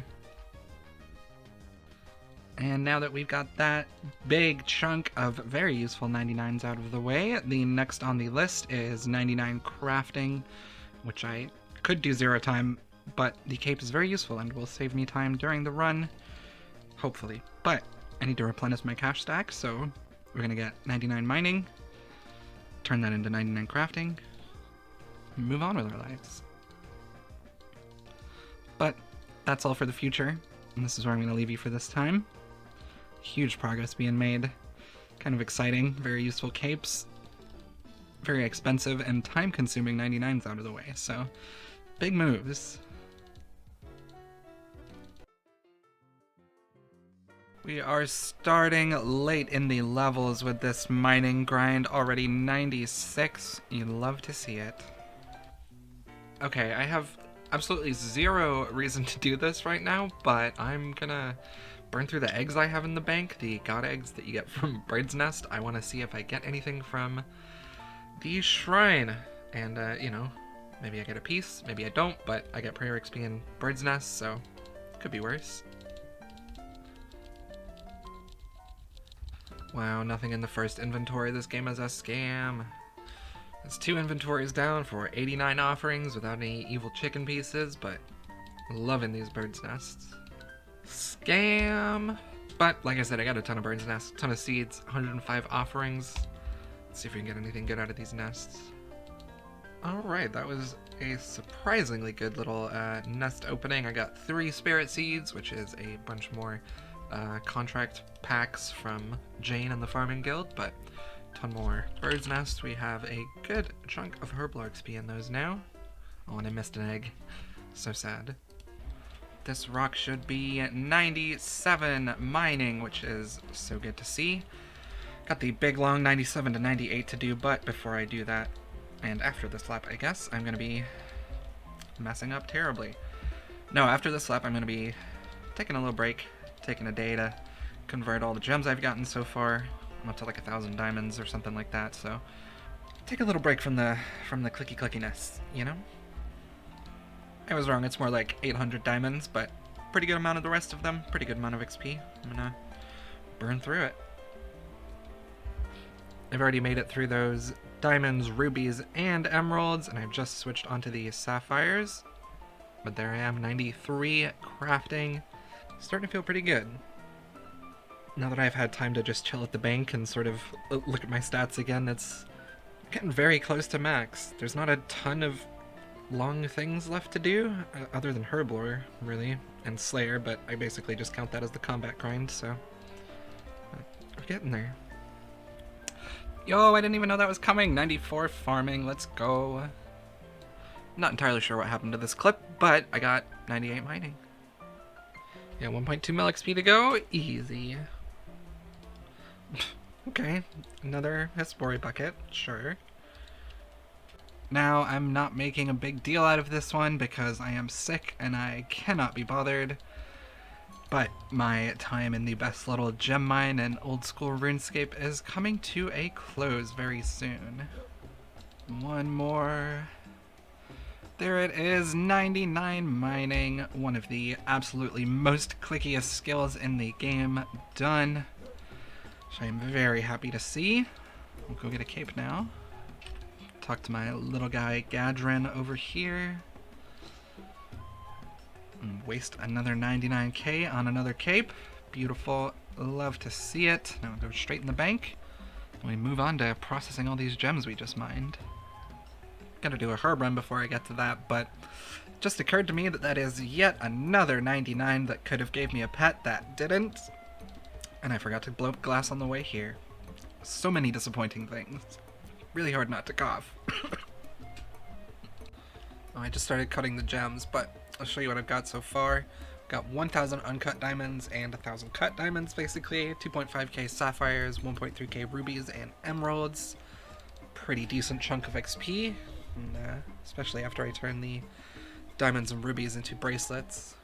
S2: And now that we've got that big chunk of very useful 99s out of the way, the next on the list is 99 crafting, which I could do 0 time, but the cape is very useful and will save me time during the run, hopefully. But I need to replenish my cash stack, so we're gonna get 99 mining, turn that into 99 crafting, and move on with our lives. But that's all for the future, and this is where I'm gonna leave you for this time. Huge progress being made. Kind of exciting, very useful capes. Very expensive and time-consuming 99s out of the way, so big moves. We are starting late in the levels with this mining grind, already 96. You love to see it. Okay, I have absolutely 0 reason to do this right now, but I'm gonna burn through the eggs I have in the bank, the god eggs that you get from Bird's Nest. I want to see if I get anything from the shrine, and, you know,
S3: Maybe I get a piece, maybe I don't, but I get prayer XP and bird's nest, so could be worse. Wow, nothing in the first inventory. This game is a scam. It's 2 inventories down for 89 offerings without any evil chicken pieces, but loving these bird's nests. Scam! But like I said, I got a ton of bird's nests, a ton of seeds, 105 offerings. Let's see if we can get anything good out of these nests. Alright, that was a surprisingly good little nest opening. I got 3 spirit seeds, which is a bunch more contract packs from Jane and the Farming Guild, but a ton more bird's nests. We have a good chunk of Herblore XP in those now. Oh, and I missed an egg. So sad. This rock should be 97 mining, which is so good to see. Got the big long 97 to 98 to do, but before I do that, and after this lap, I guess, I'm going to be messing up terribly. No, after this lap, I'm going to be taking a little break, taking a day to convert all the gems I've gotten so far. I'm up to like 1,000 diamonds or something like that, so take a little break from the clicky-clickiness, you know? I was wrong, it's more like 800 diamonds, but pretty good amount of the rest of them, pretty good amount of XP. I'm gonna burn through it. I've already made it through those diamonds, rubies, and emeralds, and I've just switched onto the sapphires. But there I am, 93 crafting. Starting to feel pretty good. Now that I've had time to just chill at the bank and sort of look at my stats again, it's getting very close to max. There's not a ton of long things left to do, other than Herblore, really, and Slayer, but I basically just count that as the combat grind, so we're getting there. Yo, I didn't even know that was coming. 94 farming, let's go. Not entirely sure what happened to this clip, but I got 98 mining. Yeah, 1.2 mil XP to go, easy. Okay, another Hespori bucket, sure. Now, I'm not making a big deal out of this one because I am sick and I cannot be bothered. But my time in the best little gem mine and old school RuneScape is coming to a close very soon. One more. There it is, 99 mining, one of the absolutely most clickiest skills in the game done. Which I am very happy to see. We'll go get a cape now. Talk to my little guy Gadrin over here. And waste another 99k on another cape. Beautiful. Love to see it. Now we'll go straight in the bank. And we move on to processing all these gems we just mined. Gotta do a herb run before I get to that, but it just occurred to me that that is yet another 99 that could have gave me a pet that didn't. And I forgot to blow up glass on the way here. So many disappointing things. Really hard not to cough. Oh, I just started cutting the gems, but I'll show you what I've got so far. Got 1,000 uncut diamonds and 1,000 cut diamonds, basically. 2.5k sapphires, 1.3k rubies and emeralds. Pretty decent chunk of XP, and, especially after I turn the diamonds and rubies into bracelets.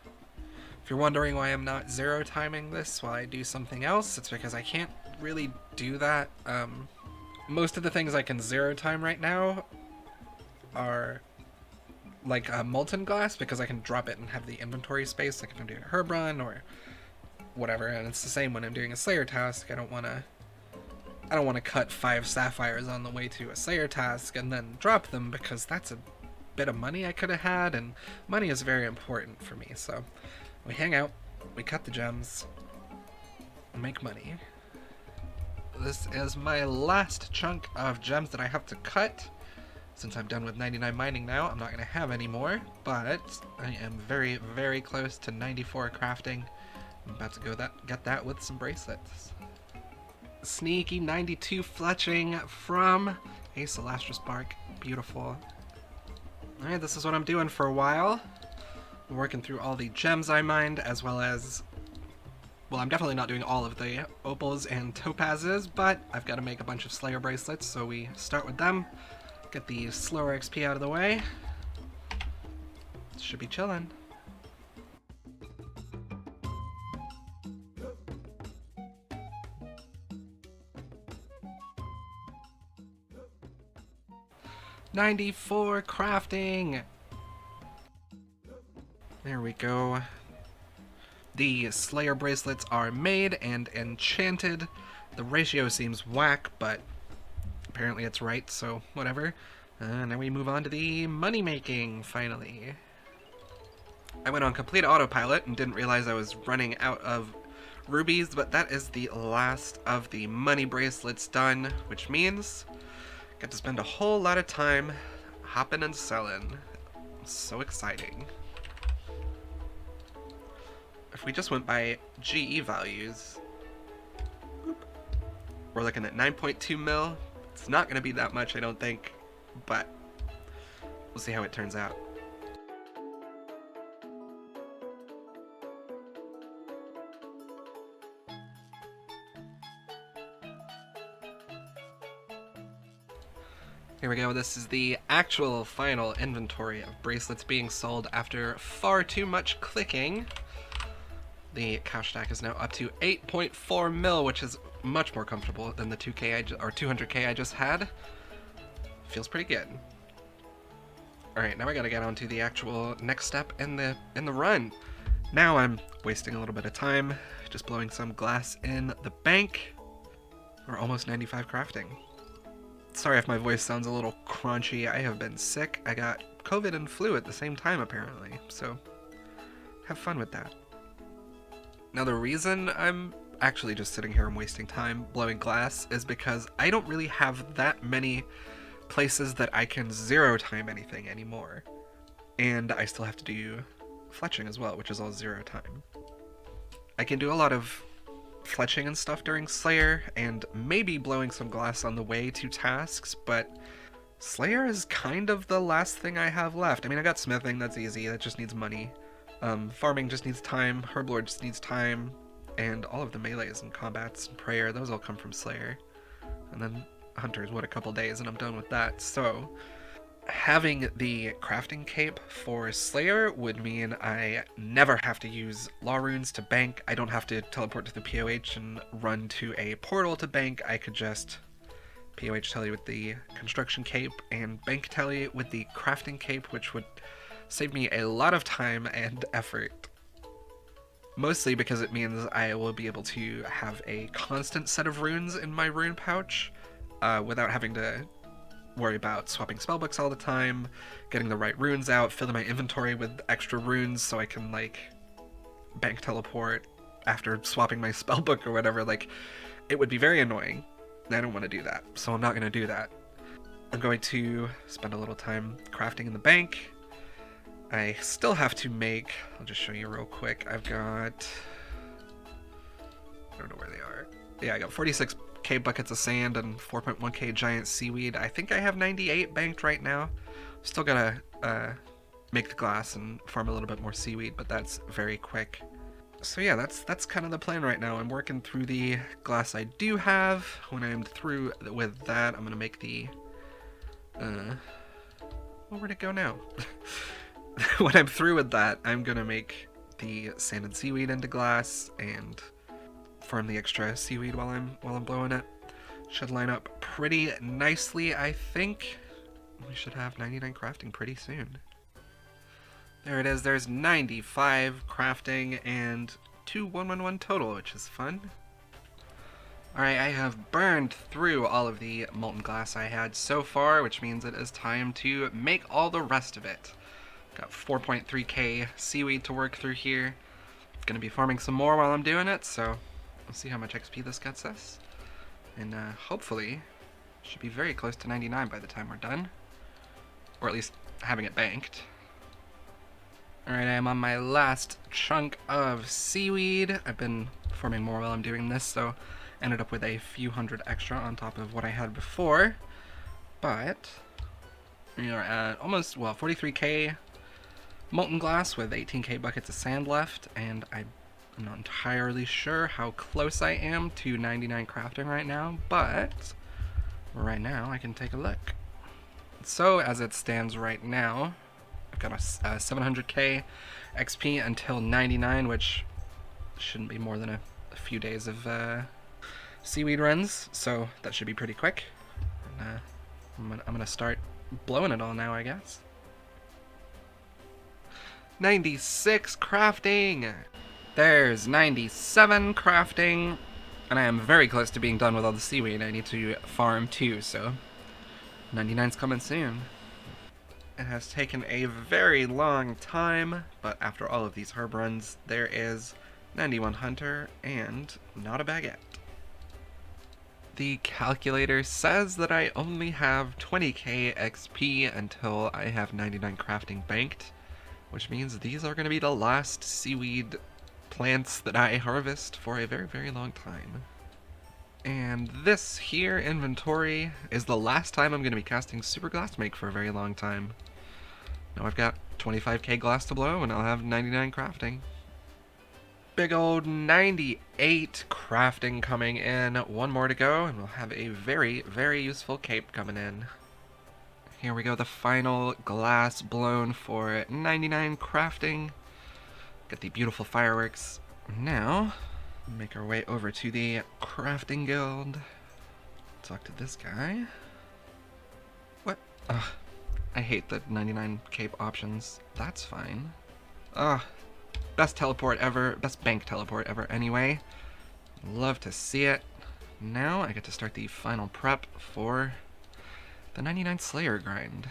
S3: If you're wondering why I'm not zero timing this while I do something else, it's because I can't really do that. Most of the things I can zero time right now are like molten glass, because I can drop it and have the inventory space, like if I'm doing a herb run or whatever. And it's the same when I'm doing a Slayer task. I don't want to cut 5 sapphires on the way to a Slayer task and then drop them, because that's a bit of money I could have had, and money is very important for me. So we hang out, we cut the gems, and make money. This is my last chunk of gems that I have to cut. Since I'm done with 99 mining now, I'm not going to have any more, but I am very, very close to 94 crafting. I'm about to go get that with some bracelets. Sneaky 92 fletching from a Celastris bark. Beautiful. Alright, this is what I'm doing for a while. I'm working through all the gems I mined, as well as... well, I'm definitely not doing all of the opals and topazes, but I've got to make a bunch of Slayer bracelets, so we start with them. Get the slower XP out of the way. Should be chillin'. 94 crafting! There we go. The Slayer bracelets are made and enchanted. The ratio seems whack, but apparently it's right, so whatever. Now we move on to the money making, finally. I went on complete autopilot and didn't realize I was running out of rubies, but that is the last of the money bracelets done, which means I get to spend a whole lot of time hopping and selling. So exciting. If we just went by GE values, we're looking at 9.2 mil. It's not going to be that much, I don't think, but we'll see how it turns out. Here we go, this is the actual final inventory of bracelets being sold after far too much clicking. The cash stack is now up to 8.4 mil, which is much more comfortable than the 200k I just had. Feels pretty good. Alright, now I gotta get on to the actual next step in the run. Now I'm wasting a little bit of time, just blowing some glass in the bank. We're almost 95 crafting. Sorry if my voice sounds a little crunchy, I have been sick. I got COVID and flu at the same time apparently, so have fun with that. Now the reason I'm actually just sitting here and wasting time blowing glass is because I don't really have that many places that I can zero time anything anymore. And I still have to do fletching as well, which is all zero time. I can do a lot of fletching and stuff during Slayer, and maybe blowing some glass on the way to tasks, but Slayer is kind of the last thing I have left. I mean, I got smithing, that's easy, that just needs money. Farming just needs time, Herblord just needs time, and all of the melees and combats and prayer, those all come from Slayer. And then Hunters, what, a couple days and I'm done with that. So having the crafting cape for Slayer would mean I never have to use law runes to bank. I don't have to teleport to the POH and run to a portal to bank. I could just POH telly with the construction cape and bank telly with the crafting cape, which would save me a lot of time and effort. Mostly because it means I will be able to have a constant set of runes in my rune pouch without having to worry about swapping spellbooks all the time, getting the right runes out, filling my inventory with extra runes so I can, like, bank teleport after swapping my spellbook or whatever. Like, it would be very annoying, and I don't want to do that, so I'm not going to do that. I'm going to spend a little time crafting in the bank. I still have to make, I'll just show you real quick, I've got, I don't know where they are. Yeah, I got 46k buckets of sand and 4.1k giant seaweed. I think I have 98 banked right now. Still gotta make the glass and farm a little bit more seaweed, but that's very quick. So yeah, that's kind of the plan right now. I'm working through the glass I do have. When I'm through with that, I'm gonna make the, well, where'd it go now? When I'm through with that, I'm gonna make the sand and seaweed into glass and farm the extra seaweed while I'm blowing it. Should line up pretty nicely, I think. We should have 99 crafting pretty soon. There it is, there's 95 crafting and 2111 total, which is fun. Alright, I have burned through all of the molten glass I had so far, which means it is time to make all the rest of it. Got 4.3k seaweed to work through here. Gonna be farming some more while I'm doing it, so we'll see how much XP this gets us. And hopefully, should be very close to 99 by the time we're done. Or at least having it banked. Alright, I am on my last chunk of seaweed. I've been farming more while I'm doing this, so ended up with a few hundred extra on top of what I had before. But we are at almost, well, 43k molten glass with 18k buckets of sand left, and I'm not entirely sure how close I am to 99 crafting right now, but right now I can take a look. So as it stands right now, I've got a 700k XP until 99, which shouldn't be more than a few days of seaweed runs, so that should be pretty quick. And, I'm gonna start
S2: blowing it all now, I guess.
S3: 96 crafting!
S2: There's 97 crafting, and I am very close to being done with all the seaweed. I need to farm too, so 99's coming soon. It has taken a very long time, but after all of these herb runs, there is 91 hunter and not a baguette. The calculator says that I only have 20k XP until I have 99 crafting banked, which means these are going to be the last seaweed plants that I harvest for a very, very long time. And this here inventory is the last time I'm going to be casting Super Glass Make for a very long time. Now I've got 25k glass to blow and I'll have 99 crafting. Big old 98 crafting coming in. One more to go and we'll have a very, very useful cape coming in. Here we go, the final glass blown for 99 crafting. Get the beautiful fireworks. Now, make our way over to the crafting guild. Talk to this guy. What? Ugh, I hate the 99 cape options. That's fine. Ugh, best teleport ever, best bank teleport ever anyway. Love to see it. Now I get to start the final prep for the 99 Slayer grind.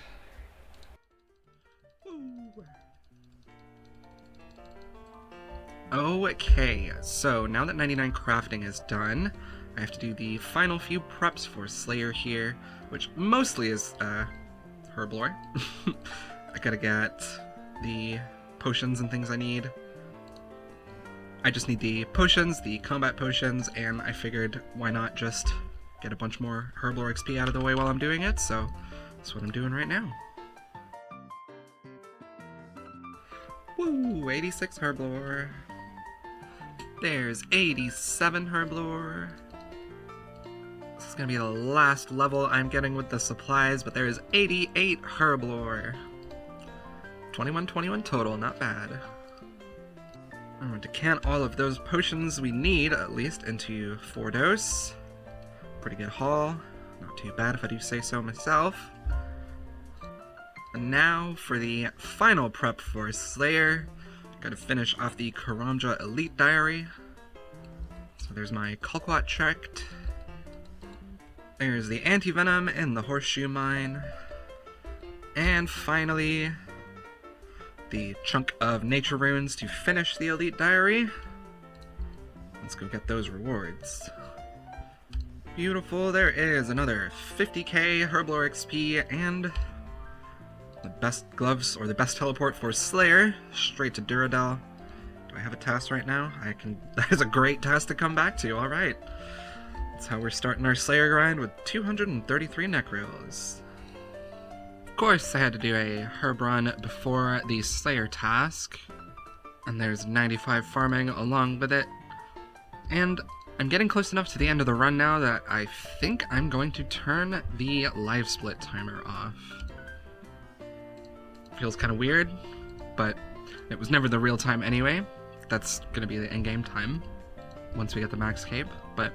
S2: Okay, so now that 99 crafting is done, I have to do the final few preps for Slayer here, which mostly is herb lore. I gotta get the potions and things I need. I just need the potions, the combat potions, and I figured why not just get a bunch more herb lore XP out of the way while I'm doing it, so that's what I'm doing right now. Woo! 86 herb lore. There's 87 herb lore. This is gonna be the last level I'm getting with the supplies, but there is 88 herb lore. 21 total, not bad. I'm going to decant all of those potions we need, at least, into 4 dose. Pretty good haul. Not too bad if I do say so myself. And now for the final prep for Slayer. Gotta finish off the Karamja Elite Diary. So there's my Kulkwat checked. There's the Anti-Venom in the Horseshoe Mine. And finally, the chunk of Nature Runes to finish the Elite Diary. Let's go get those rewards. Beautiful, there is another 50k Herblore XP and the best gloves, or the best teleport for Slayer, straight to Duradel. Do I have a task right now? That is a great task to come back to, alright. That's how we're starting our Slayer grind with 233 Necros. Of course, I had to do a herb run before the Slayer task, and there's 95 farming along with it. And I'm getting close enough to the end of the run now that I think I'm going to turn the live split timer off. Feels kind of weird, but it was never the real time anyway. That's going to be the in-game time once we get the Maxcape, but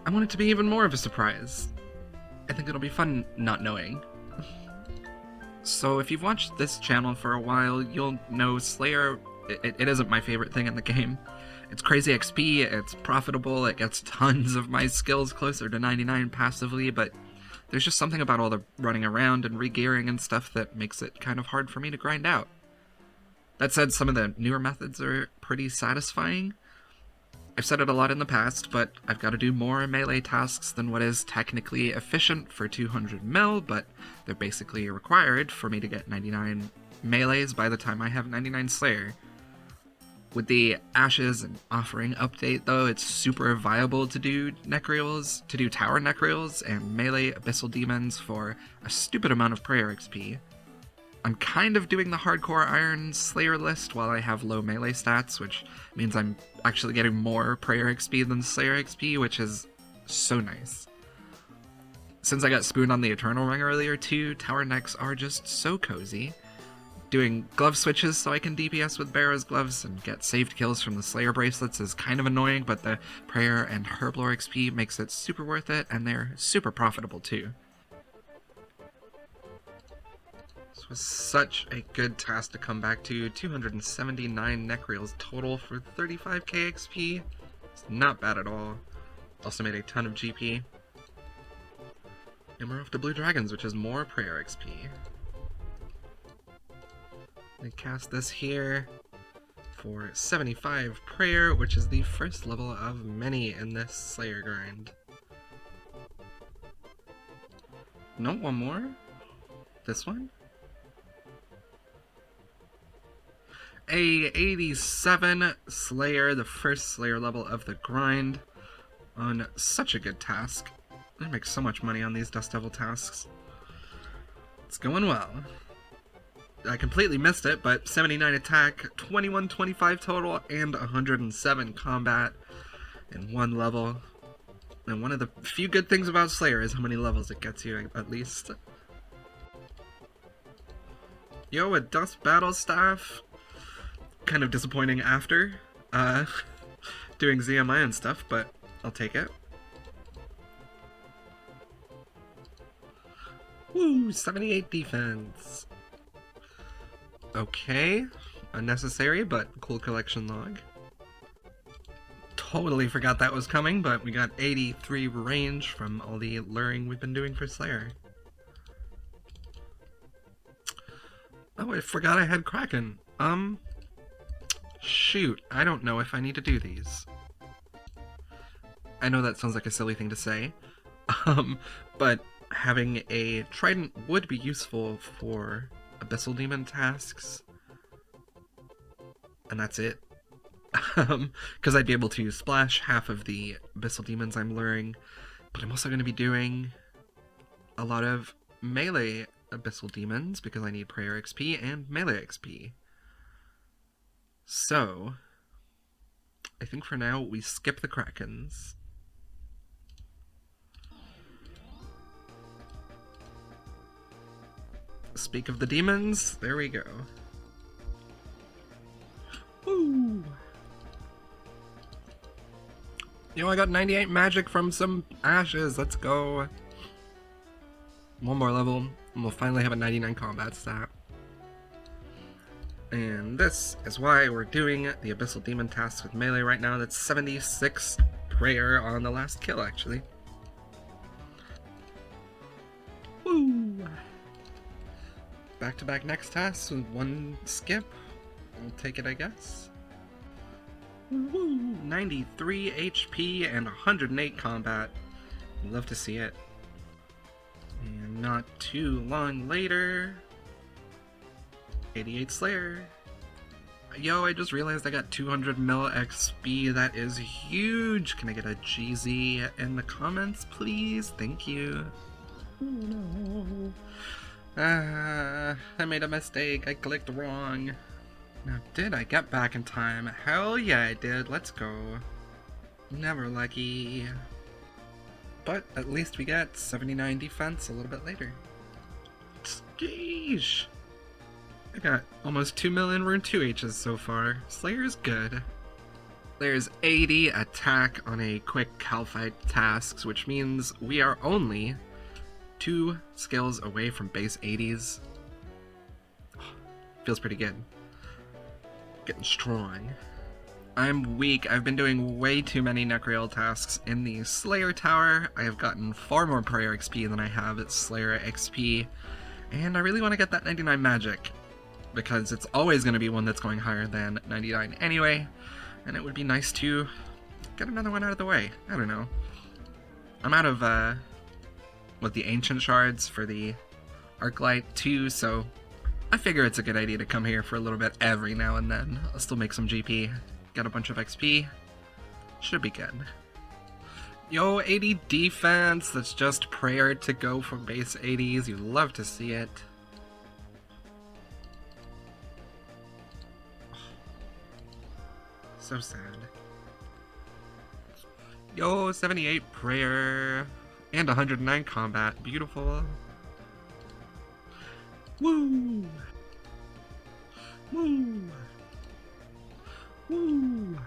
S2: I want it to be even more of a surprise. I think it'll be fun not knowing. So if you've watched this channel for a while, you'll know Slayer, it isn't my favorite thing in the game. It's crazy XP, it's profitable, it gets tons of my skills closer to 99 passively, but there's just something about all the running around and re-gearing and stuff that makes it kind of hard for me to grind out. That said, some of the newer methods are pretty satisfying. I've said it a lot in the past, but I've got to do more melee tasks than what is technically efficient for 200 mil, but they're basically required for me to get 99 melees by the time I have 99 Slayer. With the Ashes and Offering update, though, it's super viable to do Necreals, to do Tower Necreals and melee Abyssal Demons for a stupid amount of Prayer XP. I'm kind of doing the hardcore Iron Slayer list while I have low melee stats, which means I'm actually getting more Prayer XP than Slayer XP, which is so nice. Since I got spooned on the Eternal Ring earlier too, Tower Necks are just so cozy. Doing glove switches so I can DPS with Barrow's gloves and get saved kills from the Slayer bracelets is kind of annoying, but the Prayer and Herblore XP makes it super worth it, and they're super profitable too.
S3: This was such a good task to come back to. 279 neck reels total for 35k XP. It's not bad at all. Also made a ton of GP. And we're off to Blue Dragons, which is more prayer XP. I cast this here for 75 prayer, which is the first level of many in this Slayer grind. No, one more? This one? A 87 Slayer, the first Slayer level of the grind, on such a good task. I make so much money on these Dust Devil tasks. It's going well. I completely missed it, but 79 attack, 2125 total, and 107 combat in one level. And one of the few good things about Slayer is how many levels it gets you, at least. Yo, a Dust Battle Staff. Kind of disappointing after doing ZMI and stuff, but I'll take it. Woo, 78 defense. Okay, unnecessary, but cool collection log. Totally forgot that was coming, but we got 83 range from all the luring we've been doing for Slayer. Oh, I forgot I had Kraken. Shoot, I don't know if I need to do these. I know that sounds like a silly thing to say, but having a trident would be useful for Abyssal Demon tasks, and that's it. Because I'd be able to splash half of the Abyssal Demons I'm luring, but I'm also going to be doing a lot of melee Abyssal Demons because I need prayer XP and melee XP. So, I think for now we skip the Krakens. Speak of the demons, there we go. Woo! Yo, I got 98 magic from some ashes, let's go. One more level, and we'll finally have a 99 combat stat. And this is why we're doing the Abyssal Demon tasks with melee right now. That's 76 prayer on the last kill, actually. Woo! Back-to-back next tasks with one skip. We'll take it, I guess. Woo! 93 HP and 108 combat. Love to see it. And not too long later... 88 Slayer. Yo, I just realized I got 200 mil XP. That is huge. Can I get a GZ in the comments, please? Thank you. No. I made a mistake. I clicked wrong. Now, did I get back in time? Hell yeah, I did. Let's go. Never lucky. But at least we get 79 defense a little bit later. Sheesh. I got almost 2 million rune 2Hs so far. Slayer's good. There's 80 attack on a quick Calfight tasks, which means we are only 2 skills away from base 80s. Feels pretty good. Getting strong. I'm weak. I've been doing way too many Necreal tasks in the Slayer Tower. I have gotten far more Prayer XP than I have at Slayer XP. And I really want to get that 99 magic, because it's always going to be one that's going higher than 99 anyway, and it would be nice to get another one out of the way. I don't know. I'm out of, the Ancient Shards for the Arclight too, so I figure it's a good idea to come here for a little bit every now and then. I'll still make some GP, get a bunch of XP. Should be good. Yo, 80 defense, that's just prayer to go from base 80s. You love to see it. So sad. Yo, 78 prayer and 109 combat. Beautiful. Woo! Woo! Woo!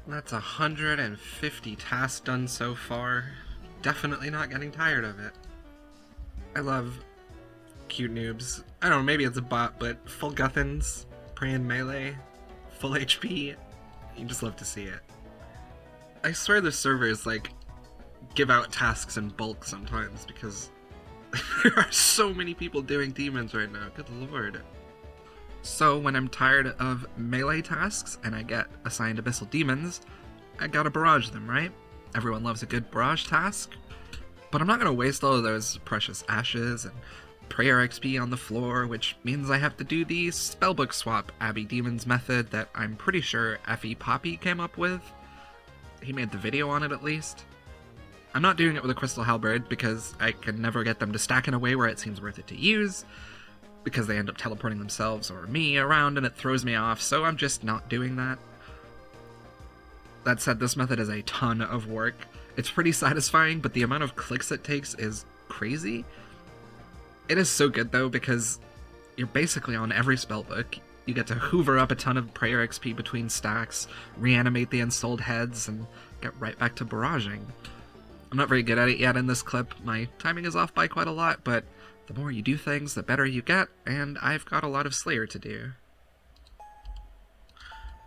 S3: That's 150 tasks done so far. Definitely not getting tired of it. I love cute noobs. I don't know, maybe it's a bot, but full Guthans, praying melee, full HP. You just love to see it. I swear the servers, like, give out tasks in bulk sometimes because there are so many people doing demons right now. Good lord. So when I'm tired of melee tasks and I get assigned abyssal demons, I gotta barrage them, right? Everyone loves a good barrage task. But I'm not gonna waste all of those precious ashes and prayer XP on the floor, which means I have to do the spellbook swap Abbey Demons method that I'm pretty sure Effie Poppy came up with. He made the video on it at least. I'm not doing it with a Crystal Halberd because I can never get them to stack in a way where it seems worth it to use, because they end up teleporting themselves or me around and it throws me off, so I'm just not doing that. That said, this method is a ton of work. It's pretty satisfying, but the amount of clicks it takes is crazy. It is so good though, because you're basically on every spellbook. You get to hoover up a ton of prayer XP between stacks, reanimate the ensouled heads, and get right back to barraging. I'm not very good at it yet in this clip. My timing is off by quite a lot, but the more you do things, the better you get, and I've got a lot of Slayer to do.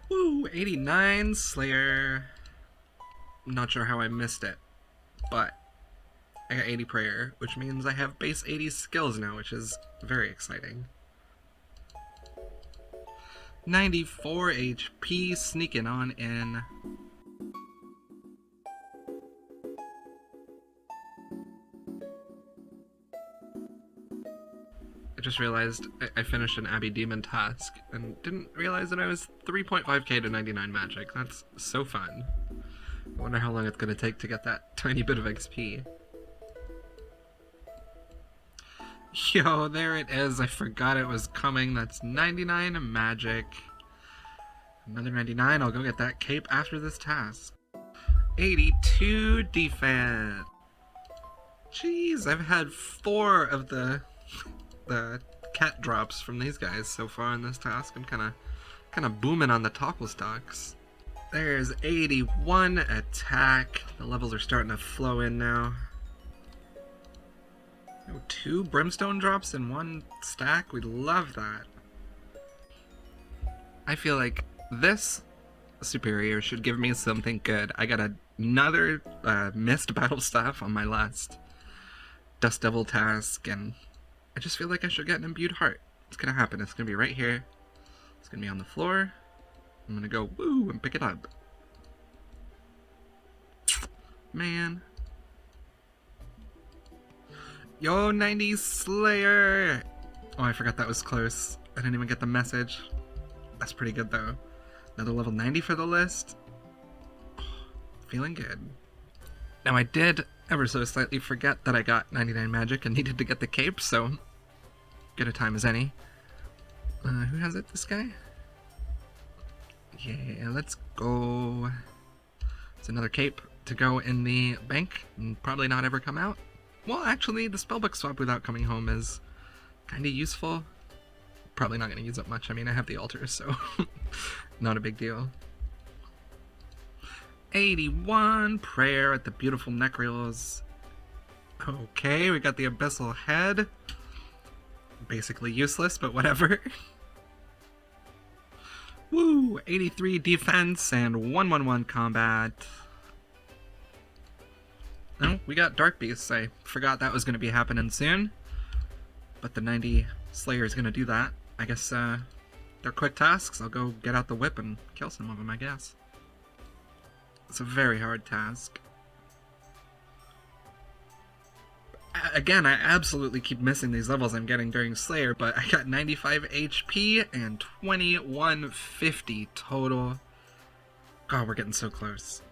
S3: Woo, 89 Slayer. I'm not sure how I missed it, but I got 80 prayer, which means I have base 80 skills now, which is very exciting. 94 HP, sneaking on in. I just realized I finished an Abbey Demon task and didn't realize that I was 3.5k to 99 magic. That's so fun. I wonder how long it's going to take to get that tiny bit of XP. Yo, there it is. I forgot it was coming. That's 99 magic. Another 99. I'll go get that cape after this task. 82 defense. Jeez, I've had 4 of the cat drops from these guys so far in this task. I'm kind of booming on the topple stocks. There's 81 attack. The levels are starting to flow in now. Oh, 2 brimstone drops in 1 stack? We love that. I feel like this superior should give me something good. I got another missed battle staff on my last Dust Devil task, and I just feel like I should get an imbued heart. It's gonna happen. It's gonna be right here. It's gonna be on the floor. I'm gonna go woo and pick it up. Man. Yo, 90 Slayer! Oh, I forgot that was close. I didn't even get the message. That's pretty good though. Another level 90 for the list. Oh, feeling good. Now I did ever so slightly forget that I got 99 magic and needed to get the cape, so good a time as any. Who has it? This guy? Yeah, let's go. It's another cape to go in the bank and probably not ever come out. Well, actually, the spellbook swap without coming home is kind of useful. Probably not going to use up much. I mean, I have the altars, so not a big deal. 81 prayer at the beautiful Necreals. Okay, we got the abyssal head. Basically useless, but whatever. Woo! 83 defense and 111 combat. Oh, we got Dark Beasts. I forgot that was going to be happening soon. But the 90 Slayer is going to do that. I guess they're quick tasks. I'll go get out the whip and kill some of them, I guess. It's a very hard task. Again, I absolutely keep missing these levels I'm getting during Slayer, but I got 95 HP and 2150 total. God, we're getting so close.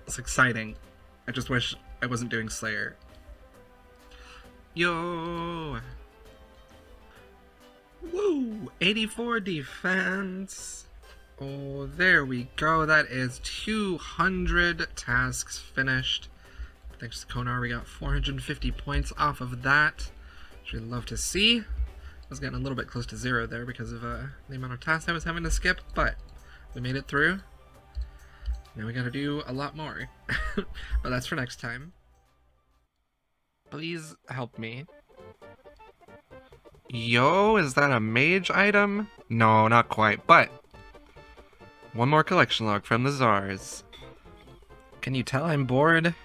S3: It's exciting. I just wish I wasn't doing Slayer. Yo! Woo! 84 defense. Oh, there we go. That is 200 tasks finished. Thanks to Konar, we got 450 points off of that, which we'd love to see. I was getting a little bit close to 0 there because of the amount of tasks I was having to skip, but we made it through. Now we gotta do a lot more. But that's for next time.
S2: Please help me.
S3: Yo, is that a mage item? No, not quite, but one more collection log from the Czars. Can you tell I'm bored?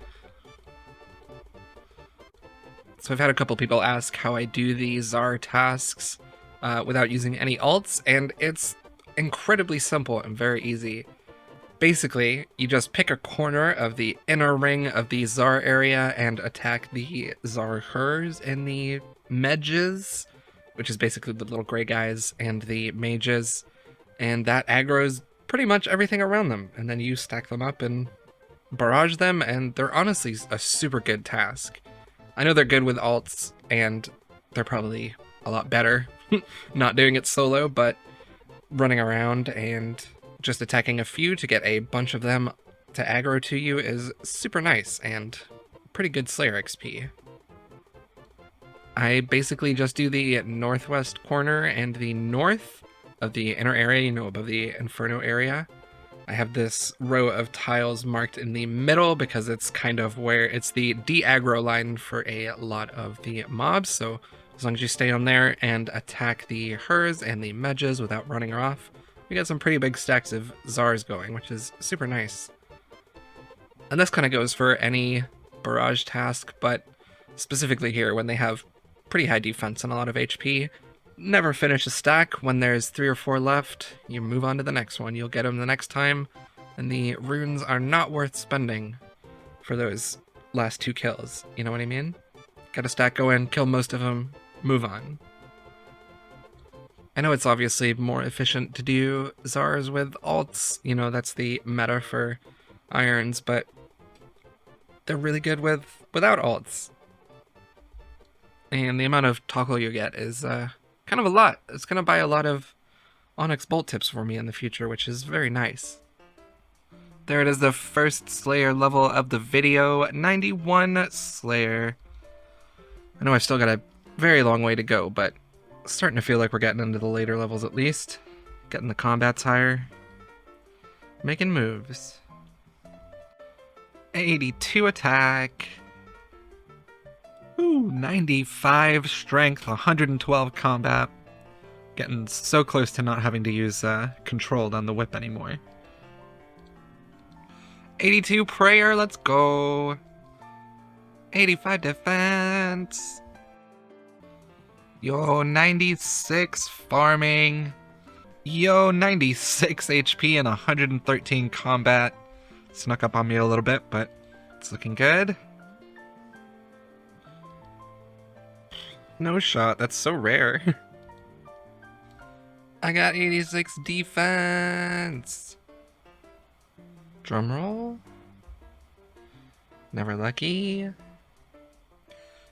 S3: So I've had a couple people ask how I do the Czar tasks without using any alts, and it's incredibly simple and very easy. Basically, you just pick a corner of the inner ring of the Czar area and attack the Czar Hers and the Medges, which is basically the little gray guys, and the mages, and that aggroes pretty much everything around them, and then you stack them up and barrage them, and they're honestly a super good task. I know they're good with alts, and they're probably a lot better not doing it solo, but running around and just attacking a few to get a bunch of them to aggro to you is super nice and pretty good Slayer XP. I basically just do the northwest corner and the north of the inner area, above the Inferno area. I have this row of tiles marked in the middle because it's kind of where it's the de-aggro line for a lot of the mobs, so as long as you stay on there and attack the Hers and the Medges without running her off, we got some pretty big stacks of Czars going, which is super nice. And this kind of goes for any barrage task, but specifically here when they have pretty high defense and a lot of HP, never finish a stack. When there's 3 or 4 left, you move on to the next one. You'll get them the next time, and the runes are not worth spending for those last 2 kills. You know what I mean? Got a stack going, kill most of them, move on. I know it's obviously more efficient to do Czars with alts, that's the meta for irons, but they're really good without alts. And the amount of toggle you get is kind of a lot. It's going to buy a lot of Onyx bolt tips for me in the future, which is very nice. There it is, the first Slayer level of the video, 91 Slayer. I know I've still got a very long way to go, but starting to feel like we're getting into the later levels at least. Getting the combats higher. Making moves. 82 attack. Ooh, 95 strength, 112 combat. Getting so close to not having to use controlled on the whip anymore. 82 prayer, let's go. 85 defense. Yo, 96 farming. Yo, 96 HP and 113 combat. Snuck up on me a little bit, but it's looking good. No shot, that's so rare. I got 86 defense. Drumroll. Never lucky.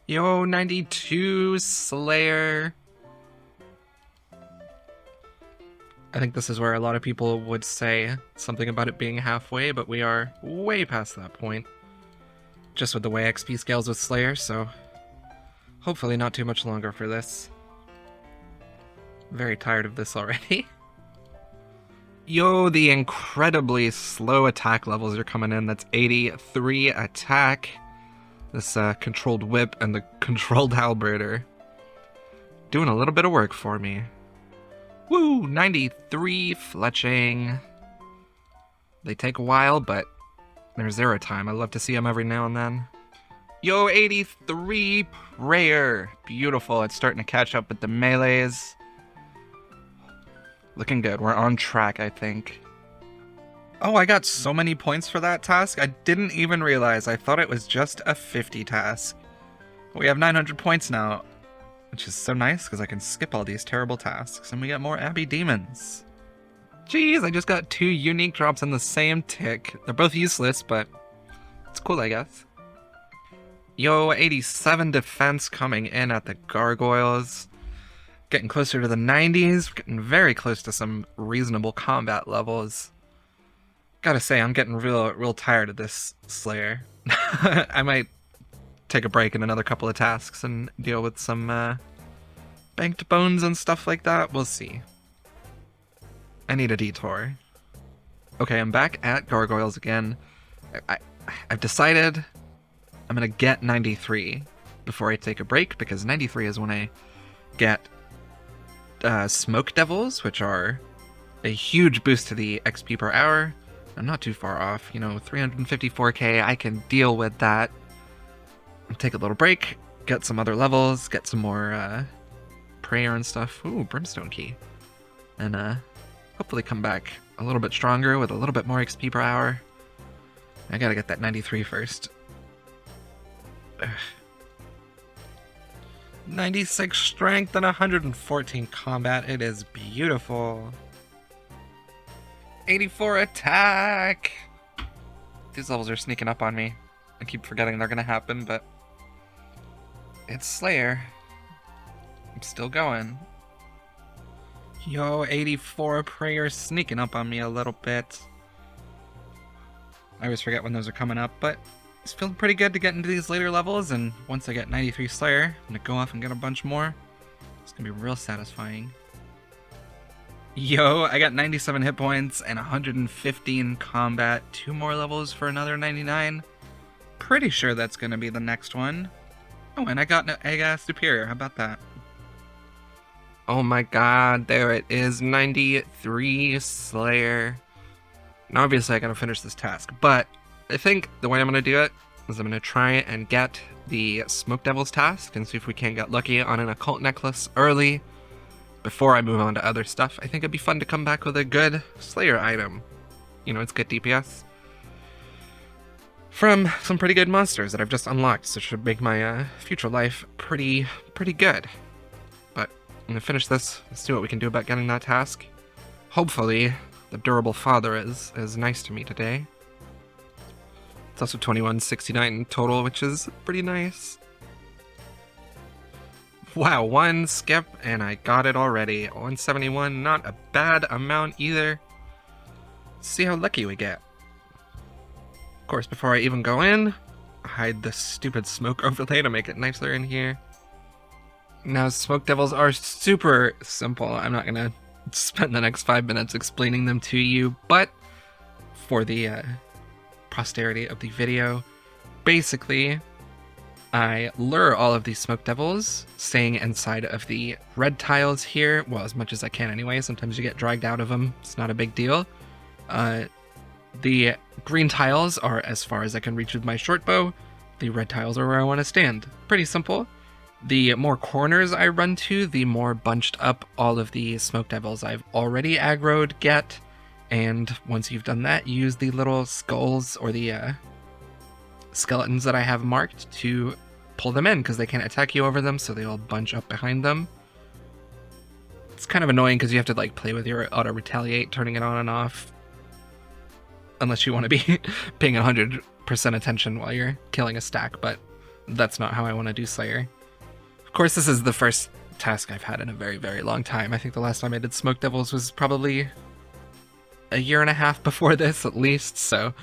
S3: Yo, 92 Slayer. I think this is where a lot of people would say something about it being halfway, but we are way past that point. Just with the way XP scales with Slayer, so hopefully not too much longer for this. Very tired of this already. Yo, the incredibly slow attack levels are coming in. That's 83 attack. This controlled whip and the controlled halberder. Doing a little bit of work for me. Woo, 93 fletching. They take a while, but they're 0 time. I love to see them every now and then. Yo, 83 prayer. Beautiful. It's starting to catch up with the melees. Looking good. We're on track, I think. Oh, I got so many points for that task. I didn't even realize. I thought it was just a 50 task. We have 900 points now, which is so nice because I can skip all these terrible tasks and we get more Abbey Demons. Jeez, I just got 2 unique drops in the same tick. They're both useless, but it's cool, I guess. Yo, 87 defense coming in at the gargoyles. Getting closer to the 90s. We're getting very close to some reasonable combat levels. Gotta say, I'm getting real tired of this Slayer. I might take a break in another couple of tasks and deal with some banked bones and stuff like that. We'll see. I need a detour. Okay, I'm back at gargoyles again. I've decided I'm gonna get 93 before I take a break, because 93 is when I get Smoke Devils, which are a huge boost to the XP per hour. I'm not too far off, 354k, I can deal with that. Take a little break, get some other levels, get some more prayer and stuff. Ooh, Brimstone Key. And hopefully come back a little bit stronger with a little bit more XP per hour. I gotta get that 93 first. Ugh. 96 strength and 114 combat. It is beautiful. 84 attack. These levels are sneaking up on me. I keep forgetting they're gonna happen, but it's Slayer. I'm still going. Yo, 84 prayer sneaking up on me a little bit. I always forget when those are coming up, but it's feeling pretty good to get into these later levels, and once I get 93 Slayer, I'm gonna go off and get a bunch more. It's gonna be real satisfying. Yo, I got 97 hit points and 115 combat. 2 more levels for another 99. Pretty sure that's gonna be the next one. Oh, and I got a Superior. How about that? Oh my god, there it is. 93 Slayer. Now, obviously, I gotta finish this task, but I think the way I'm gonna do it is I'm gonna try and get the Smoke Devils task and see if we can get lucky on an occult necklace early before I move on to other stuff. I think it'd be fun to come back with a good Slayer item. It's good DPS from some pretty good monsters that I've just unlocked, so it should make my future life pretty good. But I'm gonna finish this. Let's see what we can do about getting that task. Hopefully, the durable father is nice to me today. It's also 2169 total, which is pretty nice. Wow, 1 skip, and I got it already. 171, not a bad amount either. Let's see how lucky we get. Of course, before I even go in, hide the stupid smoke overlay to make it nicer in here. Now, Smoke Devils are super simple. I'm not gonna spend the next 5 minutes explaining them to you, but for the posterity of the video, basically, I lure all of these Smoke Devils, staying inside of the red tiles here, well, as much as I can anyway. Sometimes you get dragged out of them, it's not a big deal. The green tiles are as far as I can reach with my short bow. The red tiles are where I want to stand. Pretty simple. The more corners I run to, the more bunched up all of the Smoke Devils I've already aggroed get. And once you've done that, you use the little skulls or the skeletons that I have marked to pull them in, because they can't attack you over them, so they all bunch up behind them. It's kind of annoying because you have to play with your auto retaliate, turning it on and off, unless you want to be paying 100% attention while you're killing a stack, but that's not how I want to do Slayer. Of course, this is the first task I've had in a very, very long time. I think the last time I did Smoke Devils was probably a year and a half before this, at least, so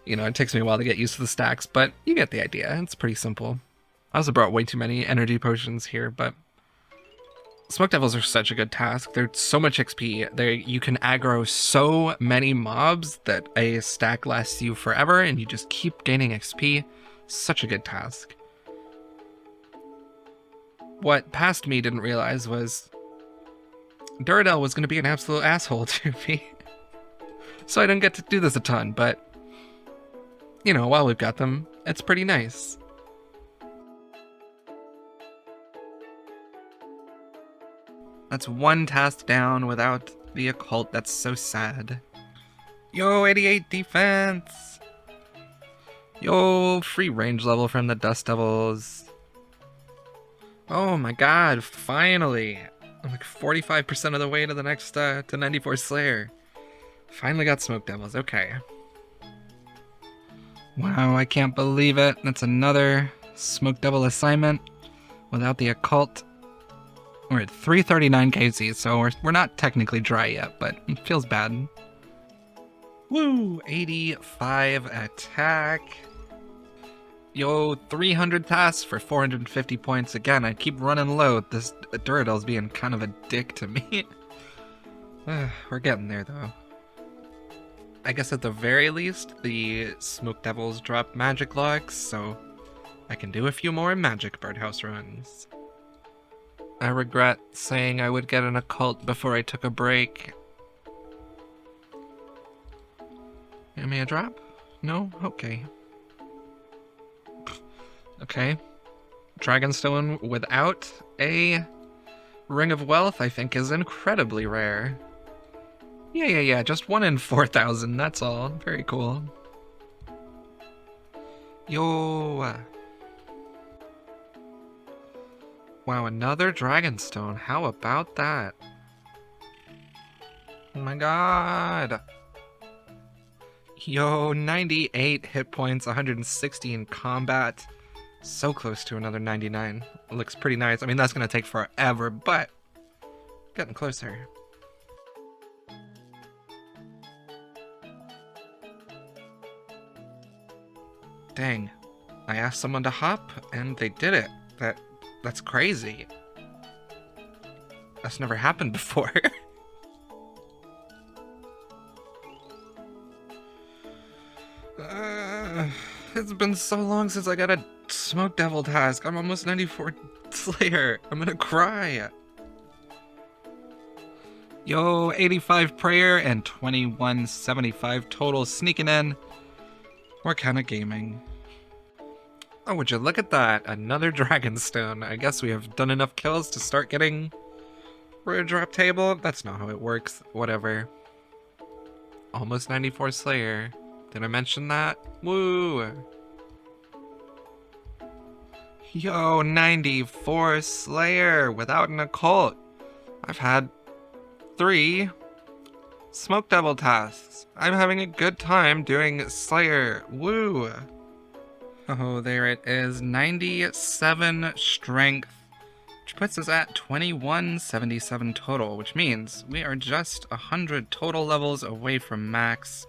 S3: it takes me a while to get used to the stacks, but you get the idea. It's pretty simple. I also brought way too many energy potions here, but Smoke Devils are such a good task. They're so much XP. You can aggro so many mobs that a stack lasts you forever, and you just keep gaining XP. Such a good task. What past me didn't realize was Duradel was going to be an absolute asshole to me. So I didn't get to do this a ton, but while we've got them, it's pretty nice. That's 1 task down without the occult. That's so sad. Yo, 88 defense! Yo, free range level from the Dust Devils. Oh my god, finally! I'm 45% of the way to the next, to 94 Slayer. Finally got Smoke Devils, okay. Wow, I can't believe it. That's another Smoke Devil assignment without the occult. We're at 339 KC, so we're not technically dry yet, but it feels bad. Woo! 85 attack. Yo, 300 tasks for 450 points. Again, I keep running low. This Duradel's being kind of a dick to me. We're getting there, though. I guess at the very least, the Smoke Devils drop magic logs, so I can do a few more magic birdhouse runs. I regret saying I would get an occult before I took a break. Give me a drop? No? Okay. Okay. Dragonstone without a Ring of Wealth, I think, is incredibly rare. Yeah, just 1 in 4,000, that's all. Very cool. Yo! Wow, another Dragonstone. How about that? Oh my god! Yo, 98 hit points, 160 in combat. So close to another 99. It looks pretty nice. I mean, that's gonna take forever, but getting closer. Dang. I asked someone to hop, and they did it. That's crazy. That's never happened before. It's been so long since I got a Smoke Devil task. I'm almost 94 Slayer. I'm gonna cry. Yo, 85 prayer and 2175 total sneaking in. What kind of gaming? Oh, would you look at that? Another Dragonstone. I guess we have done enough kills to start getting rare drop table. That's not how it works. Whatever. Almost 94 Slayer. Did I mention that? Woo! Yo, 94 Slayer without an occult. I've had 3 Smoke Devil tasks. I'm having a good time doing Slayer. Woo! Oh, there it is. 97 strength, which puts us at 2177 total, which means we are just 100 total levels away from max.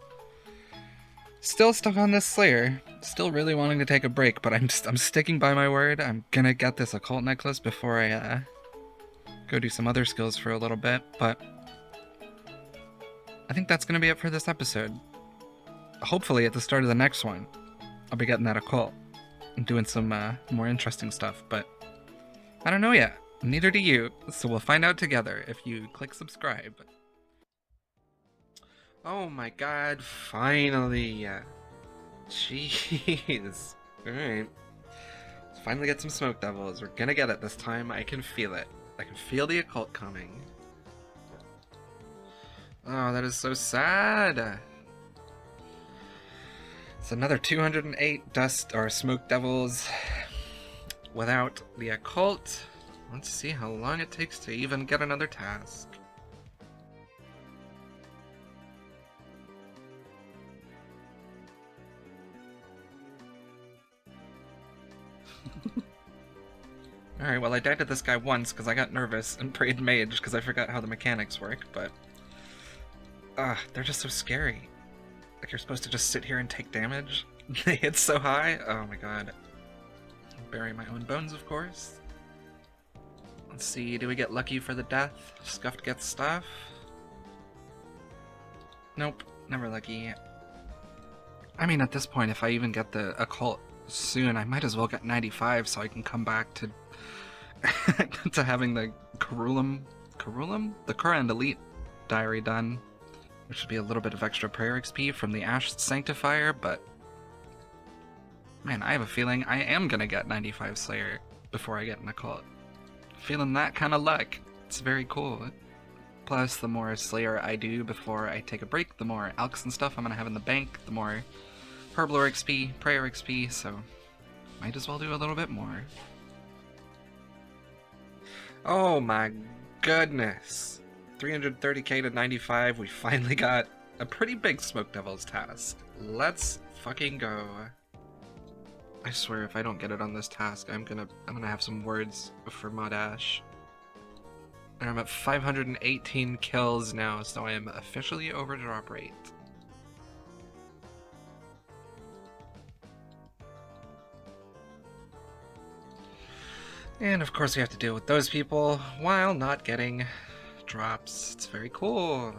S3: Still stuck on this Slayer. Still really wanting to take a break, but I'm sticking by my word. I'm gonna get this occult necklace before I go do some other skills for a little bit, but I think that's gonna be it for this episode. Hopefully at the start of the next one, I'll be getting that occult and doing some more interesting stuff, but I don't know yet. Neither do you, so we'll find out together if you click subscribe. Oh my god, finally! Jeez. Alright. Let's finally get some Smoke Devils. We're gonna get it this time. I can feel it. I can feel the occult coming. Oh, that is so sad! It's another 208 dust or Smoke Devils without the occult. Let's see how long it takes to even get another task. Alright, well I died to this guy once because I got nervous and prayed mage because I forgot how the mechanics work, but they're just so scary. Like you're supposed to just sit here and take damage. They hit so high. Oh my god. Bury my own bones, of course. Let's see, do we get lucky for the death? Scuffed gets stuff? Nope, never lucky. I mean, at this point, if I even get the occult soon, I might as well get 95 so I can come back to to having the Carulum? The current elite diary done, which would be a little bit of extra prayer XP from the Ash Sanctifier, but man, I have a feeling I am gonna get 95 Slayer before I get an occult. Feeling that kind of luck. It's very cool. Plus, the more Slayer I do before I take a break, the more Alks and stuff I'm gonna have in the bank, the more Herblore XP, Prayer XP, so might as well do a little bit more. Oh my goodness. 330k to 95, we finally got a pretty big Smoke Devils task. Let's fucking go. I swear if I don't get it on this task, I'm gonna have some words for Modash. And I'm at 518 kills now, so I am officially over drop rate. And of course we have to deal with those people while not getting drops. It's very cool.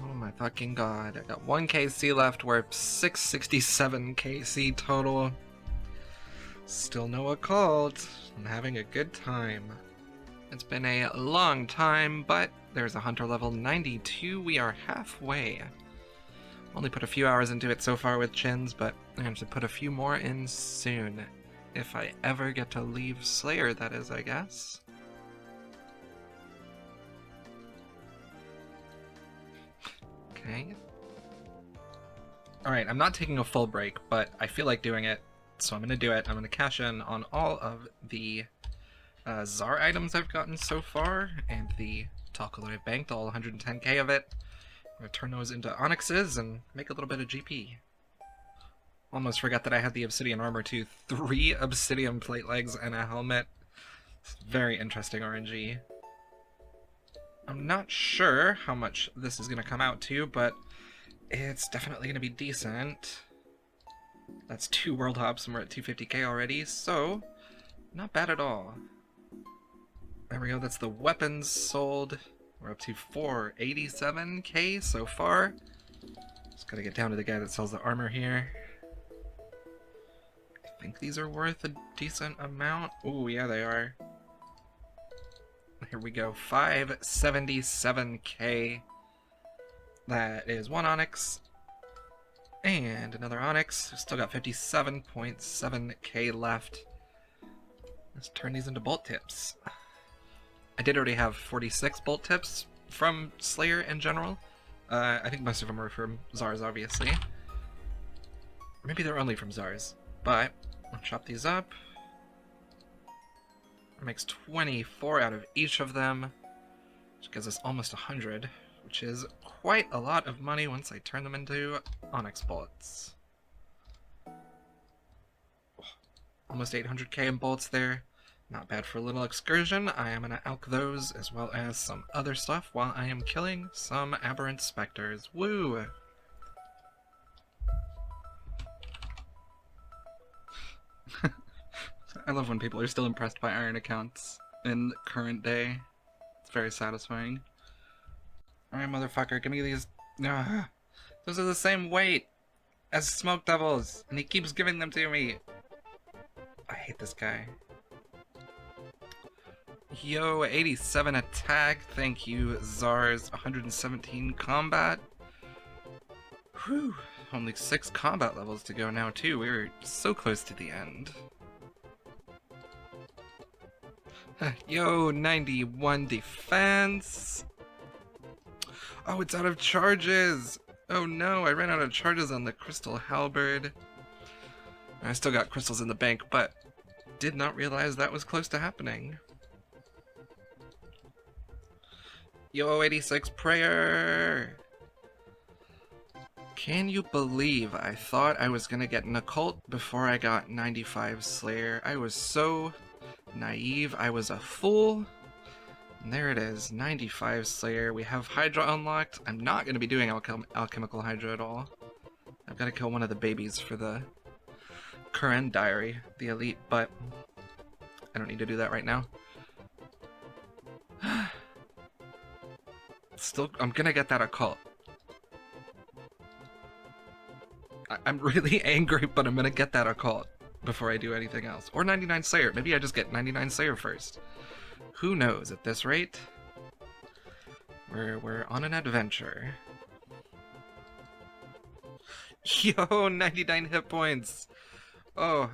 S3: Oh my fucking god. I got 1 KC left, we're 667 KC total. Still no occult. I'm having a good time. It's been a long time, but there's a hunter level 92. We are halfway. Only put a few hours into it so far with chins, but I have to put a few more in soon. If I ever get to leave Slayer, that is, I guess. Okay. Alright, I'm not taking a full break, but I feel like doing it, so I'm going to do it. I'm going to cash in on all of the Tsar items I've gotten so far, and the Talkal I've banked, all 110k of it. I'm going to turn those into Onyxes and make a little bit of GP. Almost forgot that I had the Obsidian armor too. 3 Obsidian plate legs and a helmet. It's very interesting RNG. I'm not sure how much this is going to come out to, but it's definitely going to be decent. That's 2 world hops and we're at 250k already, so not bad at all. There we go, that's the weapons sold. We're up to 487k so far. Just gotta get down to the guy that sells the armor here. I think these are worth a decent amount. Oh, yeah, they are. Here we go, 577k. That is 1 Onyx. And another Onyx. We've still got 57.7k left. Let's turn these into bolt tips. I did already have 46 bolt tips from Slayer in general. I think most of them are from Tsars, obviously. Maybe they're only from Tsars. But I'll chop these up. It makes 24 out of each of them, which gives us almost 100, which is quite a lot of money once I turn them into Onyx bolts. Almost 800k in bolts there. Not bad for a little excursion. I am going to alch those as well as some other stuff while I am killing some aberrant specters. Woo! I love when people are still impressed by iron accounts in the current day. It's very satisfying. Alright, motherfucker, give me these. Ugh. Those are the same weight as smoke devils, and he keeps giving them to me. I hate this guy. Yo, 87 attack, thank you, Tsars. 117 combat. Whew, only 6 combat levels to go now too. We're so close to the end. Yo, 91 defense. Oh, it's out of charges. Oh no, I ran out of charges on the crystal halberd. I still got crystals in the bank, but did not realize that was close to happening. Yo, 86 prayer! Can you believe I thought I was gonna get an occult before I got 95 Slayer? I was so naive, I was a fool. And there it is, 95 Slayer. We have Hydra unlocked. I'm not gonna be doing alchemical Hydra at all. I've gotta kill one of the babies for the Curran Diary, the elite, but I don't need to do that right now. Still, I'm gonna get that occult. I'm really angry, but I'm gonna get that occult before I do anything else. Or 99 Slayer. Maybe I just get 99 Slayer first. Who knows at this rate? We're on an adventure. Yo, 99 hit points! Oh,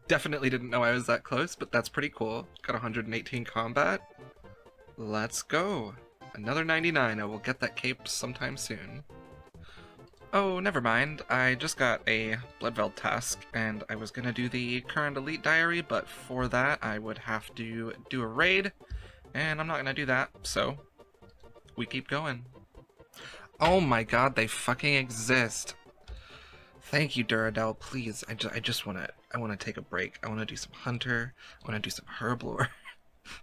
S3: definitely didn't know I was that close, but that's pretty cool. Got 118 combat. Let's go. Another 99. I will get that cape sometime soon. Oh, never mind. I just got a Bloodveld task, and I was gonna do the current Elite Diary, but for that I would have to do a raid, and I'm not gonna do that, so we keep going. Oh my god, they fucking exist. Thank you, Duradel, please. I just wanna take a break. I wanna do some Hunter. I wanna do some Herblore.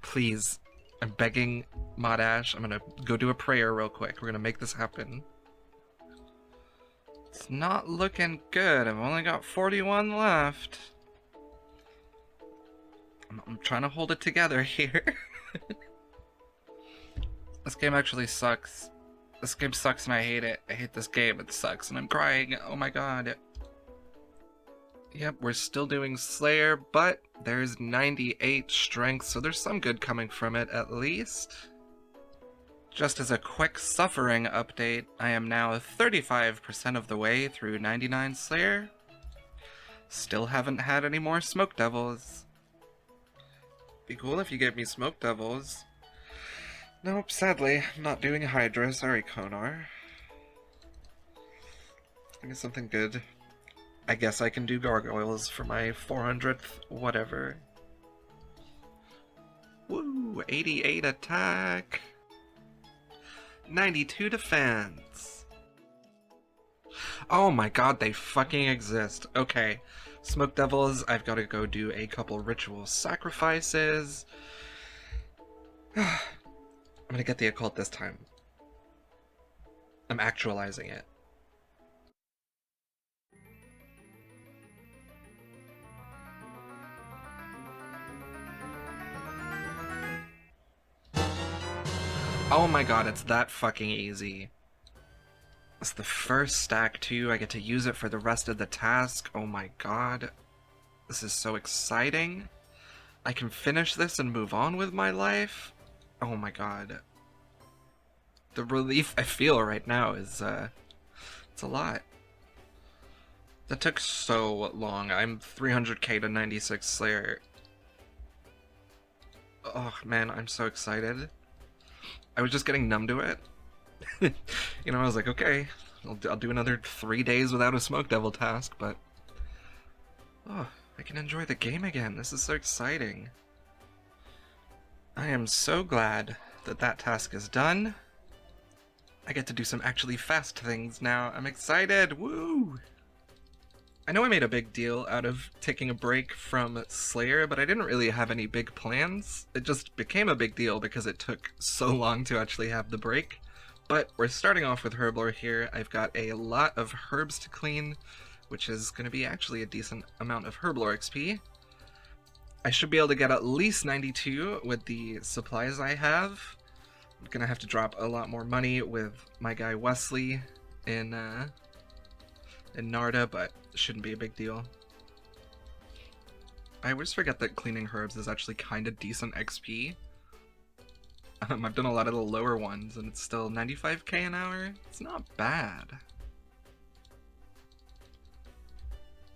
S3: Please. I'm begging Modash. I'm gonna go do a prayer real quick. We're gonna make this happen. It's not looking good. I've only got 41 left. I'm trying to hold it together here. This game actually sucks. This game sucks and I hate it. I hate this game. It sucks and I'm crying. Oh my god.
S2: Yep, we're still doing Slayer, but there's 98 strength, so there's some good coming from it at least. Just as a quick suffering update, I am now 35% of the way through 99 Slayer. Still haven't had any more Smoke Devils. Be cool if you gave me Smoke Devils. Nope, sadly, I'm not doing Hydra. Sorry, Konar. Give me something good. I guess I can do Gargoyles for my 400th whatever. Woo! 88 attack! 92 defense! Oh my god, they fucking exist. Okay, Smoke Devils, I've got to go do a couple ritual sacrifices. I'm gonna get the occult this time. I'm actualizing it. Oh my god, it's that fucking easy. It's the first stack too, I get to use it for the rest of the task. Oh my god. This is so exciting. I can finish this and move on with my life. Oh my god. The relief I feel right now is, it's a lot. That took so long. I'm 300k to 96 Slayer. Oh man, I'm so excited. I was just getting numb to it. You know, I was like, okay, I'll do another 3 days without a Smoke Devil task, but... Oh, I can enjoy the game again. This is so exciting. I am so glad that that task is done. I get to do some actually fast things now. I'm excited! Woo! I know I made a big deal out of taking a break from Slayer, but I didn't really have any big plans. It just became a big deal because it took so long to actually have the break. But we're starting off with Herblore here. I've got a lot of herbs to clean, which is going to be actually a decent amount of Herblore XP. I should be able to get at least 92 with the supplies I have. I'm going to have to drop a lot more money with my guy Wesley in Narda, but it shouldn't be a big deal. I always forget that cleaning herbs is actually kind of decent XP. I've done a lot of the lower ones, and it's still 95k an hour. It's not bad.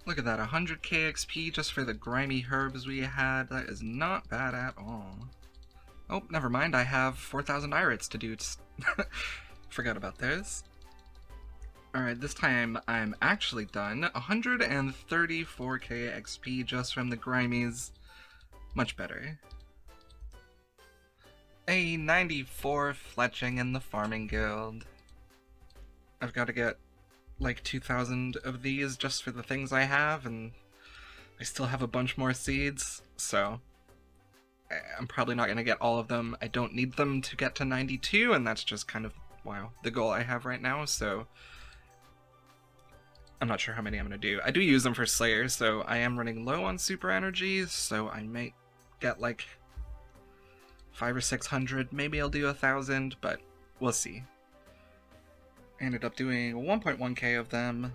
S2: Look at that, 100k XP just for the grimy herbs we had. That is not bad at all. Oh, never mind, I have 4,000 irits to do. Forgot about those. Alright, this time I'm actually done. 134k XP just from the grimies. Much better. A 94 fletching in the farming guild. I've got to get like 2,000 of these just for the things I have, and I still have a bunch more seeds, so I'm probably not going to get all of them. I don't need them to get to 92, and that's just kind of, wow, the goal I have right now, so I'm not sure how many I'm going to do. I do use them for Slayer, so I am running low on super energy, so I might get like 500 or 600, maybe I'll do 1,000, but we'll see. I ended up doing 1.1k of them.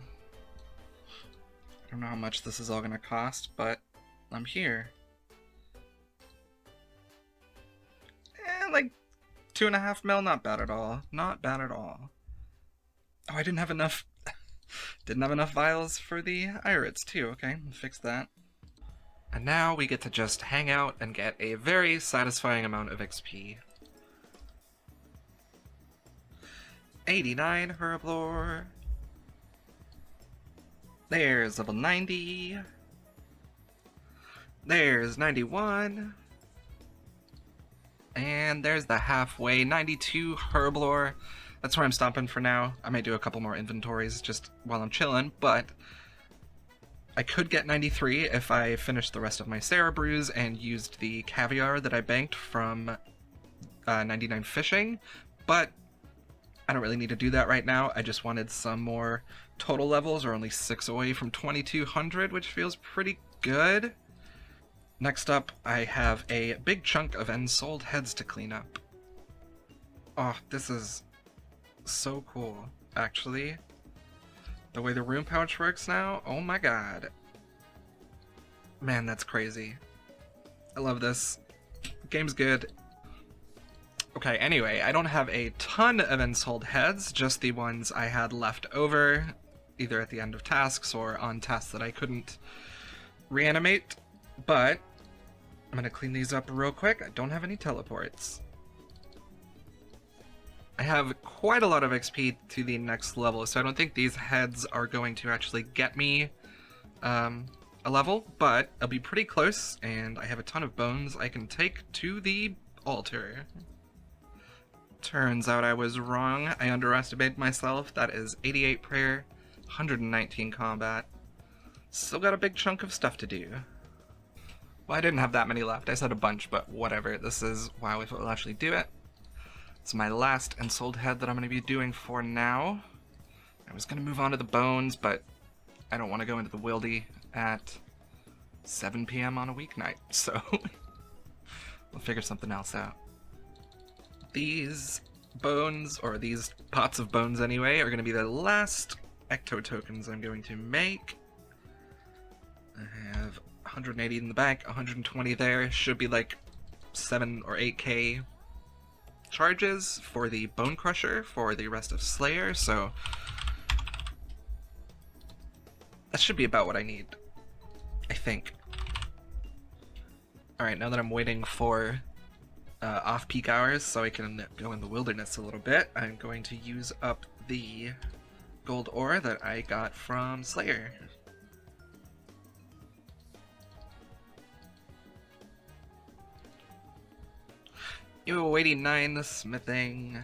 S2: I don't know how much this is all gonna cost, but I'm here. Like 2.5 mil, not bad at all. Not bad at all. Oh, I didn't have enough vials for the irits too. Okay, we'll fix that. And now we get to just hang out and get a very satisfying amount of XP. 89 Herblore. There's level 90. There's 91. And there's the halfway 92 Herblore. That's where I'm stopping for now. I might do a couple more inventories just while I'm chilling, but I could get 93 if I finished the rest of my Sarah brews and used the caviar that I banked from 99 fishing, but I don't really need to do that right now. I just wanted some more total levels. We're only 6 away from 2200, which feels pretty good. Next up, I have a big chunk of ensouled heads to clean up. Oh, this is so cool, actually. The way the rune pouch works now, oh my god.
S3: Man, that's crazy. I love this. Game's good. Okay, anyway, I don't have a ton of ensouled heads, just the ones I had left over, either at the end of tasks or on tasks that I couldn't reanimate. But I'm gonna clean these up real quick. I don't have any teleports. I have quite a lot of XP to the next level, so I don't think these heads are going to actually get me a level, but I'll be pretty close, and I have a ton of bones I can take to the altar. Turns out I was wrong. I underestimated myself. That is 88 prayer, 119 combat. Still got a big chunk of stuff to do. Well, I didn't have that many left. I said a bunch, but whatever. This is why we will actually do it. It's my last ensouled head that I'm going to be doing for now. I was going to move on to the bones, but I don't want to go into the wildy at 7 p.m. on a weeknight, so we'll figure something else out. These bones, or these pots of bones anyway, are going to be the last ecto tokens I'm going to make. I have 180 in the bank, 120 there. Should be like 7 or 8k charges for the Bone Crusher for the rest of Slayer, so that should be about what I need, I think. Alright, now that I'm waiting for off-peak hours so I can go in the wilderness a little bit, I'm going to use up the gold ore that I got from Slayer. Yo, 89 smithing.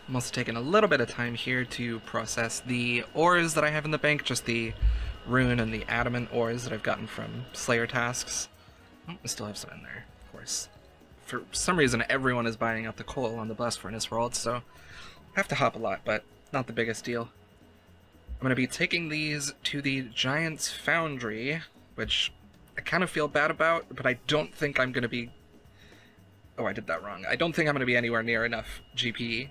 S3: I'm also taking a little bit of time here to process the ores that I have in the bank, just the rune and the adamant ores that I've gotten from Slayer tasks. Oh, I still have some in there, of course. For some reason, everyone is buying up the coal on the blast furnace world, so I have to hop a lot, but not the biggest deal. I'm going to be taking these to the Giant's Foundry, which I kind of feel bad about, but I don't think I'm going to be... Oh, I did that wrong. I don't think I'm going to be anywhere near enough GP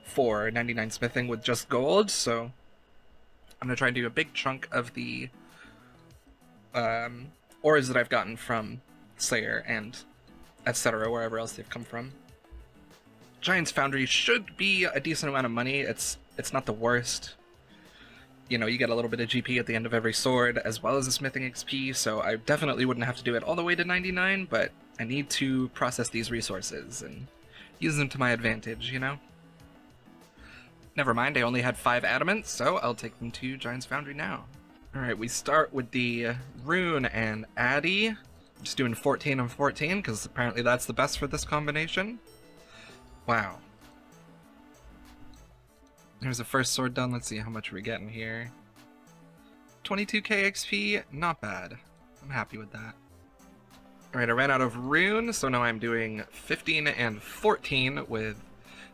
S3: for 99 smithing with just gold, so I'm going to try and do a big chunk of the ores that I've gotten from Slayer and etc., wherever else they've come from. Giant's Foundry should be a decent amount of money. It's not the worst. You know, you get a little bit of GP at the end of every sword, as well as the smithing XP, so I definitely wouldn't have to do it all the way to 99, but I need to process these resources and use them to my advantage, you know? Never mind, I only had 5 adamant, so I'll take them to Giant's Foundry now. Alright, we start with the rune and addy. Just doing 14 and 14, because apparently that's the best for this combination. Wow. Here's the first sword done. Let's see how much we're getting here. 22k XP, not bad. I'm happy with that. Alright, I ran out of rune, so now I'm doing 15 and 14 with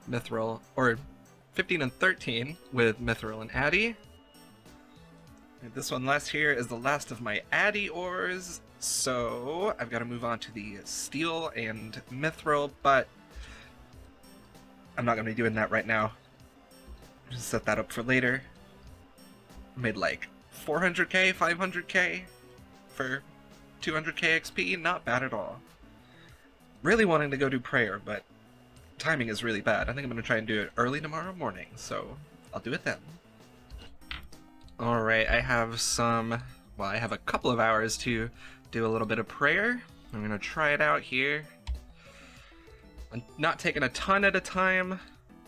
S3: mithril, or 15 and 13 with mithril and addy. And this one last here is the last of my addy ores, so I've got to move on to the steel and mithril, but I'm not going to be doing that right now. Just set that up for later. Made like 400k, 500k for 200k XP, not bad at all. Really wanting to go do prayer, but timing is really bad. I think I'm going to try and do it early tomorrow morning, so I'll do it then. Alright, I have I have a couple of hours to do a little bit of prayer. I'm going to try it out here. I'm not taking a ton at a time.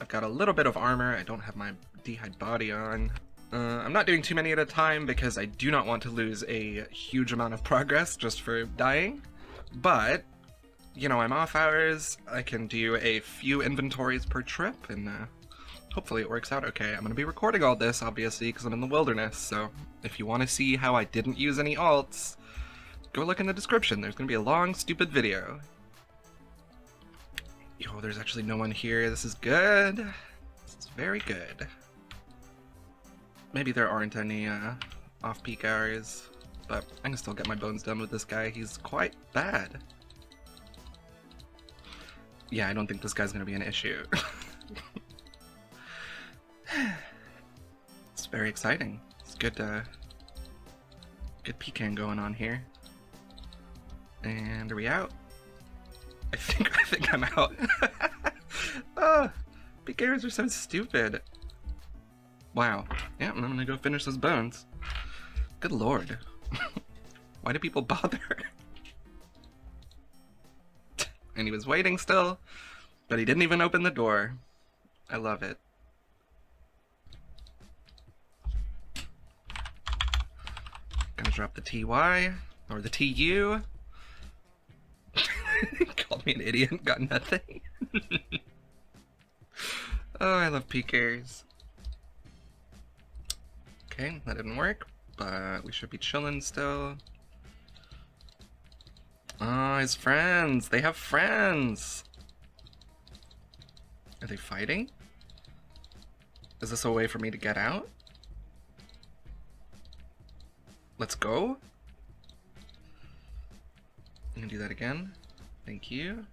S3: I've got a little bit of armor. I don't have my dehydrated body on. I'm not doing too many at a time because I do not want to lose a huge amount of progress just for dying. But, you know, I'm off hours. I can do a few inventories per trip, and hopefully it works out okay. I'm going to be recording all this, obviously, because I'm in the wilderness, so if you want to see how I didn't use any alts, go look in the description. There's going to be a long, stupid video. Yo, there's actually no one here. This is good. This is very good. Maybe there aren't any off-peak hours, but I can still get my bones done with this guy. He's quite bad. Yeah, I don't think this guy's going to be an issue. It's very exciting. It's good to
S2: Good pecan going on here. And are we out? I think I'm out. Oh, pecans are so stupid. Wow. Yeah, I'm gonna go finish those bones. Good lord. Why do people bother? And he was waiting still, but he didn't even open the door. I love it. Gonna drop the TY, or the TU. Called me an idiot and got nothing. Oh, I love PKs. Okay, that didn't work, but we should be chilling still. Oh, his friends! They have friends! Are they fighting? Is this a way for me to get out? Let's go? I'm gonna do that again. Thank you.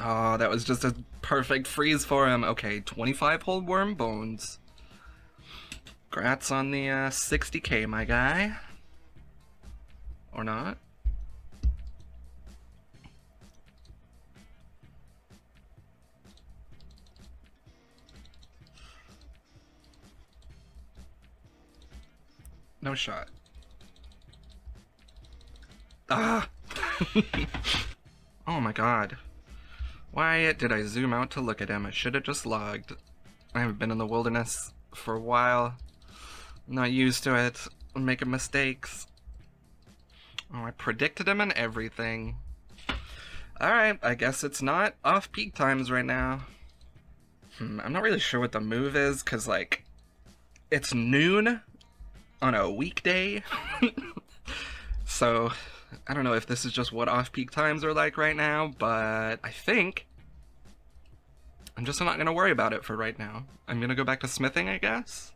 S2: Oh, that was just a perfect freeze for him. Okay, 25 whole worm bones. Congrats on the 60k, my guy. Or not. No shot. Ah! Oh my god. Why did I zoom out to look at him? I should have just logged. I haven't been in the wilderness for a while. I'm not used to it. I'm making mistakes. Oh, I predicted him and everything. Alright, I guess it's not off-peak times right now. I'm not really sure what the move is, because, like, it's noon on a weekday. So, I don't know if this is just what off-peak times are like right now, but I think I'm just not going to worry about it for right now. I'm going to go back to smithing, I guess.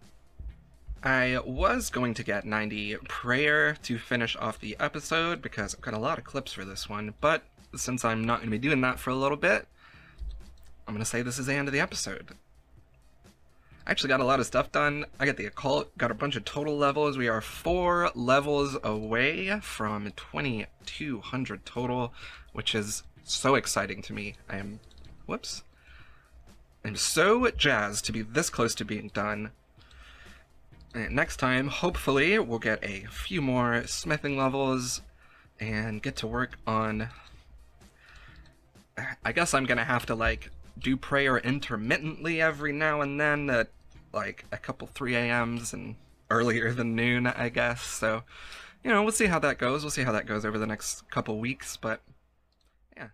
S2: I was going to get 90 prayer to finish off the episode because I've got a lot of clips for this one, but since I'm not going to be doing that for a little bit, I'm going to say this is the end of the episode. I actually got a lot of stuff done. I got the occult, got a bunch of total levels. We are 4 levels away from 2200 total, which is so exciting to me. I'm so jazzed to be this close to being done. And next time, hopefully, we'll get a few more smithing levels and get to work on... I guess I'm gonna have to, like, do prayer intermittently every now and then at, like, a couple 3 a.m.s and earlier than noon, I guess. So, you know, we'll see how that goes. We'll see how that goes over the next couple weeks, but, yeah.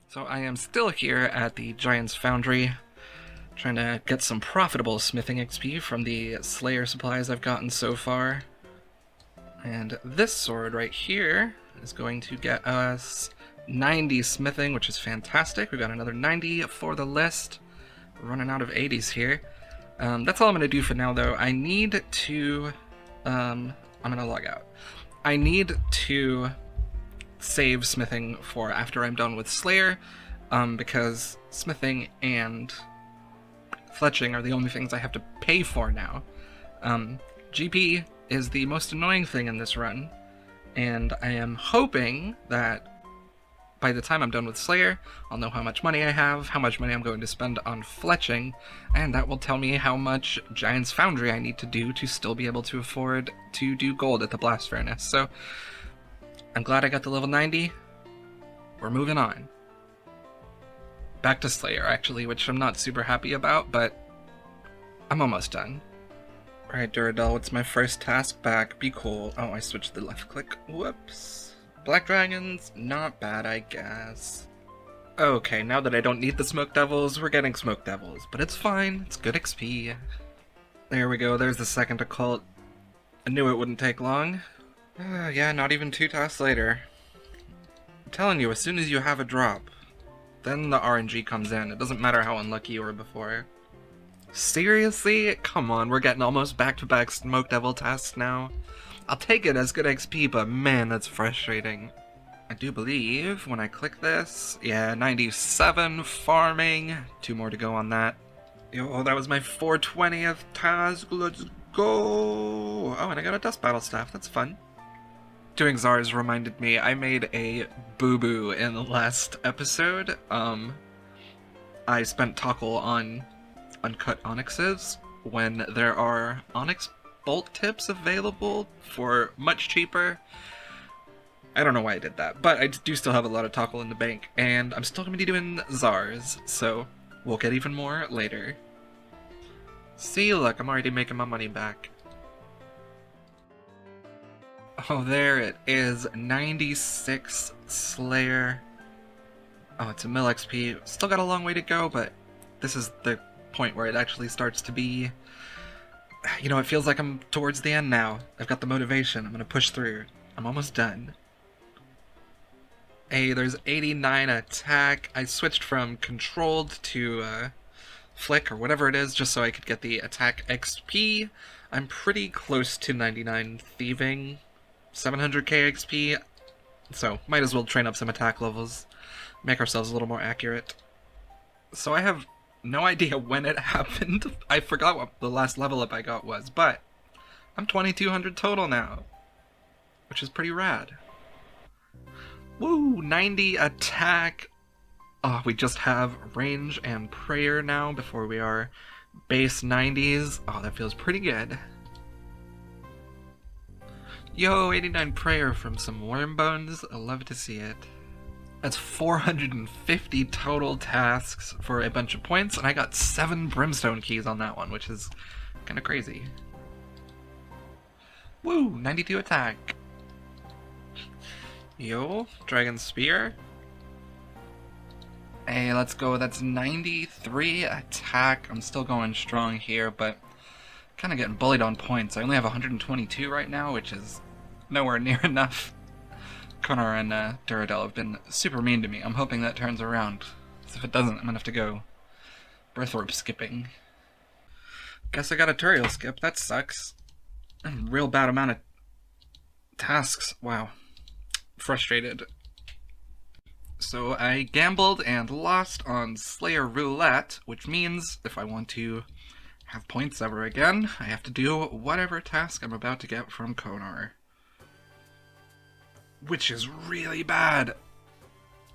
S2: So I am still here at the Giant's Foundry, trying to get some profitable smithing XP from the Slayer supplies I've gotten so far. And this sword right here is going to get us 90 smithing, which is fantastic. We've got another 90 for the list. We're running out of 80s here. That's all I'm going to do for now, though. I need to... I'm going to log out. I need to save smithing for after I'm done with Slayer, because smithing and fletching are the only things I have to pay for now. GP is the most annoying thing in this run, and I am hoping that by the time I'm done with Slayer, I'll know how much money I have, how much money I'm going to spend on fletching, and that will tell me how much Giant's Foundry I need to do to still be able to afford to do gold at the Blast Furnace. So, I'm glad I got the level 90. We're moving on. Back to Slayer, actually, which I'm not super happy about, but I'm almost done. Alright, Duradel, what's my first task back? Be cool. Oh, I switched the left click. Whoops. Black Dragons, not bad, I guess. Okay, now that I don't need the Smoke Devils, we're getting Smoke Devils, but it's fine. It's good XP. There we go, there's the second occult. I knew it wouldn't take long. Yeah, not even 2 tasks later. I'm telling you, as soon as you have a drop, then the RNG comes in. It doesn't matter how unlucky you were before. Seriously? Come on, we're getting almost back-to-back Smoke Devil tasks now. I'll take it as good XP, but man, that's frustrating. I do believe when I click this, yeah, 97 farming. 2 more to go on that.
S3: Yo, that was my 420th task. Let's go. Oh, and I got a dust battle staff. That's fun. Doing Zars reminded me I made a boo-boo in the last episode. I spent Toggle on uncut onyxes when there are onyx bolt tips available for much cheaper. I don't know why I did that, but I do still have a lot of Toggle in the bank, and I'm still going to be doing Zars, so we'll get even more later. See, look, I'm already making my money back. Oh, there it is. 96 Slayer. Oh, it's a mill XP. Still got a long way to go, but this is the point where it actually starts to be... You know, it feels like I'm towards the end now. I've got the motivation. I'm gonna push through. I'm almost done. Hey, there's 89 attack. I switched from controlled to flick or whatever it is just so I could get the attack XP. I'm pretty close to 99 thieving. 700k XP, so might as well train up some attack levels, make ourselves a little more accurate. So I have no idea when it happened. I forgot what the last level up I got was, but I'm 2200 total now, which is pretty rad. Woo, 90 attack. Oh, we just have range and prayer now before we are base 90s. Oh, that feels pretty good. Yo, 89 prayer from some worm bones. I love to see it. That's 450 total tasks for a bunch of points, and I got 7 brimstone keys on that one, which is kind of crazy. Woo, 92 attack. Yo, dragon spear. Hey, let's go. That's 93 attack. I'm still going strong here, but kind of getting bullied on points. I only have 122 right now, which is nowhere near enough. Konar and Duradel have been super mean to me. I'm hoping that turns around. So if it doesn't, I'm gonna have to go breath orb skipping. Guess I got a Turiel skip. That sucks. Real bad amount of tasks. Wow. Frustrated. So I gambled and lost on Slayer Roulette, which means if I want to have points ever again, I have to do whatever task I'm about to get from Konar. Which is really bad.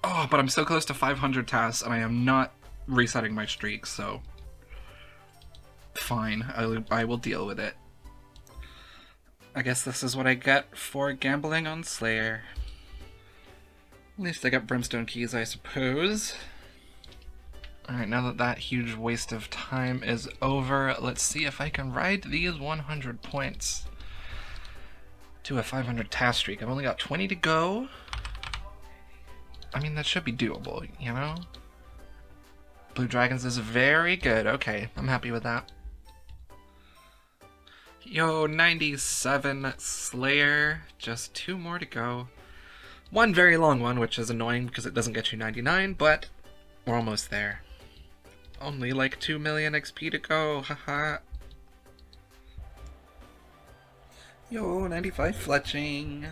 S3: Oh, but I'm so close to 500 tasks, and I am not resetting my streak, so... Fine, I will deal with it. I guess this is what I get for gambling on Slayer. At least I got brimstone keys, I suppose. Alright, now that that huge waste of time is over, let's see if I can ride these 100 points to a 500 task streak. I've only got 20 to go. I mean, that should be doable, you know? Blue Dragons is very good. Okay, I'm happy with that. Yo, 97 Slayer. Just 2 more to go. One very long one, which is annoying because it doesn't get you 99, but we're almost there. Only like 2 million XP to go, haha. Yo, 95 fletching.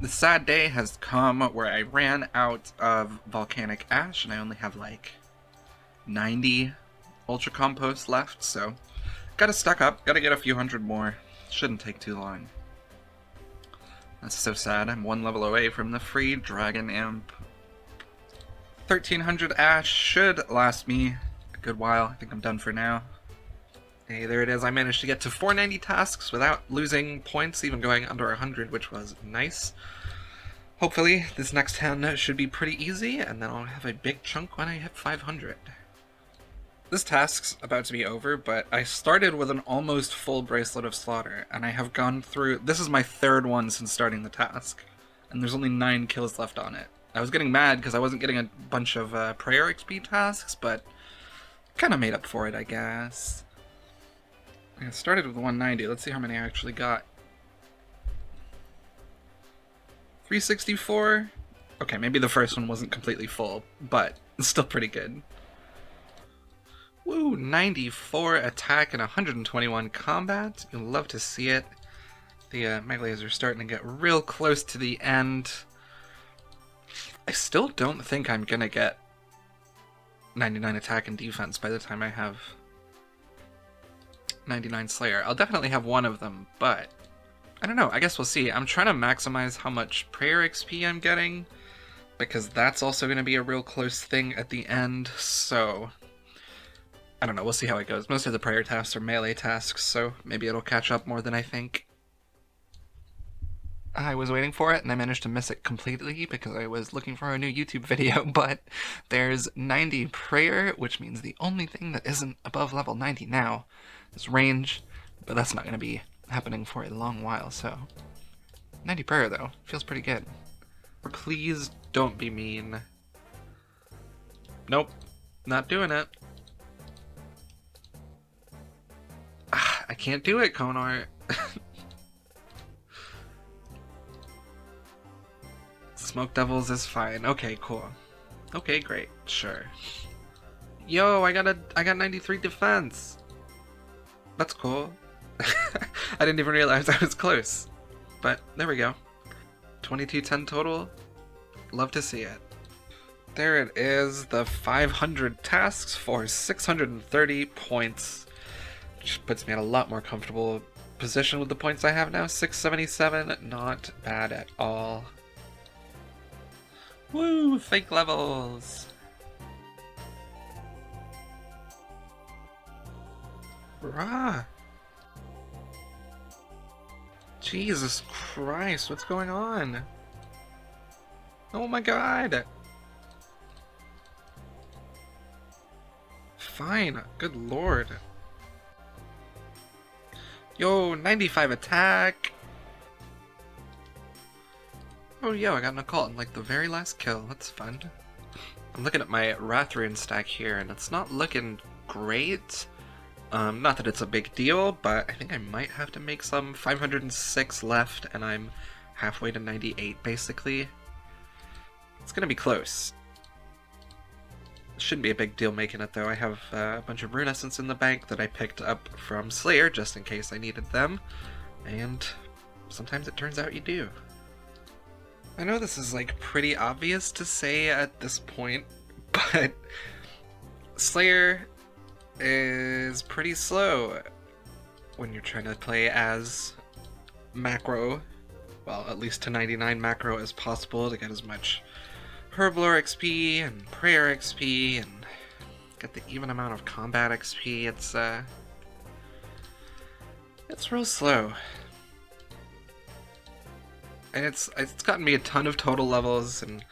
S3: The sad day has come where I ran out of volcanic ash and I only have like 90 ultra compost left, so gotta stock up, gotta get a few hundred more. Shouldn't take too long. That's so sad. I'm 1 level away from the free Dragon Imp. 1300 ash should last me a good while. I think I'm done for now. Hey, there it is. I managed to get to 490 tasks without losing points, even going under 100, which was nice. Hopefully, this next 10 should be pretty easy, and then I'll have a big chunk when I hit 500. This task's about to be over, but I started with an almost full Bracelet of Slaughter, and I have gone through... This is my 3rd one since starting the task, and there's only 9 kills left on it. I was getting mad because I wasn't getting a bunch of prayer XP tasks, but kind of made up for it, I guess. I started with 190. Let's see how many I actually got. 364? Okay, maybe the first one wasn't completely full, but it's still pretty good. Woo, 94 attack and 121 combat. You'll love to see it. The megaleys are starting to get real close to the end. I still don't think I'm gonna get
S2: 99 attack and defense by the time I have 99 Slayer. I'll definitely have one of them, but I don't know. I guess we'll see. I'm trying to maximize how much prayer XP I'm getting, because that's also going to be a real close thing at the end, so I don't know. We'll see how it goes. Most of the prayer tasks are melee tasks, so maybe it'll catch up more than I think. I was waiting for it, and I managed to miss it completely because I was looking for a new YouTube video, but there's 90 prayer, which means the only thing that isn't above level 90 now is range, but that's not going to be happening for a long while, so 90 prayer, though. Feels pretty good. Please don't be mean. Nope. Not doing it. I can't do it, Konar. Smoke Devils is fine. Okay, cool. Okay, great. Sure. Yo, I got 93 defense. That's cool. I didn't even realize I was close. But there we go. 2210 total. Love to see it. There it is, the 500 tasks for 630 points. Which puts me in a lot more comfortable position with the points I have now. 677, not bad at all. Woo, fake levels! Rah! Jesus Christ, what's going on? Oh my god! Fine, good lord. Yo, 95 attack! Oh yo, I got an occult in like the very last kill, that's fun. I'm looking at my Rathrune stack here and it's not looking great. Not that it's a big deal, but I think I might have to make some. 506 left and I'm halfway to 98 basically. It's gonna be close. Shouldn't be a big deal making it though. I have a bunch of rune essence in the bank that I picked up from Slayer just in case I needed them. And sometimes it turns out you do. I know this is like pretty obvious to say at this point, but Slayer is pretty slow when you're trying to play as macro, well, at least to 99 macro as possible to get as much Herblore XP and Prayer XP and get the even amount of combat XP. It's real slow. And it's gotten me a ton of total levels, and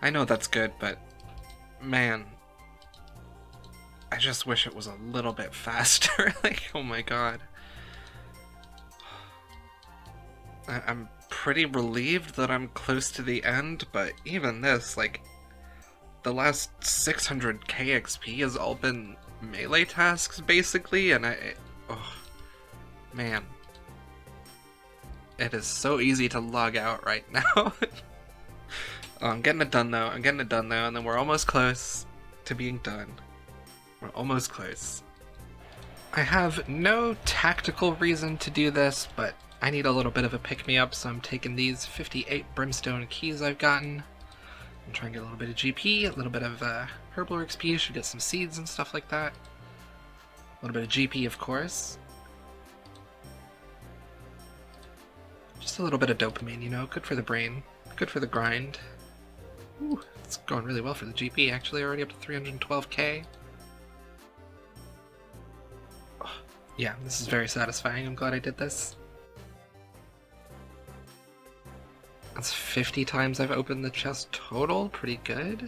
S2: I know that's good, but man, I just wish it was a little bit faster. Like, oh my god. I'm pretty relieved that I'm close to the end, but even this, like, the last 600k XP has all been melee tasks, basically, and oh, man. It is so easy to log out right now. Oh, I'm getting it done though, and then we're almost close to being done. We're almost close. I have no tactical reason to do this, but I need a little bit of a pick-me-up, so I'm taking these 58 Brimstone keys I've gotten. I'm trying to get a little bit of GP, a little bit of Herblore XP, should get some seeds and stuff like that. A little bit of GP, of course. Just a little bit of dopamine, you know, good for the brain, good for the grind. Ooh, it's going really well for the GP, actually, already up to 312k. Oh, yeah, this is very satisfying, I'm glad I did this. That's 50 times I've opened the chest total, pretty good.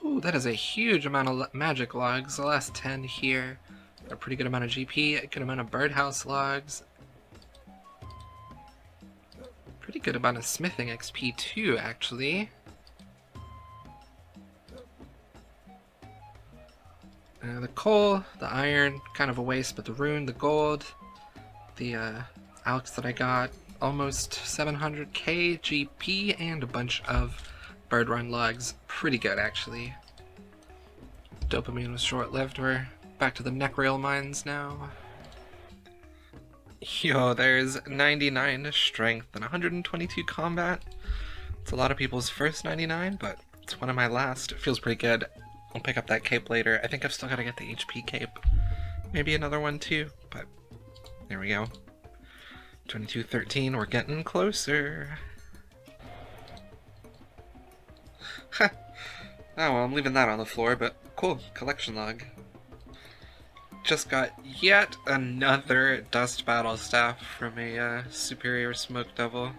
S2: Ooh, that is a huge amount of magic logs, the last 10 here. Got a pretty good amount of GP, a good amount of birdhouse logs. Pretty good amount of smithing XP too, actually. The coal, the iron, kind of a waste, but the rune, the gold, the ALTS that I got, almost 700k GP, and a bunch of bird run logs. Pretty good, actually. Dopamine was short-lived. We're back to the neck rail mines now. Yo, there's 99 strength and 122 combat. It's a lot of people's first 99, but It's one of my last. It feels pretty good. I'll pick up that cape later. I think I've still got to get the HP cape. Maybe another one too, but there we go. 2213, we're getting closer. Ha! Oh well, I'm leaving that on the floor, but cool, collection log. Just got yet another dust battle staff from a superior smoke devil.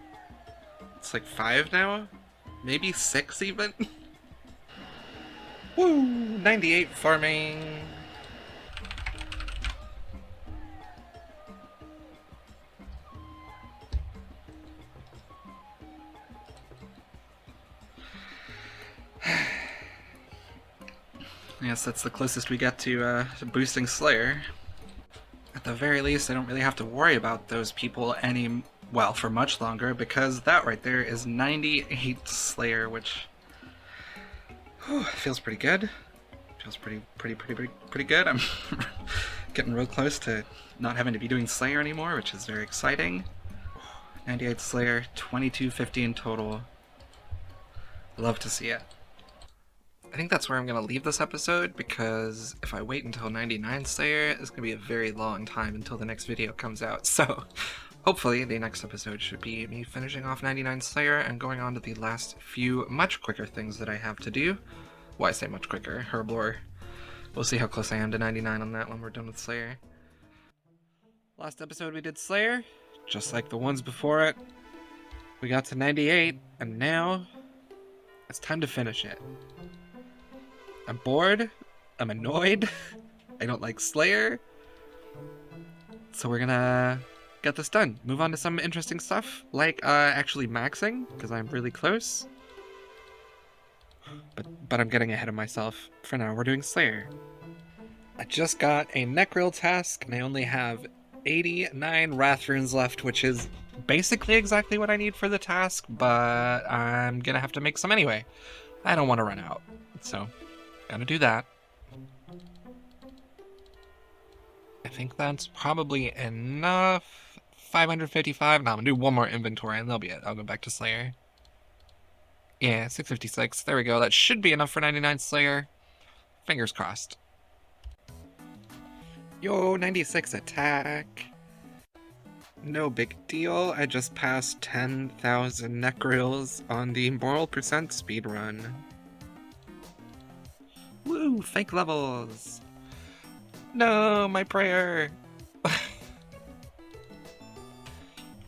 S2: It's like 5 now? Maybe 6 even? Woo! 98 farming! Yes, that's the closest we get to boosting Slayer. At the very least, I don't really have to worry about those people well, for much longer, because that right there is 98 Slayer, which feels pretty good. Feels pretty good. I'm getting real close to not having to be doing Slayer anymore, which is very exciting. 98 Slayer, 2250 in total. Love to see it. I think that's where I'm going to leave this episode, because if I wait until 99 Slayer, it's going to be a very long time until the next video comes out. So hopefully the next episode should be me finishing off 99 Slayer and going on to the last few much quicker things that I have to do. Well, I say much quicker. Herblore. We'll see how close I am to 99 on that when we're done with Slayer. Last episode we did Slayer, just like the ones before it. We got to 98, and now it's time to finish it. I'm bored, I'm annoyed, I don't like Slayer, so we're gonna get this done. Move on to some interesting stuff, like actually maxing, because I'm really close. But I'm getting ahead of myself. For now, we're doing Slayer. I just got a Nechril task, and I only have 89 Wrath runes left, which is basically exactly what I need for the task, but I'm gonna have to make some anyway. I don't want to run out, so gotta do that. I think that's probably enough. 555. Now I'm gonna do one more inventory and that'll be it. I'll go back to Slayer. Yeah, 656. There we go. That should be enough for 99 Slayer. Fingers crossed. Yo, 96 attack. No big deal. I just passed 10,000 Nechrils on the moral percent speedrun. Woo, fake levels. No, my prayer.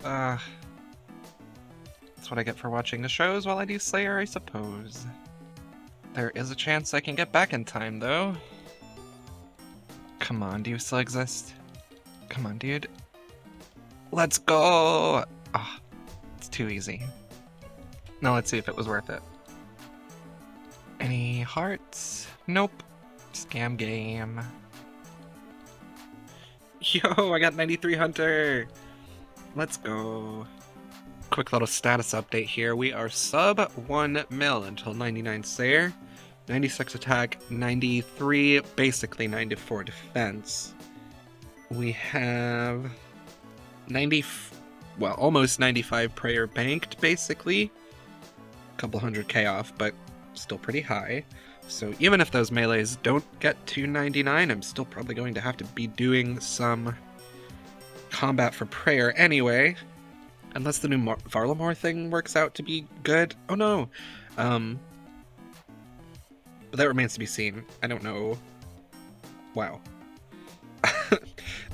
S2: That's what I get for watching the shows while I do Slayer, I suppose. There is a chance I can get back in time, though. Come on, do you still exist? Come on, dude. Let's go! Ah, it's too easy. Now let's see if it was worth it. Any hearts? Nope. Scam game. Yo, I got 93 Hunter! Let's go. Quick little status update here. We are sub 1 mil until 99 Slayer, 96 attack, 93, basically 94 defense. We have almost 95 prayer banked, basically. A couple 100k off, but still pretty high. So even if those melees don't get to 99, I'm still probably going to have to be doing some combat for prayer anyway. Unless the new Varlamore thing works out to be good. Oh no! But that remains to be seen. I don't know. Wow.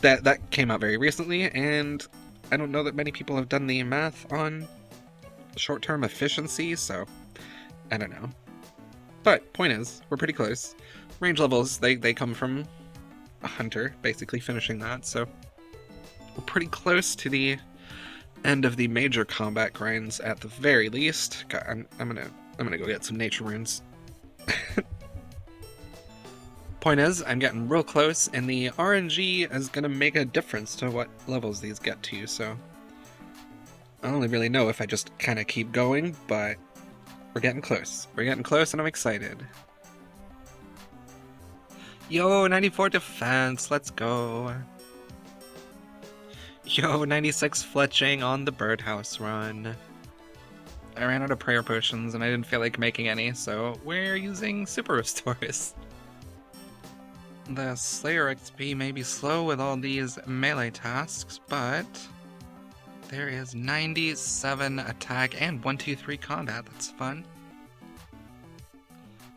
S2: That came out very recently, and I don't know that many people have done the math on short-term efficiency, so I don't know. But point is, we're pretty close. Range levels, they come from a hunter, basically finishing that, so we're pretty close to the end of the major combat grinds at the very least. God, I'm gonna go get some nature runes. Point is, I'm getting real close, and the RNG is gonna make a difference to what levels these get to, so I only really know if I just kind of keep going, but we're getting close. We're getting close, and I'm excited. Yo, 94 defense, let's go. Yo, 96 fletching on the birdhouse run. I ran out of prayer potions and I didn't feel like making any, so we're using super restores. The Slayer XP may be slow with all these melee tasks, but there is 97 attack and 1-2-3 combat. That's fun.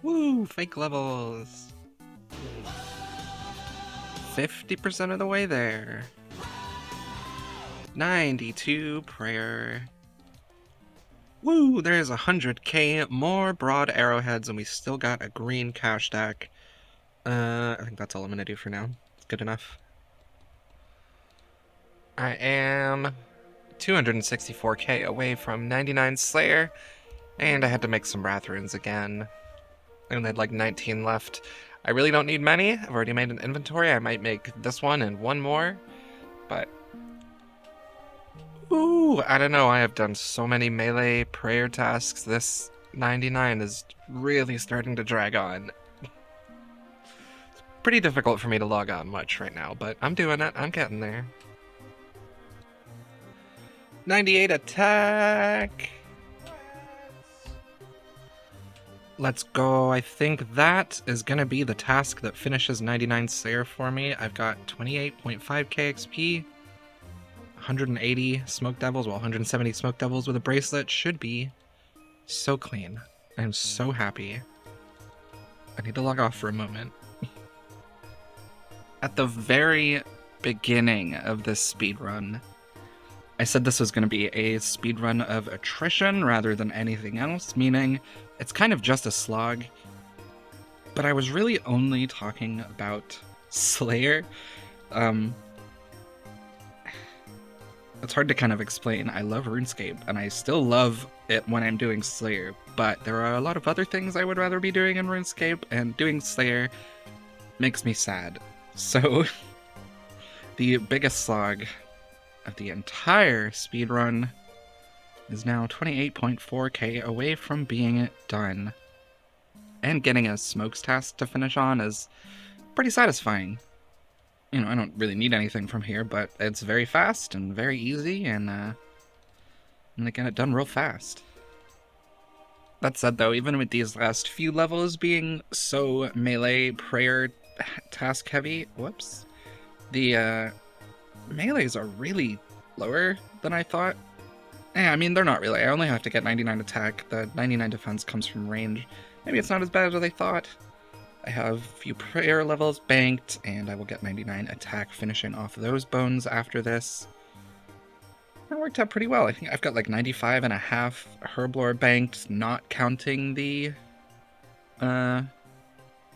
S2: Woo! Fake levels! 50% of the way there. 92 prayer. Woo! There's 100k more broad arrowheads and we still got a green cash stack. I think that's all I'm gonna do for now. It's good enough. I am 264k away from 99 Slayer, and I had to make some Wrath runes again. I only had like 19 left. I really don't need many. I've already made an inventory. I might make this one and one more, but ooh, I don't know. I have done so many melee prayer tasks. This 99 is really starting to drag on. It's pretty difficult for me to log on much right now, but I'm doing it. I'm getting there. 98 attack. Let's go. I think that is going to be the task that finishes 99 Slayer for me. I've got 28.5k XP, 180 Smoke Devils, well, 170 Smoke Devils with a bracelet. Should be so clean. I'm so happy. I need to log off for a moment. At the very beginning of this speedrun, I said this was going to be a speedrun of attrition rather than anything else, meaning it's kind of just a slog. But I was really only talking about Slayer. It's hard to kind of explain. I love RuneScape, and I still love it when I'm doing Slayer, but there are a lot of other things I would rather be doing in RuneScape, and doing Slayer makes me sad. So, the biggest slog of the entire speedrun is now 28.4k away from being done. And getting a smokes task to finish on is pretty satisfying. You know, I don't really need anything from here, but it's very fast and very easy, and I get it done real fast. That said, though, even with these last few levels being so melee prayer task heavy, whoops, the melees are really lower than I thought. I mean, they're not really. I only have to get 99 attack. The 99 defense comes from range. Maybe it's not as bad as I thought. I have a few prayer levels banked, and I will get 99 attack finishing off those bones after this. That worked out pretty well. I think I've got like 95 and a half herblore banked, not counting the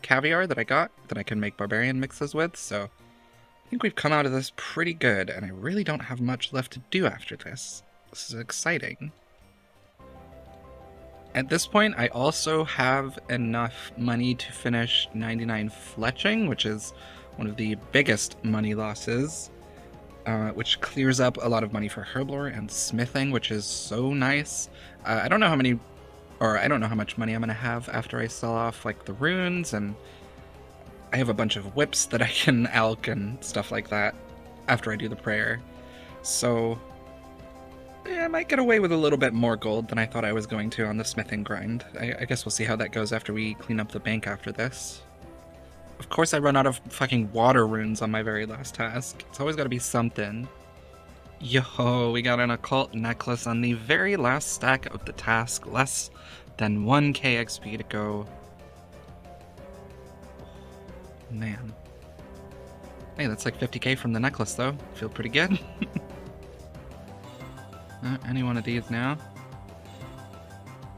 S2: caviar that I got that I can make barbarian mixes with, so I think we've come out of this pretty good, and I really don't have much left to do after this. This is exciting. At this point, I also have enough money to finish 99 fletching, which is one of the biggest money losses, which clears up a lot of money for herblore and smithing, which is so nice. I don't know how much money I'm going to have after I sell off like the runes, and I have a bunch of whips that I can alch and stuff like that after I do the prayer. So yeah, I might get away with a little bit more gold than I thought I was going to on the smithing grind. I guess we'll see how that goes after we clean up the bank after this. Of course I run out of fucking water runes on my very last task. It's always gotta be something. Yo, we got an occult necklace on the very last stack of the task. Less than 1k XP to go. Man. Hey, that's like 50k from the necklace though. Feel pretty good. Any one of these now?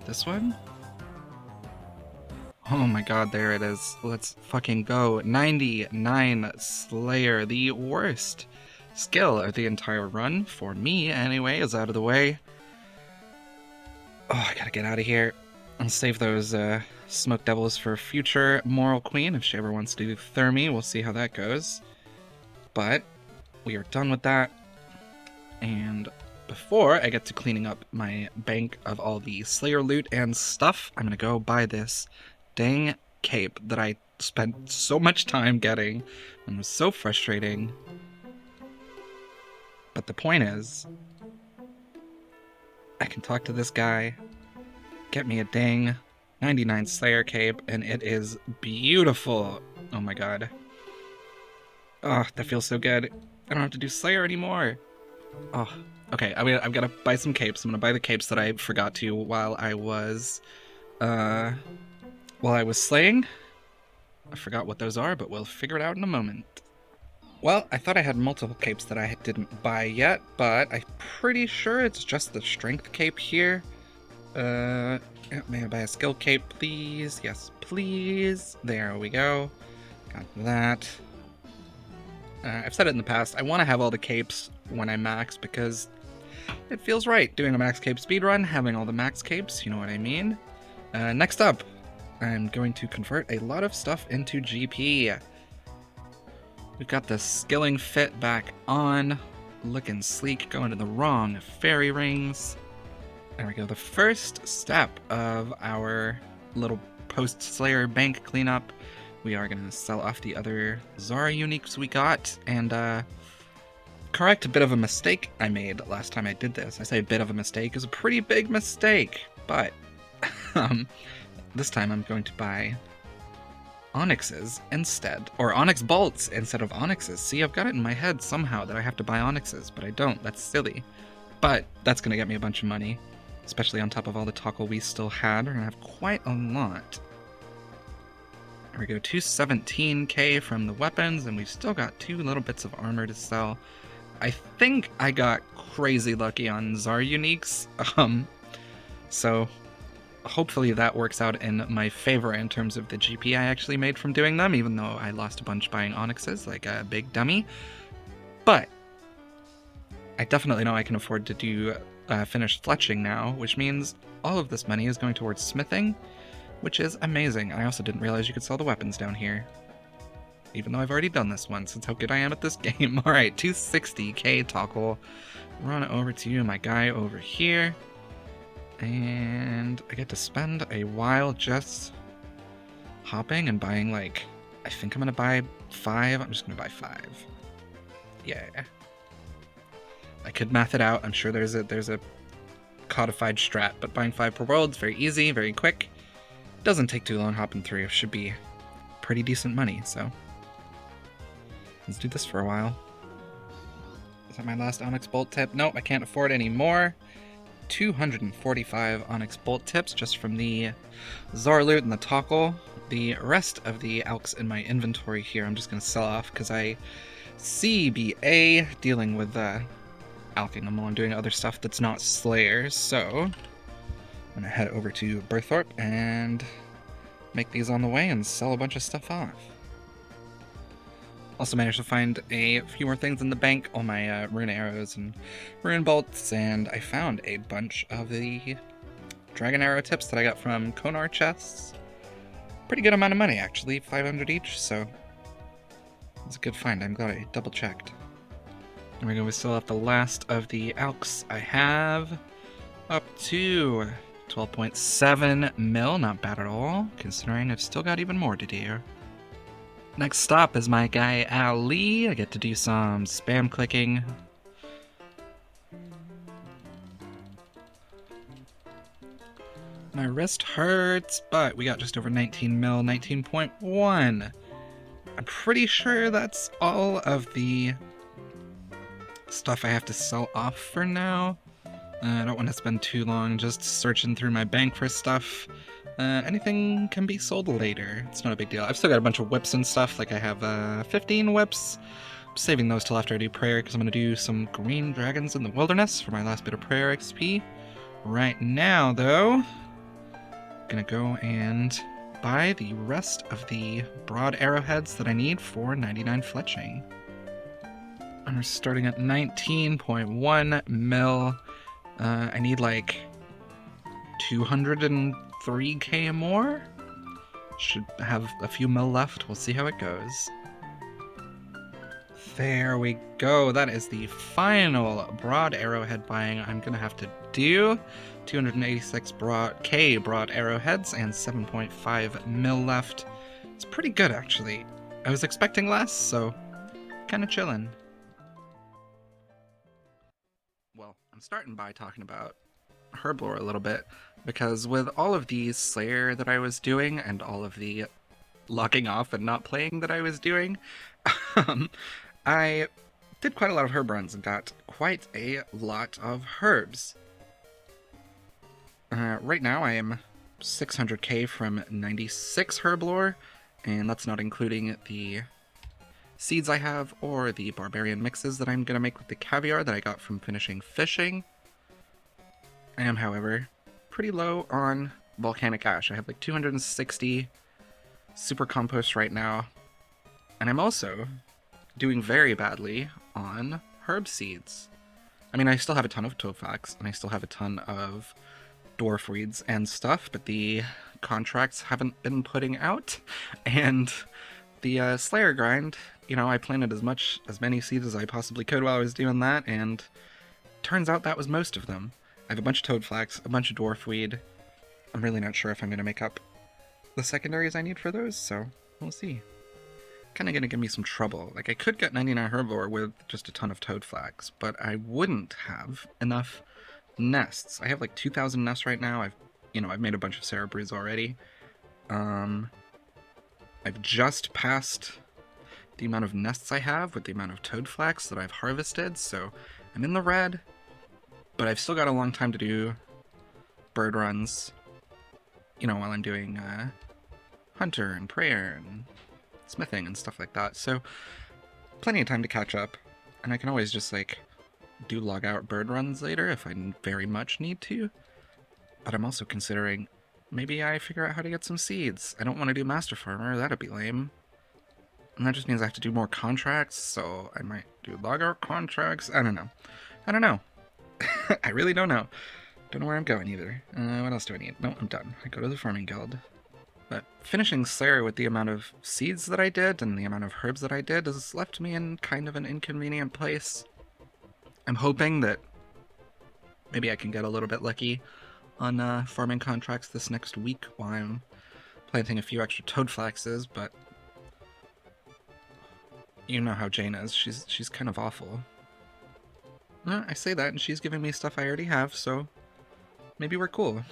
S2: This one? Oh my god, there it is. Let's fucking go. 99 Slayer, the worst skill of the entire run, for me anyway, is out of the way. Oh, I gotta get out of here. I'll save those Smoke Devils for future Moral Queen if she ever wants to do Thermi. We'll see how that goes. But we are done with that. And before I get to cleaning up my bank of all the Slayer loot and stuff, I'm gonna go buy this dang cape that I spent so much time getting and was so frustrating. But the point is, I can talk to this guy get me a dang 99 Slayer cape, and it is beautiful. Oh my god. Oh, that feels so good. I don't have to do Slayer anymore. Oh, okay. I've got to buy some capes. I'm gonna buy the capes that I forgot to while I was slaying. I forgot what those are, but we'll figure it out in a moment. Well, I thought I had multiple capes that I didn't buy yet, but I'm pretty sure it's just the strength cape here. May I buy a skill cape, please? Yes, please. There we go. Got that. I've said it in the past, I want to have all the capes when I max because it feels right doing a max cape speedrun, having all the max capes, you know what I mean? Next up, I'm going to convert a lot of stuff into GP. We've got the skilling fit back on, looking sleek, going to the wrong fairy rings. There we go, the first step of our little post-Slayer bank cleanup. We are going to sell off the other Zara uniques we got, and correct a bit of a mistake I made last time I did this. I say a bit of a mistake, it's a pretty big mistake, but this time I'm going to buy onyxes instead, or onyx bolts instead of onyxes. See, I've got it in my head somehow that I have to buy onyxes, but I don't. That's silly. But that's going to get me a bunch of money, especially on top of all the toggle we still had. We're going to have quite a lot. There we go, 217k from the weapons, and we've still got 2 little bits of armor to sell. I think I got crazy lucky on Zar uniques, so hopefully that works out in my favor in terms of the GP I actually made from doing them, even though I lost a bunch buying onyxes like a big dummy. But I definitely know I can afford to do finished fletching now, which means all of this money is going towards smithing, which is amazing. I also didn't realize you could sell the weapons down here, even though I've already done this once. That's how good I am at this game. Alright, 260k toggle. Run over to my guy over here. And I get to spend a while just hopping and buying, like, I think I'm gonna buy 5. I'm just gonna buy 5. Yeah. I could math it out. I'm sure there's a codified strat, but buying 5 per world is very easy, very quick. Doesn't take too long hopping through. It should be pretty decent money, so let's do this for a while. Is that my last onyx bolt tip? Nope, I can't afford any more. 245 onyx bolt tips just from the Zar loot and the toggle. The rest of the alks in my inventory here I'm just going to sell off because I CBA dealing with alking them while I'm doing other stuff that's not Slayers. So I'm going to head over to Berthorpe and make these on the way and sell a bunch of stuff off. Also managed to find a few more things in the bank, all my rune arrows and rune bolts, and I found a bunch of the dragon arrow tips that I got from Konar chests. Pretty good amount of money, actually, 500 each, so it's a good find. I'm glad I double checked. There we go, we still have the last of the alks I have, up to 12.7 mil, not bad at all, considering I've still got even more to do. Next stop is my guy Ali. I get to do some spam clicking. My wrist hurts, but we got just over 19 mil, 19.1. I'm pretty sure that's all of the stuff I have to sell off for now. I don't want to spend too long just searching through my bank for stuff. Anything can be sold later. It's not a big deal. I've still got a bunch of whips and stuff. Like I have 15 whips. I'm saving those till after I do prayer because I'm going to do some green dragons in the wilderness for my last bit of prayer XP. Right now, though, I'm going to go and buy the rest of the broad arrowheads that I need for 99 fletching. And we're starting at 19.1 mil. I need like 203k more? Should have a few mil left. We'll see how it goes. There we go. That is the final broad arrowhead buying I'm going to have to do. 286 broad arrowheads and 7.5 mil left. It's pretty good, actually. I was expecting less, so kind of chillin'. Well, I'm starting by talking about
S3: herblore a little bit, because with all of the Slayer that I was doing and all of the logging off and not playing that I was doing, I did quite a lot of herb runs and got quite a lot of herbs. Right now I am 600k from 96 herblore, and that's not including the seeds I have or the barbarian mixes that I'm going to make with the caviar that I got from finishing fishing. I am, however, pretty low on volcanic ash. I have like 260 super compost right now, and I'm also doing very badly on herb seeds. I mean, I still have a ton of toadflax, and I still have a ton of dwarf weeds and stuff, but the contracts haven't been putting out, and the Slayer grind, you know, I planted as many seeds as I possibly could while I was doing that, and turns out that was most of them. I have a bunch of toadflax, a bunch of dwarf weed. I'm really not sure if I'm going to make up the secondaries I need for those, so we'll see. Kind of going to give me some trouble. Like, I could get 99 herblore with just a ton of toadflax, but I wouldn't have enough nests. I have like 2,000 nests right now. I've made a bunch of cerebrews already. I've just passed the amount of nests I have with the amount of toadflax that I've harvested, so I'm in the red, but I've still got a long time to do bird runs, you know, while I'm doing hunter and prayer and smithing and stuff like that, so plenty of time to catch up, and I can always just like do log out bird runs later if I very much need to. But I'm also considering maybe I figure out how to get some seeds. I don't want to do master farmer, that'd be lame. And that just means I have to do more contracts, so I might do log out contracts. I don't know. I really don't know. Don't know where I'm going either. What else do I need? No, I'm done. I go to the farming guild. But finishing Slayer with the amount of seeds that I did and the amount of herbs that I did has left me in kind of an inconvenient place. I'm hoping that maybe I can get a little bit lucky on farming contracts this next week while I'm planting a few extra toadflaxes, but you know how Jane is. She's kind of awful. I say that, and she's giving me stuff I already have, so maybe we're cool.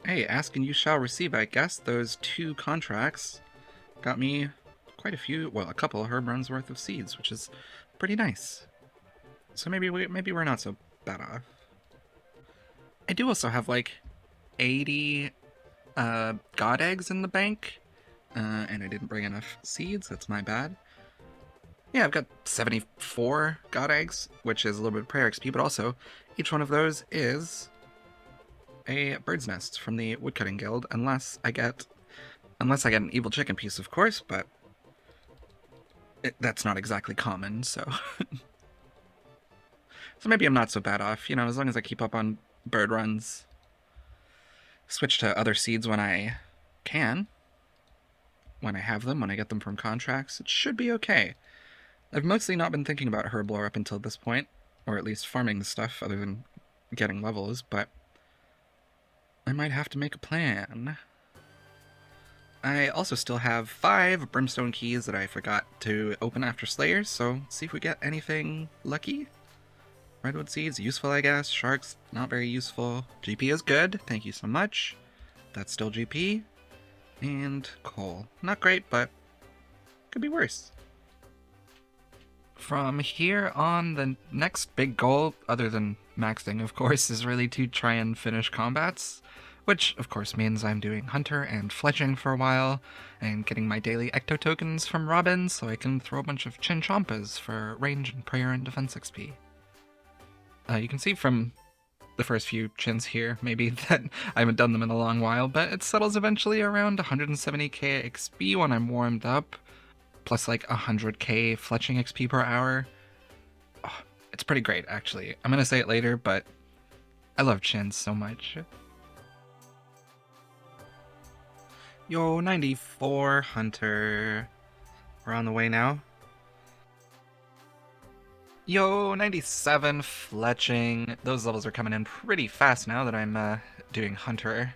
S3: Hey, ask and you shall receive, I guess. Those 2 contracts got me quite a couple herb runs worth of seeds, which is pretty nice. So maybe we're not so bad off. I do also have like 80 god eggs in the bank, and I didn't bring enough seeds. That's my bad. Yeah, I've got 74 god eggs, which is a little bit of prayer XP, but also each one of those is a bird's nest from the woodcutting guild, unless I get an evil chicken piece, of course, but that's not exactly common, so so maybe I'm not so bad off, you know, as long as I keep up on bird runs, switch to other seeds when I can, when I have them, when I get them from contracts, it should be okay. I've mostly not been thinking about herblore up until this point, or at least farming the stuff other than getting levels, but I might have to make a plan. I also still have 5 brimstone keys that I forgot to open after Slayers, so see if we get anything lucky. Redwood seeds, useful I guess. Sharks, not very useful. GP is good, thank you so much. That's still GP. And coal. Not great, but could be worse. From here on, the next big goal, other than maxing of course, is really to try and finish combats. Which, of course, means I'm doing Hunter and Fletching for a while, and getting my daily Ecto tokens from Robin so I can throw a bunch of Chinchompas for range and prayer and defense XP. You can see from the first few chins here, maybe, that I haven't done them in a long while, but it settles eventually around 170k XP when I'm warmed up, plus like 100k Fletching XP per hour. Oh, it's pretty great, actually. I'm gonna say it later, but I love chins so much. Yo, 94 Hunter. We're on the way now. Yo, 97 Fletching. Those levels are coming in pretty fast now that I'm doing Hunter.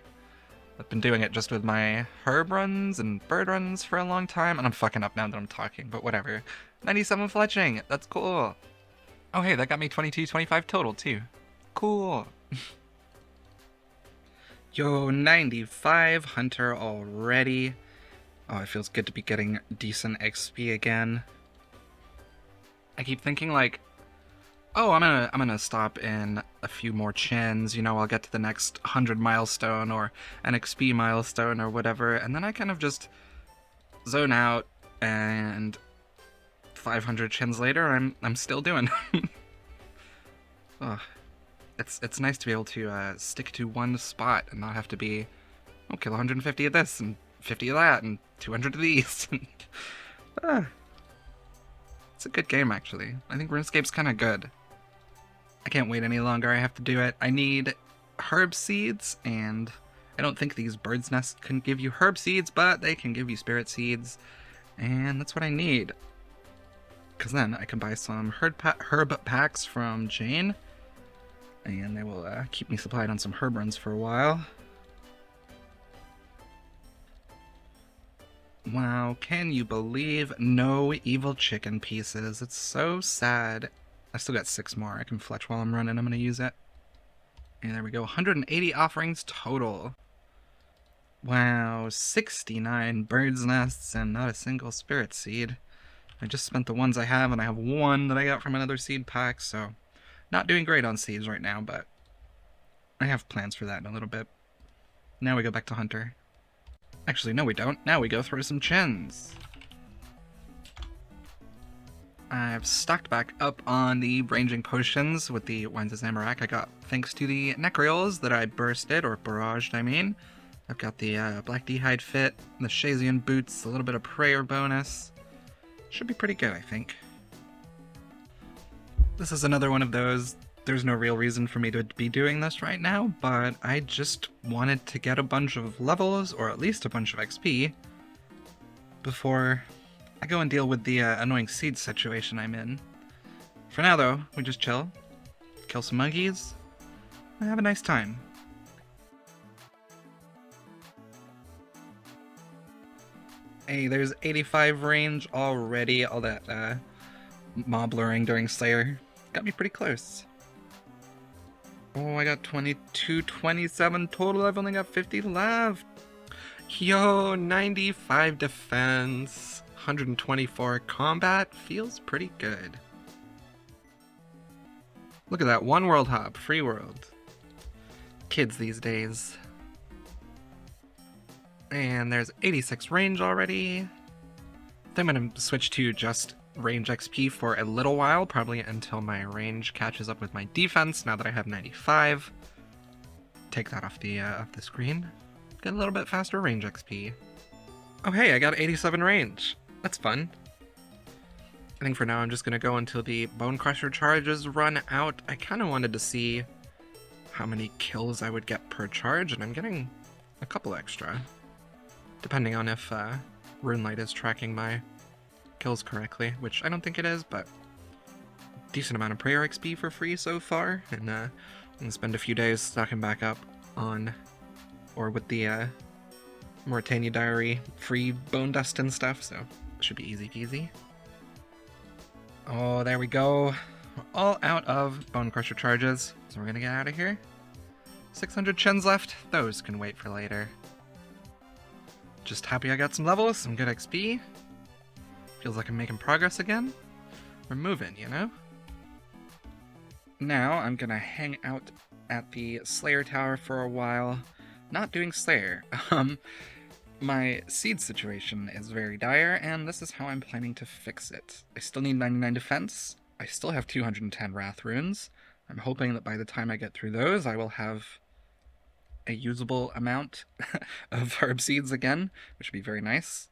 S3: I've been doing it just with my herb runs and bird runs for a long time, and I'm fucking up now that I'm talking, but whatever. 97 Fletching, that's cool. Oh hey, that got me 22, 25 total too.
S2: cool. Yo, 95 hunter already. Oh, it feels good to be getting decent XP again. I keep thinking like, oh, I'm gonna stop in a few more chins, you know, I'll get to the next 100 milestone or an XP milestone or whatever, and then I kind of just zone out, and 500 chins later, I'm still doing. Oh, it's nice to be able to stick to one spot and not have to be, oh, kill 150 of this and 50 of that and 200 of these. It's a good game, actually. I think RuneScape's kind of good. I can't wait any longer. I have to do it. I need herb seeds, and I don't think these birds' nests can give you herb seeds, but they can give you spirit seeds, and that's what I need. Because then I can buy some herb packs from Jane, and they will keep me supplied on some herb runs for a while. Wow, can you believe no evil chicken pieces? It's so sad. I still got 6 more. I can fletch while I'm running. I'm going to use it. And there we go. 180 offerings total. Wow, 69 bird's nests and not a single spirit seed. I just spent the ones I have, and I have 1 that I got from another seed pack, so not doing great on seeds right now, but I have plans for that in a little bit. Now we go back to Hunter. Actually, no we don't. Now we go through some chins. I've stocked back up on the ranging potions with the Wines of Zamorak I got thanks to the Necreals that I bursted, or barraged, I mean. I've got the Black D'hide fit, the Shazian boots, a little bit of prayer bonus. Should be pretty good, I think. This is another one of those, there's no real reason for me to be doing this right now, but I just wanted to get a bunch of levels, or at least a bunch of XP, before I go and deal with the annoying seed situation I'm in. For now, though, we just chill, kill some monkeys, and have a nice time. Hey, there's 85 range already. All that mob luring during Slayer got me pretty close. Oh, I got 22, 27 total. I've only got 50 left. Yo, 95 defense, 124 combat. Feels pretty good. Look at that. 1 world hop, free world. Kids these days. And there's 86 range already. I think I'm going to switch to just range XP for a little while, probably until my range catches up with my defense, now that I have 95. Take that off the screen. Get a little bit faster range XP. Oh hey, I got 87 range. That's fun. I think for now I'm just going to go until the Bone Crusher charges run out. I kind of wanted to see how many kills I would get per charge, and I'm getting a couple extra. Depending on if RuneLight is tracking my kills correctly, which I don't think it is, but decent amount of prayer XP for free so far, and I'm gonna spend a few days stocking back up on, or with the Mauritania Diary free bone dust and stuff, so it should be easy peasy. Oh, there we go. We're all out of Bone Crusher charges, so we're gonna get out of here. 600 chins left. Those can wait for later. Just happy I got some levels, some good XP. Feels like I'm making progress again. We're moving, you know? Now I'm gonna hang out at the Slayer Tower for a while. Not doing Slayer. My seed situation is very dire, and this is how I'm planning to fix it. I still need 99 defense. I still have 210 Wrath runes. I'm hoping that by the time I get through those, I will have a usable amount of herb seeds again, which would be very nice.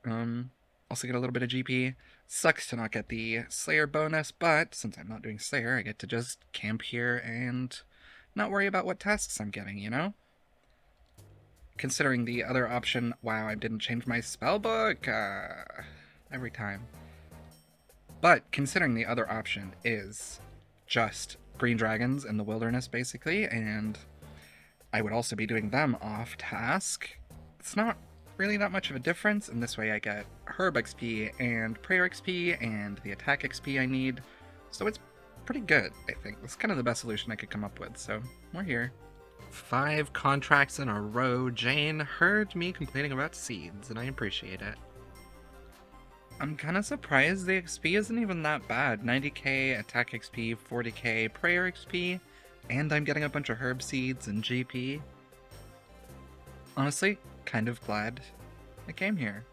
S2: Also get a little bit of GP. Sucks to not get the Slayer bonus, but since I'm not doing Slayer, I get to just camp here and not worry about what tasks I'm getting, you know? Considering the other option, wow, I didn't change my spellbook every time. But considering the other option is just green dragons in the wilderness, basically, and I would also be doing them off task, it's not really that much of a difference, and this way I get herb XP and prayer XP and the attack XP I need, so it's pretty good, I think. It's kind of the best solution I could come up with, so we're here.
S3: 5 contracts in a row. Jane heard me complaining about seeds, and I appreciate it.
S2: I'm kind of surprised the XP isn't even that bad. 90k attack XP, 40k prayer XP, and I'm getting a bunch of herb seeds and GP. Honestly, kind of glad I came here.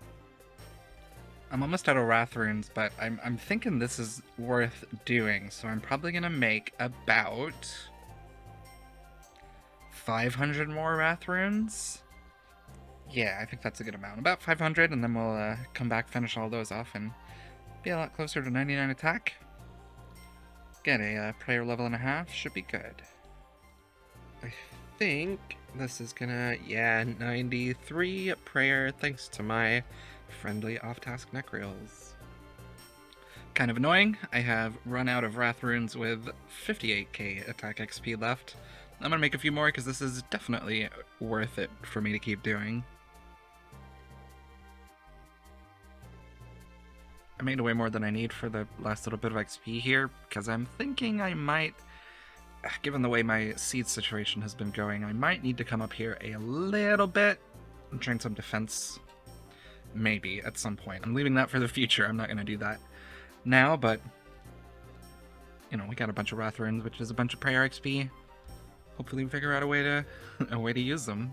S2: I'm almost out of Wrath runes, but I'm thinking this is worth doing, so I'm probably gonna make about 500 more Wrath runes. Yeah, I think that's a good amount. About 500, and then we'll come back, finish all those off, and be a lot closer to 99 attack. Get a prayer level and a half, should be good.
S3: I think this is gonna, yeah, 93 prayer thanks to my friendly off-task necreals.
S2: Kind of annoying, I have run out of Wrath runes with 58k attack XP left. I'm gonna make a few more because this is definitely worth it for me to keep doing. I made way more than I need for the last little bit of XP here, because I'm thinking I might, given the way my seed situation has been going, I might need to come up here a little bit and train some defense. Maybe, at some point. I'm leaving that for the future, I'm not going to do that now, but, you know, we got a bunch of Wrath runes, which is a bunch of prayer XP. Hopefully we figure out a way to use them.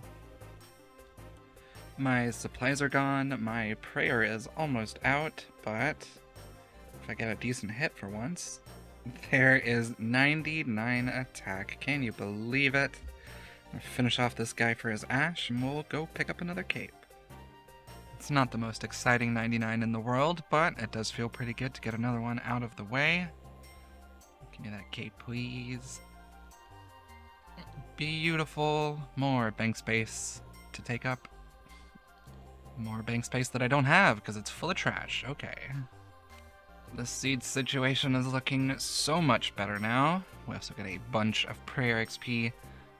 S2: My supplies are gone, my prayer is almost out, but if I get a decent hit for once, there is 99 attack. Can you believe it? I'll finish off this guy for his ash, and we'll go pick up another cape. It's not the most exciting 99 in the world, but it does feel pretty good to get another one out of the way. Give me that cape, please. Beautiful. More bank space to take up. More bank space that I don't have because it's full of trash. Okay. The seed situation is looking so much better now. We also get a bunch of prayer XP.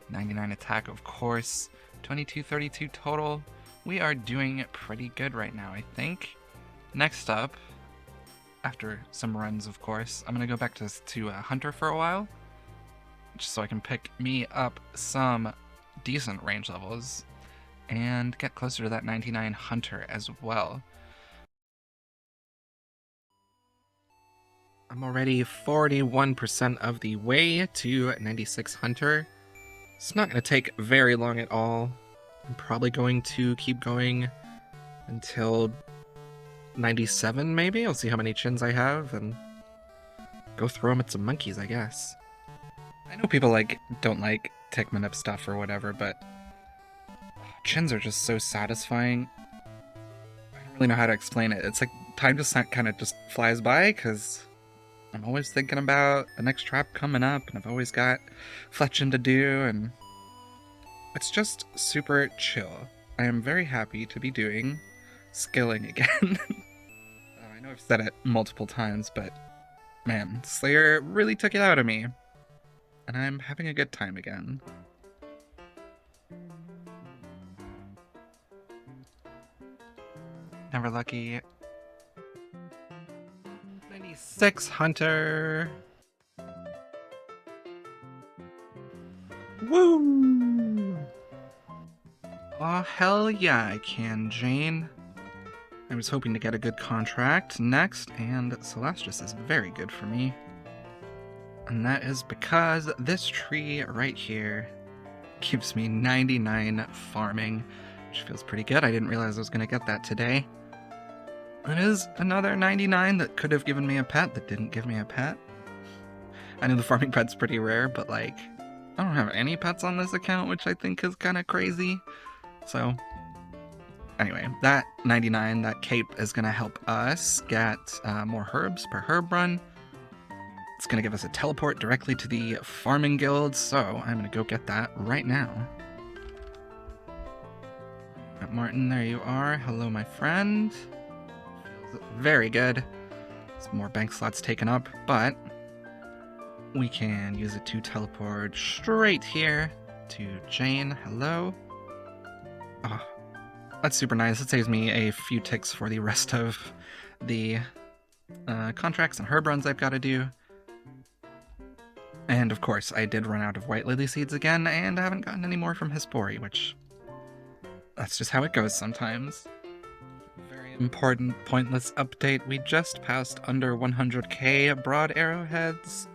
S2: 99 attack, of course. 2232 total. We are doing pretty good right now, I think. Next up, after some runs, of course, I'm going to go back to Hunter for a while. Just so I can pick me up some decent range levels and get closer to that 99 Hunter as well.
S3: I'm already 41% of the way to 96 Hunter. It's not going to take very long at all. I'm probably going to keep going until 97 maybe. I'll see how many chins I have and go throw them at some monkeys, I guess.
S2: I know people don't like Tickman up stuff or whatever, but chins are just so satisfying. I don't really know how to explain it. It's like time just kind of just flies by because I'm always thinking about the next trap coming up, and I've always got fletching to do, and it's just super chill. I am very happy to be doing skilling again. I know I've said it multiple times, but man, Slayer really took it out of me. And I'm having a good time again. Never lucky.
S3: 96 Hunter. Woo!
S2: Oh, hell yeah, I can, Jane. I was hoping to get a good contract next, and Celestis is very good for me. And that is because this tree right here gives me 99 farming, which feels pretty good. I didn't realize I was going to get that today. It is another 99 that could have given me a pet that didn't give me a pet. I know the farming pet's pretty rare, but I don't have any pets on this account, which I think is kind of crazy. So anyway, that 99, that cape is going to help us get more herbs per herb run. It's going to give us a teleport directly to the farming guild, so I'm going to go get that right now. Martin, there you are. Hello, my friend. Feels very good. Some more bank slots taken up, but we can use it to teleport straight here to Jane. Hello. Oh, that's super nice. It saves me a few ticks for the rest of the contracts and herb runs I've got to do.
S3: And of course, I did run out of white lily seeds again, and I haven't gotten any more from Hispori, which... that's just how it goes sometimes. Very important, pointless update. We just passed under 100k broad arrowheads.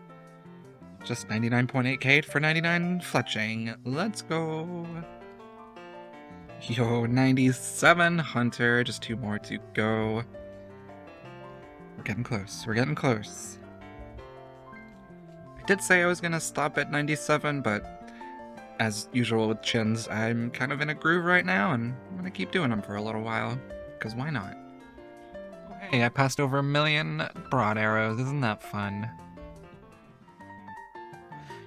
S3: Just 99.8k for 99 fletching. Let's go! Yo, 97 hunter, just 2 more to go. We're getting close, we're getting close. I did say I was gonna stop at 97, but as usual with chins, I'm kind of in a groove right now, and I'm gonna keep doing them for a little while, because why not? Oh, hey, I passed over 1 million broad arrows, isn't that fun?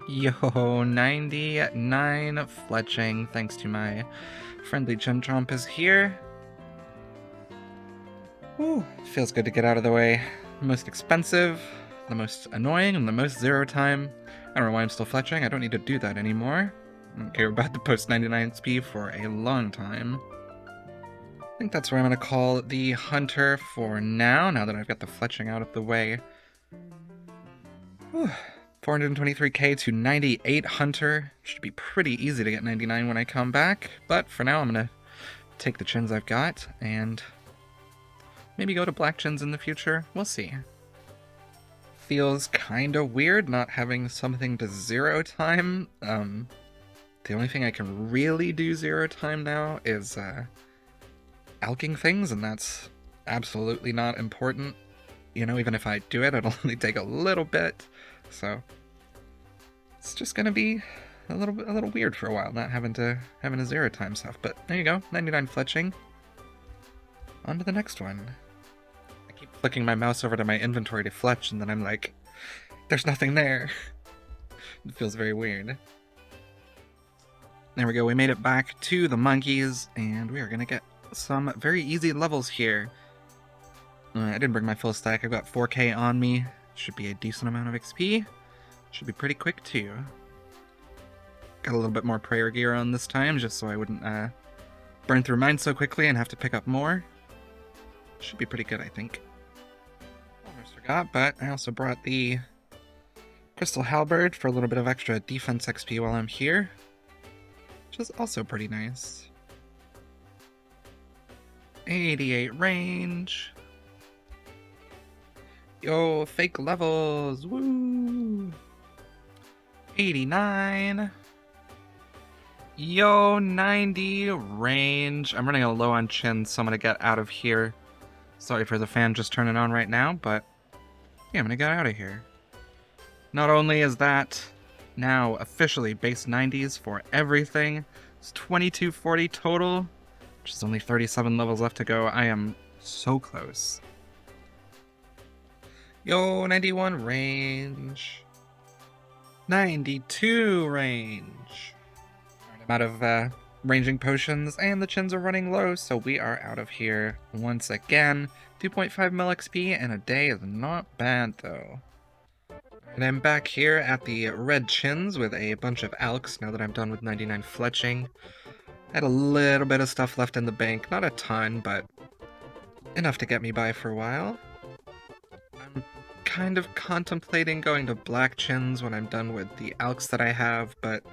S3: Yo, 99 fletching, thanks to my friendly Chin Chomp is here. Whew, feels good to get out of the way. The most expensive, the most annoying, and the most zero time. I don't know why I'm still fletching, I don't need to do that anymore. I don't care about the post 99 XP for a long time. I think that's where I'm going to call the hunter for now that I've got the fletching out of the way. Whew. 423k to 98 hunter. Should be pretty easy to get 99 when I come back, but for now I'm going to take the chins I've got and maybe go to black chins in the future. We'll see. Feels kind of weird not having something to zero time. The only thing I can really do zero time now is alking things, and that's absolutely not important. You know, even if I do it, it'll only take a little bit. So it's just gonna be a little weird for a while, not having a zero time stuff. But there you go, 99 fletching. On to the next one. I keep flicking my mouse over to my inventory to fletch, and then I'm like, there's nothing there. It feels very weird. There we go, we made it back to the monkeys, and we are gonna get some very easy levels here. I didn't bring my full stack, I've got 4k on me. Should be a decent amount of XP. Should be pretty quick too. Got a little bit more prayer gear on this time, just so I wouldn't burn through mine so quickly and have to pick up more. Should be pretty good, I think. Almost forgot, but I also brought the Crystal Halberd for a little bit of extra defense XP while I'm here, which is also pretty nice. 88 range. Yo, fake levels, woo! 89. Yo, 90 range. I'm running a low on chins, so I'm gonna get out of here. Sorry for the fan just turning on right now, but yeah, I'm gonna get out of here. Not only is that now officially base 90s for everything, it's 2240 total, which is only 37 levels left to go. I am so close. Yo, 91 range. 92 range. I'm out of ranging potions, and the chins are running low, so we are out of here once again. 2.5 mil XP in a day is not bad, though. And I'm back here at the red chins with a bunch of ALTS now that I'm done with 99 fletching. I had a little bit of stuff left in the bank, not a ton, but enough to get me by for a while. I'm kind of contemplating going to black chins when I'm done with the ALTS that I have, but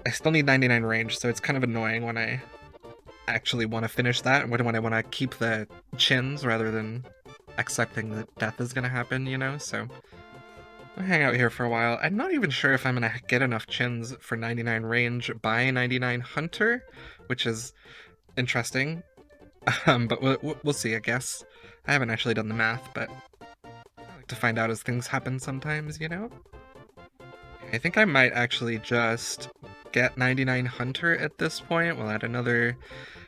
S3: I still need 99 range, so it's kind of annoying when I actually want to finish that, and when I want to keep the chins rather than accepting that death is going to happen, you know, so I'll hang out here for a while. I'm not even sure if I'm going to get enough chins for 99 range by 99 hunter, which is interesting, but we'll see, I guess. I haven't actually done the math, but I like to find out as things happen sometimes, you know? I think I might actually just get 99 hunter at this point. We'll add another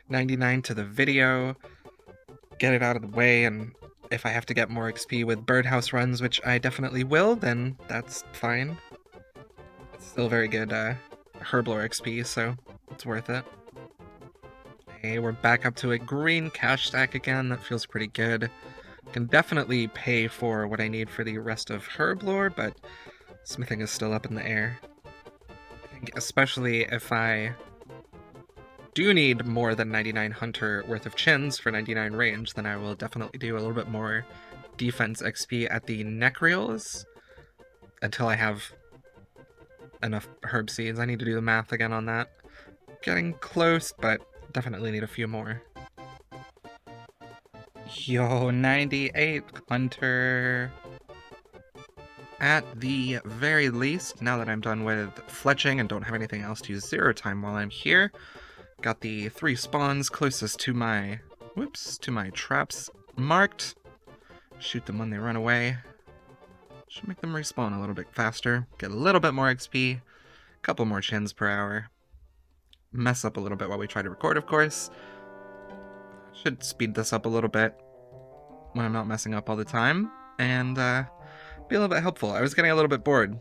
S3: 99 to the video, get it out of the way, and if I have to get more XP with birdhouse runs, which I definitely will, then that's fine. It's still very good herblore XP, so it's worth it. Okay, we're back up to a green cash stack again. That feels pretty good. Can definitely pay for what I need for the rest of herblore, but smithing is still up in the air. I think especially if I do need more than 99 hunter worth of chins for 99 range, then I will definitely do a little bit more defense XP at the neck reels. until I have enough herb seeds. I need to do the math again on that. Getting close, but definitely need a few more. Yo, 98 Hunter. At the very least, now that I'm done with fletching and don't have anything else to use zero time while I'm here, got the 3 spawns closest to my, to my traps marked. Shoot them when they run away. Should make them respawn a little bit faster, get a little bit more XP, couple more chins per hour. Mess up a little bit while we try to record, of course. Should speed this up a little bit when I'm not messing up all the time, and be a little bit helpful. I was getting a little bit bored,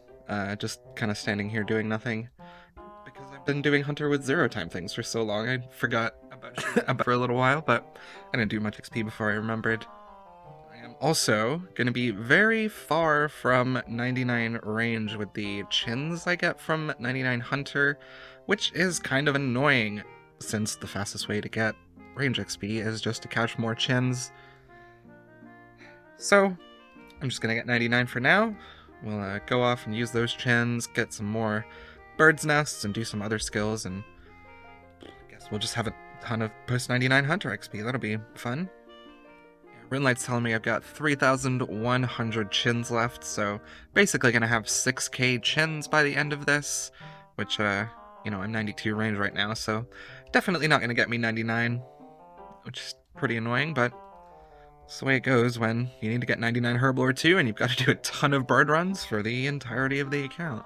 S3: just kind of standing here doing nothing, because I've been doing Hunter with zero time things for so long. I forgot about for a little while, but I didn't do much XP before I remembered. I am also going to be very far from 99 range with the chins I get from 99 Hunter, which is kind of annoying, since the fastest way to get range XP is just to catch more chins. So, I'm just gonna get 99 for now. We'll go off and use those chins, get some more bird's nests, and do some other skills, and I guess we'll just have a ton of post-99 Hunter XP. That'll be fun. Runelight's telling me I've got 3,100 chins left, so basically gonna have 6k chins by the end of this, which, you know, I'm 92 range right now, so definitely not gonna get me 99, which is pretty annoying, but it's the way it goes when you need to get 99 Herblore too, and you've got to do a ton of bird runs for the entirety of the account.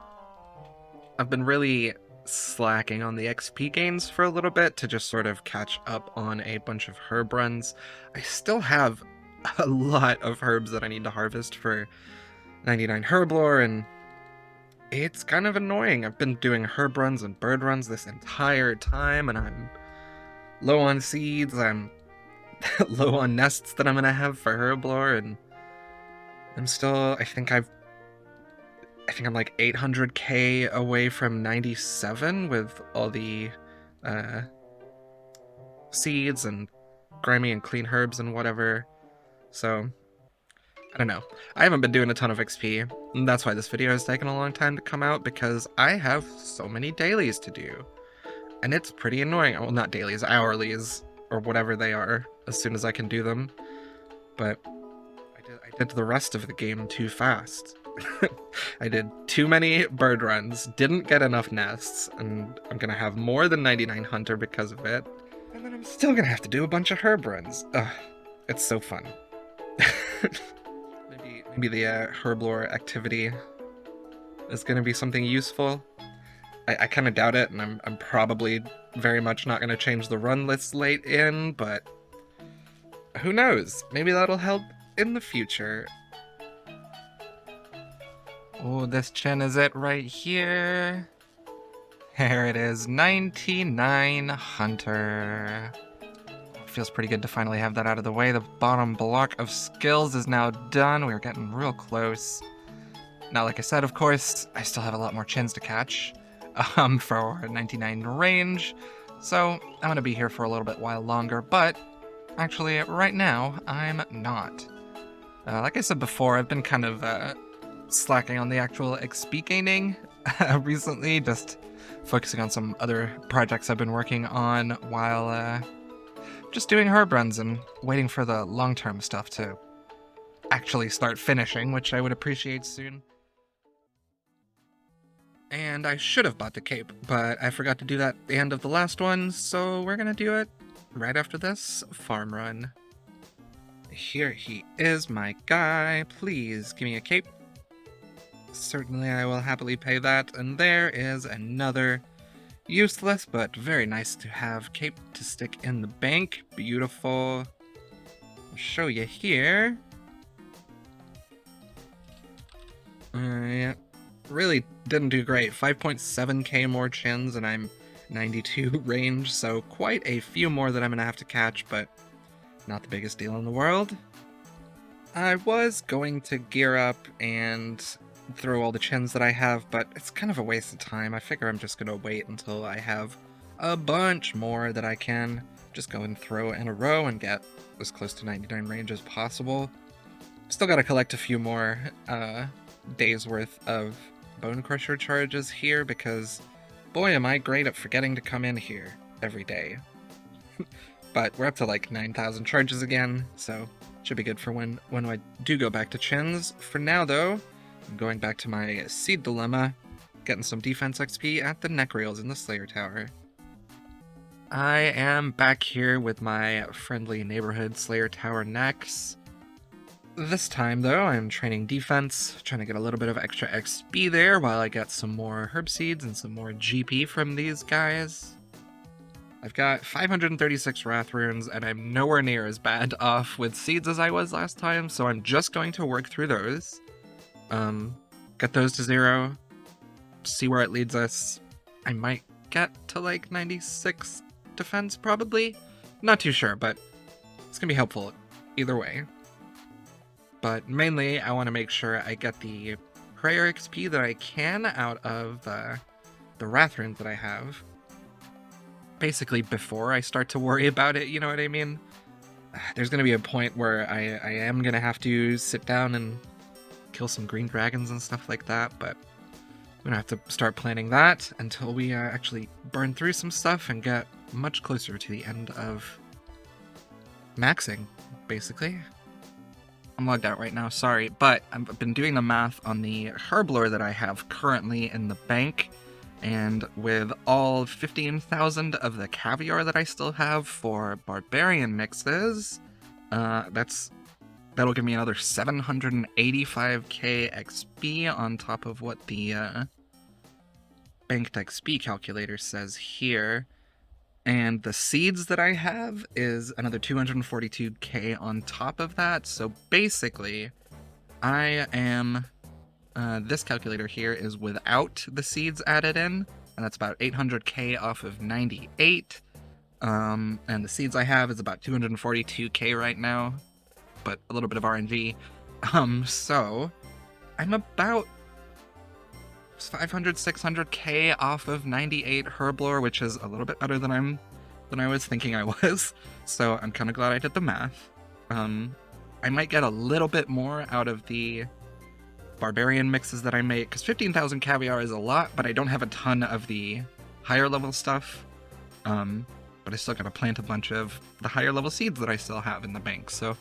S3: I've been really slacking on the XP gains for a little bit to just sort of catch up on a bunch of herb runs. I still have a lot of herbs that I need to harvest for 99 Herblore, and it's kind of annoying. I've been doing herb runs and bird runs this entire time, and I'm low on seeds, I'm low on nests that I'm gonna have for Herblore, and I'm still, I think I'm like 800k away from 97 with all the seeds and grimy and clean herbs and whatever. So I don't know. I haven't been doing a ton of XP, and that's why this video has taken a long time to come out, because I have so many dailies to do, and it's pretty annoying. Well, not dailies, hourlies, or whatever they are, as soon as I can do them. But I did the rest of the game too fast. I did too many bird runs, didn't get enough nests, and I'm gonna have more than 99 Hunter because of it. And then I'm still gonna have to do a bunch of herb runs. Ugh, it's so fun. maybe the Herblore activity is gonna be something useful. I kind of doubt it, and I'm probably very much not going to change the run list late in, but who knows? Maybe that'll help in the future. Oh, this chin is it right here. There it is, 99 Hunter. Feels pretty good to finally have that out of the way. The bottom block of skills is now done. We're getting real close. Now, like I said, of course, I still have a lot more chins to catch. For 99 range, so I'm gonna be here for a little bit while longer, but actually right now I'm not. Like I said before, I've been kind of slacking on the actual XP gaining recently, just focusing on some other projects I've been working on while just doing herb runs and waiting for the long-term stuff to actually start finishing, which I would appreciate soon. And I should have bought the cape, but I forgot to do that at the end of the last one, so we're gonna do it right after this farm run. Here he is, my guy. Please give me a cape. Certainly I will happily pay that. And there is another useless but very nice to have cape to stick in the bank. Beautiful. I'll show you here. Yeah. Really didn't do great. 5.7k more chins, and I'm 92 range, so quite a few more that I'm gonna have to catch, but not the biggest deal in the world. I was going to gear up and throw all the chins that I have, but it's kind of a waste of time. I figure I'm just gonna wait until I have a bunch more that I can just go and throw in a row and get as close to 99 range as possible. Still gotta collect a few more
S2: days worth of Bone Crusher charges here because, boy, am I great at forgetting to come in here every day. But we're up to like 9,000 charges again, so should be good for when I do go back to Chins. For now, though, I'm going back to my Seed Dilemma, getting some defense XP at the neck rails in the Slayer Tower. I am back here with my friendly neighborhood Slayer Tower necks. This time, though, I'm training defense, trying to get a little bit of extra XP there while I get some more herb seeds and some more GP from these guys. I've got 536 Wrath Runes, and I'm nowhere near as bad off with seeds as I was last time, so I'm just going to work through those. Get those to 0, see where it leads us. I might get to like 96 defense, probably. Not too sure, but it's gonna be helpful either way. But mainly, I want to make sure I get the prayer XP that I can out of the Wrath Runes that I have. Basically, before I start to worry about it, you know what I mean? There's going to be a point where I am going to have to sit down and kill some green dragons and stuff like that, but I'm going to have to start planning that until we actually burn through some stuff and get much closer to the end of maxing, basically. I'm logged out right now, sorry, but I've been doing the math on the herb lore that I have currently in the bank, and with all 15,000 of the caviar that I still have for barbarian mixes, that'll give me another 785k XP on top of what the banked XP calculator says here. And the seeds that I have is another 242k on top of that. So basically, I am... this calculator here is without the seeds added in, and that's about 800k off of 98. And the seeds I have is about 242k right now, but a little bit of RNG. So I'm about 500, 600k off of 98 herb lore, which is a little bit better than I was thinking I was. So I'm kind of glad I did the math. I might get a little bit more out of the barbarian mixes that I make, because 15,000 caviar is a lot, but I don't have a ton of the higher level stuff. But I still gotta plant a bunch of the higher level seeds that I still have in the bank, so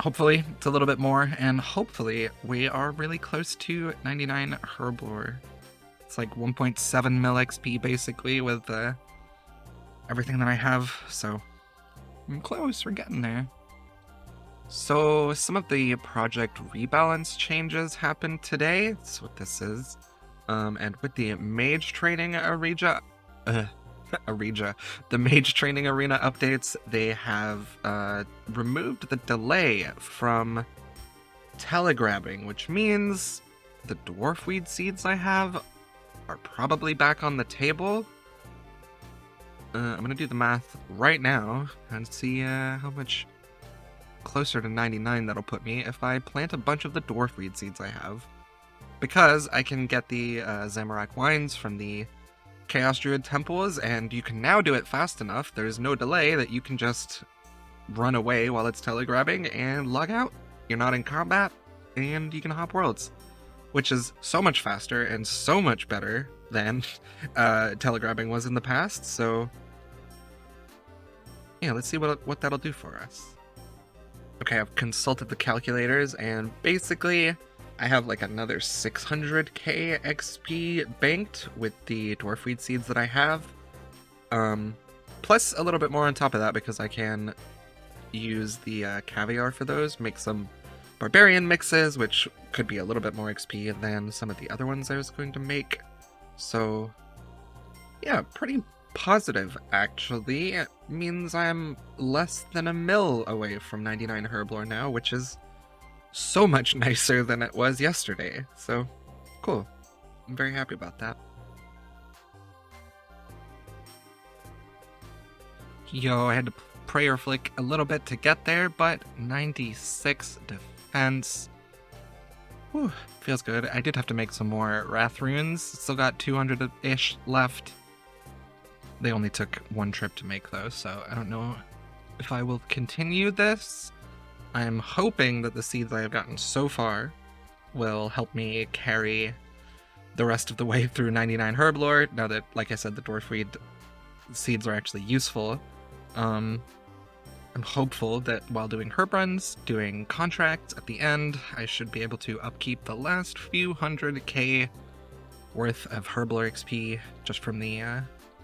S2: hopefully it's a little bit more, and hopefully we are really close to 99 herb lore. It's like 1.7 mil XP basically with everything that I have, so I'm close, we're getting there. So some of the project rebalance changes happened today. That's what this is. And with the mage training arena, the mage training arena updates, they have removed the delay from telegrabbing, which means the dwarfweed seeds I have are probably back on the table. I'm gonna do the math right now and see how much closer to 99 that'll put me if I plant a bunch of the dwarfweed seeds I have. Because I can get the Zamorak wines from the Chaos Druid temples, and you can now do it fast enough, there's no delay, that you can just run away while it's telegrabbing and log out. You're not in combat, and you can hop worlds. Which is so much faster and so much better than telegrabbing was in the past, so yeah, let's see what that'll do for us. Okay, I've consulted the calculators, and basically I have like another 600k XP banked with the dwarfweed seeds that I have. Plus a little bit more on top of that because I can use the caviar for those, make some barbarian mixes, which could be a little bit more XP than some of the other ones I was going to make. So yeah, pretty positive actually. It means I'm less than a mil away from 99 herb lore now, which is so much nicer than it was yesterday. So cool. I'm very happy about that. Yo, I had to prayer flick a little bit to get there, but 96 defense. Whew, feels good. I did have to make some more Wrath Runes. Still got 200-ish left. They only took one trip to make those, so I don't know if I will continue this. I'm hoping that the seeds I have gotten so far
S3: will help me carry the rest of the way through 99 Herblore, now that, like I said, the Dwarfweed seeds are actually useful. I'm hopeful that while doing herb runs, doing contracts at the end, I should be able to upkeep the last few 100k worth of Herblore XP just from the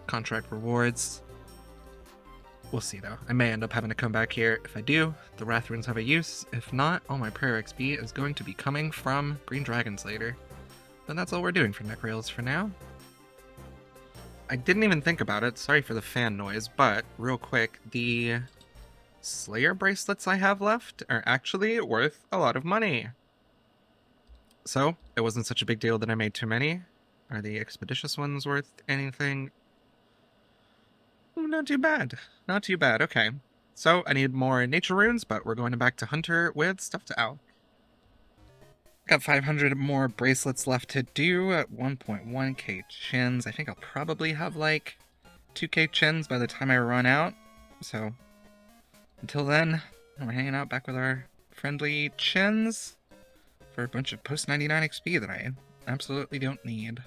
S3: contract rewards. We'll see though. I may end up having to come back here. If I do, the Wrath Runes have a use. If not, all my prayer XP is going to be coming from Green Dragons later. But that's all we're doing for Necrails for now. I didn't even think about it, sorry for the fan noise, but real quick, the Slayer bracelets I have left are actually worth a lot of money. So, it wasn't such a big deal that I made too many. Are the Expeditious ones worth anything? Ooh, not too bad. Not too bad, okay. So, I need more nature runes, but we're going back to Hunter with stuff to Alk. Got 500 more bracelets left to do at 1.1k chins. I think I'll probably have like 2k chins by the time I run out. So, until then, we're hanging out back with our friendly chins for a bunch of post-99 XP that I absolutely don't need.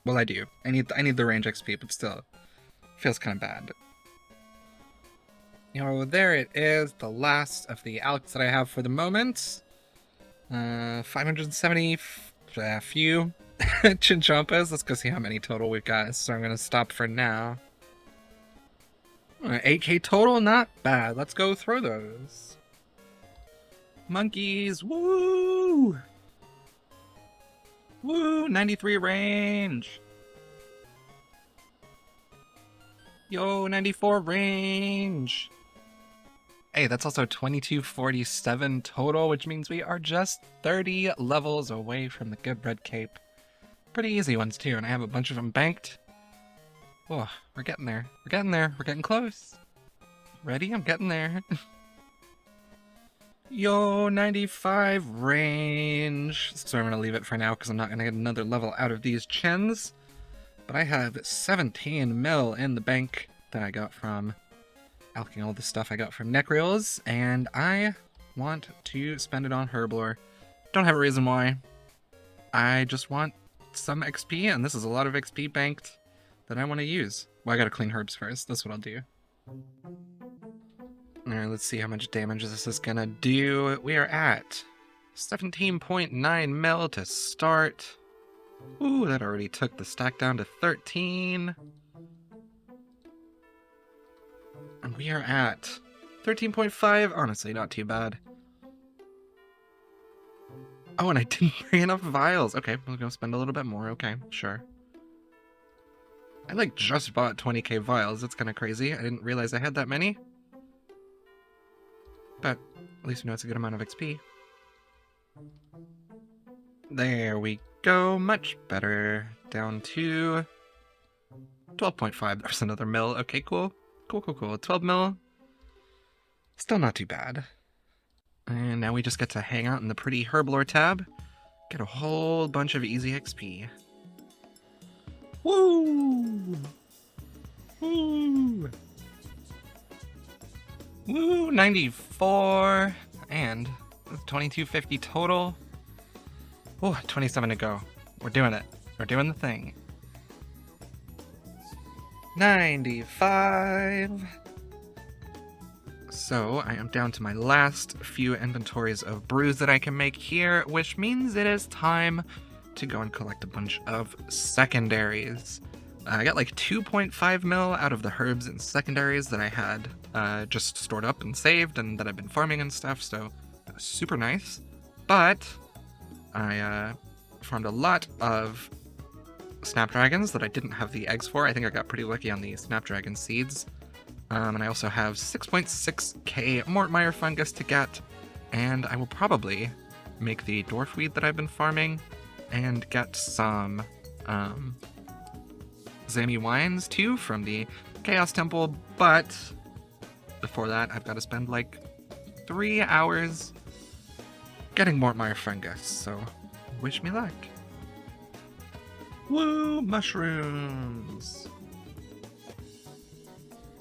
S3: Well, I do. I need the range XP, but still, feels kind of bad. You know, there it is, the last of the ALTS that I have for the moment. 570 few Chinchompas. Let's go see how many total we've got. So I'm going to stop for now. 8k total, not bad. Let's go throw those. Monkeys, woo! Woo, 93 range. Yo, 94 range. Hey, that's also 2247 total, which means we are just 30 levels away from the good red cape. Pretty easy ones too, and I have a bunch of them banked. Oh, we're getting there. We're getting there. We're getting close. Ready? I'm getting there. Yo, 95 range. So I'm going to leave it for now because I'm not going to get another level out of these chins. But I have 17 mil in the bank that I got from alching all the stuff I got from Necrails, and I want to spend it on Herblore. Don't have a reason why. I just want some XP, and this is a lot of XP banked that I want to use. Well, I gotta clean herbs first. That's what I'll do. Alright, let's see how much damage this is gonna do. We are at 17.9 mil to start. Ooh, that already took the stack down to 13. And we are at 13.5. Honestly, not too bad. Oh, and I didn't bring enough vials. Okay, we'll go spend a little bit more. Okay, sure. I like just bought 20k vials. That's kind of crazy. I didn't realize I had that many. But at least we know it's a good amount of XP. There we go. Much better. Down to 12.5. There's another mil. Okay, cool. Cool. 12 mil. Still not too bad. And now we just get to hang out in the pretty Herblore tab. Get a whole bunch of easy XP. Woo! Woo! Woo! 94! And 2250 total. Oh, 27 to go. We're doing it. We're doing the thing. 95. So I am down to my last few inventories of brews that I can make here, which means it is time to go and collect a bunch of secondaries. I got like 2.5 mil out of the herbs and secondaries that I had just stored up and saved and that I've been farming and stuff, so that was super nice. But I farmed a lot of snapdragons that I didn't have the eggs for. I think I got pretty lucky on the snapdragon seeds. And I also have 6.6k Mortmire fungus to get, and I will probably make the dwarfweed that I've been farming and get some Zami wines too from the Chaos Temple, but before that I've got to spend like 3 hours getting Mortmire fungus, so wish me luck. Woo, mushrooms!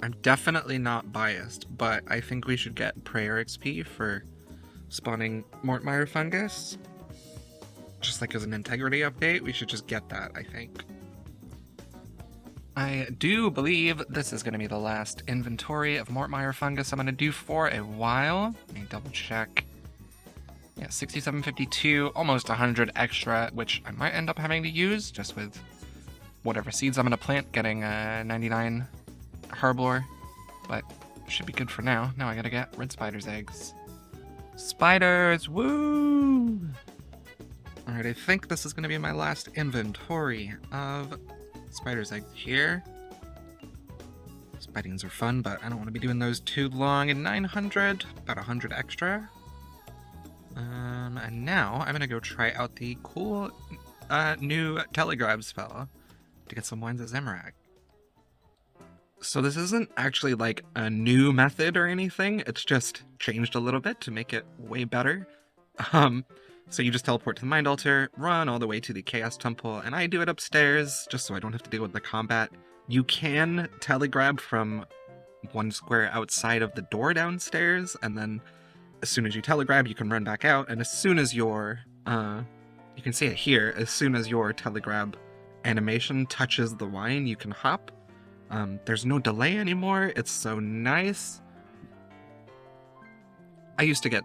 S3: I'm definitely not biased, but I think we should get prayer XP for spawning Mortmire fungus. Just like as an integrity update, we should just get that, I think. I do believe this is going to be the last inventory of Mortmire fungus I'm going to do for a while. Let me double check. Yeah, 6752, almost 100 extra, which I might end up having to use just with whatever seeds I'm going to plant, getting 99 herblore, but should be good for now. Now I gotta get red spider's eggs. Spiders, woo! Alright, I think this is gonna be my last inventory of spider's eggs here. Spidings are fun, but I don't want to be doing those too long. And 900, about 100 extra. And now I'm gonna go try out the cool new telegraph spell to get some wines at Zamorak. So this isn't actually like a new method or anything, it's just changed a little bit to make it way better. So you just teleport to the Mind Altar, run all the way to the Chaos Temple, and I do it upstairs, just so I don't have to deal with the combat. You can telegrab from one square outside of the door downstairs, and then as soon as you telegrab, you can run back out, and as soon as your, you can see it here, as soon as your telegrab animation touches the wine, you can hop. There's no delay anymore. It's so nice. I used to get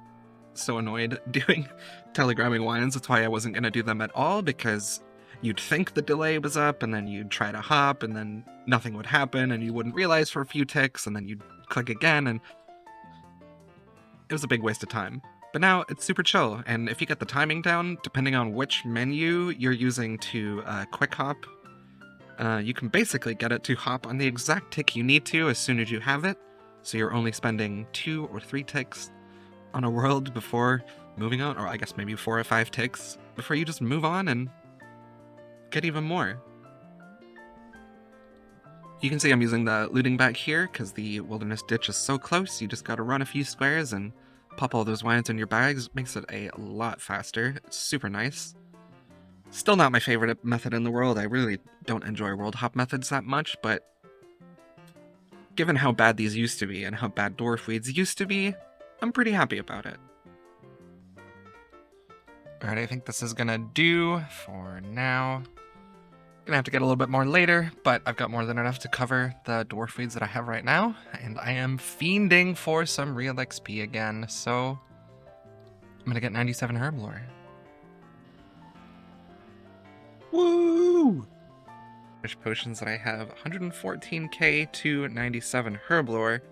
S3: so annoyed doing telegramming wines. That's why I wasn't going to do them at all, because you'd think the delay was up and then you'd try to hop and then nothing would happen and you wouldn't realize for a few ticks and then you'd click again and it was a big waste of time. But now it's super chill, and if you get the timing down, depending on which menu you're using to quick hop, you can basically get it to hop on the exact tick you need to as soon as you have it, so you're only spending 2 or 3 ticks on a world before moving on, or I guess maybe 4 or 5 ticks before you just move on and get even more. You can see I'm using the looting bag here because the wilderness ditch is so close. You just gotta run a few squares and pop all those wines in your bags. Makes it a lot faster. It's super nice. Still not my favorite method in the world. I really don't enjoy world hop methods that much, but given how bad these used to be and how bad dwarf weeds used to be, I'm pretty happy about it. Alright, I think this is gonna do for now. Gonna have to get a little bit more later, but I've got more than enough to cover the dwarf weeds that I have right now, and I am fiending for some real XP again, so I'm gonna get 97 herb lore. Woo! Potions that I have 114k to 97 herb lore,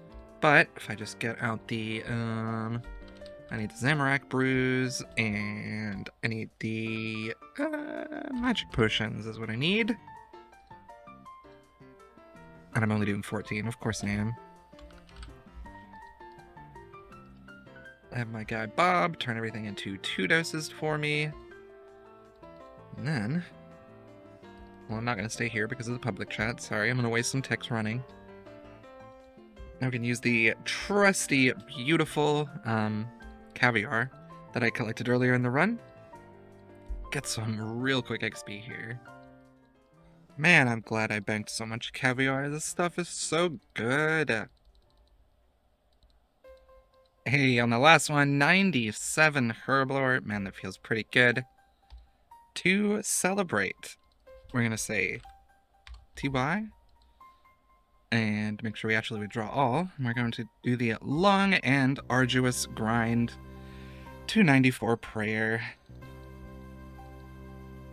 S3: but if I just get out the I need the Zamorak brews and I need the magic potions is what I need. And I'm only doing 14, of course I am. I have my guy Bob turn everything into 2 doses for me. And then, well, I'm not going to stay here because of the public chat. Sorry, I'm going to waste some ticks running. Now we can use the trusty, beautiful caviar that I collected earlier in the run. Get some real quick XP here. Man, I'm glad I banked so much caviar. This stuff is so good. Hey, on the last one, 97 herblore. Man, that feels pretty good. To celebrate, we're going to say TY. And make sure we actually withdraw all. We're going to do the long and arduous grind. 294 prayer.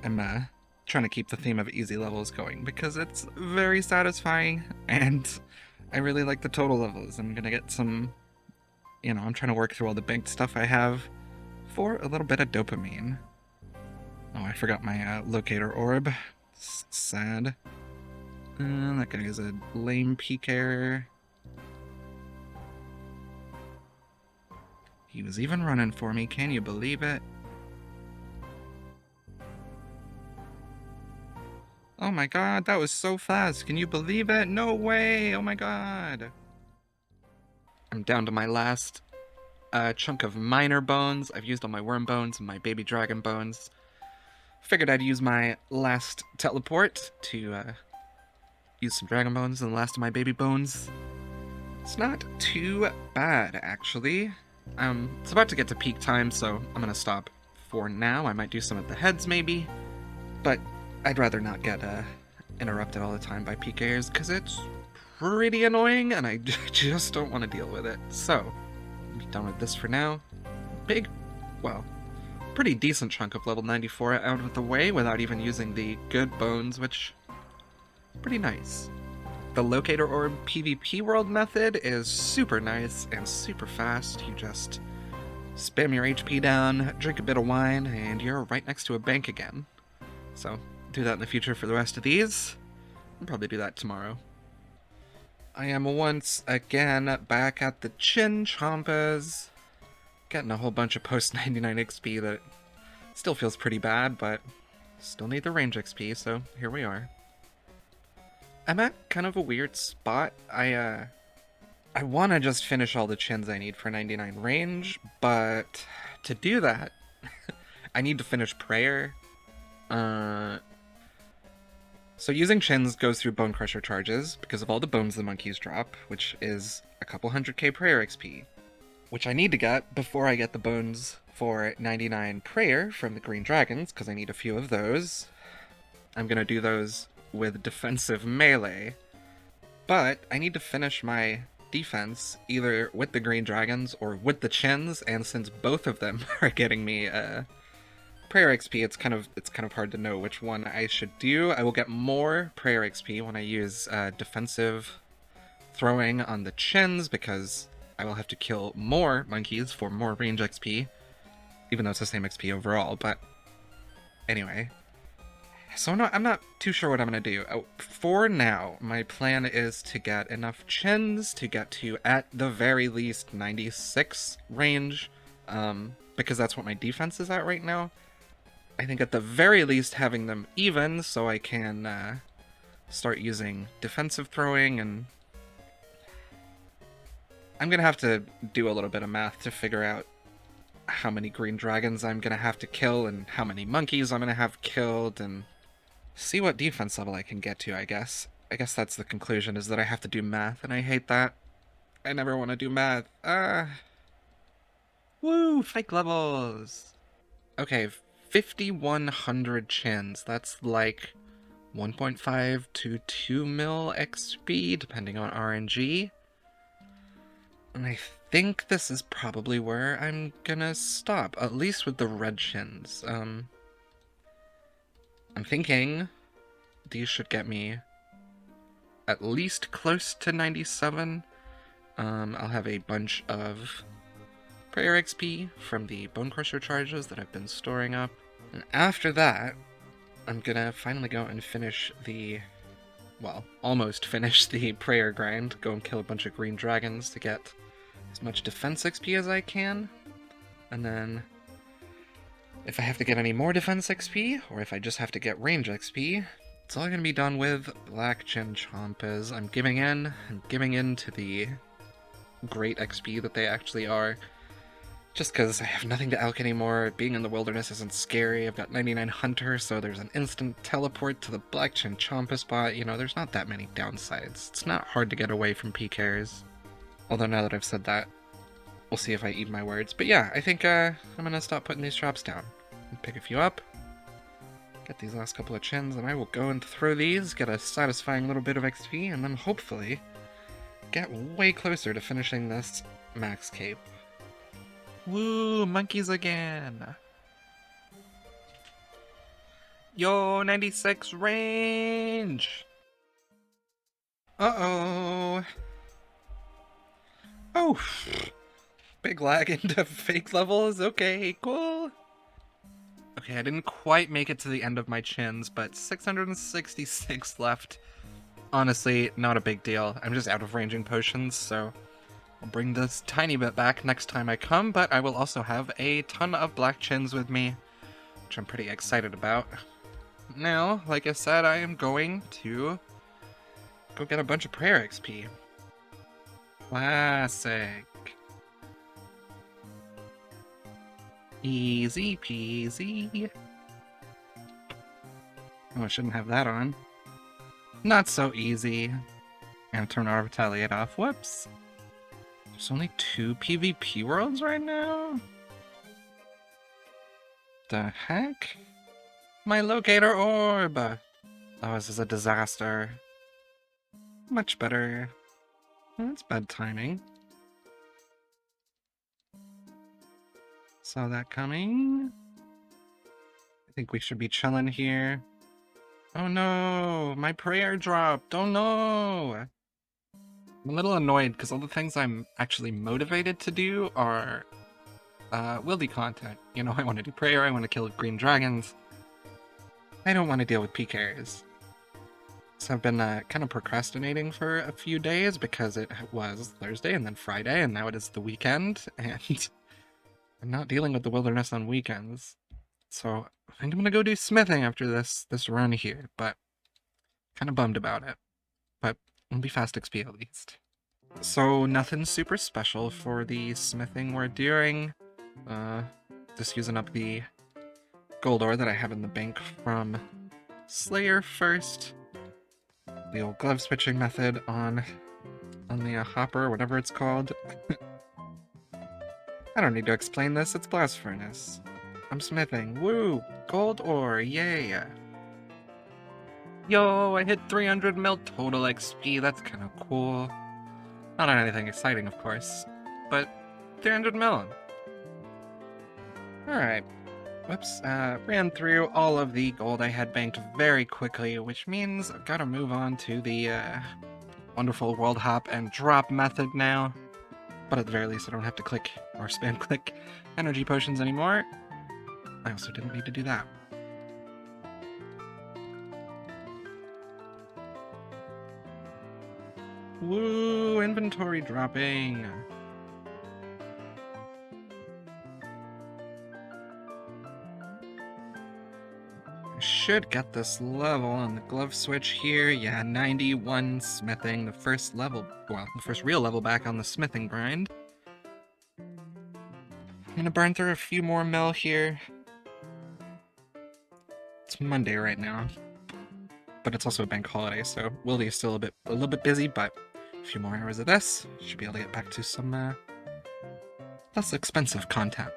S3: I'm trying to keep the theme of easy levels going because it's very satisfying and I really like the total levels. I'm gonna get some, you know, I'm trying to work through all the banked stuff I have for a little bit of dopamine. Oh, I forgot my locator orb. It's sad. That guy is a lame PKer. He was even running for me, can you believe it? Oh my god, that was so fast, can you believe it? No way, oh my god. I'm down to my last chunk of minor bones. I've used all my worm bones and my baby dragon bones. Figured I'd use my last teleport to use some dragon bones and the last of my baby bones. It's not too bad, actually. It's about to get to peak time, so I'm gonna stop for now. I might do some of the heads maybe, but I'd rather not get interrupted all the time by PKers because it's pretty annoying and I just don't want to deal with it. So, I'm done with this for now. Pretty decent chunk of level 94 out of the way without even using the good bones, which pretty nice. The locator orb PvP world method is super nice and super fast. You just spam your HP down, drink a bit of wine, and you're right next to a bank again. So, do that in the future for the rest of these. I'll probably do that tomorrow. I am once again back at the Chin Chompas. Getting a whole bunch of post 99 XP that still feels pretty bad, but still need the range XP, so here we are. I'm at kind of a weird spot. I want to just finish all the chins I need for 99 range, but to do that, I need to finish prayer. So using chins goes through bone crusher charges because of all the bones the monkeys drop, which is a couple 100k prayer XP, which I need to get before I get the bones for 99 prayer from the green dragons, because I need a few of those. I'm gonna do those with defensive melee, but I need to finish my defense either with the green dragons or with the chins, and since both of them are getting me prayer XP, it's kind of hard to know which one I should do. I will get more prayer XP when I use defensive throwing on the chins, because I will have to kill more monkeys for more range XP, even though it's the same XP overall, but anyway. So I'm not too sure what I'm going to do. For now, my plan is to get enough chins to get to, at the very least, 96 range, because that's what my defense is at right now. I think at the very least having them even, so I can start using defensive throwing, and I'm going to have to do a little bit of math to figure out how many green dragons I'm going to have to kill and how many monkeys I'm going to have killed, and see what defense level I can get to, I guess. I guess that's the conclusion, is that I have to do math, and I hate that. I never want to do math. Woo! Fake levels! Okay, 5,100 chins. That's like 1.5 to 2 mil XP, depending on RNG. And I think this is probably where I'm gonna stop, at least with the red chins. I'm thinking these should get me at least close to 97. I'll have a bunch of prayer XP from the bone crusher charges that I've been storing up. And after that, I'm gonna finally go and finish almost finish the prayer grind, go and kill a bunch of green dragons to get as much defense XP as I can. And then if I have to get any more defense XP, or if I just have to get range XP, it's all gonna be done with Black Chin Chompas. I'm giving in to the great XP that they actually are, just because I have nothing to alch anymore. Being in the wilderness isn't scary. I've got 99 Hunter, so there's an instant teleport to the Black Chin Chompa spot. You know, there's not that many downsides. It's not hard to get away from PKers. Although now that I've said that, we'll see if I eat my words. But yeah, I think I'm gonna stop putting these drops down and pick a few up, get these last couple of chins, and I will go and throw these, get a satisfying little bit of XP, and then hopefully get way closer to finishing this Maxcape. Woo, monkeys again! Yo, 96 range! Uh-oh! Oh! Big lag into fake levels. Okay, cool. Okay, I didn't quite make it to the end of my chins, but 666 left. Honestly, not a big deal. I'm just out of ranging potions, so I'll bring this tiny bit back next time I come, but I will also have a ton of black chins with me, which I'm pretty excited about. Now, like I said, I am going to go get a bunch of prayer XP. Classic. Easy peasy. Oh, I shouldn't have that on. Not so easy. And turn our retaliate off. Whoops.
S2: There's only 2 PvP worlds right now? The heck? My locator orb! Oh, this is a disaster. Much better. Well, that's bad timing. Saw that coming. I think we should be chilling here. Oh no! My prayer dropped! Oh no! I'm a little annoyed because all the things I'm actually motivated to do are wildy content. You know, I want to do prayer, I want to kill green dragons. I don't want to deal with PKs. So I've been kind of procrastinating for a few days because it was Thursday and then Friday, and now it is the weekend, and I'm not dealing with the wilderness on weekends. So I think I'm gonna go do smithing after this run here, but kind of bummed about it. But it'll be fast XP at least. So nothing super special for the smithing we're doing. Just using up the gold ore that I have in the bank from Slayer first. The old glove switching method on the hopper, whatever it's called. I don't need to explain this, it's blast furnace. I'm smithing, woo! Gold ore, yay! Yo, I hit 300 mil total XP, that's kind of cool. Not on anything exciting, of course, but 300 mil. Alright. Whoops, ran through all of the gold I had banked very quickly, which means I've got to move on to the wonderful world hop and drop method now. But at the very least I don't have to click or spam click energy potions anymore. I also didn't need to do that. Woo, inventory dropping. Should get this level on the glove switch here. Yeah, 91 smithing, the first level, well, the first real level back on the smithing grind. I'm gonna burn through a few more mil here. It's Monday right now, but it's also a bank holiday, so Wildy is still a little bit busy, but a few more hours of this, should be able to get back to some less expensive content.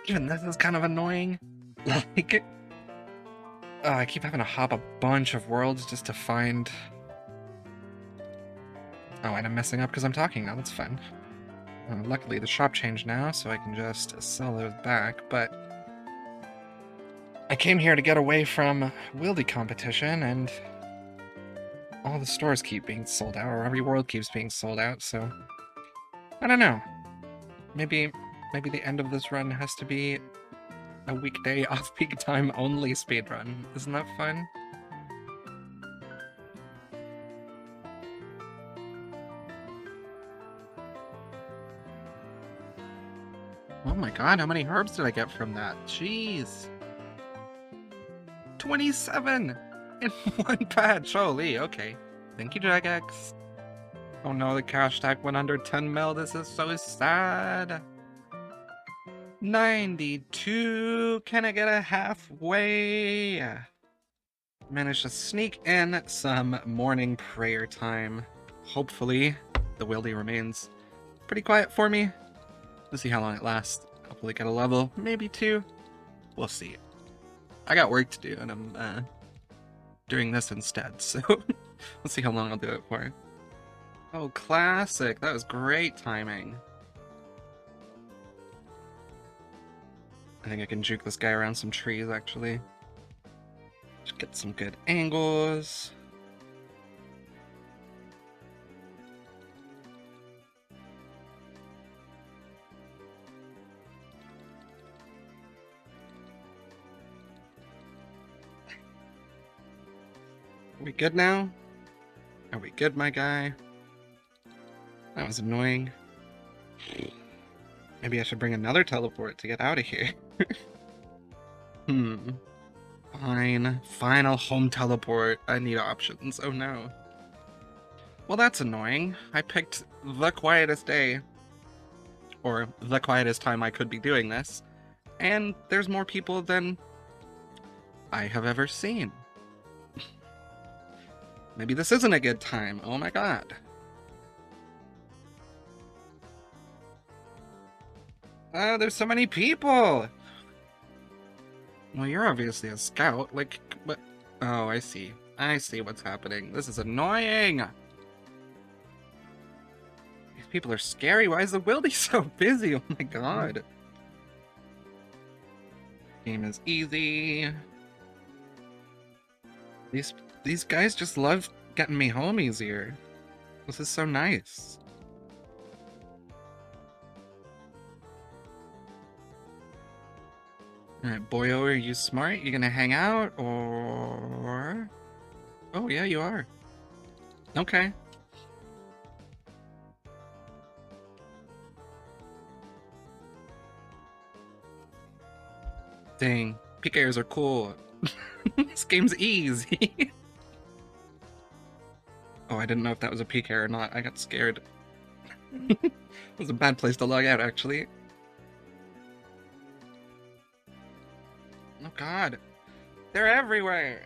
S2: Even this is kind of annoying. Like, I keep having to hop a bunch of worlds just to find... Oh, and I'm messing up because I'm talking now, that's fun. Luckily the shop changed now, so I can just sell those back, but... I came here to get away from Wildy competition, and... all the stores keep being sold out, or every world keeps being sold out, so... I don't know. Maybe the end of this run has to be a weekday off-peak time only speedrun. Isn't that fun? Oh my god, how many herbs did I get from that? Jeez! 27! In one patch! Holy, okay. Thank you, Jagex. Oh no, the cash tag went under 10 mil. This is so sad. 92! Can I get a halfway? Managed to sneak in some morning prayer time. Hopefully, the Wildy remains pretty quiet for me. We'll see how long it lasts. Hopefully get a level, maybe 2. We'll see. I got work to do, and I'm doing this instead, so we'll see how long I'll do it for. Oh, classic! That was great timing. I think I can juke this guy around some trees, actually. Just get some good angles. Are we good now? Are we good, my guy? That was annoying. Maybe I should bring another teleport to get out of here. Fine. Fine, I'll home teleport. I need options. Oh no. Well, that's annoying. I picked the quietest day. Or the quietest time I could be doing this. And there's more people than I have ever seen. Maybe this isn't a good time. Oh my god.
S3: Oh, there's so many people! Well, you're obviously a scout. Like, what? Oh, I see. I see what's happening. This is annoying! These people are scary. Why is the wildy so busy? Oh my god. Game is easy. These guys just love getting me home easier. This is so nice. Alright, boyo, are you smart? You gonna hang out, or... Oh, yeah, you are. Okay. Dang, PKers are cool. This game's easy. Oh, I didn't know if that was a PK or not. I got scared. It was a bad place to log out, actually. Oh god. They're everywhere!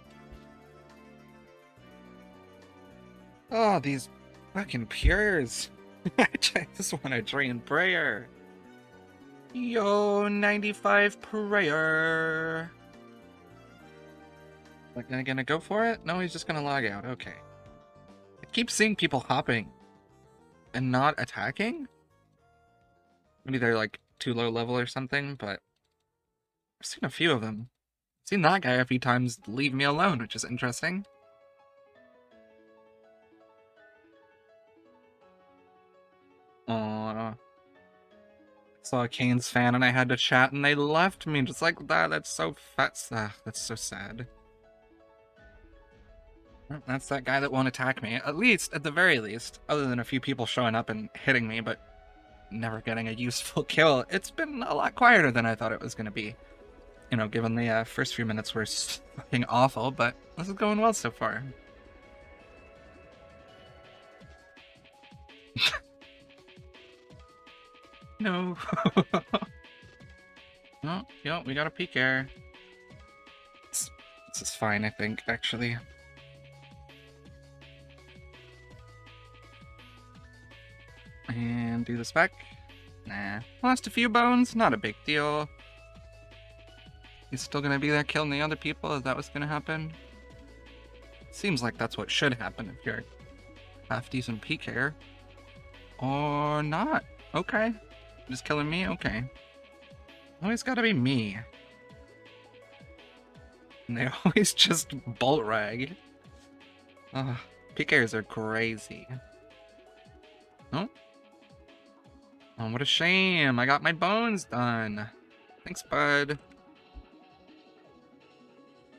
S3: Oh, these fucking pures. I just want to drain prayer. Yo, 95 prayer. Like, gonna go for it? No, he's just gonna log out. Okay. I keep seeing people hopping and not attacking. Maybe they're like too low level or something, but I've seen a few of them. I've seen that guy a few times leave me alone, which is interesting. Aww. Saw a Canes fan and I had to chat and they left me just like that. That's so fat. That's so sad. Well, that's that guy that won't attack me. At least, at the very least, other than a few people showing up and hitting me, but never getting a useful kill. It's been a lot quieter than I thought it was going to be. You know, given the first few minutes were fucking awful, but this is going well so far. No. Oh, yo, we got a peek here. This is fine, I think, actually. And do the spec. Nah. Lost a few bones, not a big deal. He's still gonna be there killing the other people? Is that what's gonna happen? Seems like that's what should happen if you're half-decent PKer. Or not. Okay. Just killing me? Okay. Always gotta be me. And they always just bolt rag. Ugh. PKers are crazy. Oh? Oh, what a shame. I got my bones done. Thanks, bud.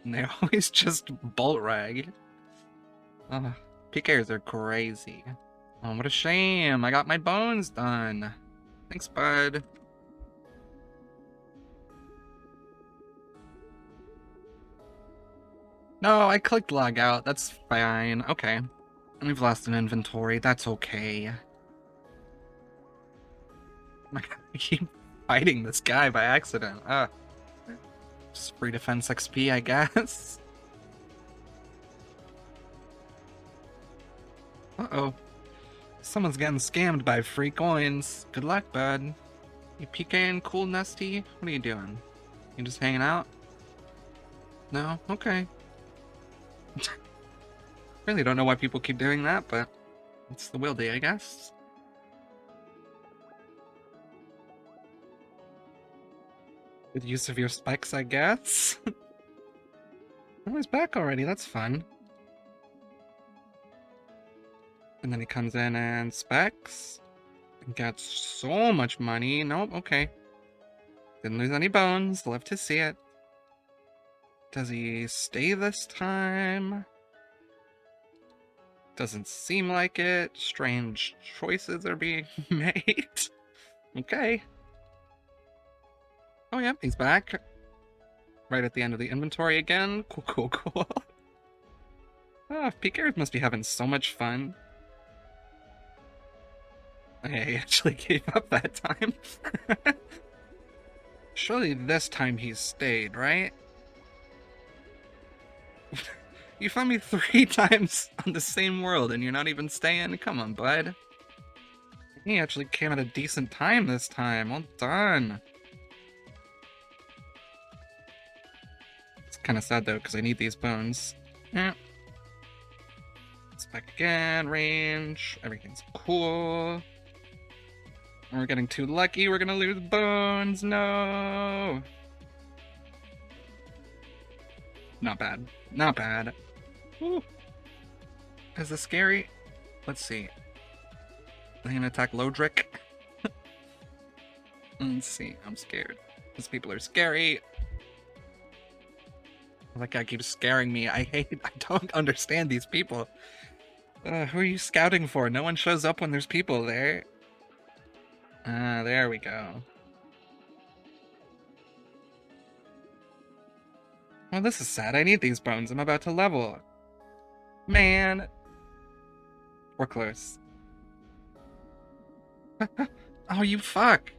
S3: And they always just bolt rag. Ugh. PKers are crazy. Oh, what a shame. I got my bones done. Thanks, bud. No, I clicked log out. That's fine. Okay. We've lost an inventory. That's okay. I keep fighting this guy by accident. Just free defense XP, I guess. Uh-oh. Someone's getting scammed by free coins. Good luck, bud. You PKing cool, Nesty? What are you doing? You just hanging out? No? Okay. Really don't know why people keep doing that, but it's the wildy, I guess. Good use of your spikes, I guess. Oh, he's back already. That's fun. And then he comes in and specs. And gets so much money. Nope, okay. Didn't lose any bones. Love to see it. Does he stay this time? Doesn't seem like it. Strange choices are being made. Okay. Oh yeah, he's back. Right at the end of the inventory again. Cool, cool, cool. Oh, PKers must be having so much fun. Okay, he actually gave up that time. Surely this time he stayed, right? You found me 3 times on the same world and you're not even staying? Come on, bud.
S2: He actually came at a decent time this time. Well done. It's kind of sad though, because I need these bones. Yeah. Let's back again. Range. Everything's cool. We're getting too lucky. We're gonna lose bones. No. Not bad. Not bad. Woo. Is this scary? Let's see. Are they gonna attack Lodric? Let's see. I'm scared. These people are scary. That guy keeps scaring me. I don't understand these people. Who are you scouting for? No one shows up when there's people there. There we go. Well, this is sad. I need these bones. I'm about to level. Man. We're close. Oh, you fuck.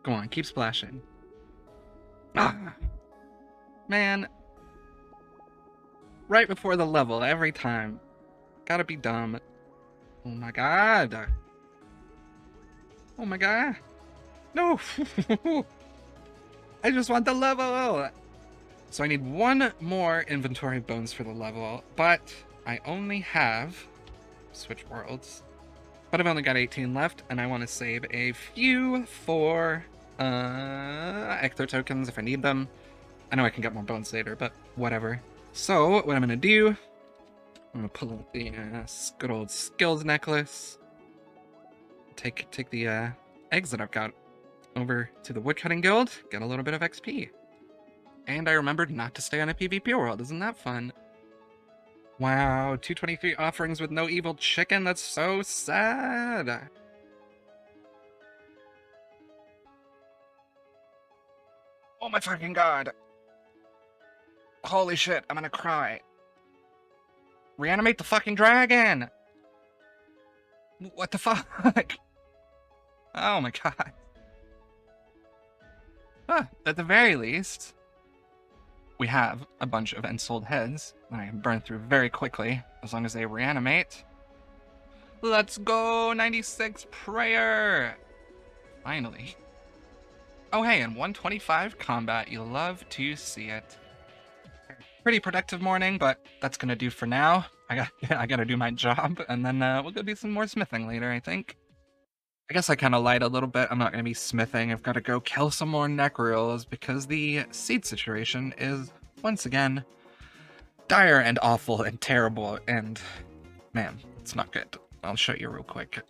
S2: Go on, keep splashing. Ah. Man. Right before the level, every time. Gotta be dumb. Oh my god. Oh my god. No. I just want the level. So I need one more inventory bones for the level, but I only have... Switch worlds. But I've only got 18 left, and I want to save a few for Ecto tokens if I need them. I know I can get more bones later, but whatever. So what I'm going to do, I'm going to pull out the good old skills necklace. Take the eggs that I've got over to the woodcutting guild, get a little bit of XP. And I remembered not to stay on a PvP world. Isn't that fun? Wow, 223 offerings with no evil chicken. That's so sad. Oh my fucking god. Holy shit, I'm gonna cry. Reanimate the fucking dragon! What the fuck? Oh my god. At the very least, we have a bunch of ensouled heads that I can burn through very quickly, as long as they reanimate. Let's go, 96 prayer! Finally. Oh hey, and 125 combat, you love to see it. Pretty productive morning, but that's gonna do for now. I gotta do my job, and then we'll go do some more smithing later, I think. I guess I kind of lied a little bit. I'm not gonna be smithing. I've got to go kill some more necryls because the seed situation is, once again, dire and awful and terrible, and man, it's not good. I'll show you real quick.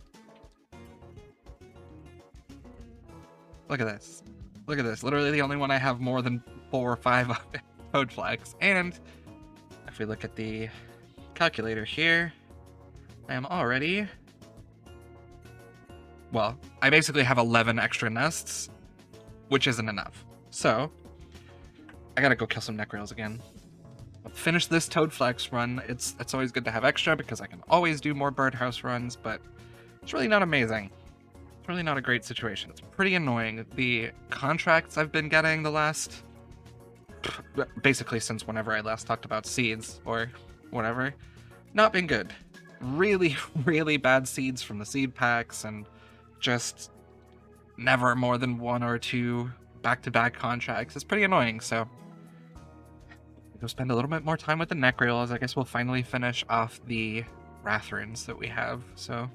S2: Look at this. Look at this. Literally the only one I have more than 4 or 5 of it. Code flags. And if we look at the calculator here, I am already... Well, I basically have 11 extra nests, which isn't enough. So, I gotta go kill some necryls again. I'll finish this Toad Flax run. It's always good to have extra because I can always do more birdhouse runs, but it's really not amazing. It's really not a great situation. It's pretty annoying. The contracts I've been getting the last... basically since whenever I last talked about seeds, or whatever, not been good. Really, really bad seeds from the seed packs, and just never more than 1 or 2 back-to-back contracts. It's pretty annoying, so we'll spend a little bit more time with the necryls. I guess we'll finally finish off the wrath runes that we have, so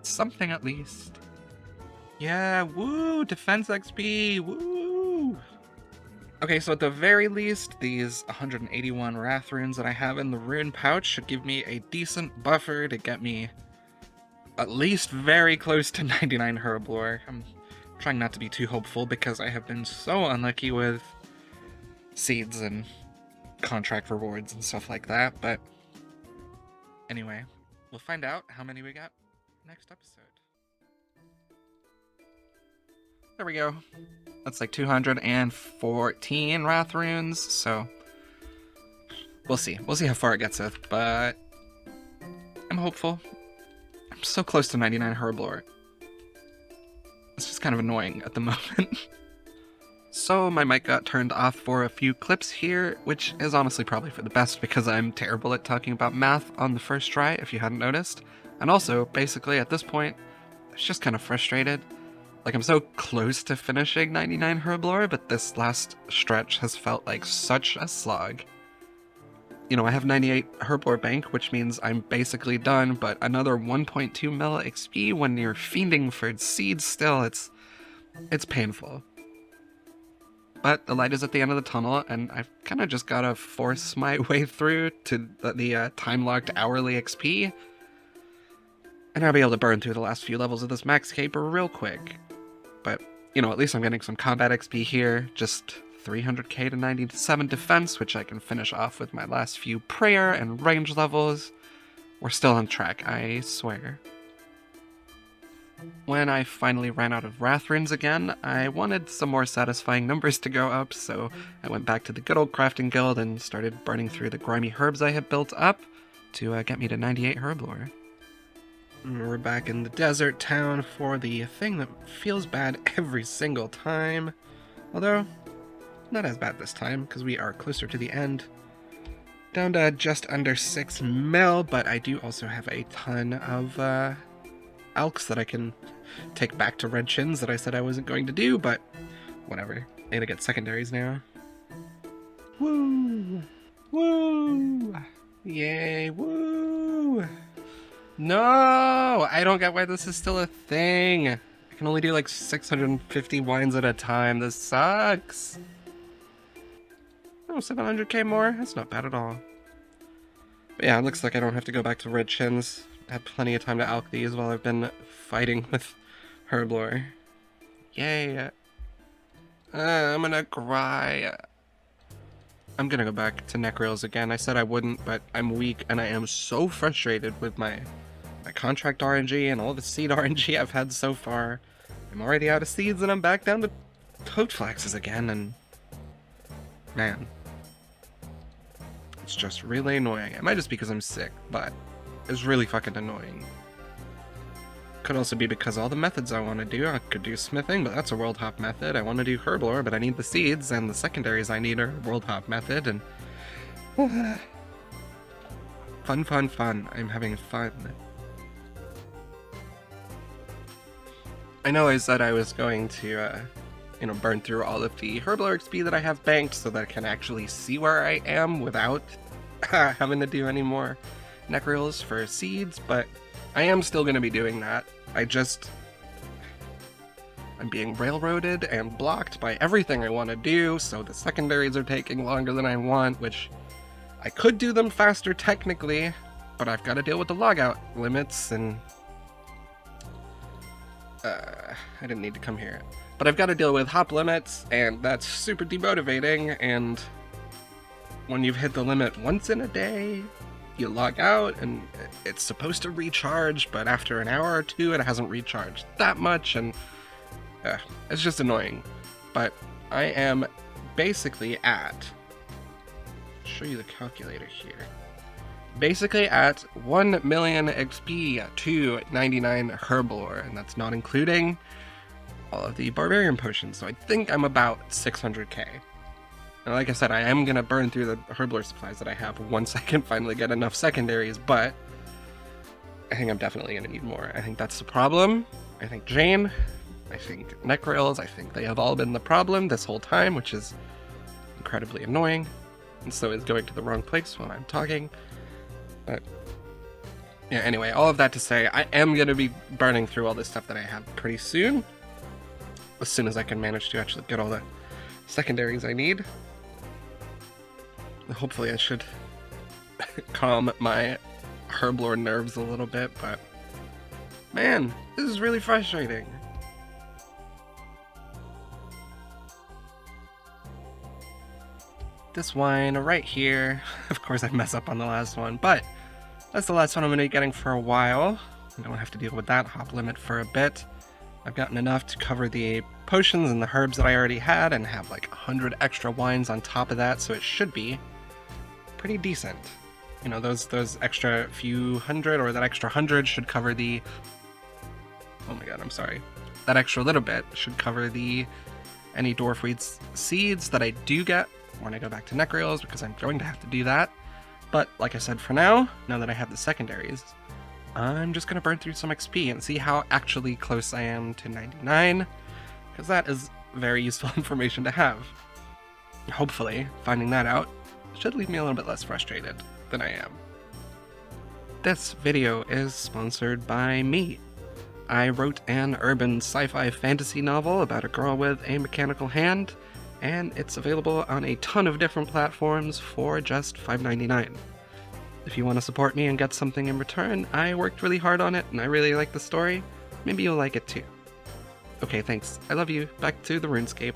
S2: something at least. Yeah, woo! Defense XP, woo! Okay, so at the very least, these 181 wrath runes that I have in the rune pouch should give me a decent buffer to get me at least very close to 99 herblore. I'm trying not to be too hopeful because I have been so unlucky with seeds and contract rewards and stuff like that, but anyway, we'll find out how many we got next episode. There we go. That's like 214 wrath runes, so we'll see. We'll see how far it gets us, but I'm hopeful. I'm so close to 99 herblore. It's just kind of annoying at the moment. So my mic got turned off for a few clips here, which is honestly probably for the best because I'm terrible at talking about math on the first try, if you hadn't noticed. And also, basically, at this point,
S3: was just kind of frustrated. Like, I'm so close to finishing 99 Herblore, but this last stretch has felt like such a slog. You know, I have 98 Herblore bank, which means I'm basically done, but another 1.2 mil XP when you're fiending for seeds still, it's painful. But the light is at the end of the tunnel, and I've kind of just gotta force my way through to the time-locked hourly XP. And I'll be able to burn through the last few levels of this Maxcape real quick. But, you know, at least I'm getting some combat XP here, just 300k to 97 defense, which I can finish off with my last few prayer and range levels. We're still on track, I swear. When I finally ran out of Wrath runes again, I wanted some more satisfying numbers to go up, so I went back to the good old crafting guild and started burning through the grimy herbs I had built up to get me to 98 Herblore. We're back in the desert town for the thing that feels bad every single time. Although, not as bad this time, because we are closer to the end. Down to just under 6 mil, but I do also have a ton of ALTS that I can take back to Red Chins that I said I wasn't going to do, but whatever. I gotta get secondaries now. Woo! Woo! Yay, woo! No! I don't get why this is still a thing. I can only do like 650 wines at a time. This sucks. Oh, 700k more? That's not bad at all. But yeah, it looks like I don't have to go back to Red Chins. I had plenty of time to alch these while I've been fighting with Herblore. Yay. I'm gonna cry. I'm gonna go back to Necrails again. I said I wouldn't, but I'm weak and I am so frustrated with my contract RNG and all the seed RNG I've had so far. I'm already out of seeds and I'm back down to Toadflaxes again, and man, it's just really annoying. It might just be because I'm sick, but it's really fucking annoying. Could also be because all the methods I want to do. I could do smithing, but that's a world hop method. I want to do Herblore, but I need the seeds, and the secondaries I need are world hop method, and fun, fun, fun. I'm having fun. I know I said I was going to, burn through all of the Herblore XP that I have banked so that I can actually see where I am without having to do any more Necrails for seeds, but I am still going to be doing that. I'm being railroaded and blocked by everything I want to do, so the secondaries are taking longer than I want, which I could do them faster technically, but I've got to deal with the logout limits, and I didn't need to come here. But I've got to deal with hop limits, and that's super demotivating, and when you've hit the limit once in a day, you log out, and it's supposed to recharge, but after an hour or two, it hasn't recharged that much, and it's just annoying. But I am basically at... I'll show you the calculator here. Basically at 1 million XP to 99 Herblore, and that's not including all of the Barbarian potions, so I think I'm about 600k. And like I said, I am going to burn through the Herblore supplies that I have once I can finally get enough secondaries, but I think I'm definitely going to need more. I think that's the problem. I think Jane, I think Necrails, I think they have all been the problem this whole time, which is incredibly annoying. And so is going to the wrong place when I'm talking. But yeah, anyway, all of that to say, I am going to be burning through all this stuff that I have pretty soon. As soon as I can manage to actually get all the secondaries I need. Hopefully I should calm my Herblore nerves a little bit, but man, this is really frustrating. This wine right here, of course I mess up on the last one, but that's the last one I'm going to be getting for a while. I don't have to deal with that hop limit for a bit. I've gotten enough to cover the potions and the herbs that I already had and have like 100 extra wines on top of that, so it should be pretty decent. You know, those extra few hundred, or that extra 100 should cover the... Oh my god, I'm sorry. That extra little bit should cover any Dwarfweed seeds that I do get when I go back to Necrails, because I'm going to have to do that. But like I said, for now that I have the secondaries, I'm just gonna burn through some XP and see how actually close I am to 99, because that is very useful information to have. Hopefully, finding that out should leave me a little bit less frustrated than I am. This video is sponsored by me. I wrote an urban sci-fi fantasy novel about a girl with a mechanical hand, and it's available on a ton of different platforms for just $5.99. If you want to support me and get something in return, I worked really hard on it and I really like the story. Maybe you'll like it too. Okay, thanks. I love you. Back to the RuneScape.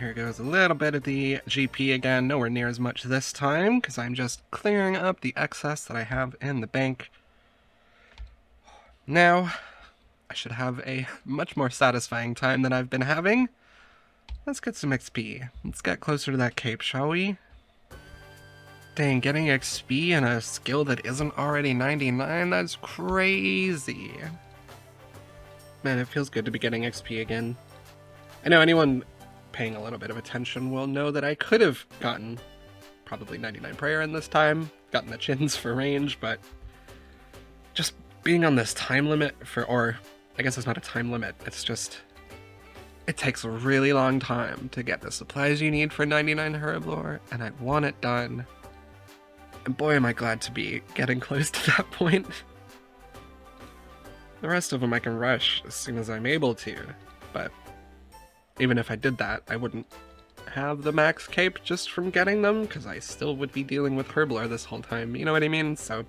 S3: Here goes a little bit of the GP again, nowhere near as much this time, because I'm just clearing up the excess that I have in the bank. Now, I should have a much more satisfying time than I've been having. Let's get some XP. Let's get closer to that cape, shall we? Dang, getting XP in a skill that isn't already 99? That's crazy. Man, it feels good to be getting XP again. I know anyone paying a little bit of attention will know that I could have gotten probably 99 prayer in this time, gotten the chins for range, but just being on this time limit for, or I guess it's not a time limit, it's just, it takes a really long time to get the supplies you need for 99 herb lore, and I want it done. And boy am I glad to be getting close to that point. The rest of them I can rush as soon as I'm able to, but even if I did that, I wouldn't have the Maxcape just from getting them, because I still would be dealing with herb lore this whole time, you know what I mean? So,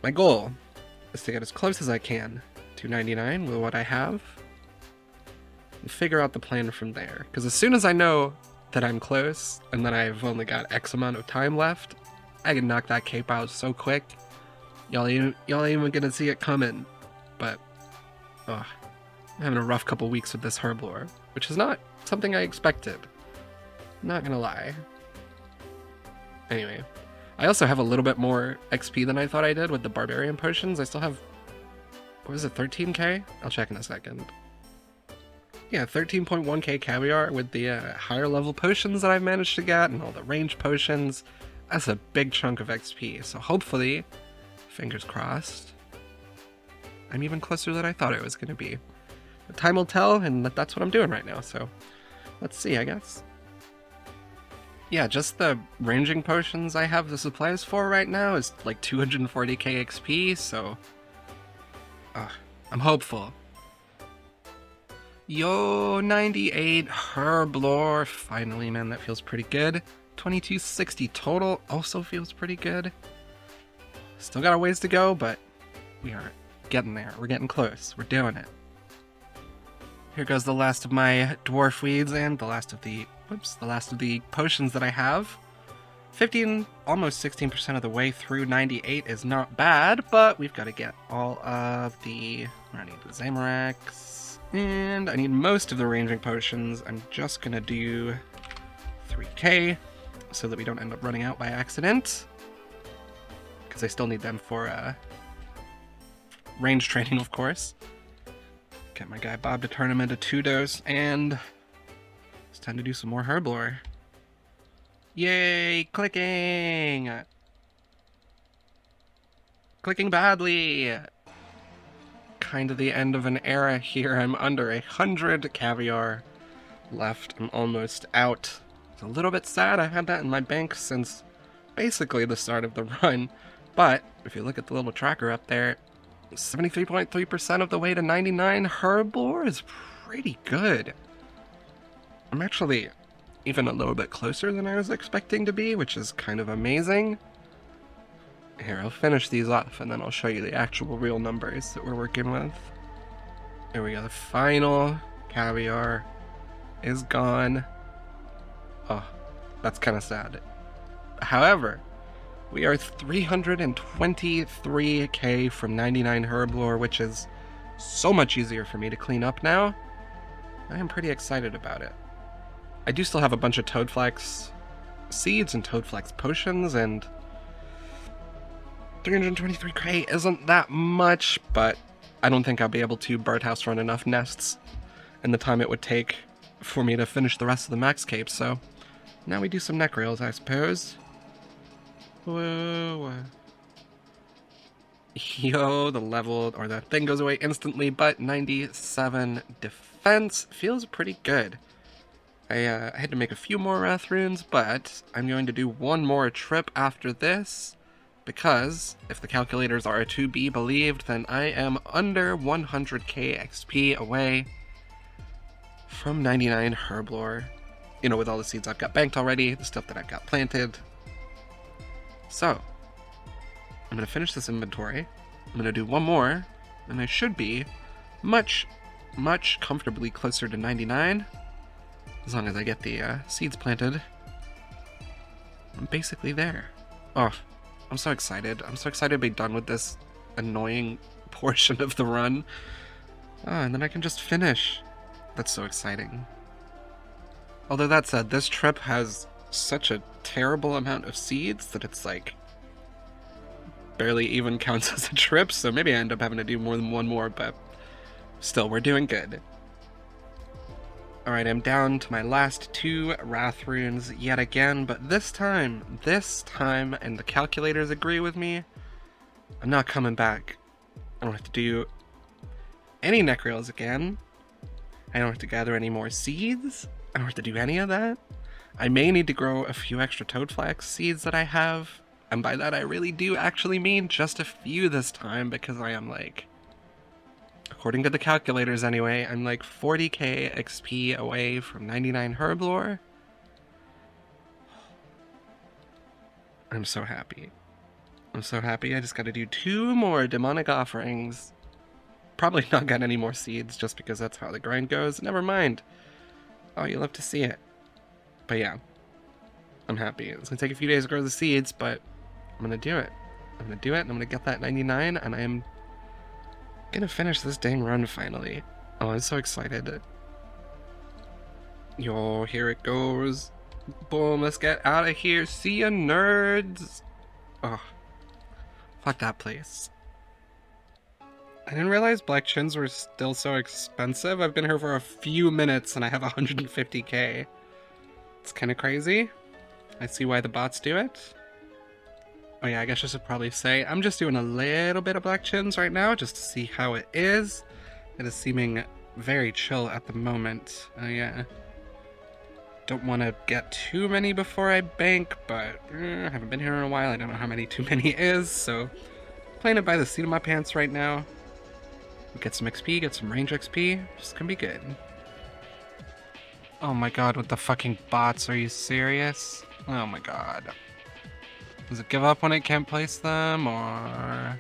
S3: my goal is to get as close as I can to 99 with what I have, and figure out the plan from there, because as soon as I know that I'm close, and that I've only got X amount of time left, I can knock that cape out so quick. Y'all ain't even gonna see it coming. But, I'm having a rough couple weeks with this herb lore, which is not something I expected. Not gonna lie. Anyway, I also have a little bit more XP than I thought I did with the barbarian potions. I still have, what was it, 13k? I'll check in a second. Yeah, 13.1k caviar with the higher level potions that I've managed to get and all the range potions. That's a big chunk of XP, so hopefully, fingers crossed, I'm even closer than I thought it was going to be. But time will tell, and that's what I'm doing right now, so let's see, I guess. Yeah, just the ranging potions I have the supplies for right now is like 240k XP, so I'm hopeful. Yo, 98 herb lore. Finally, man, that feels pretty good. 2260 total also feels pretty good. Still got a ways to go, but we are getting there. We're getting close. We're doing it. Here goes the last of my dwarf weeds and the last of the potions that I have. 15, almost 16% of the way through 98 is not bad, but we've got to get all of the, I need the Zamorax. And I need most of the ranging potions. I'm just gonna do 3k so that we don't end up running out by accident, because I still need them for range training, of course. Get my guy Bob to turn him into 2-dose, and it's time to do some more herb lore. Yay! Clicking! Clicking badly! Kind of the end of an era here. I'm under 100 caviar left. I'm almost out. It's a little bit sad. I've had that in my bank since basically the start of the run, but if you look at the little tracker up there, 73.3% of the way to 99 herb lore is pretty good. I'm actually even a little bit closer than I was expecting to be, which is kind of amazing. Here, I'll finish these off and then I'll show you the actual real numbers that we're working with. There we go, the final caviar is gone. Oh, that's kind of sad. However, we are 323k from 99 herb lore, which is so much easier for me to clean up now. I am pretty excited about it. I do still have a bunch of Toadflax seeds and Toadflax potions, and 323k isn't that much, but I don't think I'll be able to birdhouse run enough nests in the time it would take for me to finish the rest of the Maxcape, so now we do some neck rails, I suppose. Whoa. Yo, the level, or the thing goes away instantly, but 97 defense feels pretty good. I had to make a few more wrath runes, but I'm going to do one more trip after this, because if the calculators are to be believed, then I am under 100k XP away from 99 herblore. You know, with all the seeds I've got banked already, the stuff that I've got planted. So, I'm going to finish this inventory, I'm going to do one more, and I should be much comfortably closer to 99, as long as I get the seeds planted. I'm basically there. Oh, I'm so excited. I'm so excited to be done with this annoying portion of the run. Oh, and then I can just finish. That's so exciting. Although that said, this trip has such a terrible amount of seeds that it's like barely even counts as a trip, so maybe I end up having to do more than one more, but still, we're doing good. Alright, I'm down to my last 2 wrath runes yet again, but this time, and the calculators agree with me, I'm not coming back. I don't have to do any necreals again. I don't have to gather any more seeds. I don't have to do any of that. I may need to grow a few extra toadflax seeds that I have, and by that I really do actually mean just a few this time, because I am like, according to the calculators anyway, I'm like 40k XP away from 99 herblore. I'm so happy. I'm so happy. I just gotta do 2 more demonic offerings. Probably not get any more seeds just because that's how the grind goes. Never mind. Oh, you love to see it. But yeah, I'm happy. It's gonna take a few days to grow the seeds, but I'm gonna do it. I'm gonna do it, and I'm gonna get that 99, and I am gonna finish this dang run finally. Oh, I'm so excited. Yo, here it goes. Boom, let's get out of here. See ya, nerds. Oh, fuck that place. I didn't realize black chins were still so expensive. I've been here for a few minutes and I have 150k. It's kind of crazy. I see why the bots do it. Oh yeah, I guess I should probably say I'm just doing a little bit of black chins right now just to see how it is. It is seeming very chill at the moment. Yeah. Don't want to get too many before I bank, but I haven't been here in a while. I don't know how many too many is, so playing it by the seat of my pants right now. Get some XP, get some range XP. Just gonna be good. Oh my god, with the fucking bots, are you serious? Oh my god. Does it give up when it can't place them, or...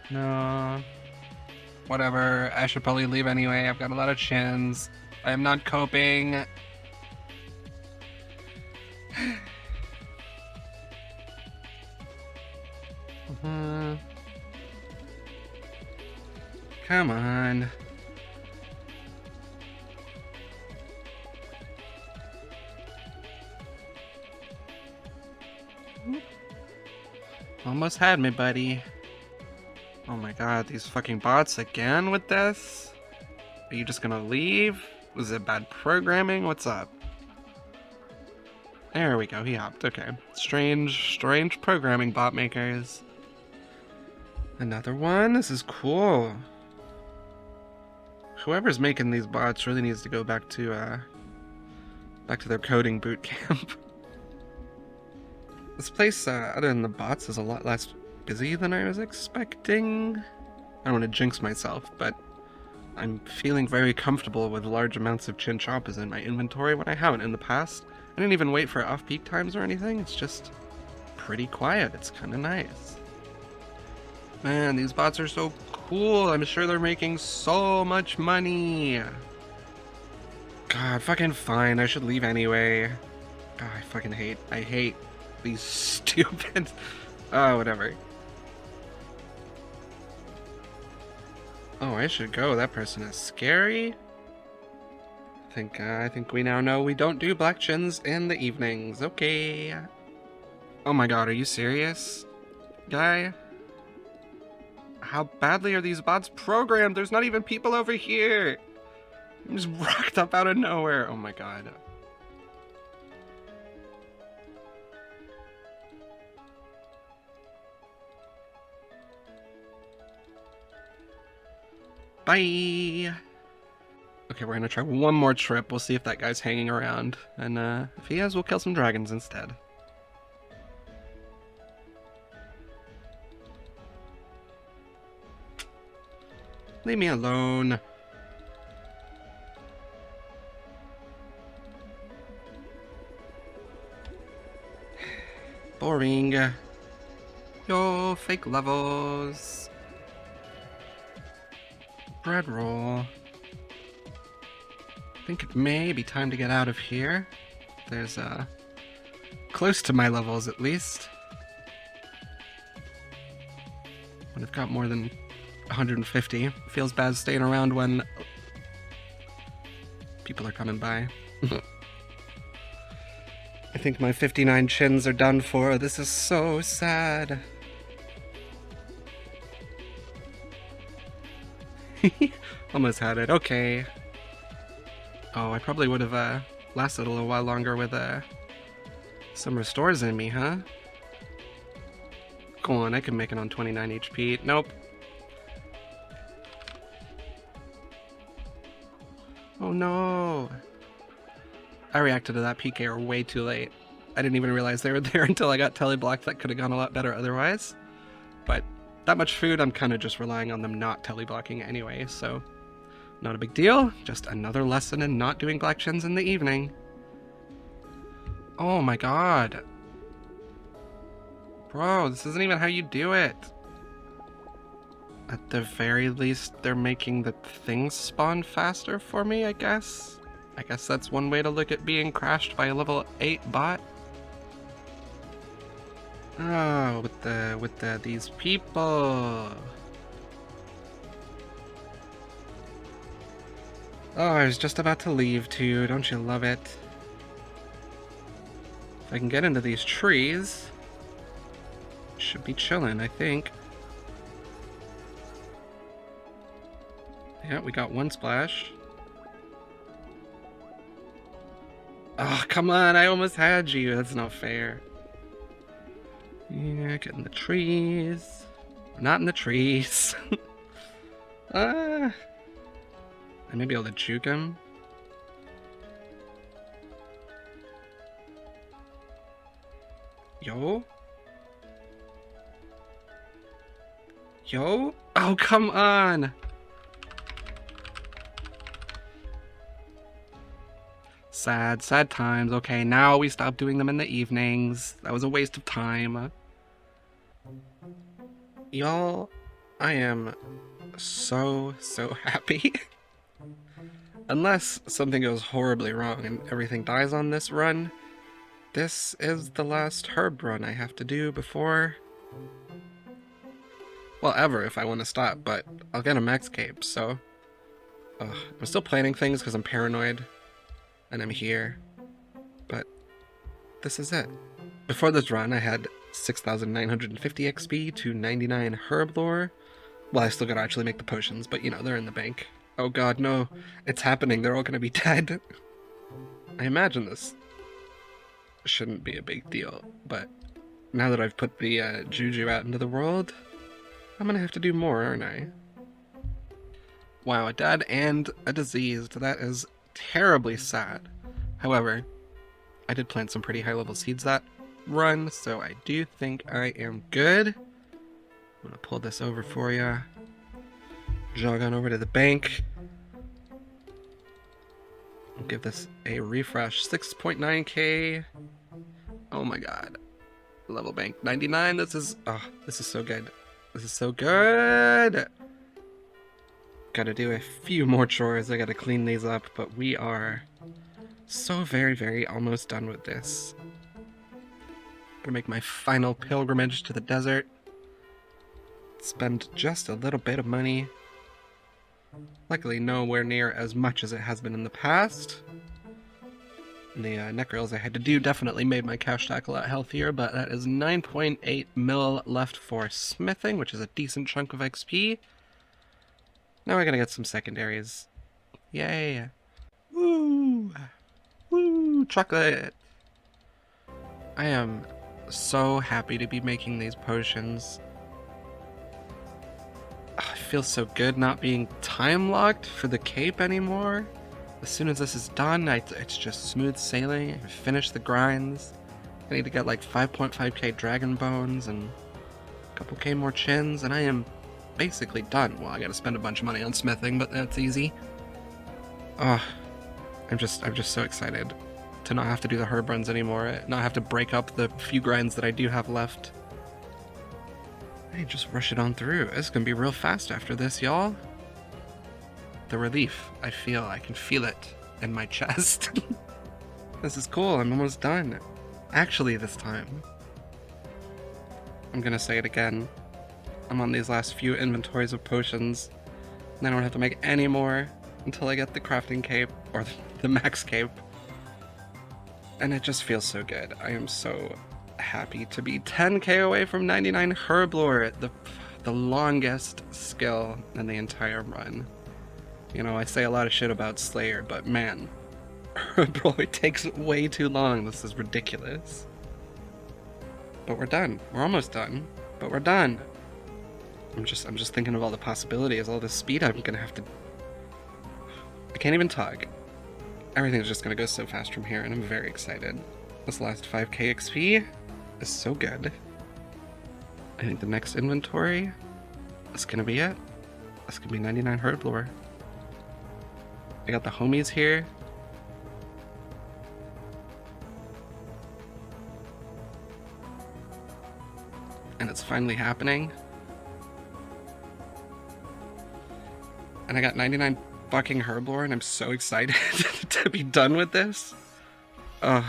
S3: No. Whatever, I should probably leave anyway. I've got a lot of chins. I am not coping. Come on. Almost had me, buddy. Oh my god, these fucking bots again with this? Are you just gonna leave? Was it bad programming? What's up? There we go, he hopped. Okay. Strange programming bot makers. Another one? This is cool. Whoever's making these bots really needs to go back to their coding boot camp. This place, other than the bots, is a lot less busy than I was expecting. I don't want to jinx myself, but I'm feeling very comfortable with large amounts of chinchompas in my inventory when I haven't in the past. I didn't even wait for off-peak times or anything. It's just pretty quiet. It's kind of nice. Man, these bots are so cool. I'm sure they're making so much money. God, fucking fine. I should leave anyway. God, I hate these stupid... Oh, whatever. Oh, I should go. That person is scary. I think we now know we don't do black chins in the evenings. Okay. Oh my god, are you serious, guy? How badly are these bots programmed? There's not even people over here. I'm just rocked up out of nowhere. Oh my god. Bye! Okay, we're gonna try one more trip. We'll see if that guy's hanging around. And if he is, we'll kill some dragons instead. Leave me alone. Boring. Yo, fake levels. Bread roll. I think it may be time to get out of here. There's close to my levels at least. When I've got more than 150. Feels bad staying around when people are coming by. I think my 59 chins are done for. This is so sad. Almost had it. Okay. Oh, I probably would have lasted a little while longer with some restores in me, huh? Go on, I can make it on 29 HP. Nope. Oh no! I reacted to that PK way too late. I didn't even realize they were there until I got teleblocked. That could have gone a lot better otherwise. But that much food, I'm kind of just relying on them not teleblocking anyway, so not a big deal. Just another lesson in not doing black chins in the evening. Oh my god. Bro, this isn't even how you do it. At the very least, they're making the things spawn faster for me, I guess. I guess that's one way to look at being crashed by a level 8 bot. Oh, with these people. Oh, I was just about to leave too, don't you love it? If I can get into these trees, should be chilling, I think. Yeah, we got one splash. Oh, come on, I almost had you. That's not fair. Yeah, get in the trees. We're not in the trees. I may be able to juke him. Yo? Yo? Oh, come on! Sad, sad times. Okay, now we stop doing them in the evenings. That was a waste of time. Y'all, I am so happy. Unless something goes horribly wrong and everything dies on this run, this is the last herb run I have to do before... Well, ever if I want to stop, but I'll get a Maxcape, so... I'm still planning things because I'm paranoid. And I'm here. But this is it. Before this run, I had 6,950 XP to 99 herb lore. Well, I still gotta actually make the potions, but you know, they're in the bank. Oh god, no. It's happening. They're all gonna be dead. I imagine this shouldn't be a big deal, but now that I've put the juju out into the world, I'm gonna have to do more, aren't I? Wow, a dead and a diseased. That is terribly sad. However, I did plant some pretty high level seeds that run, so I do think I am good. I'm gonna pull this over for you. Jog on over to the bank. I'll give this a refresh. 6.9k. Oh my god. Level bank 99. This is so good. This is so good. Gotta do a few more chores. I gotta clean these up, but we are so very almost done with this. Gonna make my final pilgrimage to the desert. Spend just a little bit of money. Luckily nowhere near as much as it has been in the past. And the necrils I had to do definitely made my cash stack a lot healthier, but that is 9.8 mil left for smithing, which is a decent chunk of XP. Now I gotta get some secondaries. Yay! Woo! Woo! Chocolate! I am so happy to be making these potions. it feels so good not being time locked for the cape anymore. As soon as this is done, it's just smooth sailing. I finish the grinds. I need to get like 5.5k dragon bones and a couple k more chins, and I am basically done. Well, I gotta spend a bunch of money on smithing, but that's easy. I'm just so excited to not have to do the herb runs anymore, not have to break up the few grinds that I do have left. I just rush it on through. It's gonna be real fast after this, y'all. The relief I can feel it in my chest. This is cool, I'm almost done. Actually, this time. I'm gonna say it again. I'm on these last few inventories of potions, and I don't have to make any more until I get the crafting cape, or the max cape. And it just feels so good. I am so happy to be 10k away from 99 herb lore, the longest skill in the entire run. You know, I say a lot of shit about Slayer, but man, herb lore takes way too long. This is ridiculous. But we're done. We're almost done, but we're done. I'm just thinking of all the possibilities, all the speed I'm gonna have to... I can't even talk. Everything's just gonna go so fast from here, and I'm very excited. This last 5k XP is so good. I think the next inventory is gonna be it. That's gonna be 99 herb lore. I got the homies here. And it's finally happening. And I got 99 fucking herb lore, and I'm so excited to be done with this. And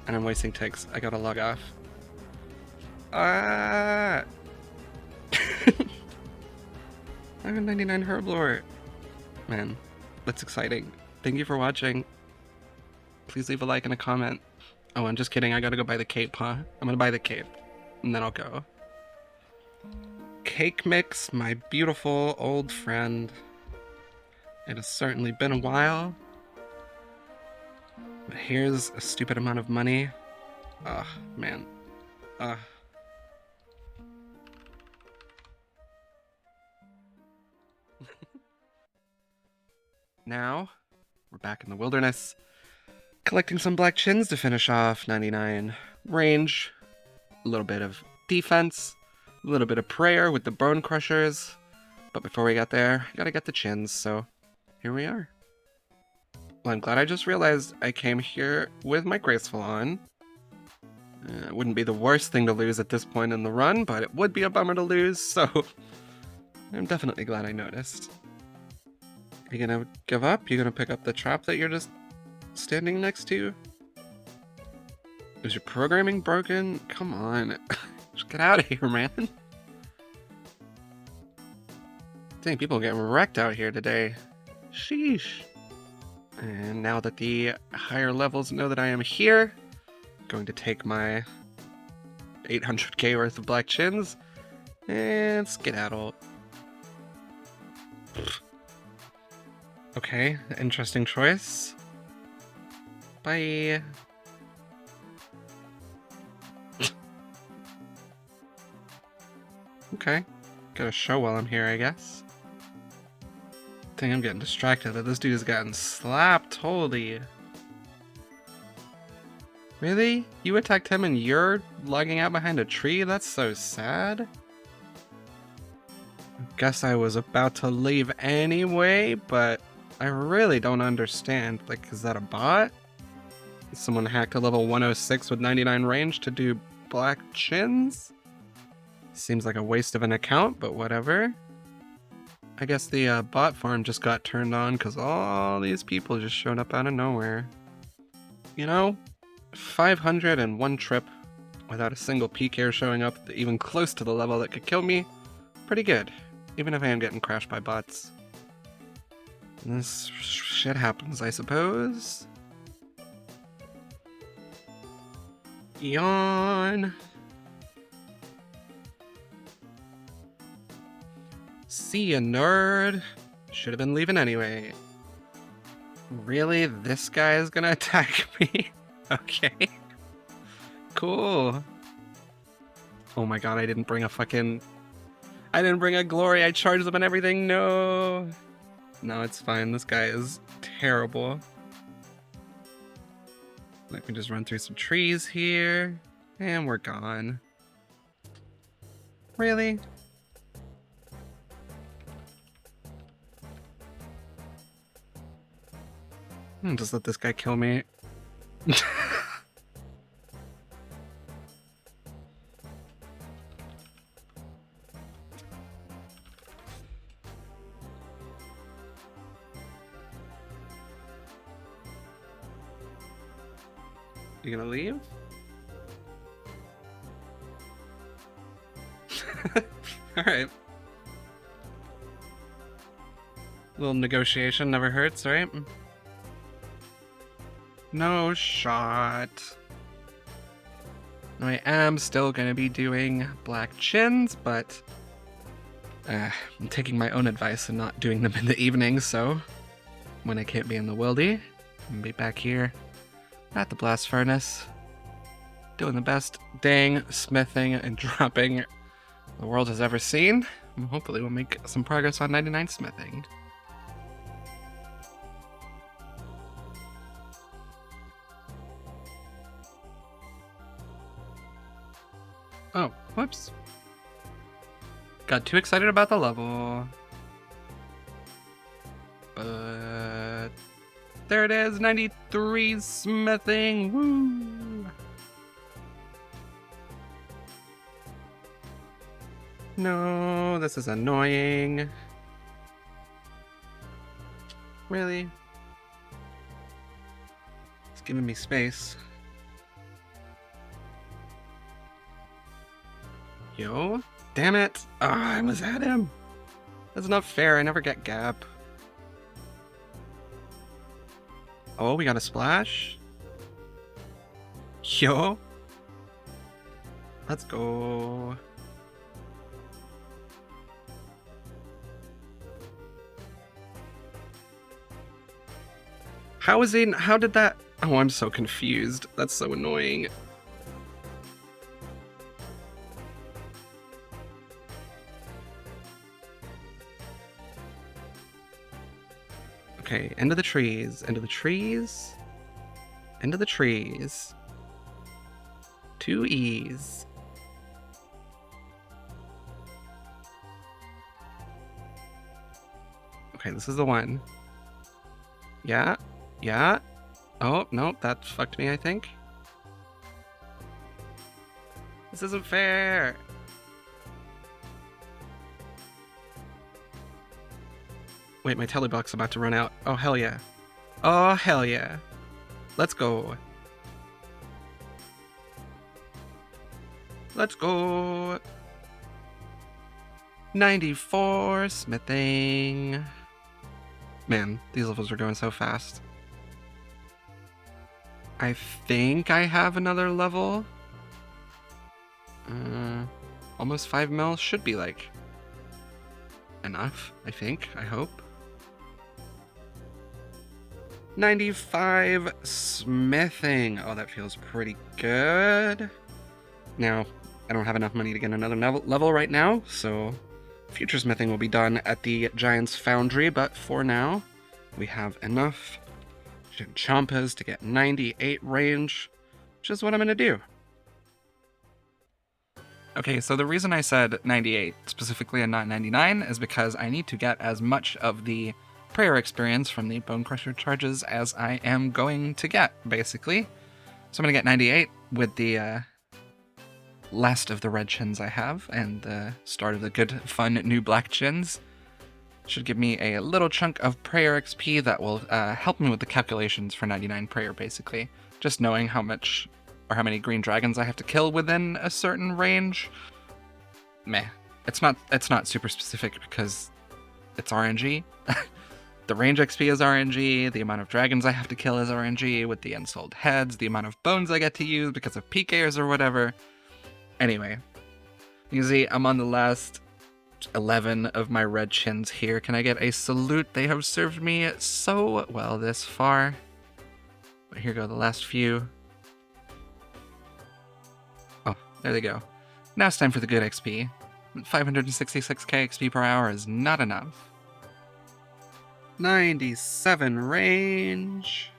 S3: I'm wasting ticks. I gotta log off. I have 99 herb lore. Man, that's exciting. Thank you for watching. Please leave a like and a comment. Oh, I'm just kidding. I gotta go buy the cape, huh? I'm gonna buy the cape, and then I'll go. Cake Mix, my beautiful old friend. It has certainly been a while. But here's a stupid amount of money. Man. Now, we're back in the wilderness, collecting some black chins to finish off 99 range, a little bit of defense, a little bit of prayer with the bone crushers. But before we got there, gotta get the chins, so here we are. Well, I'm glad I just realized I came here with my graceful on. It wouldn't be the worst thing to lose at this point in the run, but it would be a bummer to lose, so I'm definitely glad I noticed. You gonna give up? You gonna pick up the trap that you're just standing next to? Is your programming broken? Come on. Just get out of here, man. Dang, people are getting wrecked out here today. Sheesh. And now that the higher levels know that I am here, I'm going to take my 800k worth of black chins and skedaddle. Okay, interesting choice. Bye. Okay, got a show while I'm here, I guess. Dang, I'm getting distracted that this dude has gotten slapped. Holy. Really? You attacked him and you're logging out behind a tree? That's so sad. Guess I was about to leave anyway, but I really don't understand. Like, is that a bot? Someone hacked a level 106 with 99 range to do black chins? Seems like a waste of an account, but whatever. I guess the bot farm just got turned on because all these people just showed up out of nowhere. You know, 501 trip without a single PK showing up even close to the level that could kill me. Pretty good, even if I am getting crashed by bots. This shit happens, I suppose. Yawn. See ya, nerd. Should have been leaving anyway. Really? This guy is gonna attack me? Okay. Cool. Oh my god, I didn't bring a glory. I charged them and everything. No. No, it's fine. This guy is terrible. Let me just run through some trees here. And we're gone. Really? Just let this guy kill me. You gonna leave? Alright. Little negotiation never hurts, right? No shot. I am still gonna be doing black chins, but I'm taking my own advice and not doing them in the evening, so when I can't be in the wildy, I'm gonna be back here at the blast furnace, doing the best dang smithing and dropping the world has ever seen. And hopefully we'll make some progress on 99 smithing. Oh, whoops. Got too excited about the level. But there it is, 93 smithing. Woo! No, this is annoying. Really? It's giving me space. Yo, damn it. I was at him. That's not fair. I never get gap. Oh, we got a splash. Yo. Let's go. How did that? Oh, I'm so confused. That's so annoying. Okay, end of the trees, end of the trees, end of the trees. 2 E's. Okay, this is the one. Yeah, yeah. Oh, no, that fucked me, I think. This isn't fair. Wait, my telebox's about to run out. Oh, hell yeah. Oh, hell yeah. Let's go. Let's go. 94 smithing. Man, these levels are going so fast. I think I have another level. Almost 5 mil should be like enough, I think, I hope. 95 smithing. Oh, that feels pretty good. Now, I don't have enough money to get another level right now, so future smithing will be done at the Giant's Foundry, but for now, we have enough champas to get 98 range, which is what I'm going to do. Okay, so the reason I said 98 specifically and not 99 is because I need to get as much of the prayer experience from the Bone Crusher charges as I am going to get, basically. So I'm going to get 98 with the last of the red chins I have, and the start of the good, fun new black chins. Should give me a little chunk of prayer XP that will help me with the calculations for 99 prayer, basically. Just knowing how much or how many green dragons I have to kill within a certain range. Meh. It's not super specific because it's RNG. The range XP is RNG, the amount of dragons I have to kill is RNG, with the unsold heads, the amount of bones I get to use because of PKers or whatever. Anyway, you can see I'm on the last 11 of my red chins here. Can I get a salute? They have served me so well this far. But here go the last few. Oh, there they go. Now it's time for the good XP. 566k XP per hour is not enough. 97 range.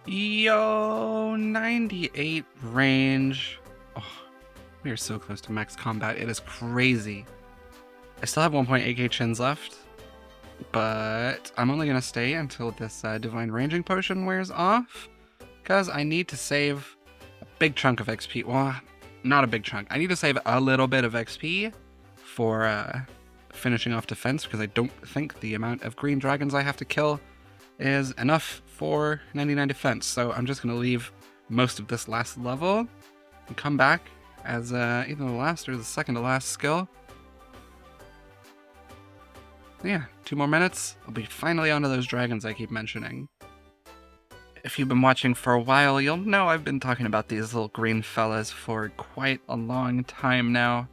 S3: Yo, 98 range. Oh, we are so close to max combat. It is crazy. I still have 1.8k chins left, but I'm only going to stay until this Divine Ranging Potion wears off, because I need to save a big chunk of XP. Well, not a big chunk. I need to save a little bit of XP for finishing off defense, because I don't think the amount of green dragons I have to kill is enough for 99 defense. So I'm just going to leave most of this last level and come back as either the last or the second to last skill. Yeah, 2 more minutes. I'll be finally onto those dragons I keep mentioning. If you've been watching for a while, you'll know I've been talking about these little green fellas for quite a long time now.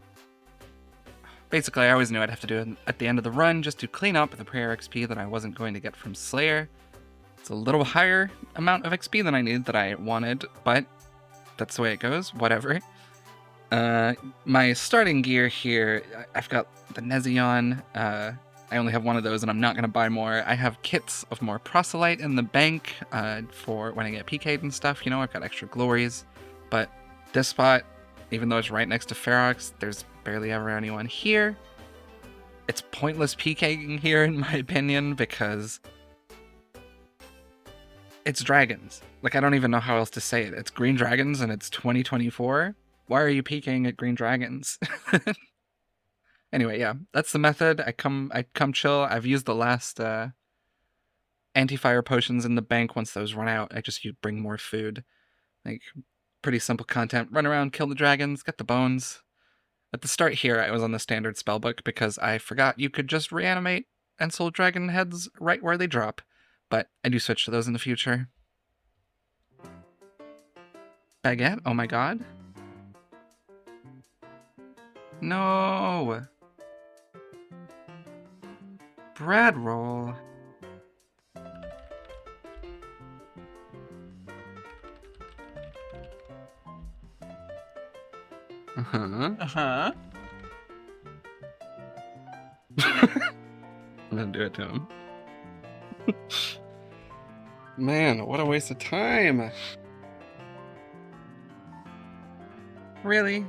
S3: Basically, I always knew I'd have to do it at the end of the run just to clean up the prayer XP that I wasn't going to get from Slayer. It's a little higher amount of XP than I needed that I wanted, but that's the way it goes, whatever. My starting gear here, I've got the Nezion. I only have one of those and I'm not going to buy more. I have kits of more Proselyte in the bank for when I get PK'd and stuff. You know, I've got extra glories. But this spot, even though it's right next to Ferox, there's barely ever anyone here. It's pointless PKing here, in my opinion, because it's dragons. Like, I don't even know how else to say it. It's green dragons and it's 2024. Why are you PKing at green dragons? Anyway, yeah, that's the method. I come chill. I've used the last anti-fire potions in the bank. Once those run out, I just bring more food. Like, pretty simple content. Run around, kill the dragons, get the bones. At the start here, I was on the standard spellbook because I forgot you could just reanimate and soul dragon heads right where they drop. But I do switch to those in the future. Baguette? Oh my god. No! Bread roll. Uh-huh.
S4: Uh-huh.
S3: I'm gonna do it to him. Man, what a waste of time. Really?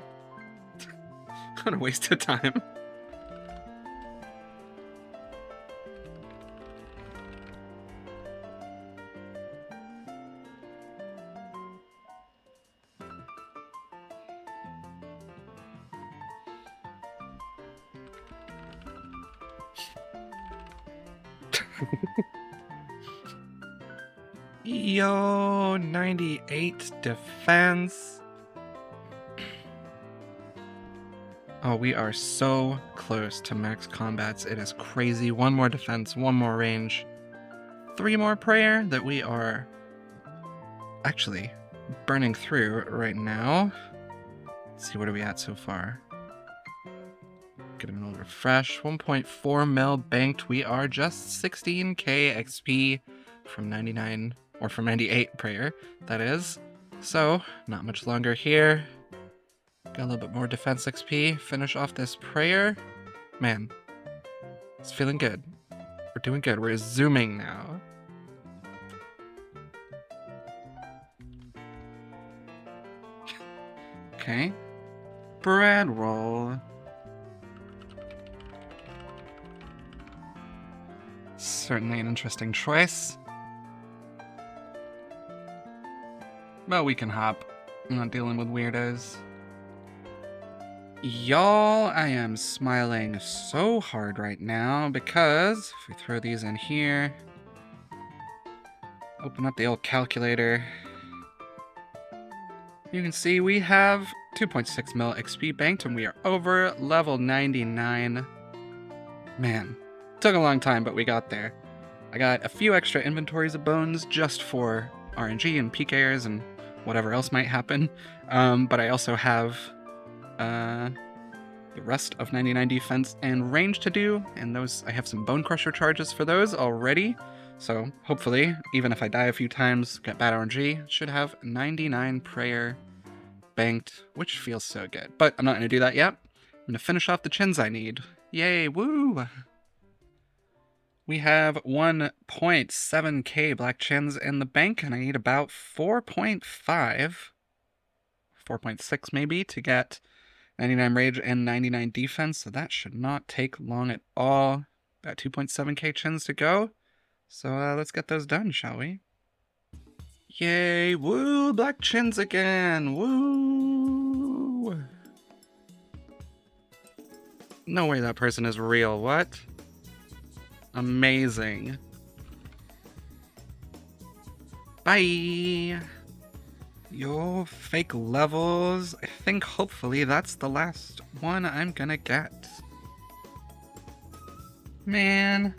S3: What a waste of time. Yo, 98 defense. Oh, we are so close to max combats. It is crazy. 1 more defense, 1 more range, 3 more prayer that we are actually burning through right now. Let's see, what are we at so far? Get a little refresh. 1.4 mil banked. We are just 16k XP from 99, or from 98 prayer, that is. So, not much longer here. Got a little bit more defense XP. Finish off this prayer. Man, it's feeling good. We're doing good. We're zooming now. Okay. Bread roll. Certainly an interesting choice. But we can hop. I'm not dealing with weirdos. Y'all, I am smiling so hard right now because if we throw these in here, open up the old calculator, you can see we have 2.6 mil XP banked and we are over level 99. Man, took a long time, but we got there. I got a few extra inventories of bones just for RNG and PKers and whatever else might happen, but I also have the rest of 99 defense and range to do, and those I have some bone crusher charges for those already, so hopefully, even if I die a few times, get bad RNG, should have 99 prayer
S2: banked, which feels so good. But I'm not going to do that yet. I'm going to finish off the chins I need. Yay, woo! We have 1.7k black chins in the bank, and I need about 4.5, 4.6 maybe, to get 99 rage and 99 defense, so that should not take long at all. Got 2.7k chins to go, so let's get those done, shall we? Yay, woo, black chins again, woo! No way that person is real, what? Amazing. Bye! Yo, fake levels. I think hopefully that's the last one I'm gonna get. Man.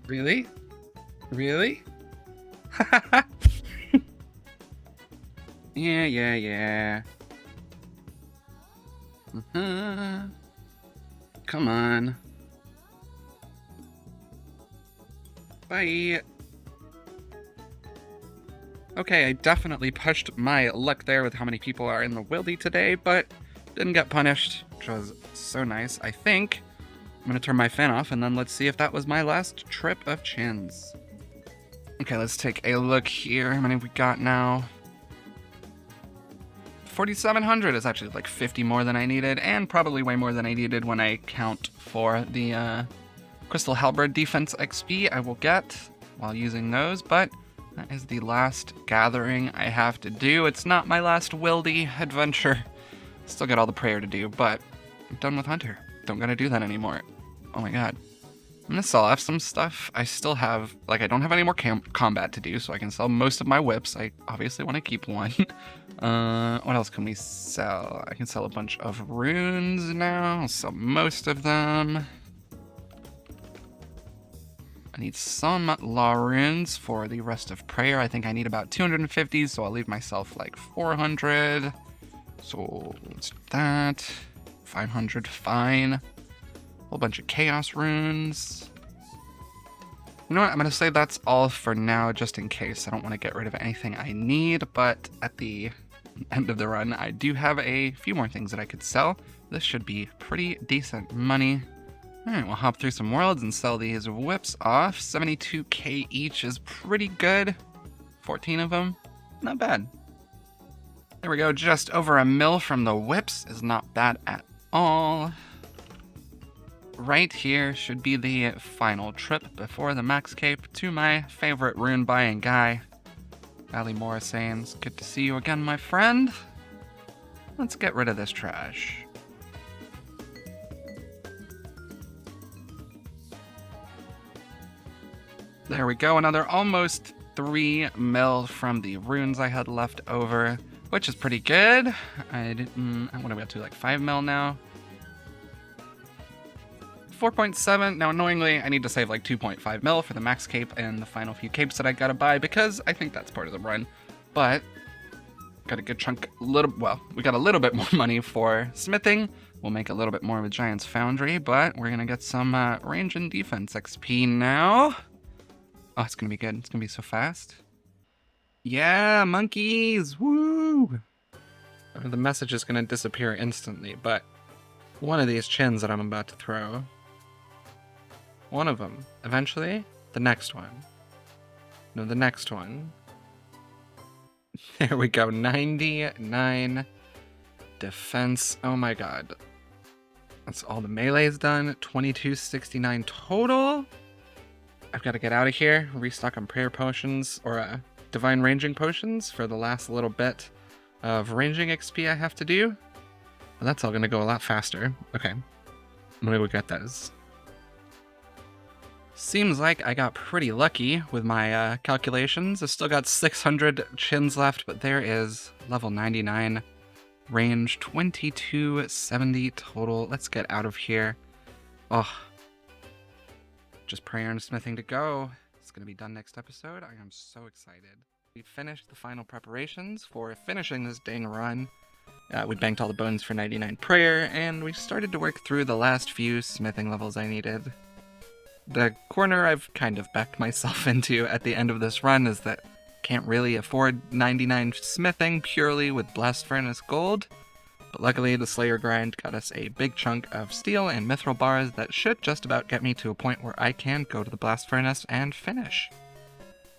S2: Really? Really? Yeah. Come on. Bye. Okay, I definitely pushed my luck there with how many people are in the wildy today, but didn't get punished, which was so nice. I think I'm gonna turn my fan off, and then let's see if that was my last trip of chins. Okay, let's take a look here. How many have we got now? 4,700 is actually like 50 more than I needed, and probably way more than I needed when I count for the Crystal Halberd defense XP I will get while using those, but that is the last gathering I have to do. It's not my last wildy adventure. Still got all the prayer to do, but I'm done with Hunter. Don't gotta do that anymore. Oh my god. I'm gonna sell off some stuff. I still have, like, I don't have any more combat to do, so I can sell most of my whips. I obviously want to keep one. What else can we sell? I can sell a bunch of runes now. I'll sell most of them. I need some law runes for the rest of prayer. I think I need about 250, so I'll leave myself like 400. So let's do that. 500, fine. Whole bunch of chaos runes. You know what? I'm going to say that's all for now, just in case. I don't want to get rid of anything I need, but at the end of the run, I do have a few more things that I could sell. This should be pretty decent money. Alright, we'll hop through some worlds and sell these whips off. 72k each is pretty good. 14 of them, not bad. There we go, just over a mil from the whips is not bad at all. Right here should be the final trip before the Maxcape to my favorite rune buying guy, Valley Morrisanes. Good to see you again, my friend. Let's get rid of this trash. There we go, another almost 3 mil from the runes I had left over, which is pretty good. I didn't, what are we up to, like 5 mil now? 4.7. Now, annoyingly, I need to save like 2.5 mil for the max cape and the final few capes that I gotta buy, because I think that's part of the run. But got a good chunk, we got a little bit more money for smithing. We'll make a little bit more of a Giant's Foundry, but we're gonna get some range and defense XP now. Oh, it's gonna be good. It's gonna be so fast. Yeah, monkeys! Woo! The message is gonna disappear instantly, but one of these chins that I'm about to throw, one of them, eventually, the next one. No, the next one. There we go, 99 defense. Oh my god. That's all the melee's done. 2269 total. I've got to get out of here, restock on prayer potions, or divine ranging potions for the last little bit of ranging XP I have to do. Well, that's all going to go a lot faster. Okay, I'm going to go get those. Seems like I got pretty lucky with my calculations. I've still got 600 chins left, but there is level 99 range, 2270 total. Let's get out of here. Oh, just prayer and smithing to go. It's going to be done next episode. I am so excited. We finished the final preparations for finishing this dang run. We banked all the bones for 99 prayer, and we started to work through the last few smithing levels I needed.
S3: The corner I've kind of backed myself into at the end of this run is that can't really afford 99 smithing purely with blast furnace gold. But luckily, the Slayer grind got us a big chunk of steel and mithril bars that should just about get me to a point where I can go to the blast furnace and finish.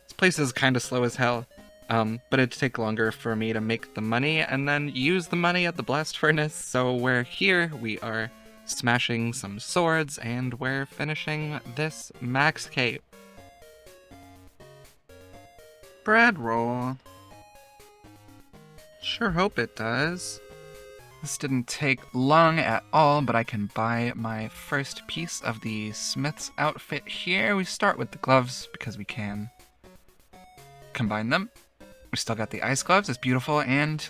S3: This place is kind of slow as hell, but it'd take longer for me to make the money and then use the money at the blast furnace, so we're here, we are smashing some swords, and we're finishing this Maxcape. Bread roll. Sure hope it does. This didn't take long at all, but I can buy my first piece of the smith's outfit here. We start with the gloves because we can combine them. We still got the ice gloves, it's beautiful, and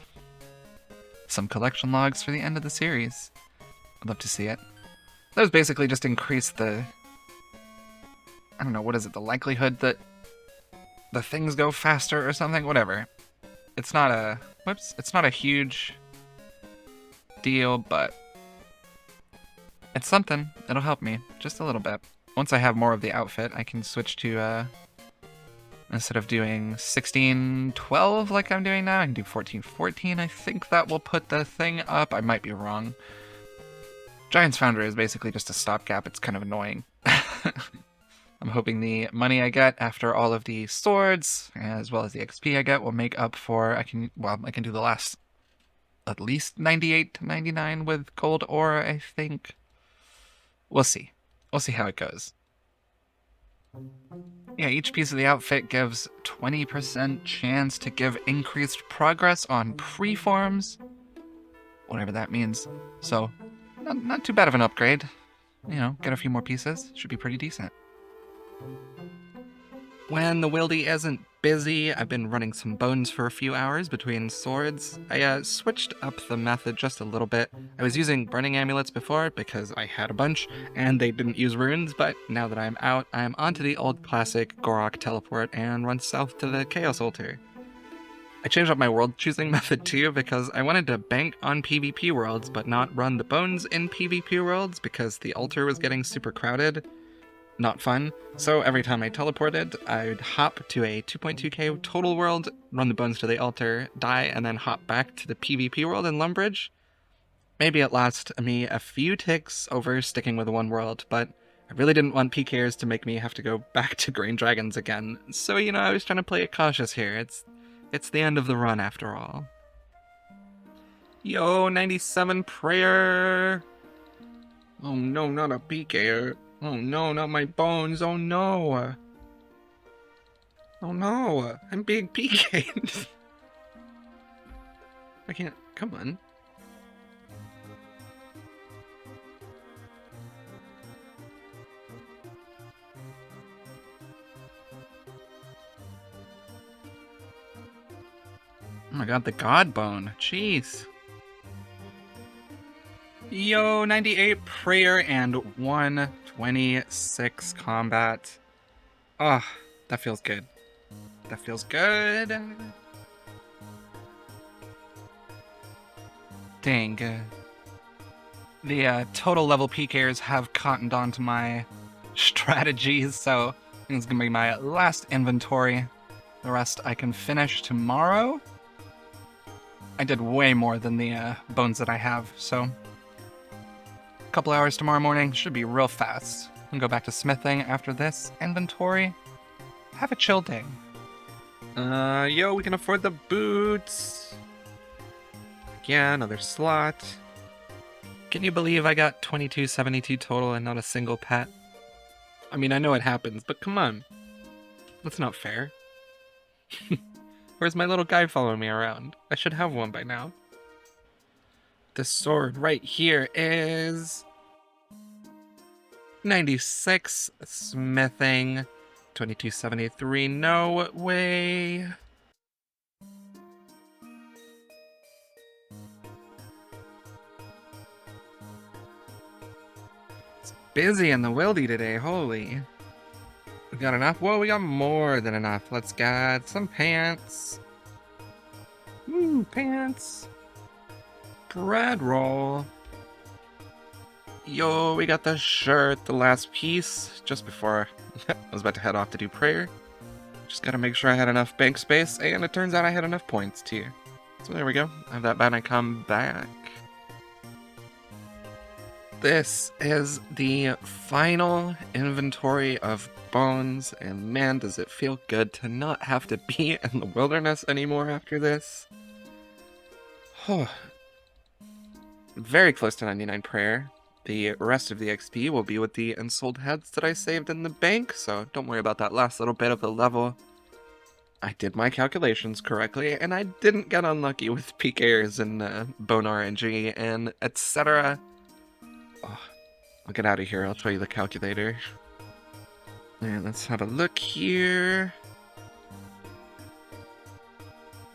S3: some collection logs for the end of the series. I'd love to see it. Those basically just increase the, I don't know, what is it, the likelihood that the things go faster or something? Whatever. It's not a, it's not a huge deal, but it's something. It'll help me just a little bit. Once I have more of the outfit, I can switch to instead of doing 16-12 like I'm doing now, I can do 14-14. I think that will put the thing up. I might be wrong. Giant's Foundry is basically just a stopgap. It's kind of annoying. I'm hoping the money I get after all of the swords, as well as the XP I get, will make up for, I can do the last at least 98 to 99 with gold ore, I think. We'll see. We'll see how it goes. Yeah, each piece of the outfit gives 20% chance to give increased progress on preforms. Whatever that means. So, not too bad of an upgrade. You know, get a few more pieces. Should be pretty decent. When the wildy isn't busy, I've been running some bones for a few hours between swords. I switched up the method just a little bit. I was using burning amulets before because I had a bunch and they didn't use runes, but now that I'm out, I'm onto the old classic Gorok teleport and run south to the Chaos Altar. I changed up my world choosing method too because I wanted to bank on PvP worlds but not run the bones in PvP worlds because the altar was getting super crowded. Not fun. So every time I teleported, I'd hop to a 2.2k total world, run the bones to the altar, die, and then hop back to the PvP world in Lumbridge. Maybe it lasts me a few ticks over sticking with one world, but I really didn't want PKers to make me have to go back to Green Dragons again. So, you know, I was trying to play it cautious here. It's the end of the run after all. Yo, 97 prayer! Oh no, not a PKer. Oh no, not my bones, oh no! Oh no, I'm being PK'd! I can't, come on. Oh my god, the God Bone, jeez. Yo, 98 prayer and 126 combat. Ah, oh, that feels good. That feels good. Dang. The total level PKers have cottoned onto my strategies, so I think it's gonna be my last inventory. The rest I can finish tomorrow. I did way more than the bones that I have, so couple hours tomorrow morning, should be real fast. And go back to smithing after this inventory. Have a chill day. Yo, we can afford the boots. Yeah, another slot. Can you believe I got 2272 total and not a single pet? I mean, I know it happens, but come on. That's not fair. Where's my little guy following me around? I should have one by now. This sword right here is 96 smithing, 2273, no way. It's busy in the wildy today, holy. We got enough? Whoa, we got more than enough. Let's get some pants. Ooh, pants. Bread roll.
S6: Yo, we got the shirt, the last piece, just before I was about to head off to do prayer. Just gotta make sure I had enough bank space, and it turns out I had enough points too. So there we go. I have that back and I come back. This is the final inventory of bones, and man, does it feel good to not have to be in the wilderness anymore after this. Very close to 99 prayer. The rest of the XP will be with the unsold heads that I saved in the bank, so don't worry about that last little bit of the level. I did my calculations correctly, and I didn't get unlucky with PKers and bone RNG and etc. Oh, I'll get out of here, I'll show you the calculator. And let's have a look here.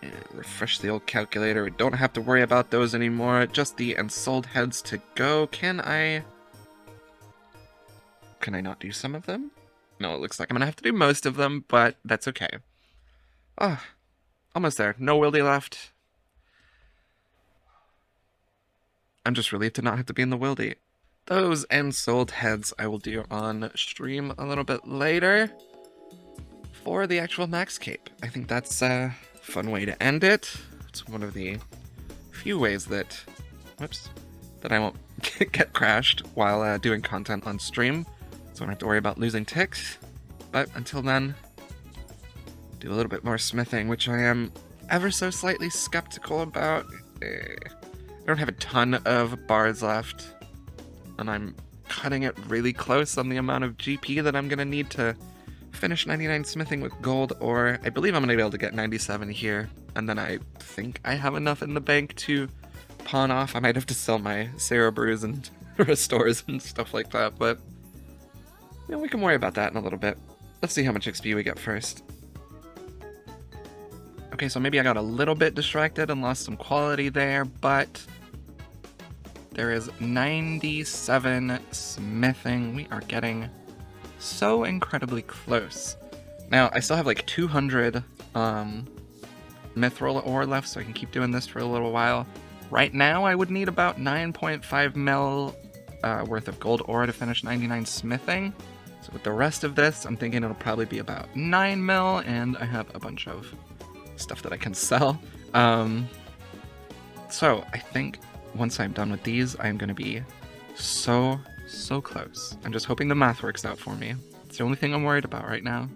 S6: And refresh the old calculator. We don't have to worry about those anymore. Just the unsold heads to go. Can I not do some of them? No, it looks like I'm gonna have to do most of them, but that's okay. Oh, almost there. No wildy left. I'm just relieved to not have to be in the wildy. Those unsold heads I will do on stream a little bit later for the actual Maxcape. I think that's a fun way to end it. It's one of the few ways that, that I won't get crashed while doing content on stream, so I don't have to worry about losing ticks. But until then, do a little bit more smithing, which I am ever so slightly skeptical about. I don't have a ton of bars left, and I'm cutting it really close on the amount of GP that I'm going to need to finish 99 smithing with gold, or I believe I'm going to be able to get 97 here, and then I think I have enough in the bank to pawn off. I might have to sell my Sarah brews and restores and stuff like that, but you know, we can worry about that in a little bit. Let's see how much XP we get first. Okay, so maybe I got a little bit distracted and lost some quality there, but there is 97 smithing. We are getting so incredibly close. Now, I still have like 200 mithril ore left, so I can keep doing this for a little while. Right now, I would need about 9.5 mil worth of gold ore to finish 99 smithing. So with the rest of this, I'm thinking it'll probably be about 9 mil, and I have a bunch of stuff that I can sell. So I think once I'm done with these, I'm going to be so close. I'm just hoping the math works out for me. It's the only thing I'm worried about right now.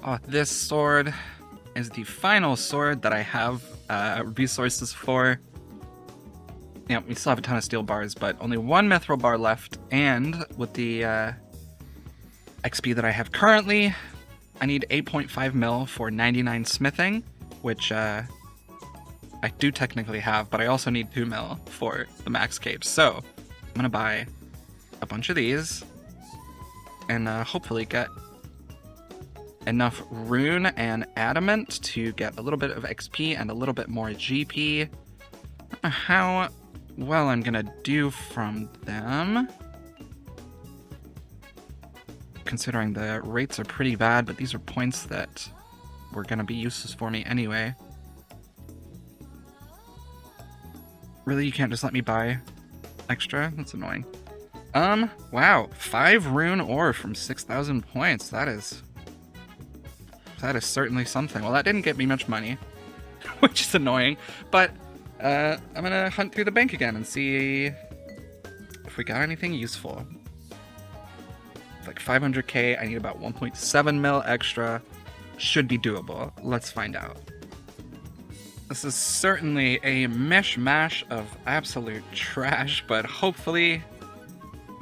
S6: Oh, this sword is the final sword that I have resources for. Yeah, we still have a ton of steel bars, but only one mithril bar left, and with the XP that I have currently, I need 8.5 mil for 99 smithing, which I do technically have, but I also need 2 mil for the Maxcape. So I'm gonna buy a bunch of these and hopefully get enough rune and adamant to get a little bit of XP and a little bit more GP. I don't know how well I'm gonna do from them, considering the rates are pretty bad, but these are points that were gonna be useless for me anyway. Really, you can't just let me buy extra? That's annoying. Wow, 5 rune ore from 6,000 points. That is certainly something. Well, that didn't get me much money, which is annoying, but I'm gonna hunt through the bank again and see if we got anything useful. It's like 500k, I need about 1.7 mil extra. Should be doable. Let's find out. This is certainly a mishmash of absolute trash, but hopefully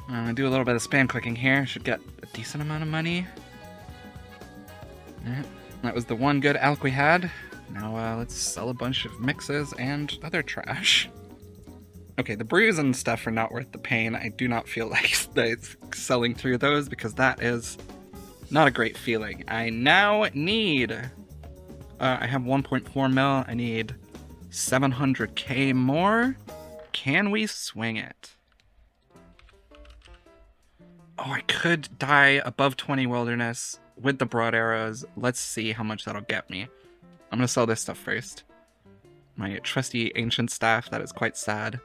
S6: I'm gonna do a little bit of spam clicking here. Should get a decent amount of money. Alright, that was the one good alk we had. Now let's sell a bunch of mixes and other trash. Okay, the brews and stuff are not worth the pain. I do not feel like selling through those because that is not a great feeling. I now need... I have 1.4 mil. I need 700k more. Can we swing it? Oh, I could die above 20 wilderness with the broad arrows. Let's see how much that'll get me. I'm gonna sell this stuff first. My trusty ancient staff, that is quite sad.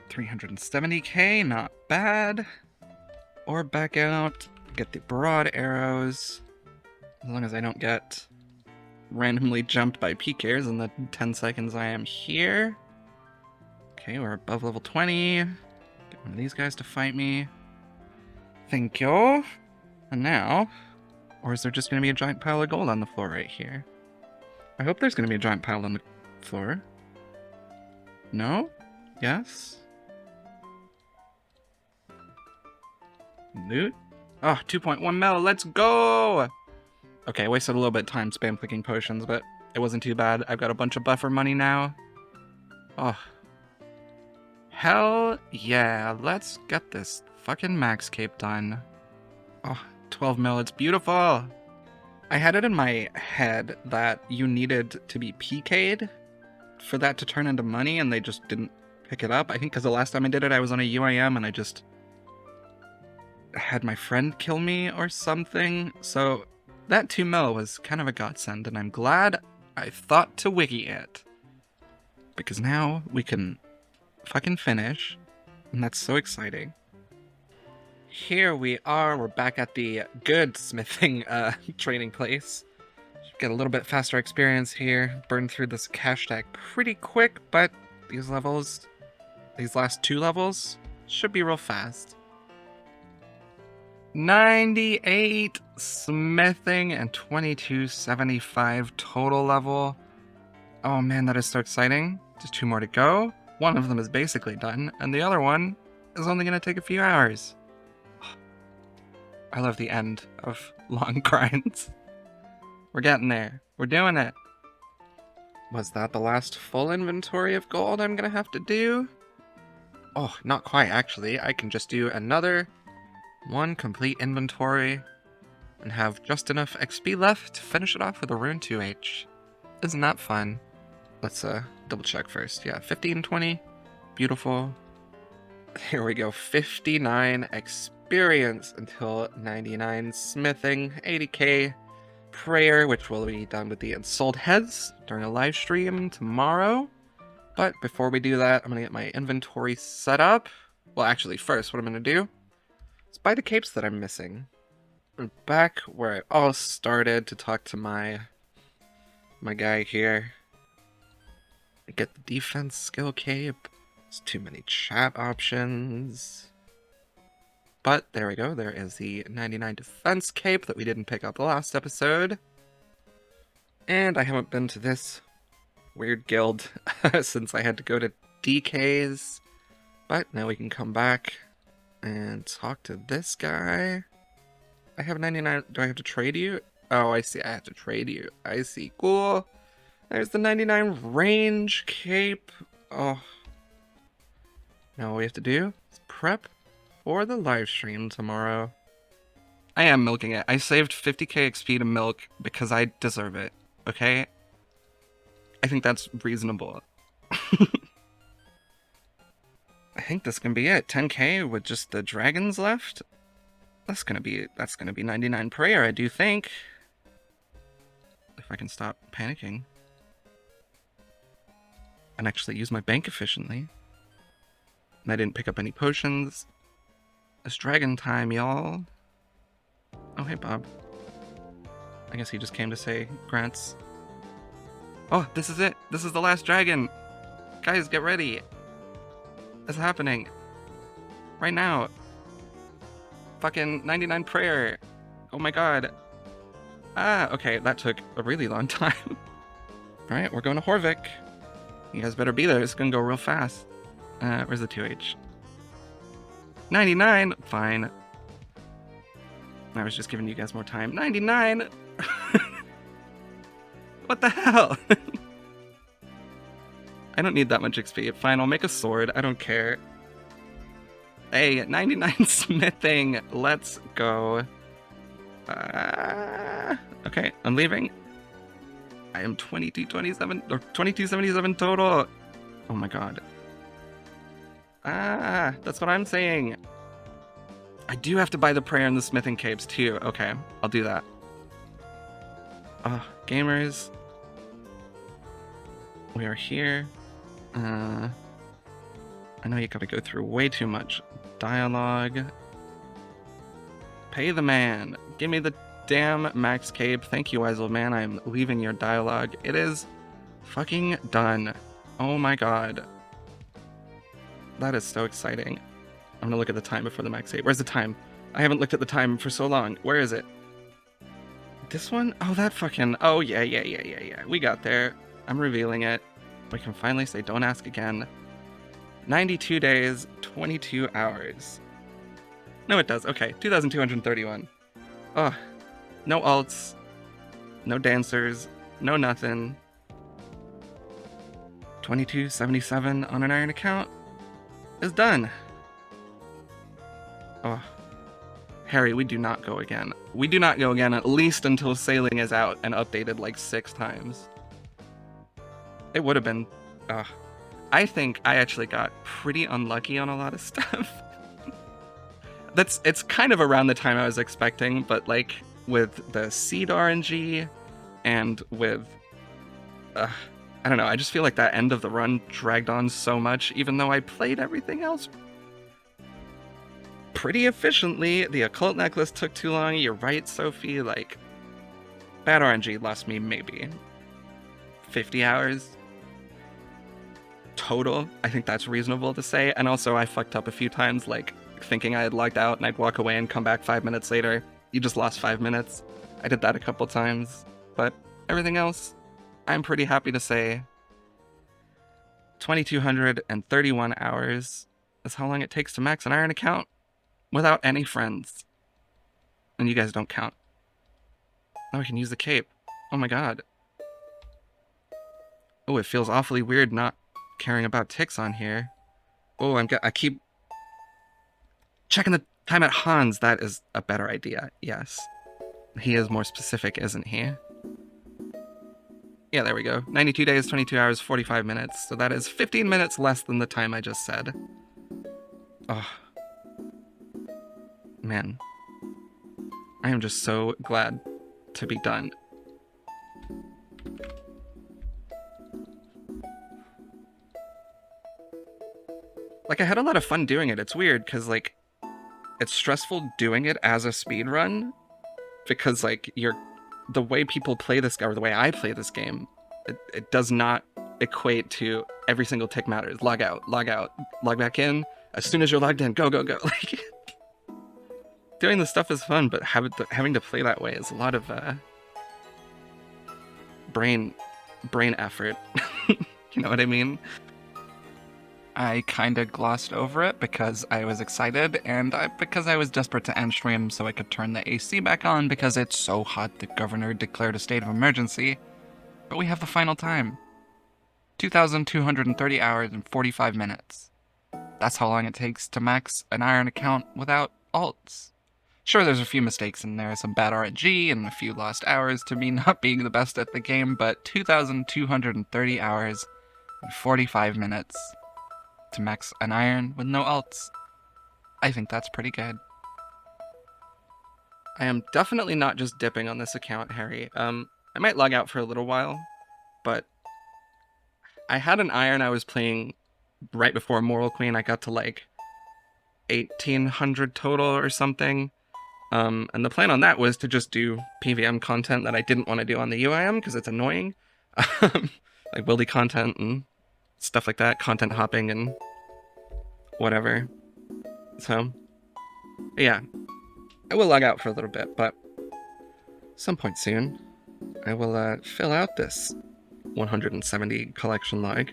S6: 370k, not bad. Or back out, get the broad arrows. As long as I don't get randomly jumped by PKers in the 10 seconds I am here. Okay, we're above level 20. Get one of these guys to fight me. Thank you. And now, or is there just going to be a giant pile of gold on the floor right here? I hope there's going to be a giant pile on the floor. No? Yes? Loot? Oh, 2.1 mil, let's go! Okay, I wasted a little bit of time spam clicking potions, but it wasn't too bad. I've got a bunch of buffer money now. Oh. Hell yeah, let's get this fucking Maxcape done. Oh, 12 mil, it's beautiful! I had it in my head that you needed to be PK'd for that to turn into money, and they just didn't pick it up. I think because the last time I did it, I was on a UIM, and I just had my friend kill me or something. So that 2 mil was kind of a godsend, and I'm glad I thought to wiki it. Because now we can fucking finish, and that's so exciting. Here we are, we're back at the good smithing training place. Get a little bit faster experience here, burn through this cash stack pretty quick, but these last 2 levels, should be real fast. 98 smithing and 2275 total level. Oh man, that is so exciting. Just 2 more to go. One of them is basically done, and the other one is only going to take a few hours. I love the end of long grinds. We're getting there. We're doing it. Was that the last full inventory of gold I'm going to have to do? Oh, not quite, actually. I can just do another 1 complete inventory and have just enough XP left to finish it off with a rune 2H. Isn't that fun? Let's double check first. Yeah, 15, 20. Beautiful. Here we go. 59 experience until 99 smithing, 80k prayer, which will be done with the Ensouled Heads during a live stream tomorrow. But before we do that, I'm going to get my inventory set up. Well, actually, first, what I'm going to do is buy the capes that I'm missing. We're back where I all started to talk to my guy here. Get the defense skill cape. There's too many chat options. But there we go. There is the 99 defense cape that we didn't pick up the last episode. And I haven't been to this weird guild since I had to go to DK's. But now we can come back and talk to this guy. I have 99. Do I have to trade you? Oh, I see. I have to trade you. I see. Cool. There's the 99 range cape. Oh. Now all we have to do is prep for the live stream tomorrow. I am milking it. I saved 50k XP to milk because I deserve it. Okay? I think that's reasonable. I think this can be it. 10k with just the dragons left. That's gonna be 99 prayer, I do think. If I can stop panicking. And actually use my bank efficiently. And I didn't pick up any potions. It's dragon time, y'all. Oh, hey, Bob. I guess he just came to say grants. Oh, this is it. This is the last dragon. Guys, get ready. It's happening. Right now. Fucking 99 prayer. Oh my god. Ah, okay, that took a really long time. Alright, we're going to Horvik. You guys better be there. It's gonna go real fast. Where's the 2H? 99? Fine. I was just giving you guys more time. 99? What the hell? I don't need that much XP. Fine, I'll make a sword. I don't care. Hey, 99 smithing. Let's go. Okay, I'm leaving. I am 2227 or 2277 total. Oh my god. That's what I'm saying. I do have to buy the prayer and the smithing capes too. Okay, I'll do that. Gamers. We are here. I know you gotta go through way too much dialogue. Pay the man. Give me the damn Maxcape. Thank you, wise old man. I am leaving your dialogue. It is fucking done. Oh my god. That is so exciting. I'm gonna look at the time before the Maxcape. Where's the time? I haven't looked at the time for so long. Where is it? This one? Oh, that fucking... Oh, yeah. We got there. I'm revealing it. We can finally say don't ask again. 92 days, 22 hours. No, it does. Okay, 2,231. Oh, no alts, no dancers, no nothing. 2277 on an iron account is done. Oh, Harry, we do not go again. We do not go again at least until sailing is out and updated like 6 times. It would have been... I think I actually got pretty unlucky on a lot of stuff. It's kind of around the time I was expecting, but like with the seed RNG and with... I don't know, I just feel like that end of the run dragged on so much, even though I played everything else pretty efficiently. The occult necklace took too long. You're right, Sophie. Like, bad RNG lost me maybe 50 hours total. I think that's reasonable to say. And also, I fucked up a few times, like thinking I had logged out and I'd walk away and come back 5 minutes later. You just lost 5 minutes. I did that a couple times, but everything else, I'm pretty happy to say 2,231 hours is how long it takes to max an iron account without any friends. And you guys don't count. Now I can use the cape. Oh my god. Oh, it feels awfully weird not caring about ticks on here. Oh, I keep checking the time at Hans. That is a better idea. Yes. He is more specific, isn't he? Yeah, there we go. 92 days, 22 hours, 45 minutes. So that is 15 minutes less than the time I just said. Oh. Man. I am just so glad to be done. Like, I had a lot of fun doing it. It's weird, because, like, it's stressful doing it as a speedrun, because, like, the way people play this, or the way I play this game, it does not equate to every single tick matters. Log out, log back in. As soon as you're logged in, go. Like, doing this stuff is fun, but having to play that way is a lot of brain effort. You know what I mean? I kind of glossed over it because I was excited and because I was desperate to end stream so I could turn the AC back on because it's so hot the governor declared a state of emergency. But we have the final time. 2,230 hours and 45 minutes. That's how long it takes to max an iron account without alts. Sure, there's a few mistakes in there, some bad RNG and a few lost hours to me not being the best at the game, but 2,230 hours and 45 minutes. To max an iron with no alts. I think that's pretty good. I am definitely not just dipping on this account, Harry. I might log out for a little while, but I had an iron I was playing right before Moral Queen. I got to like 1,800 total or something. And the plan on that was to just do PVM content that I didn't want to do on the UIM because it's annoying. Like wildy content and stuff like that, content hopping and whatever. So, yeah, I will log out for a little bit, but some point soon, I will fill out this 170 collection log.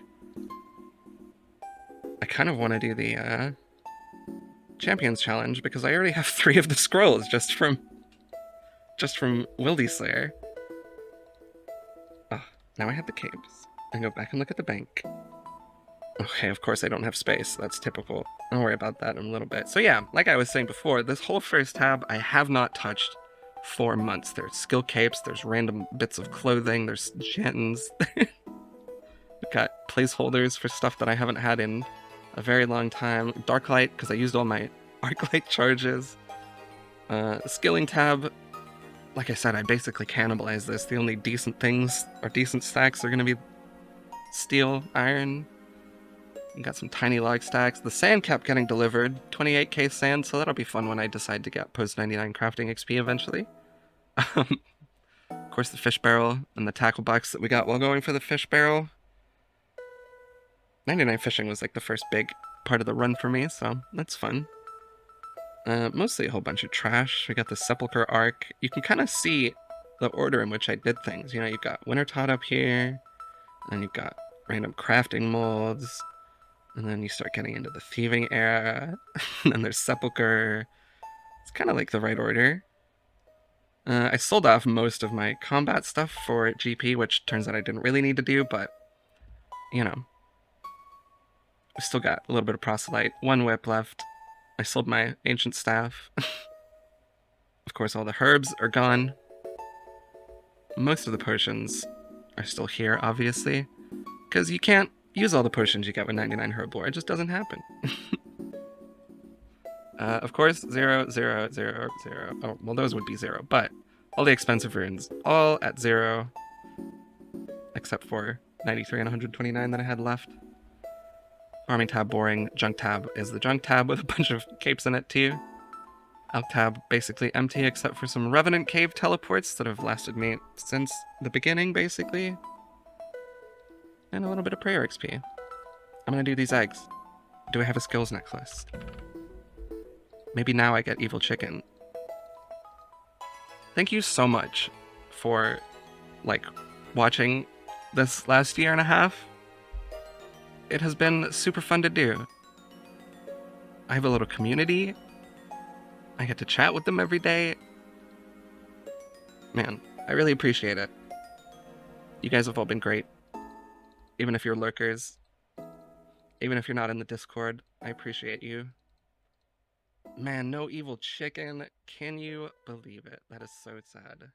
S6: I kind of want to do the Champions Challenge because I already have 3 of the scrolls just from Wildy Slayer. Oh, now I have the capes. I go back and look at the bank. Okay, of course I don't have space. That's typical. I'll worry about that in a little bit. So yeah, like I was saying before, this whole first tab I have not touched for months. There's skill capes, there's random bits of clothing, there's jantons. We've got placeholders for stuff that I haven't had in a very long time. Darklight, because I used all my Arclight charges. Skilling tab, like I said, I basically cannibalized this. The only decent things, or decent stacks, are going to be steel, iron, We got some tiny log stacks. The sand kept getting delivered. 28k sand, so that'll be fun when I decide to get post 99 crafting XP eventually. Of course, the fish barrel and the tackle box that we got while going for the fish barrel. 99 fishing was like the first big part of the run for me, so that's fun. Mostly a whole bunch of trash. We got the Sepulchre Arc. You can kind of see the order in which I did things. You know, you've got Wintertot up here, and you've got random crafting molds, and then you start getting into the thieving era, and then there's Sepulchre. It's kind of like the right order. I sold off most of my combat stuff for GP, which turns out I didn't really need to do, but, you know. I still got a little bit of proselyte, 1 whip left. I sold my ancient staff. Of course, all the herbs are gone. Most of the potions are still here, obviously, because you can't use all the potions you get with 99 herb lore. It just doesn't happen. Of course, 0, 0, 0, 0. Oh, well, those would be 0, but all the expensive runes, all at 0, except for 93 and 129 that I had left. Farming tab boring. Junk tab is the junk tab with a bunch of capes in it too. Elk tab basically empty except for some Revenant Cave teleports that have lasted me since the beginning, basically. And a little bit of prayer XP. I'm gonna do these eggs. Do I have a skills necklace? Maybe now I get evil chicken. Thank you so much for, like, watching this last year and a half. It has been super fun to do. I have a little community. I get to chat with them every day. Man, I really appreciate it. You guys have all been great. Even if you're lurkers. Even if you're not in the Discord, I appreciate you. Man, no evil chicken. Can you believe it? That is so sad.